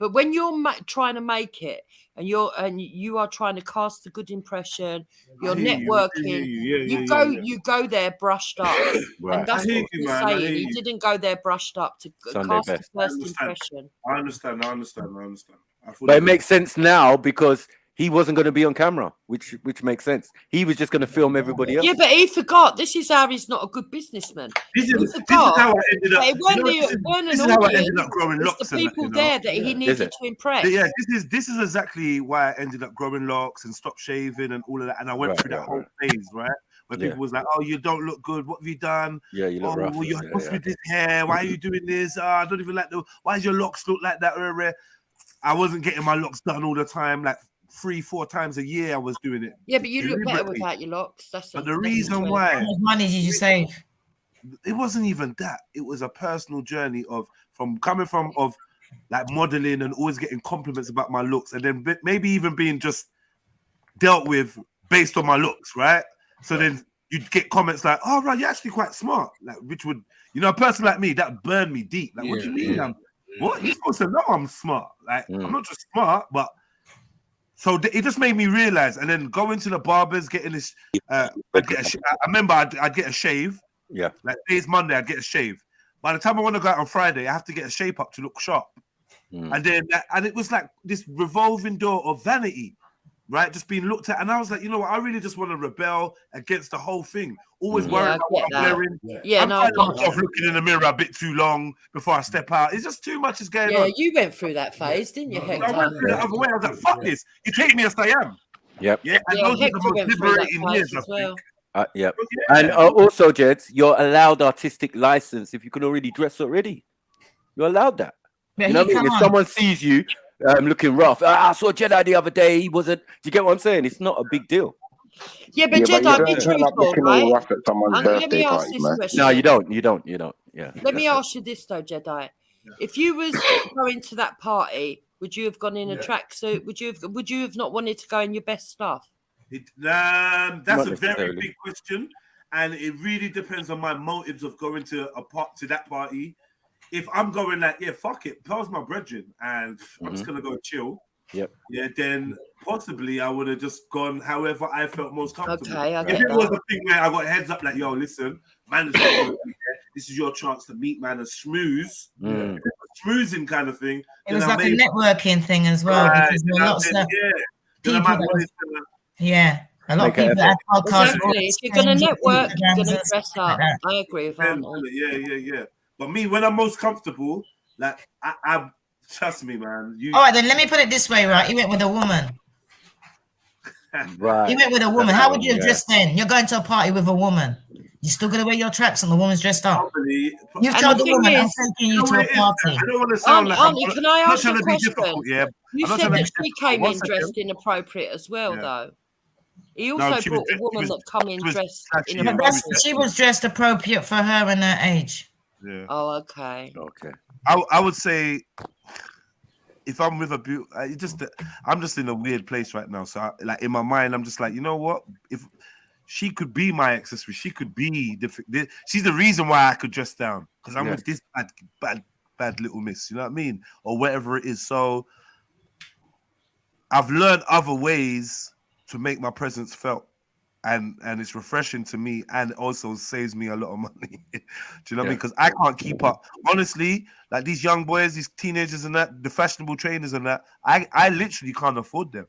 But when you're trying to make it, and you are trying to cast a good impression, you're networking. You go there brushed up, and that's what he's saying. He didn't go there brushed up to cast the first impression. I understand. But it makes sense now because he wasn't going to be on camera, which makes sense. He was just going to film everybody else. Yeah, but he forgot. This is how he's not a good businessman. This is how I ended up growing locks. The people there that he needed to impress. Yeah, this is exactly why I ended up growing locks and stopped shaving and all of that. And I went through that whole phase, right? Where people was like, "Oh, you don't look good. What have you done? Yeah, you look rough. Well, you're with this hair. Why are you doing this? I don't even like why does your locks look like that?" I wasn't getting my locks done all the time, like 3-4 times a year I was doing it. Yeah, but you look better without your locks. But the reason why, how much money did you save? It wasn't even that. It was a personal journey of like modeling and always getting compliments about my looks, and then maybe even being just dealt with based on my looks, right? So then you'd get comments like, "Oh, right, you're actually quite smart," like which would, a person like me that burned me deep. Like, what do you mean? What? You're supposed to know I'm smart. Like, I'm not just smart, but. So it just made me realize, and then going to the barbers, getting this. I remember I'd get a shave. Yeah. Like today's Monday, I'd get a shave. By the time I want to go out on Friday, I have to get a shape up to look sharp. And then, and it was like this revolving door of vanity, right? Just being looked at, and I was like, you know what? I really just want to rebel against the whole thing. Always worried about what I'm wearing. I'm finding myself looking in the mirror a bit too long before I step out. It's just too much is going on. Yeah, you went through that phase, didn't you, Hector? I went through the other way. I was like, fuck this. You take me as I am. Yep. Yeah, and those are the most liberating years, I think. Yeah. And also, Jeds, you're allowed artistic license if you can already dress already. You're allowed that. But You know what I mean? If someone sees you looking rough, I saw Jedi the other day. He wasn't. Do you get what I'm saying? It's not a big deal. Yeah, but Yeah, but you Jedi, be don't turn up truthful, looking right? all rough at someone's Let birthday me ask parties, this man. question. No, you don't. You don't. Yeah. Let me that's it. ask you this though, Jedi. If you was going to that party, would you have gone in a tracksuit? Would you have not wanted to go in your best stuff? That's Not a very necessarily. big question, and it really depends on my motives of going to that party. If I'm going like, yeah, fuck it, Pearl's my brethren, and I'm just gonna go chill. Yep. Yeah, then possibly I would have just gone however I felt most comfortable. Okay, I If get it was that. a thing where I got heads up like, yo, listen, man, this is your chance to meet man and schmooze, schmoozing kind of thing. It was like a networking thing as well, Right, because there were lots of then I people might that want was, to a lot of people that had podcasts. Exactly. If you're going to network, you're going to Instagrams, dress up. I agree with that. Yeah. But me, when I'm most comfortable, like I trust me, man. All right, then let me put it this way, right? You went with a woman. Right. You went with a woman. How would you have dressed then? You're going to a party with a woman. You're still going to wear your tracks and the woman's dressed up. You've told the woman, I'm taking you to a party. I don't want to sound like Auntie, can I ask you a question? Yeah, You said that she came in dressed inappropriate as well, though. He also brought a woman that come in dressed inappropriate. She was dressed appropriate for her and her age. Yeah. Oh, okay. Okay. I would say if I'm with a I'm just in a weird place right now. So like in my mind, I'm just like, you know what? If she could be my accessory, she could be she's the reason why I could dress down because I'm with this bad little miss. You know what I mean? Or whatever it is. So I've learned other ways to make my presence felt. And it's refreshing to me, and also saves me a lot of money. Do you know what I mean? Because I can't keep up. Honestly, like these young boys, these teenagers, and that the fashionable trainers and that, I literally can't afford them.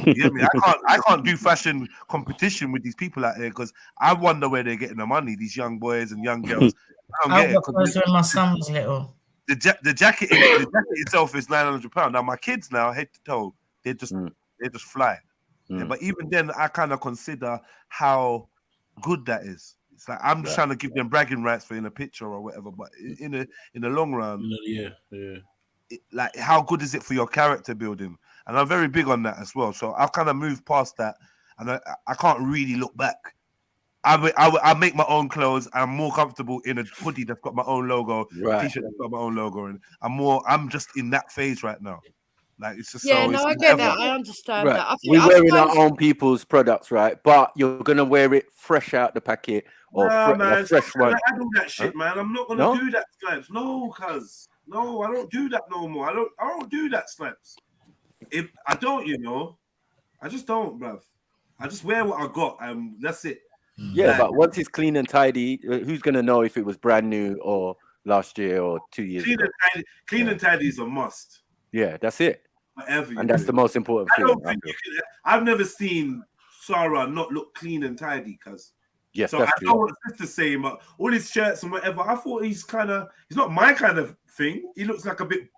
You get me? I can't do fashion competition with these people out there because I wonder where they're getting the money. These young boys and young girls. I don't get it. Those when my son was little. The jacket itself is £900. Now my kids now head to toe, they just fly. Yeah, but even then, I kind of consider how good that is. It's like I'm just trying to give them bragging rights for in a picture or whatever. But in the long run, like how good is it for your character building? And I'm very big on that as well. So I've kind of moved past that, and I can't really look back. I make my own clothes. I'm more comfortable in a hoodie that's got my own logo, t-shirt that's got my own logo, and I'm just in that phase right now. Like it's just I get that. I understand that. I think, We're wearing our own people's products, right? But you're gonna wear it fresh out the packet or man, fresh one. I do that shit, man. I'm not gonna do that, Snipes. No, cuz no, I don't do that no more. I don't do that, Snipes. If I don't, I just don't, bruv. I just wear what I got, and that's it. Yeah, but once it's clean and tidy, who's gonna know if it was brand new or last year or 2 years ago? Clean and tidy is a must. Yeah, that's it. Whatever and that's do. the most important thing. I've never seen Sarah not look clean and tidy, cuz. Yes, so that's I know what sister's saying, but all his shirts and whatever, I thought he's not my kind of thing. He looks like a bit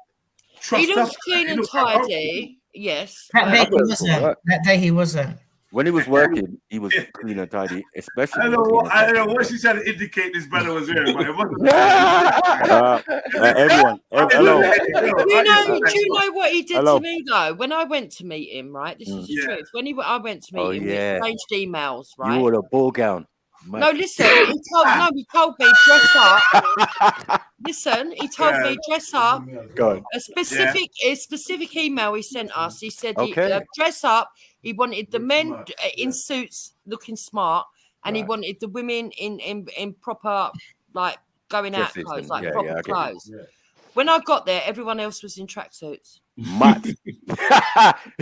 He looks clean and tidy, yes. That day he wasn't. That day he wasn't. When he was working, he was clean and tidy, especially. I don't know what she's trying to indicate this brother was wearing, but it wasn't. Everyone, hello. Do you know what he did to me though? When I went to meet him, right? This is the truth. When I went to meet him, we exchanged emails, right? You wore a ball gown. No, listen. He told me dress up. Listen, he told me dress up. Go. A specific email he sent us. He said dress up. He wanted the men in suits looking smart, and he wanted the women in proper like going out clothes, like proper clothes. When I got there, everyone else was in tracksuits. Matt, he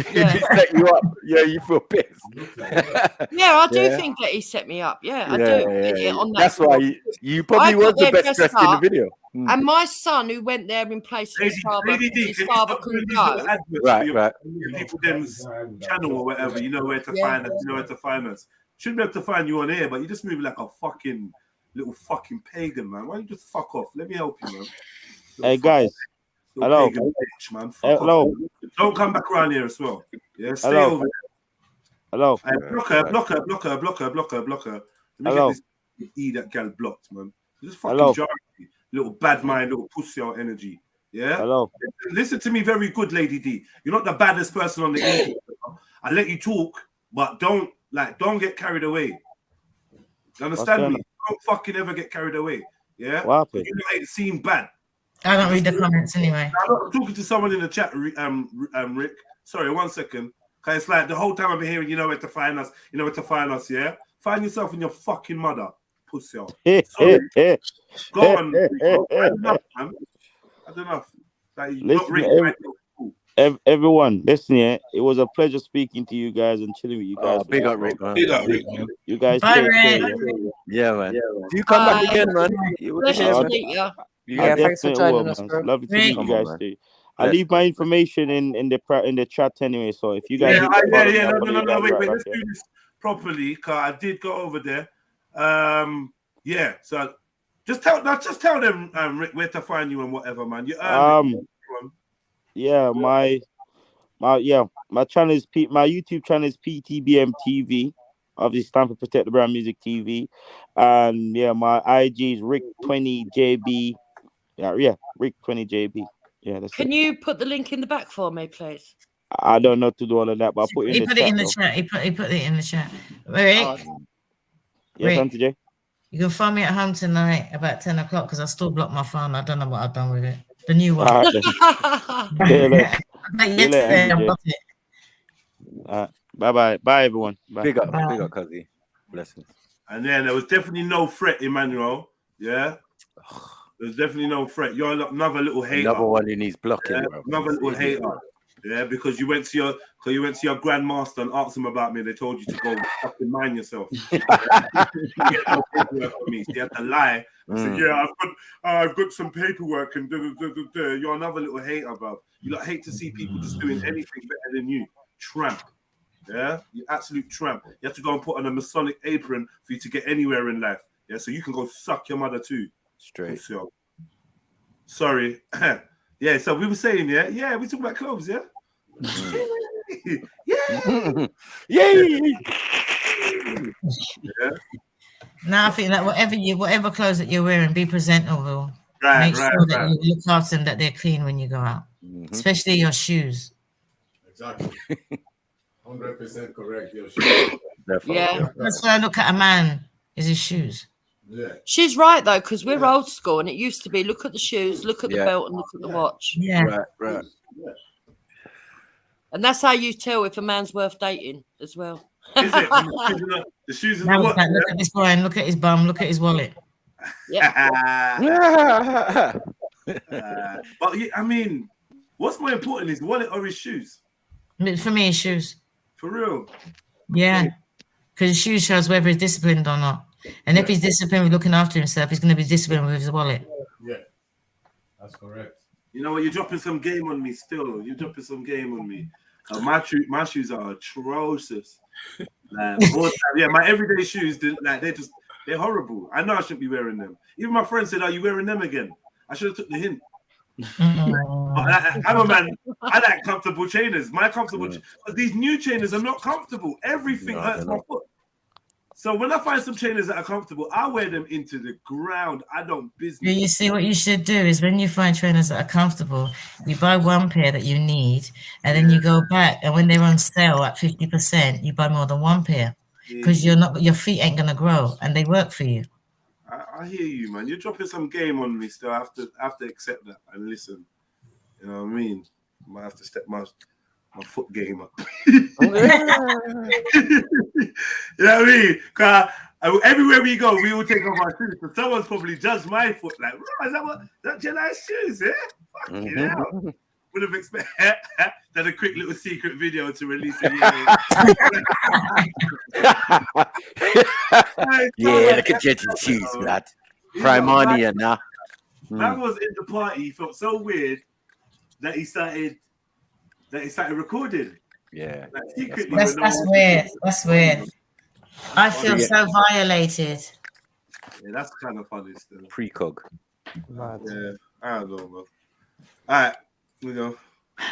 set you up. Yeah, you feel pissed. I do think that he set me up. Yeah, I do. On that That's why you probably was the best dressed in the video. And my son, who went there in place of his father, his father couldn't go. Right. People them's channel or whatever, you know where to find us. You know where to find us. Shouldn't be able to find you on here, but you just move like a fucking little fucking pagan, man. Why don't you just fuck off? Let me help you, man. Hey guys, hello. Bitch, man. Fuck off. Don't come back around here as well. Yeah, stay over there. Hello. Blocker. Let me Hello. get this E that gal blocked, man. Just fucking Hello. jar me. Little bad mind, little pussy out energy. Yeah. Hello. Listen to me very good, Lady D. You're not the baddest person on the internet. I let you talk, but don't get carried away. You understand me? Don't fucking ever get carried away. Yeah. What happened? You know, it seemed bad. I don't read the comments anyway. I'm talking to someone in the chat, Rick. Sorry, 1 second. Cause it's like the whole time I've been hearing, you know where to find us. You know where to find us. Yeah. Find yourself in your fucking mother, pussy. Sorry. Go on. I had enough, man. I don't know. Like, Listen, everyone, listen, yeah. It was a pleasure speaking to you guys and chilling with you guys. Big up, Rick, man. Big up, Rick, man. You guys Bye, take care. Rick. Yeah, man. Do you come back again, man? Pleasure to meet you. Yeah, thanks for joining us, bro. Lovely to meet you Come guys on, man. too. I leave my information in the chat anyway. So if you guys, No, wait, right, let's do this properly. Cause I did go over there. Yeah. So just tell them, Rick, where to find you and whatever, man. You yeah, my channel is my YouTube channel is PTBM TV. Obviously, stand for Protect the Brand Music TV, and yeah, my IG is Rick20JB. Yeah, Rick20JB. Yeah, that's Can you put the link in the back for me, please? I don't know to do all of that, but I'll put it in He the put chat. it in the chat. He put it in the chat. Rick, Yes, Rick. Auntie J. You can find me at home tonight about 10 o'clock because I still blocked my phone. I don't know what I've done with it. The new one. All right, then. See you later. Yesterday, I blocked it. Bye, everyone. Bye. Big up, Cuzzy. Blessings. And then there was definitely no threat, Emmanuel. Yeah. There's definitely no threat. You're another little hater. Another one who needs blocking, bro. Another little hater. Yeah, because you went to your grandmaster and asked him about me. They told you to go fucking mind yourself. You get no paperwork for me. So you have to lie. Say, yeah, I've got some paperwork and you're another little hater, bro. You hate to see people just doing anything better than you. Tramp. Yeah, you absolute tramp. You have to go and put on a Masonic apron for you to get anywhere in life. Yeah, so you can go suck your mother too. Straight. So, sorry. Yeah, so we were saying, yeah, we talk about clothes, yeah? Yeah. Yay! Yeah. Now I think that whatever clothes that you're wearing, be presentable. Right, Make sure that you look after them, that they're clean when you go out, especially your shoes. Exactly. 100% correct. Your shoes. Yeah. That's why I look at a man, is his shoes. Yeah. She's right though, because we're old school, and it used to be look at the shoes, look at the belt, and look at the watch. Yeah. Right. And that's how you tell if a man's worth dating as well. Is it? The shoes and the Now watch. it's like, look at this boy and look at his bum, look at his wallet. Yeah. But I mean, what's more important, his wallet or his shoes? For me, his shoes. For real? Yeah. Because his shoes shows whether he's disciplined or not. And if he's disciplined with looking after himself, he's going to be disciplined with his wallet. Yeah, that's correct. You know what? You're dropping some game on me still. You're dropping some game on me. My shoes are atrocious. Yeah, my everyday shoes, they're horrible. I know I shouldn't be wearing them. Even my friend said, "Are you wearing them again?" I should have took the hint. I'm a man. I like comfortable trainers. My comfortable, but these new trainers are not comfortable. Everything hurts my foot. So when I find some trainers that are comfortable, I wear them into the ground. I don't business. You see, what you should do is when you find trainers that are comfortable, you buy one pair that you need, and then you go back. And when they're on sale at 50%, you buy more than one pair because your feet ain't gonna grow, and they work for you. I hear you, man. You're dropping some game on me still. I have to accept that and listen. You know what I mean? I might have to step my foot game up. You know what I mean? Cause everywhere we go, we will take off our shoes. So someone's probably judged my foot like, is that Jedi's shoes, yeah? Fucking hell. Would have expected that a quick little secret video to release it. Yeah, look at Jedi's shoes, lad. Primania now. Man was in the party. He felt so weird that he started recording. Yeah. Like, secretly. That's weird. That's weird. I feel so violated. Yeah, that's kind of funny still. Precog. Yeah, I don't know, bro. All right, we go.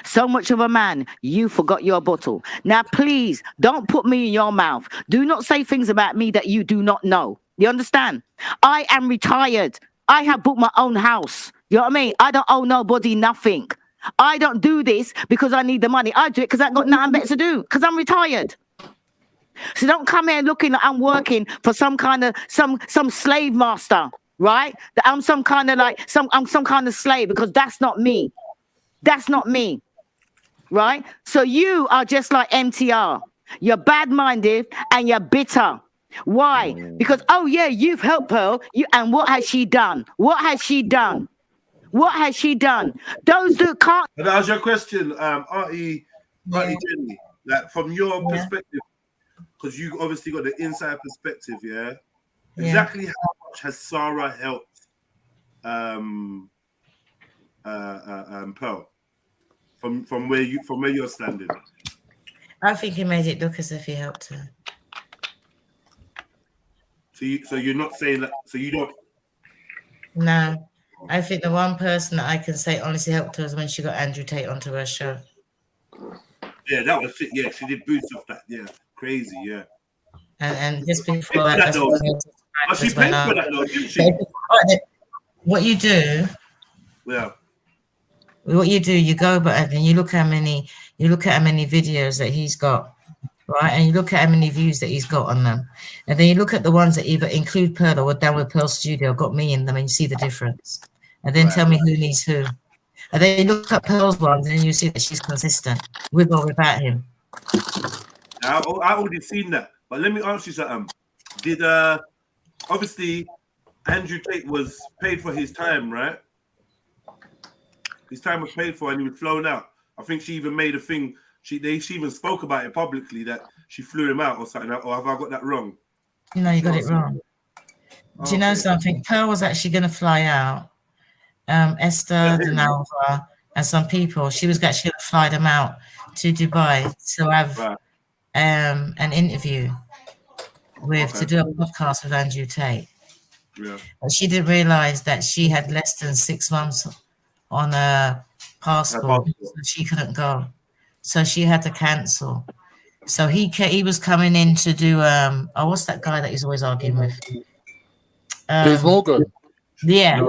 So much of a man, you forgot your bottle. Now, please don't put me in your mouth. Do not say things about me that you do not know. You understand? I am retired. I have bought my own house. You know what I mean? I don't owe nobody nothing. I don't do this because I need the money. I do it because I got nothing better to do because I'm retired. So don't come here looking like I'm working for some kind of some slave master, right? That I'm some kind of like I'm some kind of slave, because that's not me. That's not me. Right? So you are just like MTR. You're bad-minded and you're bitter. Why? Because, oh yeah, you've helped Pearl. And what has she done? What has she done? What has she done? Those that can't. And that was your question, Auntie Jenny. Like, from your perspective, because you obviously got the inside perspective, yeah? Exactly how much has Sarah helped Pearl? From where you're standing? I think he made it look as if he helped her. So you're not saying that? So you don't? No, I think the one person that I can say honestly helped her was when she got Andrew Tate onto her show. Yeah, that was it. Yeah, she did boost off that. Yeah, crazy. Yeah. And just before that, she paid for that though, didn't she? What you do? Yeah. What you do? You go back and you look how many videos that he's got, right? And you look at how many views that he's got on them, and then you look at the ones that either include Pearl or down with Pearl Studio, got me in them, and you see the difference. And then tell me who needs who. And then you look at Pearl's ones, and you see that she's consistent with or without him. I already seen that, but let me ask you something. Did obviously Andrew Tate was paid for his time, right? His time was paid for, and he was flown out. I think she even made a thing. She even spoke about it publicly that she flew him out or something. Or have I got that wrong? No, you got it wrong. Do you know something? Pearl was actually going to fly out. Esther, Denalva, and some people. She was actually going to fly them out to Dubai to have an interview to do a podcast with Andrew Tate. Yeah. But she didn't realize that she had less than 6 months on a passport, so she couldn't go. So she had to cancel. So he was coming in to do what's that guy that he's always arguing with? Piers Morgan. Yeah.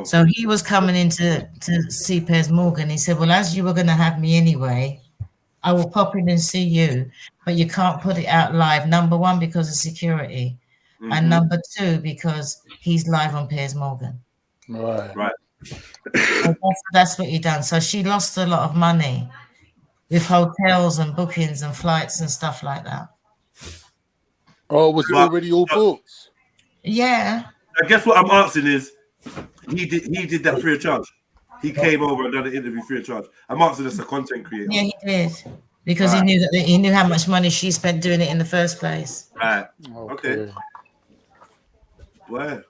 So he was coming in to see Piers Morgan. He said, well, as you were going to have me anyway, I will pop in and see you, but you can't put it out live. Number one, because of security. And number two, because he's live on Piers Morgan. Right. So that's what he done. So she lost a lot of money with hotels and bookings and flights and stuff like that. Oh, was it already all booked? Yeah. I guess what I'm asking is, he did that free of charge. He came over and done an interview free of charge. I'm asking as a content creator. Yeah, he did. Because he knew how much money she spent doing it in the first place. Right. Okay. Well,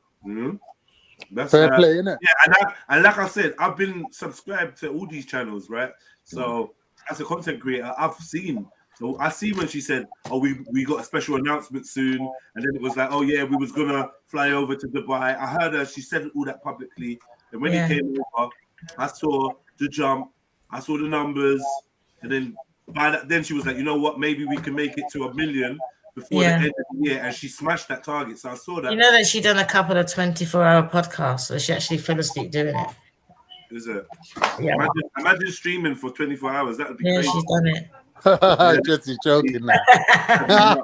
that's fair play, isn't it? Yeah, and like I said, I've been subscribed to all these channels, right? So as a content creator, I've seen. So I see when she said, "Oh, we got a special announcement soon," and then it was like, "Oh yeah, we was gonna fly over to Dubai." I heard her. She said all that publicly, and when he came over, I saw the jump, I saw the numbers, and then by that, then she was like, "You know what? Maybe we can make it to 1 million before the end of the year," and she smashed that target. So I saw that. You know that she done a couple of 24-hour podcasts, so she actually fell asleep doing it. Is it? Yeah. Imagine streaming for 24 hours. That would be crazy. She's done it. Jesse's joking now.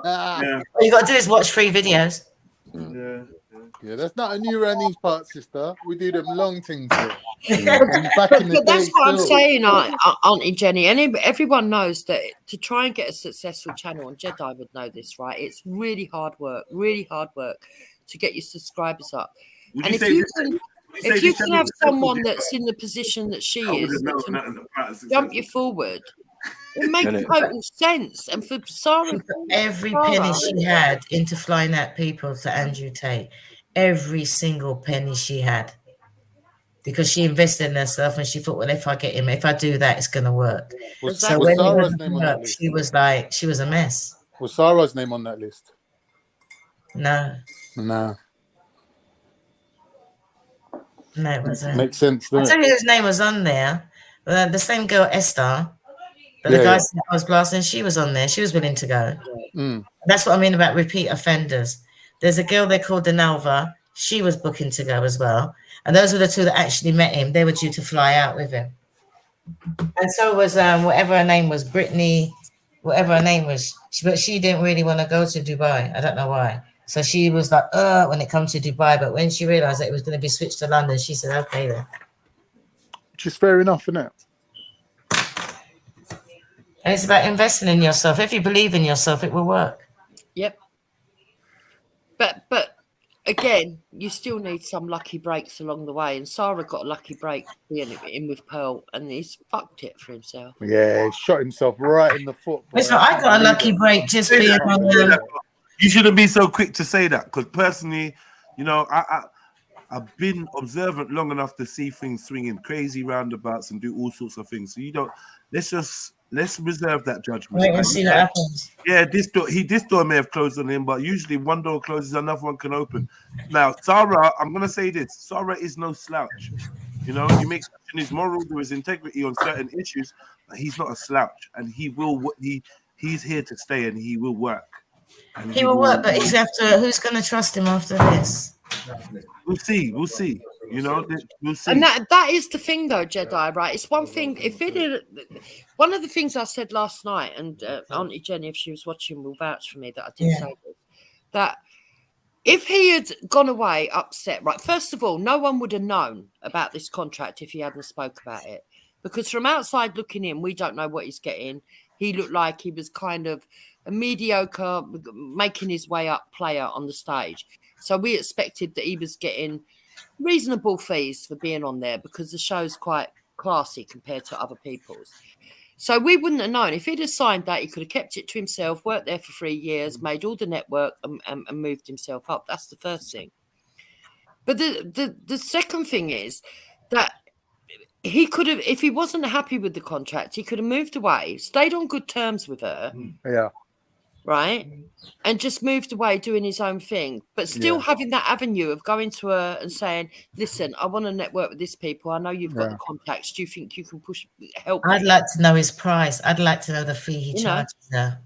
All you got to do is watch 3 videos. Yeah, that's not a new running part, sister. We do them long things here. But that's what I'm saying, Auntie Jenny. Everyone knows that to try and get a successful channel, and Jedi would know this, right? It's really hard work to get your subscribers up. And if you can have someone that's in the position that she is, that can jump you forward, it makes total sense. And for Sarah, every penny she had into flying out people to Andrew Tate, every single penny she had, because she invested in herself and she thought, well, if I get him, if I do that, it's going to work. So when Sarah's name on that list? she was like, she was a mess. Was Sarah's name on that list? No, it wasn't. Makes sense. I tell you, his name was on there, The same girl, Esther, but the guy said I was blasting, she was on there. She was willing to go. That's what I mean about repeat offenders. There's a girl they called Denalva. She was booking to go as well. And those were the two that actually met him. They were due to fly out with him. And so was whatever her name was, Brittany, whatever her name was. But she didn't really want to go to Dubai. I don't know why. So she was like, when it comes to Dubai. But when she realized that it was going to be switched to London, she said, okay then. Which is fair enough, isn't it? And it's about investing in yourself. If you believe in yourself, it will work. Yep. But again, you still need some lucky breaks along the way. And Sarah got a lucky break being in with Pearl, and he's fucked it for himself. Yeah, he shot himself right in the foot. So I got a lucky break just being on. You shouldn't be so quick to say that, because personally, you know, I've been observant long enough to see things swinging crazy roundabouts and do all sorts of things. So you don't. Let's reserve that judgment. Wait and see what happens. Yeah, this door may have closed on him, but usually one door closes, another one can open. Now, Sarah, I'm gonna say this: Sarah is no slouch. You know, you may question his morals or his integrity on certain issues, but he's not a slouch, and he's here to stay, and he will work. And He will work, but he's who's going to trust him after this? We'll see. You know, we'll see. And that is the thing, though, Jedi, right? It's one thing. If it is, one of the things I said last night, and Auntie Jenny, if she was watching, will vouch for me that I did say this, that if he had gone away upset, right? First of all, no one would have known about this contract if he hadn't spoke about it, because from outside looking in, we don't know what he's getting. He looked like he was kind of a mediocre, making his way up player on the stage. So we expected that he was getting reasonable fees for being on there, because the show's quite classy compared to other people's. So we wouldn't have known. If he'd have signed that, he could have kept it to himself, worked there for 3 years, made all the network and moved himself up. That's the first thing. But the second thing is that he could have, if he wasn't happy with the contract, he could have moved away, stayed on good terms with her. Yeah. Right? And just moved away doing his own thing, but still having that avenue of going to her and saying, listen, I want to network with these people. I know you've got the contacts. Do you think you can help I'd me? like to know his price. I'd like to know the fee he charges her.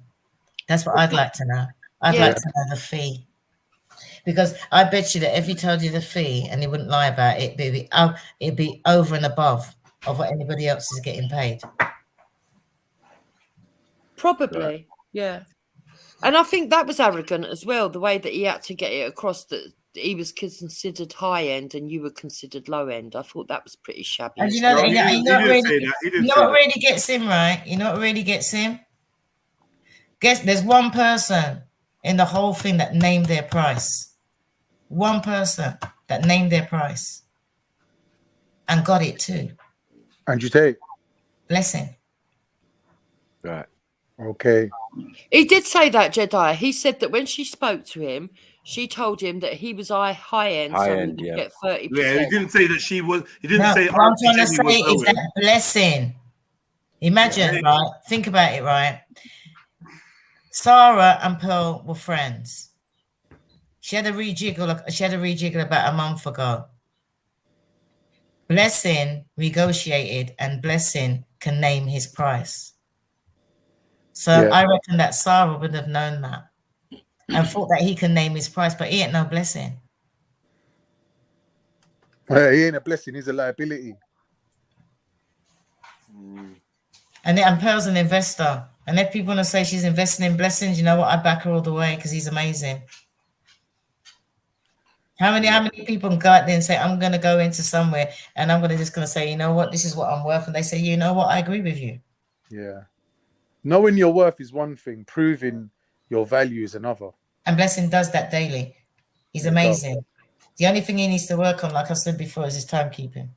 That's what I'd like to know. I'd like to know the fee. Because I bet you that if he told you the fee and he wouldn't lie about it, it'd be over and above of what anybody else is getting paid. Probably, yeah. And I think that was arrogant as well, the way that he had to get it across that he was considered high end and you were considered low end. I thought that was pretty shabby. And you know what really gets him, right? You know what really gets him? Guess there's one person in the whole thing that named their price. One person that named their price and got it too. And you take Blessing. Right. Okay. He did say that, Jedi. He said that when she spoke to him, she told him that he was high end, so he would get 30%. Yeah, he didn't say that she was. He didn't say. What I'm trying to say is that Blessing. Imagine, right? Think about it, right? Sarah and Pearl were friends. She had a rejiggle about a month ago. Blessing negotiated, and Blessing can name his price. So I reckon that Sarah would have known that and thought that he can name his price, but he ain't no Blessing. He ain't a blessing, he's a liability. And Pearl's an investor. And if people want to say she's investing in Blessings, you know what? I back her all the way because he's amazing. How many people can go out there and say, I'm going to go into somewhere and I'm going to say, you know what? This is what I'm worth. And they say, you know what? I agree with you. Yeah. Knowing your worth is one thing. Proving your value is another. And Blessing does that daily. He's amazing. The only thing he needs to work on, like I said before, is his timekeeping.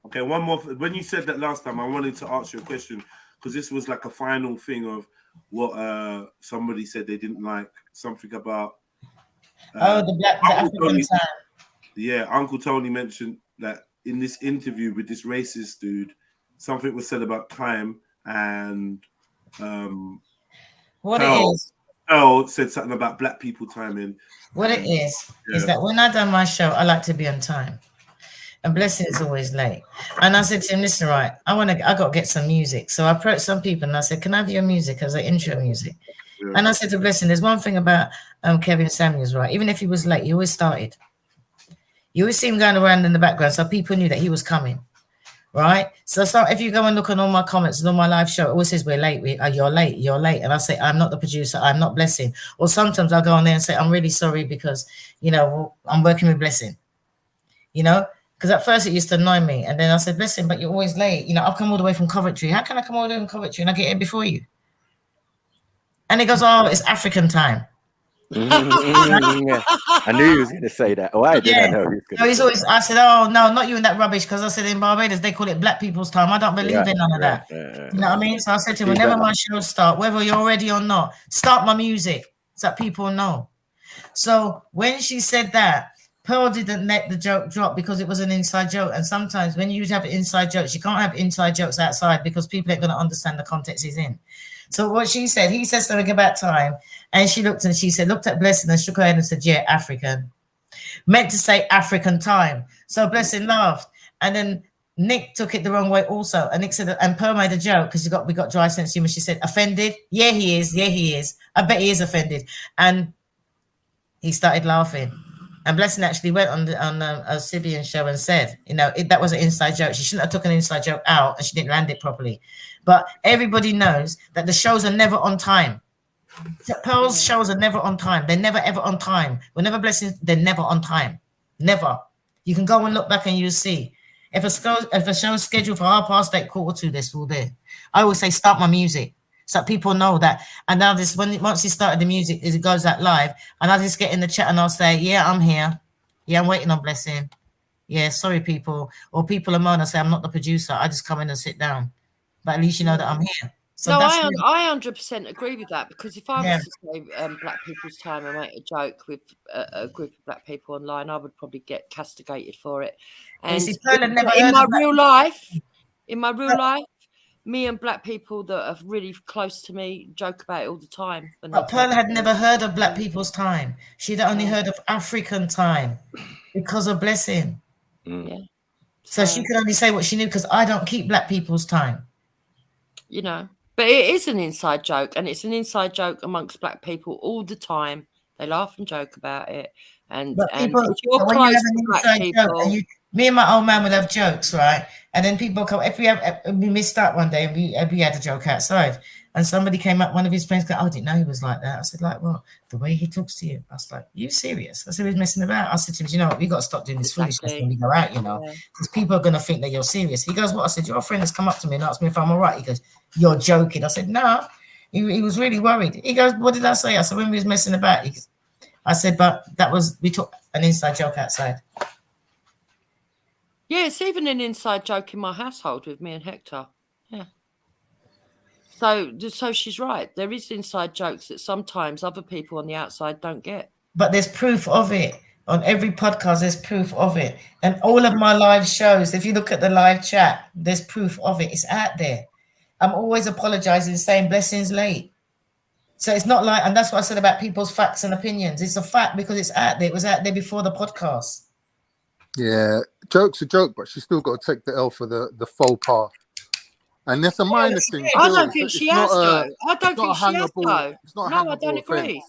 Okay, one more. When you said that last time, I wanted to ask you a question because this was like a final thing of what somebody said they didn't like. Something about the African time. Yeah, Uncle Tony mentioned that in this interview with this racist dude, something was said about time and what it is. Earl said something about black people timing. What it is that when I done my show, I like to be on time. and Blessing is always late. And I said to him, listen, right, I got to get some music. So I approached some people and I said, can I have your music as an intro music? Yeah. And I said to Blessing, there's one thing about Kevin Samuels, right? Even if he was late, he always started. You always see him going around in the background, so people knew that he was coming, right? So if you go and look on all my comments and on my live show, it always says we're late. You're late. And I say, I'm not the producer. I'm not Blessing. Or sometimes I'll go on there and say, I'm really sorry because, I'm working with Blessing, because at first it used to annoy me. And then I said, Blessing, but you're always late. I've come all the way from Coventry. How can I come all the way from Coventry and I get here before you? And he goes, oh, it's African time. I knew he was going to say that. Why did I know he was going to he's always, I said, oh, no, not you in that rubbish, because I said in Barbados, they call it black people's time. I don't believe in none of that. You know what I mean? So I said to him, whenever my shows start, whether you're ready or not, start my music so that people know. So when she said that, Pearl didn't let the joke drop because it was an inside joke. And sometimes when you have inside jokes, you can't have inside jokes outside because people ain't going to understand the context he's in. So what she said, he said something about time, and she looked at Blessing and shook her head and said, yeah, African. Meant to say African time. So Blessing laughed. And then Nick took it the wrong way also. And Nick said, and Pearl made a joke because we got dry sense humor. She said, offended? Yeah, he is. Yeah, he is. I bet he is offended. And he started laughing. And Blessing actually went on a Sibian show and said, that was an inside joke. She shouldn't have took an inside joke out and she didn't land it properly. But everybody knows that the shows are never on time. Pearl's shows are never on time. They're never, ever on time. Whenever Blessing, they're never on time. Never. You can go and look back and you'll see. If a show is scheduled for 8:30, 2:45, they're still there. I always say, start my music. So people know that. And now once he started the music, it goes out live. And I just get in the chat and I'll say, yeah, I'm here. Yeah, I'm waiting on Blessing. Yeah, sorry, people. Or people are moan and say, I'm not the producer. I just come in and sit down. But at least you know that I'm here. So no, that's I 100% agree with that, because if I was to say black people's time and make a joke with a group of black people online, I would probably get castigated for it. And in my real life, me and black people that are really close to me joke about it all the time. But Pearl had never heard of black people's time. She'd only heard of African time because of Blessing. Yeah. So she could only say what she knew because I don't keep black people's time. But it is an inside joke, and it's an inside joke amongst black people all the time. They laugh and joke about it. And if you're close to black people... me and my old man would have jokes, right? And then people come, we missed out one day and we had a joke outside. And somebody came up, one of his friends go, oh, I didn't know he was like that. I said, like, well, the way he talks to you. I was like, you serious? I said, he's messing about. I said to him, you know what, we got to stop doing this foolishness when we go out, because people are going to think that you're serious. He goes, what? I said, your friend has come up to me and asked me if I'm all right. He goes, you're joking. I said, no. He was really worried. He goes, what did I say? I said, when we was messing about. I said, but we took an inside joke outside. Yeah, it's even an inside joke in my household with me and Hector. Yeah. So she's right. There is inside jokes that sometimes other people on the outside don't get. But there's proof of it. On every podcast, there's proof of it. And all of my live shows, if you look at the live chat, there's proof of it. It's out there. I'm always apologizing, saying Blessing's late. So it's not like, and that's what I said about people's facts and opinions. It's a fact because it's out there. It was out there before the podcast. Yeah, joke's a joke, but she's still got to take the L for the faux pas. And that's a minor thing. I don't think she has, though. I don't think she has, though. No, I don't agree.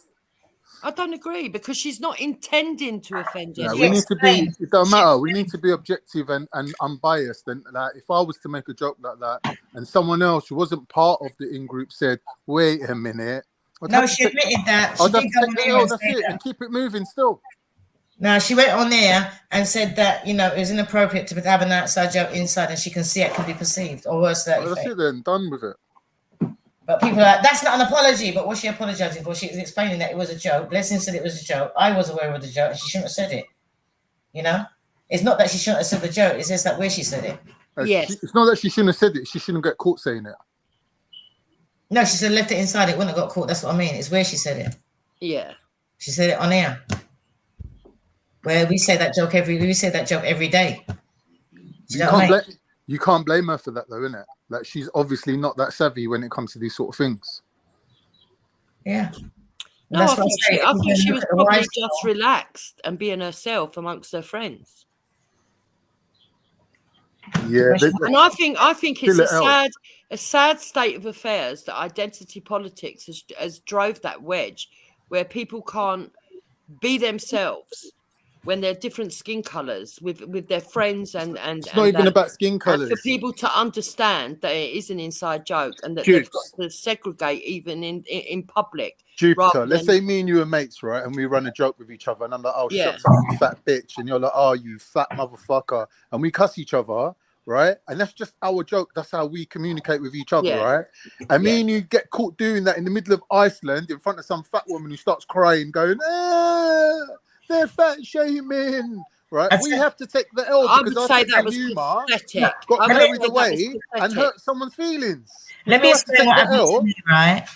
I don't agree because she's not intending to offend anyone. anyone. We need to be, it don't matter. We need to be objective and unbiased. And like, if I was to make a joke like that and someone else who wasn't part of the in-group said, wait a minute. No, she admitted that. I'd have to take the L, that's it, and keep it moving still. Now, she went on there and said that, it was inappropriate to have an outside joke inside and she can see it can be perceived or worse. That's it then, done with it. But people are like, that's not an apology. But what's she apologizing for? She was explaining that it was a joke. Blessing said it was a joke. I was aware of the joke and she shouldn't have said it. It's not that she shouldn't have said the joke. It's just that where she said it. Yes. It's not that she shouldn't have said it. She shouldn't get caught saying it. No, she said left it inside. It wouldn't have got caught. That's what I mean. It's where she said it. Yeah. She said it on air. Where we say that joke every day. You can't blame her for that though, innit? Like she's obviously not that savvy when it comes to these sort of things. Yeah. No, I think she was probably just relaxed and being herself amongst her friends. Yeah, And I think it's Fill it out. a sad state of affairs that identity politics has drove that wedge where people can't be themselves when they're different skin colors with their friends and It's not even about skin and for colors. people to understand that it is an inside joke and that Jupes. they've got to segregate even in public. Jupiter, rather let's than- say me and you are mates, right? And we run a joke with each other, and I'm like, oh, Yeah. shucks up, you fat bitch. And you're like, oh, you fat motherfucker. And we cuss each other, right? And that's just our joke. That's how we communicate with each other, Yeah. right? And Yeah. me and you get caught doing that in the middle of Iceland in front of some fat woman who starts crying, going, they're fat shaming. Right, we have to take the L I because would our say sense that of was humour pathetic. got I would carried say that was away and pathetic. hurt someone's feelings. Let We me still have to explain take what the happened to L. me, right?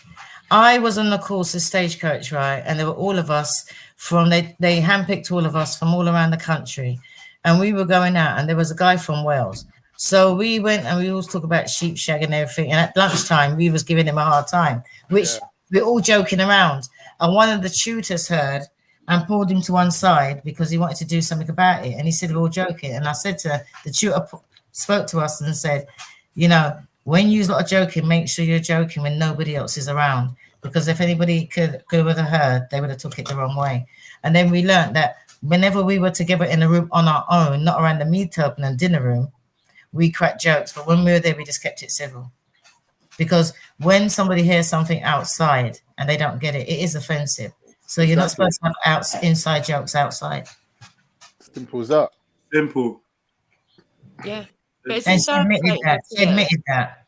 I was on the course as stagecoach, right? And there were all of us from, they handpicked all of us from all around the country. And we were going out, and there was a guy from Wales. So we went and we always talk about sheep shag and everything. And at lunchtime, we was giving him a hard time, which we're all joking around. And one of the tutors heard and pulled him to one side because he wanted to do something about it. And he said, we're all joking. And I said to her, the tutor spoke to us and said, you know, when you're not joking, make sure you're joking when nobody else is around. Because if anybody could have heard, they would have took it the wrong way. And then we learned that whenever we were together in a room on our own, not around the meat open and dinner room, we cracked jokes. But when we were there, we just kept it civil. Because when somebody hears something outside and they don't get it, it is offensive. So you're not supposed to have inside jokes outside. Simple as that. Simple. Yeah. But it's And a she sad admitted state that. of She admitted affairs. that.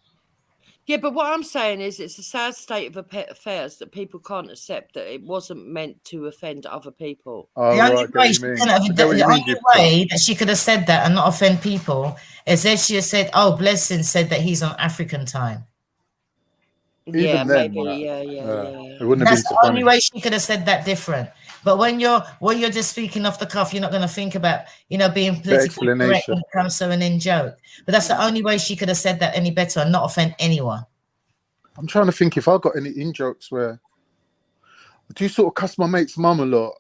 Yeah, but what I'm saying is it's a sad state of affairs that people can't accept that it wasn't meant to offend other people. Oh, The only right, way she that she could have said that and not offend people is if she had said, "Oh, Blessing said that he's on African time." Yeah, Even then, maybe. right? Yeah. It wouldn't have That's been so the only funny. way she could have said that different. But when you're just speaking off the cuff, you're not going to think about, you know, being politically correct when it comes to an in joke. But that's the only way she could have said that any better and not offend anyone. I'm trying to think if I got any in jokes where do you sort of cuss my mate's mum a lot?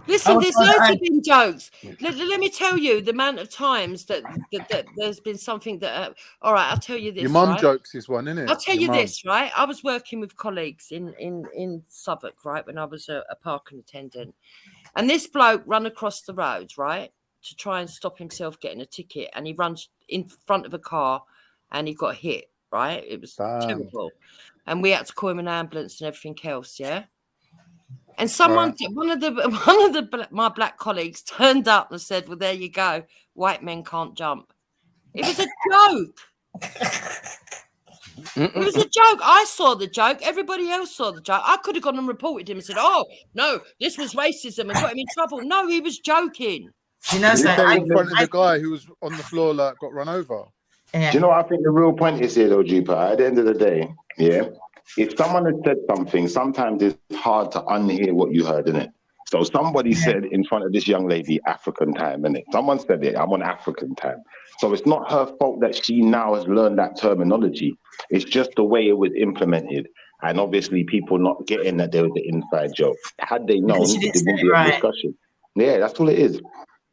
Listen, there's loads of in jokes. Let me tell you the amount of times that there's been something that. All right, I'll tell you this. Your mum right? jokes is one, isn't it? I'll tell Your you mum. this, right? I was working with colleagues in Southwark, right, when I was a parking attendant, and this bloke ran across the road, right, to try and stop himself getting a ticket, and he runs in front of a car, and he got hit. Right, it was terrible, and we had to call him an ambulance and everything else. Yeah. And someone, one of my black colleagues turned up and said, "Well, there you go. White men can't jump." It was a joke. It was a joke. I saw the joke. Everybody else saw the joke. I could have gone and reported him and said, "Oh no, this was racism," and got him in trouble. No, he was joking. You know, in front of the guy who was on the floor, like got run over. Do you know what I think the real point is here, though, Jupa? At the end of the day, yeah, if someone has said something, sometimes it's hard to unhear what you heard in it. So somebody said in front of this young lady, African time, innit? Someone said it, I'm on African time. So it's not her fault that she now has learned that terminology. It's just the way it was implemented. And obviously people not getting that there was an inside joke. Had they known, there wouldn't be a discussion. Yeah, that's all it is.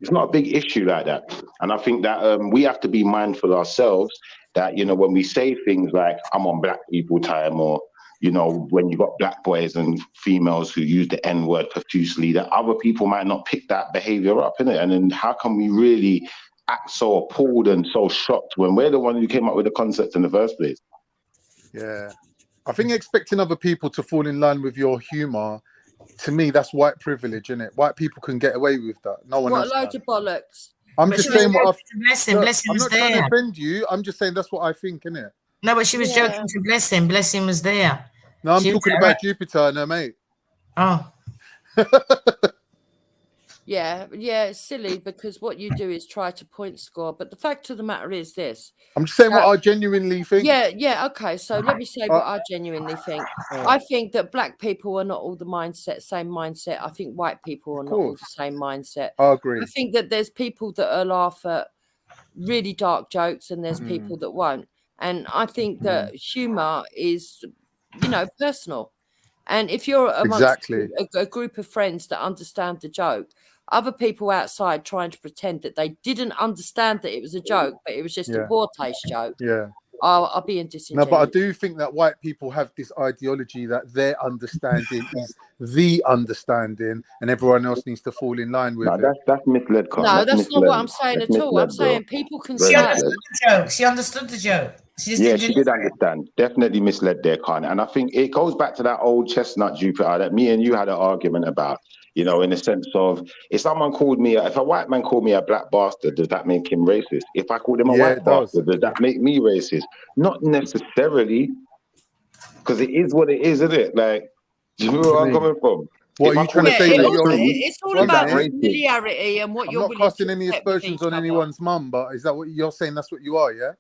It's not a big issue like that. And I think that we have to be mindful ourselves that, you know, when we say things like, I'm on black people time, or, you know, when you got black boys and females who use the N-word profusely, that other people might not pick that behavior up, innit? And then how can we really act so appalled and so shocked when we're the one who came up with the concept in the first place? Yeah. I think expecting other people to fall in line with your humor, to me, that's white privilege, isn't it? White people can get away with that. No one What else a load can. of bollocks. I'm just saying what I've... Blessing I'm was not trying to there. offend you. I'm just saying that's what I think, innit? No, but she was joking to Blessing. Blessing was there. No, I'm She was talking about Jupiter and her mate. Oh. Yeah, it's silly because what you do is try to point score. But the fact of the matter is this. I'm just saying what I genuinely think. Yeah, okay. So let me say what I genuinely think. I think that black people are not all the same mindset. I think white people are not all the same mindset. I agree. I think that there's people that will laugh at really dark jokes and there's people that won't. And I think that humor is, you know, personal. And if you're amongst a group of friends that understand the joke, other people outside trying to pretend that they didn't understand that it was a joke, but it was just a poor taste joke. Yeah. I'll be in No, disingenuous. but I do think that white people have this ideology that their understanding is the understanding, and everyone else needs to fall in line with No, it. that's misled, Carl. No, that's not what I'm saying at all. I'm saying people can Very say. misled. She understood the joke. She just Yeah, didn't she did understand. Definitely misled there, Khan. And I think it goes back to that old chestnut, Jupiter, that me and you had an argument about, you know, in the sense of, if someone called me, if a white man called me a black bastard, does that make him racist? If I called him a white bastard, does that make me racist? Not necessarily, because it is what it is, isn't it? Like, do you know where I'm coming from? What If are I you trying to call say? it It's all is about that racist? familiarity and what I'm you're not willing casting to any accept with aspersions each on other. anyone's mum, but is that what you're saying? That's what you are, yeah?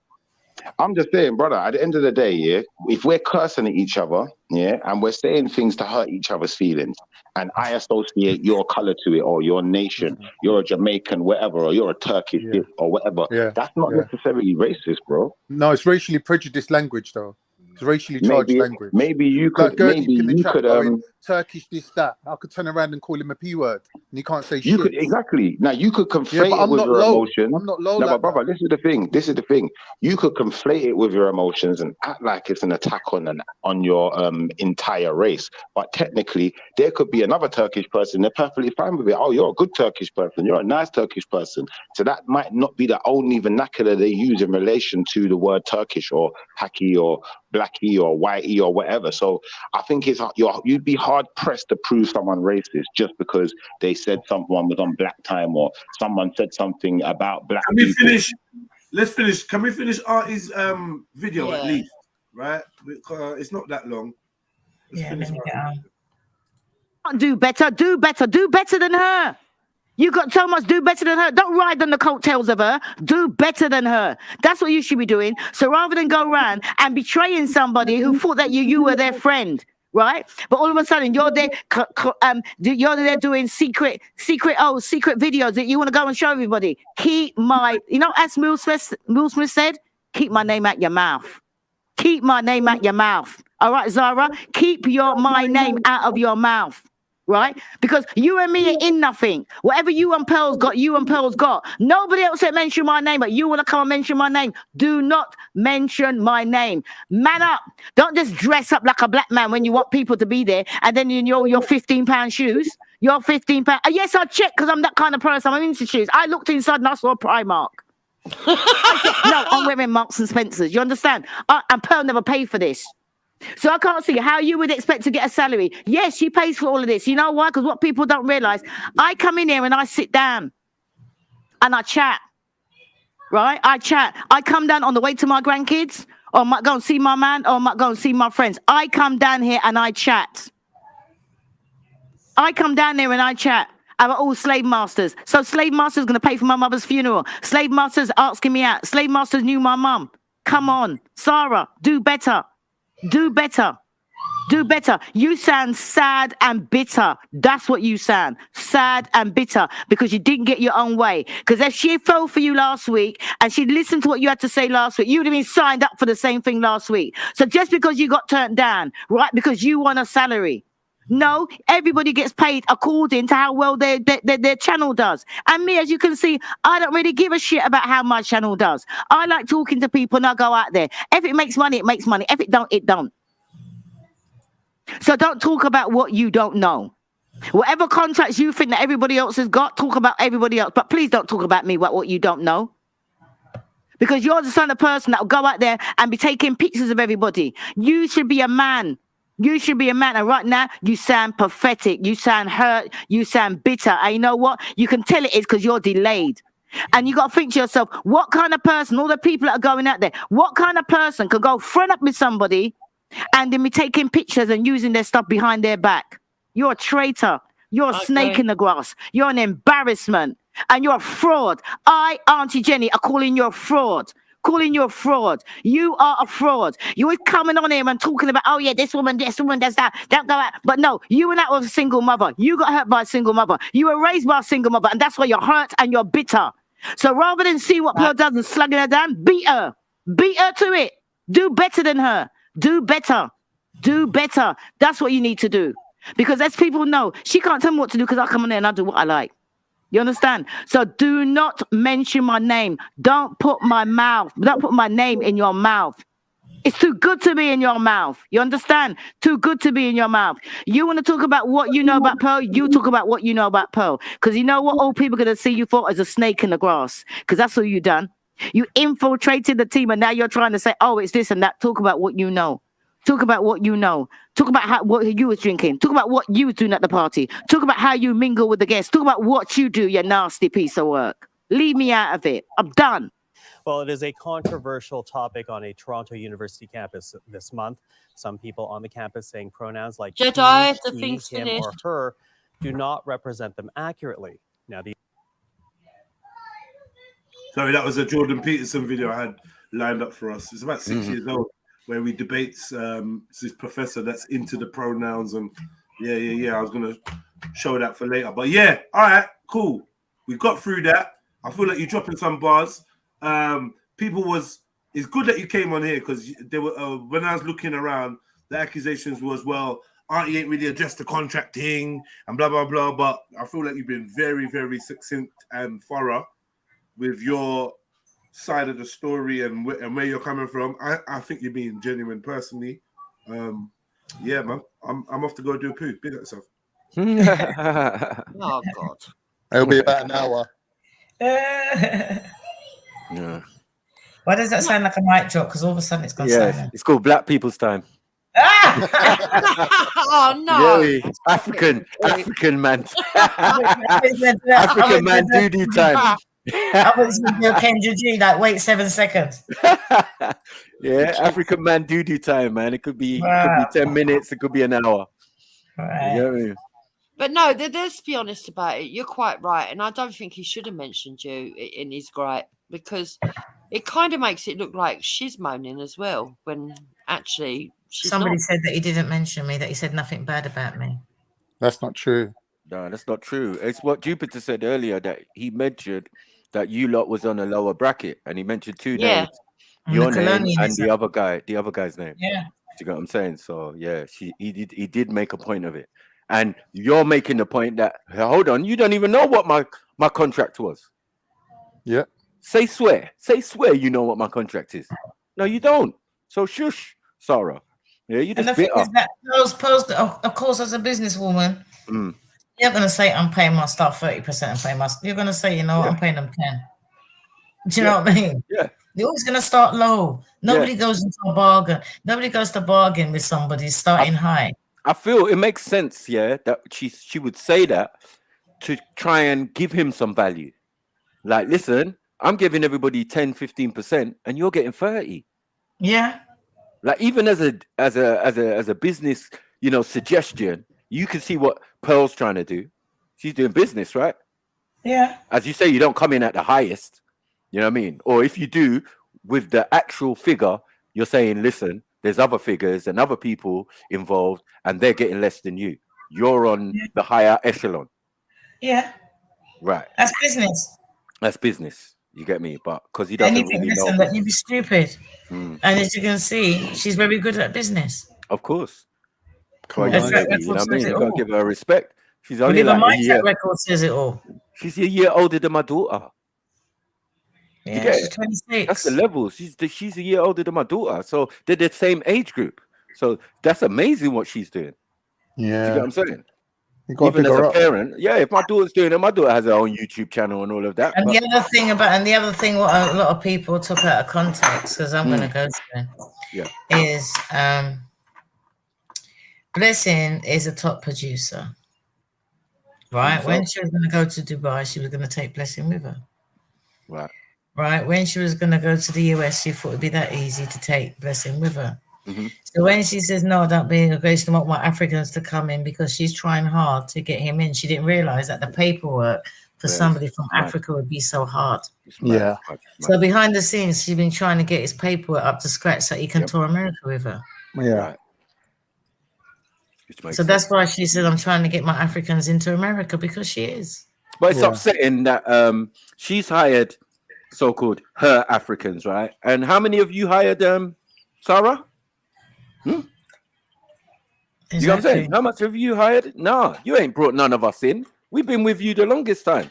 I'm just saying, brother, at the end of the day, yeah, if we're cursing at each other, yeah, and we're saying things to hurt each other's feelings, and I associate your color to it, or your nation, you're a Jamaican, whatever, or you're a Turkish or whatever, that's not necessarily racist, bro. No, it's racially prejudiced language, though. It's racially charged language. Maybe you Like could, Gertie maybe in the you chat could, going, Turkish this, that. I could turn around and call him a P word, and he can't say you shit. could, exactly. Now, you could conflate Yeah, but it I'm with not your low. emotions. I'm not low No, like but brother, this is the thing. This is the thing. You could conflate it with your emotions and act like it's an attack on your entire race. But technically, there could be another Turkish person. They're perfectly fine with it. Oh, you're a good Turkish person. You're a nice Turkish person. So that might not be the only vernacular they use in relation to the word Turkish or Haki or Blackie or Whitey or whatever. So I think you'd be hard pressed to prove someone racist just because they said someone was on black time or someone said something about black Can we people. finish? Let's finish. Can we finish Artie's video at least? Right? Because it's not that long. Let's finish. Do better, do better, do better than her. You got so much, do better than her. Don't ride on the coattails of her. Do better than her. That's what you should be doing. So rather than go around and betraying somebody who thought that you were their friend, right? But all of a sudden you're there, you're there doing secret videos that you want to go and show everybody. Keep my, as Will Smith said, keep my name out your mouth. Keep my name out your mouth. All right, Zara, keep my name out of your mouth. Right? Because you and me are in nothing. Whatever you and Pearl's got. Nobody else that mention my name, but you want to come and mention my name. Do not mention my name. Man up. Don't just dress up like a black man when you want people to be there, and then in your £15 shoes. Your £15. Yes, I checked because I'm that kind of person. I'm into shoes. I looked inside and I saw Primark. No, I'm wearing Marks and Spencers. You understand? And Pearl never paid for this. So I can't see how you would expect to get a salary. Yes, she pays for all of this. You know why? Because what people don't realize, I come in here and I sit down and I chat. Right? I chat. I come down on the way to my grandkids, or I might go and see my man, or I might go and see my friends. I come down here and I chat. I come down there and I chat. I'm all slave masters. So slave masters going to pay for my mother's funeral. Slave masters asking me out. Slave masters knew my mum. Come on, Sarah, do better. Do better. Do better. You sound sad and bitter. That's what you sound. Sad and bitter because you didn't get your own way. Because if she fell for you last week and she listened to what you had to say last week, you would have been signed up for the same thing last week. So just because you got turned down, right, because you want a salary. No, everybody gets paid according to how well their channel does. And me, as you can see, I don't really give a shit about how my channel does. I like talking to people and I go out there. If it makes money, it makes money. If it don't, it don't. So don't talk about what you don't know. Whatever contracts you think that everybody else has got, talk about everybody else. But please don't talk about me about what you don't know. Because you're the kind of person that will go out there and be taking pictures of everybody. You should be a man. You should be a man. And right now, you sound pathetic. You sound hurt. You sound bitter. And you know what? You can tell it is because you're delayed. And you got to think to yourself, what kind of person, all the people that are going out there, what kind of person could go front up with somebody and then be taking pictures and using their stuff behind their back? You're a traitor. You're a snake in the grass. You're an embarrassment. And you're a fraud. Auntie Jenny, are calling you a fraud. Calling you a fraud. You are a fraud. You were coming on here and talking about, oh yeah, this woman does that. Don't go out. But no, you and that was a single mother. You got hurt by a single mother. You were raised by a single mother, and that's why you're hurt and you're bitter. So rather than see what Pearl does and slugging her down, beat her. Beat her to it. Do better than her. Do better. Do better. That's what you need to do. Because as people know, she can't tell me what to do because I come on there and I do what I like. You understand? So do not mention my name. Don't put my name in your mouth. It's too good to be in your mouth. You understand? Too good to be in your mouth. You want to talk about what you know about Pearl? You talk about what you know about Pearl. Because you know what all people are going to see you for as a snake in the grass. Because that's what you done. You infiltrated the team and now you're trying to say, oh, it's this and that. Talk about what you know. Talk about what you know. Talk about what you was drinking. Talk about what you was doing at the party. Talk about how you mingle with the guests. Talk about what you do, you nasty piece of work. Leave me out of it. I'm done. Well, it is a controversial topic on a Toronto University campus this month. Some people on the campus saying pronouns like Jedi, the he, thing's him, finished. or her do not represent them accurately. Now, Sorry, that was a Jordan Peterson video I had lined up for us. It's about 6 years old, where we debates this professor that's into the pronouns, and yeah. I was gonna show that for later, but yeah, all right, cool. We got through that. I feel like you're dropping some bars. It's good that you came on here because there were when I was looking around, the accusations was, well, Auntie ain't really addressed the contract thing and blah blah blah. But I feel like you've been very, very succinct and thorough with your side of the story and where you're coming from. I think you're being genuine personally. Yeah, man. I'm off to go do a poo. Big up yourself. Oh God. It'll be about an hour. Yeah. Why does that sound like a mic drop? Because all of a sudden it's gone silent. It's called Black People's Time. Oh no. Yeah, African man. African man doo-doo time. I was going to do a Kendra G, like wait 7 seconds. Yeah, African man doo-doo time, man. It could be 10 minutes, it could be an hour. Right. You know what I mean? But no, let's be honest about it. You're quite right, and I don't think he should have mentioned you in his gripe because it kind of makes it look like she's moaning as well when actually she's Somebody not. said that he didn't mention me, that he said nothing bad about me. That's not true. No, that's not true. It's what Jupiter said earlier, that he mentioned that you lot was on a lower bracket, and he mentioned two names, your name and the other guy's name. Yeah. Do you get what I'm saying? So yeah, he did make a point of it. And you're making the point that, hold on, you don't even know what my contract was. Yeah. Say swear you know what my contract is. No, you don't. So shush, Sarah. Yeah, you just And the thing bit is up. that of course, as a businesswoman, Mm. you're going to say, I'm paying my staff 30% and paying my. You're going to say, you know what, I'm paying them 10. Do you know what I mean? Yeah. You're always going to start low. Nobody goes into a bargain. Nobody goes to bargain with somebody starting high. I feel it makes sense, yeah, that she would say that to try and give him some value. Like, listen, I'm giving everybody 10, 15%, and you're getting 30. Yeah. Like, even as a business, suggestion, you can see what Pearl's trying to do. She's doing business, right? Yeah. As you say, you don't come in at the highest. You know what I mean? Or if you do, with the actual figure, you're saying, listen, there's other figures and other people involved, and they're getting less than you. You're on the higher echelon. Yeah. Right. That's business. That's business. You get me? But because he doesn't Anything, really listen, know. that you'd be stupid. And as you can see, she's very good at business. Of course. Her track record You know what I mean? says it You gotta all. give her respect. She's Well, only even like my a year. track record says it all. She's a year older than my daughter. You Yeah, get she's it? 26. That's the level. She's a year older than my daughter. So they're the same age group. So that's amazing what she's doing. Do you get what I'm saying? You got Even to as pick a her up. parent, yeah, if my daughter's doing it, my daughter has her own YouTube channel and all of that. And but- the other thing, what a lot of people took out of context, because I'm going to go to it, is Blessing is a top producer, right? When she was going to go to Dubai, she was going to take Blessing with her. Right. Right. When she was going to go to the US, she thought it'd be that easy to take Blessing with her. Mm-hmm. So when she says, no, don't be a grace, I want my Africans to come in because she's trying hard to get him in. She didn't realize that the paperwork for somebody from Africa would be so hard. Yeah. So behind the scenes, she's been trying to get his paperwork up to scratch so he can tour America with her. Yeah. So that's why she said, I'm trying to get my Africans into America, because she is. But it's upsetting that she's hired so-called her Africans, right? And how many of you hired Sarah? You know what I'm saying? How much have you hired? No, you ain't brought none of us in. We've been with you the longest time.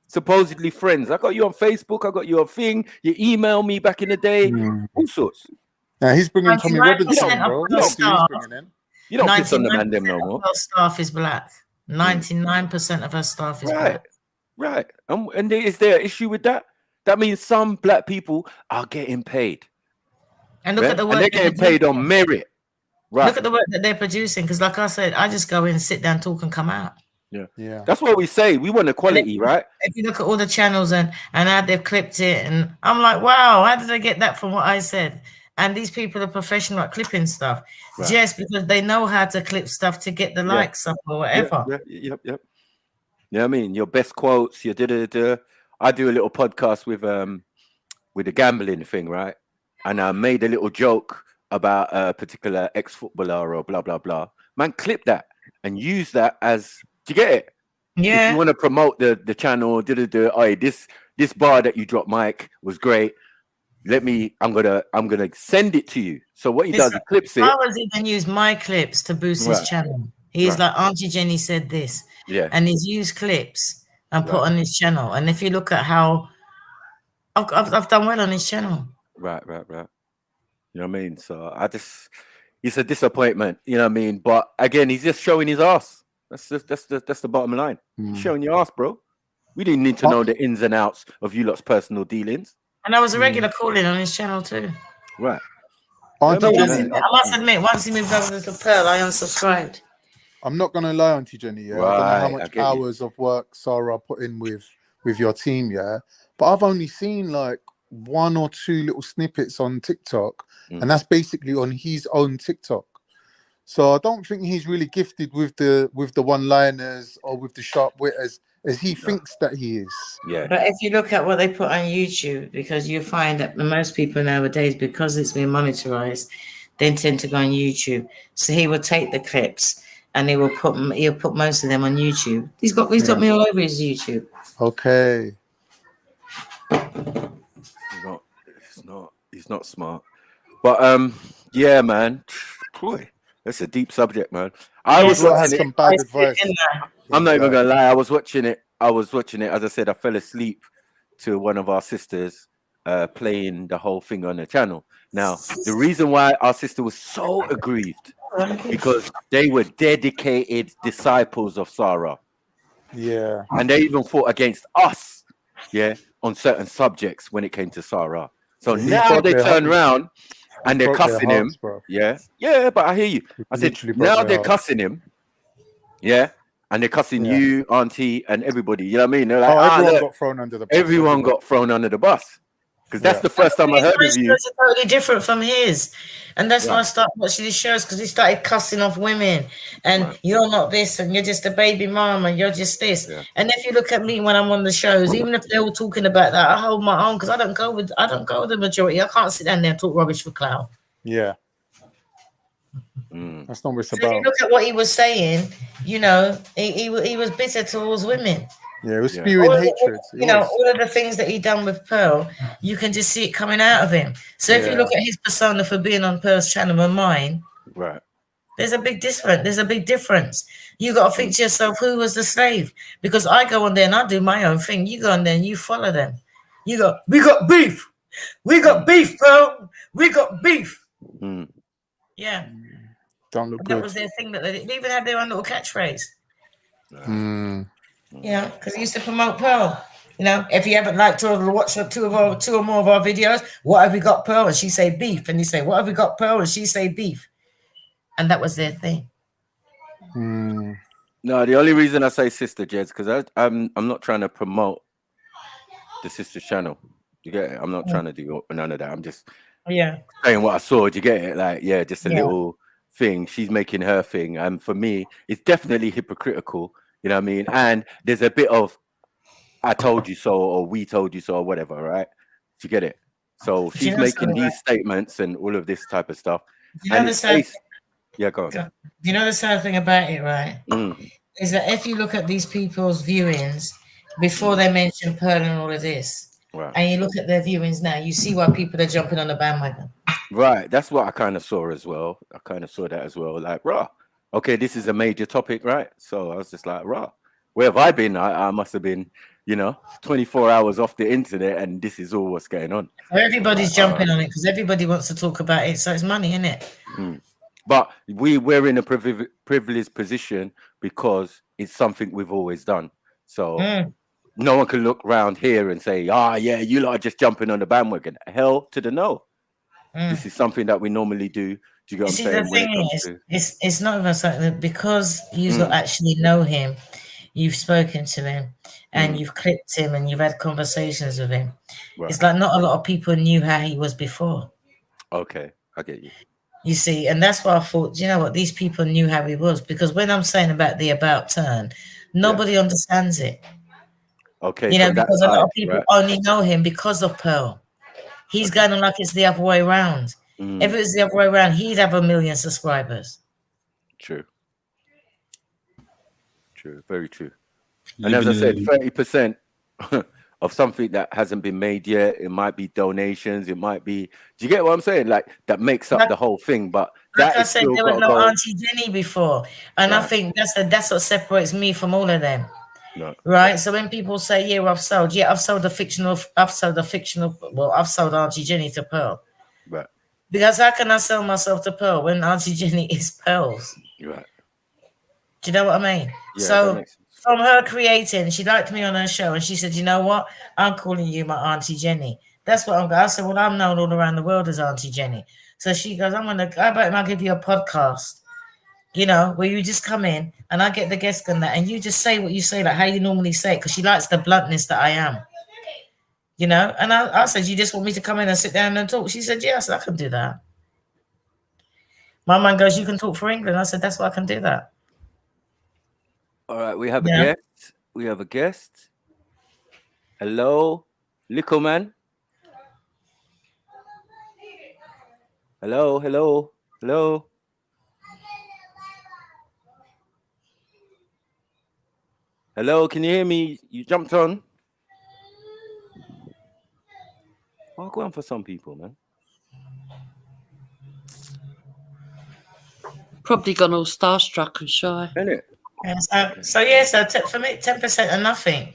supposedly friends. I got you on Facebook. I got you on thing. You email me back in the day. All sorts. Now he's bringing Tommy 99% Robinson, of bro. Pearl Let's see who he's staff. bringing in. You don't piss on the 99% man them no of more. Pearl staff is black. 99% of her staff is Right, black. right. And is there an issue with that? That means some black people are getting paid. And look at the work and they're that getting they're paid doing. on merit. Right. Look at the work that they're producing. Because, like I said, I just go in, sit down, talk, and come out. Yeah. That's what we say. We want equality, right? If you look at all the channels and how they've clipped it, and I'm like, wow, how did I get that from what I said? And these people are professional at clipping stuff, Right. just because they know how to clip stuff to get the likes up or whatever. Yep. You know what I mean? Your best quotes, your da-da-da. I do a little podcast with the gambling thing, right? And I made a little joke about a particular ex-footballer or blah, blah, blah. Man, clip that and use that as, do you get it? Yeah. If you want to promote the channel, oh, this bar that you dropped, Mike, was great. I'm gonna send it to you. So what he does, he clips it. I was even use my clips to boost his Right. channel. He's like, Auntie Jenny said this. Yeah. And he's used clips and put Right. on his channel. And if you look at how I've done well on his channel. Right. You know what I mean? So it's a disappointment, you know what I mean? But again, he's just showing his ass. That's the bottom line. He's showing your ass, bro. We didn't need to know the ins and outs of you lot's personal dealings. And I was a regular calling on his channel too. Right. But I must admit, once he moved over to Pearl, I unsubscribed. I'm not gonna lie, Auntie Jenny. Yeah, I don't know how much hours of work Sarah put in with your team. Yeah, but I've only seen like 1 or 2 little snippets on TikTok, and that's basically on his own TikTok. So I don't think he's really gifted with the one-liners or with the sharp wit as he thinks that he is. Yeah. But if you look at what they put on YouTube, because you find that most people nowadays, because it's been monetized, they tend to go on YouTube. So he will take the clips and he'll put most of them on YouTube. He's got me all over his YouTube. Okay. He's not smart. But yeah, man. Boy, that's a deep subject, man. I was watching some bad advice. I'm not even gonna lie. I was watching it. As I said, I fell asleep to one of our sisters playing the whole thing on the channel. Now, the reason why our sister was so aggrieved because they were dedicated disciples of Sarah. Yeah. And they even fought against us, on certain subjects when it came to Sarah. So now they turn around and they're cussing him. Yeah, but I hear you. I said, now they're cussing him. Yeah. And they're cussing you, Auntie, and everybody. You know what I mean? They're like, everyone got thrown under the bus. Everyone got thrown under the bus. Because that's the first time I heard of you. It's totally different from his. And that's why I started watching these shows, because he started cussing off women. And you're not this, and you're just a baby mom, and you're just this. Yeah. And if you look at me when I'm on the shows, even if they're all talking about that, I hold my own, because I don't go with the majority. I can't sit down there and talk rubbish for clout. Yeah. That's not what it's So about. if you look at what he was saying, he was bitter towards women. Yeah, it was spewing hatred. All of the things that he done with Pearl, you can just see it coming out of him. So if you look at his persona for being on Pearl's channel and mine, right, there's a big difference. You got to think to yourself, who was the slave? Because I go on there and I do my own thing. You go on there and you follow them. We got beef. We got beef, bro. We got beef. Yeah. Don't look And good. that was their thing. That they even had their own little catchphrase. Because he used to promote Pearl. If you haven't liked or watched two or more of our videos, what have we got, Pearl? And she say beef. And you say, what have we got, Pearl? And she say beef. And that was their thing. No, the only reason I say Sister Jeds, because I'm not trying to promote the sister's channel. You get it? I'm not trying to do none of that. I'm just saying what I saw. Do you get it? Like, just a little thing. She's making her thing. And for me, it's definitely hypocritical. You know what I mean? And there's a bit of I told you so, or we told you so, or whatever, right? Do you get it? So she's making these statements and all of this type of stuff. Go on. You know the sad thing about it, right? Is that if you look at these people's viewings before they mention Pearl and all of this, and you look at their viewings now, you see why people are jumping on the bandwagon. Right. That's what I kind of saw as well. I kind of saw that as well. Like, okay, this is a major topic, right? So I was just like, where have I been? I must have been you know, 24 hours off the internet, and this is all what's going on. Everybody's Like, jumping on it because everybody wants to talk about it. So it's money, isn't it? But we're in a privileged position because it's something we've always done. So no one can look around here and say, yeah, you lot are just jumping on the bandwagon. Hell to the no. This is something that we normally do. Do you get what I'm See, saying? the thing is, it's not even something that because you don't actually know him, you've spoken to him, and you've clipped him, and you've had conversations with him. Right. It's like not a lot of people knew how he was before. Okay, I get you. You see, and that's why I thought, you know what, these people knew how he was, because when I'm saying about the about turn, nobody understands it. Okay, You know, from that because a lot side, of people right? only know him because of Pearl. He's going on like it's the other way around. If it was the other way around, he'd have 1 million subscribers. True. Very true. And as I said, 30% of something that hasn't been made yet, it might be donations, it might be, do you get what I'm saying? Like that makes up the whole thing, but Like that I is said, still there was got to no go. Auntie Jenny before. And I Right. think that's what separates me from all of them. No. Right? So when people say, I've sold I've sold Auntie Jenny to Pearl. Right. Because how can I sell myself to Pearl when Auntie Jenny is Pearl's? Right. Do you know what I mean? Yeah, that So makes sense. from her creating, she liked me on her show and she said, you know what? I'm calling you my Auntie Jenny. That's what I'm going. I said, well, I'm known all around the world as Auntie Jenny. So she goes, how about I'll give you a podcast, you know, where you just come in and I get the guest on that and you just say what you say, like how you normally say it, because she likes the bluntness that I am. You know, and I said, you just want me to come in and sit down and talk? She said, yes, I can do that. My man goes, you can talk for England. I said, that's why I can do that. All right, we have a guest. We have a guest. Hello, Lico Man. Hello. Hello, can you hear me? You jumped on. I'll go on for some people, man. Probably gone all starstruck and shy. Isn't it? So for me, 10% of nothing.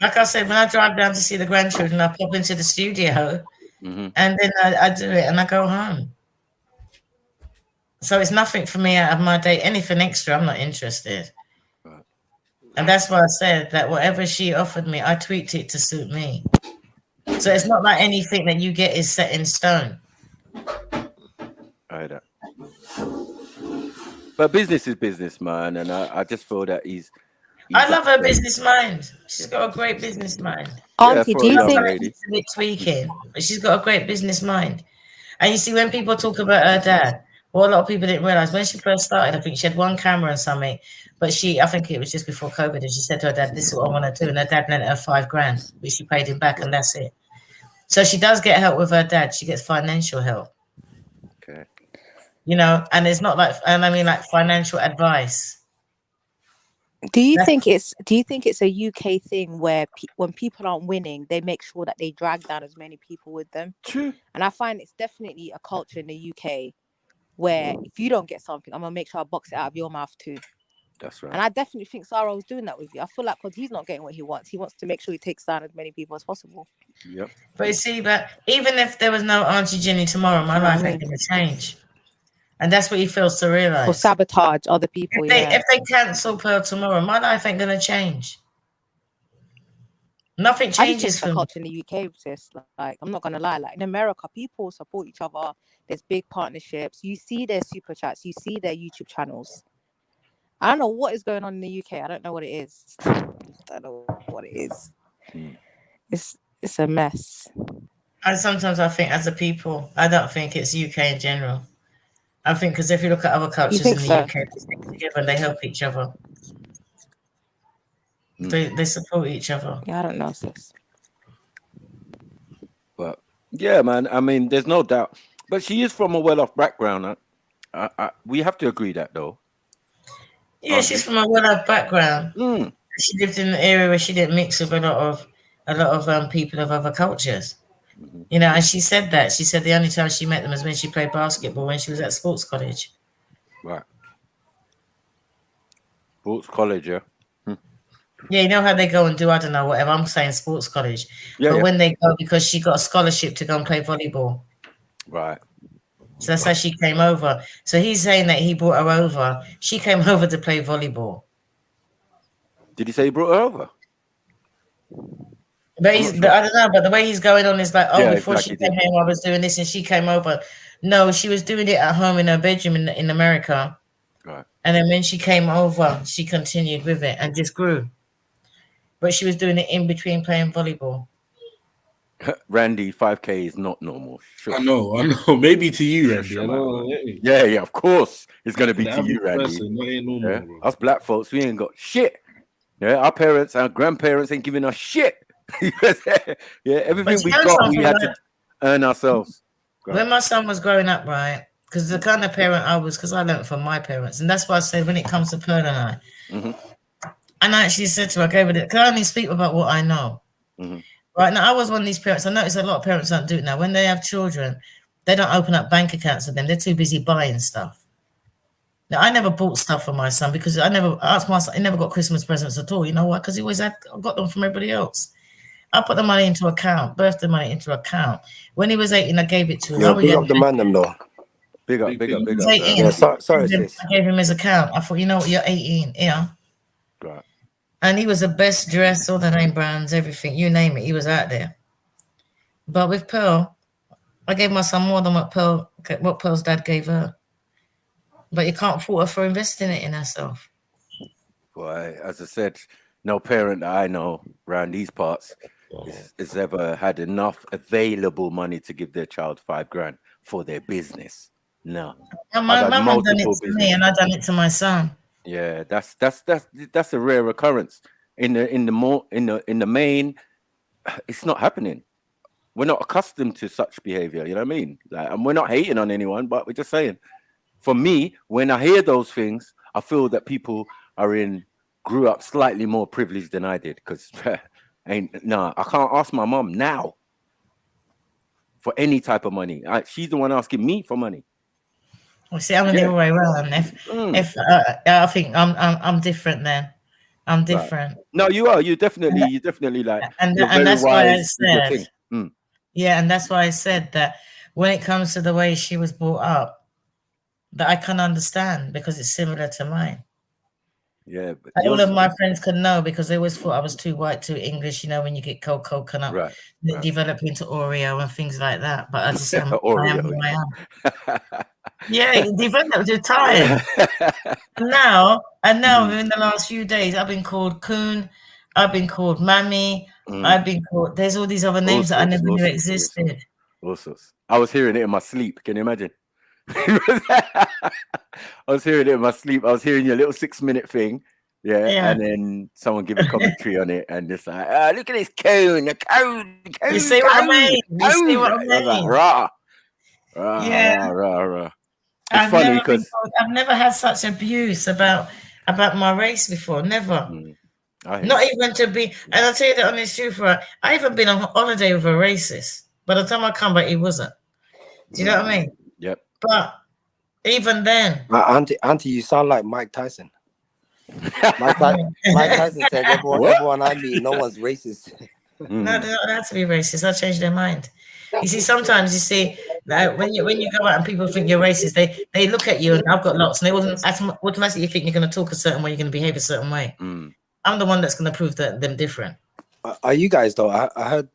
Like I said, when I drive down to see the grandchildren, I pop into the studio and then I do it and I go home. So it's nothing for me out of my day. Anything extra, I'm not interested. And that's why I said that whatever she offered me, I tweaked it to suit me. So it's not like anything that you get is set in stone. Right. But business is business, man. And I just feel that he's I love her business mind. She's got a great business mind. Auntie, do you think She's a bit tweaking, but she's got a great business mind. And you see, when people talk about her dad, what a lot of people didn't realize when she first started, I think she had one camera and something, but I think it was just before COVID, and she said to her dad, "This is what I want to do," and her dad lent her $5,000, which she paid him back, and that's it. So she does get help with her dad. She gets financial help. Okay. You know, and it's not like, and I mean like financial advice. Do you think it's a UK thing where when people aren't winning, they make sure that they drag down as many people with them? True. And I find it's definitely a culture in the UK where if you don't get something, I'm gonna make sure I box it out of your mouth too. That's right. And I definitely think Sarah was doing that with you. I feel like because he's not getting what he wants to make sure he takes down as many people as possible. Yep. But you see, but even if there was no Auntie Jenny tomorrow, my life ain't gonna change. And that's what he fails to realize. Or sabotage other people. If they cancel Pearl tomorrow, my life ain't gonna change. Nothing changes for for culture in the UK. Sis, like I'm not gonna lie. Like in America, people support each other. There's big partnerships. You see their super chats. You see their YouTube channels. I don't know what is going on in the UK. I don't know what it is. I don't know what it is. It's a mess. And sometimes I think, as a people, I don't think it's UK in general. I think because if you look at other cultures in the UK, they stick together and they help each other. They support each other. Yeah, I don't know, sis. But yeah, man. I mean, there's no doubt. But she is from a well-off background. We have to agree that, though. Yeah, she's from a well-off background. She lived in an area where she didn't mix with a lot of people of other cultures. You know, and she said that. She said the only time she met them was when she played basketball when she was at sports college. Right. Sports college, yeah. Yeah, you know how they go and do, I don't know, whatever. I'm saying sports college. Yeah, but yeah. when they go, because she got a scholarship to go and play volleyball. Right. So that's how she came over. So he's saying that he brought her over. She came over to play volleyball. Did he say he brought her over? But I'm he's, not sure. I don't know, but the way he's going on is like, oh, Yeah, before like she he came did. here, I was doing this and she came over. No, she was doing it at home in her bedroom in America. Right. And then when she came over, she continued with it and just grew. But she was doing it in between playing volleyball. Randy, 5K is not normal. Sure. I know. Maybe to you, Randy. I know. Yeah, yeah, of course. It's going to For be the to you, average Randy. person, that ain't normal, Yeah? bro. Us black folks, we ain't got shit. Yeah, our parents, our grandparents ain't giving us shit. Yeah, everything we got, we had to earn ourselves. When my son was growing up, right? Because the kind of parent I was, because I learned from my parents. And that's why I said when it comes to Pearl and I, and I actually said to her, I gave it, because I only speak about what I know. Right now, I was one of these parents. I notice a lot of parents don't do it now. When they have children, they don't open up bank accounts for them. They're too busy buying stuff. Now, I never bought stuff for my son because I asked my son, he never got Christmas presents at all. You know why? Because he always got them from everybody else. I put the money into account, birthday money into account. When he was 18, I gave it to him. Yo, big up the man, them though. Big up, big up, He big was up. 18. Yeah, sorry, sis. I gave him his account. I thought, you know what, you're 18, yeah. Right. And he was the best dressed, all the name brands, everything, you name it, he was out there. But with Pearl, I gave my son more than what Pearl's dad gave her. But you can't fault her for investing it in herself. Boy, as I said, no parent that I know around these parts has ever had enough available money to give their child $5,000 for their business. No. And my mum done it to me, and I done it to my son. Yeah, that's a rare occurrence. In the main, it's not happening. We're not accustomed to such behavior, you know what I mean? Like, and we're not hating on anyone, but we're just saying. For me, when I hear those things, I feel that people grew up slightly more privileged than I did. Because I can't ask my mom now for any type of money. She's the one asking me for money. Well, see, I'm the other way around. If I think I'm different then. I'm different. Right. No, you are. You're definitely like. And you're very that's why I wise with your said. thing. Yeah, and that's why I said that when it comes to the way she was brought up, that I can understand because it's similar to mine. Yeah, but all of my friends could know because they always thought I was too white, too English. You know, when you get cold coconut, they develop into Oreo and things like that. But I just I am who I am. Yeah, it developed with time. And now in the last few days, I've been called Coon, I've been called Mammy, I've been called. There's all these other names that I never knew existed. Also, I was hearing it in my sleep. Can you imagine? I was hearing it in my sleep. I was hearing your little 6-minute thing. Yeah. And then someone give a commentary on it, and it's like, look at this cone, the cone. You see what I mean? You see what I mean? I was like, rah. It's funny because I've never had such abuse about my race before. Never. Not even to be, and I'll tell you the honest truth, right? I even been on holiday with a racist. By the time I come back, he wasn't. Do you know what I mean? Yep. But even then, Auntie, you sound like Mike Tyson. Mike Tyson said, "Everyone I meet, no one's racist." No, they don't have to be racist. I'll change their mind. You see, sometimes you see that when you go out and people think you're racist, they look at you and I've got lots, and they automatically think you're going to talk a certain way, you're going to behave a certain way. I'm the one that's going to prove that them different. Are you guys though? I heard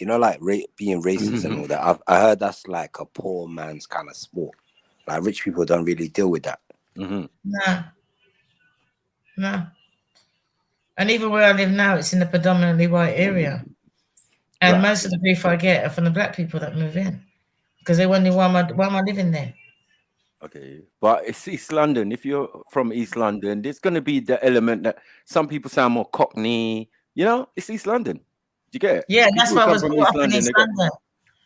you know, like being racist and all that. I heard that's like a poor man's kind of sport. Like rich people don't really deal with that. No. And even where I live now, it's in a predominantly white area. And most of the beef I get are from the black people that move in. Because they wonder why am I living there? Okay. But it's East London. If you're from East London, there's going to be the element that some people sound more Cockney. You know, it's East London. Do you get it? Yeah, and that's why I was brought up in East London.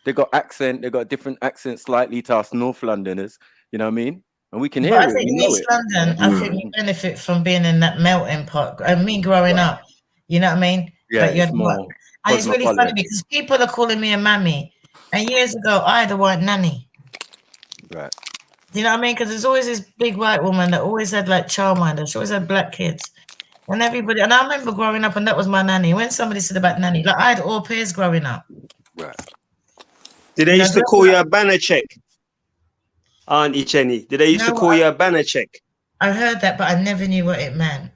They got accent. They got different accents slightly to us North Londoners. You know what I mean? And we can hear it. I think in East London, I think we benefit from being in that melting pot. I mean, growing up, you know what I mean? Yeah, it's more. And it's really funny because people are calling me a mammy. And years ago, I had a white nanny. Right. You know what I mean? Because there's always this big white woman that always had like childminder. She always had black kids. And everybody, and I remember growing up, and that was my nanny. When somebody said about nanny, like I had au pairs growing up. Right. Did they used to call you a banner check, Auntie Jenny? Did they used to call you a banner check? I heard that, but I never knew what it meant.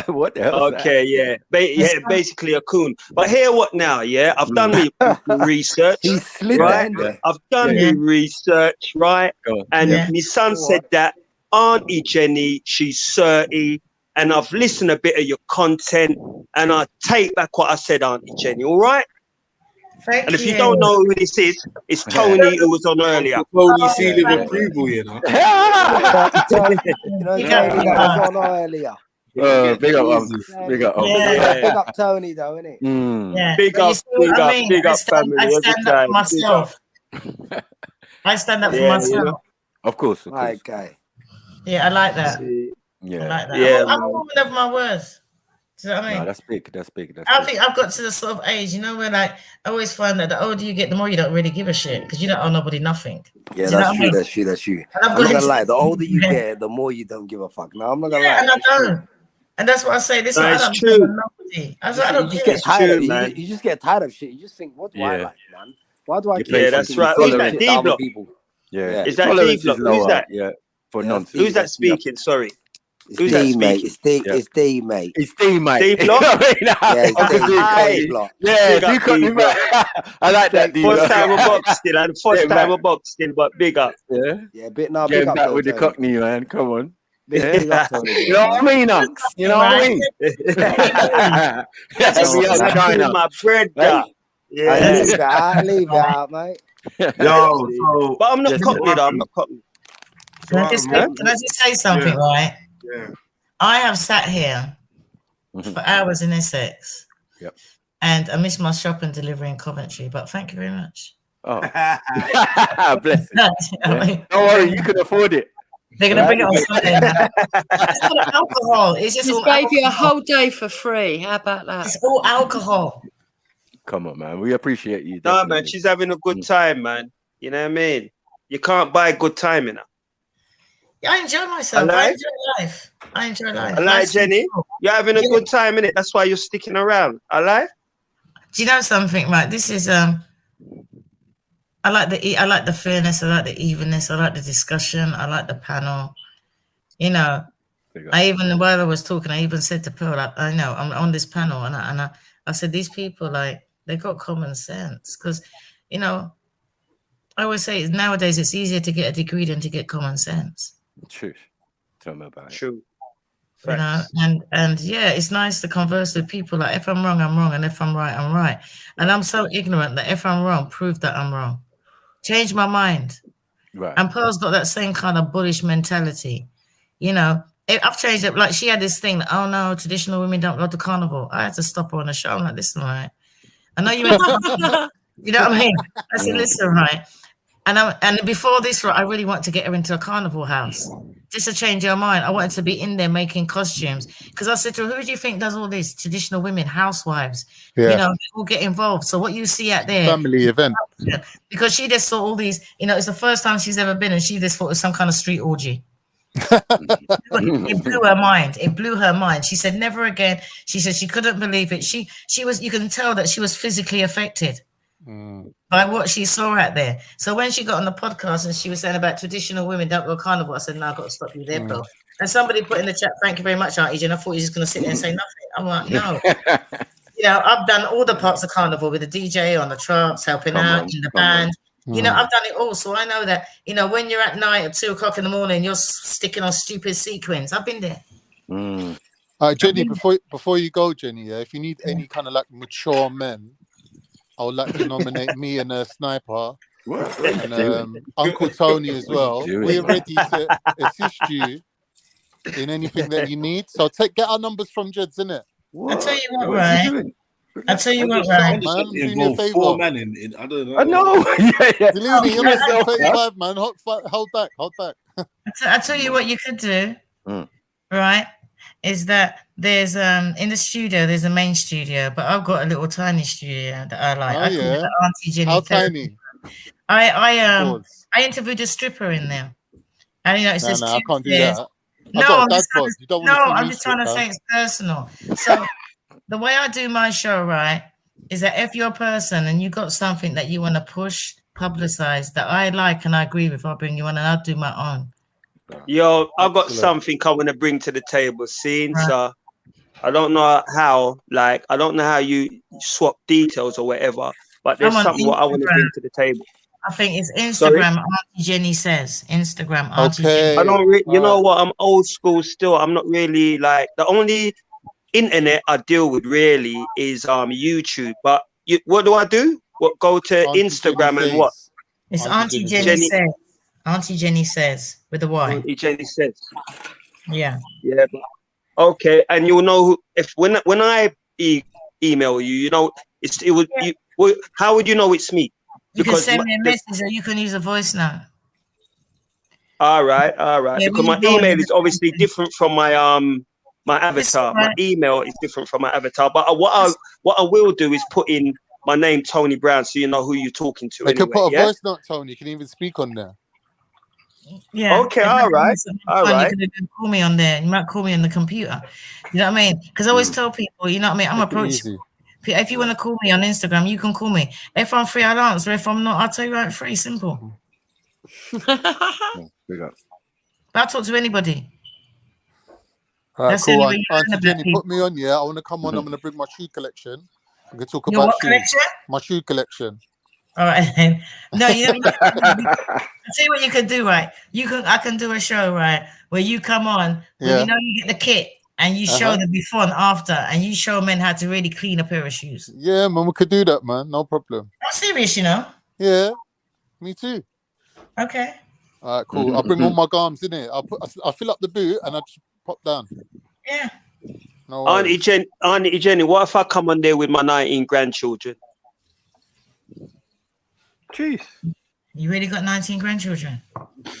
What the hell? Okay, yeah, basically a coon. But hear what now? Yeah, I've done my research. He slid right? that. I've done my research, right? And my son said that Auntie Jenny, she's 30, and I've listened a bit of your content, and I take back what I said, Auntie Jenny. All right? Thank and if you don't know who this is, it's Tony who was on earlier. Tony seal of approval, you know. Tony that was on earlier. Big up, big up. Big up Tony, though, innit? Yeah. Big up, big up, family. I stand up for myself. I stand up for myself. You know? Of course. Okay. Yeah, I like that. Yeah. I like that. Yeah, I'm a woman of my words. Do you know what I mean? No, that's big. That's big. I think I've got to the sort of age, you know, where like I always find that the older you get, the more you don't really give a shit because you don't owe nobody nothing. Yeah, that's true. That's true. That's true. I'm not gonna lie. The older you get, the more you don't give a fuck. No, I'm not gonna lie. And I don't. And that's what I say. Listen, I don't give a nobody. I don't you just care. get tired of it. You just get tired of shit. You just think, what do I like, man? Why do I? Yeah, that's right. Who's that? D-Block. Yeah. Is that D-Block? Who's that? Yeah. For nonsense. Who's that speaking? Sorry. Who's that speaking? It's D, mate. It's D, mate. D-Block? Yeah, it's D-Block. Yeah, I like that. First time we're boxing, and first time we're boxing, but big up. Yeah. Yeah, big up that with the Cockney, man. Come on. Big up, Tony. You know what I mean, Unks? You know what I mean? China. My bread, I leave it out, mate. Yo, but I'm not Cockney, though. I'm not Cockney. Can I just say something, right? Yeah. I have sat here for hours in Essex. Yep. And I missed my shop and delivery in Coventry, but thank you very much. Oh. Bless it. Don't worry, you can afford it. They're going to bring it on Sunday. It's not alcohol. It's just all gave you a alcohol. whole day for free. How about that? It's all alcohol. Come on, man. We appreciate you. No, man, she's having a good time, man. You know what I mean? You can't buy good time in her. Yeah, I enjoy myself. I enjoy life. I enjoy life. I like Jenny. You're having a good time in it. That's why you're sticking around. I like. Do you know something, right? This is I like the fairness, I like the evenness, I like the discussion, I like the panel. You know, while I was talking, I even said to Pearl, I know I'm on this panel, and I said these people, like, they got common sense, because, you know, I always say nowadays it's easier to get a degree than to get common sense. True. Tell me about it. True. You know, and yeah, it's nice to converse with people. Like, if I'm wrong, I'm wrong, and if I'm right, I'm right. And I'm so ignorant that if I'm wrong, prove that I'm wrong. Change my mind. Right. And Pearl's got that same kind of bullish mentality. You know, I've changed it. Like, she had this thing that, oh no, traditional women don't go to carnival. I had to stop her on the show. I'm like, listen, right? I know you went to, you know what I mean? I said, listen, right? And before this, right, I really want to get her into a carnival house. Just to change her mind. I wanted to be in there making costumes. Because I said to her, who do you think does all this? Traditional women, housewives. Yeah. You know, they all get involved. So what you see out there. Family event. Because she just saw all these, you know, it's the first time she's ever been, and she just thought it was some kind of street orgy. It blew her mind. It blew her mind. She said, never again. She said she couldn't believe it. She was, you can tell that she was physically affected by what she saw out there. So when she got on the podcast and she was saying about traditional women don't go carnival, I said, no, I've got to stop you there, Bill. And somebody put in the chat, thank you very much, Auntie Jen. I thought you were just going to sit there and say nothing. I'm like, no. You know, I've done all the parts of carnival with the DJ on the trucks, helping out in the band. You know, I've done it all. So I know that, you know, when you're at night at 2 o'clock in the morning, you're sticking on stupid sequins. I've been there. Jenny, before you go, Jenny, if you need any kind of like mature men, I would like to nominate me and a sniper and Uncle Tony as well. We're ready to assist you in anything that you need. So get our numbers from Jed's, innit? I'll tell you what, right? I'll tell you what, right? Man, do me a favor. 4 men in I don't know. I know. Deluni, you're not 35, man. Hold back. I'll tell you what you could do, right? Is that there's in the studio, there's a main studio, but I've got a little tiny studio that I like. I call it the Auntie Jenny. How tiny? I interviewed a stripper in there. And you know, it says I can't do that. No, I'm just trying to, you don't want to see I'm me just trying to sit, say it's personal. So the way I do my show, right, is that if you're a person and you got something that you want to push, publicize that I like and I agree with, I'll bring you on and I'll do my own. Yo, I've got something I want to bring to the table. Seeing, sir, I don't know how, I don't know how you swap details or whatever, but there's I'm on something what I want to bring Instagram. to the table. I think it's Sorry? Instagram. Auntie Jenny says Instagram. Auntie Jenny. I don't you know what? I'm old school still. I'm not really the only internet I deal with really is YouTube. But what do I do? What go to Auntie Instagram Jenny and what? says. It's Auntie Jenny says. Auntie Jenny says with a Y. Auntie Jenny says. Yeah. Yeah. Okay, and you'll know who, if when I email you, you know, how would you know it's me? You can send me a message or you can use a voice note. All right. Yeah, Because my email is obviously different from my my avatar. My email is different from my avatar. But what I will do is put in my name, Tony Brown, so you know who you're talking to. They Anyway, can put a yeah? voice note, Tony. You can even speak on there. Yeah. Okay. All right. You can even call me on there. You might call me on the computer. You know what I mean? Because I always tell people, you know what I mean? I'm approachable. If you want to call me on Instagram, you can call me. If I'm free, I'll answer. If I'm not, I'll tell you I'm free. Simple. But I'll talk to anybody. All right, That's the cool. only way you learn Auntie about Jenny, people. put me on. Yeah, I want to come on. I'm going to bring my shoe collection. We can talk Your about what shoes. collection? My shoe collection. All right then. No, you know. I'll tell you what you can do, right? I can do a show, right, where you come on, where you know you get the kit and you show the before and after, and you show men how to really clean a pair of shoes. Yeah, man, we could do that, man. No problem. I'm serious, you know. Yeah, me too. Okay. All right, cool. I'll bring all my garms in it. I'll fill up the boot and I'll just pop down. Yeah. No Auntie Jenny, what if I come on there with my 19 grandchildren? Jeez. You really got 19 grandchildren?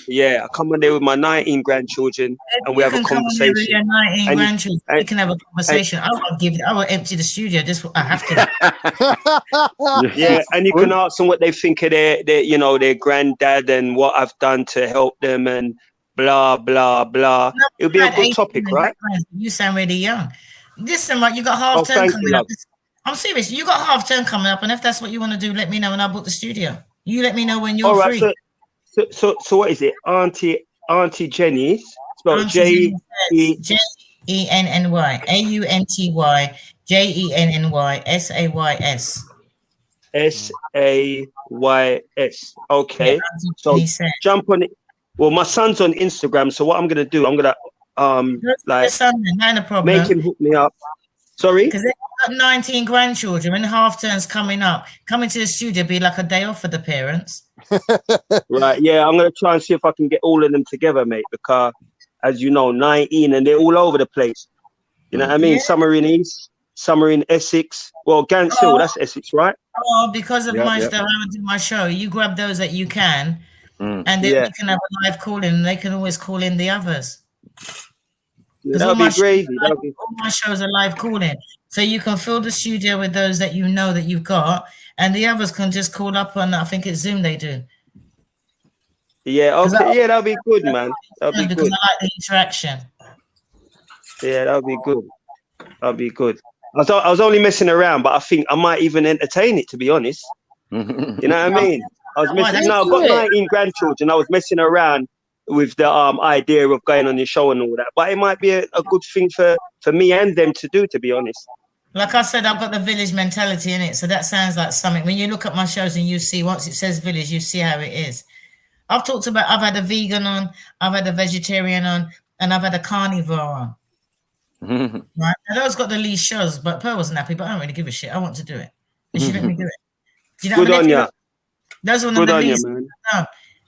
Yeah, I come on there with my 19 grandchildren and we have a conversation. With your 19 grandchildren. We can have a conversation. I will empty the studio. I have to. Yeah, and you can ask them what they think of their granddad and what I've done to help them and blah blah blah. It'll be a good topic, right? You sound really young. Listen, right, you got half term coming up. I'm serious. You got half term coming up, and if that's what you want to do, let me know and I'll book the studio. You let me know when you're free. So what is it? Auntie Jenny's spelled Jenny AUNTY SAYS. Okay. Yeah, so jump on it. Well, my son's on Instagram, so what I'm gonna do, I'm gonna make him hook me up. Sorry? Because they've got 19 grandchildren and half terms coming up. Coming to the studio be like a day off for the parents. Right, yeah, I'm gonna try and see if I can get all of them together, mate, because as you know, 19 and they're all over the place. You know what I mean? Yeah. Some are in East, some are in Essex. Well, Gants Hill, that's Essex, right? Oh, because of my stuff, I would do my show. You grab those that you can, and then we can have a live call in, and they can always call in the others. Yeah, that'll be crazy. All my shows are live calling, so you can fill the studio with those that you know that you've got, and the others can just call up on. I think it's Zoom they do. Yeah. Okay. Yeah, that'll be good, man. That'll be because good. I like the interaction. Yeah, that'll be good. That'll be good. I was only messing around, but I think I might even entertain it. To be honest, you know what I mean? I was messing. No, I've got 19 grandchildren. I was messing around with the idea of going on your show and all that, but it might be a good thing for me and them to do, to be honest. Like I said, I've got the village mentality in it, so that sounds like something. When you look at my shows and you see, once it says village, you see how it is. I've had a vegan on, I've had a vegetarian on, and I've had a carnivore on. Right? And those got the least shows, but Pearl wasn't happy, but I don't really give a shit. I want to do it. And she let me do it. Do you know good on you. Those were one of the least. Man.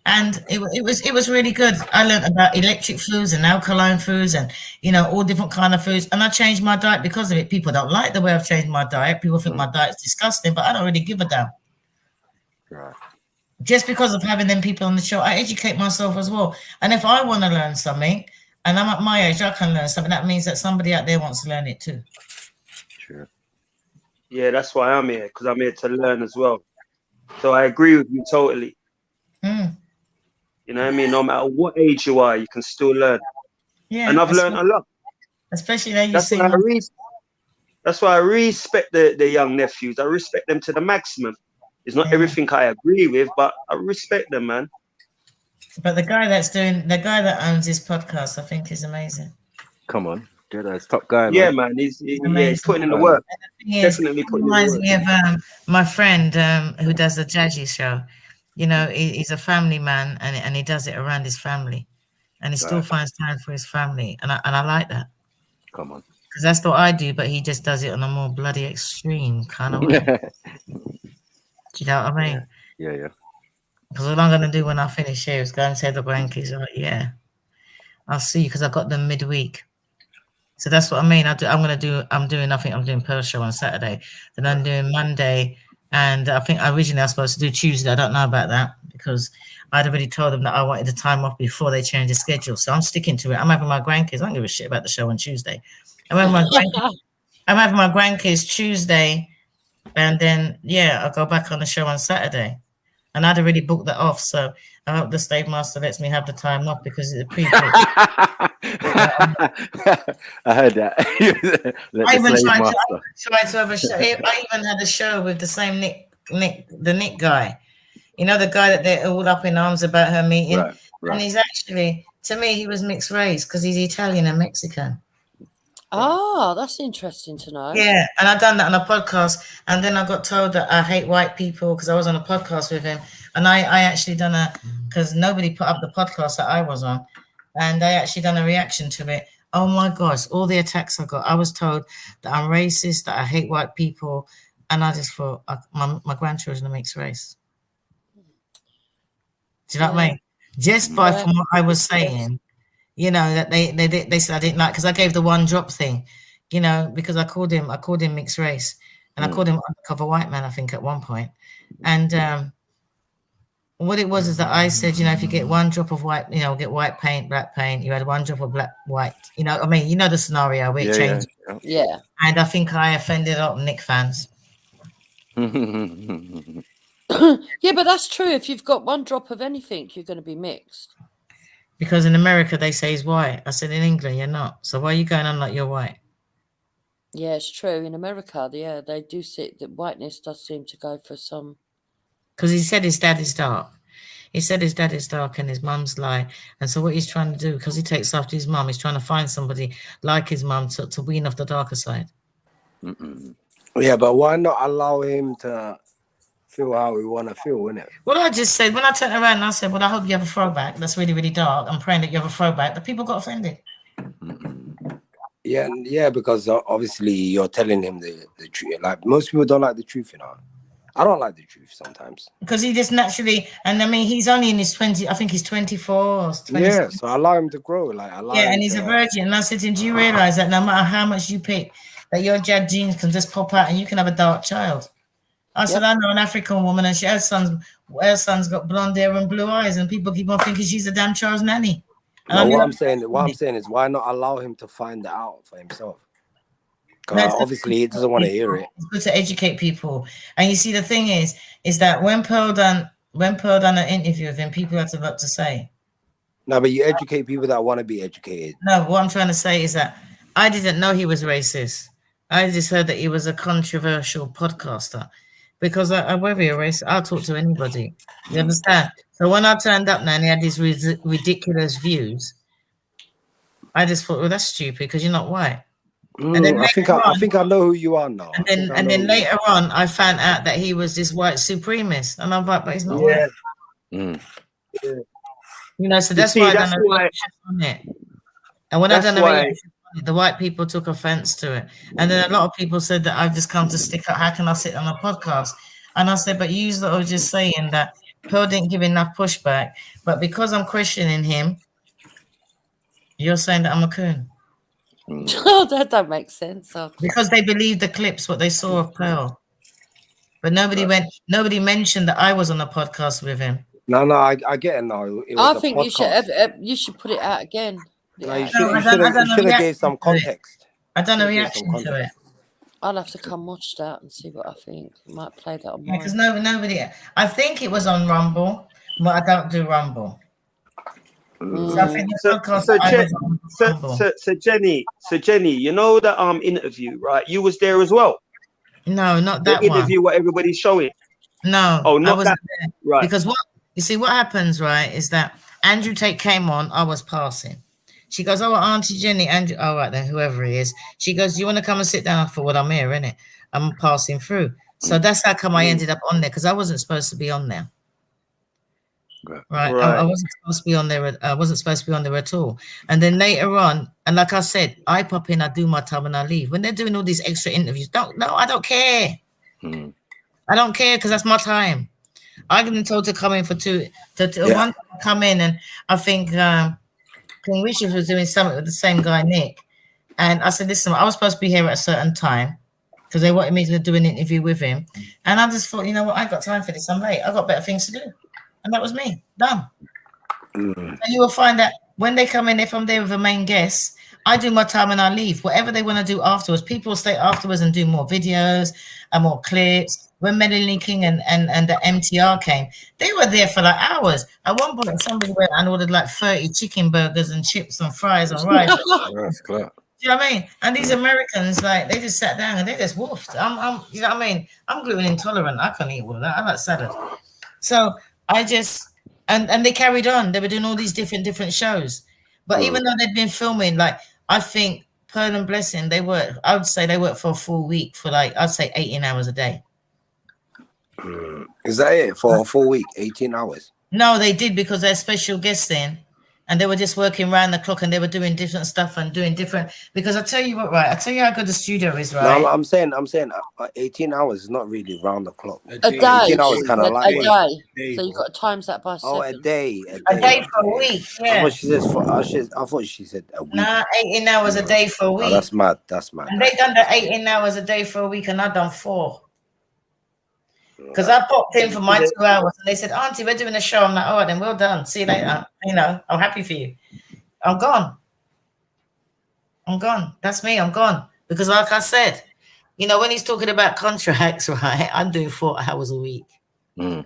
And it was really good. I learned about electric foods and alkaline foods and, you know, all different kind of foods. And I changed my diet because of it. People don't like the way I've changed my diet. People think my diet's disgusting, but I don't really give a damn. Right. Just because of having them people on the show, I educate myself as well. And if I want to learn something, and I'm at my age, I can learn something. That means that somebody out there wants to learn it too. Sure. Yeah, that's why I'm here, because I'm here to learn as well. So I agree with you totally. Mm. You know what I mean? No matter what age you are, you can still learn. Yeah, and I've learned a lot. Especially now you That's see. why that's why I respect the young nephews. I respect them to the maximum. It's not everything I agree with, but I respect them, man. But the guy that owns this podcast, I think is amazing. Come on, Jedi's top guy, Yeah, man. man. He's Amazing. putting in the work. The thing is, Definitely it putting in the reminds work. me of my friend who does the Jazzy show. You know, he's a family man, and he does it around his family, and he still Right. finds time for his family, and I like that. Come on. Because that's what I do, but he just does it on a more bloody extreme kind of way. Do you know what I mean? Yeah. Because all I'm going to do when I finish here is go and say to the grandkids, like, yeah, I'll see you because I've got them midweek. So that's what I mean. I'm doing Pearl show on Saturday. Then I'm doing Monday. And I think originally I was supposed to do Tuesday. I don't know about that because I'd already told them that I wanted the time off before they changed the schedule. So I'm sticking to it. I'm having my grandkids. I don't give a shit about the show on Tuesday. I'm having my grandkids Tuesday. And then, I'll go back on the show on Saturday. And I'd already booked that off. So I hope the State Master lets me have the time off because it's a pre-book. I heard that. I even tried to have a show. I even had a show with the same Nick guy. You know, the guy that they're all up in arms about her meeting. Right. And he's actually, to me, he was mixed race because he's Italian and Mexican. Oh, that's interesting to know. Yeah, and I've done that on a podcast, and then I got told that I hate white people because I was on a podcast with him, and I actually done because nobody put up the podcast that I was on, and I actually done a reaction to it. Oh my gosh, all the attacks I got. I was told that I'm racist, that I hate white people, and I just thought my grandchildren are mixed race. Do you know what I mean? Just from what I was saying. You know, that they said I didn't like because I gave the one drop thing, you know, because I called him mixed race and I called him undercover white man, I think, at one point. And what it was is that I said, you know, if you get one drop of white, you know, get white paint, black paint, you had one drop of white, you know, I mean, you know the scenario where it changed. Yeah. And I think I offended a lot of Nick fans. Yeah, but that's true. If you've got one drop of anything, you're going to be mixed. Because in America, they say he's white. I said, in England, you're not. So why are you going on like you're white? Yeah, it's true. In America, they do see that whiteness does seem to go for some. Because he said his dad is dark. He said his dad is dark and his mum's light. And so what he's trying to do, because he takes after his mum, he's trying to find somebody like his mum to wean off the darker side. Yeah, but why not allow him to feel how we want to feel, innit? Well, I just said, when I turned around and I said, well, I hope you have a throwback that's really, really dark. I'm praying that you have a throwback. The people got offended. Yeah, because obviously you're telling him the truth. Like, most people don't like the truth, you know. I don't like the truth sometimes. Because he just naturally, and I mean, he's only in his 20s, I think he's 24 or 27. Yeah, so allow him to grow. Like, and he's a virgin. And I said to him, do you realize that no matter how much you pick, that your Jad genes can just pop out and you can have a dark child? I said, I know an African woman and her son's got blonde hair and blue eyes, and people keep on thinking she's a damn Charles nanny. No, what I'm saying is, why not allow him to find it out for himself? Obviously, he doesn't want to hear it. It's good to educate people. And you see, the thing is that when Pearl done an interview with him, people had a lot to say. No, but you educate people that want to be educated. No, what I'm trying to say is that I didn't know he was racist. I just heard that he was a controversial podcaster. Because whether you're racist, I'll talk to anybody. You understand? So when I turned up now and he had these ridiculous views, I just thought, well, that's stupid because you're not white. And then I think I know who you are now. And then later on, I found out that he was this white supremacist, and I'm like, but he's not white. You know, so that's why I done a reaction on it. And when I done a reaction on it, the white people took offense to it, and then a lot of people said that I've just come to stick up. How can I sit on a podcast? And I said, but you were just saying that Pearl didn't give enough pushback, but because I'm questioning him, you're saying that I'm a coon. Oh, that don't make sense. Because they believed the clips, what they saw of Pearl. But nobody mentioned that I was on a podcast with him. No, I get it now. I think you should put it out again. No, you should have gave some context. I done a reaction to it. I'll have to come watch that and see what I think. I might play that on because nobody. I think it was on Rumble, but I don't do Rumble. So I think the So, podcast so, I Je- was on. so Jenny, you know the interview, right? You was there as well. No, not The that one. interview what everybody's showing. No, Oh, I not wasn't that. there. Right. Because what you see, what happens, right, is that Andrew Tate came on, I was passing. She goes, "Oh, Auntie Jenny, Andrew, all right then, whoever he is." She goes, "Do you want to come and sit down?" I thought, "Well, I'm here, innit? I'm passing through." So that's how come I ended up on there, because I wasn't supposed to be on there. Right. I wasn't supposed to be on there. I wasn't supposed to be on there at all. And then later on, and like I said, I pop in, I do my time, and I leave. When they're doing all these extra interviews, I don't care. I don't care, because that's my time. I've been told to come in for one come in, and I think King Richard was doing something with the same guy, Nick. And I said, listen, I was supposed to be here at a certain time because they wanted me to do an interview with him. And I just thought, you know what, I ain't got time for this. I'm late. I've got better things to do. And that was me. Done. And you will find that when they come in, if I'm there with a main guest, I do my time and I leave. Whatever they want to do afterwards, people will stay afterwards and do more videos and more clips. When Melanie King and the MTR came, they were there for like hours. At one point, somebody went and ordered like 30 chicken burgers and chips and fries and rice. That's clear. Do you know what I mean? And these Americans, like, they just sat down and they just woofed. You know what I mean? I'm gluten intolerant. I can't eat all of that. I like salad. So I just, and they carried on. They were doing all these different shows. But even though they'd been filming, like, I think Pearl and Blessing, I would say they worked for a full week for like, I'd say 18 hours a day. Is that it for a full week? 18 hours? No, they did, because they're special guests in, and they were just working round the clock, and they were doing different stuff and doing different. Because I tell you what, right? I tell you how good the studio is, right? No, I'm saying 18 hours is not really round the clock. A day. 18 hours kind of like a day. So you've got to times that by 7. Oh, a day. A day for a week. Yeah. I thought she said a week. Nah, 18 hours a day for a week. Oh, that's mad. That's mad. And they done the 18 hours a day for a week, and I done 4. Because I popped in for my 2 hours, and they said, "Auntie, we're doing a show." I'm like, "All right, then, well done. See you later." You know, I'm happy for you. I'm gone. I'm gone. That's me. I'm gone. Because like I said, you know, when he's talking about contracts, right, I'm doing 4 hours a week. You know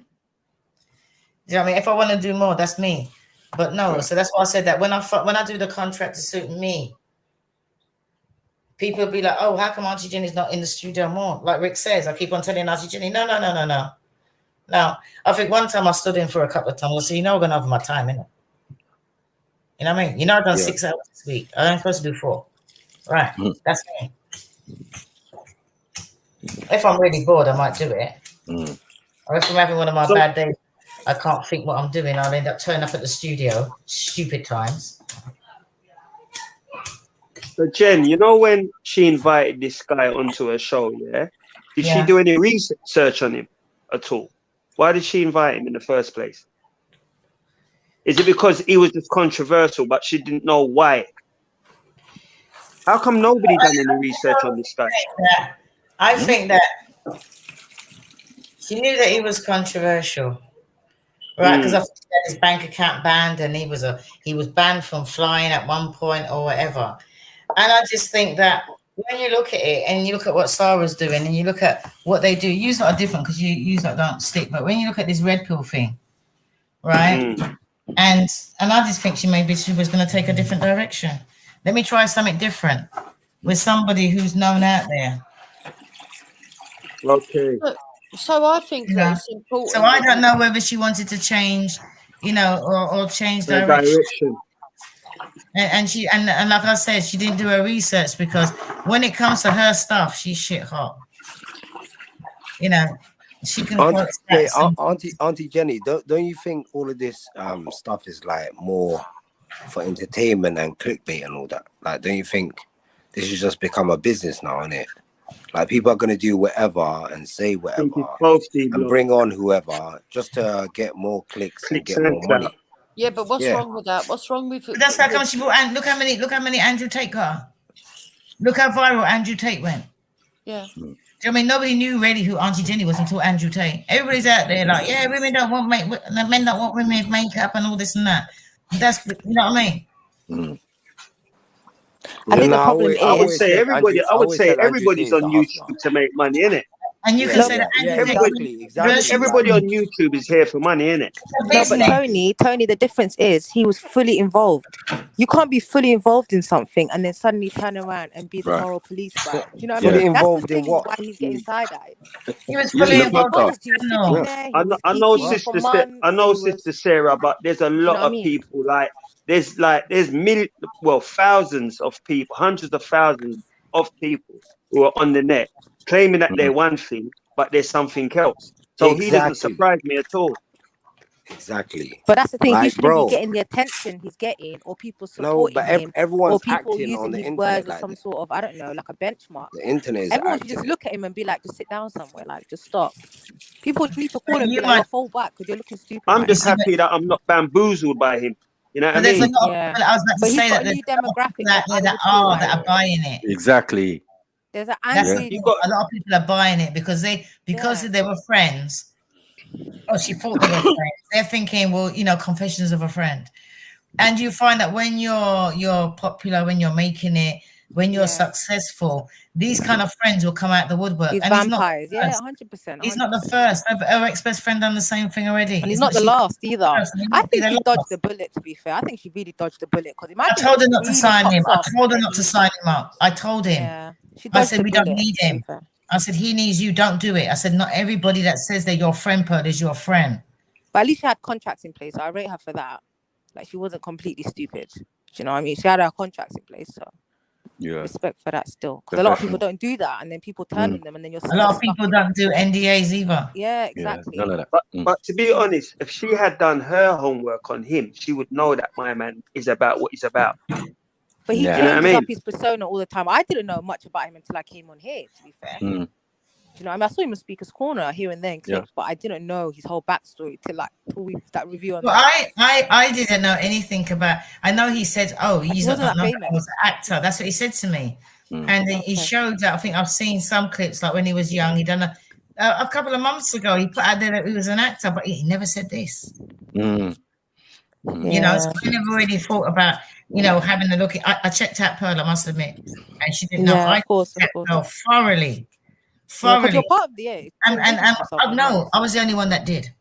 what I mean? If I want to do more, that's me. But no, so that's why I said that when I do the contract to suit me, people will be like, "Oh, how come Auntie Jenny's not in the studio more?" Like Rick says, I keep on telling Auntie Jenny, no. Now, I think one time I stood in for a couple of times. I said, "You know, I'm going to have my time, innit? You know what I mean? You know, I've done 6 hours this week. I'm supposed to do 4. Right. That's me. If I'm really bored, I might do it. Or if I'm having one of my bad days, I can't think what I'm doing, I'll end up turning up at the studio, stupid times. So Jen, you know when she invited this guy onto her show, yeah? Did she do any research on him at all? Why did she invite him in the first place? Is it because he was just controversial, but she didn't know why? How come nobody done any research on this guy? I think that she knew that he was controversial, right? Because I think he had his bank account banned, and he was banned from flying at one point or whatever. And I just think that when you look at it and you look at what Sarah's doing and you look at what they do, you's not different because you's not don't stick. But when you look at this red pill thing, right? And I just think she was going to take a different direction. Let me try something different with somebody who's known out there. Okay. So I think that it's important. So I don't know whether she wanted to change, you know, or change direction. And she and like I said, she didn't do her research, because when it comes to her stuff, she's shit hot. You know, she can. Auntie Jenny, don't you think all of this stuff is like more for entertainment and clickbait and all that? Like, don't you think this has just become a business now, isn't it? Like, people are going to do whatever and say whatever and bring on whoever just to get more clicks and get more money. Yeah, but what's wrong with that? What's wrong with it? That's how come she brought. And look how many Andrew Tate got. Look how viral Andrew Tate went. Yeah. I mean, nobody knew really who Auntie Jenny was until Andrew Tate. Everybody's out there like, yeah, women don't want men don't want women with makeup and all this and that. That's, you know what I mean? I think the problem is, I would say everybody's on YouTube to make money, innit? And you can say that Everybody on YouTube is here for money, innit? No, but Tony, the difference is he was fully involved. You can't be fully involved in something and then suddenly turn around and be the moral police guy. Do you know what I mean? Fully involved That's the in thing what? why he's getting side-eyed. He was He fully was involved. involved. He was sitting there. He was I know, speaking sister, for months. I know, sister Sarah, but there's a lot what I of mean? people there's thousands of people, hundreds of thousands of people who are on the net claiming that they're one thing, but there's something else. So he doesn't surprise me at all. Exactly. But that's the thing. He Like, shouldn't bro. be getting the attention he's getting, or people No, supporting but him, or everyone's people acting on using the his internet words as like some that. sort of, I don't know, like a benchmark. The internet is Everyone should acting just it. look at him and be like, just sit down somewhere, like just stop. People need to call him and You be like, might- "Yo, fall back because you're looking stupid." I'm right just now." happy that I'm not bamboozled by him. You know what I But there's a mean? lot of people, I was about But to he's say got that a there's new a lot of demographic people out that there I that would feel are like buying it. Exactly. there's an That's angry. the thing. A lot of people are buying it because they were friends. Oh, she thought they were friends. They're thinking, well, you know, confessions of a friend. And you find that when you're popular, when you're making it, when you're successful, these kind of friends will come out the woodwork. These And he's not vampires, the yeah, first. 100%. He's not the first. Her ex-best friend done the same thing already. And he's not the She- last either. first, and he I won't be think the she last. dodged the bullet, to be fair. I think she really dodged the bullet. Because I imagine told her if not to really sign him. pops I off told her and not to he- sign him up. I told him. Yeah, she I dodged said the we don't bullet, need to be him. fair. I said he needs you. Don't do it. I said not everybody that says they're your friend, Pearl, is your friend. But at least she had contracts in place. So I rate her for that. Like, she wasn't completely stupid. Do you know what I mean? She had her contracts in place. So Yeah. respect for that still. Because a lot of people don't do that. And then people turn on them and then you're A lot of people don't do NDAs either. Yeah, exactly. None of that. But to be honest, if she had done her homework on him, she would know that my man is about what he's about. But he You know what I changes mean? up his persona all the time. I didn't know much about him until I came on here, to be fair. Mm. Do you know, I mean, I saw him in Speaker's Corner here and there in clips, but I didn't know his whole backstory till we that review on Well, that. I didn't know anything about. I know he said, "Oh, he's not wasn't that known famous. as an actor." That's what he said to me, and then he showed that. I think I've seen some clips, like when he was young. He done a couple of months ago. He put out there that he was an actor, but he never said this. Mm. You know, so I never really thought about, you know, having a look. I checked out Pearl, I must admit, and she didn't know. Yeah, I of course. checked her thoroughly. Yeah, 'cause you're part of the And no, I was the only one that did.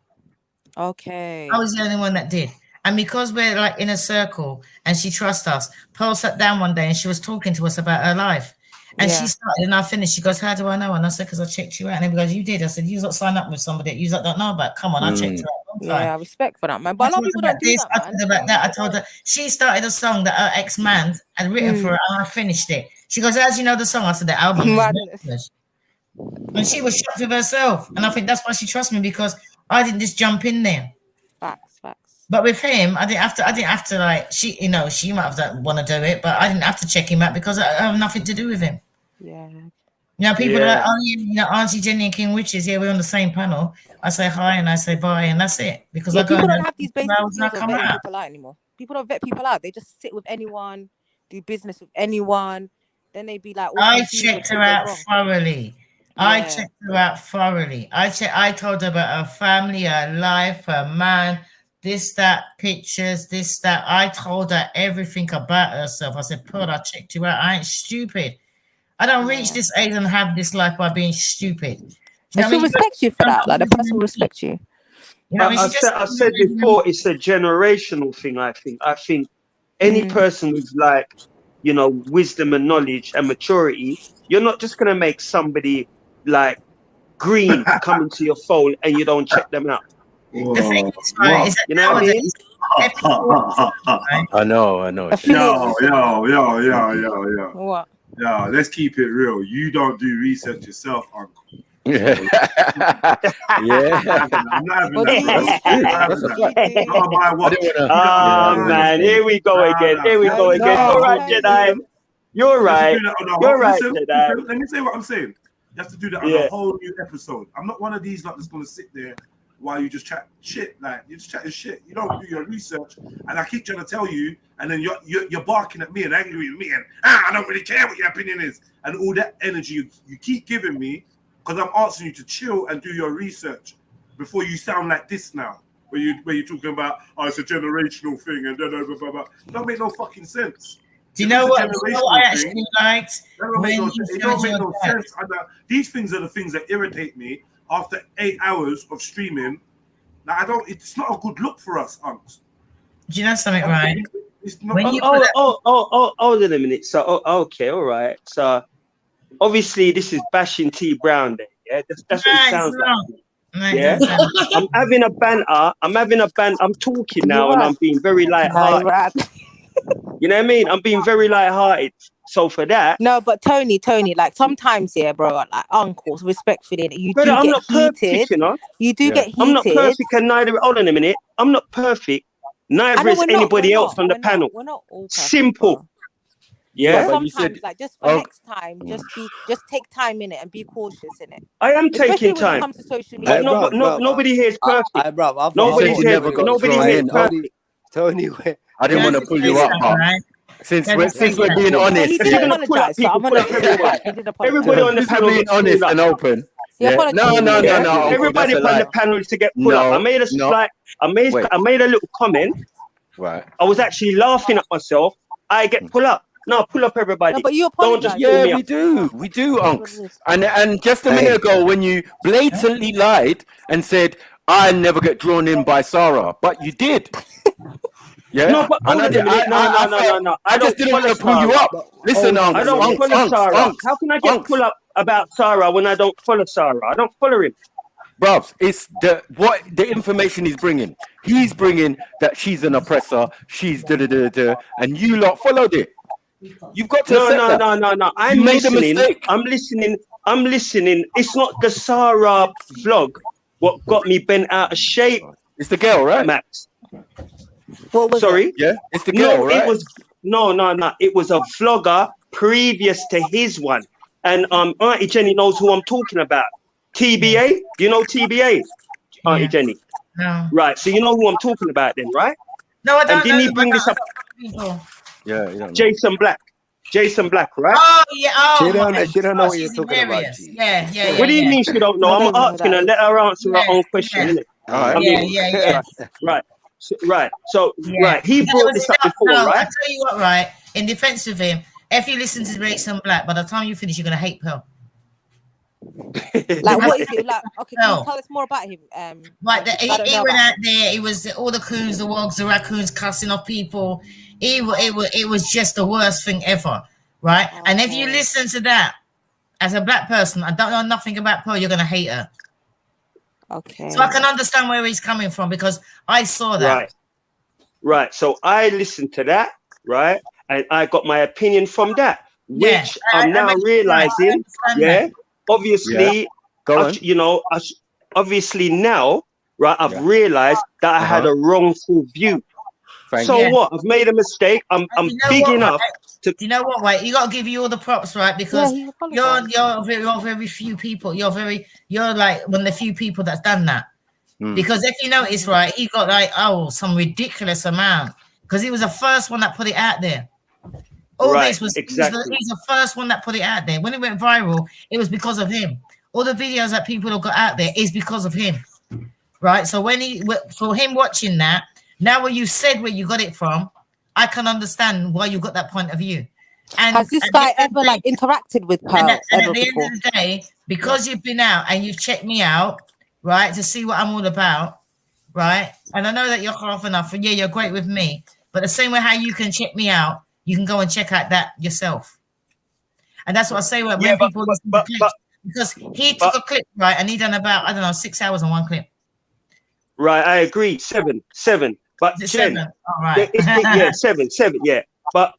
Okay. I was the only one that did. And because we're like in a circle and she trusts us, Pearl sat down one day and she was talking to us about her life. And she started and I finished. She goes, "How do I know?" And I said, "Because I checked you out." And everybody goes, "You did." I said, "You not sign up with somebody that you don't know about. Come on, I checked her out a long time." Yeah, respect for that, man. But a lot of people don't do that, I man. told her about that. I told her she started a song that her ex-man had written for her, and I finished it. She goes, "How do you know the song?" I said, "The album is madness." And she was shocked with herself. And I think that's why she trusts me, because I didn't just jump in there. Facts. But with him, I didn't have to like, she might have want to do it, but I didn't have to check him out because I have nothing to do with him. Yeah. You know, people are like, "Oh, you know, Auntie Jenny and King Witches, yeah, we're on the same panel." I say hi and I say bye, and that's it. Because I go people in don't there have these 2 basic hours and I skills of come vetting out. people out anymore. People don't vet people out. They just sit with anyone, do business with anyone. Then they be like, I checked her out thoroughly. I checked her out thoroughly. I told her about her family, her life, her man, this, that, pictures, this, that. I told her everything about herself. I said, "Pearl, I checked you out. I ain't stupid. I don't reach this age and have this life by being stupid." You know And she'll respect you for that. Like, the person will respect you. You know what I mean? I said before, it's a generational thing. I think any person with, like, you know, wisdom and knowledge and maturity, you're not just gonna make somebody like green come into your fold and you don't check them out. The thing is, right, is that you know what I mean? I know. Yo. What? Yo, let's keep it real. You don't do research yourself, Uncle. Yeah. I'm not having that. Not my watch. Oh man, here we go again. Here we go again. You're right, Jedi. You're right. You're right, Jedi. Let me say what I'm saying. You have to do that on a whole new episode. I'm not one of these like that's gonna sit there while you just chat shit. Like, you're just chatting shit. You don't do your research, and I keep trying to tell you, and then you're barking at me and angry with me, and I don't really care what your opinion is, and all that energy you keep giving me, because I'm asking you to chill and do your research before you sound like this now, where you're talking about, oh, it's a generational thing and blah, blah, blah, blah, blah. Don't make no fucking sense. Do you know what? I actually liked? It don't make no sense. These things are the things that irritate me. After 8 hours of streaming, like, it's not a good look for us, Unks. Do you know something, right? Hold on a minute. So, okay, all right. So, obviously, this is bashing T Brown Day. Yeah, that's what it sounds like. Yeah, I'm having a banter. I'm talking now, and I'm being very light-hearted. You know what I mean? I'm being very light-hearted. So for that, no, but Tony, like sometimes, yeah, bro, like uncles, respectfully, you do I'm get not heated. Perfect, you know? You do get heated. I'm not perfect, and neither. Hold on a minute. I'm not perfect. Neither is anybody else on the panel. We're not all perfect, simple. Bro. Yeah, but sometimes, like just for next time, just take time in it and be cautious in it. I am Especially taking when time. it comes to social media. But nobody here is perfect. Nobody here is perfect. Tony, I didn't want to pull you up, but since we're being honest, he did apologize. So I'm gonna everybody on the panel being honest and open. Yeah. No. Everybody on the panel is to get pulled up. I made a little comment. Right. I was actually laughing at myself. I get pulled up. No, pull up everybody. No, but you don't just pull me up. We do, Unks. And just a minute ago, when you blatantly lied and said I never get drawn in by Sarah, but you did. Yeah. No, but no. I just didn't want to pull you up. Listen, Unks. I don't follow Sarah. How can I get pulled up about Sarah when I don't follow Sarah? I don't follow him. Bruv, it's the information he's bringing. He's bringing that she's an oppressor, she's and you lot followed it. You've got to accept that. No. I'm listening. It's not the Sarah vlog what got me bent out of shape. It's the girl, right? Max. Sorry? Yeah, it's the girl, right? It was no. It was a vlogger previous to his one. And Auntie Jenny knows who I'm talking about. TBA, you know TBA, Auntie Jenny. No. Right, so you know who I'm talking about then, right? No, I don't. And didn't he bring this up? Yeah. Jason Black, right? Oh yeah. Oh, she don't know what you're talking about. Yeah. What do you mean she don't know? I'm asking her. Let her answer her own question, innit? Yeah. Right. So he brought this up before, right? I'll tell you what, right? In defense of him, if you listen to Jason Black, by the time you finish, you're gonna hate Pearl. Like, what is it like? Okay, can you tell us more about him? Like he went out there. It was all the coons, the wogs, the raccoons cussing off people. It was just the worst thing ever, right? And if you listen to that as a black person, I don't know nothing about Pearl, you're gonna hate her. Okay. So I can understand where he's coming from because I saw that. Right. So I listened to that, right, and I got my opinion from that, which I'm now realizing, obviously, obviously now, right, I've realized that I had a wrongful view. What? I've made a mistake. I'm big enough to. Do you know what? Right, you got to give you all the props, right? Because you're very few people. You're like one of the few people that's done that. Because if you notice, right, he got like some ridiculous amount because he was the first one that put it out there. He's the first one that put it out there. When it went viral, it was because of him. All the videos that people have got out there is because of him, right? So for him watching that, now when you said where you got it from, I can understand why you got that point of view. And has this guy ever like interacted with Pearl? And at the end of the day, because you've been out and you've checked me out, right, to see what I'm all about, right? And I know that you're half enough, and you're great with me. But the same way how you can check me out, you can go and check out that yourself. And that's what I say when people listen to clips, because he took a clip, right, and he done about 6 hours on one clip. Right, I agree. Seven. But Jen, 7? All right. Seven. Yeah. But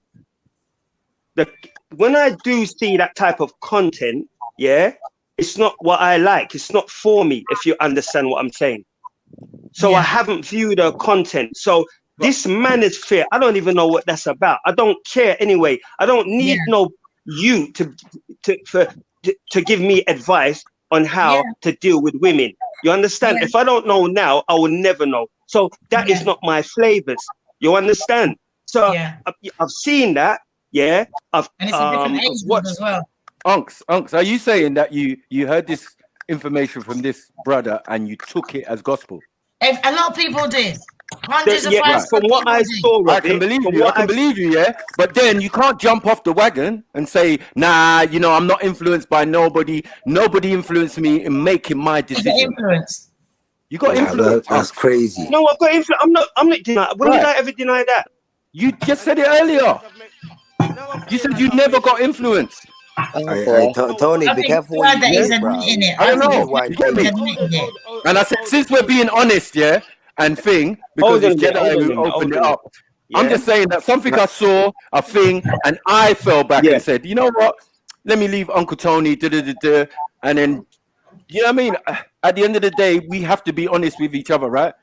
when I do see that type of content, it's not what I like. It's not for me, if you understand what I'm saying. So I haven't viewed the content. So this manosphere, I don't even know what that's about. I don't care anyway. I don't need you to give me advice on how to deal with women. You understand? If I don't know now, I will never know. So that is not my flavors. You understand? So I've seen that. Yeah. And it's a different age group as well. Unks, are you saying that you heard this information from this brother and you took it as gospel? A lot of people did. Hundreds of Yeah, thousands from of what I people. saw of I can it, believe from you. I what can I believe you, yeah. But then you can't jump off the wagon and say, "Nah, you know, I'm not influenced by nobody. Nobody influenced me in making my You get decision." influence. You got Nah, influence. that's crazy. No, I've got influence. I'm not denying. When did Right. I ever deny that? You just said it earlier. You said you never got influence. Tony, I be think careful what glad you that Yeah? he's say, bro. admitting it. I I don't think know. it's glad You that get he's me? admitting it. And I said, since we're being honest, yeah, and thing, because it's Jedi who opened it up. I'm just saying that something I saw, a thing, and I fell back and said, you know what? Let me leave Uncle Tony, and then, you know what I mean? At the end of the day, we have to be honest with each other, right?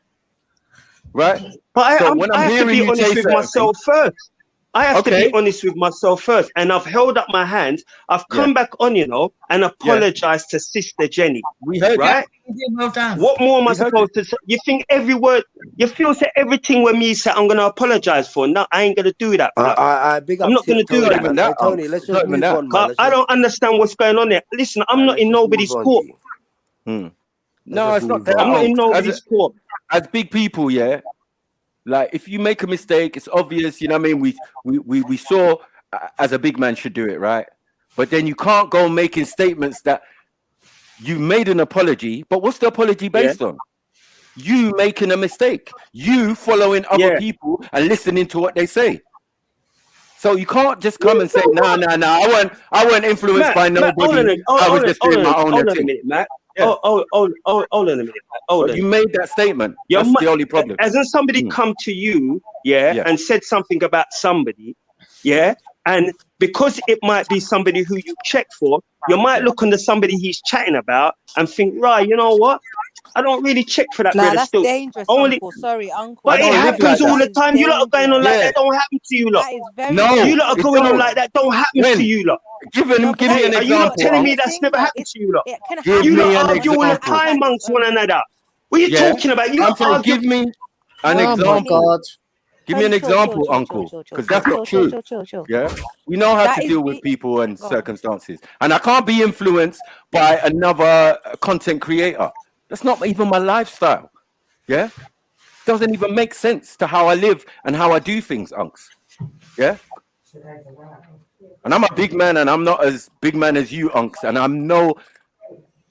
Right? But So when I I'm have to hearing be you honest say with certain myself things, first. I have to be okay, honest with myself first. And I've held up my hands. I've come back on, you know, and apologized to Sister Jenny. We heard right? Well done. What more am I We heard supposed to say? You think every word, you feel that everything when me say I'm going to apologize for? No, I ain't going to do that. blood. I big I'm up not going to do Tony, that. man. Hey, Tony, let's just move on, man. But I don't understand what's going on there. Listen, I'm not Let's in just move nobody's on, court. G. No, just it's not move that. on. I'm not in As, nobody's court. as big people, yeah. Like if you make a mistake, it's obvious. You know what I mean? We saw as a big man should do it, right? But then you can't go making statements that you made an apology. But what's the apology based on? You making a mistake. You following other people and listening to what they say. So you can't just come and say, "No, no, no. I weren't influenced by Matt, hold on, nobody. I was just doing my own hold on a thing." minute, Matt. Yeah. Hold on a minute, Matt. Hold But on. you made that statement. Your That's the only problem. Hasn't somebody come to you, and said something about somebody, and because it might be somebody who you check for, you might look under somebody he's chatting about and think, right, you know what? I don't really check for that Nah, brother that's still. dangerous, Only, uncle. Sorry, uncle. but it don't live happens like all that. the time. You lot are going on like that. Don't happen to you lot. That is very No, You lot are it going on don't. like that. Don't happen to When? you lot. Give me an Are you lot example, telling me Uncle. that's never happened to you lot? It can Give You me lot an argue all the example. time amongst one another. What are you Yeah? talking about? You I'm lot saying, argue. give me an Oh my example. God. Give me an Tony, chill, example, chill, Uncle, chill, chill, because that's not chill, true. chill, chill. Yeah, we know how That to is deal with people and Go on. circumstances, and I can't be influenced by another content creator. That's not even my lifestyle. Yeah, doesn't even make sense to how I live and how I do things, Unks. Yeah, and I'm a big man, and I'm not as big man as you, Unks, and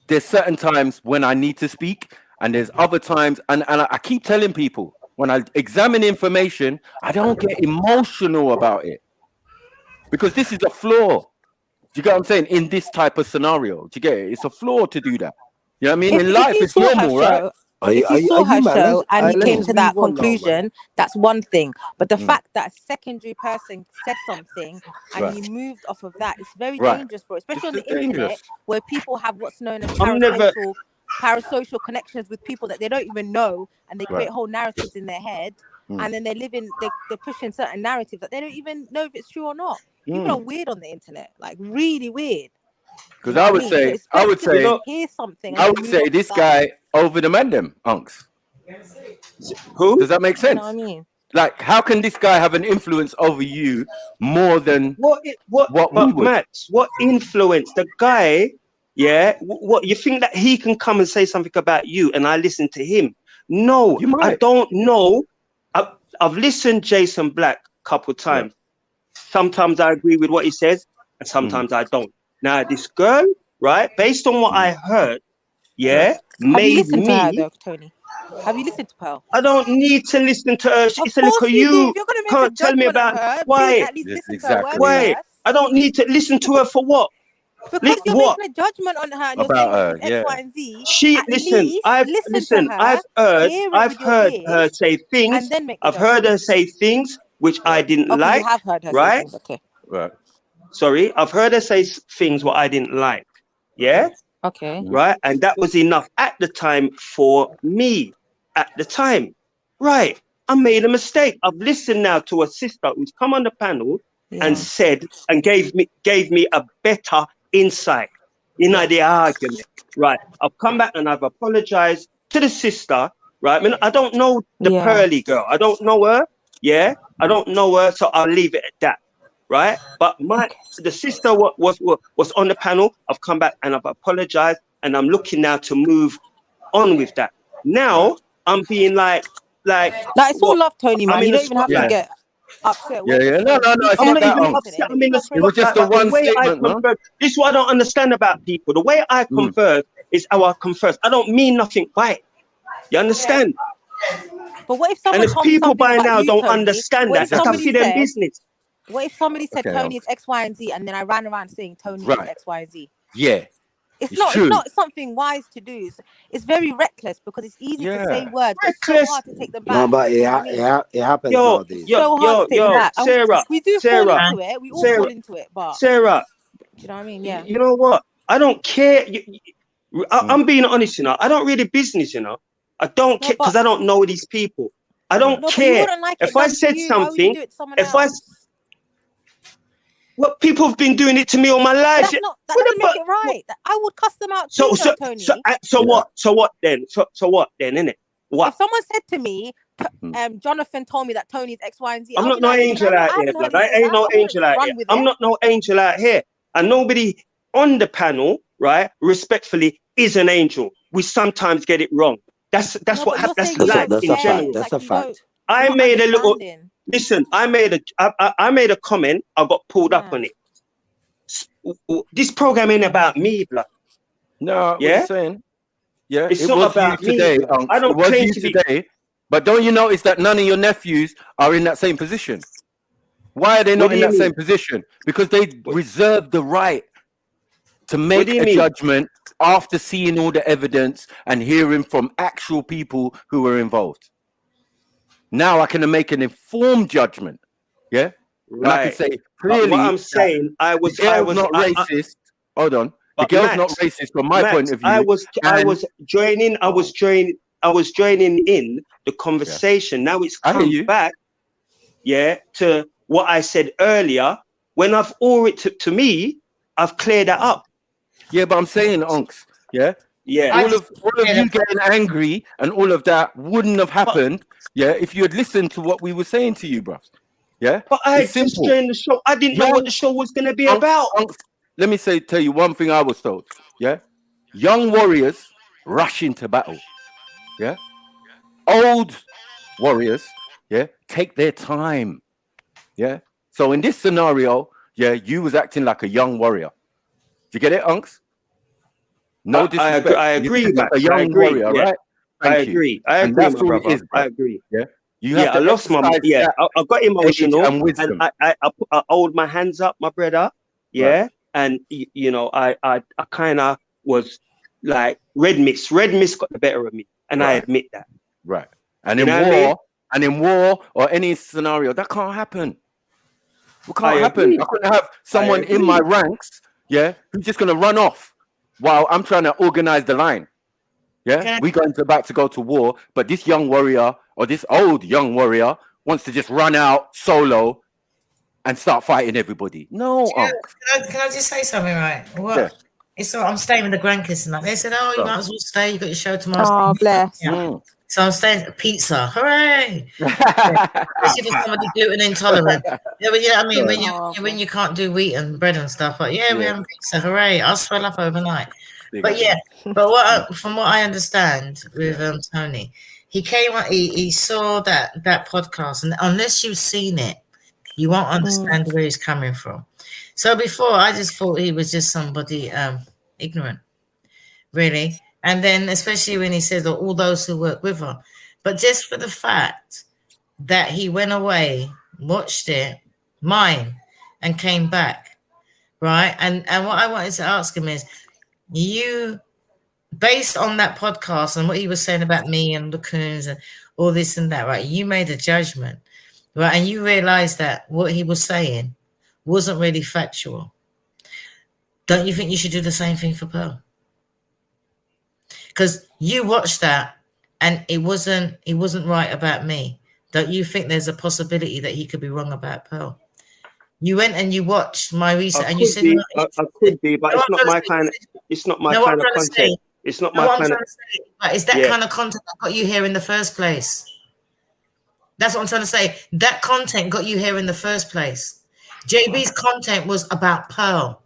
there's certain times when I need to speak, and there's other times, and I keep telling people when I examine information, I don't get emotional about it because this is a flaw. Do you get what I'm saying? In this type of scenario, do you get it? It's a flaw to do that. You know what I mean? In If life, you it's saw her normal, right? show, if you saw her man? show and you Let's came just to that move on now, man. conclusion, that's one thing. But the fact that a secondary person said something and Right. you moved off of that, it's very Right. dangerous, bro. Especially on It's the internet dangerous. where people have what's known as I'm never. parasocial connections with people that they don't even know, and they create Right. whole narratives in their head, and then they're pushing certain narratives that they don't even know if it's true or not. People are weird on the internet, like really weird. Because You know I what would mean? say, So it's I best would to just say, hear something and I then would move say off this that. guy over the man them, Unks. Who? Does that make You know sense? what I mean? Like, how can this guy have an influence over you more than what we But would? Max, what influence the guy? Yeah, what you think that he can come and say something about you, and I listen to him? No, I don't know. I've listened Jason Black a couple times. Sometimes I agree with what he says, and sometimes I don't. Now this girl, right? Based on what I heard, Have you made listened to her me. though, Tony? Have you listened to Pearl? I don't need to listen to her. She Of said, "Look, course you do. you If you're gonna make a can't tell me judgment on about her, please why." at least listen to her words Why? first. I don't need to listen to her for what? Because you're What? making a judgment on her and you're About saying her, she's X, yeah. Y, and Z. She At listen. least I've listen to her, hear it I've with your heard ears, her say things. and then make the I've heard judgment. her say things which I didn't Okay, you like. have heard her say Right? things. Okay. Right. Sorry, I've heard her say things what I didn't like. Yeah. Okay. Right, and that was enough at the time for me. At the time, right? I made a mistake. I've listened now to a sister who's come on the panel and said and gave me a better insight in the argument. Right. I've come back and I've apologized to the sister. Right. I mean, I don't know the pearly girl. I don't know her. Yeah. I don't know her. So I'll leave it at that. Right. But the sister was on the panel. I've come back and I've apologized and I'm looking now to move on with that. Now I'm being like like it's all love, Tony, man. I'm in You the don't even have to spotlight. get upset. Yeah, yeah. No, it's I'm not not that. even upset. I'm in the It was just spotlight. a But the one way I statement, man. converse, this is what I don't understand about people. The way I converse is how I converse. I don't mean nothing by it. You understand? But what if And someone if told me people something by about now you, don't Tony? understand What that, if that's somebody obviously their said, business. what if somebody said Okay, Tony is X, Y, and Z, and then I ran around saying Tony is Right. X, Y, and Z? Yeah. It's true. not something wise to do. It's very reckless because it's easy to say words, but it's so Reckless. hard to take them back. No, but You know what I mean? it happens Yo, nowadays. So hard to take them back. And Sarah, we do fall into it. We all fall into it, but Sarah, do you know what I mean? Yeah. you know what? I don't care. I'm being honest, you know. I don't really business, you know. I don't care because I don't know these people. I don't No, but you care. wouldn't like it If I done to said you, why would you something, do it to someone if I else? well, people have been doing it to me all my life. That's not, that doesn't make it right. I would cuss them out too, though, Tony. So what then? So what then, innit? What? If someone said to me, Jonathan told me that Tony's X, Y, and Z, I'm I'll not be no like, angel out here, blood. I ain't no angel out here. I'm not no angel out here. And nobody on the panel, right, respectfully, is an angel. We sometimes get it wrong. That's what happens. That's life in general. That's a fact. I made a little. Listen, I made a comment. I got pulled up on it. This program ain't about me, blood. No, what yeah. you saying? Yeah, It's it not was about you today. me. I It don't was claim you to be. today. But don't you notice that none of your nephews are in that same position? Why are they What not do in you that mean? same position? Because they reserve the right to make do you a mean? judgment after seeing all the evidence and hearing from actual people who were involved. Now I can make an informed judgment. Yeah? And I can Right. say But clearly what I'm that saying, the girl's not racist. Hold on. The But girl's not Max, racist from my point of view. I was joining in the conversation. Now it's I hear come you. back, to what I said earlier. When I've already to me, I've cleared that up. Yeah, but I'm saying, Unks, Yeah. all of you getting angry and all of that wouldn't have happened, if you had listened to what we were saying to you, bruv. Yeah, But I it's just simple. joined the show. I didn't know what the show was going to be about. Unks, let me tell you one thing I was told. Yeah, young warriors rush into battle. Yeah, old warriors, take their time. Yeah, so in this scenario, you was acting like a young warrior. Do you get it, Unks? No disrespect. I agree, You're Max. a young warrior, right? I Thank you. agree. I And agree, that's my all brother. it is, bro. I agree. Yeah, you have I to lost my. exercise Yeah, that I got age emotional, and wisdom. and I hold my hands up, my brother. Yeah, Right. and you know, I kind of was like red mist got the better of me, and I Right. admit that. Right. And You in know what I mean? war or any scenario, that can't happen. It can't I happen. agree. I couldn't have someone in agree. my ranks, who's just gonna run off while I'm trying to organize the line. Yeah, we about to go to war, but this young warrior or this old young warrior wants to just run out solo and start fighting everybody. No, Can I just say something, right? What? Yeah. It's all, I'm staying with the grandkids tonight. They said, "Oh, you might as well stay. You got your show tomorrow." Oh, bless. Yeah. So I'm staying at pizza. Hooray! Especially for somebody gluten intolerant. Yeah, but I mean, when you can't do wheat and bread and stuff, like we're having pizza. Hooray! I'll swell up overnight. But from what I understand with Tony, he came. He saw that podcast, and unless you've seen it, you won't understand where he's coming from. So before, I just thought he was just somebody ignorant, really. And then, especially when he says all those who work with her, but just for the fact that he went away, watched it, and came back, right? And what I wanted to ask him is, you, based on that podcast and what he was saying about me and the Coons and all this and that, right? You made a judgment, right? And you realized that what he was saying wasn't really factual. Don't you think you should do the same thing for Pearl? Because you watched that and it wasn't right about me. Don't you think there's a possibility that he could be wrong about Pearl? You went and you watched my research and you said I could be, but it's not my kind of content. It's not my kind of. But it's that kind of content that got you here in the first place. That's what I'm trying to say. That content got you here in the first place. JB's content was about Pearl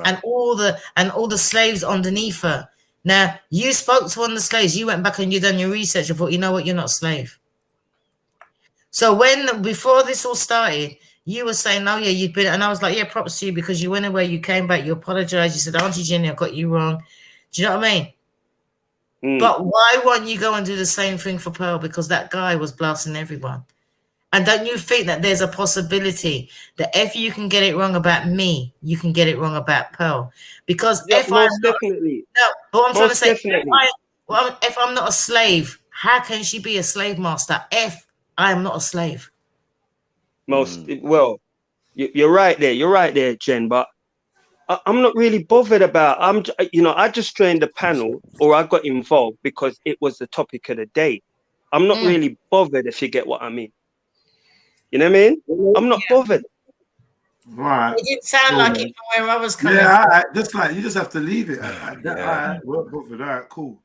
and all the slaves underneath her. Now, you spoke to one of the slaves. You went back and you done your research and thought, you know what, you're not a slave. So before this all started, you were saying, "Oh yeah, you've been," and I was like, "Yeah, props to you because you went away, you came back, you apologized, you said, Auntie Jenny, I got you wrong." Do you know what I mean? But why won't you go and do the same thing for Pearl? Because that guy was blasting everyone. And don't you think that there's a possibility that if you can get it wrong about me, you can get it wrong about Pearl? Because Yeah, if most definitely. no, but I'm trying to Most say, definitely. if I'm not a slave, how can she be a slave master if I am not a slave? Well, you're right there. You're right there, Jen. But I'm not really bothered about. I just joined the panel or I got involved because it was the topic of the day. I'm not really bothered, if you get what I mean. You know what I mean? I'm not bothered. Right. It didn't sound like it from where I was coming Yeah, from. just like you just have to leave it. We're bothered. All right, cool.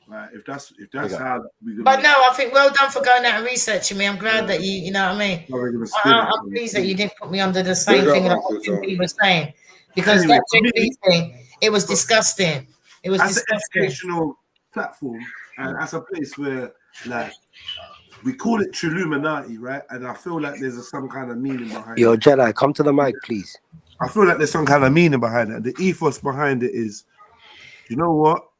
Right, if that's how we're gonna. But no, I think well done for going out and researching me. I'm glad that you know what I mean. I'm pleased that you didn't put me under the same thing that what Jim was saying, because Anyway, that Jim B thing, it was disgusting. It was as an disgusting. educational platform, and as a place where like we call it Trilluminati, right? And I feel like there's some kind of meaning behind Yo, it. Jedi, come to the mic, please. I feel like there's some kind of meaning behind it. The ethos behind it is, you know what?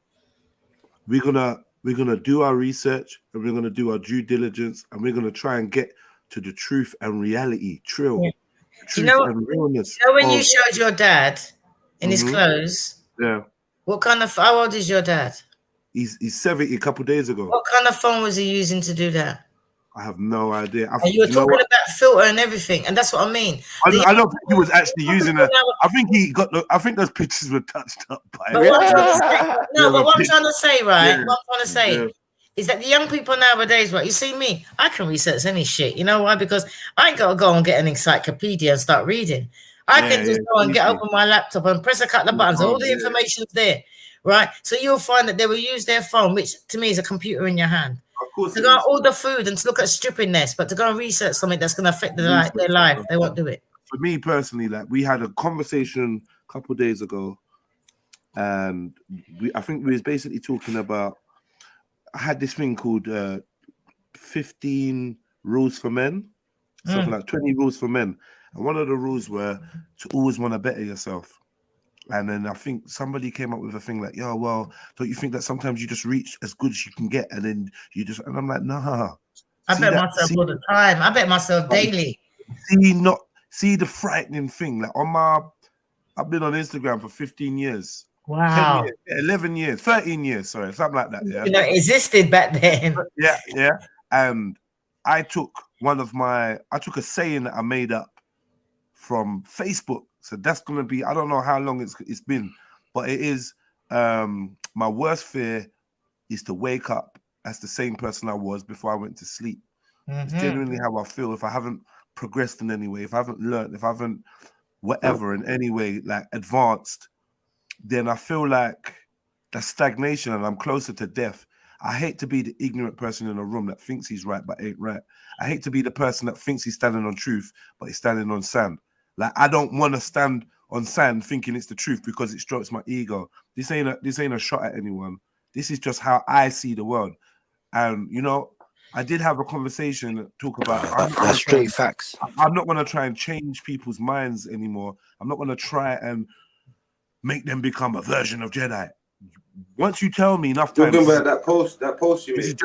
We're gonna do our research and we're gonna do our due diligence and we're gonna try and get to the truth and reality, trill, Do you know, and realness. you know when you showed your dad in his Mhm. clothes? Yeah, What kind of? How old is your dad? he's 70 a couple days ago. What kind of phone was he using to do that? I have no idea. And you were talking about filter and everything, and that's what I mean. I don't think he was actually using it. I think he got. I think those pictures were touched up by. But what I'm trying to say, but what I'm trying to say, right? Yeah. What I'm trying to say is that the young people nowadays, right? You see me, I can research any shit. You know why? Because I ain't gotta go and get an encyclopedia and start reading. I can just go and get open my laptop and press a couple of buttons. All the information's there, right? So you'll find that they will use their phone, which to me is a computer in your hand, to go and order food and to look at stripping nest, but to go and research something that's going to affect their life, they won't do it. For me personally, like we had a conversation a couple of days ago, and I think we was basically talking about. I had this thing called 15 rules for men, something like 20 rules for men, and one of the rules were to always want to better yourself. And then I think somebody came up with a thing like, "Yo, well, don't you think that sometimes you just reach as good as you can get, and then you just?" And I'm like, "Nah." I bet myself all the time. I bet myself daily. See the frightening thing. Like I've been on Instagram for 15 years. Wow. 10 years, 11 years, 13 years, sorry, something like that. Yeah. You know, it existed back then. Yeah. And I took a saying that I made up from Facebook. So that's gonna be, I don't know how long it's been, but it is my worst fear is to wake up as the same person I was before I went to sleep. It's genuinely how I feel. If I haven't progressed in any way, if I haven't learned, if I haven't whatever in any way like advanced, then I feel like that's stagnation and I'm closer to death. I hate to be the ignorant person in a room that thinks he's right but ain't right. I hate to be the person that thinks he's standing on truth but he's standing on sand. Like I don't want to stand on sand thinking it's the truth because it strokes my ego. This ain't a shot at anyone. This is just how I see the world. And you know, I did have a conversation talk about that's straight facts. I'm not going to try and change people's minds anymore. I'm not going to try and make them become a version of Jedi. Once you tell me enough times, talking about that post you made.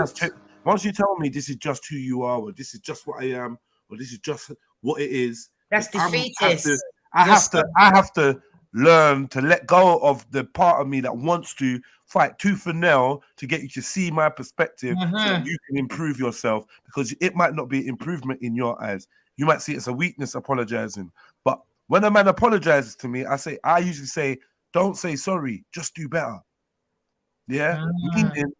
Once you tell me this is just who you are, or this is just what I am, or this is just what it is, that's defeatist. I have to learn to let go of the part of me that wants to fight tooth and nail to get you to see my perspective so that you can improve yourself, because it might not be improvement in your eyes. You might see it as a weakness apologizing. But when a man apologizes to me, I usually say, don't say sorry, just do better. Yeah? Meaning,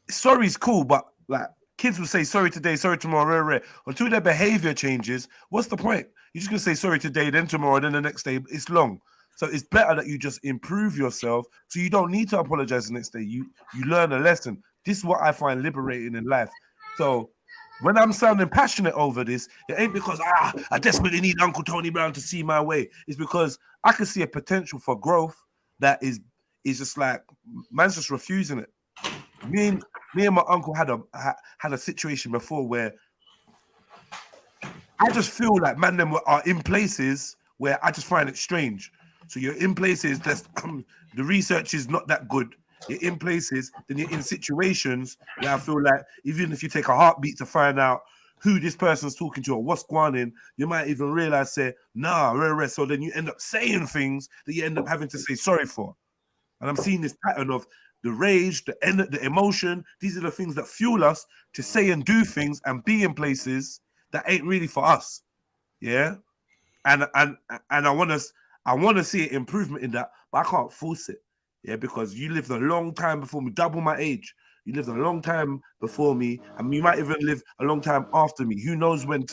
sorry is cool, but like kids will say sorry today, sorry tomorrow, until their behavior changes. What's the point? You're just gonna say sorry today, then tomorrow, then the next day. It's long. So it's better that you just improve yourself so you don't need to apologize the next day. You learn a lesson. This is what I find liberating in life. So when I'm sounding passionate over this, it ain't because I desperately need Uncle Tony Brown to see my way. It's because I can see a potential for growth that is just like man's just refusing it. Me and my uncle had a situation before where I just feel like man them are in places where I just find it strange. So you're in places that's the research is not that good. You're in places, then you're in situations where I feel like even if you take a heartbeat to find out who this person's talking to or what's going on, you might even realize, say, nah, so then you end up saying things that you end up having to say sorry for. And I'm seeing this pattern of the rage, the emotion. These are the things that fuel us to say and do things and be in places that ain't really for us. Yeah. And I want to see an improvement in that, but I can't force it. Yeah, because you lived a long time before me, double my age. You lived a long time before me, and you might even live a long time after me. Who knows when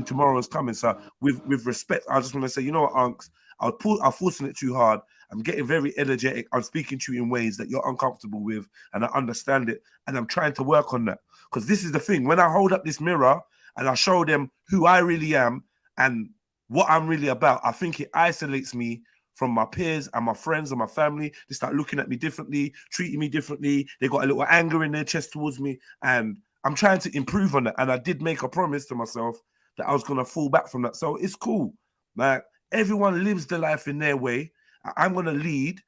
tomorrow is coming? So with respect, I just want to say, you know what, Unks, I'm forcing it too hard. I'm getting very energetic. I'm speaking to you in ways that you're uncomfortable with, and I understand it, and I'm trying to work on that. Because this is the thing. When I hold up this mirror and I show them who I really am and what I'm really about, I think it isolates me from my peers and my friends and my family. They start looking at me differently, treating me differently. They got a little anger in their chest towards me. And I'm trying to improve on that. And I did make a promise to myself that I was going to fall back from that. So it's cool. Like, everyone lives their life in their way. I'm going to lead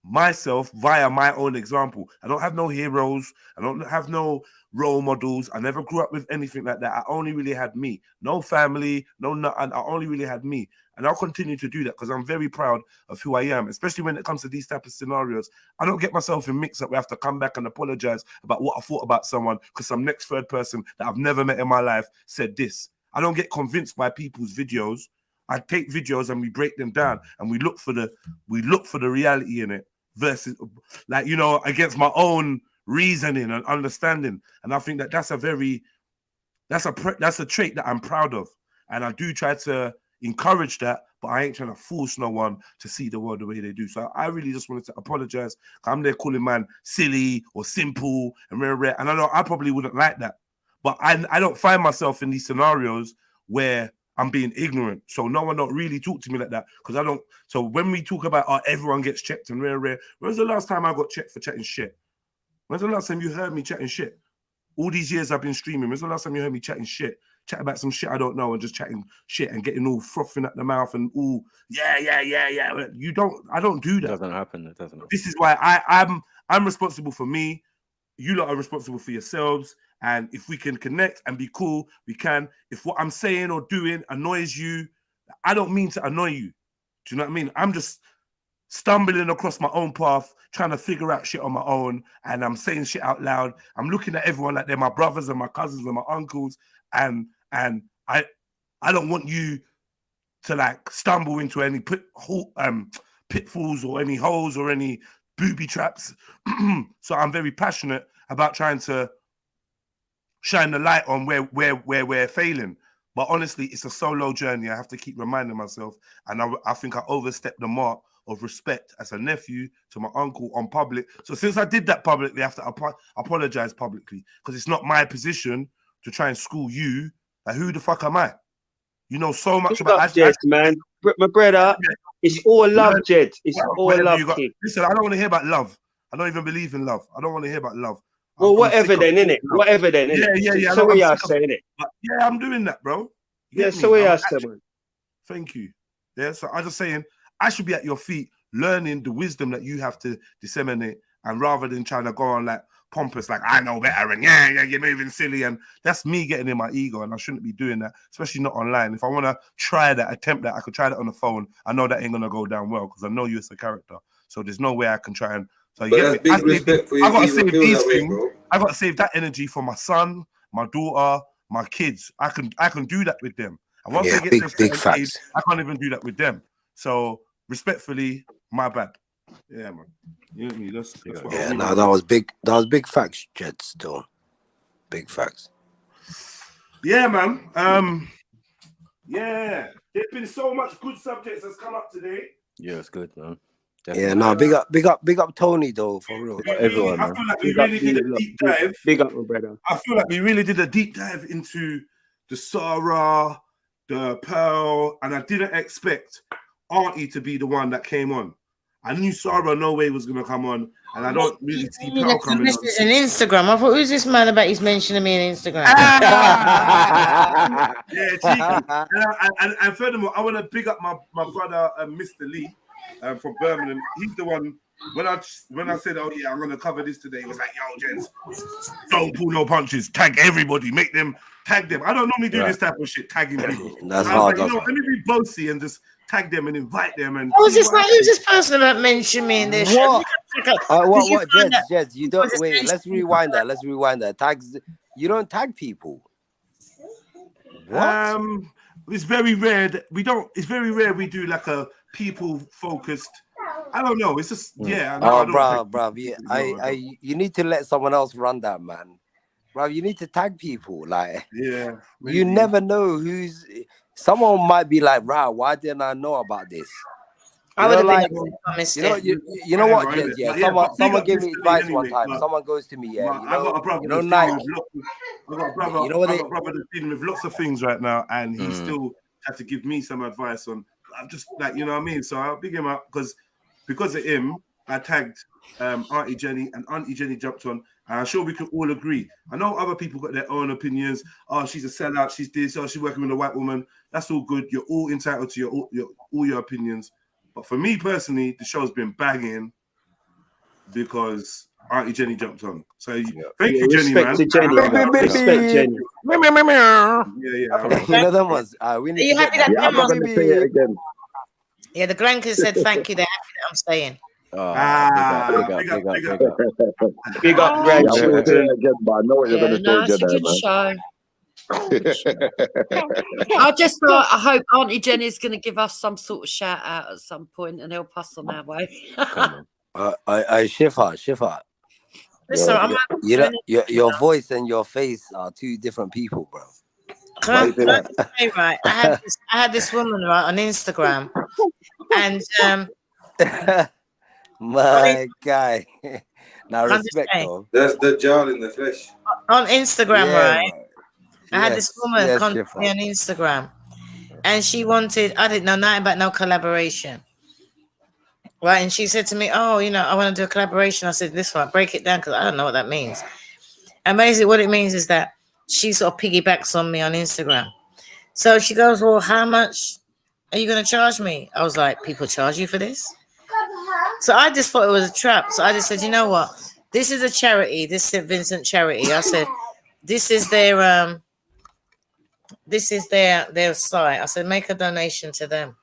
myself via my own example. I don't have no heroes. I don't have no role models. I never grew up with anything like that. I only really had me. No family, and I only really had me. And I'll continue to do that because I'm very proud of who I am, especially when it comes to these type of scenarios. I don't get myself in mix up. We have to come back and apologize about what I thought about someone because some next third person that I've never met in my life said this. I don't get convinced by people's videos. I take videos and we break them down and we look for the reality in it versus, like, you know, against my own reasoning and understanding. And I think that that's a trait that I'm proud of, and I do try to encourage that, but I ain't trying to force no one to see the world the way they do. So I really just wanted to apologize. I'm there calling man silly or simple and rare, and I know I probably wouldn't like that, but I don't find myself in these scenarios where I'm being ignorant. So no one don't really talk to me like that because I don't. So when we talk about everyone gets checked and rare, when's the last time I got checked for chatting shit? When's the last time you heard me chatting shit? All these years I've been streaming, when's the last time you heard me chatting shit? Chat about some shit I don't know and just chatting shit and getting all frothing at the mouth and all, yeah. You don't, I don't do that. It doesn't happen. It doesn't happen. This is why I'm responsible for me. You lot are responsible for yourselves. And if we can connect and be cool, we can. If what I'm saying or doing annoys you, I don't mean to annoy you. Do you know what I mean? I'm just stumbling across my own path, trying to figure out shit on my own, and I'm saying shit out loud. I'm looking at everyone like they're my brothers and my cousins and my uncles, and I don't want you to like stumble into any pitfalls or any holes or any booby traps. So I'm very passionate about trying to shine the light on where we're failing. But honestly, it's a solo journey. I have to keep reminding myself, and I think I overstepped the mark of respect as a nephew to my uncle on public. So since I did that publicly, I have to apologize publicly because it's not my position to try and school you. Like, who the fuck am I? You know so much about Jed, man. My brother, it's all love, Jed. It's all love, kid. Listen, I don't want to hear about love. I don't even believe in love. I don't want to hear about love. Well, whatever then, innit? Whatever then, innit? Yeah. So we are saying it. Yeah, I'm doing that, bro. Yeah, so we are saying. Thank you. Yeah, so I'm just saying I should be at your feet learning the wisdom that you have to disseminate, and rather than trying to go on like pompous, like I know better and yeah, you're moving silly, and that's me getting in my ego, and I shouldn't be doing that, especially not online. If I want to try that, attempt that, I could try that on the phone. I know that ain't gonna go down well because I know you as a character, so there's no way I can try and. So but that's big respect for you. I gotta save these things. I gotta save that energy for my son, my daughter, my kids. I can do that with them. And once they get to big age, I can't even do that with them. So respectfully, my bad. Yeah, man. You know what I mean? That's what no, that was big. That was big facts, Jed. Still, big facts. Yeah, man. Yeah. There's been so much good subjects that's come up today. Yeah, it's good, man. Definitely. Yeah, no, big up Tony though, for real. Everyone, I feel like we really did a deep dive. Big up, my brother. I feel like we really did a deep dive into the Sarah, the Pearl, and I didn't expect Auntie to be the one that came on. I knew Sarah no way was gonna come on, and I don't really see You Pearl left a coming on. message on Instagram. I thought, who's this man about he's mentioning me on Instagram? Yeah, cheeky. And furthermore, I want to big up my brother, Mr. Lee, from Birmingham. He's the one. When I said, oh yeah, I'm gonna cover this today, he was like, yo, gents, don't pull no punches. Tag everybody. Make them tag them. I don't normally do this type of shit, tagging people. That's I was hard. like, let me be bossy and just tag them and invite them. And Who's this person that mentioned me in this? What? What? find Jeds, you don't wait. Let's rewind that. Tags. You don't tag people. What? It's very rare that we don't. It's very rare we do like a people focused. I don't know. It's just yeah. No, Oh, bro. Yeah, you need to let someone else run that, man. Bro, you need to tag people. Like, yeah, you never know who's. Someone might be like, "Right, why didn't I know about this?" I would have like, been you know what, Jed? Yeah, someone gave me advice one time. Someone goes to me, yeah, I got a brother. Nike. I got a brother. You know what I got a brother that's dealing with lots of things right now, and he still had to give me some advice on. I'm just like, you know what I mean. So I'll big him up because of him. I tagged Auntie Jenny, and Auntie Jenny jumped on. And I'm sure we can all agree. I know other people got their own opinions. Oh, she's a sellout. She's this. Oh, she's working with a white woman. That's all good. You're all entitled to all your opinions. But for me personally, the show's been banging because Auntie Jenny jumped on. So thank you, Jenny, man. Respect Jenny. Yeah. You know them ones. We need you to happy get that that. grandma say it again? Yeah, the grandkids said thank you. They're happy that I'm staying. Big up grandchildren. Again, but I know what you're going to say, it's a good Jedi, show. I just thought, I hope Auntie Jenny's going to give us some sort of shout out at some point and help us on our way. I Shifa. Listen, Your voice and your face are two different people, bro. Can I just say, right? I had this woman right on Instagram, and my guy. Now respect, though. That's the jar in the flesh. On Instagram, Yeah, right? I had this woman contact me on Instagram, and she wanted, I didn't know nothing about no collaboration. Right, and she said to me, oh, I want to do a collaboration. I said, this one, break it down, because I don't know what that means. And basically what it means is that she sort of piggybacks on me on Instagram. So she goes, well, how much are you going to charge me? I was like, people charge you for this? So I just thought it was a trap. So I just said, you know what? This is a charity, this St. Vincent charity. I said, this is their site. I said, make a donation to them.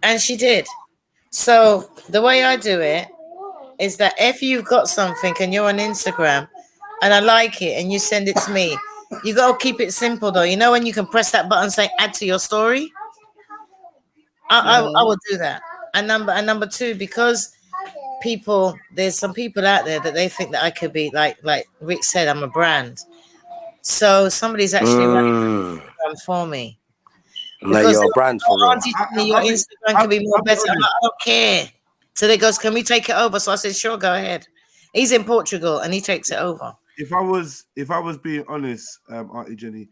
And she did. So the way I do it is that if you've got something and you're on Instagram and I like it and you send it to me, you got to keep it simple though. You know when you can press that button saying add to your story? I will do that. And number two, because there's some people out there that they think that I could be like Rick said, I'm a brand. So somebody's actually running Instagram for me. Like your brand for real. Your Instagram can be more better. I'm like, I don't care. So they goes, can we take it over? So I said, sure, go ahead. He's in Portugal and he takes it over. If I was being honest, Auntie Jenny,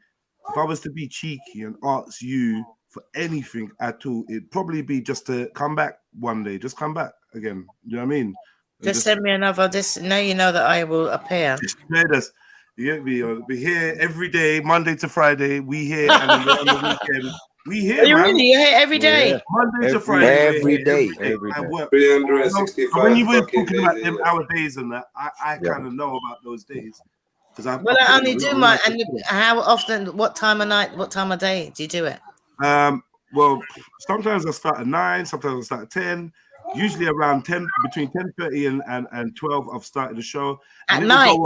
if I was to be cheeky and ask you for anything at all, it'd probably be just to come back one day. Just come back again. You know what I mean? Just send me another. Now you know that I will appear. You get me? Be here every day, Monday to Friday. We here and on the weekend. We here, Are you man. really? You're here every day? Yeah. Monday to Friday. Every day. I work. 365 When you were fucking talking about days, them yeah. hour days and that, I kind of know about those days. Well, I only do mine. And how often, what time of night, what time of day do you do it? Well, sometimes I start at 9, sometimes I start at 10. Usually around 10, between 10:30 and 12, I've started the show. At And night?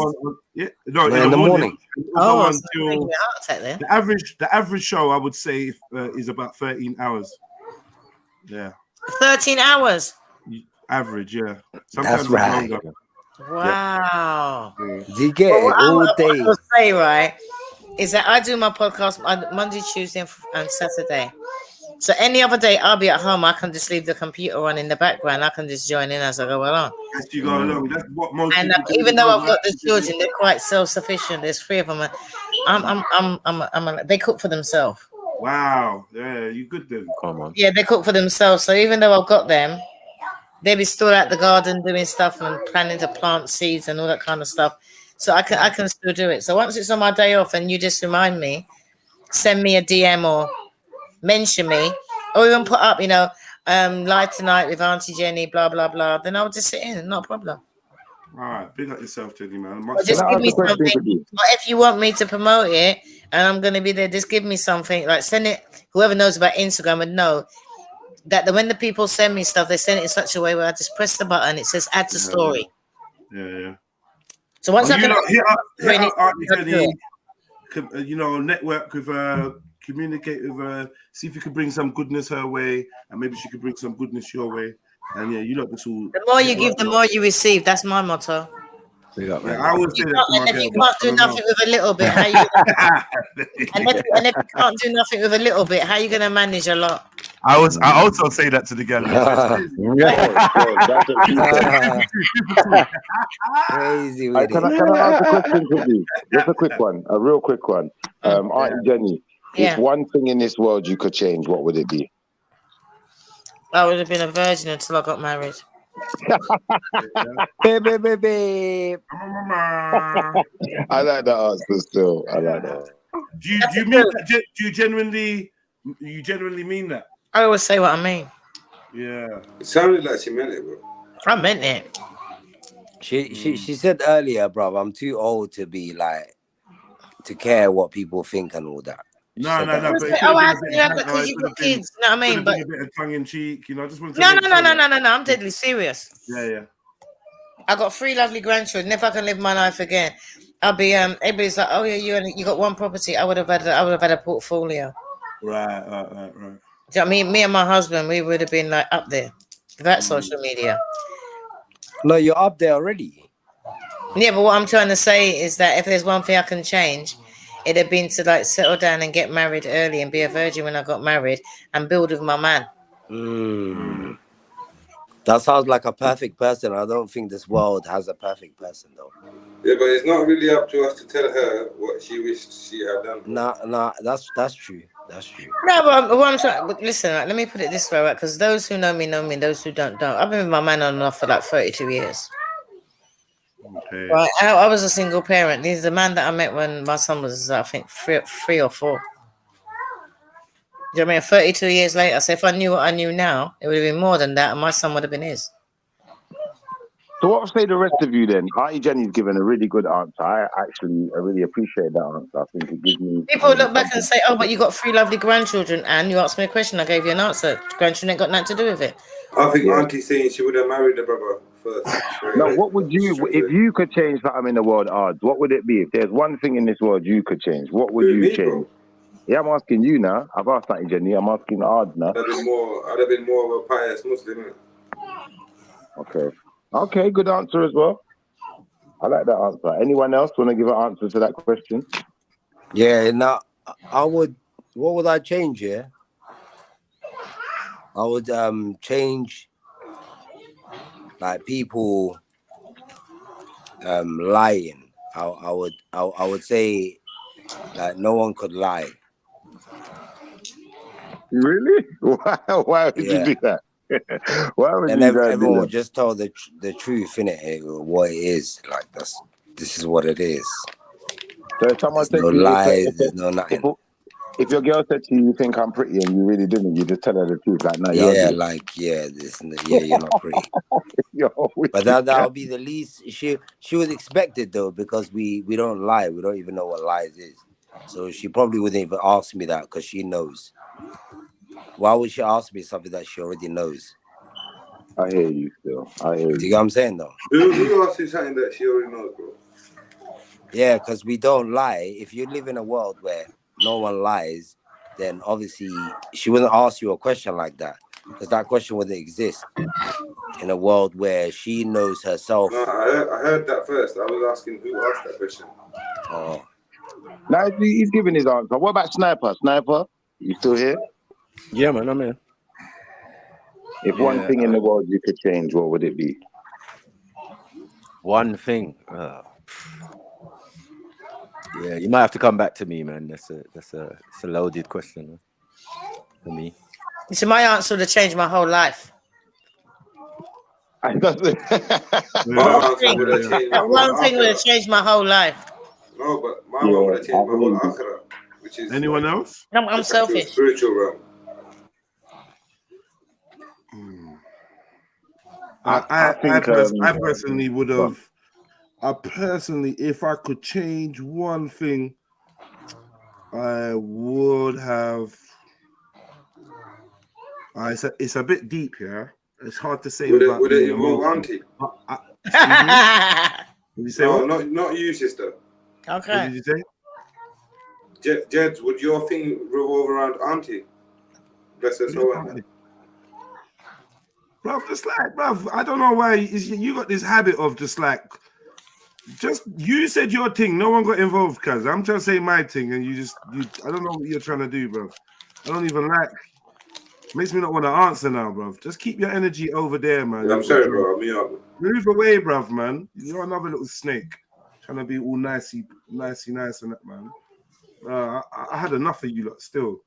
in the morning. Oh, until the average show, I would say, is about 13 hours. Yeah. 13 hours? Average, yeah. That's it's right. longer. Wow. Do you get it all day? What I will say, right, is that I do my podcast Monday, Tuesday, and Saturday. So any other day, I'll be at home. I can just leave the computer on in the background. I can just join in as I go along. As you go along, that's what most And people do. even though I've got the children, they're quite self-sufficient. There's 3 of them. They cook for themselves. Wow, yeah, you good then. Come on. Yeah, they cook for themselves. So even though I've got them, they be still at the garden doing stuff and planning to plant seeds and all that kind of stuff. So I can still do it. So once it's on my day off and you just remind me, send me a DM or mention me, or even put up, live tonight with Auntie Jenny, blah blah blah. Then I'll just sit in, not a problem. All right, big up yourself, Jenny, man. Or just give me something. Or if you want me to promote it and I'm gonna be there, just give me something. Like send it. Whoever knows about Instagram would know that when the people send me stuff, they send it in such a way where I just press the button. It says add to story. Yeah. So once I can hit up Auntie Jenny, network with her, communicate with her, see if you can bring some goodness her way, and maybe she could bring some goodness your way. And yeah, you lot this all. The more you give, the more you receive. That's my motto. I always say that to my and if girl, you can't do nothing with a little bit, how you? and if you can't do nothing with a little bit, how you gonna manage a lot? I also say that to the girl. Crazy. Can I ask a question quickly? Just a quick one, a real quick one. Auntie Jenny, if one thing in this world you could change, what would it be? I would have been a virgin until I got married. Baby. I like that answer still. I like that. Do you mean that? Do you genuinely mean that? I always say what I mean. Yeah. It sounded like she meant it, bro. I meant it. She said earlier, bro, I'm too old to be like to care what people think and all that. No. Because you've got kids, you know what I mean? But a bit of tongue in cheek, I just want to. No. I'm deadly serious. Yeah. I got 3 lovely grandchildren. If I can live my life again, I'll be. Everybody's like, oh yeah, you got one property. I would have had a portfolio. Right. Do you know what I mean? Me and my husband, we would have been like up there without social media. No, you're up there already. Yeah, but what I'm trying to say is that if there's one thing I can change, it'd have been to like settle down and get married early and be a virgin when I got married and build with my man. That sounds like a perfect person. I don't think this world has a perfect person though. Yeah, but it's not really up to us to tell her what she wished she had done. Nah, that's true. That's true. No, but what I'm trying, listen, let me put it this way, right? Because those who know me, those who don't. I've been with my man on and off for like 32 years. Okay. Right, I was a single parent. He's the man that I met when my son was, I think, three or 4. Do you know what I mean? 32 years later. So if I knew what I knew now, it would have been more than that, and my son would have been his. So what say the rest of you then? Auntie Jenny's given a really good answer. I really appreciate that answer. I think it gives me. People look back and say, "Oh, but you got 3 lovely grandchildren," and you asked me a question. I gave you an answer. Grandchildren ain't got nothing to do with it. I think Auntie's saying she would have married the brother first. No, what would you, if you could change something in the world, Ards, what would it be? If there's one thing in this world you could change, what would you change? Bro? Yeah, I'm asking you now. I've asked Auntie Jenny. I'm asking Ards now. I'd have been more of a pious Muslim. Okay, good answer as well. I like that answer. Anyone else want to give an answer to that question? Yeah, now what would I change here? I would change like people lying. I would say that no one could lie. Really? Why would you do that? Why would and you everyone would just tell the truth, innit? What it is. Like this is what it is. So if someone there's no lies, there's no nothing. If your girl said to you, "You think I'm pretty," and you really didn't, you just tell her the truth, like, "No, you're you're not pretty." But that'll be the least. She would expect it though, because we don't lie. We don't even know what lies is. So she probably wouldn't even ask me that because she knows. Why would she ask me something that she already knows? I hear you still. I hear you. Do you get what I'm saying though? Who asks you something that she already knows, bro? Yeah, because we don't lie. If you live in a world where no one lies, then obviously she wouldn't ask you a question like that, because that question wouldn't exist in a world where she knows herself. No, I heard that first. I was asking who asked that question. Oh. Now he's giving his answer. What about Sniper? Sniper, you still here? Yeah, man, I'm here. If one thing in the world you could change, what would it be? One thing. Yeah, you might have to come back to me, man. That's a loaded question for me. So my answer would have changed my whole life. That one thing would have changed my whole life. No, but my mom would have changed my whole akhirah, which is anyone else? I'm selfish. Spiritual realm. I personally would have. I personally, if I could change one thing, I would have. It's a bit deep here. It's hard to say. Would without it being involve emotional. auntie? Excuse me? Did you say No, what? not you, sister. Okay. What did you say? Jeds, would your thing revolve around auntie? Bless her soul. Bruv, just like, bruv, I don't know why you got this habit of just like, you said your thing, no one got involved, cuz I'm trying to say my thing, and I don't know what you're trying to do, bruv. I don't even like, makes me not want to answer now, bruv. Just keep your energy over there, man. Yeah, I'm sorry, bro. Move away, bruv, man. You're another little snake, trying to be all nicey nice and that, man. I had enough of you lot still.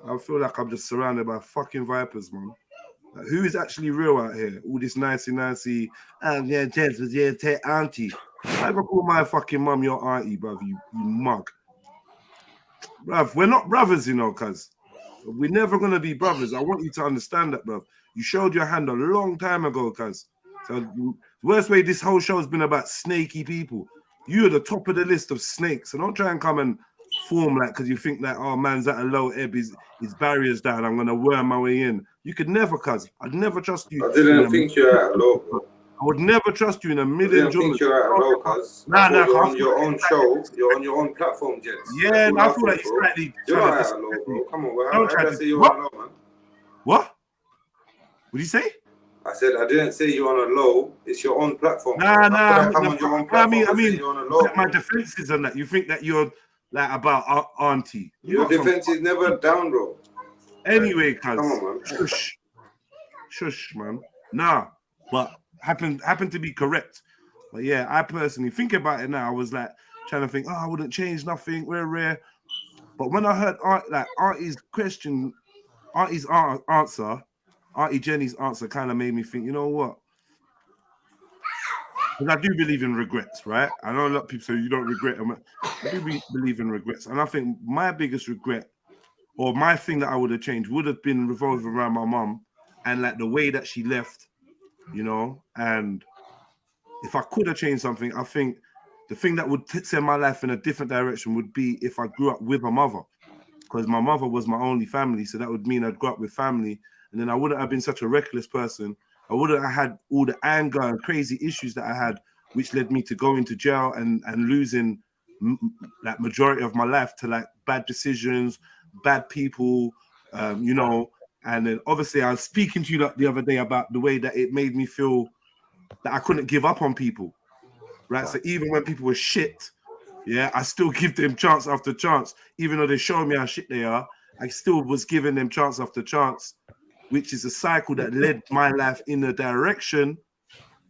I feel like I'm just surrounded by fucking vipers, man. Like, who is actually real out here? All this nicey, yeah, Jez was take auntie. I ever call my fucking mum your auntie, bruv, you mug. Bruv, we're not brothers, you know, cuz. We're never gonna be brothers. I want you to understand that, bruv. You showed your hand a long time ago, cuz. So the worst way this whole show has been about snaky people. You're the top of the list of snakes. So don't try and come and form like because you think that, oh, man's at a low ebb, his barriers down, I'm gonna worm my way in. You could never, cuz. I'd never trust you. I didn't think you're at a low, bro. I would never trust you in a I million didn't think you're at a low, cuz. You're on your own show. You're on your own platform, Jets. Yeah, I feel like you're slightly. You're not at a low, bro. Come on, bro. How did I say you're on a low, man? What? What did you say? I said I didn't say you're on a low. It's your own platform. Nah. Come on your own platform. I mean, you're on a low. My defenses on that. You think that you're like about auntie? Your defense is never down, bro. Anyway, cuz. Come on, man. Shush, man. Nah, but happened to be correct. But yeah, I personally think about it now. I was like trying to think, I wouldn't change nothing. We're rare. But when I heard Auntie's question, Auntie's answer, Auntie Jenny's answer kind of made me think, you know what? Because I do believe in regrets, right? I know a lot of people say you don't regret them. I do believe in regrets. And I think my biggest regret, or my thing that I would have changed, would have been revolving around my mum and like the way that she left, you know? And if I could have changed something, I think the thing that would send my life in a different direction would be if I grew up with a mother. Because my mother was my only family. So that would mean I'd grow up with family. And then I wouldn't have been such a reckless person. I wouldn't have had all the anger and crazy issues that I had, which led me to go into jail and losing like majority of my life to like bad decisions, bad people, you know. And then obviously I was speaking to you the other day about the way that it made me feel that I couldn't give up on people, right? So even when people were shit, yeah, I still give them chance after chance. Even though they show me how shit they are, I still was giving them chance after chance, which is a cycle that led my life in a direction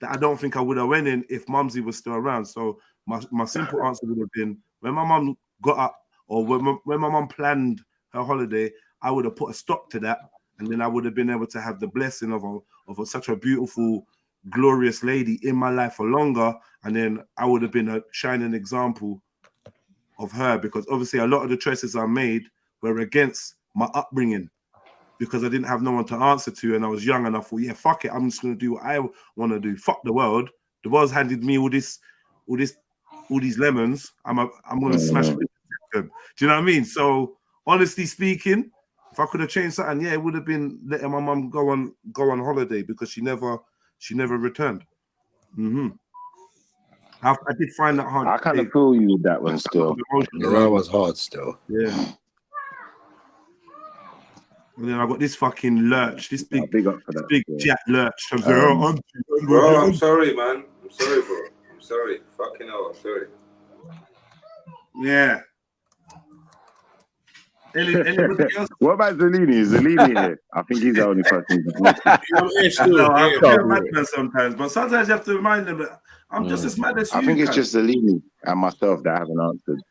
that I don't think I would have went in if Mumsy was still around. So my simple answer would have been, when my mum got up, or when my mum planned her holiday, I would have put a stop to that, and then I would have been able to have the blessing of such a beautiful, glorious lady in my life for longer, and then I would have been a shining example of her, because obviously a lot of the choices I made were against my upbringing, because I didn't have no one to answer to, and I was young and I thought, yeah, fuck it, I'm just gonna do what I want to do. Fuck the world. The world's handed me all these lemons. I'm gonna smash them. Do you know what I mean? So honestly speaking, if I could have changed something, yeah, it would have been letting my mum go on holiday, because she never returned. I did find that hard. I kind of feel you with that one still. Yeah, that was hard still. Yeah. And then I got this fucking lurch, this big Jack lurch. Bro, I'm sorry, man. I'm sorry, bro. I'm sorry. Fucking hell, I'm sorry. Yeah. Anybody else? What about Zellini? Is Zellini here? I think he's the only person. I'm madman sometimes, but sometimes you have to remind them that I'm just as mad as you. I think it's just Zellini and myself that haven't answered.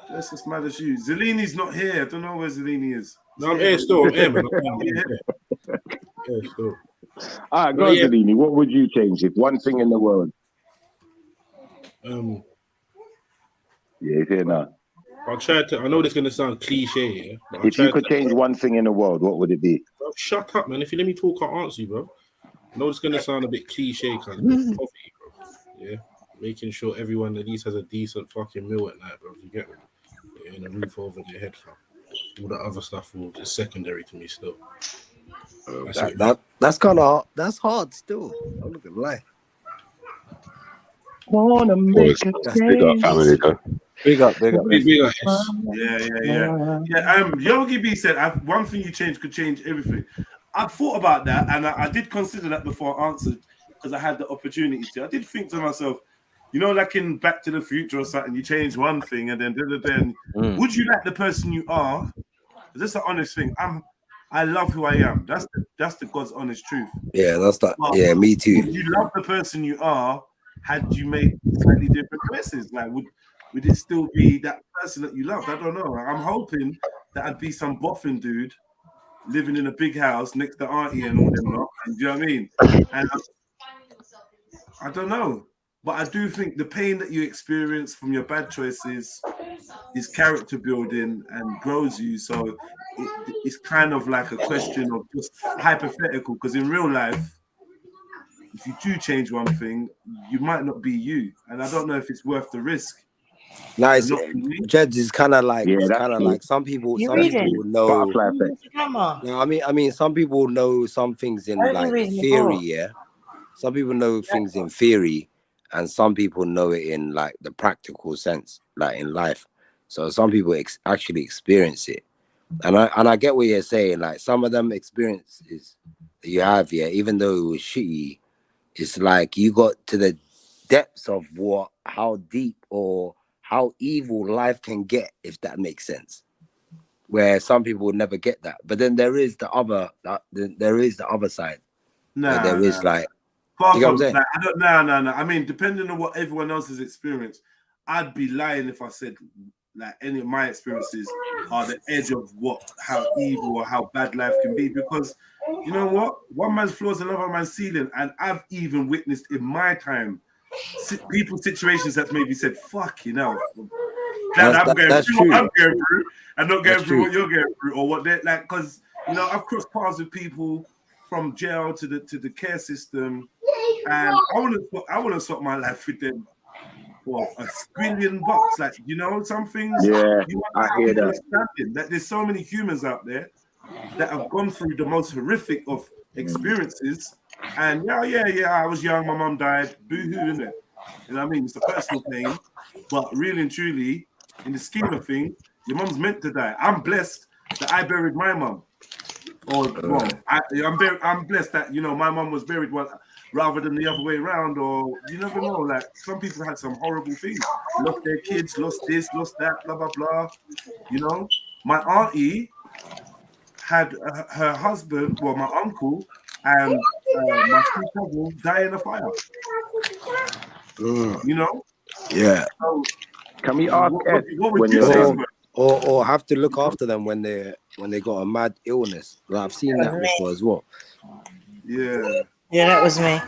Just as mad as you. Zellini's not here. I don't know where Zellini is. No, I'm here still. I'm here, man. Yeah, still. All right, Well, go on, yeah. Zelini. What would you change if one thing in the world? Um, Yeah, he's here now. I'll try to. I know this is gonna sound cliche, yeah, but I'll If you try could to. change one thing in the world, what would it be? Bro, shut up, man. If you let me talk, I'll answer you, bro. I know it's gonna sound a bit cliche, cause poverty, bro. Yeah, making sure everyone at least has a decent fucking meal at night, bro. You get me? Yeah, and a roof over their head, fam. All the other stuff is secondary to me still. That's kind of hard still. I'm not gonna lie. Wanna make a Big up, family. Big up. Yeah. Yogi B said, one thing you change could change everything. I thought about that, and I did consider that before I answered, because I had the opportunity to. I did think to myself, you know, like in Back to the Future or something, you change one thing, and then would you like the person you are? This is the honest thing. I love who I am. That's the God's honest truth. Yeah, that's that. But Yeah, me too. would you love the person you are had you made slightly different choices? Like, would it still be that person that you loved? I don't know. I'm hoping that I'd be some boffin dude living in a big house next to auntie and all them lot. And do you know what I mean? And I don't know. But I do think the pain that you experience from your bad choices is character building and grows you. So it's kind of like a question of just hypothetical, because in real life, if you do change one thing, you might not be you. And I don't know if it's worth the risk. Nice. Jed is kind of like, some people know. No, I mean, some people know some things in like theory, yeah. Some people know things in theory, and some people know it in like the practical sense, like in life. So some people actually experience it, and I get what you're saying. Like some of them experiences that you have, yeah, even though it was shitty, it's like you got to the depths of how deep or how evil life can get, if that makes sense. Where some people would never get that, but then there is the other side. Nah, there is like, far you know from, what I'm saying? like, I don't. No. I mean, depending on what everyone else has experienced, I'd be lying if I said like any of my experiences are the edge of how evil or how bad life can be. Because you know what, one man's floor is another man's ceiling, and I've even witnessed in my time people situations that maybe said, "Fuck, you know." I'm going through what I'm going through, and not going through what you're going through, or what they're like. Because you know, I've crossed paths with people from jail to the care system, and I want to swap my life with them for $1 billion. Like, you know, some things. Yeah, I hear that. That there's so many humans out there that have gone through the most horrific of experiences, and yeah. I was young, my mum died. Boo-hoo, isn't it? You know what I mean? It's a personal pain, but really and truly, in the scheme of things, your mum's meant to die. I'm blessed that I buried my mum. Or well, I'm blessed that, you know, my mum was buried rather than the other way around. Or you never know. Like, some people had some horrible things, lost their kids, lost this, lost that, blah blah blah. You know, my auntie had her husband, well, my uncle and my two cousins die in a fire. You know. Yeah. So, can we ask what would you say? Or have to look after them when they got a mad illness. Like, I've seen that before as well. Yeah. Yeah, that was me.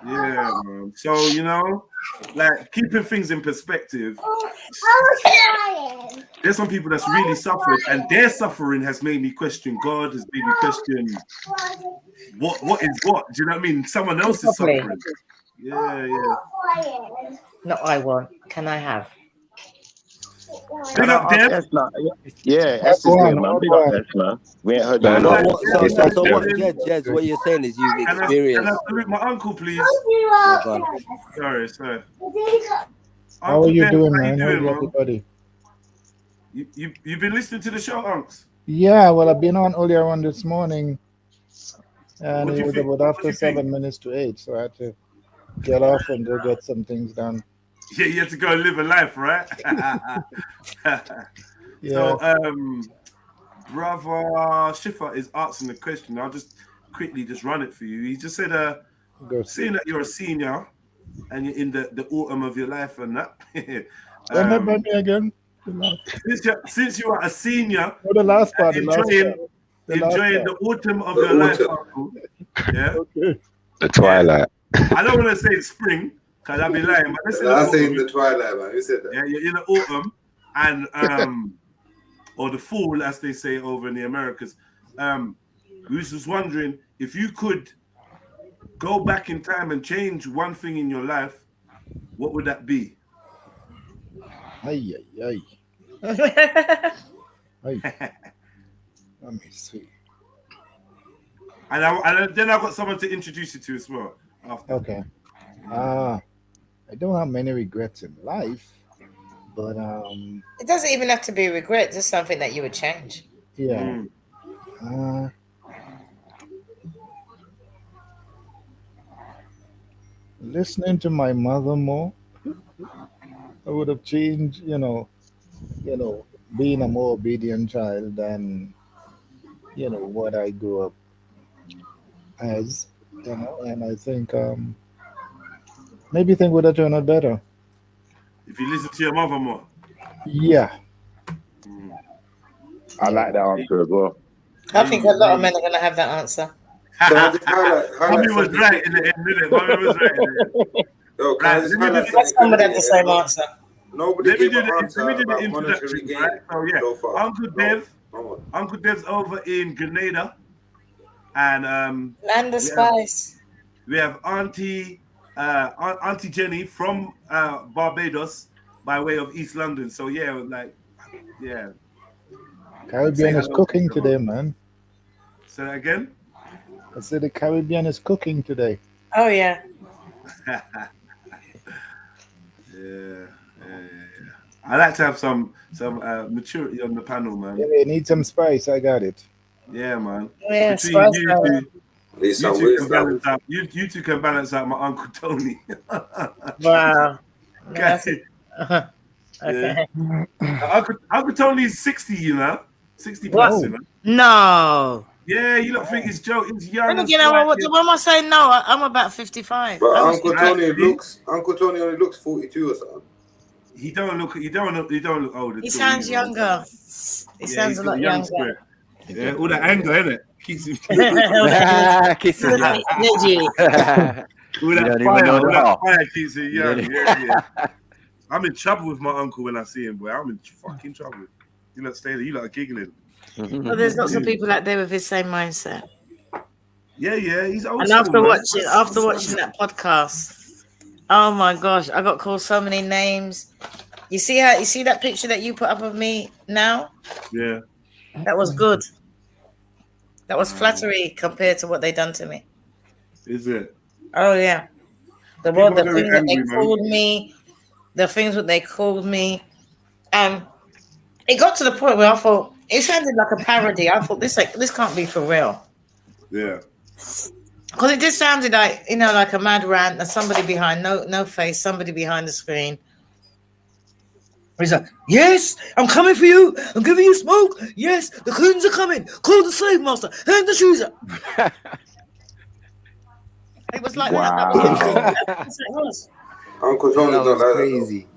Yeah, man. So, you know, like, keeping things in perspective, there's some people that's really suffered, and their suffering has made me question God, has made me question what is what. Do you know what I mean? Someone else is suffering. Yeah. No, I want. Can I have? Big up, Deb. Yeah, S is here, man. Big up, S, man. We ain't heard that. So what, Jed, what you're saying is you've experienced. Can I salute my uncle, please? Sorry. How are you doing, man? How's everybody? You've been listening to the show, Unks? Yeah, well, I've been on earlier on this morning, and it was about after 7 minutes to 8, so I had to get off and go get some things done. Yeah, you have to go and live a life, right? Yeah. So, Brother Schiffer is asking the question. I'll just quickly run it for you. He just said, seeing that you're a senior and you're in the autumn of your life and that. Run me again. Since you are a senior, the last part. enjoying the autumn of your life, Uncle. Yeah. Okay. The twilight. I don't want to say it's spring because I'll be lying, but this is I say in the twilight, man. You said that. Yeah, you're in the autumn and or the fall, as they say over in the Americas. We was just wondering if you could go back in time and change one thing in your life, what would that be? Ay, ay, ay. Let me see. And then I've got someone to introduce you to as well. After. Okay. I don't have many regrets in life, but It doesn't even have to be regret, just something that you would change. yeah. Listening to my mother more, I would have changed, being a more obedient child than, what I grew up as, and I think maybe things would have turned out better. If you listen to your mother more. Yeah. I like that answer as well. I think a lot of men are going to have that answer. Mommy was right in the end, didn't it? Mommy was right in the end. Right, Let's come with the same answer. Nobody let me gave do an the answer about monetary gain. right? So yeah, So far. Uncle Dev's over in Grenada, and Land of Spice. We have Auntie Jenny from Barbados by way of East London. So yeah, Caribbean is cooking today, man. Say that again. I said the Caribbean is cooking today. Oh yeah. Yeah. I like to have some maturity on the panel, man. Yeah, you need some spice. I got it. Yeah, man. Yeah, Between you two can balance out my Uncle Tony. Wow. Okay. Okay. Uncle Tony's 60, 60 plus, you know. No. Yeah, you don't think he's joking? He's young. Then again, what am I saying? No, I'm about 55. But Uncle Tony only looks 42 or something. He don't look older. He sounds younger. He sounds a lot younger. Yeah, all that anger, innit? Keeps him. Kissing All that fire keeps him young. Yeah. I'm in trouble with my uncle when I see him, boy. I'm in fucking trouble. You lot stay there. You lot are giggling. Well, there's lots of people out there with his same mindset. Yeah, he's old. And after watching that podcast, oh my gosh, I got called so many names. You see that picture that you put up of me now? Yeah. That was good. That was flattery compared to what they done to me. Is it? Oh yeah. The things that they called me, the things that they called me. It got to the point where I thought it sounded like a parody. I thought this can't be for real. Yeah. Because it just sounded like, like a mad rant and somebody behind, no face, somebody behind the screen. He's like, yes, I'm coming for you. I'm giving you smoke. Yes, the Coons are coming. Call the slave master. Hang the shoes up. It was like that. That's what it was. Uncle Tony was crazy.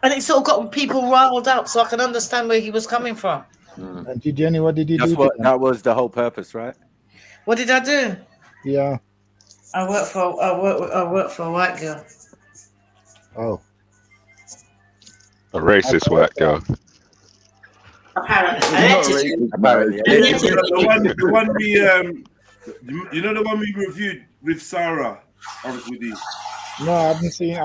And it sort of got people riled up so I can understand where he was coming from. Auntie Jenny, what did you do? That was the whole purpose, right? What did I do? Yeah. I work for a white girl. Oh. A racist white girl. Apparently. The one we the one we reviewed with Sarah on the. No, I haven't seen.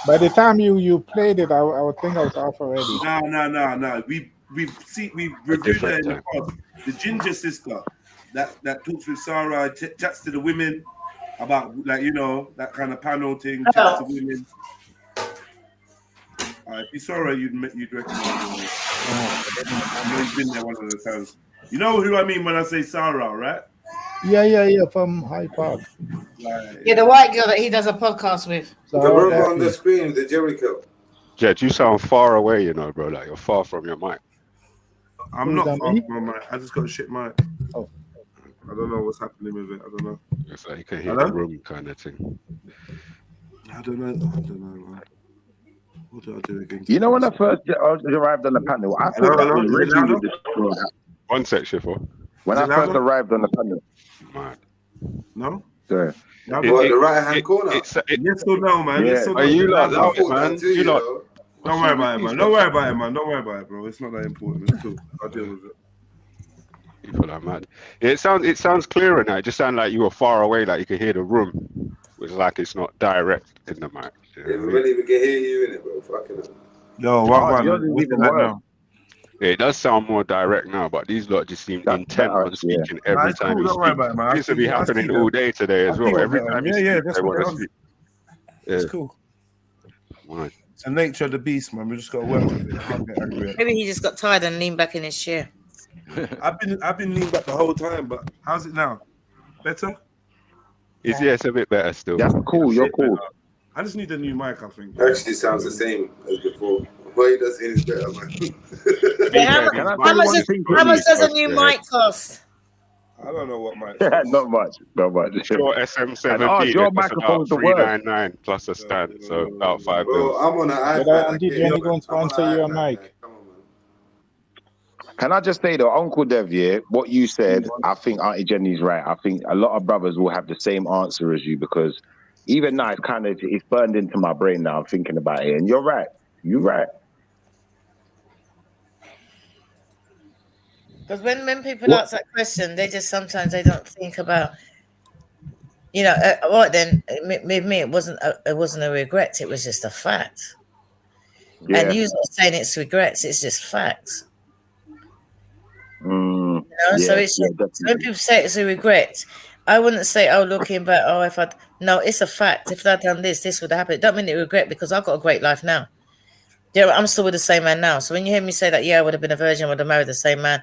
By the time you played it, I would think I was off already. No. We've reviewed her in the past. The ginger sister that talks with Sarah, chats to the women about that kind of panel thing. Chats to women. If you saw her, you'd recognize her. I know you've been there one of the times. You know who I mean when I say Sarah, right? Yeah, from High Park. Yeah, the white girl that he does a podcast with. The brother on the screen, the Jericho. Jet, you sound far away, bro. Like you're far from your mic. I'm not far from my mic. I just got a shit mic. Oh. I don't know what's happening with it. I don't know. It's like you can hear the room kind of thing. I don't know, man. What do I do again? When I first arrived on the panel, I thought that was Reggie with the straw hat. One sec, Shifo. When Is I it that first one? arrived on the panel. Mad. No? Sorry. What, the right-hand corner? Yes or no, man? Yeah. Yes or Are no? you That lot one. loud, thought man? that too, You you lot. know. Don't worry about it, man. Don't worry about it, man. Don't worry about it, bro. It's not that important. It's cool. I'll deal with it. People are mad. It sounds clearer now. It just sounded like you were far away, like you could hear the room. It's like it's not direct in the mic. You know what I mean? Everybody even can hear you in it, bro. Fucking hell. Yo, what one? yours is What's even it like worse. now? Yeah, it does sound more direct now, but these lot just seem That's intent better, on speaking every Nah, it's time cool. you Don't worry speak. about it, man. Seems to be happening all day today as I see well. what Every they're time on. you Yeah, speak, that's they what want they're to on. speak. It's Yeah. cool. Right. It's the nature of the beast, man. We just got to work with it. Can't get angry at it. Maybe he just got tired and leaned back in his chair. I've been leaning back the whole time, but how's it now? Better? It's a bit better still. That's cool. You're cool. I just need a new mic, I think. Actually sounds the same as before. What he does here is better, man. Yeah, how much does a new mic cost? I don't know what mic. Not much. Not much. Your And SM7B, your that's about microphone's the worst. $399 plus a stand, so about $5 Bro, bills. I'm on an But iPad. Andy, Jenny going to answer your mic. Can I just say though, Uncle Dev, yeah, what you said, I think Auntie Jenny's right. I think a lot of brothers will have the same answer as you, because even now it's burned into my brain now. I'm thinking about it, and you're right. You're right. Because when people ask that question, they just sometimes they don't think about, you know, what then? With me, it wasn't a regret. It was just a fact. Yeah. And you're not saying it's regrets. It's just facts. You know, so it's so when people say it's a regret, I wouldn't say, oh, looking back, oh, if I'd no, it's a fact. If I'd done this would have happened. It don't mean it regret, because I've got a great life now. Yeah, I'm still with the same man now. So when you hear me say that, yeah, I would have been a virgin, would have married the same man,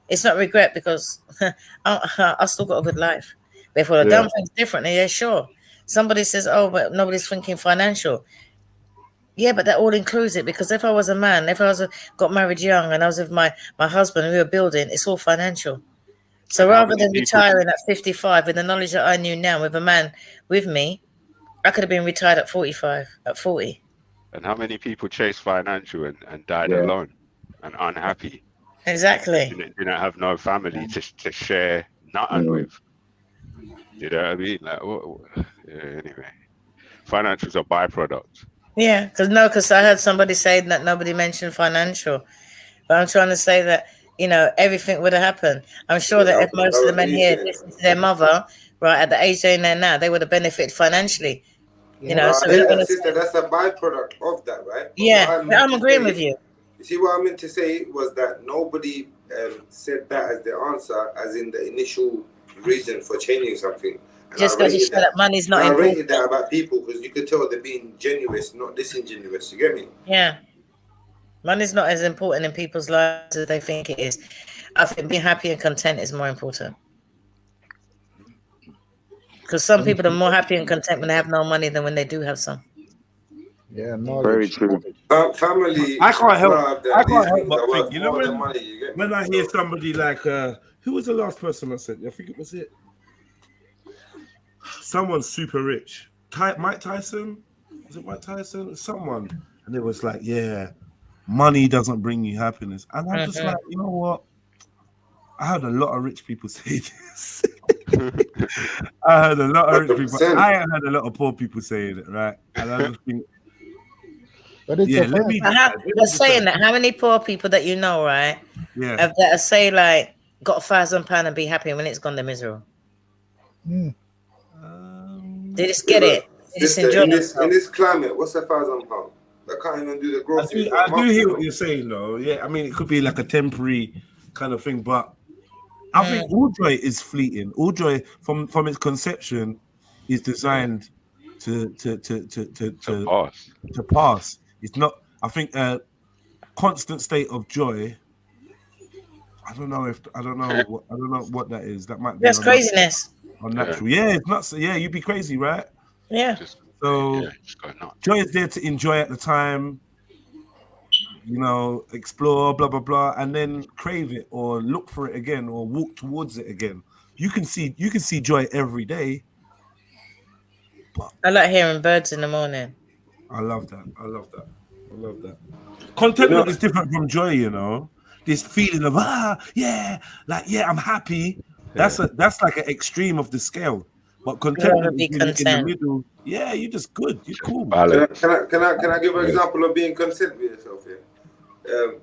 it's not regret, because I still got a good life. But if I would have done things differently, yeah, sure. Somebody says, oh, but nobody's thinking financial. Yeah, but that all includes it, because if I was a man, if I got married young and I was with my husband and we were building, it's all financial. So rather than retiring at 55 with the knowledge that I knew now with a man with me, I could have been retired at 45, at 40. And how many people chase financial and died alone and unhappy? Exactly. Didn't have no family to share nothing with. You know what I mean? Like, anyway, financial's a byproduct. Yeah, because I heard somebody say that nobody mentioned financial. But I'm trying to say that, you know, everything would have happened. I'm sure that if most of the men here listened to their mother, right, at the age they're in there now, they would have benefited financially. You know, so sister, that's a byproduct of that, right? But yeah, I'm agreeing with you. You see, what I meant to say was that nobody said that as the answer, as in the initial reason for changing something. And Just because you said that money's not important. I important. rated that about people because you could tell they're being genuine, not disingenuous. You get me? Yeah. Money's not as important in people's lives as they think it is. I think being happy and content is more important. Because some people are more happy and content when they have no money than when they do have some. Yeah, no. Very true. Family. I can't help. I can't help are but worth think. You know more than when money, you get me? I hear somebody like who was the last person I said? I think it was someone super rich. Mike Tyson? Was it Mike Tyson? Someone. And it was like, yeah, money doesn't bring you happiness. And I'm just like, you know what? I heard a lot of rich people say this. I heard a lot of rich people. I ain't heard a lot of poor people saying it, right? And I just think, but it's let me They're saying that. How many poor people that you know, right? Yeah. Have that say like got £1,000 and be happy, and when it's gone, they're miserable. They just get it. They just enjoy in this climate, what's £1,000? I can't even do the groceries. I do hear what you're saying, though. Yeah, I mean, it could be like a temporary kind of thing, but I think all joy is fleeting. All joy from its conception is designed to pass. It's not. I think a constant state of joy. I don't know what that is. That might be. That's craziness. Unnatural. Yeah, it's not. Yeah, you'd be crazy, right? Yeah. So joy is there to enjoy at the time. You know, explore, blah blah blah, and then crave it or look for it again or walk towards it again. You can see joy every day. I like hearing birds in the morning. I love that. Contentment is different from joy, you know. this feeling of yeah, I'm happy. That's like an extreme of the scale. But contentment is when you're in the middle. Yeah, you're just good. You're cool. Can I give an example of being content with yourself here?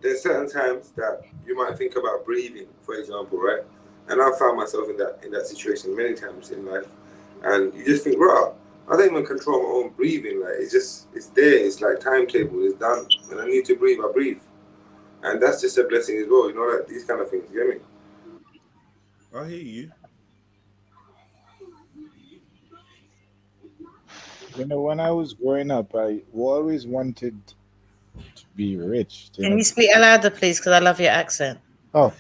There's certain times that you might think about breathing, for example, right? And I've found myself in that situation many times in life, and you just think, right, I don't even control my own breathing. Like it's there. It's like timetable. It's done. When I need to breathe, I breathe, and that's just a blessing as well. You know, like these kind of things. You get me? I hear you. You know, when I was growing up, I always wanted to be rich. Can you speak louder, please? Because I love your accent. Oh.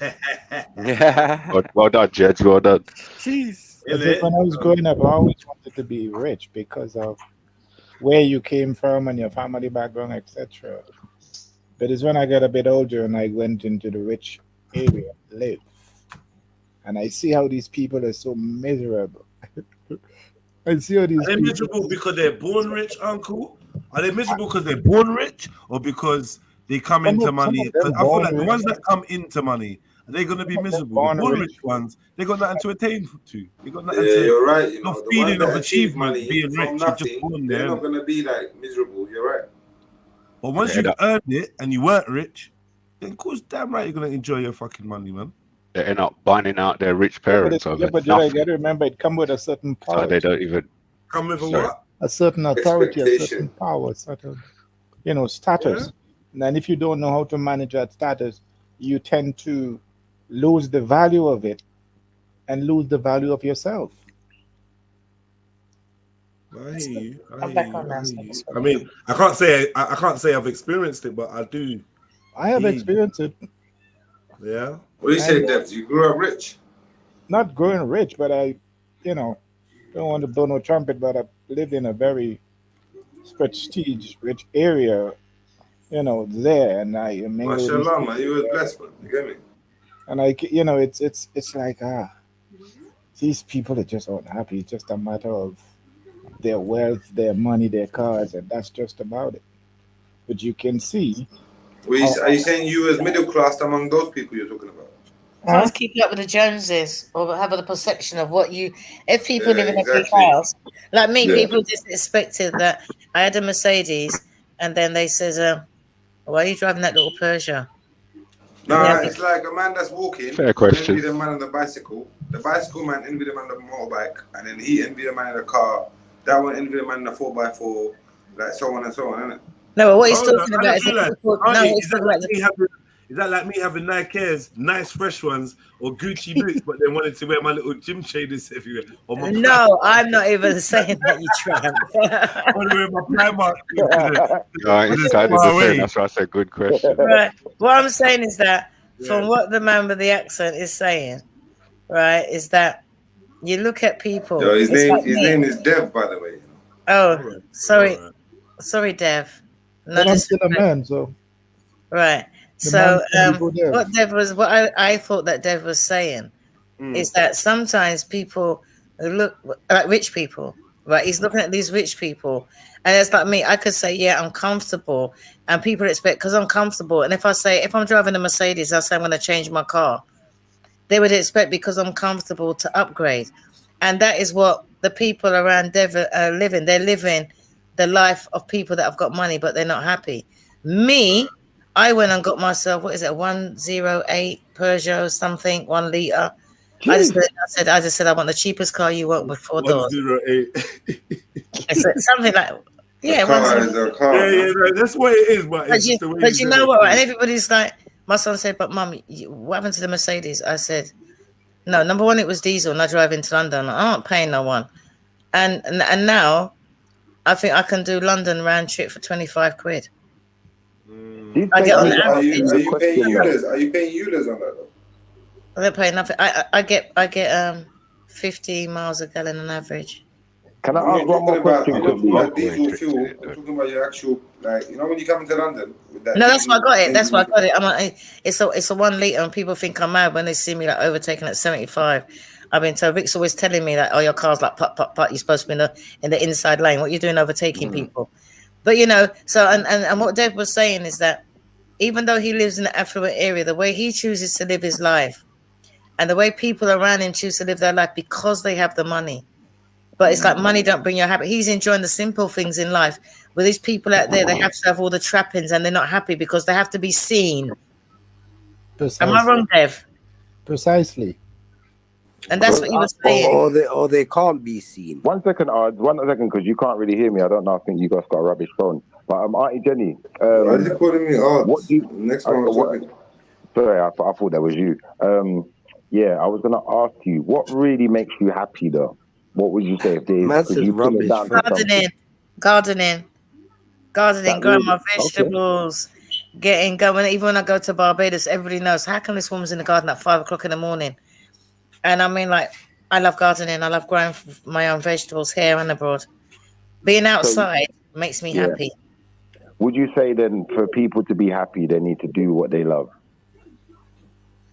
Well done, Jed. Well done. Jeez. When I was growing up, I always wanted to be rich because of where you came from and your family background, etc. But it's when I got a bit older and I went into the rich area to live. And I see how these people are so miserable. I see how these Are they miserable because they're born rich, uncle? Are they miserable because they're born rich or because they come into money? I feel like the ones that come into money, are they going to be miserable? The born rich ones, they got nothing to attain to. They got nothing to. You're right. You know, no the feeling ones of that achieve achievement, money being from rich, nothing, just born they're there. not going to be like miserable. You're right. But once you've earned it and you weren't rich, then of course, damn right, you're going to enjoy your fucking money, man. They end up binding out their rich parents over but nothing. you got to remember, it comes with a certain power. So they don't even come with a what? A certain authority, a certain power, certain, status. Yeah. And if you don't know how to manage that status, you tend to lose the value of it and lose the value of yourself. I hear you. I mean, I can't say I've experienced it, but I do. I have experienced it. Yeah. What do you say, Debs? You grew up rich? Not growing rich, but I, don't want to blow no trumpet, but I lived in a very prestige rich area, there, and I mingled with Mashallah, man, you was blessed, man. You get me? And it's like these people are just unhappy. It's just a matter of their wealth, their money, their cars, and that's just about it. But you can see. Are you saying you was middle class among those people you're talking about? Let's keep up with the Joneses or have the perception of what you. If people live in a big house, like me, people just expected that I had a Mercedes, and then they says, "Why are you driving that little Persia?" Nah, it's like a man that's walking. Fair question. Envy the man on the bicycle. The bicycle man envy the man on the motorbike, and then he envy the man in the car. That one envy the man in the 4x4, like so on and so on, isn't it? No, but what he's talking about is that like me having Nikes, nice fresh ones, or Gucci boots, but then wanted to wear my little gym trainers everywhere? No, I'm not even saying that, you tramp. I want to wear my Primark. No, it's kind of the same. That's why I said good question. Right. What I'm saying is that from what the man with the accent is saying, right, is that you look at people. Yo, his name is Dev, by the way. Oh, sorry, Dev. But I'm still a man, so. Right. So what I thought that Dev was saying is that sometimes people look like rich people, right? He's looking at these rich people, and it's like me. I could say, yeah, I'm comfortable, and people expect because I'm comfortable. And if I'm driving a Mercedes, I say I'm going to change my car. They would expect because I'm comfortable to upgrade, and that is what the people around Dev are living. They're living the life of people that have got money, but they're not happy. Me. I went and got myself, what is it, 108 Peugeot something, 1 liter. I just said, I want the cheapest car you want with 4 doors. 108. I said something like, yeah, that's what it is. But you know what? And everybody's like, my son said, but Mum, what happened to the Mercedes? I said, no, number one, it was diesel, and I drive into London. I'm not paying no one. And now I think I can do London round trip for 25 quid. Are you paying ULEZ? Are you paying ULEZ on that though? I don't pay nothing. I get 50 miles a gallon on average. Can I ask one more question? I'm not talking about diesel fuel. I'm talking about your actual, like, when you come into London with that. No, that's why I got it. That's why I got it. It's a 1 liter, and people think I'm mad when they see me like overtaking at 75. I've been told. Rick's always telling me that, oh, your car's like put. You're supposed to be in the inside lane. What are you doing overtaking people? But so and what Deb was saying is that even though he lives in an affluent area, the way he chooses to live his life and the way people around him choose to live their life because they have the money. But it's like money don't bring you happy. He's enjoying the simple things in life. With these people out there, they have to have all the trappings and they're not happy because they have to be seen. Precisely. Am I wrong, Dev? Precisely. And that's what you were saying. Or they can't be seen. 1 second, Ard. 1 second, because you can't really hear me. I don't know. I think you guys got a rubbish phone. But Auntie Jenny, why is he calling me Ard? What do you? Next one was talking. Sorry, I thought that was you. Yeah, I was gonna ask you, what really makes you happy, though? What would you say if they? Could you put it down to something? Gardening, That growing my really- vegetables, getting going. Even when I go to Barbados, everybody knows, how come this woman's in the garden at 5 o'clock in the morning? And I mean, like, I love gardening. I love growing my own vegetables here and abroad. Being outside makes me happy. Would you say then, for people to be happy, they need to do what they love?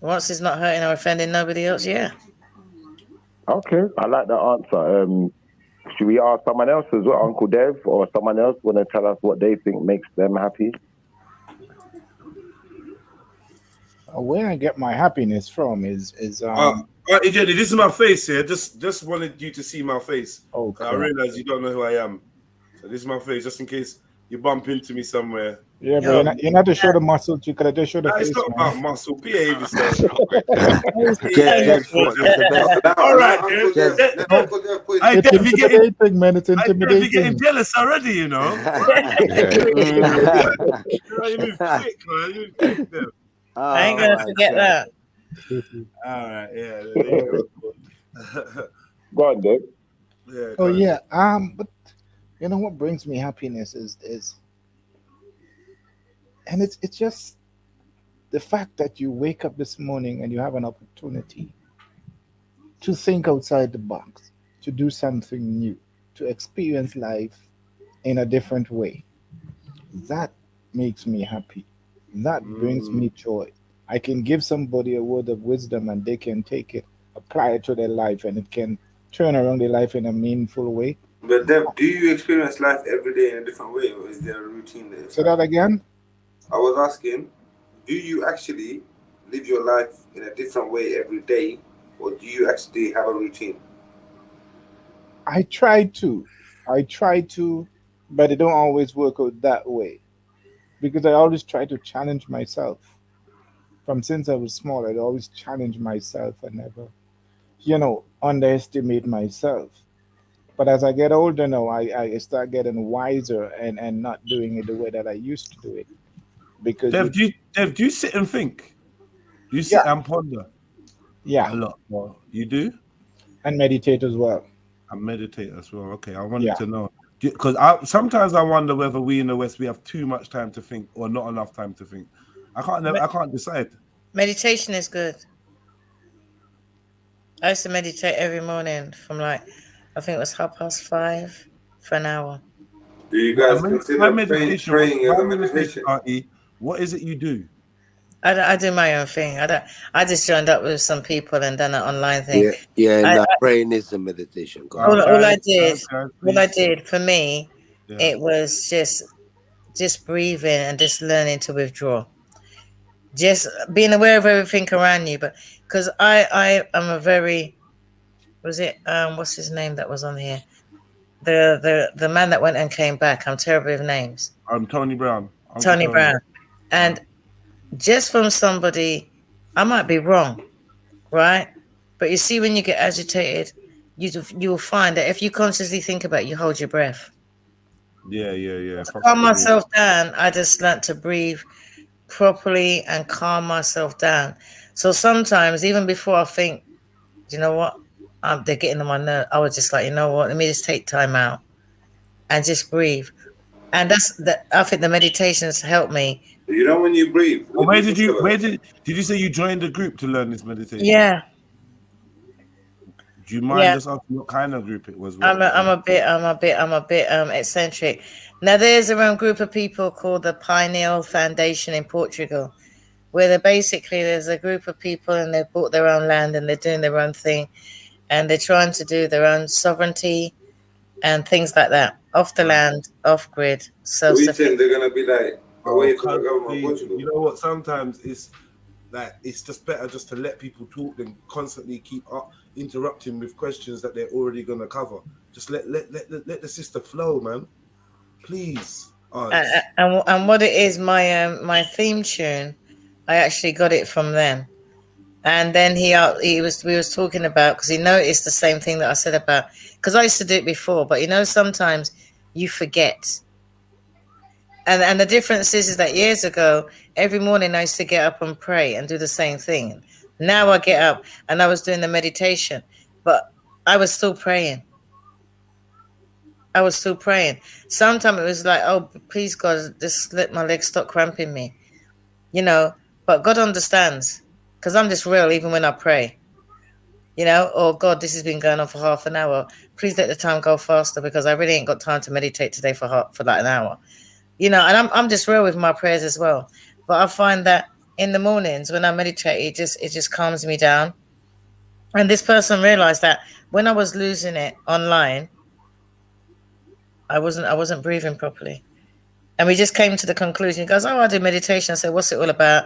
Once it's not hurting or offending nobody else, yeah. Okay, I like that answer. Should we ask someone else as well, Uncle Dev, or someone else want to tell us what they think makes them happy? Where I get my happiness from is Jenny, this is my face here. Just wanted you to see my face. Oh, I realize you don't know who I am. So this is my face, just in case you bump into me somewhere. Yeah, but you're not to show the muscle. You could have just showed the face. It's not about muscle. Behave yourself. All right, It's intimidating, man. It's intimidating. You're getting jealous already, you know. You move quick, man. You move quick, though. I ain't gonna forget that. All right, yeah. There you go. Go on, Dave. Yeah, Oh yeah. But you know what brings me happiness is and it's just the fact that you wake up this morning and you have an opportunity to think outside the box, to do something new, to experience life in a different way. That makes me happy. That brings me joy. I can give somebody a word of wisdom and they can take it, apply it to their life, and it can turn around their life in a meaningful way. But Dev, do you experience life every day in a different way, or is there a routine there? Say that again? I was asking, do you actually live your life in a different way every day, or do you actually have a routine? I try to, but it don't always work out that way, because I always try to challenge myself. From since I was small, I'd always challenge myself and never, underestimate myself. But as I get older now, I start getting wiser and not doing it the way that I used to do it. Because Dev, do you sit and think? Do you sit and ponder? Yeah. A lot. Well, you do? And meditate as well. And meditate as well. Okay, I wanted to know. Because sometimes I wonder whether we in the West, we have too much time to think or not enough time to think. I can't decide. Meditation is good. I used to meditate every morning from I think it was 5:30 for an hour. Do you guys consider praying as a meditation? What is it you do? I do my own thing. I just joined up with some people and done an online thing. Praying is a meditation. All I did for me, it was just breathing and just learning to withdraw. Just being aware of everything around you, but because I am a very, what's his name that was on here? The man that went and came back. I'm terrible with names. Tony Brown. Tony Brown. And just from somebody, I might be wrong, right? But you see, when you get agitated, you will find that if you consciously think about it, you hold your breath. Yeah. To calm myself down, I just learned to breathe properly and calm myself down. So sometimes, even before I think, you know what, they're getting on my nerve, I was just like, you know what, let me just take time out and just breathe. And I think the meditations help me. You know, when you breathe. Where did you say you joined the group to learn this meditation? Yeah. Do you mind just asking what kind of group it was? I'm a bit eccentric. Now there's a group of people called the Pineal Foundation in Portugal, where there's a group of people and they've bought their own land and they're doing their own thing, and they're trying to do their own sovereignty and things like that, off the land, off grid. So you think they're gonna be like or country. You know what? Sometimes it's like it's just better just to let people talk than constantly keep interrupting with questions that they're already gonna cover. Just let the sister flow, man. Please. And what it is, my theme tune, I actually got it from them. And then we was talking about, because he noticed the same thing that I said about, because I used to do it before, but sometimes you forget. And the difference is that years ago, every morning I used to get up and pray and do the same thing. Now I get up and I was doing the meditation, but I was still praying. Sometimes it was like, oh, please God, just let my legs stop cramping me. But God understands, because I'm just real even when I pray. Oh God, this has been going on for half an hour. Please let the time go faster, because I really ain't got time to meditate today for like an hour. And I'm just real with my prayers as well. But I find that in the mornings when I meditate, it just calms me down. And this person realized that when I was losing it online, I wasn't breathing properly. And we just came to the conclusion. He goes, oh, I do meditation. I said, what's it all about?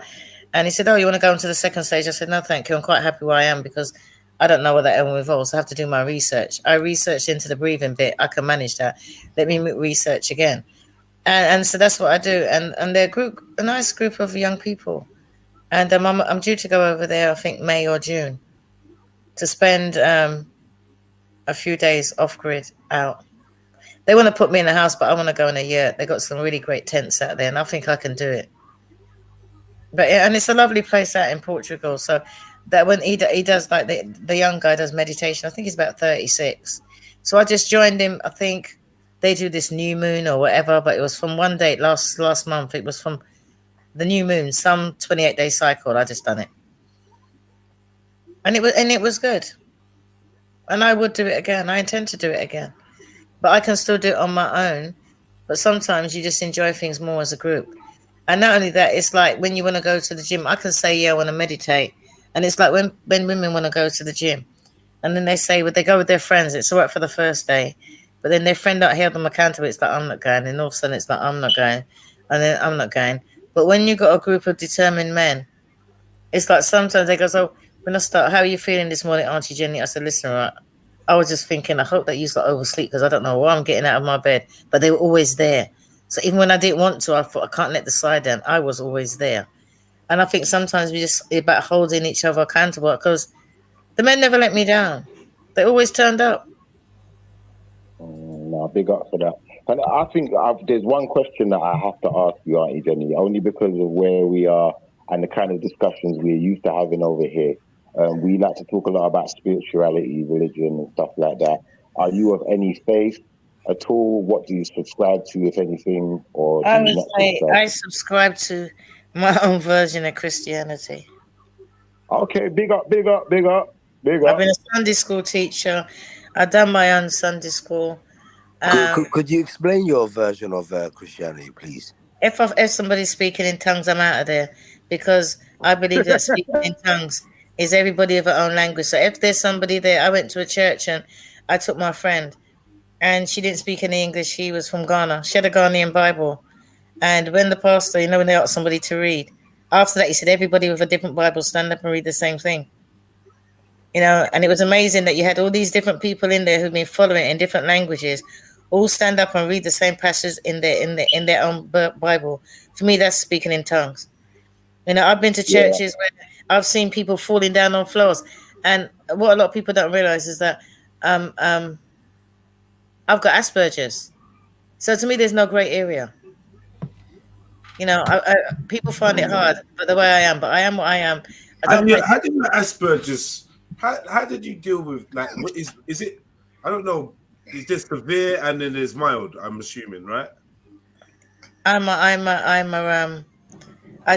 And he said, oh, you want to go into the second stage? I said, no, thank you. I'm quite happy where I am, because I don't know what that involves. I have to do my research. I researched into the breathing bit. I can manage that. Let me research again. And so that's what I do. And they're a nice group of young people. And I'm due to go over there, I think May or June, to spend a few days off grid out. They want to put me in a house, but I want to go in a yurt. They got some really great tents out there, and I think I can do it. And it's a lovely place out in Portugal. So that when he does, like the young guy does meditation, I think he's about 36. So I just joined him. I think they do this new moon or whatever, but it was from one date last month. It was from the new moon, some 28-day cycle. I just done it, and it was good. And I would do it again. I intend to do it again, but I can still do it on my own. But sometimes you just enjoy things more as a group. And not only that, it's like when you want to go to the gym, I can say, yeah, I want to meditate. And it's like when women want to go to the gym, and then they say, well, they go with their friends. It's all right for the first day. But then their friend don't hold them accountable. It's like, I'm not going. And all of a sudden it's like, I'm not going. And then I'm not going. But when you got a group of determined men, it's like sometimes they go, so when I start, how are you feeling this morning, Auntie Jenny? I said, listen, right, I was just thinking, I hope that you not oversleep, because I don't know why I'm getting out of my bed. But they were always there. So even when I didn't want to, I thought, I can't let the side down. I was always there. And I think sometimes it's about holding each other accountable, because the men never let me down. They always turned up. No, big up for that. And I think there's one question that I have to ask you, Auntie Jenny, only because of where we are and the kind of discussions we're used to having over here. We like to talk a lot about spirituality, religion, and stuff like that. Are you of any faith at all? What do you subscribe to, if anything, or do I you would not say subscribe? I subscribe to my own version of Christianity. Okay, big up, big up, big up, big I've up. been a Sunday school teacher. I've done my own Sunday school. Could you explain your version of Christianity, please? If somebody's speaking in tongues, I'm out of there, because I believe that speaking in tongues is everybody of our own language. So if there's somebody there, I went to a church and I took my friend, and she didn't speak any English. She was from Ghana. She had a Ghanaian Bible. And when the pastor, when they asked somebody to read, after that, he said, everybody with a different Bible, stand up and read the same thing. And it was amazing that you had all these different people in there who've been following it in different languages, all stand up and read the same passage in their own Bible. For me, that's speaking in tongues. I've been to churches where I've seen people falling down on floors, and what a lot of people don't realize is that I've got Asperger's, so to me, there's no gray area. People find it hard, but the way I am, but I am what I am. How did you Asperger's? How did you deal with, like, what is it? I don't know. Is there severe and then there's mild? I'm assuming, right? I'd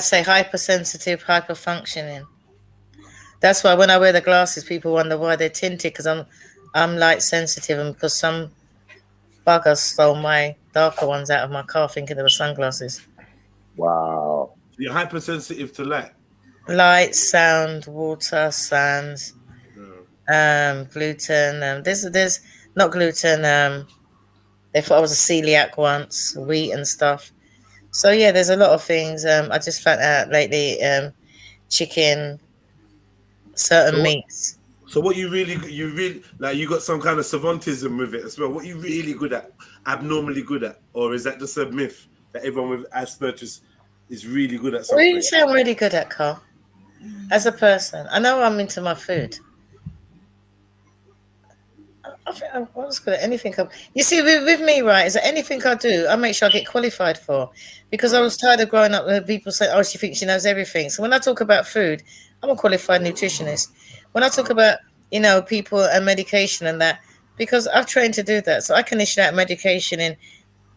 say hypersensitive, hyperfunctioning. That's why when I wear the glasses, people wonder why they're tinted, because I'm light sensitive, and because some bugger stole my darker ones out of my car thinking they were sunglasses. Wow. You're hypersensitive to light, sound, water, sands, gluten. There's not gluten. They thought I was a celiac once, wheat and stuff. So yeah, there's a lot of things. I just found out lately, chicken, certain meats. So what you really like? You got some kind of savantism with it as well. What you really good at, abnormally good at, or is that just a myth that everyone with Asperger's is really good at What do something? you say I'm really good at, Carl? As a person, I know I'm into my food. I think I'm just good at anything. You see, with me, right, is that anything I do, I make sure I get qualified for, because I was tired of growing up with people saying, "Oh, she thinks she knows everything." So when I talk about food, I'm a qualified nutritionist. When I talk about people and medication and that, because I've trained to do that, so I can issue out medication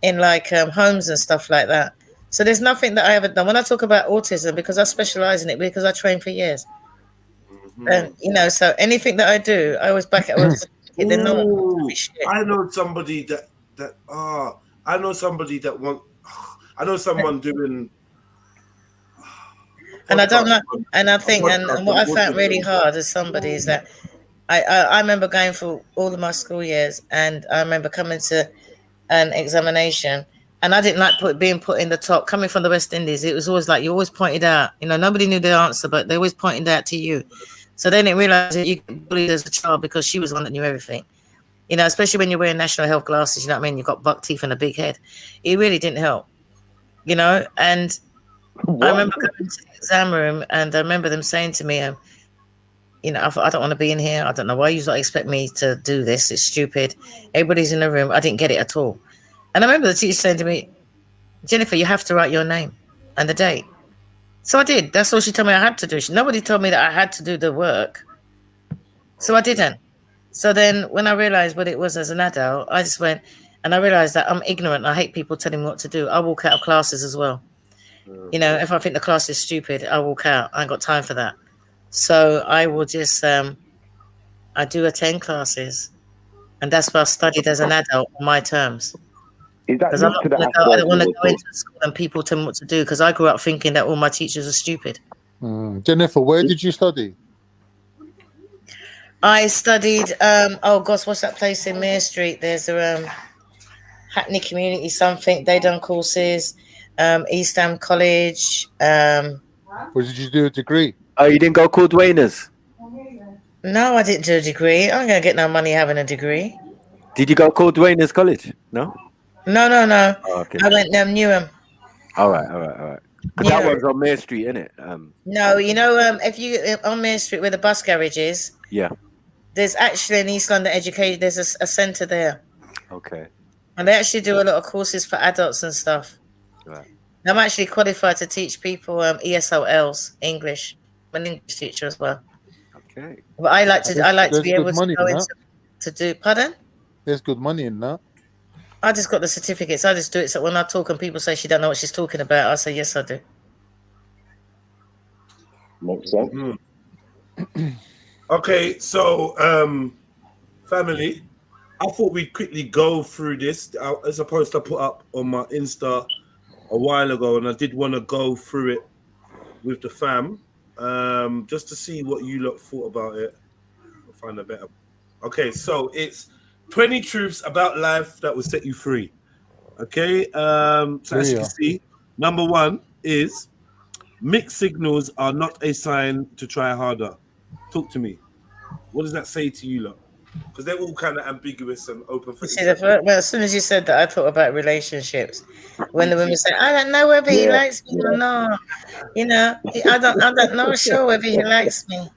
in like homes and stuff like that. So there's nothing that I haven't done. When I talk about autism, because I specialize in it, because I trained for years. And so anything that I do, I always back it with a certificate. Then no one can tell me shit. I know somebody I know somebody that I know someone doing. And I don't know, and I think, and what I found really hard as somebody is that I remember going through all of my school years, and I remember coming to an examination, and I didn't like being put in the top. Coming from the West Indies, it was always like you always pointed out. Nobody knew the answer, but they always pointed out to you. So they didn't realize that you get bullied as a child because she was the one that knew everything. Especially when you're wearing national health glasses. You know what I mean? You've got buck teeth and a big head. It really didn't help. And I remember going to the exam room, and I remember them saying to me, I don't want to be in here. I don't know why you expect me to do this. It's stupid. Everybody's in the room. I didn't get it at all. And I remember the teacher saying to me, Jennifer, you have to write your name and the date. So I did. That's all she told me I had to do. Nobody told me that I had to do the work. So I didn't. So then when I realized what it was as an adult, I just went, and I realized that I'm ignorant. I hate people telling me what to do. I walk out of classes as well. If I think the class is stupid, I walk out. I ain't got time for that. So I will just, I do attend classes. And that's what I studied as an adult on my terms. Because I don't want to go into school and people tell me what to do, because I grew up thinking that all my teachers are stupid. Jennifer, where did you study? I studied, what's that place in Mere Street? There's a Hackney Community something. They done courses. East Ham College. Where did you do a degree? Oh, you didn't go Cordwainers? No, I didn't do a degree. I'm going to get no money having a degree. Did you go Cordwainers College? No? No. Oh, okay. I went Newham. All right. Because that one's on Mere Street, isn't it? No, if you on Mere Street where the bus garage is, yeah, there's actually an East London Education. There's a centre there. Okay. And they actually do a lot of courses for adults and stuff. Right. I'm actually qualified to teach people ESOLs, English. I'm an English teacher as well. Okay. But I like to be able to go into to do. Pardon? There's good money in that. I just got the certificates. I just do it. So when I talk and people say she don't know what she's talking about, I say yes, I do. Makes sense. Okay, so family, I thought we'd quickly go through this as opposed to put up on my Insta a while ago, and I did want to go through it with the fam, just to see what you lot thought about it. I'll find a better. Okay, so it's 20 truths about life that will set you free. Okay, so as you can see, number 1 is mixed signals are not a sign to try harder. Talk to me. What does that say to you lot? Because they're all kind of ambiguous and open for. You see, as soon as you said that, I thought about relationships. When the women say, "I don't know whether he likes me or not," I don't know sure whether he likes me.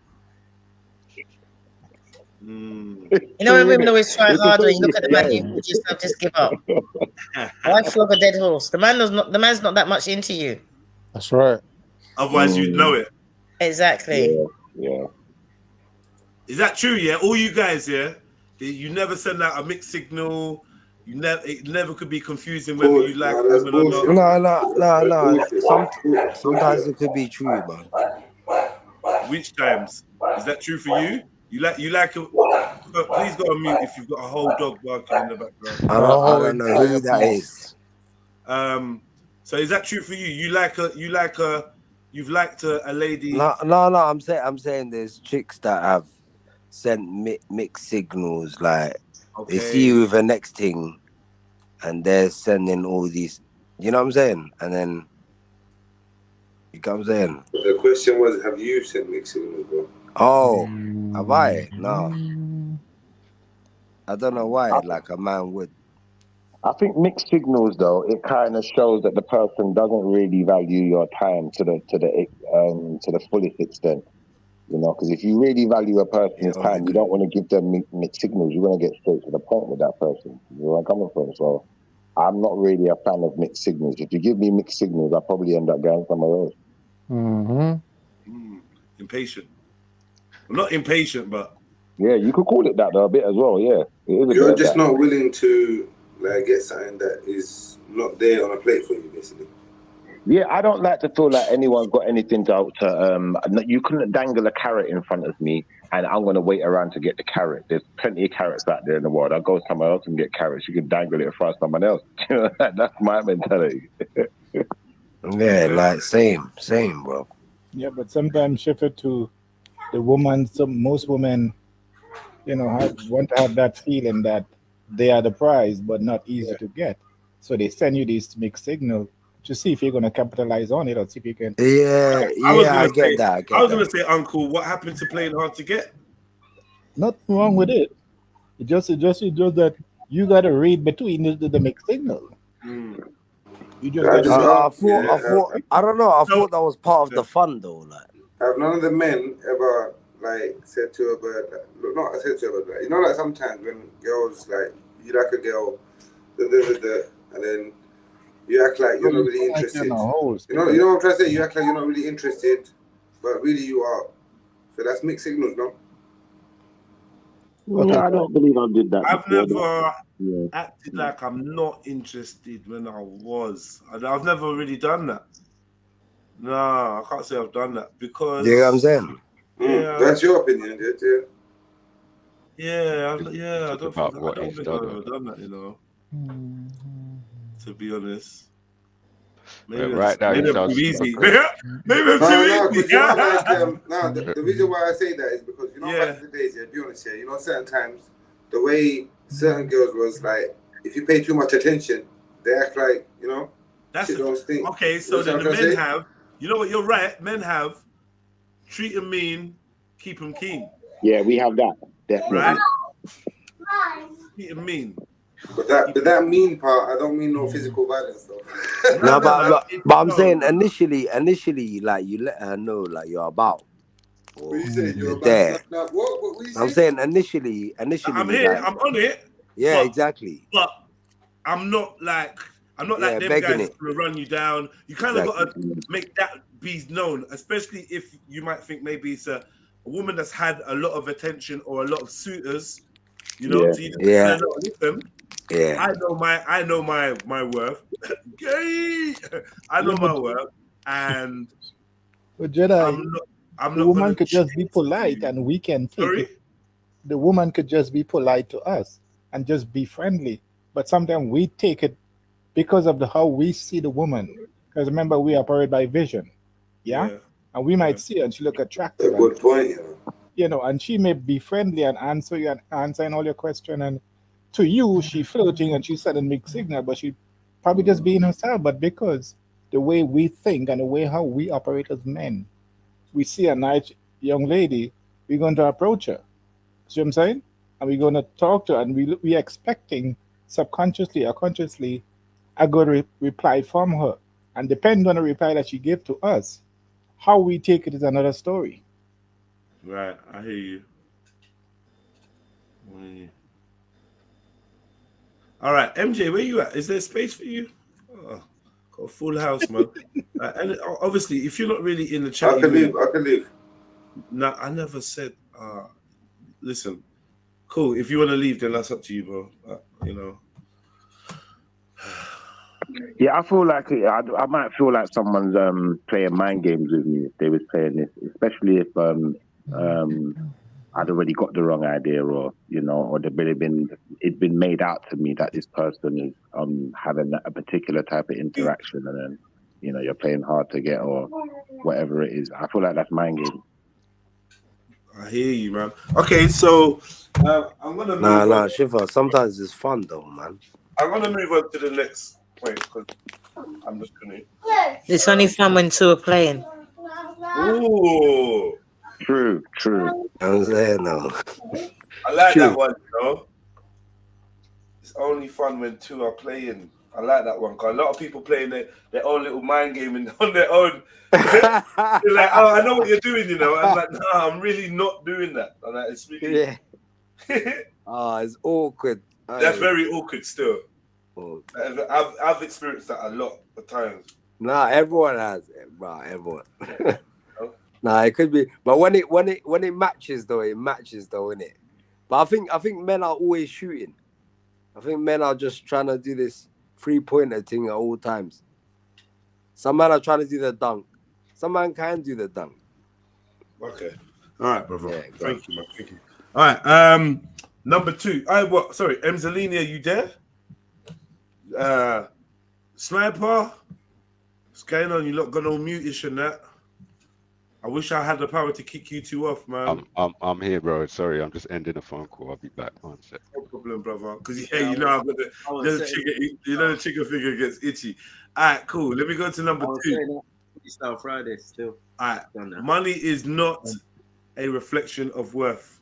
When women always try harder, and you look at the man, you just give up. Why flog a dead horse? The man's not that much into you. That's right. Otherwise, you'd know it. Exactly. Yeah. Is that true? Yeah. All you guys, yeah. You never send out a mixed signal. It never could be confusing whether you like women or not. No. Sometimes it could be true, man. Which times? Is that true for you? You like it? Please go on mute if you've got a whole dog barking in the background. I don't know who that is. So is that true for you? You've liked a lady? No. I'm saying there's chicks that have sent mixed signals, like they see you with the next thing, and they're sending all these You know what I'm saying? And then you know what I'm saying? The question was, have you sent mixed signals, bro? Oh, have I? No. I don't know why, like a man would. I think mixed signals, though, it kind of shows that the person doesn't really value your time to the fullest extent. You know, because if you really value a person's time, you don't want to give them mixed signals. You want to get straight to the point with that person. You know where I'm coming from? So I'm not really a fan of mixed signals. If you give me mixed signals, I'll probably end up going somewhere else. Impatient. I'm not impatient, but yeah, you could call it that though a bit as well. Yeah, it is a You're bit just of that. not willing to like get something that is not there on a plate for you, basically. Yeah, I don't like to feel like anyone's got anything you couldn't dangle a carrot in front of me and I'm going to wait around to get the carrot. There's plenty of carrots out there in the world. I'll go somewhere else and get carrots. You can dangle it in front of someone else. That's my mentality. Yeah, like same, bro. Yeah, but sometimes shift it to the woman. Most women, you know, want to have that feeling that they are the prize, but not easy to get. So they send you these mixed signals to see if you're going to capitalize on it or see if you can. Yeah, I get that. I was going to say, Uncle, what happened to playing hard to get? Nothing wrong with it. It just that you got to read between the mixed signal. You just I don't know. I thought that was part of the fun though. Like, have none of the men ever like said to a bird, like, not said to a bird, like, you know, like sometimes when girls like you like a girl, and then you act like you're not really interested. You know what I'm trying to say? You act like you're not really interested, but really you are. So that's mixed signals, no? Yeah, I don't believe I did that. I've never acted like I'm not interested when I was. I've never really done that. No, I can't say I've done that because. you know what I'm saying? Yeah, that's your opinion, yeah. I don't think I've ever done that, you know. To be honest. Maybe right now, maybe I'm too easy. Maybe I'm too easy. The reason why I say that is because, you know, back in the days, be honest here, you know, certain times, the way certain girls was like, if you pay too much attention, they act like, you know, shit don't stink. Okay, so then the men have, you know what, you're right, men have, treat them mean, keep them keen. Yeah, we have that, definitely. Right? Treat them mean. But that mean part, I don't mean no physical violence though. No, but I'm saying initially, like you let her know like you're about. What you say? You're about there. What you I'm saying initially. I'm here. Like, I'm on it. Yeah, exactly. But I'm not like them guys to run you down. You kind of got to make that be known, especially if you might think maybe it's a woman that's had a lot of attention or a lot of suitors. You know, so you just listen. Yeah, I know my worth. I know my worth, and but Jedi, the woman could just be polite, and we can take it. The woman could just be polite to us and just be friendly, but sometimes we take it because of how we see the woman. Because remember, we operate by vision, and we might see her and she look attractive. Good point. You know, and she may be friendly and answering all your questions, and to you, she flirting and she's sending mixed signal, but she probably just being herself. But because the way we think and the way how we operate as men, we see a nice young lady, we're going to approach her. See what I'm saying? And we're going to talk to her, and we're expecting subconsciously or consciously a good reply from her. And depending on the reply that she gave to us, how we take it is another story. Right, I hear you. All right, MJ, where you at? Is there space for you? Oh, got a full house, man. And obviously, if you're not really in the chat, I can leave. No, I never said. Listen, cool. If you want to leave, then that's up to you, bro. You know. Yeah, I feel like I might feel like someone's playing mind games with me if they was playing this, especially if I'd already got the wrong idea, or you know, or it'd been made out to me that this person is having a particular type of interaction, and then you know you're playing hard to get or whatever it is. I feel like that's mind game. I hear you, man. Okay, so I'm gonna move on. Shiva. Sometimes it's fun though, man. I'm gonna move on to the next point because I'm just gonna. It's only fun when two are playing. Ooh. True. I'm saying no. I like True. that one, you know. It's only fun when two are playing. I like that one because a lot of people playing their own little mind game and on their own. They're like, oh, I know what you're doing, you know. I'm like, no, I'm really not doing that. And like, it's really, Yeah. It's awkward. that's very awkward still. I've experienced that a lot of times. Nah, everyone has it, bro. Everyone. Nah, it could be, but when it matches though, innit? But I think men are always shooting. I think men are just trying to do this 3-pointer thing at all times. Some men are trying to do the dunk. Some man can do the dunk. Okay. All right, brother. Yeah, Thank you, man. Thank you. All right. Number 2. Sorry, Emzalini, are you there? Sniper, what's going on? You lot got all mutish and that. I wish I had the power to kick you two off, man. I'm here, bro. Sorry, I'm just ending a phone call. I'll be back. 1 sec. No problem, brother. Because you know I've got the chicken finger gets itchy. All right, cool. Let me go to number 2. It's on Friday still. All right. Money is not a reflection of worth.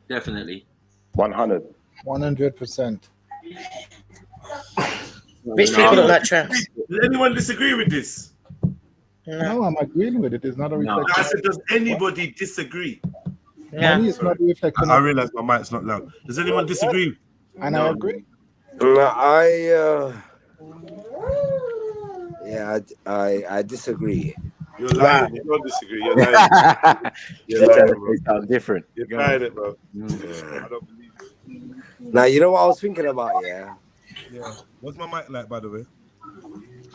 Definitely. 100. 100%. Rich people look like tramps. Does anyone disagree with this? No, I'm agreeing with it. It's not a reflection. I said, does anybody disagree? Money is not a reflection. I realize my mic's not loud. Does anyone disagree? And I agree. I disagree. You're lying. You don't disagree. You're lying. You're lying, bro. Sound different. You're lying, it, bro. Yeah. I don't believe it. Now you know what I was thinking about, yeah. Yeah. What's my mic like, by the way?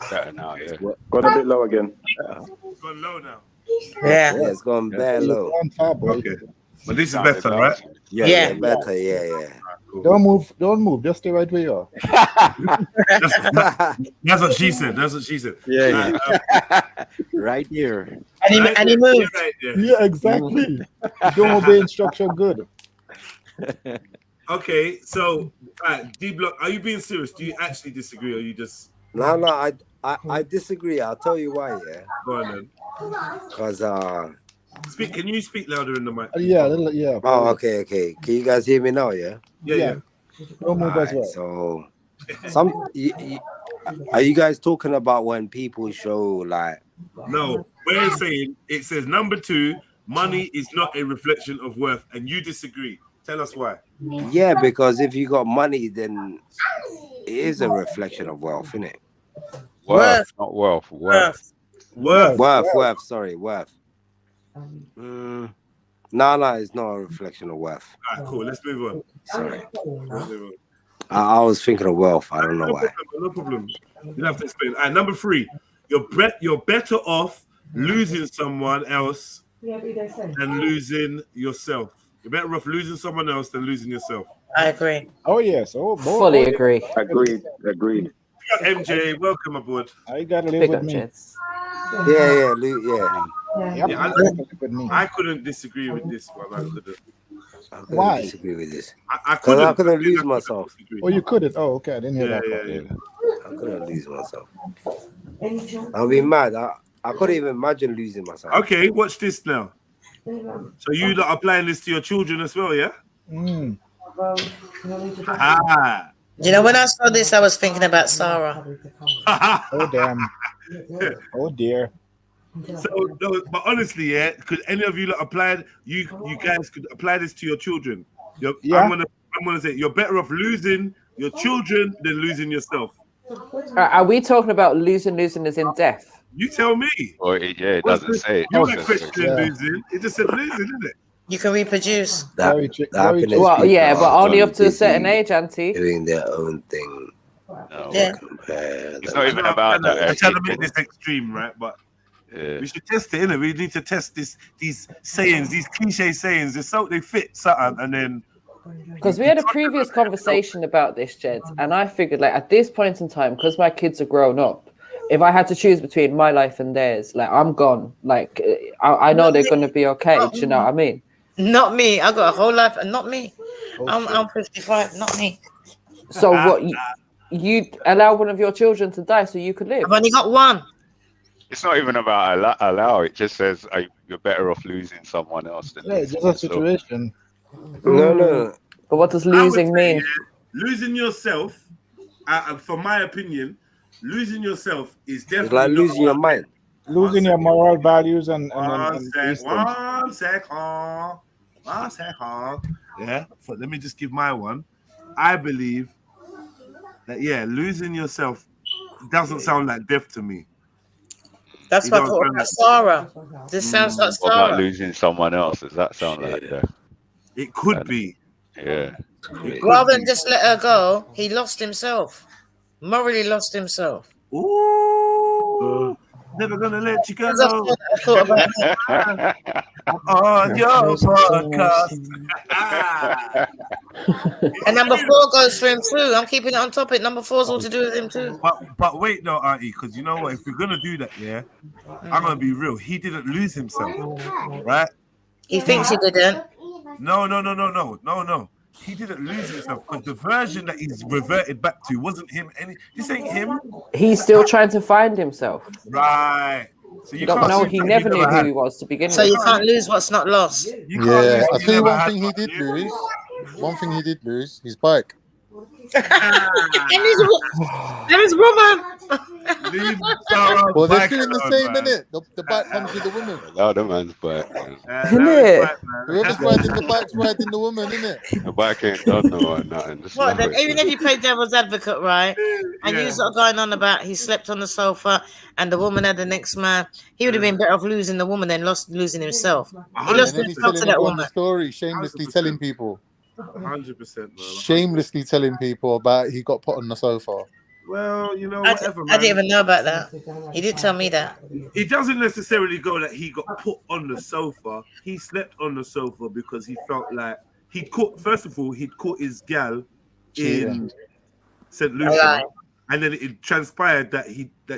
Better now, yeah. Got a bit low again. It's gone low now. Yeah, it's gone very low. Okay. But this is better, right? Yeah, better. Yeah. Don't move. Just stay right where you are. That's what she said. That's what she said. Yeah. Right here. And he moved. Right there. Yeah, exactly. Don't obey instruction. Good. Okay, so D-Block, are you being serious? Do you actually disagree, or you just? No, I disagree. I'll tell you why. Yeah. Go on then. Because Speak. Can you speak louder in the mic? Yeah. Oh, okay. Can you guys hear me now? Yeah. Yeah. Don't move as well. So, are you guys talking about when people show like? No, we're saying it says number 2. Money is not a reflection of worth, and you disagree. Tell us why. Yeah, because if you got money, then it is a reflection of wealth, isn't it? Worth, not wealth. Worth. Sorry, worth. No, it's not a reflection of worth. All right, cool. Let's move on. Sorry. Let's move on. I was thinking of wealth. I don't know why. No problem. You don't have to explain. All right, number 3. You're better off losing someone else than losing yourself. You're better off losing someone else than losing yourself. I agree. Oh yes. Oh, boy. Fully agree. Agreed. MJ, welcome aboard. I gotta live with me. Yeah. I couldn't disagree with this one. Why? Disagree with this. I couldn't lose myself. Oh, you couldn't. Oh, okay. I didn't hear that part. I couldn't lose myself. I'll be mad. I couldn't even imagine losing myself. Okay, watch this now. So you lot are applying this to your children as well, yeah? Mm. You know, when I saw this, I was thinking about Sarah. Oh damn. Oh dear. So, no, but honestly, yeah, could any of you lot apply? You guys could apply this to your children. I'm gonna say you're better off losing your children than losing yourself. Are we talking about losing as in death? You tell me. Or it doesn't say it. You got question losing. It just said losing, isn't it? You can reproduce. Well, yeah, but only up to a certain age, Auntie. Doing their own thing. Yeah. It's not even about that. I'm trying to make this extreme, right? But we should test it, innit? We need to test these sayings, these cliche sayings. They fit something, and then. Because we had a previous conversation about this, Jed, and I figured, like, at this point in time, because my kids are grown up, if I had to choose between my life and theirs, like, I'm gone. Like, I know they're going to be okay. Do you know what I mean? Not me. I got a whole life, and not me. I'm 55. Not me. So you'd allow one of your children to die so you could live. I've only got one. It's not even about allow. It just says you're better off losing someone else than Yeah, losing just a yourself. situation. No. But what does I would losing say, mean? yeah, losing yourself, for my opinion, losing yourself is It's definitely like not losing your about mind. Losing your moral values and One these things. second. Yeah, but let me just give my one. I believe that losing yourself doesn't sound like death to me. That's what I thought about Sarah. This sounds like What about Sarah. losing someone else? Does that sound like death? It could be. Yeah. Rather than just let her go, he lost himself. Morally lost himself. Ooh, never gonna let you go. I thought about that. On your podcast. And number 4 goes for him too. I'm keeping it on topic. Number 4's all to do with him too. But wait, no, Auntie, because you know what? If we're gonna do that, I'm gonna be real. He didn't lose himself, right? He thinks he didn't. No. He didn't lose himself because the version that he's reverted back to wasn't him. This ain't him. He's still trying to find himself. Right. So you don't know. He never knew who he was to begin with. So you can't lose what's not lost. Yeah, I'll tell you one thing he did lose. One thing he did lose, his bike. and his woman. Well, they're doing the same, innit? The bike comes with the woman. No, the man's bike. Whoever's riding the bike's riding the woman, innit? The bike ain't done no nothing. Just What then? love it. Even if you play devil's advocate, right? And you sort of going on about he slept on the sofa and the woman had the next man, he would have been better off losing the woman than losing himself. He lost And then he's himself telling to that everyone woman. the story, shamelessly telling people. 100%. Shamelessly telling people about he got put on the sofa. Well, you know, I whatever, didn't even know about that. He did tell me that. It doesn't necessarily go that he got put on the sofa. He slept on the sofa because he felt like he'd caught his gal in St. Lucia. Right. And then it transpired that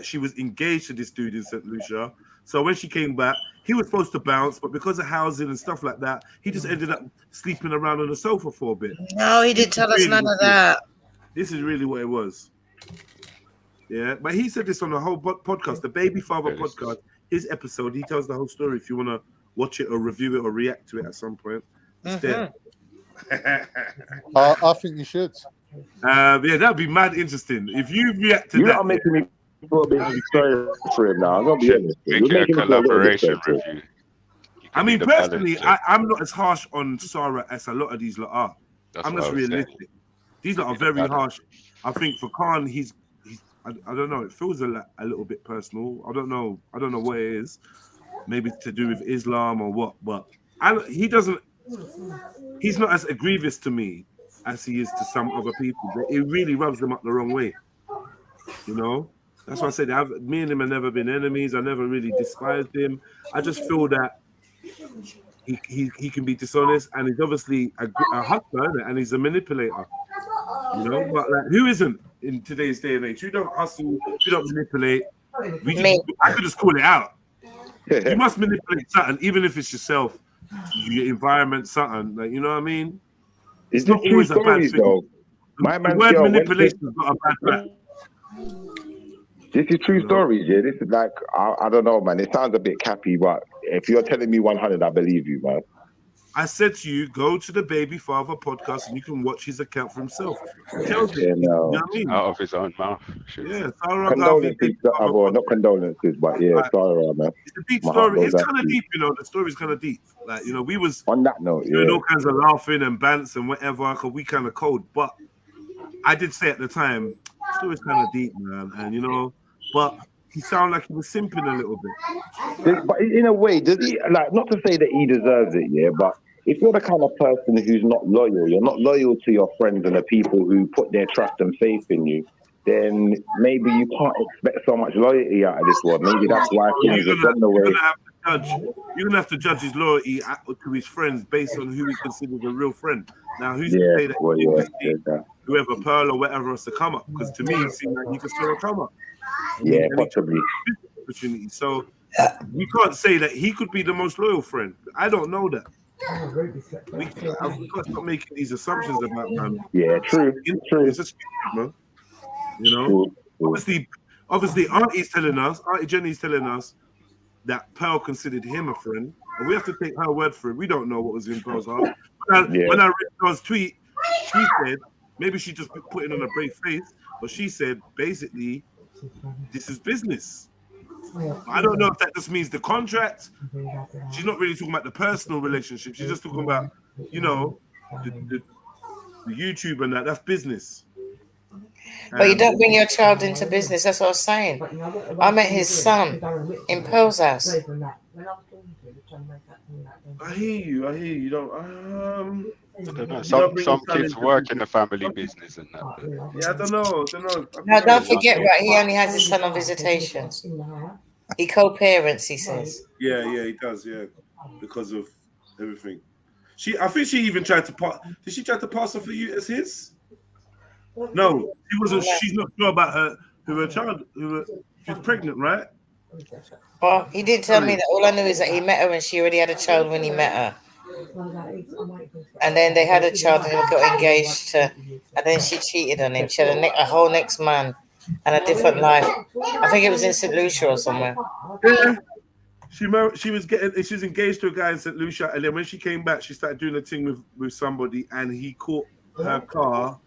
she was engaged to this dude in St. Lucia. So when she came back, he was supposed to bounce, but because of housing and stuff like that, he just ended up sleeping around on the sofa for a bit. No, he didn't tell us none of that. This is really what it was. Yeah, but he said this on the whole podcast, the Baby Father podcast, his episode. He tells the whole story. If you want to watch it or review it or react to it at some point, it's there. I think you should. Yeah, that'd be mad interesting. If you react to You're that, not making me feel a bit sorry for him now. I'm gonna be honest. You're Make it a making me feel a little bit collaboration sorry for him. review. I mean, the personally, balance, I'm not as harsh on Sarah as a lot of these lot are. That's I'm what just I was saying. realistic. These lot are very harsh. I think for Khan, he's I don't know. It feels a little bit personal. I don't know what it is. Maybe to do with Islam or what. But he's not as egregious to me as he is to some other people. But it really rubs them up the wrong way. You know. That's why I said me and him have never been enemies. I never really despised him. I just feel that he can be dishonest, and he's obviously a hustler, and he's a manipulator. You know, but like, who isn't in today's day and age? You don't hustle, you don't manipulate. I could just call it out. You must manipulate something, even if it's yourself, your environment, something. Like, you know what I mean? It's not always a bad thing. Though. My the word manipulation is not a bad thing. This is true stories, yeah. This is like I don't know, man. It sounds a bit cappy, but if you're telling me 100, I believe you, man. I said to you, go to the Baby Father podcast and you can watch his account for himself. He tells you, you know what I mean? Out of his own mouth. Yeah, Sarah condolences to other, not condolences, but yeah, Sarah, man. It's a deep story. It's kind of deep, you know. The story's kind of deep. Like, you know, we was on that note, doing all kinds of laughing and bants and whatever, because we kind of cold. But I did say at the time, the story's kind of deep, man. And you know, but he sounded like he was simping a little bit. But in a way, does he, like, not to say that he deserves it, yeah, but if you're the kind of person who's not loyal, you're not loyal to your friends and the people who put their trust and faith in you, then maybe you can't expect so much loyalty out of this world. Maybe that's why things are done the way. You're gonna have to judge his loyalty to his friends based on who he considers a real friend. Now, who's to say that whoever Pearl or whatever else to come up? Because to me, it seemed like he could still come up. Yeah, possibly. Opportunity. So we can't say that he could be the most loyal friend. I don't know that. We can't stop making these assumptions about man. Yeah, true. It's just, man. You know, obviously, Auntie Jenny's telling us that Pearl considered him a friend, and we have to take her word for it. We don't know what was in Pearl's heart. When I read Pearl's tweet, she said maybe she just put it on a brave face, but she said basically this is business. I don't know if that just means the contract. She's not really talking about the personal relationship. She's just talking about, you know, the YouTube and that's business. But you don't bring your child into business. That's what I was saying. I met his son in Pearl's house. I hear you. You don't. I don't know. Some kids work in the family business and that. Yeah, I don't know. No, don't forget, right? He only has his son on visitations. He co-parents, he says. Yeah, he does. Yeah, because of everything. I think she even tried to Did she try to pass off for you as his? No, she wasn't. She's not sure about her child. She's pregnant, right? Well, he did tell me that. All I knew is that he met her and she already had a child when he met her. And then they had a child and they got engaged to, and then she cheated on him. She had a whole next man and a different life. I think it was in St. Lucia or somewhere. Yeah. She was engaged to a guy in St. Lucia, and then when she came back, she started doing a thing with somebody, and he caught her car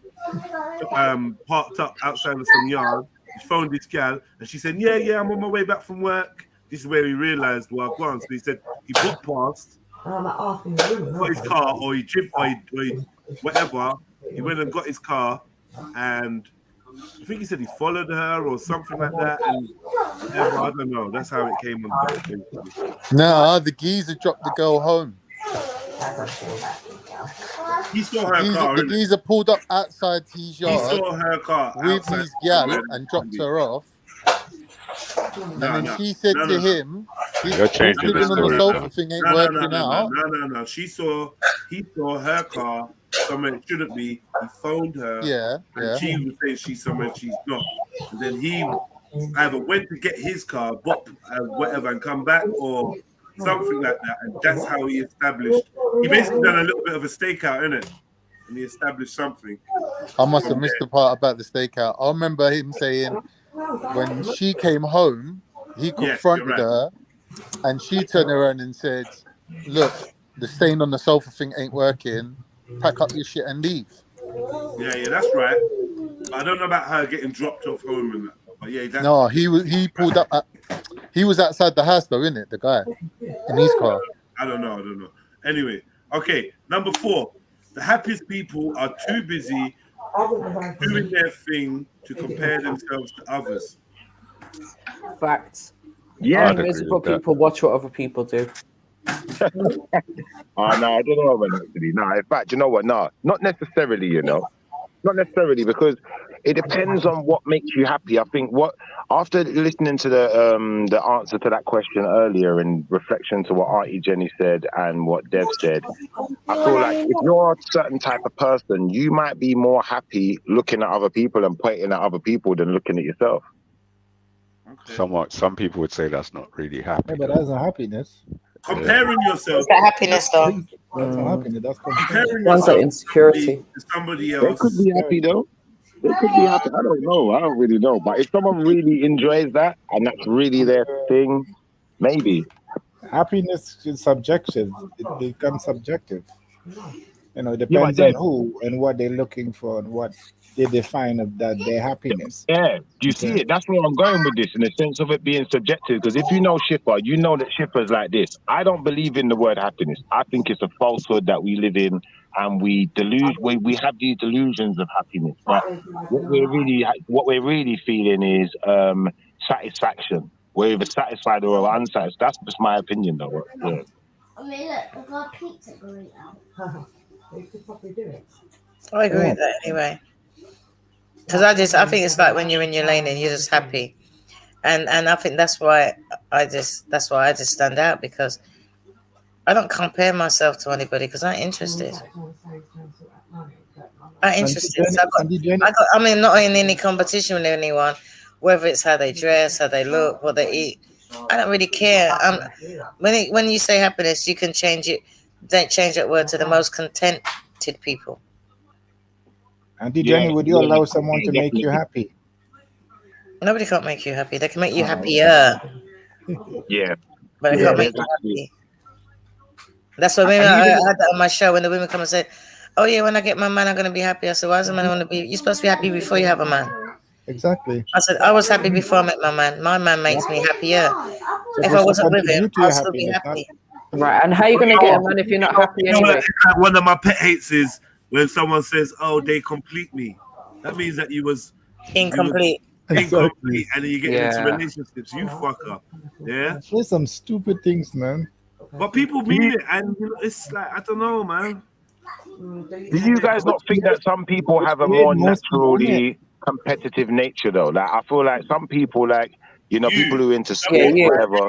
parked up outside of some yard. He phoned this gal, and she said, "Yeah, I'm on my way back from work." This is where he realized, well, go on. So he said he booked past, got his car, or he whatever. He went and got his car, and I think he said he followed her or something like that, and whatever, I don't know. That's how it came on. Nah, the geezer dropped the girl home. He saw her car. The geezer pulled up outside his yard. He saw her car with his gal and dropped her off. And then she said to him, "You're changing living on the sofa thing ain't working out." No. He saw her car somewhere it shouldn't be. He phoned her. And she was saying she's somewhere she's not. And then he either went to get his car, bop, whatever, and come back, or something like that. And that's how he established. He basically done a little bit of a stakeout, innit? And he established something. I must have missed the part about the stakeout. I remember him saying when she came home, he confronted her, and she turned around and said, "Look, the stain on the sofa thing ain't working. Pack up your shit and leave." Yeah, that's right. I don't know about her getting dropped off home and that. But yeah, no, he pulled up. He was outside the house though, innit? The guy in his car. I don't know. Anyway, okay. Number 4, the happiest people are too busy doing their thing to compare themselves to others. Facts. Yeah, miserable people watch what other people do. No, I don't know actually. No, in fact, you know what? No, not necessarily. Not necessarily, because it depends on what makes you happy. I think after listening to the answer to that question earlier in reflection to what Auntie Jenny said and what Dev said, I feel like if you're a certain type of person, you might be more happy looking at other people and pointing at other people than looking at yourself. Some people would say that's not really happy. Yeah, but that's a happiness. Comparing yourself. Is that happiness, though? That's not happiness. That's comparing One's like insecurity. to somebody They else. could be happy though. They could be happy. I don't know. I don't really know. But if someone really enjoys that and that's really their thing, maybe. Happiness is subjective. It becomes subjective. It depends on who and what they're looking for and what they define of that their happiness. Yeah, do you see it? That's where I'm going with this, in the sense of it being subjective. Because if you know Shipper, you know that Shipper's like this. I don't believe in the word happiness. I think it's a falsehood that we live in, and we have these delusions of happiness. But what we're really feeling is satisfaction. We're either satisfied or unsatisfied. That's just my opinion, though. Yeah. I mean, look, I've got a pizza going out. You could probably do it. I agree with that anyway. Because I think it's like when you're in your lane and you're just happy, and I think that's why I just stand out, because I don't compare myself to anybody because I'm interested. I'm interested. So I mean, not in any competition with anyone, whether it's how they dress, how they look, what they eat. I don't really care. When you say happiness, you can change it. Don't change that word to the most contented people. Auntie Jenny, would you allow someone to make you happy? Nobody can't make you happy. They can make you happier, Yeah. but they Yeah, can't make there's you actually. happy. That's why women, And I even had that on my show when the women come and say, "Oh yeah, when I get my man, I'm gonna be happy." I said, "Why does a man want to be? You're supposed to be happy before you have a man." Exactly. I said, "I was happy before I met my man. My man makes me happier. So If they I should wasn't with him, contribute to your I'll still be happiness, not happy." Right, and how are you going to get a man if you're not happy You know, anyway? it's like one of my pet hates is when someone says, "Oh, they complete me." That means that you was incomplete, incomplete, and then you get into Yeah. relationships. You fucker, yeah. There's some stupid things, man. But people mean it, and you know, it's like I don't know, man. Do you guys not think that some people have a more naturally competitive nature though? Like I feel like some people, like people who are into sports, whatever.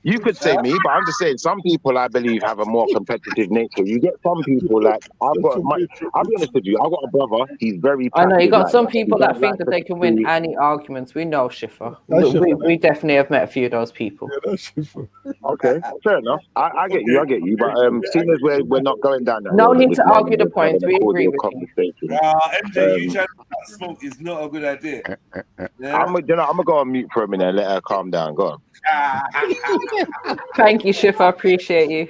You could say me, but I'm just saying some people I believe have a more competitive nature. You get some people like I'll be honest with you, I've got a brother, he's very I know you passive, got like, some he people don't that think like that to they can win see- any arguments. We know, Schiffer. That's We definitely have met a few of those people. Okay, fair enough. I get you, but seeing as we're not going down that No road at need this to moment, argue the we're having points. a We agree cordial with you. conversation. MJ, you trying to smoke is not a good idea. Yeah? I'm gonna go on mute for a minute and let her calm down. Go on. Thank you, Schiffer. I appreciate you.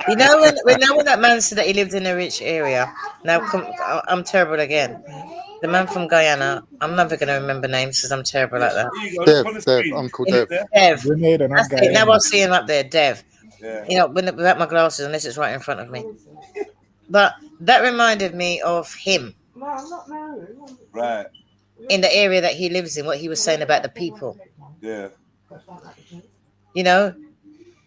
You know when that man said that he lived in a rich area. Now I'm terrible again. The man from Guyana. I'm never gonna remember names because I'm terrible like that. Dev, Uncle Dev. Dev. Grenada, not That's it. Now Guyana. I see him up there, Dev. Yeah. You know, without my glasses, unless it's right in front of me. But that reminded me of him. Right. In the area that he lives in, what he was saying about the people. Yeah. You know,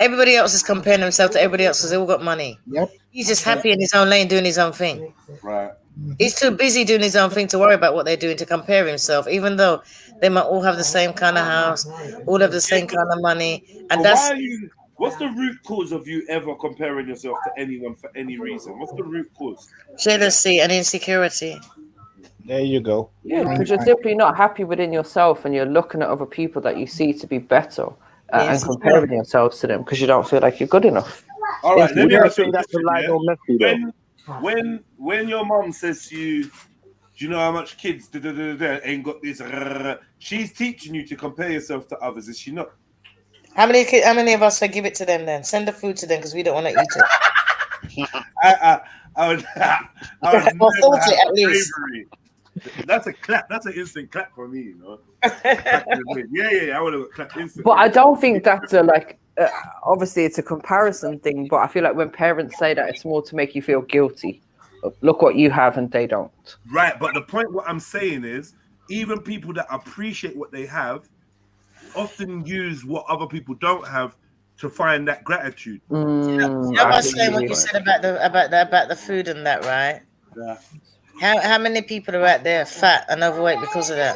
everybody else is comparing himself to everybody else because they all got money. Yep. He's just happy in his own lane doing his own thing. Right. He's too busy doing his own thing to worry about what they're doing to compare himself, even though they might all have the same kind of house, all have the same kind of money. And But that's what's the root cause of you ever comparing yourself to anyone for any reason? What's the root cause? jealousy and insecurity. There you go. Yeah, because you're simply not happy within yourself and you're looking at other people that you see to be better and comparing yourselves to them because you don't feel like you're good enough. All right, let me ask you a that's question, yeah? When your mom says to you, do you know how much kids ain't got this? She's teaching you to compare yourself to others, is she not? How many of us say give it to them then? Send the food to them because we don't want to eat it. I would Or never thought it have at least. bravery. That's a clap. That's an instant clap for me, you know. Yeah. I would have clapped instantly. But I don't think that's obviously it's a comparison thing, but I feel like when parents say that, it's more to make you feel guilty. Look what you have and they don't. Right, but the point what I'm saying is even people that appreciate what they have often use what other people don't have to find that gratitude. I was saying what you said about the food and that, right? Yeah. How many people are out there fat and overweight because of that?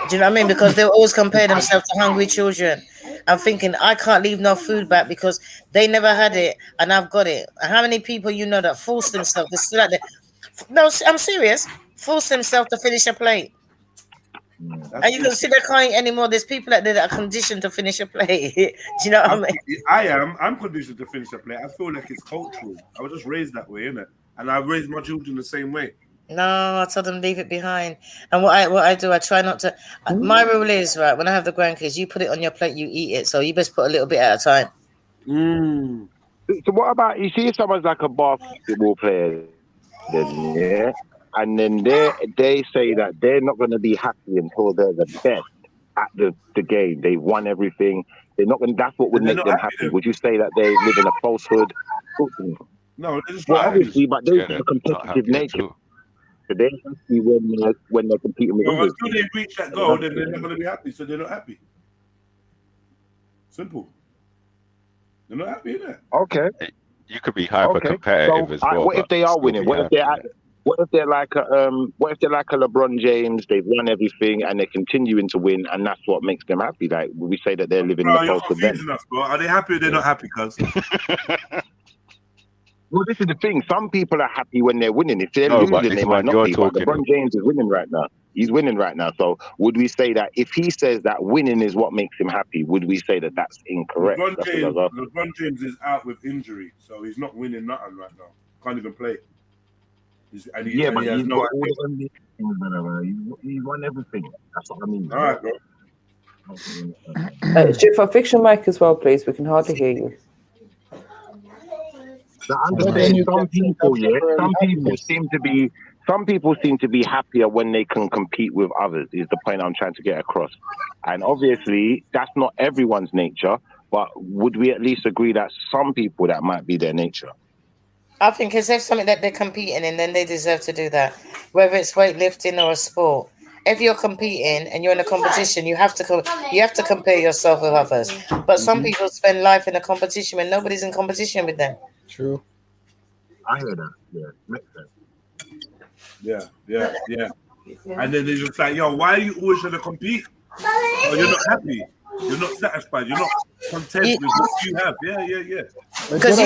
Do you know what I mean? Because they always compare themselves to hungry children. I'm thinking I can't leave no food back because they never had it and I've got it. How many people you know that force themselves to sit out there? No, I'm serious. Force themselves to finish a plate. And you can see they can't eat anymore. There's people out there that are conditioned to finish a plate. Do you know what I mean? I'm conditioned to finish a plate. I feel like it's cultural. I was just raised that way, innit? And I raised my children the same way. No, I tell them leave it behind. And what I do, I try not to. My rule is, right, when I have the grandkids, you put it on your plate, you eat it. So you best put a little bit at a time. So what about, you see someone's like a basketball player, then, yeah? And then they say that they're not going to be happy until they're the best at the game. They've won everything. They're not going. That's what would make them happy. Would you say that they live in a falsehood? No, they're just well, not obviously, happy. but they have a competitive nature. So they're happy when they're competing with others. Until they reach that goal, then they're not going to be happy. So they're not happy. Simple. They're not happy, innit? Okay. You could be hyper competitive as well. What if they are winning? What if they're like a LeBron James? They've won everything and they're continuing to win, and that's what makes them happy. Like, would we say that they're living the You're falsehood then? confusing us, bro. Are they happy or they're not happy, cuz? Well, this is the thing. Some people are happy when they're winning. If they're No, but losing, this they one might not you're be. But talking LeBron James is winning right now. He's winning right now. So would we say that if he says that winning is what makes him happy, would we say that that's incorrect? LeBron James is out with injury, so he's not winning nothing right now. Can't even play. And Yeah, and but he has you've no got all idea. the envy things, brother. You want everything. That's what I mean. All right, bro. Chip, fix your mic as well, please. We can hardly hear you. Now, I'm just But then saying, you some can say people, that's yeah, temporary some people seem to be happier when they can compete with others. Is the point I'm trying to get across. And obviously, that's not everyone's nature. But would we at least agree that some people that might be their nature? I think if there's something that they're competing in, then they deserve to do that, whether it's weightlifting or a sport. If you're competing and you're in a competition, you have to compare yourself with others. But some people spend life in a competition when nobody's in competition with them. True. I hear that. Yeah, makes sense. Yeah. And then they're just like, yo, why are you always trying to compete? Oh, you're not happy. You're not satisfied. You're not content with what you have. Yeah. Because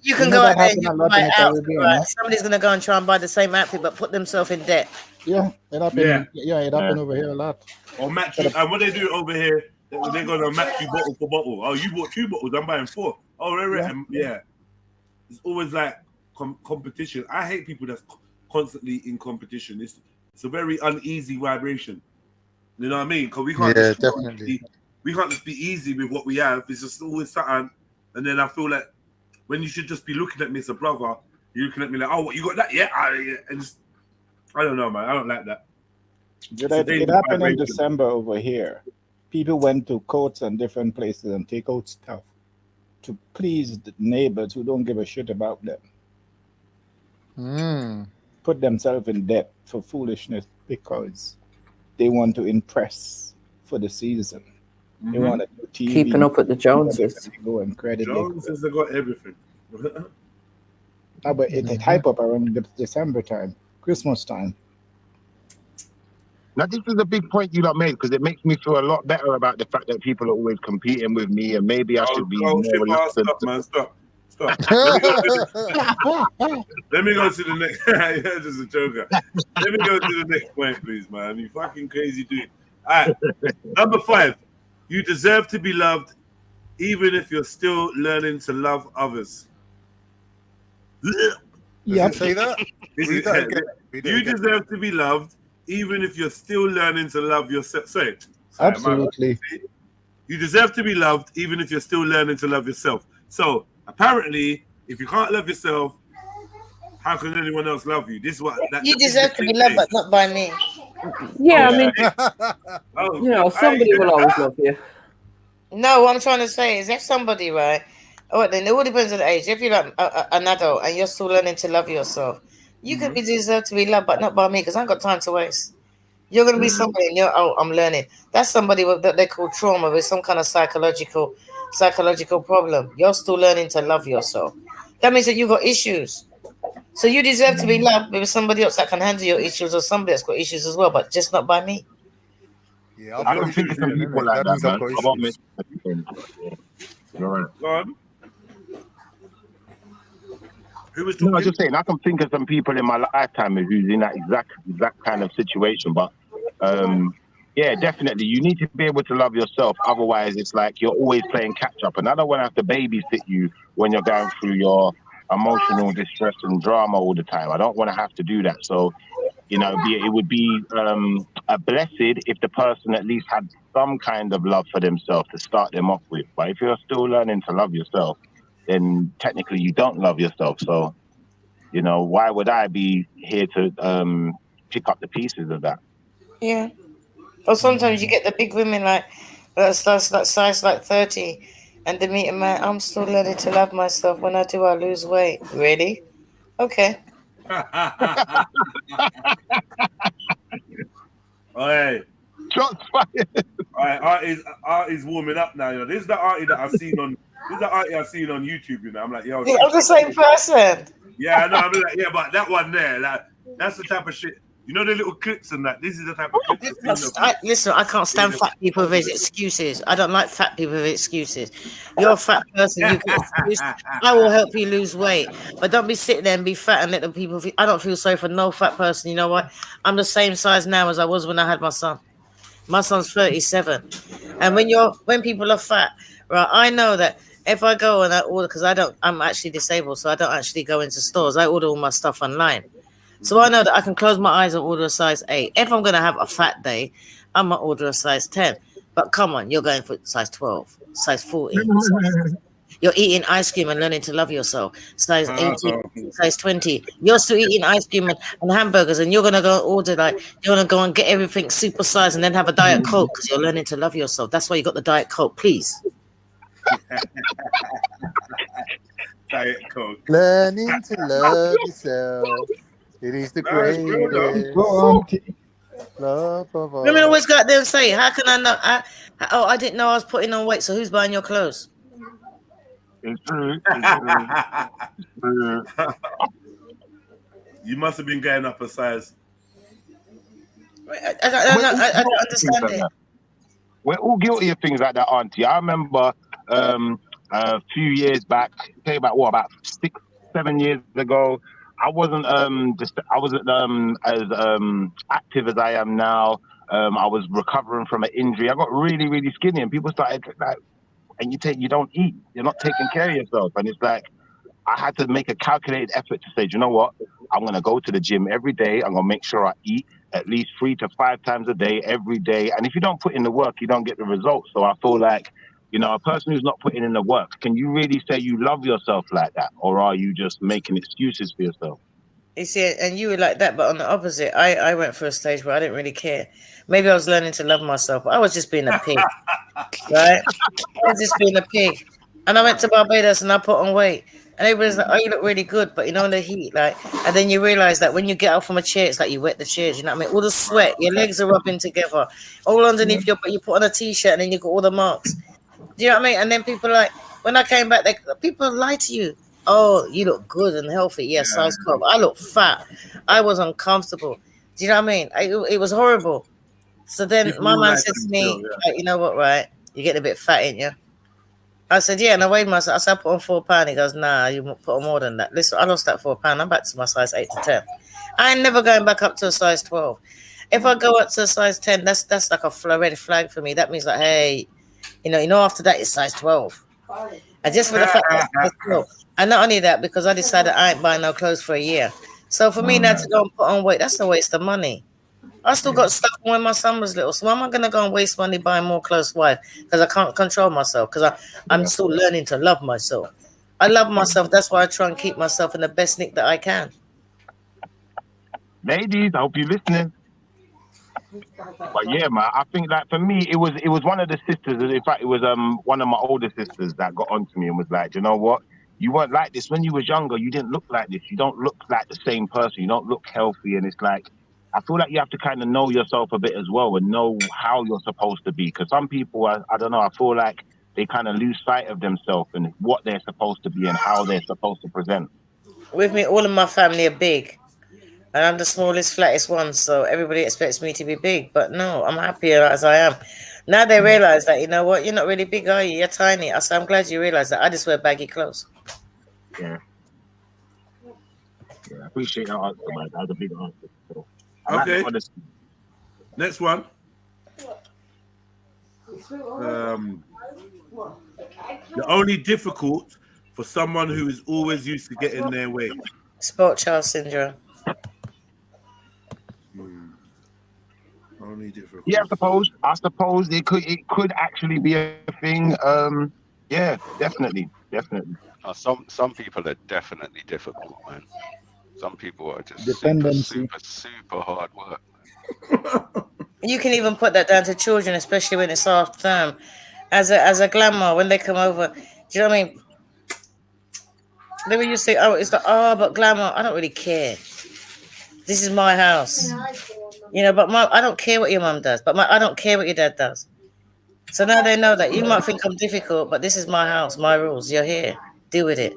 you can go out there and you can buy outfit, Caribbean, right? no? Somebody's gonna go and try and buy the same outfit but put themselves in debt. Yeah, it happened. Yeah, it happened over here a lot. Or match you. And what they do over here, they're gonna match you bottle for bottle. Oh, you bought 2 bottles. I'm buying 4. Oh, right. Yeah. It's always like competition. I hate people that's constantly in competition. It's a very uneasy vibration. You know what I mean? Because we can't definitely. We can't just be easy with what we have. It's just always something. And then I feel like when you should just be looking at me as a brother, you're looking at me like, oh, what, you got that? Yeah. And just, I don't know, man. I don't like that. It happened in December over here. People went to courts and different places and take out stuff to please the neighbors who don't give a shit about them. Put themselves in debt for foolishness because they want to impress for the season. They want to do TV. Keeping up with the Joneses. Go and credit Joneses have got everything. But it hype up around the December time, Christmas time. Now, this is a big point you lot made because it makes me feel a lot better about the fact that people are always competing with me, and maybe I should be more reluctant. Stop, man. Stop. Let me go to the next. You're just a joker. Let me go to the next point, please, man. You fucking crazy dude. All right. Number 5. You deserve to be loved, even if you're still learning to love others. Yeah, say that. You deserve to be loved, even if you're still learning to love yourself. Sorry, Absolutely. You deserve to be loved, even if you're still learning to love yourself. So apparently, if you can't love yourself, how can anyone else love you? This is what you deserve to be loved, but not by me. Yeah, I mean, somebody will always love you. No, what I'm trying to say is if somebody, right? Oh, then it all depends on the age. If you're like an adult and you're still learning to love yourself, you could be deserved to be loved, but not by me, because I ain't got time to waste. You're gonna be somebody, and I'm learning. That's somebody that they call trauma with some kind of psychological problem. You're still learning to love yourself. That means that you got issues. So you deserve to be loved with somebody else that can handle your issues, or somebody that's got issues as well, but just not by me. Yeah, I can think of some people like that, man. I won't mention anything. You're right. Go on. No, I'm just saying, I can think of some people in my lifetime who's in that exact kind of situation. But yeah, definitely, you need to be able to love yourself. Otherwise, it's like you're always playing catch up. And I don't want to have to babysit you when you're going through your emotional distress and drama all the time. I don't want to have to do that. So, you know, it would be a blessing if the person at least had some kind of love for themselves to start them off with. But if you're still learning to love yourself, then technically you don't love yourself. So, you know, why would I be here to pick up the pieces of that? Yeah. Or sometimes you get the big women like that size like 30, and they meet a man. I'm still learning to love myself. When I do, I lose weight. Really? Okay. Hey. Shots fired. Art is warming up now. You know, this is the Artie that I've seen on. This is the Artie I've seen on YouTube. You know, I'm like, yo. Yeah, I'm the same person. Yeah, I know. I'm like, yeah, but that one there, like, that's the type of shit. You know the little clips and that. This is the type of clips. Listen, I can't stand fat people with excuses. I don't like fat people with excuses. You're a fat person. You can excuse. I will help you lose weight, but don't be sitting there and be fat and let the people. I don't feel sorry for no fat person. You know what? I'm the same size now as I was when I had my son. My son's 37, and when people are fat, right? I know that if I go and I order, because I'm actually disabled, so I don't actually go into stores. I order all my stuff online. So I know that I can close my eyes and order a size 8. If I'm going to have a fat day, I'm going to order a size 10. But come on, you're going for size 12, size 14. You're eating ice cream and learning to love yourself. Size 18, size 20. You're still eating ice cream and hamburgers, and you're going to go order, like, you're going to go and get everything super sized and then have a Diet Coke because you're learning to love yourself. That's why you got the Diet Coke, please. Diet Coke. Learning to love yourself. It is the greatest love of all. Women always go out there and say, how can I know? I didn't know I was putting on weight, so who's buying your clothes? It's true. You must have been going up a size. I don't understand it. We're all guilty of things like that, Auntie. I remember a few years back, about 6-7 years ago, I wasn't as active as I am now. I was recovering from an injury. I got really, really skinny, and people started like, and you don't eat. You're not taking care of yourself, and it's like I had to make a calculated effort to say, do you know what? I'm gonna go to the gym every day. I'm gonna make sure I eat at least 3 to 5 times a day, every day. And if you don't put in the work, you don't get the results. So I feel like, you know, a person who's not putting in the work, can you really say you love yourself like that? Or are you just making excuses for yourself? You see, and you were like that, but on the opposite, I went through a stage where I didn't really care. Maybe I was learning to love myself, but I was just being a pig, right? I was just being a pig. And I went to Barbados and I put on weight. And everybody's like, oh, you look really good, but you know, in the heat, like, and then you realize that when you get up from a chair, it's like you wet the chairs, you know what I mean? All the sweat, your legs are rubbing together, all underneath you put on a t-shirt and then you got all the marks. Do you know what I mean? And then people are like, when I came back, people lie to you. Oh, you look good and healthy. Yeah, size 12. I look fat. I was uncomfortable. Do you know what I mean? It was horrible. So then my man said to me, like, you know what, right? You're getting a bit fat, ain't you? I said, yeah, and I weighed myself. I said, I put on 4 pounds. He goes, nah, you put on more than that. Listen, I lost that 4 pounds. I'm back to my size 8 to 10. I ain't never going back up to a size 12. If I go up to a size 10, that's like a red flag for me. That means like, hey, you know, after that it's size 12. And just for the fact that size 12. And not only that, because I decided I ain't buying no clothes for a year. So for me now to go and put on weight, that's a waste of money. I still got stuff when my son was little. So why am I going to go and waste money buying more clothes? Why? Because I can't control myself. Because I'm still learning to love myself. I love myself. That's why I try and keep myself in the best nick that I can. Ladies, I hope you're listening. But yeah, man, I think that for me, it was one of the sisters. In fact, it was one of my older sisters that got onto me and was like, you know what? You weren't like this when you was younger. You didn't look like this. You don't look like the same person. You don't look healthy. And it's like, I feel like you have to kind of know yourself a bit as well and know how you're supposed to be. Because some people, I don't know, I feel like they kind of lose sight of themselves and what they're supposed to be and how they're supposed to present. With me, all of my family are big. And I'm the smallest, flattest one. So everybody expects me to be big. But no, I'm happier as I am. Now they realize that, you know what, you're not really big, are you? You're tiny. I said, I'm glad you realize that. I just wear baggy clothes. Yeah. Yeah, I appreciate that answer, man. That was a big answer. So, okay. Next one. The only difficult for someone who is always used to getting their way. Spoiled child syndrome. Only difficult. Yeah, I suppose it could actually be a thing. Yeah, definitely. Some people are definitely difficult, man. Some people are just super hard work. You can even put that down to children, especially when it's half term. As a glamour, when they come over, do you know what I mean? Then when you say, oh, it's like, oh, but glamour, I don't really care. This is my house. You know, but I don't care what your mum does, but I don't care what your dad does. So now they know that you might think I'm difficult, but this is my house, my rules. You're here. Deal with it.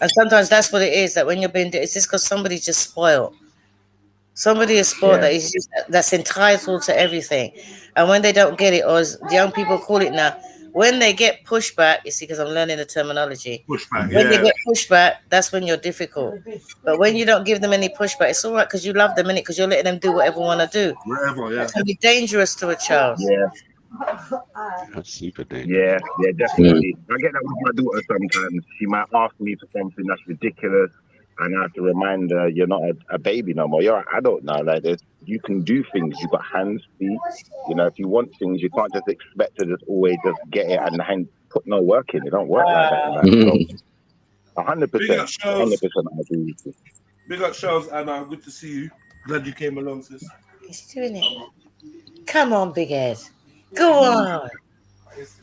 And sometimes that's what it is, that when you're being, it's just because somebody's just spoiled. Somebody is spoiled that's entitled to everything. And when they don't get it, or as the young people call it now, when they get pushback, you see, because I'm learning the terminology. Pushback, when they get pushback, that's when you're difficult. But when you don't give them any pushback, it's all right because you love them, innit? Because you're letting them do whatever they want to do. Whatever, yeah. It can be dangerous to a child. Yeah. That's super dangerous. Yeah, definitely. I get that with my daughter sometimes. She might ask me for something that's ridiculous. and I have to remind her, you're not a baby no more. You're an adult now. Like, you can do things. You've got hands, feet. You know, if you want things, you can't just expect to just always just get it and put no work in. It don't work like that in life. So, 100%, Big up, 100% Shells. I agree with you. Big up, Shells, and good to see you. Glad you came along, sis. He's doing it. Come on, big head. Go on.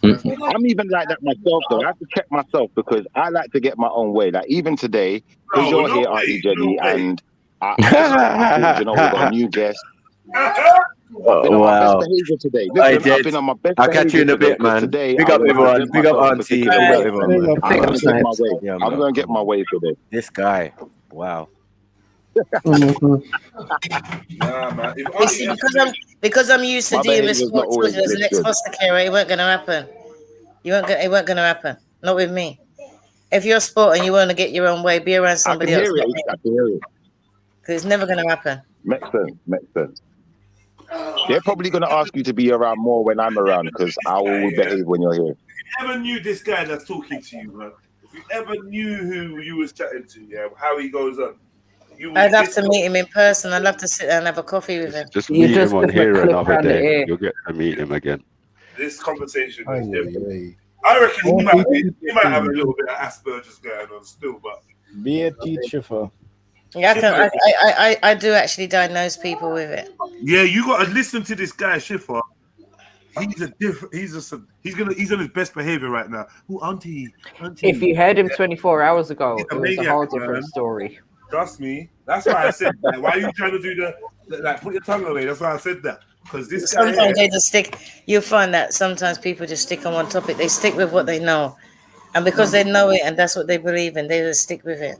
I'm even like that myself, though. I have to check myself because I like to get my own way. Like, even today, because you're here, Auntie Jenny, and I thought, you know, we've got a new guest. I've been on my best behavior today. Listen, I've been on my best I'll behavior catch you in a today, bit, man. today Big I up wanna everyone. present Big up myself Auntie. particularly Big up well. everyone, man. I'm gonna get my way. Yeah, I'm gonna get my way today. This guy. Wow. Nah, man. You see, because I'm used to My dealing with behaviour's not small always children as an this good. ex-foster carer, it weren't gonna happen. It weren't gonna happen. Not with me. If you're a sport and you want to get your own way, be around somebody else. I can hear it. Because it's never gonna happen. Makes sense. They're probably gonna ask you to be around more when I'm around because I will behave when you're here. If you ever knew this guy that's talking to you, man, if you ever knew who you was chatting to, yeah, how he goes on, I'd love to meet him in person. I'd love to sit down and have a coffee with him. Just meet him on here another day. You'll get to meet him again. This conversation is different. I reckon he might have a little bit of Asperger's going on still, but be a teacher for. Yeah, I do actually diagnose people with it. Yeah, you got to listen to this guy, Schiffer. He's on his best behavior right now. Who, auntie? If you heard him 24 hours ago, it was a whole maniac, different man. story. Trust me. That's why I said that. Why are you trying to do put your tongue away? That's why I said that. Because this guy. Sometimes they just stick. You'll find that sometimes people just stick on one topic. They stick with what they know, and because they know it and that's what they believe in, they just stick with it.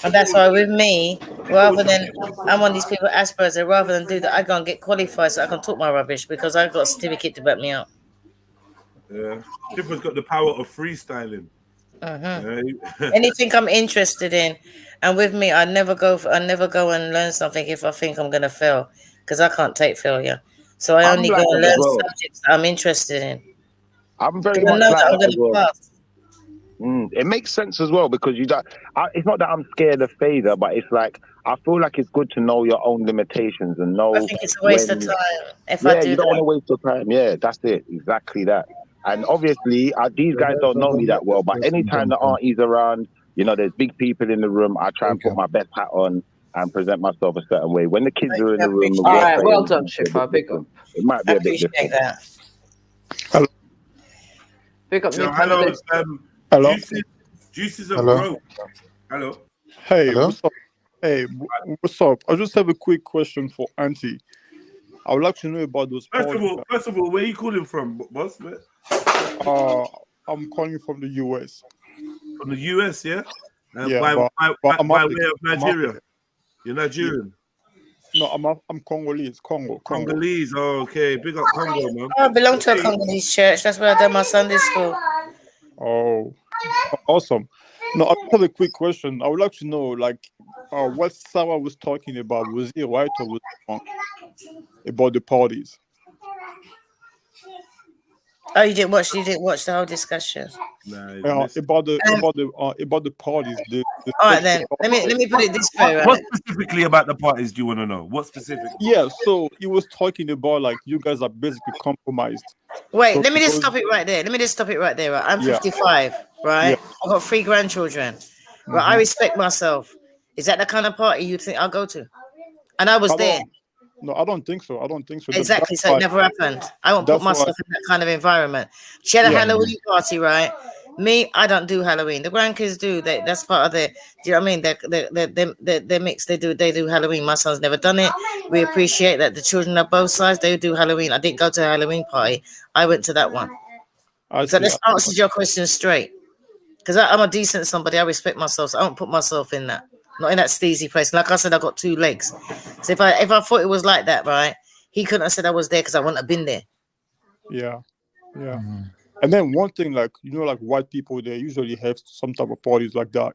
And that's why with me, rather than I'm on these people Asperger's, rather than do that, I go and get qualified so I can talk my rubbish because I've got a certificate to back me up. Yeah, Schiffer's got the power of freestyling. Anything I'm interested in, and with me, I never go and learn something if I think I'm gonna fail, because I can't take failure. So I only go and learn subjects that I'm interested in. I'm very much like that as well. It makes sense as well because it's not that I'm scared of failure, but it's like I feel like it's good to know your own limitations and know. I think it's a waste of time if I do you don't want to waste your time. Yeah, that's it, exactly that. And obviously, these guys don't know me that well, but anytime the auntie's around, you know, there's big people in the room. I try and put my best hat on and present myself a certain way. When the kids are in the room, all right, well done, Schiffer. Big up. It might be a bit different. Hello. Big up. Hello. Hello. Juices of growth. Hello. Hey, what's up? Hey, what's up? I just have a quick question for Auntie. I would like to know about those. First of all, where are you calling from, boss? I'm calling from the US. From the US, yeah? Yeah, by way of Nigeria. You're Nigerian? No, I'm Congolese. Congo. Congolese. Oh, okay. Big up Congo, man. I belong to a Congolese church. That's where I done my Sunday school. Oh, awesome. No, I have a quick question. I would like to know, like, what Sarah was talking about. Was he right or was he wrong about the parties? Oh, you didn't watch the whole discussion. About the parties. All right, then. Let me put it this way. Right? What specifically about the parties do you want to know? What specifically? Yeah, so he was talking about like you guys are basically compromised. Wait, so let me just stop it right there. Right? I'm 55, right? Yeah. I've got 3 grandchildren. Right, I respect myself. Is that the kind of party you think I'll go to? And I was there. No, I don't think so. Exactly, so it never happened. I won't put myself in that kind of environment. She had a Halloween party, right? Me, I don't do Halloween. The grandkids do. That's part of their. Do you know what I mean? They're mixed. They do Halloween. My son's never done it. We appreciate that. The children of both sides, they do Halloween. I didn't go to a Halloween party. I went to that one. So let's answer your question straight. Because I'm a decent somebody. I respect myself. So I don't put myself in that. Not in that steezy place. Like I said, I got 2 legs. So if I thought it was like that, right? He couldn't have said I was there because I wouldn't have been there. Yeah. And then one thing, like, you know, like white people, they usually have some type of parties like that.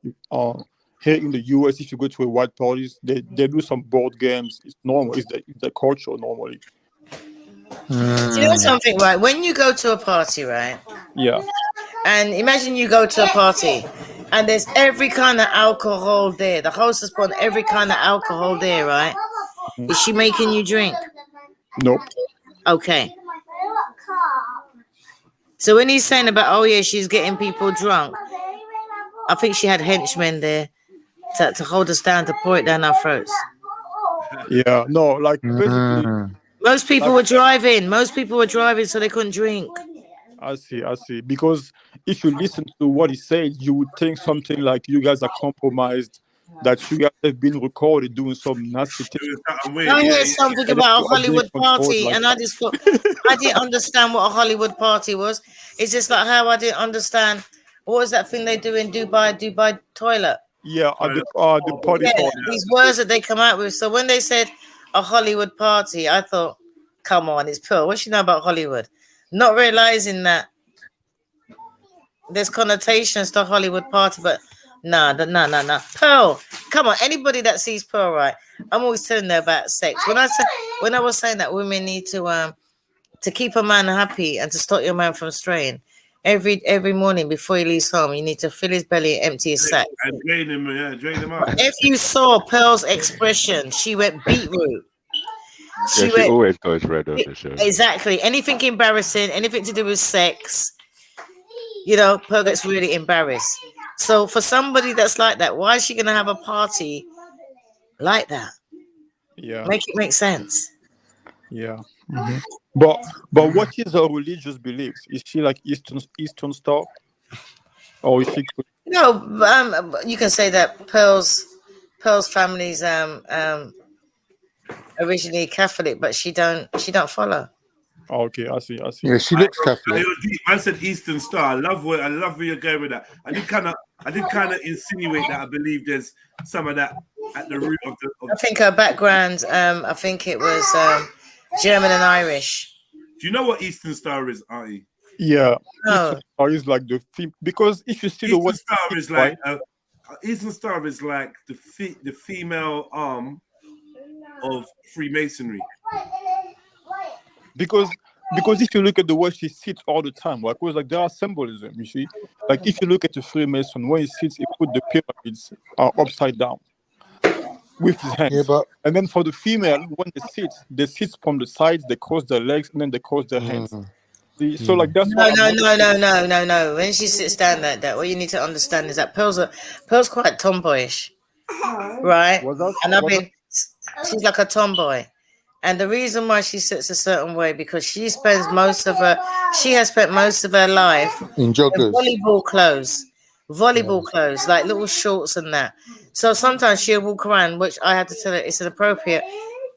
Here in the US, if you go to a white parties, they do some board games. It's normal. It's the culture normally. Do you know something, right? When you go to a party, right? Yeah. And imagine you go to a party and there's every kind of alcohol there. The host has put every kind of alcohol there, right? Is she making you drink? Nope. Okay. So when he's saying about, oh yeah, she's getting people drunk, I think she had henchmen there to hold us down, to pour it down our throats. Yeah, no, like basically, Most people were driving. Most people were driving, so they couldn't drink. I see. Because if you listen to what he said, you would think something like you guys are compromised, that you guys have been recorded doing some nasty things. I heard something about a Hollywood party, and I just thought I didn't understand what a Hollywood party was. It's just like how I didn't understand what was that thing they do in Dubai toilet. Yeah, the party toilet. These words that they come out with. So when they said a Hollywood party, I thought, come on, it's Pearl. What she know about Hollywood? Not realizing that there's connotations to Hollywood party, but nah. Pearl, come on. Anybody that sees Pearl, right? I'm always telling them about sex. When I was saying that women need to keep a man happy and to stop your man from straying, every morning before he leaves home, you need to fill his belly and empty his sack. And drain him out. If you saw Pearl's expression, she went beetroot. She always goes red on the show. Exactly. Anything embarrassing, anything to do with sex, Pearl gets really embarrassed. So for somebody that's like that, why is she going to have a party like that? Yeah. Make it make sense. Yeah. Mm-hmm. But what is her religious beliefs? Is she like Eastern Star? Or is she... No, you can say that Pearl's family's originally Catholic, but she don't follow. Oh, okay, I see. Yeah, she looks Catholic. I said Eastern Star. I love where you're going with that. I did kind of insinuate that I believe there's some of that at the root of the. I think her background. I think it was German and Irish. Do you know what Eastern Star is, Auntie? Yeah, Eastern Star is like the theme, because if you see the word Star is like Eastern Star is like the female arm of Freemasonry. Because if you look at the way she sits all the time, like, because like there are symbolism, you see. Like if you look at the Freemason, when he sits, he put the pyramids upside down with his hands. Yeah, but... And then for the female, when they sit from the sides, they cross their legs, and then they cross their hands. See? So like that's no. When she sits down like that, what you need to understand is that Pearl's quite tomboyish, right? She's like a tomboy. And the reason why she sits a certain way, because she has spent most of her life in joggers, in volleyball clothes, like little shorts and that. So sometimes she'll walk around, which I had to tell her it's inappropriate.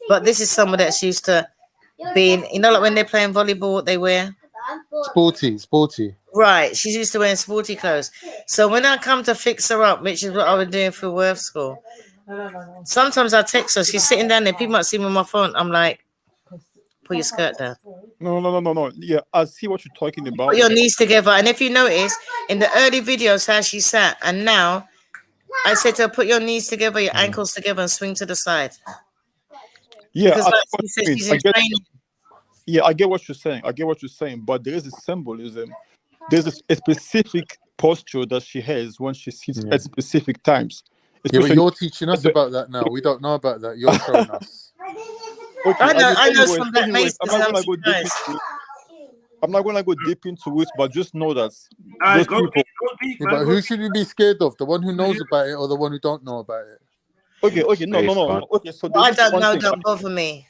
But this is someone that's used to being, like when they're playing volleyball, what they wear? Sporty. Right. She's used to wearing sporty clothes. So when I come to fix her up, which is what I was doing for Worth School, sometimes I text her. She's sitting down there. People might see me on my phone. I'm like, put your skirt down. No. Yeah, I see what you're talking about. Put your knees together. And if you notice, in the early videos, how she sat, and now I said to her, put your knees together, your ankles together, and swing to the side. Yeah, I get what you're saying. But there is a symbolism. There's a specific posture that she has when she sits at specific times. Yeah, but you're teaching us about that now. We don't know about that. You're showing us. Okay, I know some that makes I'm not going to go deep into it, but just know that those people... but who should we be scared of? The one who knows about it or the one who don't know about it? Okay, no. Okay, so I don't know, don't bother me.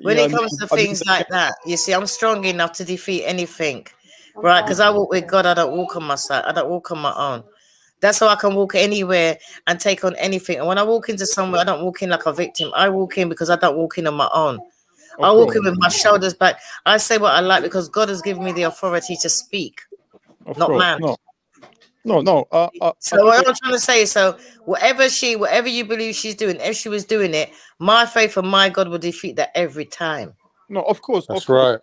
When it comes to things like that, you see, I'm strong enough to defeat anything, right? Because I walk with God. I don't walk on my side. I don't walk on my own. That's how I can walk anywhere and take on anything. And when I walk into somewhere, I don't walk in like a victim. I walk in because I don't walk in on my own. I walk in with my shoulders back. I say what I like because God has given me the authority to speak, not man. No. So what I'm trying to say is, so whatever you believe she's doing, if she was doing it, my faith and my God will defeat that every time. No, of course. That's right.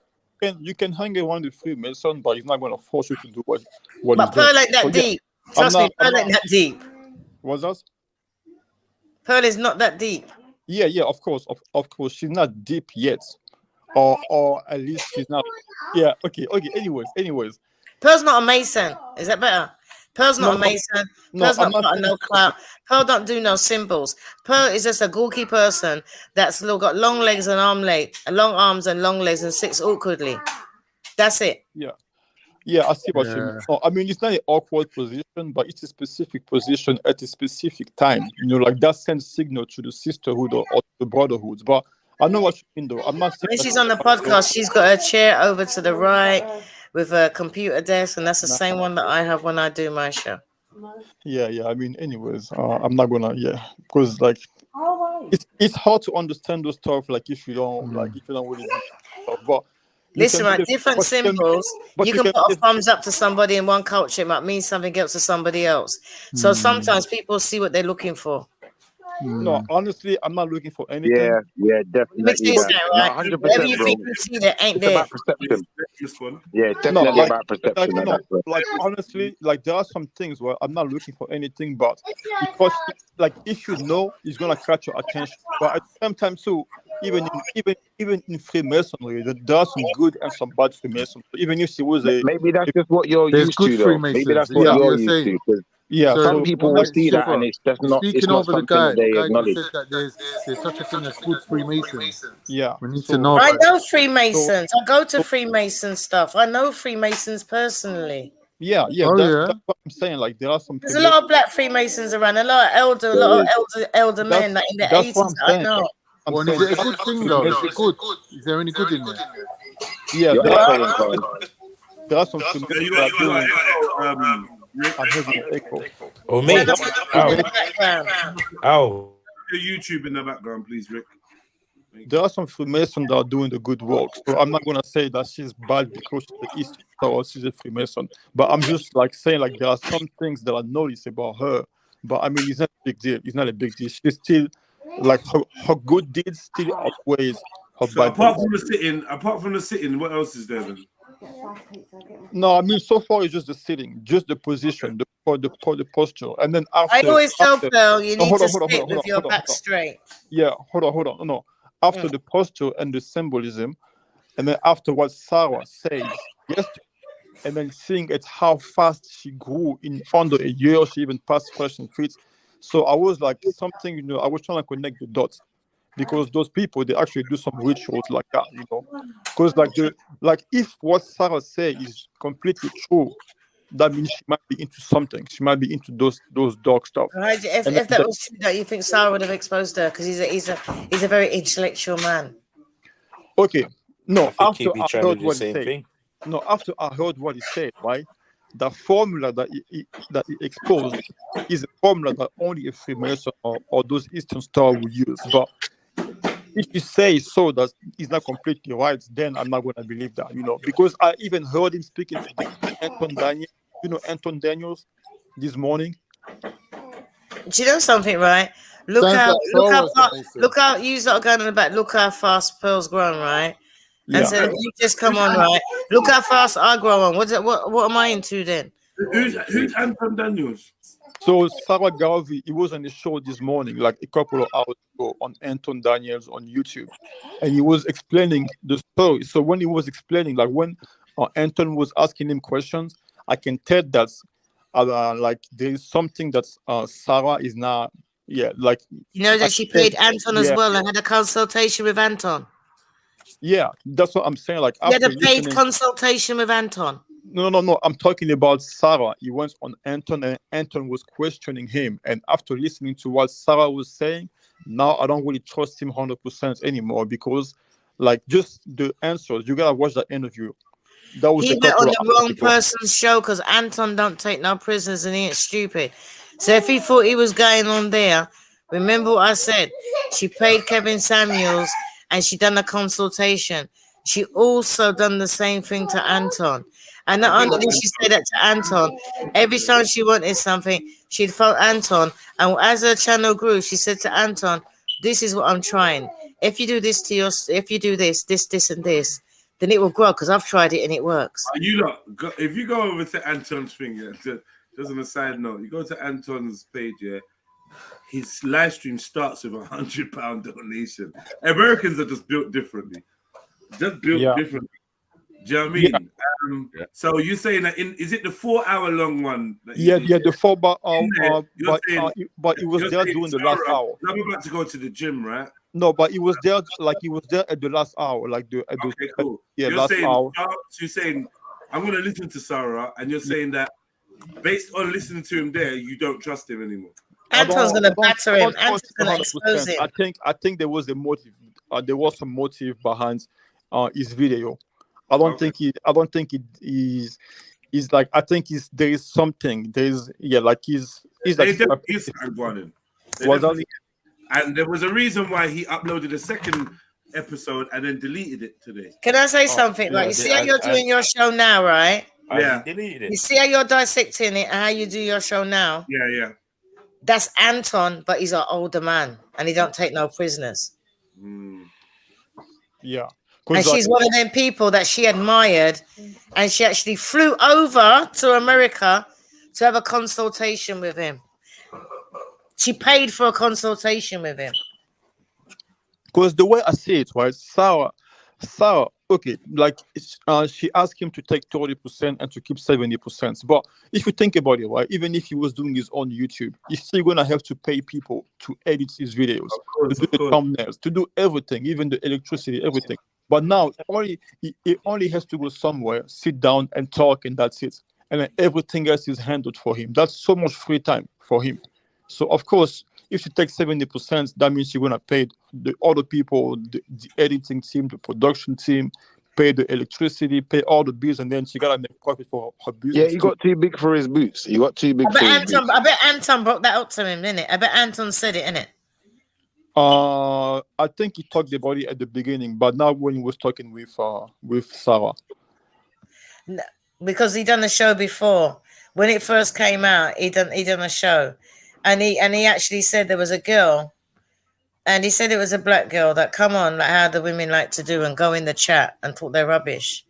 You can hang around the Freemason, but he's not going to force you to do what but Pearl like that deep. Trust me, Pearl ain't that deep. What's that? Pearl is not that deep. Yeah, of course. Of course, she's not deep yet. Or at least she's not. Yeah, okay. Anyways. Pearl's not a Mason. Is that better? Pearl's not a Mason. Pearl's not part of no clout. Pearl don't do no symbols. Pearl is just a gawky person that's got long legs and long arms and long legs and sits awkwardly. That's it. Yeah, I see what you mean. No, I mean, it's not an awkward position, but it's a specific position at a specific time. You know, like that sends signal to the sisterhood or the brotherhoods. But I know what you mean, though. I'm not saying when she's on the podcast, she's got her chair over to the right with a computer desk, and that's the same one that I have when I do my show. Yeah. I mean, anyways, I'm not gonna, because like it's hard to understand those stuff. Like if you don't really do stuff, but. Listen, right, different symbols. You can put a thumbs up to somebody in one culture, it might mean something else to somebody else. So sometimes people see what they're looking for. No, honestly, I'm not looking for anything. Yeah, definitely. Right? 100%, Whatever you bro. think you see that ain't It's there. about perception. Yeah, it's definitely about perception. Like honestly, like there are some things where I'm not looking for anything, but because like if you know, it's gonna catch your attention. But at the same time too, even in Freemasonry, there are some good and some bad Freemasonry. Even if she was maybe that's just what you're used to, though. Maybe that's what you're used to. Yeah, some people will see that, and it's just not. It's not something that they acknowledge. Said that there's such a thing as good Freemasons. Yeah, we need to know. I know Freemasons. I go to Freemason stuff. I know Freemasons personally. Yeah, that's what I'm saying. Like there are some. There's a lot of black Freemasons around. A lot of elder men like in the 80s. I know. Well, is it a good thing though? Is it good? Is there any good in there? Yeah, there are some. Oh, me? Oh. Your YouTube in the background, please, Rick. There are some Freemasons that are doing the good work. So I'm not gonna say that she's bad because she's the East or she's a Freemason. But I'm just like saying like there are some things that I notice about her. But I mean, it's not a big deal. It's not a big deal. She's still like her good deeds still outweighs her bad. Apart from the sitting, what else is there then? No, I mean so far it's just the sitting, just the position, the posture, and then after. I always tell Pearl you need to sit with your back straight. Yeah, hold on. No, after the posture and the symbolism, and then after what Sarah says yesterday, and then seeing at how fast she grew in under a year, she even passed fresh and fit. So I was like something, I was trying to connect the dots. Because those people, they actually do some rituals like that, Because if what Sarah says is completely true, that means she might be into something. She might be into those dark stuff. Right. If that was true, that you think Sarah would have exposed her because he's a very intellectual man. Okay. No, after I heard what he said. No, after I heard what he said, right? The formula that he exposed is a formula that only a Freemason or those Eastern Star will use. But if you say so that it's not completely right, then I'm not going to believe that, because I even heard him speaking to Anton Daniels. Anton Daniels this morning. Do you know something, right? Look how you are going on the back. Look how fast Pearl's grown, right? And so you just come on, right? Look how fast I grow on. What am I into then? Who's Anton Daniels? So Sarah Garvey, he was on the show this morning, like a couple of hours ago, on Anton Daniels on YouTube, and he was explaining the story. So when he was explaining, like when Anton was asking him questions, I can tell that like there is something that Sarah is now, like that she paid Anton as well and had a consultation with Anton. Yeah, that's what I'm saying. Like you had a paid consultation with Anton. No. I'm talking about Sarah. He went on Anton, and Anton was questioning him. And after listening to what Sarah was saying, now I don't really trust him 100% anymore because, like, just the answers. You gotta watch that interview. That was he went on the wrong person's show because Anton don't take no prisoners and he ain't stupid. So if he thought he was going on there, remember what I said? She paid Kevin Samuels and she done a consultation. She also done the same thing to Anton. And not only did she say that to Anton, every time she wanted something, she'd phone Anton. And as her channel grew, she said to Anton, this is what I'm trying. If you do this if you do this, and this, then it will grow because I've tried it and it works. If you go over to Anton's thing, just on a side note, you go to Anton's page, his live stream starts with £100 donation. Americans are just built differently. Differently. Do you know what I mean? So you're saying that is it the 4 hour long one? That Yeah, the 4 hour, but it was you're there saying, during the last Sarah, hour. I'm about to go to the gym, right? No, but it was there, like it was there at the last hour, like Okay, cool. yeah, You're last saying, hour. so you're saying, I'm going to listen to Sarah, and you're saying that based on listening to him there, you don't trust him anymore. Anton's going to batter him. Anton's going to 100%. expose him. I think there was a motive. There was some motive behind his video. I don't think it is. Is like, I think there is something. There's like he's like and there was a reason why he uploaded a second episode and then deleted it today. Can I say something? Like, you see how you're doing your show now, right? Yeah. You see how you're dissecting it and how you do your show now? Yeah. That's Anton, but he's an older man and he don't take no prisoners. Yeah. And she's one of them people that she admired, and she actually flew over to America to have a consultation with him. She paid for a consultation with him. Because the way I see it, right, Sarah, okay, like she asked him to take 30% and to keep 70%. But if you think about it, right, even if he was doing his own YouTube, he's still gonna have to pay people to edit his videos, to do the thumbnails, to do everything, even the electricity, everything. But now he only has to go somewhere, sit down and talk, and that's it. And then everything else is handled for him. That's so much free time for him. So of course, if you take 70%, that means you're gonna pay the other people, the editing team, the production team, pay the electricity, pay all the bills, and then she gotta make profit for her business. Yeah, he got too big for his boots. He got too big for his boots. I bet Anton brought that up to him, innit? I bet Anton said it, innit? I think he talked about it at the beginning, but now when he was talking with Sarah, because he done a show before when it first came out. He done a show, and he actually said there was a girl, and he said it was a black girl that come on like how the women like to do and go in the chat and talk their rubbish,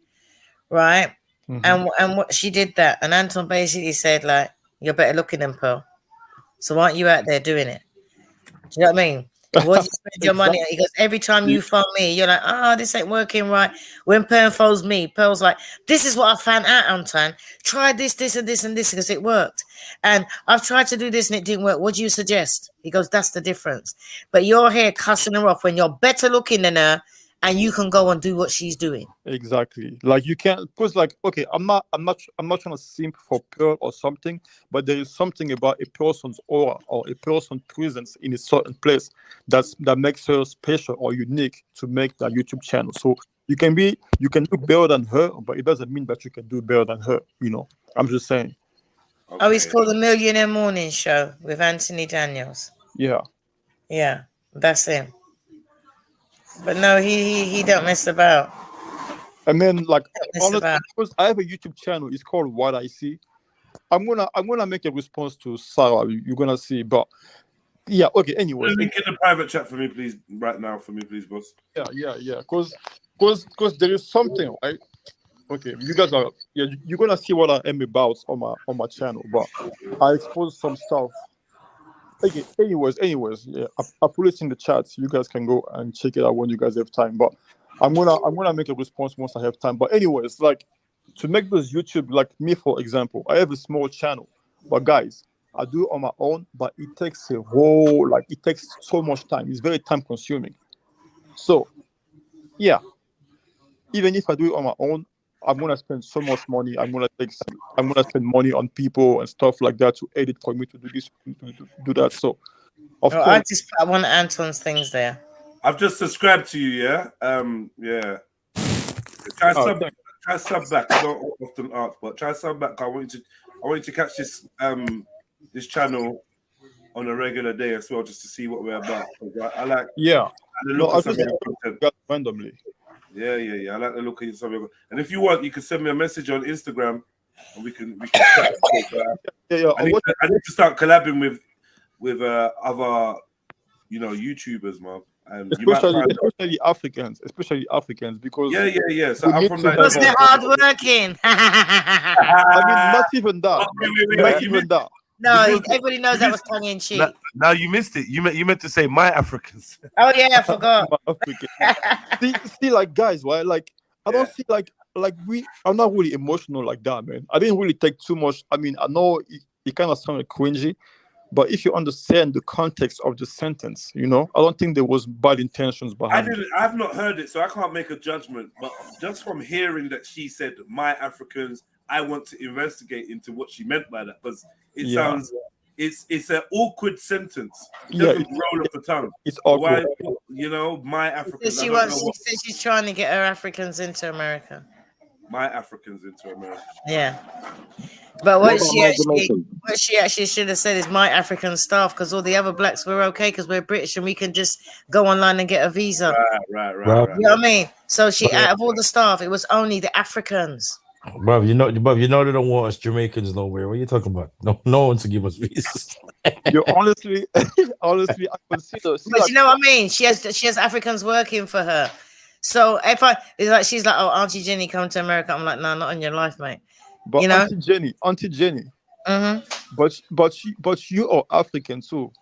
right? And what she did that, and Anton basically said like, "You're better looking than Pearl, so aren't you out there doing it?" Do you know what I mean? What do you spend your money on? He goes, every time you phone me, you're like, this ain't working right. When Pearl phones me, Pearl's like, this is what I found out, Anton. Try this, this, and this, and this, because it worked. And I've tried to do this and it didn't work. What do you suggest? He goes, that's the difference. But you're here cussing her off when you're better looking than her and you can go and do what she's doing. Exactly. Like you can't, because like, okay, I'm not trying to simp for Pearl or something, but there is something about a person's aura or a person's presence in a certain place that makes her special or unique to make that YouTube channel. So you can do better than her, but it doesn't mean that you can do better than her. You know, I'm just saying. Oh, it's called the Millionaire Morning Show with Anthony Daniels. Yeah, that's him. But no, he don't mess about. And then like honestly, because I have a YouTube channel, it's called What I See. I'm gonna make a response to Sarah. You're gonna see, but yeah, okay. Anyway, link in the private chat for me, please, right now, for me, please, boss. Yeah. Because there is something, right? Okay, you guys are you're gonna see what I am about on my channel, but I expose some stuff. Okay, anyways, yeah, I put it in the chat. You guys can go and check it out when you guys have time. But I'm gonna make a response once I have time. But anyways, like to make those YouTube, like me for example, I have a small channel, but guys, I do it on my own. But it takes it takes so much time. It's very time consuming. So yeah, even if I do it on my own, I'm gonna spend so much money. I'm gonna spend money on people and stuff like that to edit for me to do this, to do that. So, of course, I just put one of Anton's things there. I've just subscribed to you. Yeah. Try sub back. I don't often ask, but try sub back. I want you to catch this this channel on a regular day as well, just to see what we're about. I like. Yeah. The look of some of your content. Randomly. Yeah. I like the look of some of your. And if you want, you can send me a message on Instagram, and we can. I need to start collabing with other, YouTubers, man. And especially Africans, because So I'm from Nigeria. Because they're hardworking. I mean, not even that. Not even that. No, everybody knows that was tongue in cheek. Now you missed it. You meant to say my Africans. Oh yeah, I forgot. see, like guys, right? Like I don't see like like I'm not really emotional like that, man. I didn't really take too much. I mean, I know it kind of sounded cringy, but if you understand the context of the sentence, you know, I don't think there was bad intentions behind it. I've not heard it, so I can't make a judgment. But just from hearing that she said, "My Africans," I want to investigate into what she meant by that, because it sounds it's an awkward sentence. It doesn't roll off the tongue. It's awkward. Why, you know, my Africans. She said she's trying to get her Africans into America. My Africans into America. Yeah. But what she actually should have said is my African staff, because all the other blacks were okay because we're British and we can just go online and get a visa. Right. You know what I mean? So out of all the staff, it was only the Africans. Bro, you know they don't want us Jamaicans nowhere. What are you talking about? No one to give us visas. You honestly, I consider. But you know what I mean? She has Africans working for her. So she's like, oh, Auntie Jenny, come to America. I'm like, no, not on your life, mate. But you know, Auntie Jenny. Mm-hmm. But you are African too.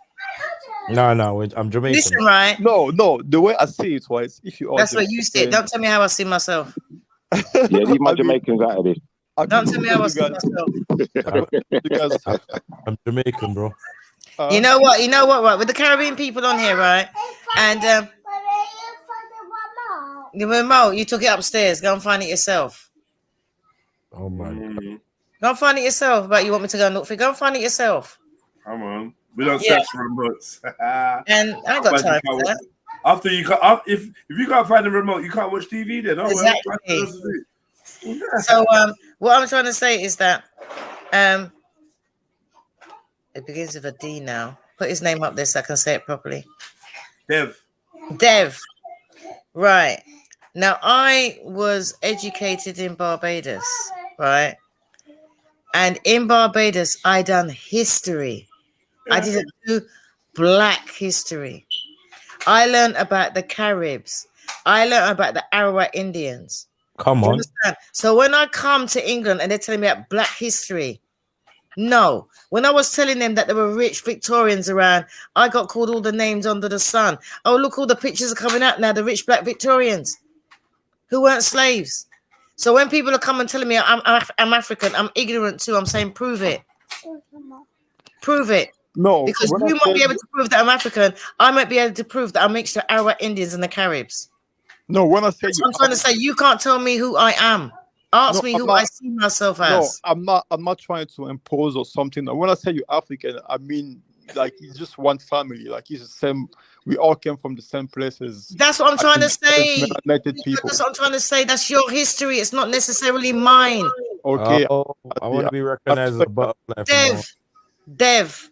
No, I'm Jamaican. Listen, right? No. The way I see it was, if you are. That's what you said. Don't tell me how I see myself. Yeah, leave my Jamaicans out of this. Don't tell me how I see myself. I'm Jamaican, bro. You know what? Right? With the Caribbean people on here, right? And the remote, you took it upstairs. Go and find it yourself. Oh my God. Go and find it yourself. But you want me to go and look for it? Go and find it yourself. Come on. We don't search for remotes. And I ain't got time for that. After you if you can't find the remote, you can't watch TV then. Oh, exactly. So what I'm trying to say is that it begins with a D now. Put his name up there so I can say it properly. Dev. Right. Now I was educated in Barbados, right? And in Barbados, I done history. I didn't do black history. I learned about the Caribs. I learned about the Arawak Indians. Come on. Understand? So when I come to England and they're telling me about black history, no. When I was telling them that there were rich Victorians around, I got called all the names under the sun. Oh, look, all the pictures are coming out now, the rich black Victorians who weren't slaves. So when people are coming telling me I'm African, I'm ignorant too. I'm saying, prove it. Prove it. No, because you might be able to prove that I'm African. I might be able to prove that I'm mixed with Arawak Indians and the Caribs. No, when I say I'm trying to say, you can't tell me who I am. Ask me who I see myself as. No, I'm not trying to impose or something. When I say you're African, I mean like it's just one family. Like it's the same. We all came from the same places. That's what I'm trying to say. United people. That's what I'm trying to say. That's your history. It's not necessarily mine. Okay. I want to be recognized as a butterfly. Dev.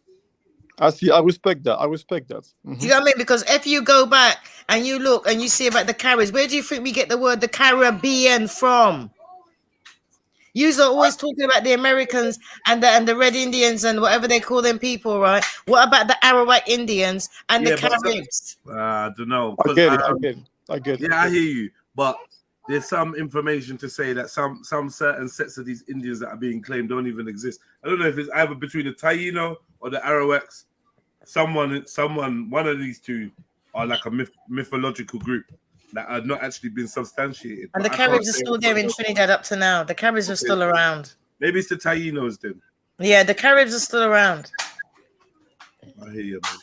I see. I respect that. Mm-hmm. Do you know what I mean? Because if you go back and you look and you see about the Caribs, where do you think we get the word the Caribbean from? You're always talking about the Americans and the Red Indians and whatever they call them people, right? What about the Arawak Indians and the Caribs? I don't know. I get it. Yeah, I hear you. But there's some information to say that some certain sets of these Indians that are being claimed don't even exist. I don't know if it's either between the Taino or the Arawaks. One of these two are like a mythological group that are not actually been substantiated. And the Caribs are still there in Trinidad up to now. The Caribs are still around. Maybe it's the Tainos then. Yeah, the Caribs are still around. I hear you, man.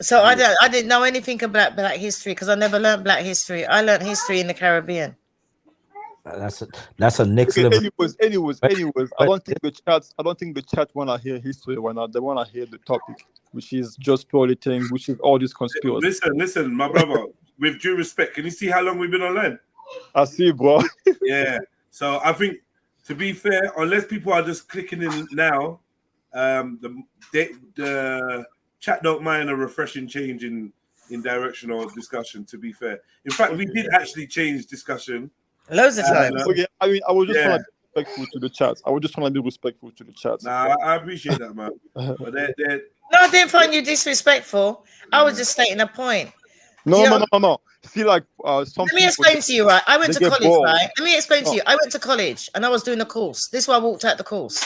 So I didn't know anything about black history because I never learned black history. I learned history in the Caribbean. That's a next level. Anyways. I don't think the chat wanna hear history right now. They wanna hear the topic, which is just purely things, which is all this conspiracy. Listen, my brother. With due respect, can you see how long we've been online? I see, bro. Yeah. So I think, to be fair, unless people are just clicking in now, the chat don't mind a refreshing change in direction or discussion. To be fair, in fact, we did actually change discussion loads of times. Okay, I mean, I was just trying to be respectful to the chat. Nah, I appreciate that, man. But no, I didn't find you disrespectful. I was just stating a point. No. See, like some. Let me explain to you, right? I went to college, right? Let me explain to you. I went to college and I was doing a course. This is why I walked out the course.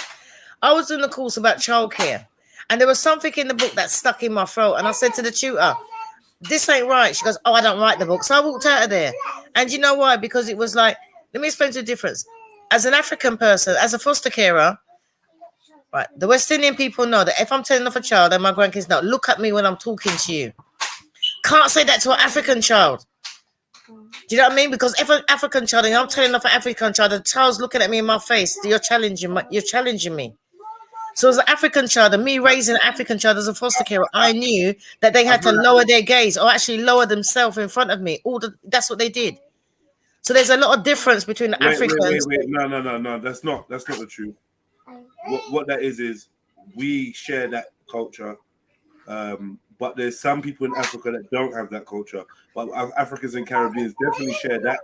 I was doing a course about childcare, and there was something in the book that stuck in my throat. And I said to the tutor, "This ain't right." She goes, "Oh, I don't write the book." So I walked out of there, and you know why? Because it was like Let me explain the difference. As an African person, as a foster carer, right, the West Indian people know that if I'm telling off a child and my grandkids know, look at me when I'm talking to you. Can't say that to an African child. Do you know what I mean? Because if an African child and I'm telling off an African child, the child's looking at me in my face, you're challenging me. So as an African child, and me raising an African child as a foster carer, I knew that they had to lower their gaze or actually lower themselves in front of me. That's what they did. So there's a lot of difference between the Africans. Wait. No. That's not the truth. What that is we share that culture. But there's some people in Africa that don't have that culture. But Africans and Caribbeans definitely share that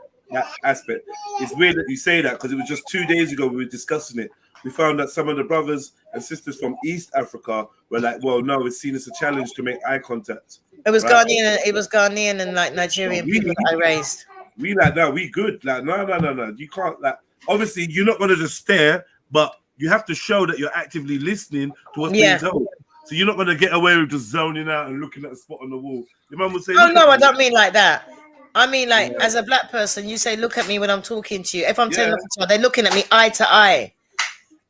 aspect. It's weird that you say that because it was just 2 days ago we were discussing it. We found that some of the brothers and sisters from East Africa were like, well, no, it's seen as a challenge to make eye contact. It was right? Ghanaian and like Nigerian people that I raised. We like, no, we good. Like, no. You can't, like, obviously you're not going to just stare, but you have to show that you're actively listening to what's being told. So you're not going to get away with just zoning out and looking at a spot on the wall. Your mum would say, oh, no, I don't mean like that. I mean, like, as a black person, you say, look at me when I'm talking to you. If I'm telling a child, they're looking at me eye to eye.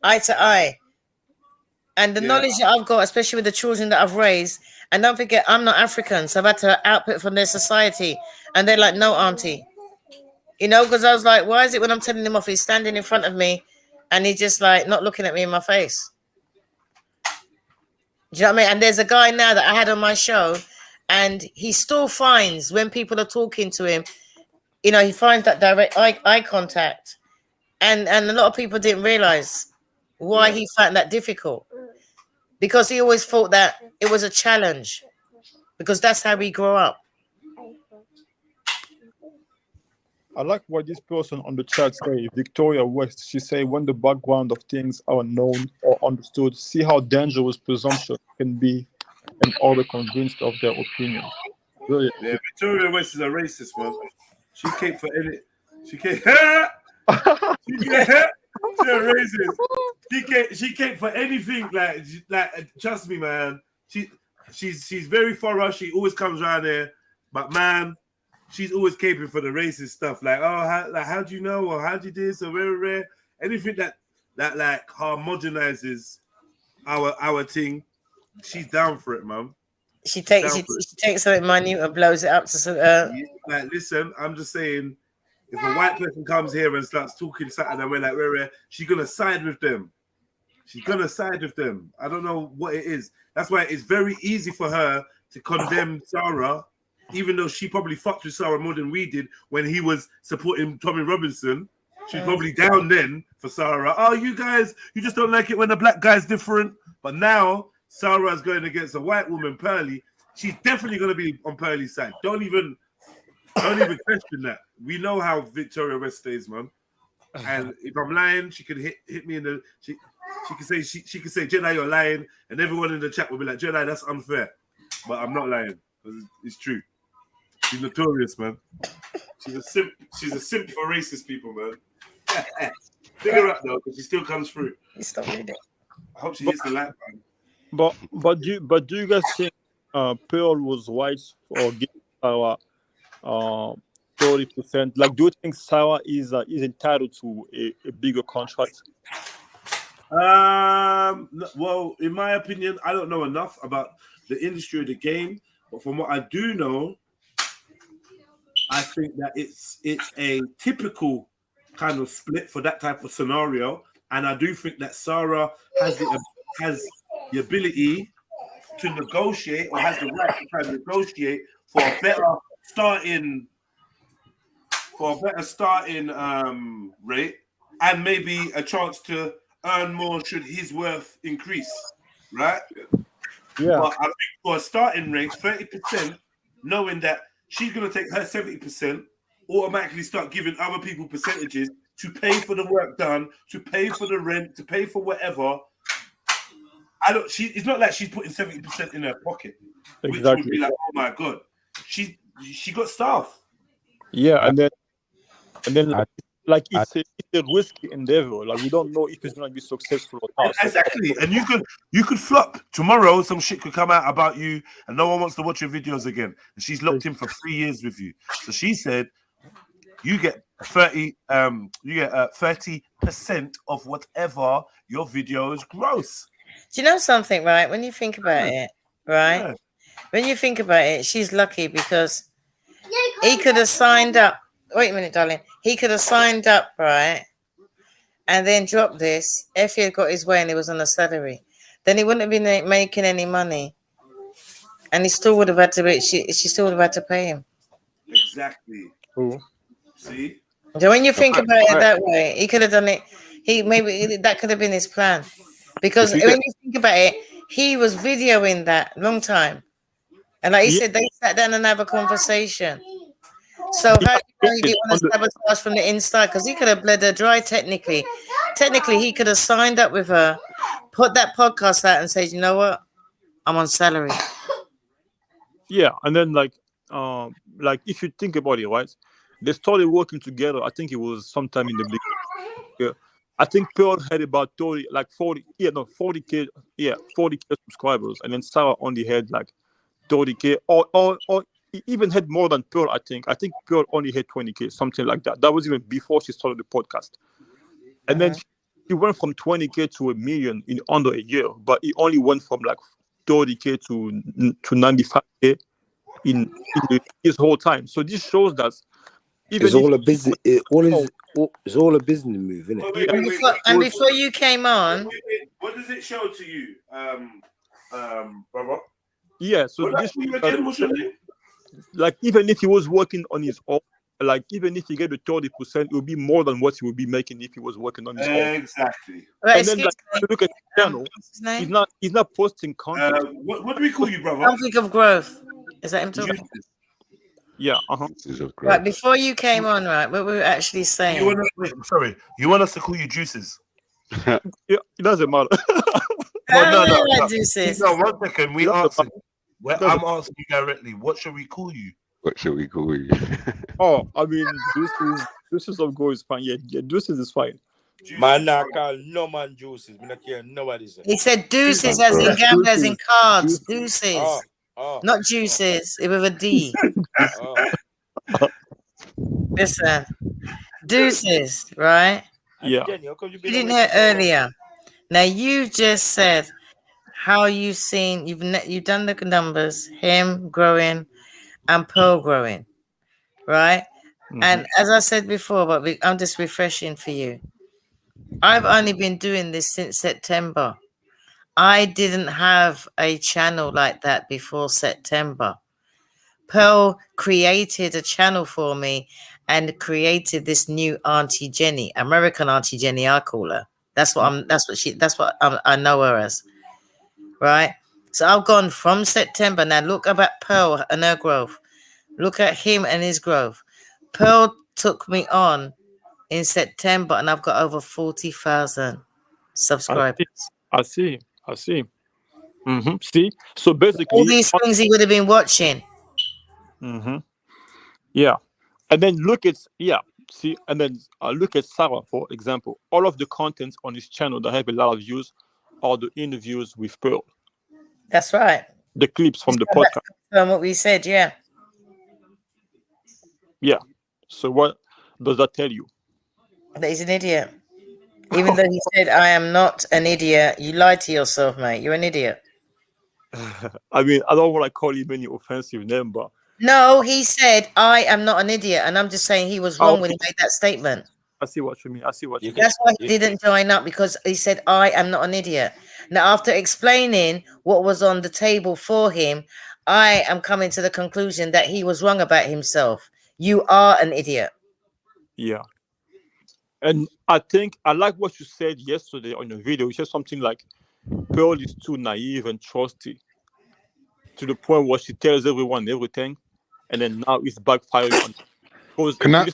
Eye to eye. And the knowledge that I've got, especially with the children that I've raised, and don't forget, I'm not African, so I've had to output from their society. And they're like, no, auntie. You know, because I was like, why is it when I'm telling him off, he's standing in front of me and he's just like not looking at me in my face? Do you know what I mean? And there's a guy now that I had on my show, and he still finds when people are talking to him, you know, he finds that direct eye contact. And a lot of people didn't realize why he found that difficult, because he always thought that it was a challenge, because that's how we grow up. I like what this person on the chat say, Victoria West. She say, when the background of things are known or understood, see how dangerous presumption can be and order convinced of their opinion. Brilliant. Yeah, Victoria West is a racist, man. She came for any. She came. She's a racist. She came for anything. Like, trust me, man. She's very thorough. She always comes around there, but man, she's always caping for the racist stuff. Like, oh, how do you know, or how do you do this, or rare. Anything that like homogenizes our thing, she's down for it, man. She takes something minute and blows it up to like, listen, I'm just saying, if a white person comes here and starts talking something and we're like, rare, she's gonna side with them. She's gonna side with them. I don't know what it is. That's why it's very easy for her to condemn Sarah, even though she probably fucked with Sarah more than we did when he was supporting Tommy Robinson. She's probably down then for Sarah. Oh, you guys, you just don't like it when the black guy's different. But now Sarah's going against a white woman, Pearly. She's definitely going to be on Pearly's side. Don't even question that. We know how Victoria West stays, man. And if I'm lying, she could hit me in the. She could say Jedi, you're lying, and everyone in the chat will be like, Jedi, that's unfair. But I'm not lying because it's true. She's notorious, man. She's a simp. She's a simp for racist people, man. Pick her up though, because she still comes through. I hope she hits the light, man. But do you guys think Pearl was wise for giving Sarah 30%? Like, do you think Sarah is entitled to a bigger contract? Well, in my opinion, I don't know enough about the industry of the game, but from what I do know, I think that it's a typical kind of split for that type of scenario, and I do think that Sarah has the ability to negotiate, or has the right to try to negotiate for a better starting rate, and maybe a chance to earn more should his worth increase, right? Yeah. But I think for a starting rate, 30%, knowing that she's going to take her 70%, automatically start giving other people percentages to pay for the work done, to pay for the rent, to pay for whatever. It's not like she's putting 70% in her pocket, which would be like, oh my god, she got staff. Yeah, and then like it's a risky endeavor. Like, we don't know if it's going to be successful or not. Exactly, and you could flop tomorrow. Some shit could come out about you, and no one wants to watch your videos again. And she's locked in for 3 years with you. So she said, you get 30 30% of whatever your videos gross. Do you know something, right? When you think about it, right? Yeah. When you think about it, she's lucky because he could have signed up. Wait a minute, darling. He could have signed up, right? And then dropped this if he had got his way and he was on a salary. Then he wouldn't have been making any money. And he still would have had to, she still would have had to pay him. Exactly. Ooh. See? So when you think about it that way, he could have done it. That could have been his plan. Because when you think about it, he was videoing that long time. And like he said, they sat down and have a conversation. So how do you know he didn't want to sabotage from the inside? Because he could have bled her dry technically. Technically, he could have signed up with her, put that podcast out and said, you know what? I'm on salary. Yeah, and then like if you think about it, right? They started working together. I think it was sometime in the beginning. Yeah. I think Pearl had about 40K subscribers, and then Sarah only had like 30K, or even had more than Pearl. I think Pearl only had 20K, something like that. That was even before she started the podcast. And then she went from 20K to 1 million in under a year, but it only went from like 30K to 95K in his whole time. So this shows that it's all a business. It's all a business move, isn't it? And before you came on, what does it show to you, brother? Yeah. So this, like, even if he was working on his own, like even if he get the 30%, it would be more than what he would be making if he was working on his own. Exactly. Right, and then like, look at his channel. He's not posting content. What do we call you, brother? Something of growth. Is that him talking? Yeah. Right, before you came on, right, what we were actually saying. You want us to call you Juices? Yeah, it doesn't matter. No, Juices. No, 1 second. We answered. I'm asking you directly. What should we call you? What should we call you? Oh, I mean, Juices of Go is fine. Yeah, Juices is fine. Man, I call no man Juices. Me not care nobody say. He said deuces as in gamblers in cards. Deuces. Not juices. It with a D. Listen. Deuces, right? Yeah. You didn't hear earlier. Now you just said how you've seen, you've done the numbers, him growing and Pearl growing, right? And as I said before, but I'm just refreshing for you. I've only been doing this since September. I didn't have a channel like that before September. Pearl created a channel for me and created this new Auntie Jenny, American Auntie Jenny, I call her. That's what I know her as, right? So I've gone from September. Now look about Pearl and her growth. Look at him and his growth. Pearl took me on in September, and I've got over 40,000 subscribers. I see. See, so basically, all these things he would have been watching. Yeah, and then look at see, and then look at Sarah, for example. All of the contents on his channel that have a lot of views are the interviews with Pearl. That's right. The clips from the podcast. From what we said, yeah. Yeah. So what does that tell you? That he's an idiot. Even though he said, I am not an idiot, you lied to yourself, mate. You're an idiot. I mean, I don't want to call him any offensive name, but... No, he said, I am not an idiot. And I'm just saying he was wrong when he made that statement. I see what you mean. That's why he didn't join up, because he said, I am not an idiot. Now, after explaining what was on the table for him, I am coming to the conclusion that he was wrong about himself. You are an idiot. Yeah. And I think I like what you said yesterday on your video. You said something like, Pearl is too naive and trusty to the point where she tells everyone everything, and then now it's backfiring on her. Because to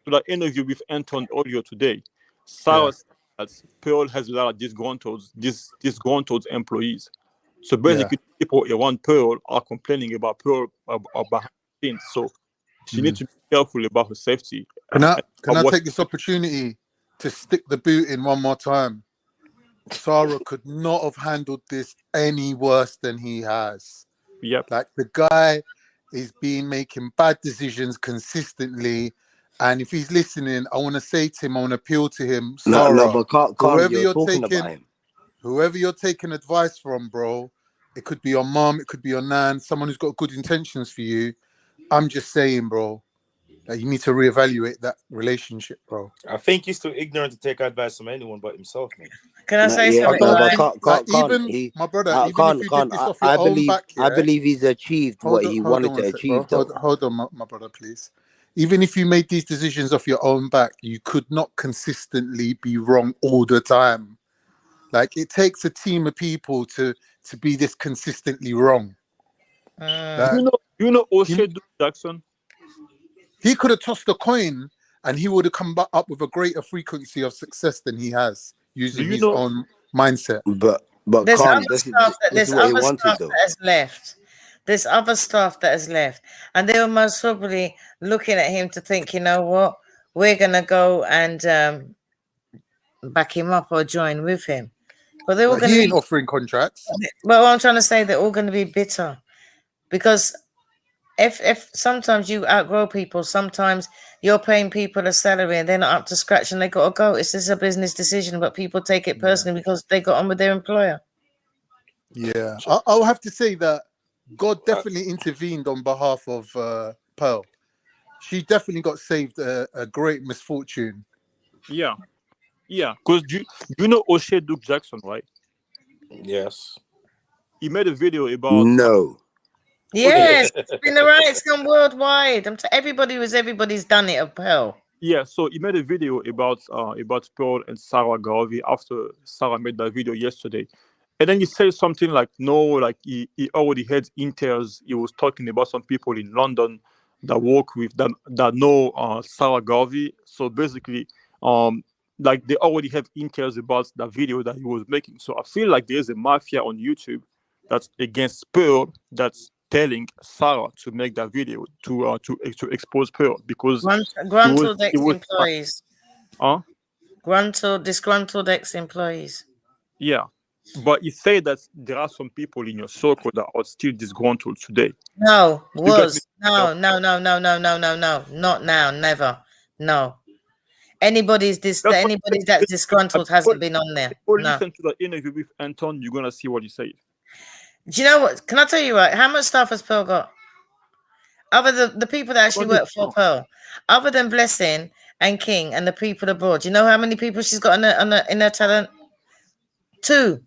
that interview with Anton earlier today, Sarah said that Pearl has a lot of disgruntled employees. So basically, people around Pearl are complaining about Pearl behind the scenes. So she needs to be careful about her safety. Can I take this opportunity to stick the boot in one more time? Sarah could not have handled this any worse than he has. Yep. Like, the guy is making bad decisions consistently, And if he's listening, I want to say to him, I want to appeal to him, No, Sarah, but can't whoever you're talking about him. whoever you're taking advice from, bro, it could be your mom, it could be your nan, someone who's got good intentions for you. I'm just saying, bro, that you need to reevaluate that relationship, bro. I think he's too ignorant to take advice from anyone but himself, man. Can I say Yeah, something? no, but Right? My brother, even if you did this off your own back, I believe he's achieved what he wanted to achieve, though. Hold on, my brother, please. Even if you made these decisions off your own back, you could not consistently be wrong all the time. Like, it takes a team of people to be this consistently wrong. You know O'Shea Jackson? He could have tossed a coin and he would have come back up with a greater frequency of success than he has using his own mindset. But there's other stuff that has left. There's other stuff that has left, and they were most probably looking at him to think, you know what, we're gonna go and back him up or join with him. But they're all going he to ain't be offering contracts. But what I'm trying to say, they're all going to be bitter, because if sometimes you outgrow people, sometimes you're paying people a salary and they're not up to scratch and they got to go. It's just a business decision, but people take it personally because they got on with their employer. Yeah, I'll have to say that God definitely intervened on behalf of Pearl. She definitely got saved a great misfortune. Yeah, because you know O'Shea Jackson, right? Yes. He made a video about no. Yes, it's been the right. It's gone worldwide. Everybody's done it. Of Pearl. Yeah, so he made a video about Pearl and Sarah Garvey after Sarah made that video yesterday. And then he said something like, no, like he already had inters. He was talking about some people in London that work with that know Sarah Garvey. So basically, like they already have inters about the video that he was making. So I feel like there's a mafia on YouTube that's against Pearl, that's telling Sarah to make that video to expose Pearl, because disgruntled ex-employees. Disgruntled ex-employees. Yeah, but you say that there are some people in your circle that are still disgruntled today. No, not now, never, no. Anybody that's disgruntled hasn't been on there. Or listen to the interview with Anton, you're gonna see what he said. Do you know what? Can I tell you what? How much staff has Pearl got? Other than the people that actually work for Pearl, other than Blessing and King and the people abroad, do you know how many people she's got in her talent? 2.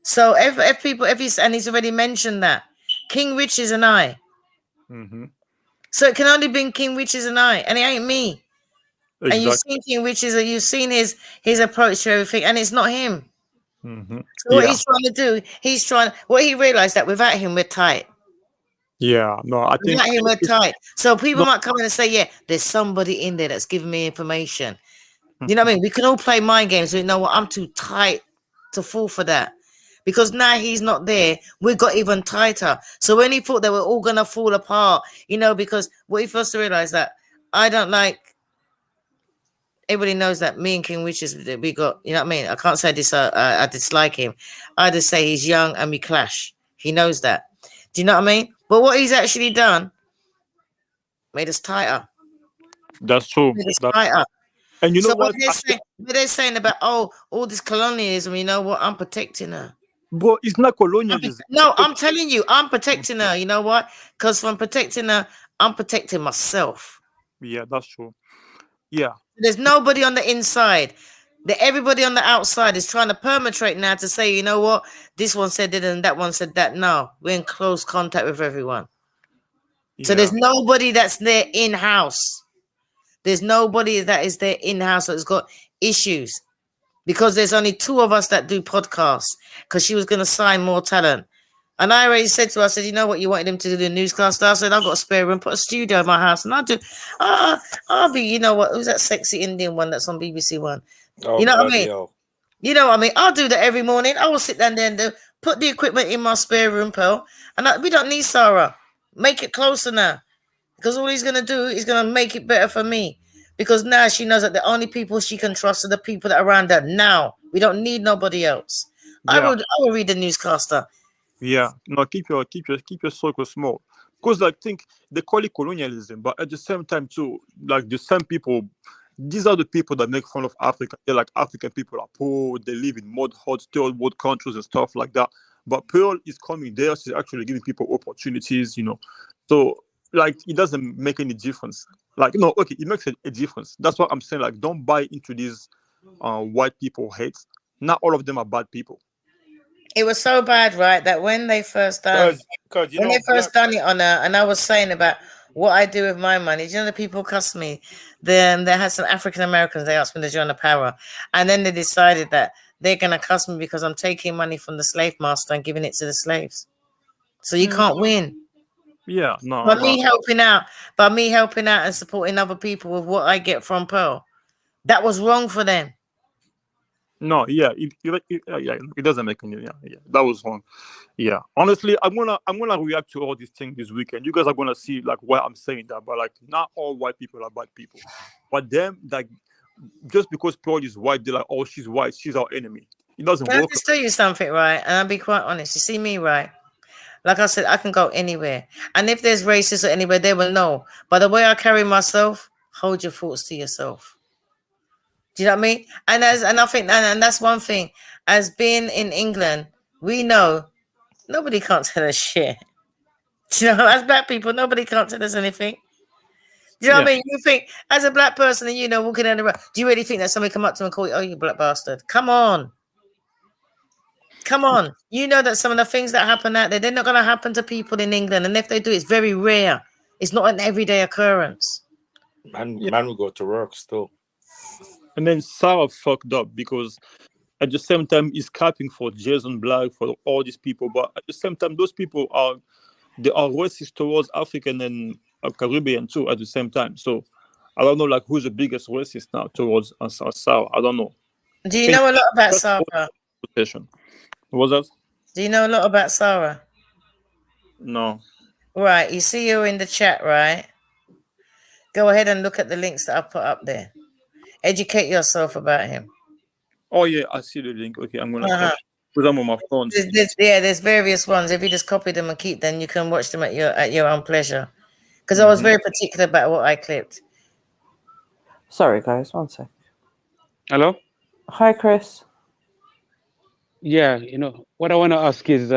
So and he's already mentioned that King Riches and I. Mm-hmm. So it can only be King Riches and I, and it ain't me. Exactly. And you've seen King Riches, and you've seen his approach to everything, and it's not him. Mm-hmm. So what he's trying to do, what he realized that without him we're tight. Yeah, no, I think without him we're tight. So people might come in and say, yeah, there's somebody in there that's giving me information. You know what I mean? We can all play mind games. We know what, I'm too tight to fall for that. Because now he's not there, we got even tighter. So when he thought they were all gonna fall apart, because what he first realized that I don't like. Everybody knows that me and King Riches, we got, you know what I mean? I can't say this, I dislike him. I just say he's young and we clash. He knows that. Do you know what I mean? But what he's actually done made us tighter. That's true. Made us tighter. And you know what? They're saying about, all this colonialism, you know what? I'm protecting her. Bro, it's not colonialism. No, I'm telling you, I'm protecting her. You know what? Because from protecting her, I'm protecting myself. Yeah, that's true. Yeah. There's nobody on the inside. Everybody on the outside is trying to perpetrate now to say, you know what? This one said it and that one said that. No, we're in close contact with everyone. Yeah. So there's nobody that's there in-house. There's nobody that is there in-house that's got issues. Because there's only 2 of us that do podcasts, because she was going to sign more talent. And I already said to her, I said, you know what, you wanted him to do the newscast? I said, I've got a spare room, put a studio in my house. And I'll be, you know what, who's that sexy Indian one that's on BBC One? You know what I mean? You know what I mean? I'll do that every morning. I will sit down there and put the equipment in my spare room, Pearl. And we don't need Sarah. Make it closer now. Because all he's going to do is going to make it better for me. Because now she knows that the only people she can trust are the people that are around her now. We don't need nobody else. Yeah. I will read the newscaster. Yeah, no, keep your circle small. Because like think they call it colonialism, but at the same time too, like the same people, these are the people that make fun of Africa. They're like African people are poor, they live in mud huts, third world countries and stuff like that. But Pearl is coming there, she's actually giving people opportunities, you know. So like it doesn't make any difference. Like no, okay, it makes a difference. That's what I'm saying. Like don't buy into these white people hate. Not all of them are bad people. It was so bad, right, that when they first done it on and I was saying about what I do with my money, you know, the people cuss me. Then they had some African Americans, they asked me to join the power. And then they decided that they're gonna cuss me because I'm taking money from the slave master and giving it to the slaves. So you can't win. Yeah, no. By me helping out and supporting other people with what I get from Pearl. That was wrong for them. No, yeah, it doesn't make any. Yeah, that was wrong. Yeah, honestly, I'm gonna react to all these things this weekend. You guys are gonna see like why I'm saying that, but like not all white people are bad people, but them like just because Pearl is white, they're like, oh, she's white, she's our enemy. It doesn't Can I work. just tell you something, right? And I'll be quite honest. You see me, right? Like I said, I can go anywhere, and if there's racists or anywhere, they will know. By the way I carry myself, hold your thoughts to yourself. Do you know what I mean? And I think and that's one thing. As being in England, we know nobody can't tell us shit. Do you know, as black people, nobody can't tell us anything. Do you know what I mean? You think as a black person and you know walking down the road, do you really think that somebody come up to them and call you, oh, you black bastard? Come on. Come on. You know that some of the things that happen out there, they're not gonna happen to people in England. And if they do, it's very rare. It's not an everyday occurrence. Man will go to work still. And then Sarah fucked up because at the same time he's capping for Jason Black, for all these people, but at the same time those people are racist towards African and Caribbean too at the same time. So I don't know like who's the biggest racist now towards Sarah. I don't know. Do you know a lot about Sarah? What was that? Do you know a lot about Sarah? No. Right, you see you're in the chat, right? Go ahead and look at the links that I put up there. Educate yourself about him. Oh yeah, I see the link. Okay, I'm gonna put them on my phone. There's various ones. If you just copy them and keep them, you can watch them at your own pleasure. Because I was very particular about what I clipped. Sorry, guys, one sec. Hello? Hi, Chris. Yeah, you know, what I want to ask is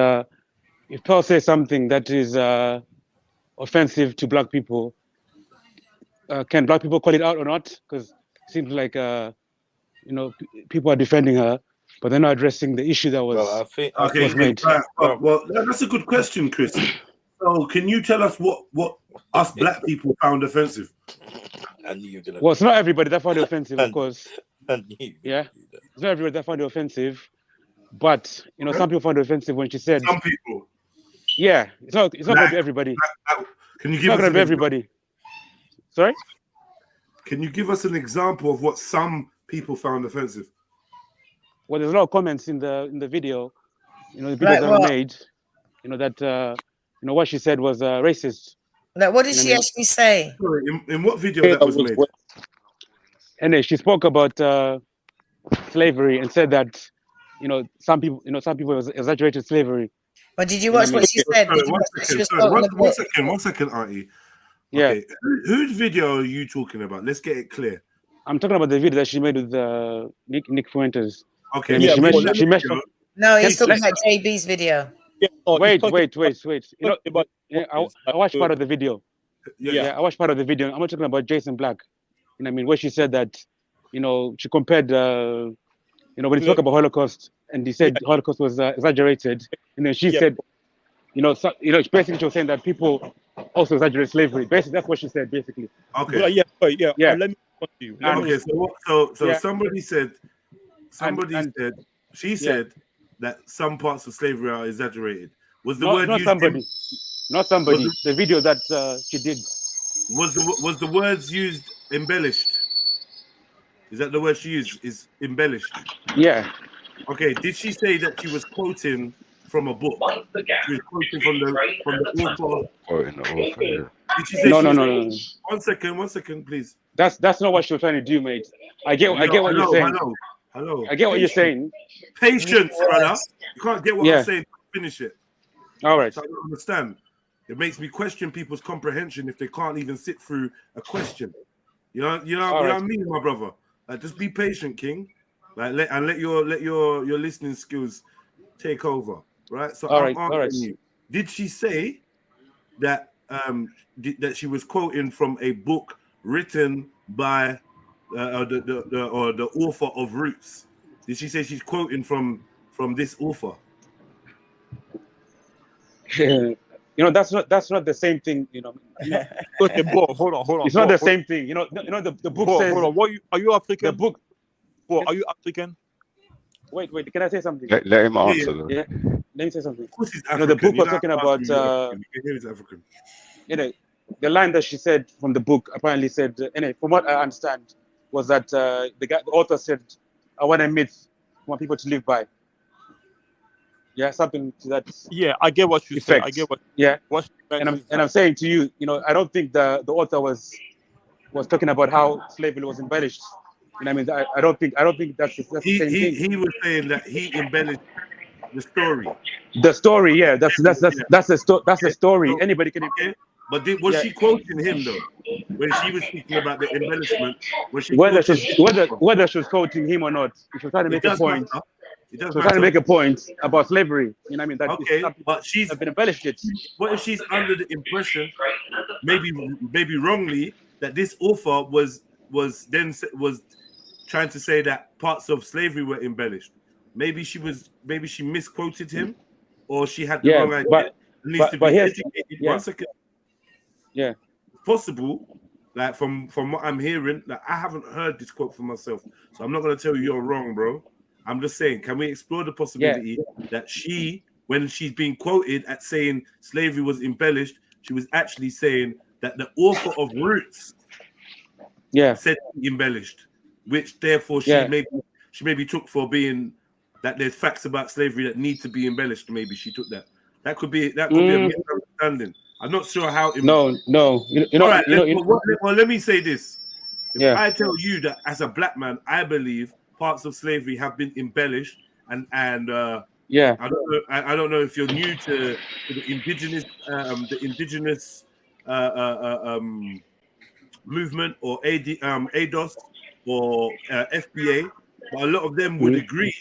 if Pearl says something that is offensive to black people, can black people call it out or not? Because it seems like, you know, people are defending her, but they're not addressing the issue that was, was made. Well, that's a good question, Chris. So can you tell us what us black people found offensive? Well, it's not everybody that found it offensive, of course. Yeah, it's not everybody that found it offensive, but you know, some people found it offensive when she said. Some people. Yeah, it's not going to be everybody. Can you give us not going to be everybody? Sorry. Can you give us an example of what some people found offensive? Well, there's a lot of comments in the video. You know, the video that were made. You know that you know what she said was racist. Now, what did she actually say? In what video that was made? And she spoke about slavery and said that you know some people exaggerated slavery. But did you watch what she said? One second, Auntie. Yeah. Okay. Whose video are you talking about? Let's get it clear. I'm talking about the video that she made with Nick Fuentes. Okay. Yeah, she mentioned. No, he's talking about JB's video. Yeah, wait. You know, I watched part of the video. Yeah, I watched part of the video. I'm not talking about Jason Black. You know, what I mean, where she said that, you know, she compared, you know, when he talked about Holocaust, and he said the Holocaust was exaggerated, and then she said, basically she was saying that people also exaggerate slavery. Basically, that's what she said. Basically. Okay. Well, yeah. Let me respond to you. Okay. So somebody said. She said that some parts of slavery are exaggerated. Was the word not used? Somebody. The video that she did. Was the words used embellished? Is that the word she used? Is embellished? Yeah. Okay. Did she say that she was quoting from a book? She was quoting from the author. Did she say no. One second, please. That's not what she was trying to do, mate. I get what you're saying. Hello. I get what you're saying. Patience, brother. You can't get what I'm saying. Finish it. All right. So I don't understand. It makes me question people's comprehension if they can't even sit through a question. You know what I mean, my brother. Like, just be patient, King. Like, let your listening skills take over, right? So I'm asking you: did she say that that she was quoting from a book written by the author of Roots? Did she say she's quoting from this author? That's not the same thing. Okay, Bo, hold on. It's not the same thing. The book Bo, says. hold on. Are you African? The book. Bo, are you African? Wait. Can I say something? Let him answer. Yeah. Let me say something. Of course he's African. The book was talking about. He's African. The line that she said from the book apparently said, from what I understand, was that the author said, "I want a myth, I want people to live by." Yeah, something to that. Yeah, I get what you say. I get what. Yeah. What and I'm saying to you, I don't think the author was talking about how slavery was embellished. I mean, I don't think that's the same thing. He was saying that he embellished the story. The story, yeah, that's a story. Anybody can. Okay. But was she quoting him though? When she was speaking about the embellishment, was she whether she was quoting him or not, she was trying to make a point. She was trying to make a point about slavery. I mean, that okay, but she's have been embellished it. What if she's under the impression, maybe wrongly, that this author was trying to say that parts of slavery were embellished? Maybe she misquoted him, or she had the wrong idea. One second. Yeah, possible. Like from what I'm hearing, like I haven't heard this quote for myself, so I'm not gonna tell you you're wrong, bro. I'm just saying, can we explore the possibility that when she's being quoted at saying slavery was embellished, she was actually saying that the author of Roots, said embellished, which therefore she maybe took for being that there's facts about slavery that need to be embellished. Maybe she took that. That could be a misunderstanding. I'm not sure how. No. Well, let me say this. If I tell you that as a black man, I believe parts of slavery have been embellished, and I don't know if you're new to the indigenous movement or ADOS or FBA, but a lot of them would agree.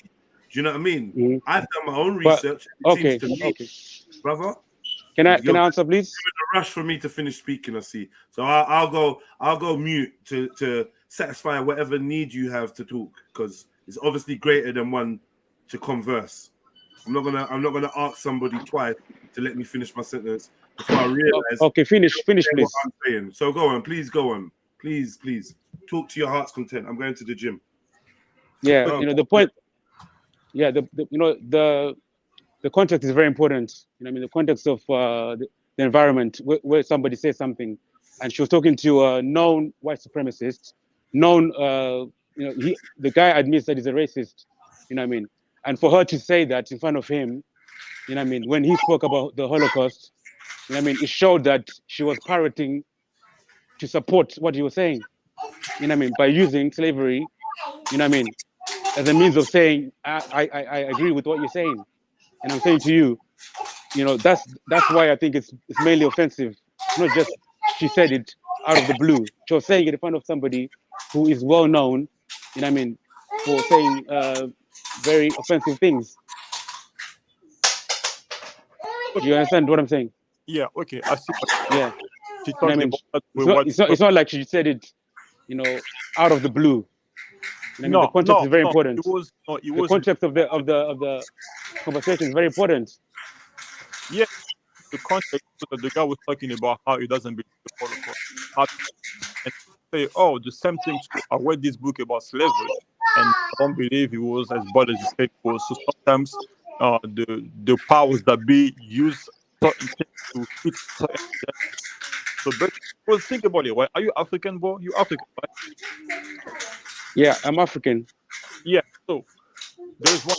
Do you know what I mean? I've done my own research. It seems to me, brother. Can I answer, please? You're in a rush for me to finish speaking, I see. So I'll go mute to satisfy whatever need you have to talk, because it's obviously greater than one to converse. I'm not gonna ask somebody twice to let me finish my sentence before I realize. Okay, finish, please. What I'm saying. So go on, please go on. Please talk to your heart's content. I'm going to the gym. Yeah, the point. Yeah, the context is very important. The context of the environment where somebody says something, and she was talking to a known white supremacist, the guy admits that he's a racist. And for her to say that in front of him, when he spoke about the Holocaust, it showed that she was parroting to support what he was saying. By using slavery, as a means of saying I agree with what you're saying. And I'm saying to you, that's why I think it's mainly offensive. It's not just she said it out of the blue. She was saying it in front of somebody who is well known, for saying very offensive things. Do you understand what I'm saying? Yeah. Okay. I see. Yeah. It's not like she said it, out of the blue. The context is very important. The context of the conversation is very important. Yeah, the context that the guy was talking about how he doesn't believe the Holocaust, and say, "Oh, the same thing. I read this book about slavery, and I don't believe it was as bad as you said it was." So sometimes, the powers that be use certain things to fit certain. So, but think about it. Right? Are you African, bro? You African, right? Yeah, I'm African. Yeah. So there's one.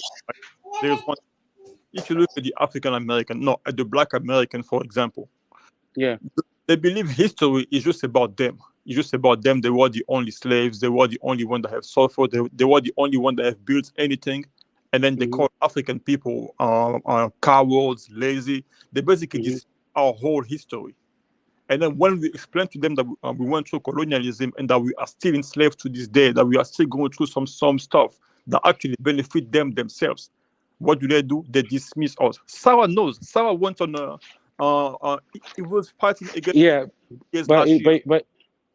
If you look at the African American, at the Black American, for example, they believe history is just about them. It's just about them. They were the only slaves. They were the only one that have suffered. They were the only one that have built anything. and then they call African people cowards, lazy. They basically just our whole history. And then when we explain to them that we went through colonialism and that we are still enslaved to this day, that we are still going through some stuff that actually benefit them themselves, what do? They dismiss us. Sarah knows. Sarah went on it was fighting against last year.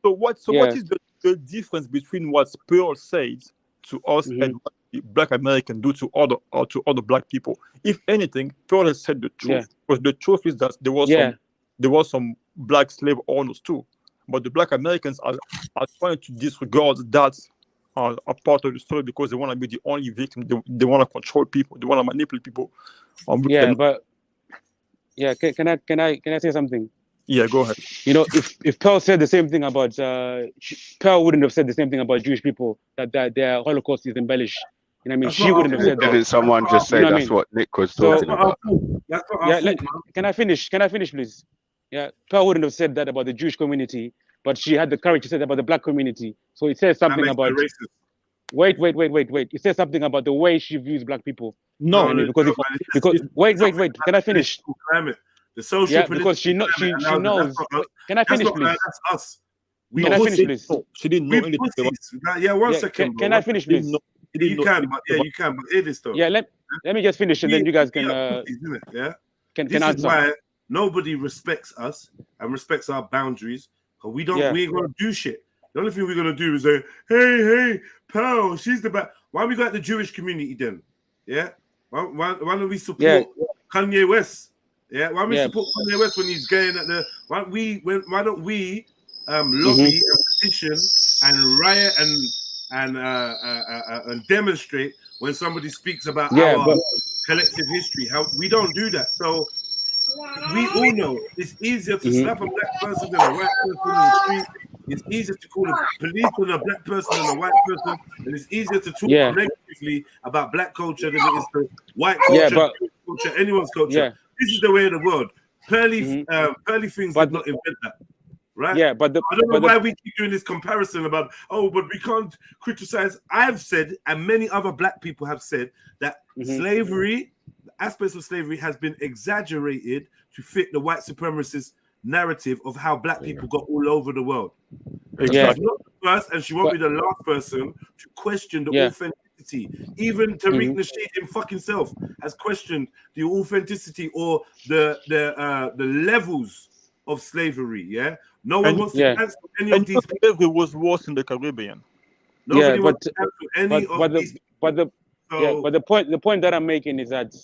So what is the difference between what Pearl says to us and what the Black Americans do to other Black people? If anything, Pearl has said the truth. Because the truth is that there was some Black slave owners too, but the Black Americans are trying to disregard that a part of the story because they want to be the only victim. They want to control people. They want to manipulate people. Can I say something? Yeah, go ahead. You know, if Pearl said the same thing about Pearl wouldn't have said the same thing about Jewish people that their Holocaust is embellished. You know what I mean? She wouldn't have said that. Didn't someone just say that's what Nick was talking about? Can I finish? Can I finish, please? Yeah, Pearl wouldn't have said that about the Jewish community, but she had the courage to say that about the Black community. So it says something about. Wait. It says something about the way she views Black people. No, because wait. Can I finish? The social because she knows. Can I finish, please? That's us. Can I finish, please? She didn't know anything. Yeah, one second. Can I finish, please? You can, but it is though. Yeah, let me just finish, and then you guys can. Can This is answer. why nobody respects us and respects our boundaries. Cause we ain't gonna do shit. The only thing we're gonna do is say, hey, pal, she's the bad. Why we got the Jewish community then? Yeah. Why don't we support Kanye West? Yeah. Why don't we support Kanye West when he's going at the? Why don't we lobby and petition and riot and demonstrate when somebody speaks about our collective history? How we don't do that. So we all know it's easier to slap a Black person than a white person in the street. It's easier to call a police on a Black person than a white person, and it's easier to talk negatively about Black culture than it is to white culture, culture, anyone's culture. This is the way of the world. Pearly things did not invent that. Right? Yeah, but I don't know why we keep doing this comparison about, but we can't criticize. I've said, and many other Black people have said, that slavery, aspects of slavery has been exaggerated to fit the white supremacist narrative of how Black people got all over the world. She's not the first, and she won't be the last person to question the authenticity. Even Tariq Nasheed in fucking self has questioned the authenticity or the levels of slavery. Yeah, no one wants to cancel any of these. Slavery was worse in the Caribbean. Nobody wants to cancel any of these. But the point that I'm making is that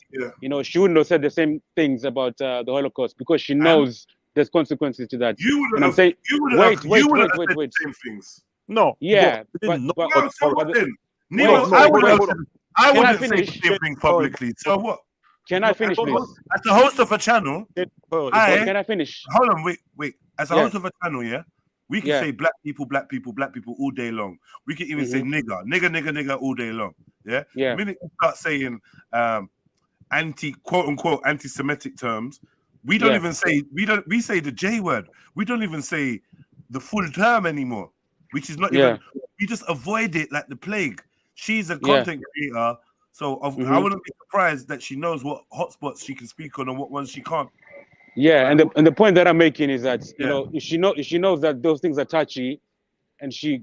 you know, she wouldn't have said the same things about the Holocaust because she knows there's consequences to that. You would have. Wait. The same things. No. Yeah. I wouldn't say the same thing publicly. So what? Can I finish, please? As the host of a channel, can I finish? Hold on, wait. As a host of a channel, we can say black people all day long. We can even say nigger all day long. Yeah. The minute you start saying quote unquote anti-Semitic terms, we don't even say we say the J word. We don't even say the full term anymore, which is not even. We just avoid it like the plague. She's a content creator. So I wouldn't be surprised that she knows what hotspots she can speak on and what ones she can't. Yeah, and the point that I'm making is that you know, if she knows that those things are touchy, and she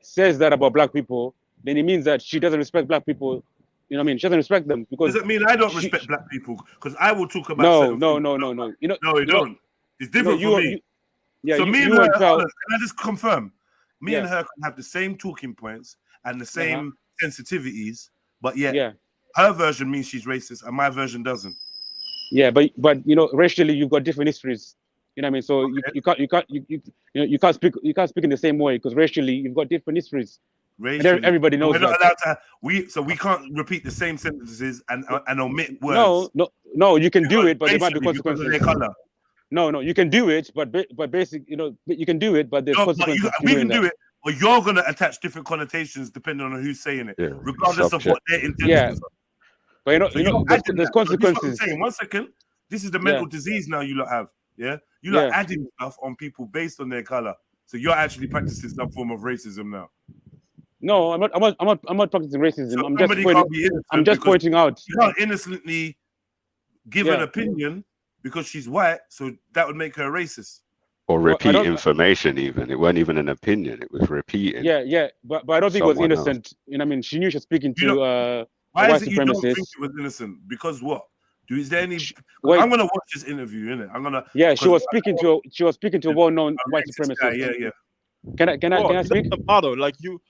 says that about black people, then it means that she doesn't respect black people. You know what I mean? She doesn't respect them because. Does it mean I don't respect black people? Because I will talk about. No. You know, no, you don't. It's different for me. So me and her, can I just confirm? Me and her can have the same talking points and the same sensitivities, but yet her version means she's racist and my version doesn't. Yeah, but you know, racially you've got different histories. You know what I mean? So you can't speak in the same way because racially you've got different histories. Racially, everybody knows. We're not allowed to. We can't repeat the same sentences and omit words. No, you can do it, but there might be consequences. consequences. Their color. No, you can do it, but basic, you know, you can do it, but there's consequences. We can do it, but you're gonna attach different connotations depending on who's saying it, regardless of what their intentions are. But you know, there's consequences. Saying. 1 second, this is the mental disease now you lot have. Yeah, you lot adding stuff on people based on their color, so you're actually practicing some form of racism now. No, I'm not practicing racism. So I'm just somebody pointing. can't be innocent I'm just because pointing out. you can't innocently give an Yeah. opinion because she's white, so that would make her racist. Or Well, I repeat don't. information. Even it wasn't even an opinion; it was repeating. Yeah, but I don't think it was someone else. innocent. You know, what I mean, she knew she was speaking You know, to a Why white is it you don't think supremacist. it was innocent? Because what? Is there any? Wait. I'm gonna watch this interview, innit? I'm gonna. Yeah, she was speaking to a well-known white racist guy, supremacist. yeah. Can I speak? It doesn't matter. Like you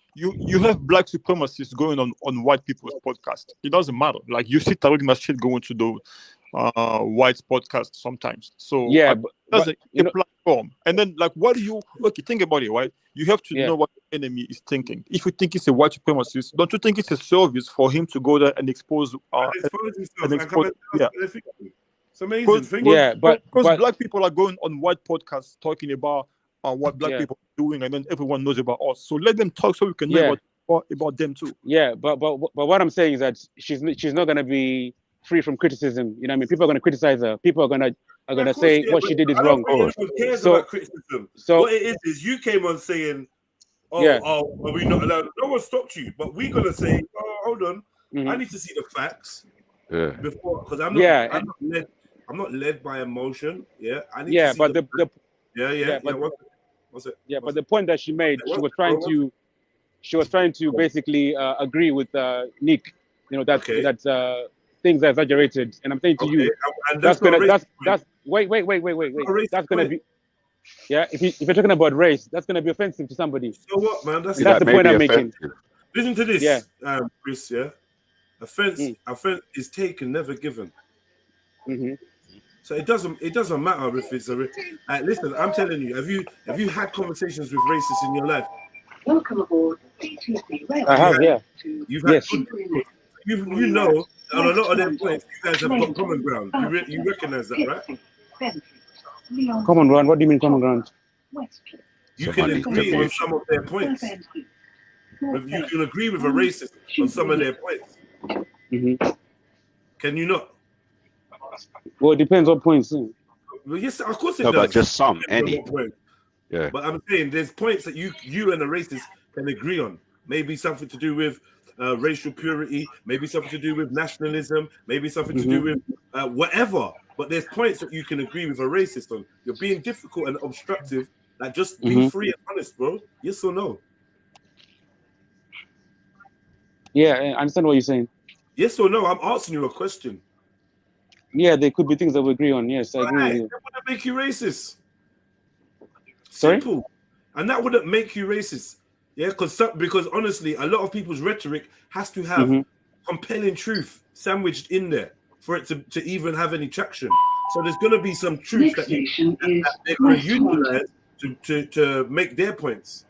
have black supremacists going on white people's podcast. It doesn't matter. Like you see Tariq Nasheed going to the white podcast sometimes. So Yeah, that's but, a platform. And then like, what do you think about it, right? You have to Yeah. know what the enemy is thinking. If you think it's a white supremacist, don't you think it's a service for him to go there and expose? Yeah. It's amazing. Yeah, but black people are going on white podcasts talking about what black Yeah. people are doing, and then everyone knows about us. So let them talk so we can Yeah. know about them too. Yeah, but what I'm saying is that she's not gonna be free from criticism. You know what I mean? People are gonna criticize her. People are gonna say what she did is I wrong. don't think anyone cares So about criticism. What it is you came on saying, Yeah. are we not allowed? No one stopped you, but we're gonna say, hold on, Mm-hmm. I need to see the facts before, because I'm not led by emotion. Yeah, I need to see but the but what's it? but the point that she made, she was trying to basically agree with Nick. You know that things are exaggerated, and I'm saying to you, and that's not a gonna racist wait. racist That's gonna point. be if you're talking about race, that's gonna be offensive to somebody. So what, man? That's the point I'm making. Listen to this, Yeah. Chris. Yeah, offense is taken, never given. Mm-hmm. So it doesn't matter if it's listen, I'm telling you, have you had conversations with racists in your life? Welcome aboard. I have, yeah. You've had you know on a lot of their points, you guys have got common ground. You recognize that, right? Common ground. What do you mean common ground? You can agree on some of their points. You can agree with a racist on some of their points. Mm-hmm. Can you not? Well, it depends on points. Well, yes, of course it No, does. but just some, Depends on any. what point. Yeah. But I'm saying there's points that you and a racist can agree on. Maybe something to do with racial purity, maybe something to do with nationalism, maybe something to do with whatever. But there's points that you can agree with a racist on. You're being difficult and obstructive. Like, just be free and honest, bro. Yes or no? Yeah, I understand what you're saying. Yes or no? I'm asking you a question. Yeah, there could be things that we agree on. Yes, I agree with you. That wouldn't make you racist. Sorry? Simple. And that wouldn't make you racist. Yeah, because honestly, a lot of people's rhetoric has to have compelling truth sandwiched in there for it to even have any traction. So there's going to be some truth that they're going to utilize to make their points.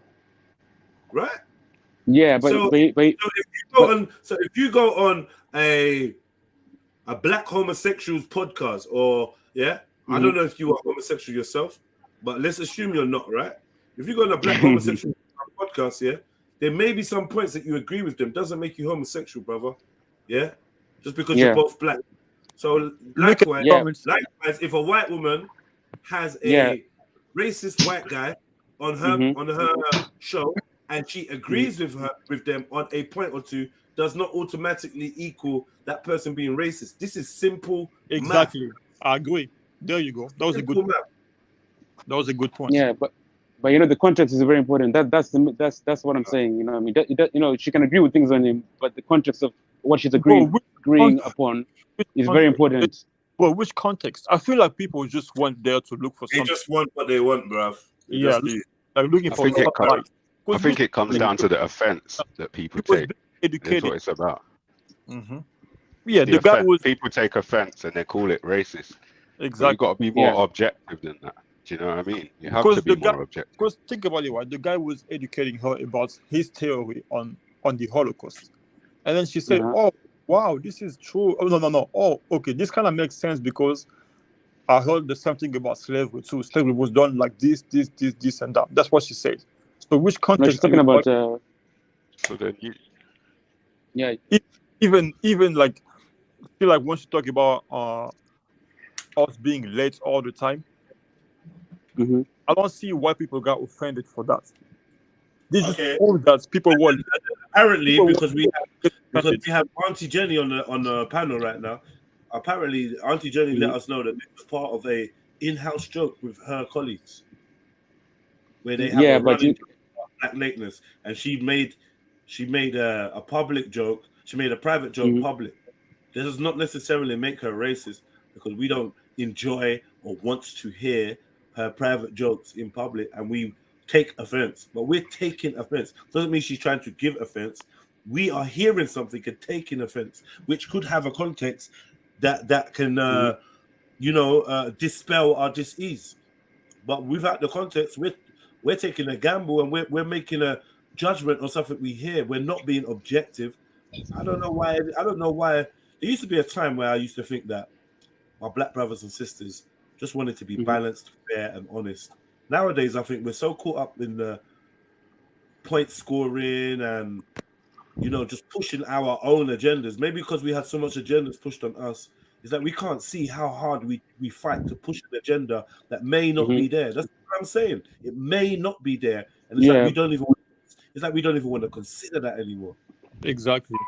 Right? Yeah, but so if you go on a black homosexuals podcast, or I don't know if you are homosexual yourself, but let's assume you're not, right? If you go on a black homosexual podcast, there may be some points that you agree with them. Doesn't make you homosexual, brother. Yeah, just because you're both black. So likewise, if a white woman has a racist white guy on her show, and she agrees with them on a point or two, does not automatically equal that person being racist. This is simple math. I agree. There you go. That was a good math. That was a good point. Yeah, but you know, the context is very important. That's what I'm saying. You know, I mean, you know, she can agree with things on him, but the context of what she's agreeing upon is very important. Well, which context? I feel like people just want there to look for something. They just want what they want, bruv. Like looking for. I think it comes down to the offense that people take. Educated. That's what it's about. Yeah, the guy was. People take offense and they call it racist. Exactly. You've got to be more objective than that. Do you know what I mean? You have to be more objective. Because think about it, right? The guy was educating her about his theory on the Holocaust, and then she said, "Oh, wow, this is true. Oh no. Oh, okay, this kind of makes sense because I heard there's something about slavery too. Slavery was done like this, and that. That's what she said. So which context? No, she's talking about. So then you. Yeah. Even like, I feel like once you talk about us being late all the time, I don't see why people got offended for that. This Okay. is all that people want. Apparently, People because we want have Auntie Jenny on the panel right now. Apparently, Auntie Jenny let us know that this was part of a in-house joke with her colleagues, where they have Yeah, a but running joke about black lateness, and she made a public joke. She made a private joke public. This does not necessarily make her racist, because we don't enjoy or want to hear her private jokes in public, and we take offense. But we're taking offense. Doesn't mean she's trying to give offense. We are hearing something and taking offense, which could have a context that can dispel our dis-ease. But without the context, we're taking a gamble, and we're making a judgment on something we hear. We're not being objective. I don't know why. There used to be a time where I used to think that my black brothers and sisters just wanted to be balanced, fair, and honest. Nowadays, I think we're so caught up in the point scoring and just pushing our own agendas. Maybe because we had so much agendas pushed on us, is that we can't see how hard we fight to push an agenda that may not be there. That's what I'm saying. It may not be there, and it's like we don't even. It's like we don't even want to consider that anymore. Exactly.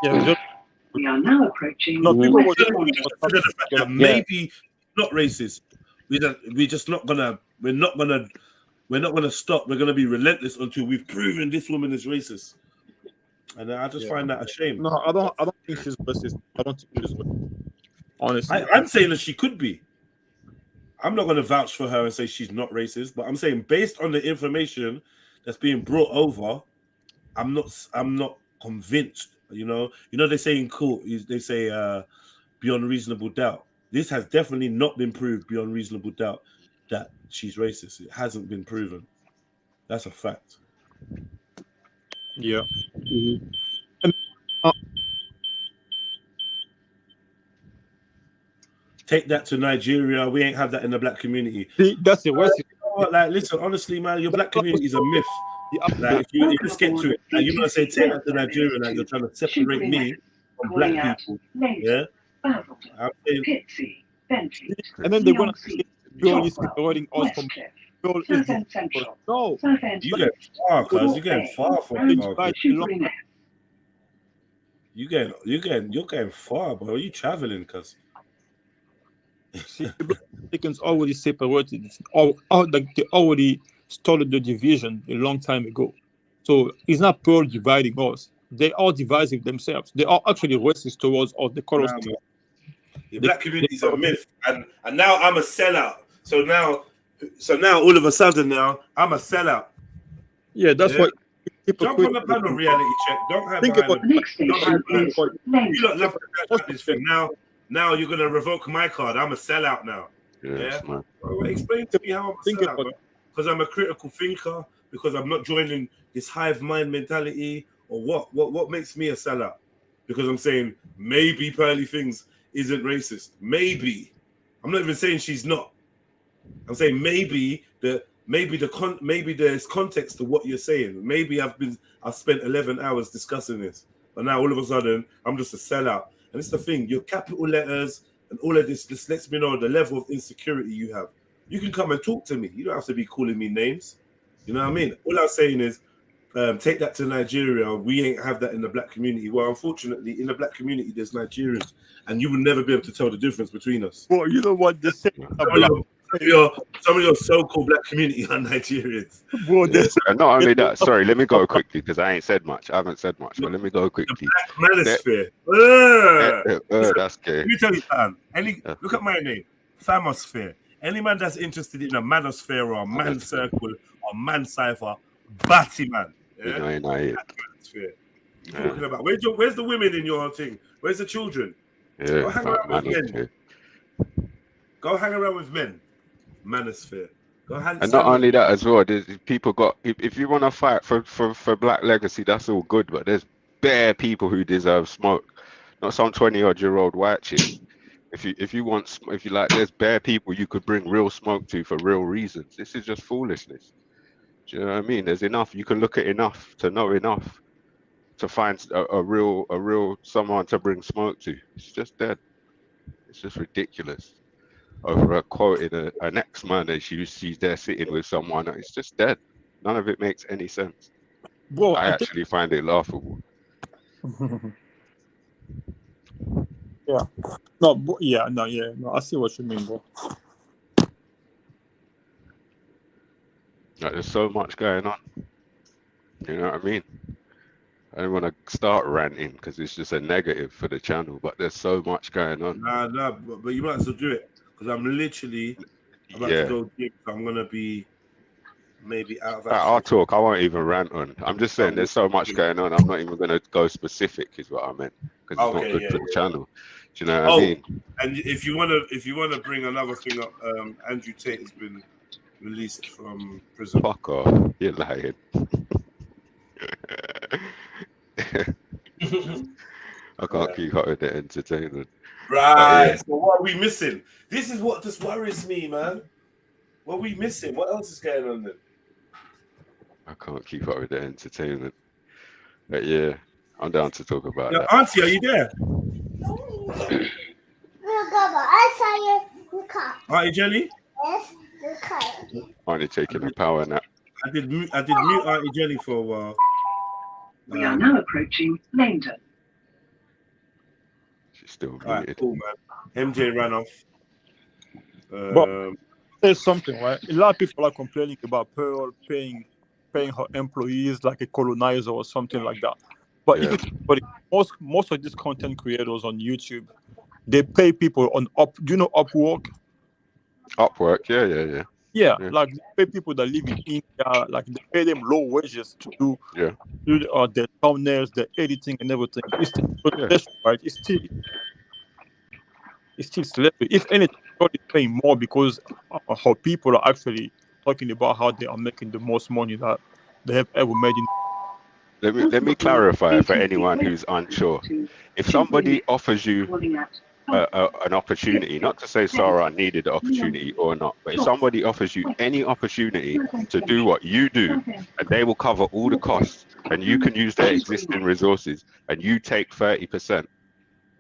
Yeah. We are now approaching. No, people were consider the fact that maybe not racist. We're just not gonna. We're not gonna stop. We're gonna be relentless until we've proven this woman is racist. And I just find that a shame. No, I don't think she's racist. I don't think she's racist. Honestly, I'm saying that she could be. I'm not going to vouch for her and say she's not racist, but I'm saying based on the information that's being brought over, I'm not convinced. They say in court, they say beyond reasonable doubt. This has definitely not been proved beyond reasonable doubt that she's racist. It hasn't been proven. That's a fact. Yeah. Take that to Nigeria. We ain't have that in the black community. That's it. Like, listen, honestly, man, your black community is a myth. Like, if you just get to it, like, you're gonna say take that to Nigeria, like you're trying to separate me from black people. Yeah. I'm saying, and then they're gonna say you're separating us from. No, you get far, cuz you're getting far from you're getting far, bro. You traveling, cuz. See, Americans already separated. They already started the division a long time ago. So it's not Pearl dividing us. They are dividing themselves. They are actually racist towards us, the colors. The black community is a myth, and now I'm a sellout. So now all of a sudden now I'm a sellout. Yeah, that's what. Jump on the panel, reality check. Don't have Think about you lot love to this thing now. Now you're gonna revoke my card. I'm a sellout now. Yes, yeah. Explain to me how I'm a sellout, because I'm a critical thinker, because I'm not joining this hive mind mentality, or what? What makes me a sellout? Because I'm saying maybe Pearly Things isn't racist. Maybe. I'm not even saying she's not. I'm saying maybe there's context to what you're saying. Maybe I've spent 11 hours discussing this, but now all of a sudden I'm just a sellout. And it's the thing, your capital letters and all of this just lets me know the level of insecurity you have. You can come and talk to me. You don't have to be calling me names. You know what I mean? All I'm saying is, take that to Nigeria. We ain't have that in the black community. Well, unfortunately, in the black community, there's Nigerians, and you will never be able to tell the difference between us. Well, you know what they say some of your so-called black community are Nigerians. Bro, not only that, sorry, let me go quickly because I ain't said much. I haven't said much, but let me go quickly. Manosphere. That's okay. Let me tell you something. Look at my name, Famosphere. Any man that's interested in a manosphere or a man circle or man cipher, batty man. Yeah? Manosphere. You're talking about where's the women in your thing? Where's the children? Yeah, go hang around with men. Go hang around with men. Manosphere. And not only that as well, people got if you want to fight for black legacy, that's all good, but there's bare people who deserve smoke, not some 20-odd-year-old white chick. If you like, there's bare people you could bring real smoke to for real reasons. This is just foolishness. Do you know what I mean? There's enough. You can look at enough to know enough to find a real someone to bring smoke to. It's just dead. It's just ridiculous. Over a quote in an ex-man and she's there sitting with someone. It's just dead. None of it makes any sense. Bro, I I think actually find it laughable. yeah. No, yeah, no. I see what you mean, bro. Like, there's so much going on. You know what I mean? I don't want to start ranting because it's just a negative for the channel, but there's so much going on. Nah, but you might as well do it because I'm literally about to Yeah. go gym, so I'm gonna be maybe out of I'll action. talk. I won't even rant on. I'm just saying there's so much going on. I'm not even going to go specific, is what I meant, because it's not good for the channel. Do you know what I mean? And if you wanna bring another thing up, Andrew Tate has been released from prison. Fuck off. You're lying. I can't keep up with the entertainment. Right. Yeah. So what are we missing? This is what just worries me, man. What are we missing? What else is going on then? I can't keep up with the entertainment. But yeah, I'm down to talk about Yeah, that. Auntie, are you there? Auntie Jenny? Yes, Only taking a power nap. I did mute Auntie Jenny for a while. We are now approaching Langdon. She's still muted. All right, cool, man. MJ ran off. But there's something, right? A lot of people are complaining about Pearl paying her employees like a colonizer or something like that. But if you think about it, most of these content creators on YouTube, they pay people on do you know Upwork? Upwork, yeah. Yeah, like they pay people that live in India, like they pay them low wages to do their thumbnails, their editing and everything. It's still right? It's still slavery. If anything, God is paying more because how people are actually talking about how they are making the most money that they have ever made in. Let me clarify for anyone who's unsure. If somebody offers you an opportunity, not to say Sarah needed the opportunity or not, but if somebody offers you any opportunity to do what you do, and they will cover all the costs, and you can use their existing resources, and you take 30%,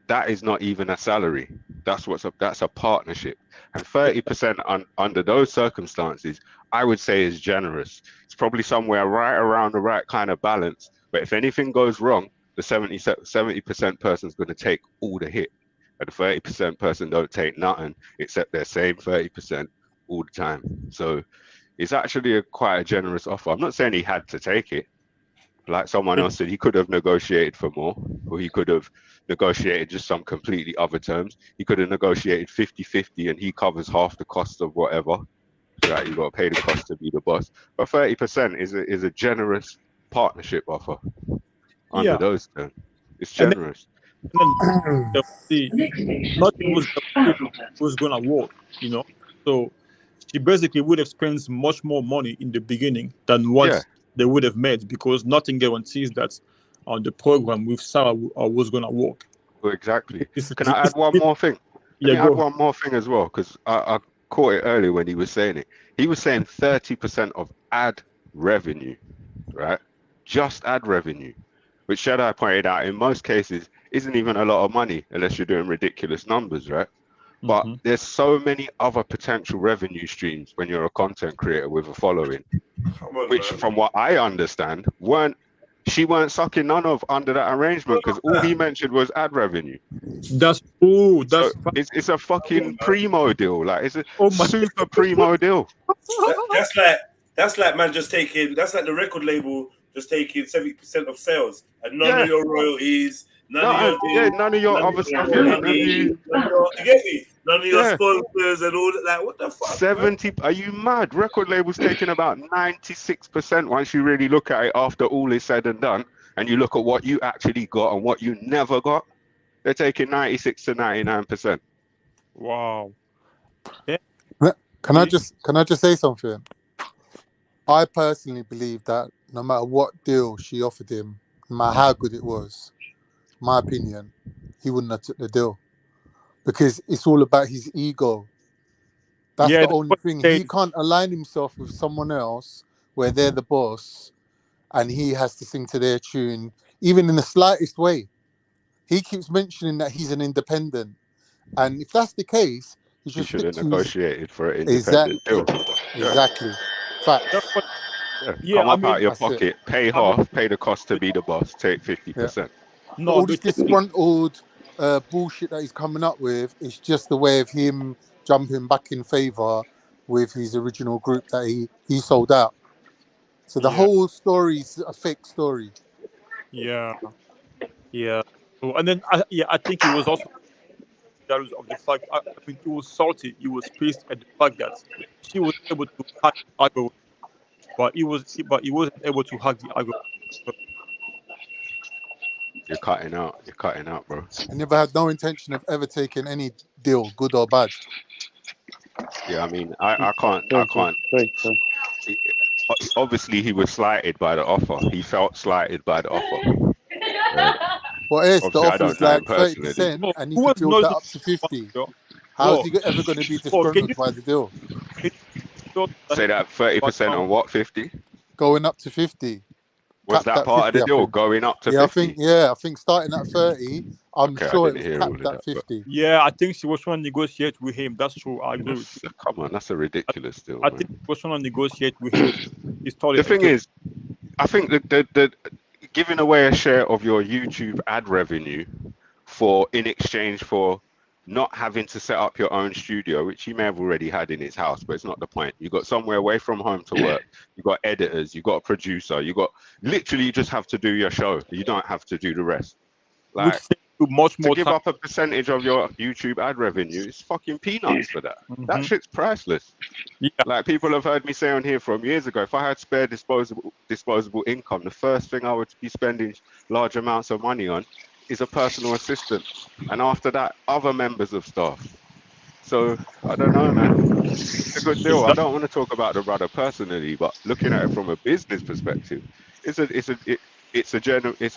that is not even a salary. That's a partnership, and 30% under those circumstances, I would say is generous. It's probably somewhere right around the right kind of balance. But if anything goes wrong, the 70% person's going to take all the hit, and the 30% person don't take nothing except their same 30% all the time. So it's actually quite a generous offer. I'm not saying he had to take it. Like someone else said, he could have negotiated for more, or he could have negotiated just some completely other terms. He could have negotiated 50-50 and he covers half the cost of whatever. Right, you got to pay the cost to be the boss. But 30% is a generous partnership offer under those terms. It's generous. And then nothing was gonna work, you know. So she basically would have spent much more money in the beginning than what they would have made, because nothing guarantees that the program with Sarah was gonna work. Well, exactly. Can I add one more thing? Let me add one more thing as well, because I caught it earlier when he was saying it. He was saying 30% of ad revenue, right? Just ad revenue, which Shaddai pointed out in most cases isn't even a lot of money unless you're doing ridiculous numbers, right? But there's so many other potential revenue streams when you're a content creator with a following, which from what I understand, she weren't sucking none of under that arrangement, because all he mentioned was ad revenue. It's a fucking primo deal. Like it's a super primo deal. That's like man just taking. That's like the record label just taking 70% of sales and none of your royalties, none of your other stuff. You get me? None of your sponsors and all that. Like, what the fuck? 70? Man? Are you mad? Record labels taking about 96% once you really look at it after all is said and done, and you look at what you actually got and what you never got. They're taking 96 to 99%. Wow. Yeah. Can I just say something? I personally believe that no matter what deal she offered him, no matter how good it was, my opinion, he wouldn't have took the deal, because it's all about his ego. That's the only thing. He can't align himself with someone else where they're the boss and he has to sing to their tune, even in the slightest way. He keeps mentioning that he's an independent, and if that's the case, he should have negotiated for an independent deal. Exactly. Fact. Yeah, Come I up mean, out your That's it. pocket, pay I mean, half, pay the cost to be the boss, take 50%. no, All the this thing is, disgruntled bullshit that he's coming up with is just a way of him jumping back in favor with his original group that he sold out. So the yeah, whole story is a fake story. yeah, yeah. So, and then, I think he was also jealous of the fact. I mean, he was salty. He was pissed at the fact that she was able to hack the algorithm, but he wasn't able to hack the algorithm. You're cutting out. You're cutting out, bro. I never had no intention of ever taking any deal, good or bad. Yeah, I mean, I can't. Obviously, he was slighted by the offer. He felt slighted by the offer. Well, yes, the Obviously, I offer don't is know him like personally. 30%, and he Who could was build not that to up to 50. bro? How's he ever going to be Can disgruntled you by the deal? Say that 30% on what, 50? Going up to 50. Was Capped that at part of 50, the I deal, think. going up to Yeah, 50? I think starting at 30, I'm Okay, I sure it didn't was hear all capped of at that. But 50. Yeah, I think she was trying to negotiate with him. That's true. I agree with you. come on, that's a ridiculous deal, I man. think she was trying to negotiate with him. He started. The thing is, I think that the giving away a share of your YouTube ad revenue in exchange for not having to set up your own studio, which he may have already had in his house, but it's not the point. You got somewhere away from home to work. You got editors. You got a producer. You literally just have to do your show. You don't have to do the rest. Which Like, saves you much more to give time. up a percentage of your YouTube ad revenue is fucking peanuts for that. That shit's priceless. Yeah. Like, people have heard me say on here from years ago, if I had spare disposable income, the first thing I would be spending large amounts of money on is a personal assistant. And after that, other members of staff. So I don't know, man. It's a good deal. I don't want to talk about the brother personally, but looking at it from a business perspective, it's a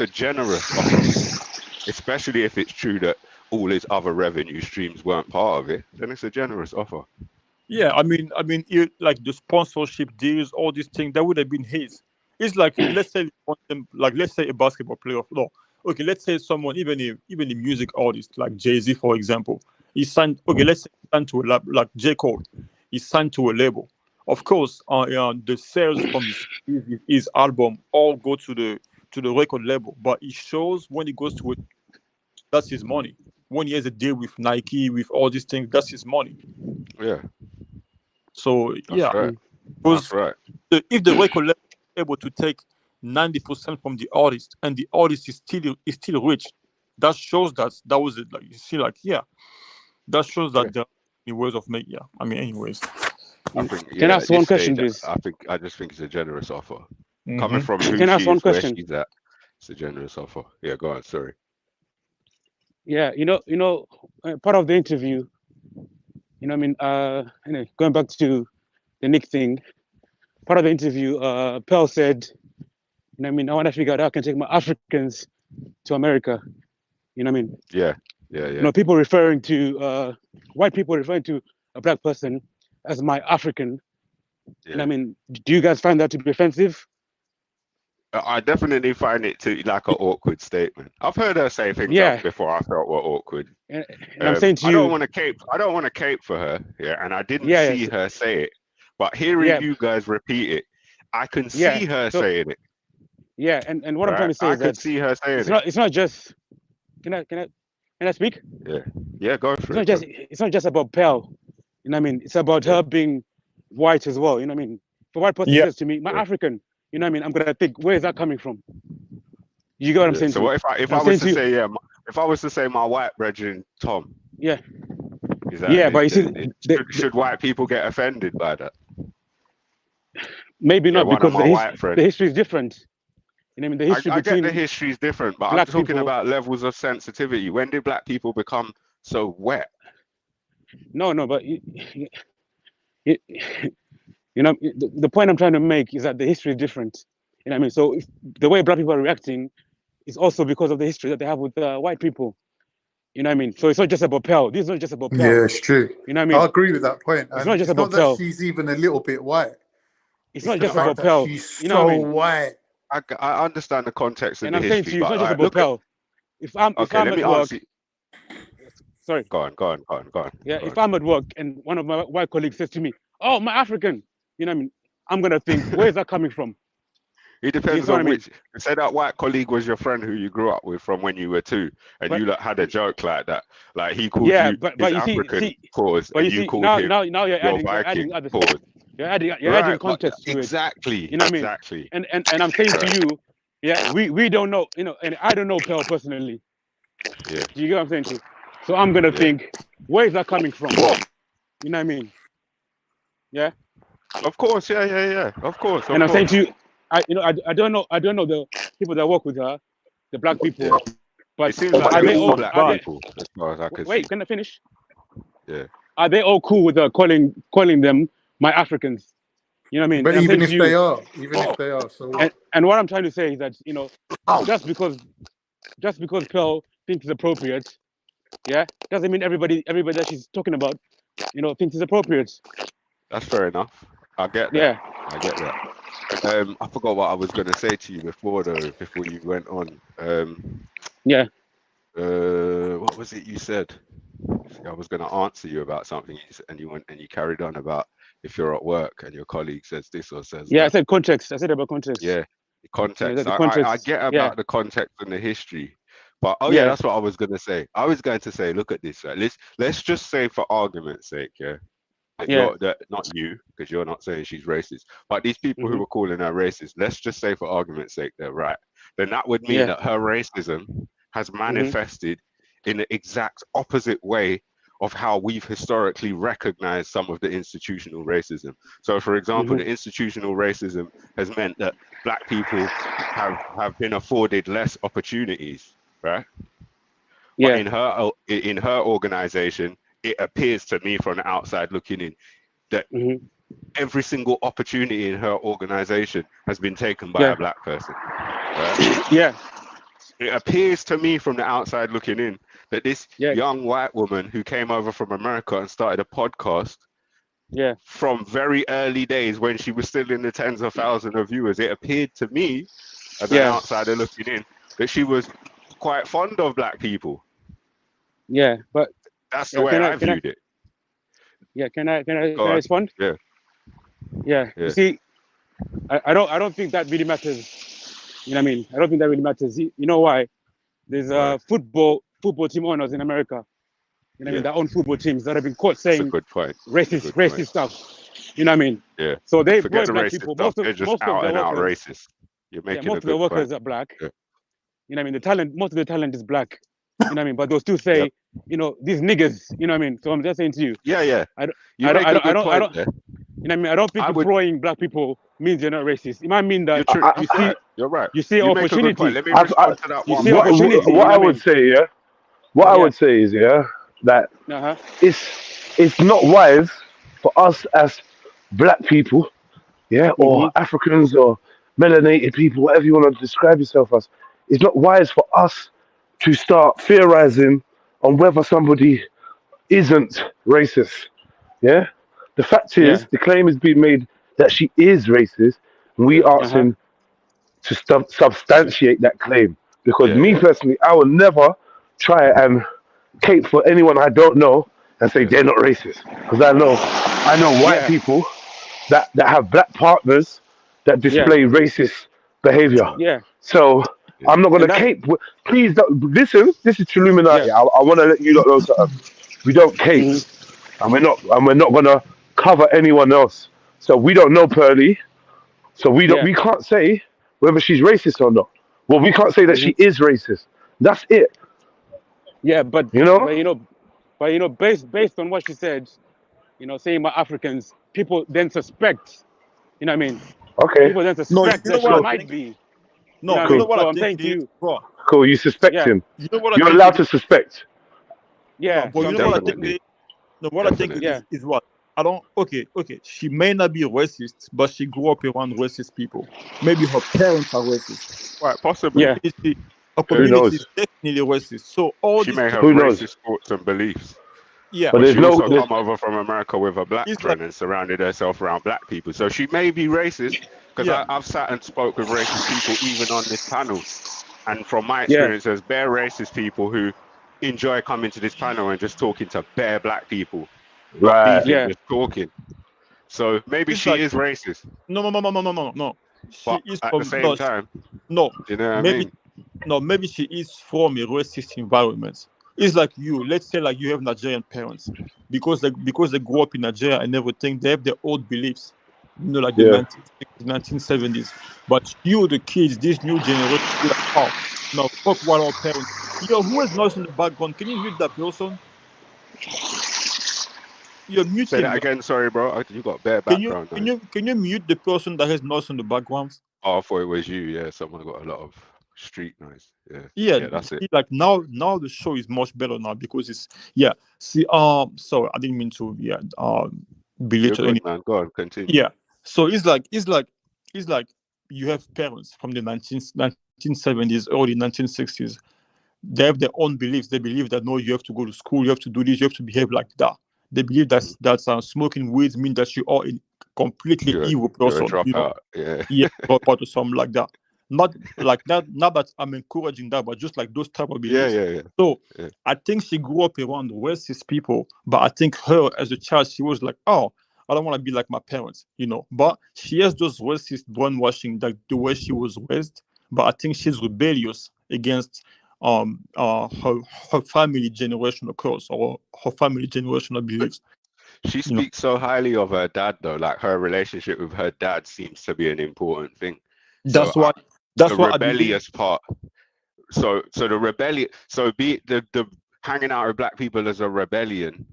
generous offer. Especially if it's true that all his other revenue streams weren't part of it, then it's a generous offer. Yeah, I mean, like the sponsorship deals, all these things, that would have been his. It's like, let's say, let's say a basketball player. No, okay, let's say someone, even a music artist like Jay-Z, for example, he signed. Okay, let's say he signed to a lab, like J. Cole, he signed to a label. Of course, the sales from his album all go to the record label, but it shows when he goes to it, that's his money. When he has a deal with Nike, with all these things, that's his money. Yeah. So That's right. because That's right. if the record label is able to take 90% from the artist, and the artist is still rich, that shows that was it. Like, you see, like, yeah, that shows that there are many ways of making. Yeah, I mean, anyways. I think, Can I ask one question, please? I just think it's a generous offer. Mhm. Coming from who Can I ask she one is, where question? she's at, it's a generous offer. Yeah, go on. Sorry. Yeah, part of the interview, anyway, going back to the Nick thing, part of the interview, Pearl said, I want to figure out how I can take my Africans to America. You know what I mean? Yeah. People referring to white people referring to a black person as my African. Yeah. And do you guys find that to be offensive? I definitely find it to like an awkward statement. I've heard her say things before I felt were awkward. And I'm saying to I you, don't want to cape for her. Yeah, and I didn't see her say it, but hearing you guys repeat it, I can see her saying it. Yeah, and what I'm trying to say is that see her saying it's not just. Can I speak? Yeah, go for it. It's not just about Pearl. You know what I mean? It's about her being white as well. You know what I mean? If a white person says to me, "My African," you know what I mean? I'm gonna think, where is that coming from? You get what I'm saying? So if I was to say if I was to say my white brethren Tom, is that but you see, should white people get offended by that? Maybe not, because the history is different. You know what I mean? The history I between get the history is different, but I'm talking about levels of sensitivity. When did black people become so wet? No, but the point I'm trying to make is that the history is different. You know what I mean? So if the way black people are reacting is also because of the history that they have with white people. You know what I mean? So it's not just about Pearl. This is not just about Pearl. Yeah, it's true. You know what I mean? I agree with that point. It's not just about that Pearl. she's even a little bit white. It's not just about Pearl. She's you know what I mean? white. I understand the context of and the I'm history, saying to you, it's but not just about Pearl. If I'm let me at work, answer. Sorry. Go on. Yeah, if I'm at work and one of my white colleagues says to me, "Oh, my African," you know what I mean? I'm gonna think, where's that coming from? It depends what I on mean? which. Say that white colleague was your friend who you grew up with from when you were 2, and you like, had a joke like that. Like he called you but his you African see, pause, but and you you see called now him you're your adding Viking other pause. stuff. You're adding Right, but context to exactly, it. You know what I mean? exactly. And I'm saying to Right. you, yeah, we don't know, you know, and I don't know Pearl personally. Yeah. Do you get what I'm saying to you? So I'm gonna think, where is that coming from? You know what I mean? Yeah. Of course, yeah. Of course, And I'm saying to you, I don't know the people that work with her, the black people. Yeah. But It seems like are they're they all all black people, as far as I can see. wait, can I finish? Yeah. Are they all cool with calling them my Africans? You know what I mean? But And I'm even saying if to they you, are, so what? and what I'm trying to say is that, you know, just because Pearl thinks it's appropriate, yeah, doesn't mean everybody that she's talking about, you know, thinks it's appropriate. That's fair enough. I get that. Yeah. I get that. I forgot what I was going to say to you before you went on. Yeah. What was it you said? I was going to answer you about something, and you went and you carried on about if you're at work and your colleague says this or says Yeah, that. I said context. I said about context. Yeah, the context. Yeah, the context. I get about the context and the history, but yeah, that's what I was going to say. I was going to say, look at this. Right? Let's just say, for argument's sake, that not you, because you're not saying she's racist, but these people who were calling her racist. Let's just say, for argument's sake, they're right. Then that would mean that her racism has manifested in the exact opposite way of how we've historically recognized some of the institutional racism. So, for example, the institutional racism has meant that black people have been afforded less opportunities, right? Yeah. But in her organization, it appears to me from the outside looking in that every single opportunity in her organization has been taken by a black person. Right? Yeah. It appears to me from the outside looking in that this young white woman who came over from America and started a podcast from very early days when she was still in the tens of thousands of viewers, it appeared to me as an outsider looking in that she was quite fond of black people. Yeah, but that's the way I viewed it. Yeah, can I respond? Yeah. You see, I don't think that really matters. You know what I mean? I don't think that really matters. You know why? There's football team owners in America. You know what I mean? Their own football teams that have been caught saying racist stuff. You know what I mean? Yeah. So they forget employ the black racist people. stuff. They're just out and out racist. You're making most of the workers are black. You know what I mean? Most of the talent is black. You know what I mean? But they'll still say, you know, these niggas. You know what I mean? So I'm just saying to you. Yeah. I don't. You make a good point there. You know what I mean? I don't think employing black people means you're not racist. It might mean that you're right. You see opportunity. Let me respond to that you one. see opportunity. What I would say, what I would say is, that it's not wise for us as black people, or Africans or melanated people, whatever you want to describe yourself as. It's not wise for us to start theorizing on whether somebody isn't racist. Yeah. The fact is, the claim has been made that she is racist. And we ask him to substantiate that claim. Because me personally, I would never try and cape for anyone I don't know and say they're not racist. Because I know white people that have black partners that display racist behavior. Yeah. So I'm not going to cape. Please don't, listen. This is Trilluminati. I want to let you lot know something. We don't cape, and we're not going to cover anyone else. So we don't know Pearly. So we can't say whether she's racist or not. Well, we can't say that she is racist. That's it. Yeah, but you know, based on what she said, you know, saying about Africans, people then suspect. You know what I mean? Okay. People then suspect that she might be. No, you know what so I I'm saying to you. Cool. You suspect him. You know what You're allowed to suspect. Yeah. But you know what I think? What I think is what I don't. Okay. She may not be racist, but she grew up around racist people. Maybe her parents are racist. Right, possibly. Her community is definitely racist. So all she these may have people, racist thoughts and beliefs. Yeah, but she also come over from America with a black friend and surrounded herself around black people. So she may be racist because I've sat and spoke with racist people even on this panel. And from my experience, there's bare racist people who enjoy coming to this panel and just talking to bare black people. Right. Just talking. So maybe It's she like is racist. no. She But is at from the same time, no. you know what I Maybe mean? no. Maybe she is from a racist environment. It's like you. Let's say like you have Nigerian parents because they grew up in Nigeria and everything. They have their old beliefs. You know, like the Yeah. 1970s. But you, the kids, this new generation, you're like, oh, no, fuck what our parents. Yo, who is noise in the background? Can you mute that person? You're mute Say him. that Like, again. Sorry, bro. You got bare can you background can noise. you can you mute the person that has noise in the background? Oh, I thought it was you. Yeah, someone got a lot of street noise. Yeah, Yeah, yeah, that's it. see, like now the show is much better now because it's See, sorry, I didn't mean to You're belittle any. good, man. Go on, continue. Yeah, so it's like you have parents from the 1970s, early 1960s. They have their own beliefs. They believe that no, you have to go to school, you have to do this, you have to behave like that. They believe that smoking weeds mean that you are a completely evil You're a person. You know, dropout. Yeah. drop out or something like that. Not like that. Not that I'm encouraging that, but just like those type of beliefs. Yeah. So Yeah. I think she grew up around racist people, but I think her as a child, she was like, oh, I don't want to be like my parents, you know. But she has those racist brainwashing, like the way she was raised. But I think she's rebellious against her family generational curse or her family generational beliefs. She speaks so highly of her dad, though. Like her relationship with her dad seems to be an important thing. That's So what the I believe. rebellious part. So the rebellion. So be the hanging out with black people as a rebellion.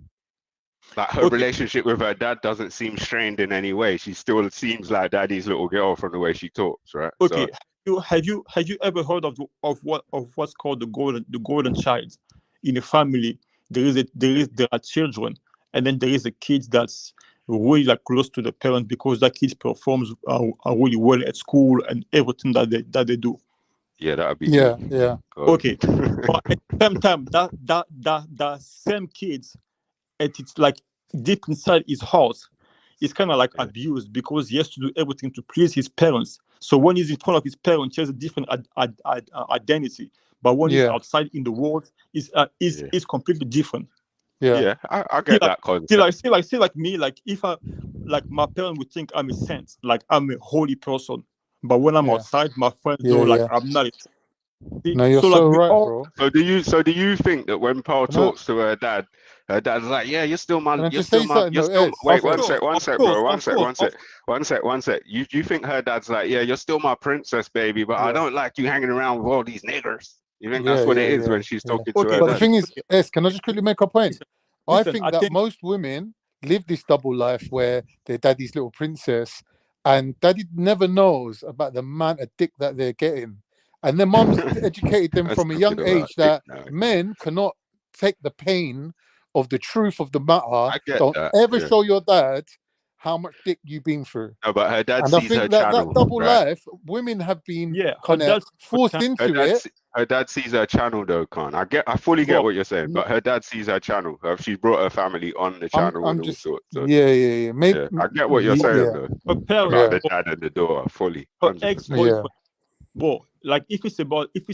Like her relationship with her dad doesn't seem strained in any way. She still seems like daddy's little girl from the way she talks, right? Okay. So, Have you ever heard of what's called the golden child? In a family, there are children, and then there is a kid that's really like close to the parent because that kid performs really well at school and everything that they do. yeah, that'd be Yeah, me. yeah. Okay, but at the same time, that same kids, it's like deep inside his heart, he's kind of like abused because he has to do everything to please his parents. So when he's in front of his parents, he has a different identity. But when he's Yeah. outside in the world, is completely different. Yeah. I get that concept. See like me, like if my parents would think I'm a saint, like I'm a holy person. But when I'm outside, my friends know like I'm not a saint. See? No, you're So like so we right, all bro. So do you think that when Paul talks to her dad's like, yeah, you're still my, Can I just say something? you're No, still. Ez, Wait, Ez. one sec, bro. One sec. You think her dad's like, yeah, you're still my princess, baby, but I don't like you hanging around with all these niggers. You think that's what it is when she's talking to her But dad? the thing is, Ez, can I just quickly make a point? I Listen, think that most women live this double life where they're daddy's little princess, and daddy never knows about the amount of dick that they're getting. And their mums educated them from a young age that men cannot take the pain of the truth of the matter. I get Don't that, ever yeah. show your dad how much dick you've been through. No, but her dad And I sees think her that channel, double right? life, women have been her kind of forced into it. Her dad sees her channel, though, Khan. I fully get what you're saying, but her dad sees her channel. She brought her family on the channel I'm and all just, sorts. So, yeah. Maybe, I get what you're saying, though. Her parents, About the dad and the door, fully. her 100%. ex-boyfriend. Bro, like if it's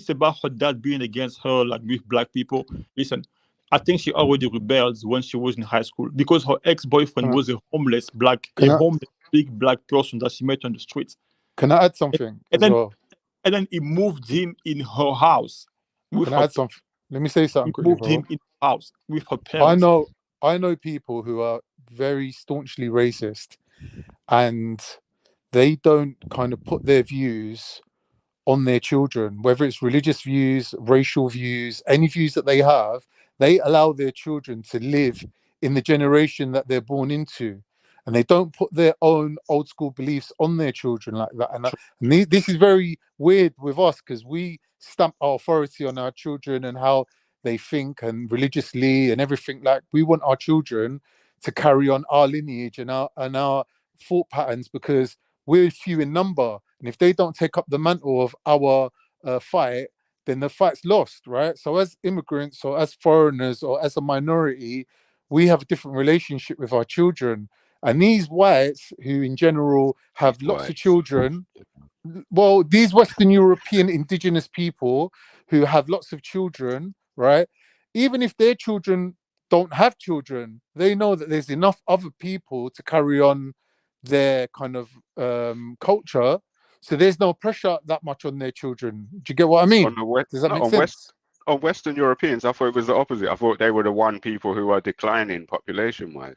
about her dad being against her, like with black people, listen, I think she already rebelled when she was in high school because her ex-boyfriend was a homeless big black person that she met on the streets. Can I add something as well? And then he moved him in her house. Can I add something? Let me say something quickly, moved him bro. in the house with her parents. I know people who are very staunchly racist, and they don't kind of put their views on their children, whether it's religious views, racial views, any views that they have. They allow their children to live in the generation that they're born into, and they don't put their own old school beliefs on their children like that. And this is very weird with us because we stamp our authority on our children and how they think and religiously and everything. Like we want our children to carry on our lineage and our thought patterns because we're few in number, and if they don't take up the mantle of our fight, then the fight's lost, right? So as immigrants or as foreigners or as a minority, we have a different relationship with our children. And these whites who in general have lots of children, well, these Western European indigenous people who have lots of children, right? Even if their children don't have children, they know that there's enough other people to carry on their kind of culture, so there's no pressure that much on their children. Do you get what I mean? On the West, Does that not make on sense? on Western Europeans, I thought it was the opposite. I thought they were the one people who are declining population-wise.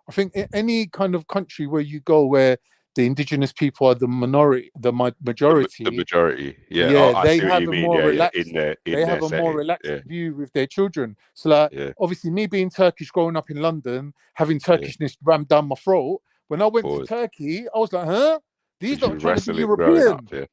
I think any kind of country where you go where the indigenous people are the minority, the majority, The majority, yeah. yeah, Oh, I they see what have you a mean. more Yeah, yeah. relaxed. In They their have a more setting, relaxed yeah, view with their children. So, like, yeah. obviously, me being Turkish, growing up in London, having Yeah. Turkishness rammed down my throat. When I went to Pause. Turkey, I was like, huh? These Because lot you are trying to be wrestling growing up, European. yeah.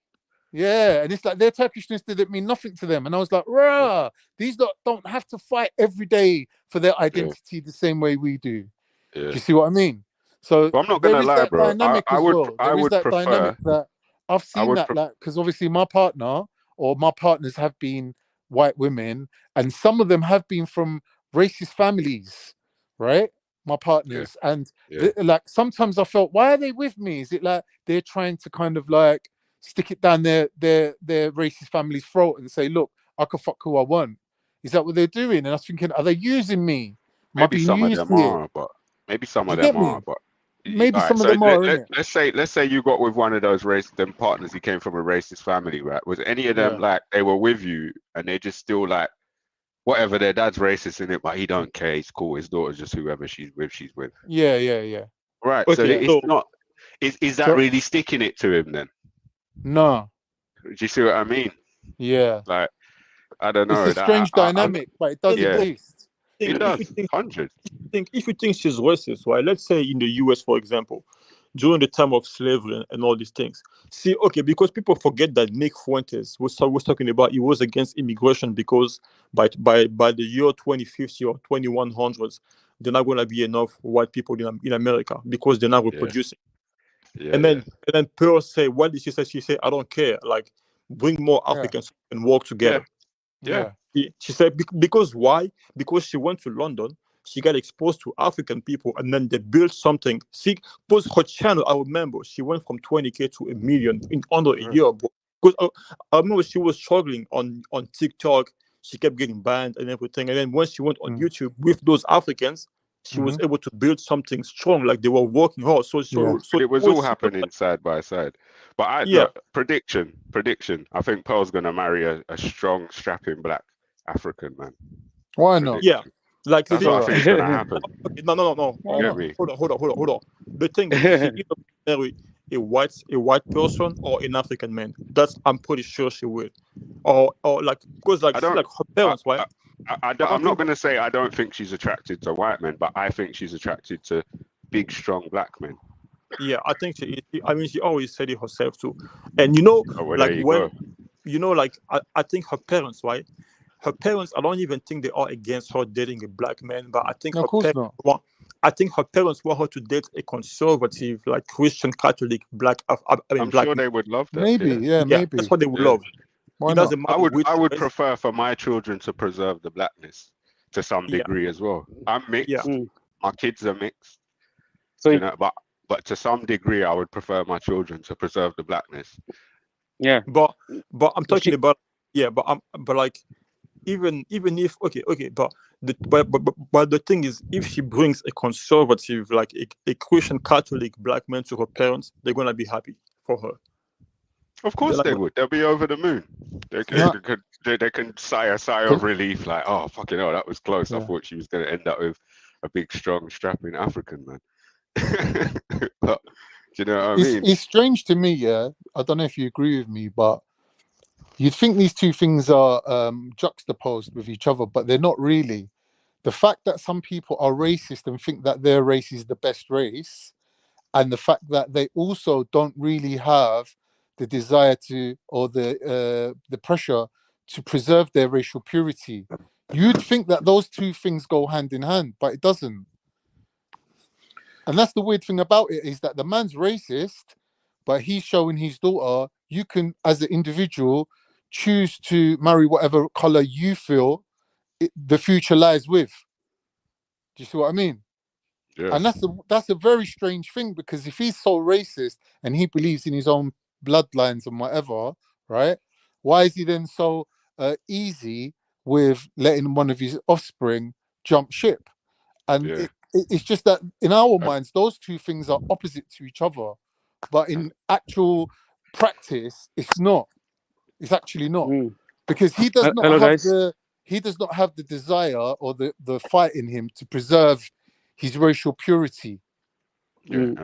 Yeah, and it's like their Turkishness didn't mean nothing to them. And I was like, rah, these lot don't have to fight every day for their identity the same way we do. Yeah. Do you see what I mean? So But I'm not there gonna is lie, that bro. dynamic as well. I There is would that prefer. dynamic that I've I seen would. that, like, because obviously my partner or my partners have been white women, and some of them have been from racist families, right? My partners, and Yeah. like sometimes I felt, why are they with me? Is it like they're trying to kind of like stick it down their racist family's throat and say, look, I can fuck who I want? Is that what they're doing? And I was thinking, are they using me? Am I Maybe being some of used them here? are, but maybe some Do of you them get me? are, but. Maybe All right, some of so them are, innit? let's say you got with one of those them partners. He came from a racist family, right? Was any of them Yeah. like they were with you and they just still like whatever, their dad's racist in it, but he don't care. He's cool. His daughter's just whoever she's with. Yeah, yeah, yeah. Right. So Okay, it's so not. Is that So really sticking it to him then? no, Do you see what I mean? yeah. Like I don't It's know. a strange dynamic, but it does Yeah, exist. it does. 100. if you think she's racist, right? Let's say in the US, for example, during the time of slavery and all these things. See, okay, because people forget that Nick Fuentes was talking about he was against immigration because by the year 2050 or 2100s, they're not going to be enough white people in America because they're not reproducing. Yeah, and then Pearl say, what did she say? She said, I don't care. Like, bring more Yeah. Africans and work together. Yeah. She said, because why? Because she went to London, she got exposed to African people, and then they built something. See, because her channel, I remember, she went from 20K to 1 million in under a year. Because I remember she was struggling on TikTok. She kept getting banned and everything. And then when she went on YouTube with those Africans, she was able to build something strong. Like, they were working hard. So But it was all happening side by side. But look, prediction. I think Pearl's gonna marry a strong, strapping black African man. Why not? Yeah, like That's what I think is gonna happen. Okay, no. Get me? Hold on. The thing is, she either marry a white person or an African man. I'm pretty sure she will. Or like, because like, see, like her parents, right? I'm not gonna say I don't think she's attracted to white men, but I think she's attracted to big, strong black men. Yeah, I think she always said it herself too. And you know, Oh, well, like, there you when go. you know, like, I think her parents, right? Her parents, I don't even think they are against her dating a black man, but I think Of course not. I think her parents want her to date a conservative, like Christian Catholic black. I'm black sure man. they would love that. Maybe, yeah, maybe. That's what they would Yeah. love. Why It doesn't not? matter which I would race. prefer for my children to preserve the blackness to some degree as well. I'm mixed. Yeah. My kids are mixed. So you know, but to some degree, I would prefer my children to preserve the blackness. Yeah. But I'm talking about but like, even if but the thing is, if she brings a conservative, like a Christian Catholic black man to her parents, they're gonna be happy for her. Of course they would. They'll be over the moon. They can sigh a sigh of relief, like, oh, fucking hell, that was close. I thought she was going to end up with a big, strong, strapping African man. But, do you know what I mean? It's strange to me, yeah. I don't know if you agree with me, but you'd think these two things are juxtaposed with each other, but they're not really. The fact that some people are racist and think that their race is the best race, and the fact that they also don't really have the desire to, or the pressure to preserve their racial purity. You'd think that those two things go hand in hand, but it doesn't. And that's the weird thing about it, is that the man's racist, but he's showing his daughter, you can, as an individual, choose to marry whatever color you feel the future lies with. Do you see what I mean? Yeah. And that's a very strange thing, because if he's so racist and he believes in his own bloodlines and whatever, right? Why is he then so easy with letting one of his offspring jump ship? And It's just that in our minds, those two things are opposite to each other, but in actual practice, it's not. It's actually not, because he does not Hello, have guys. the desire or the fight in him to preserve his racial purity. Yeah,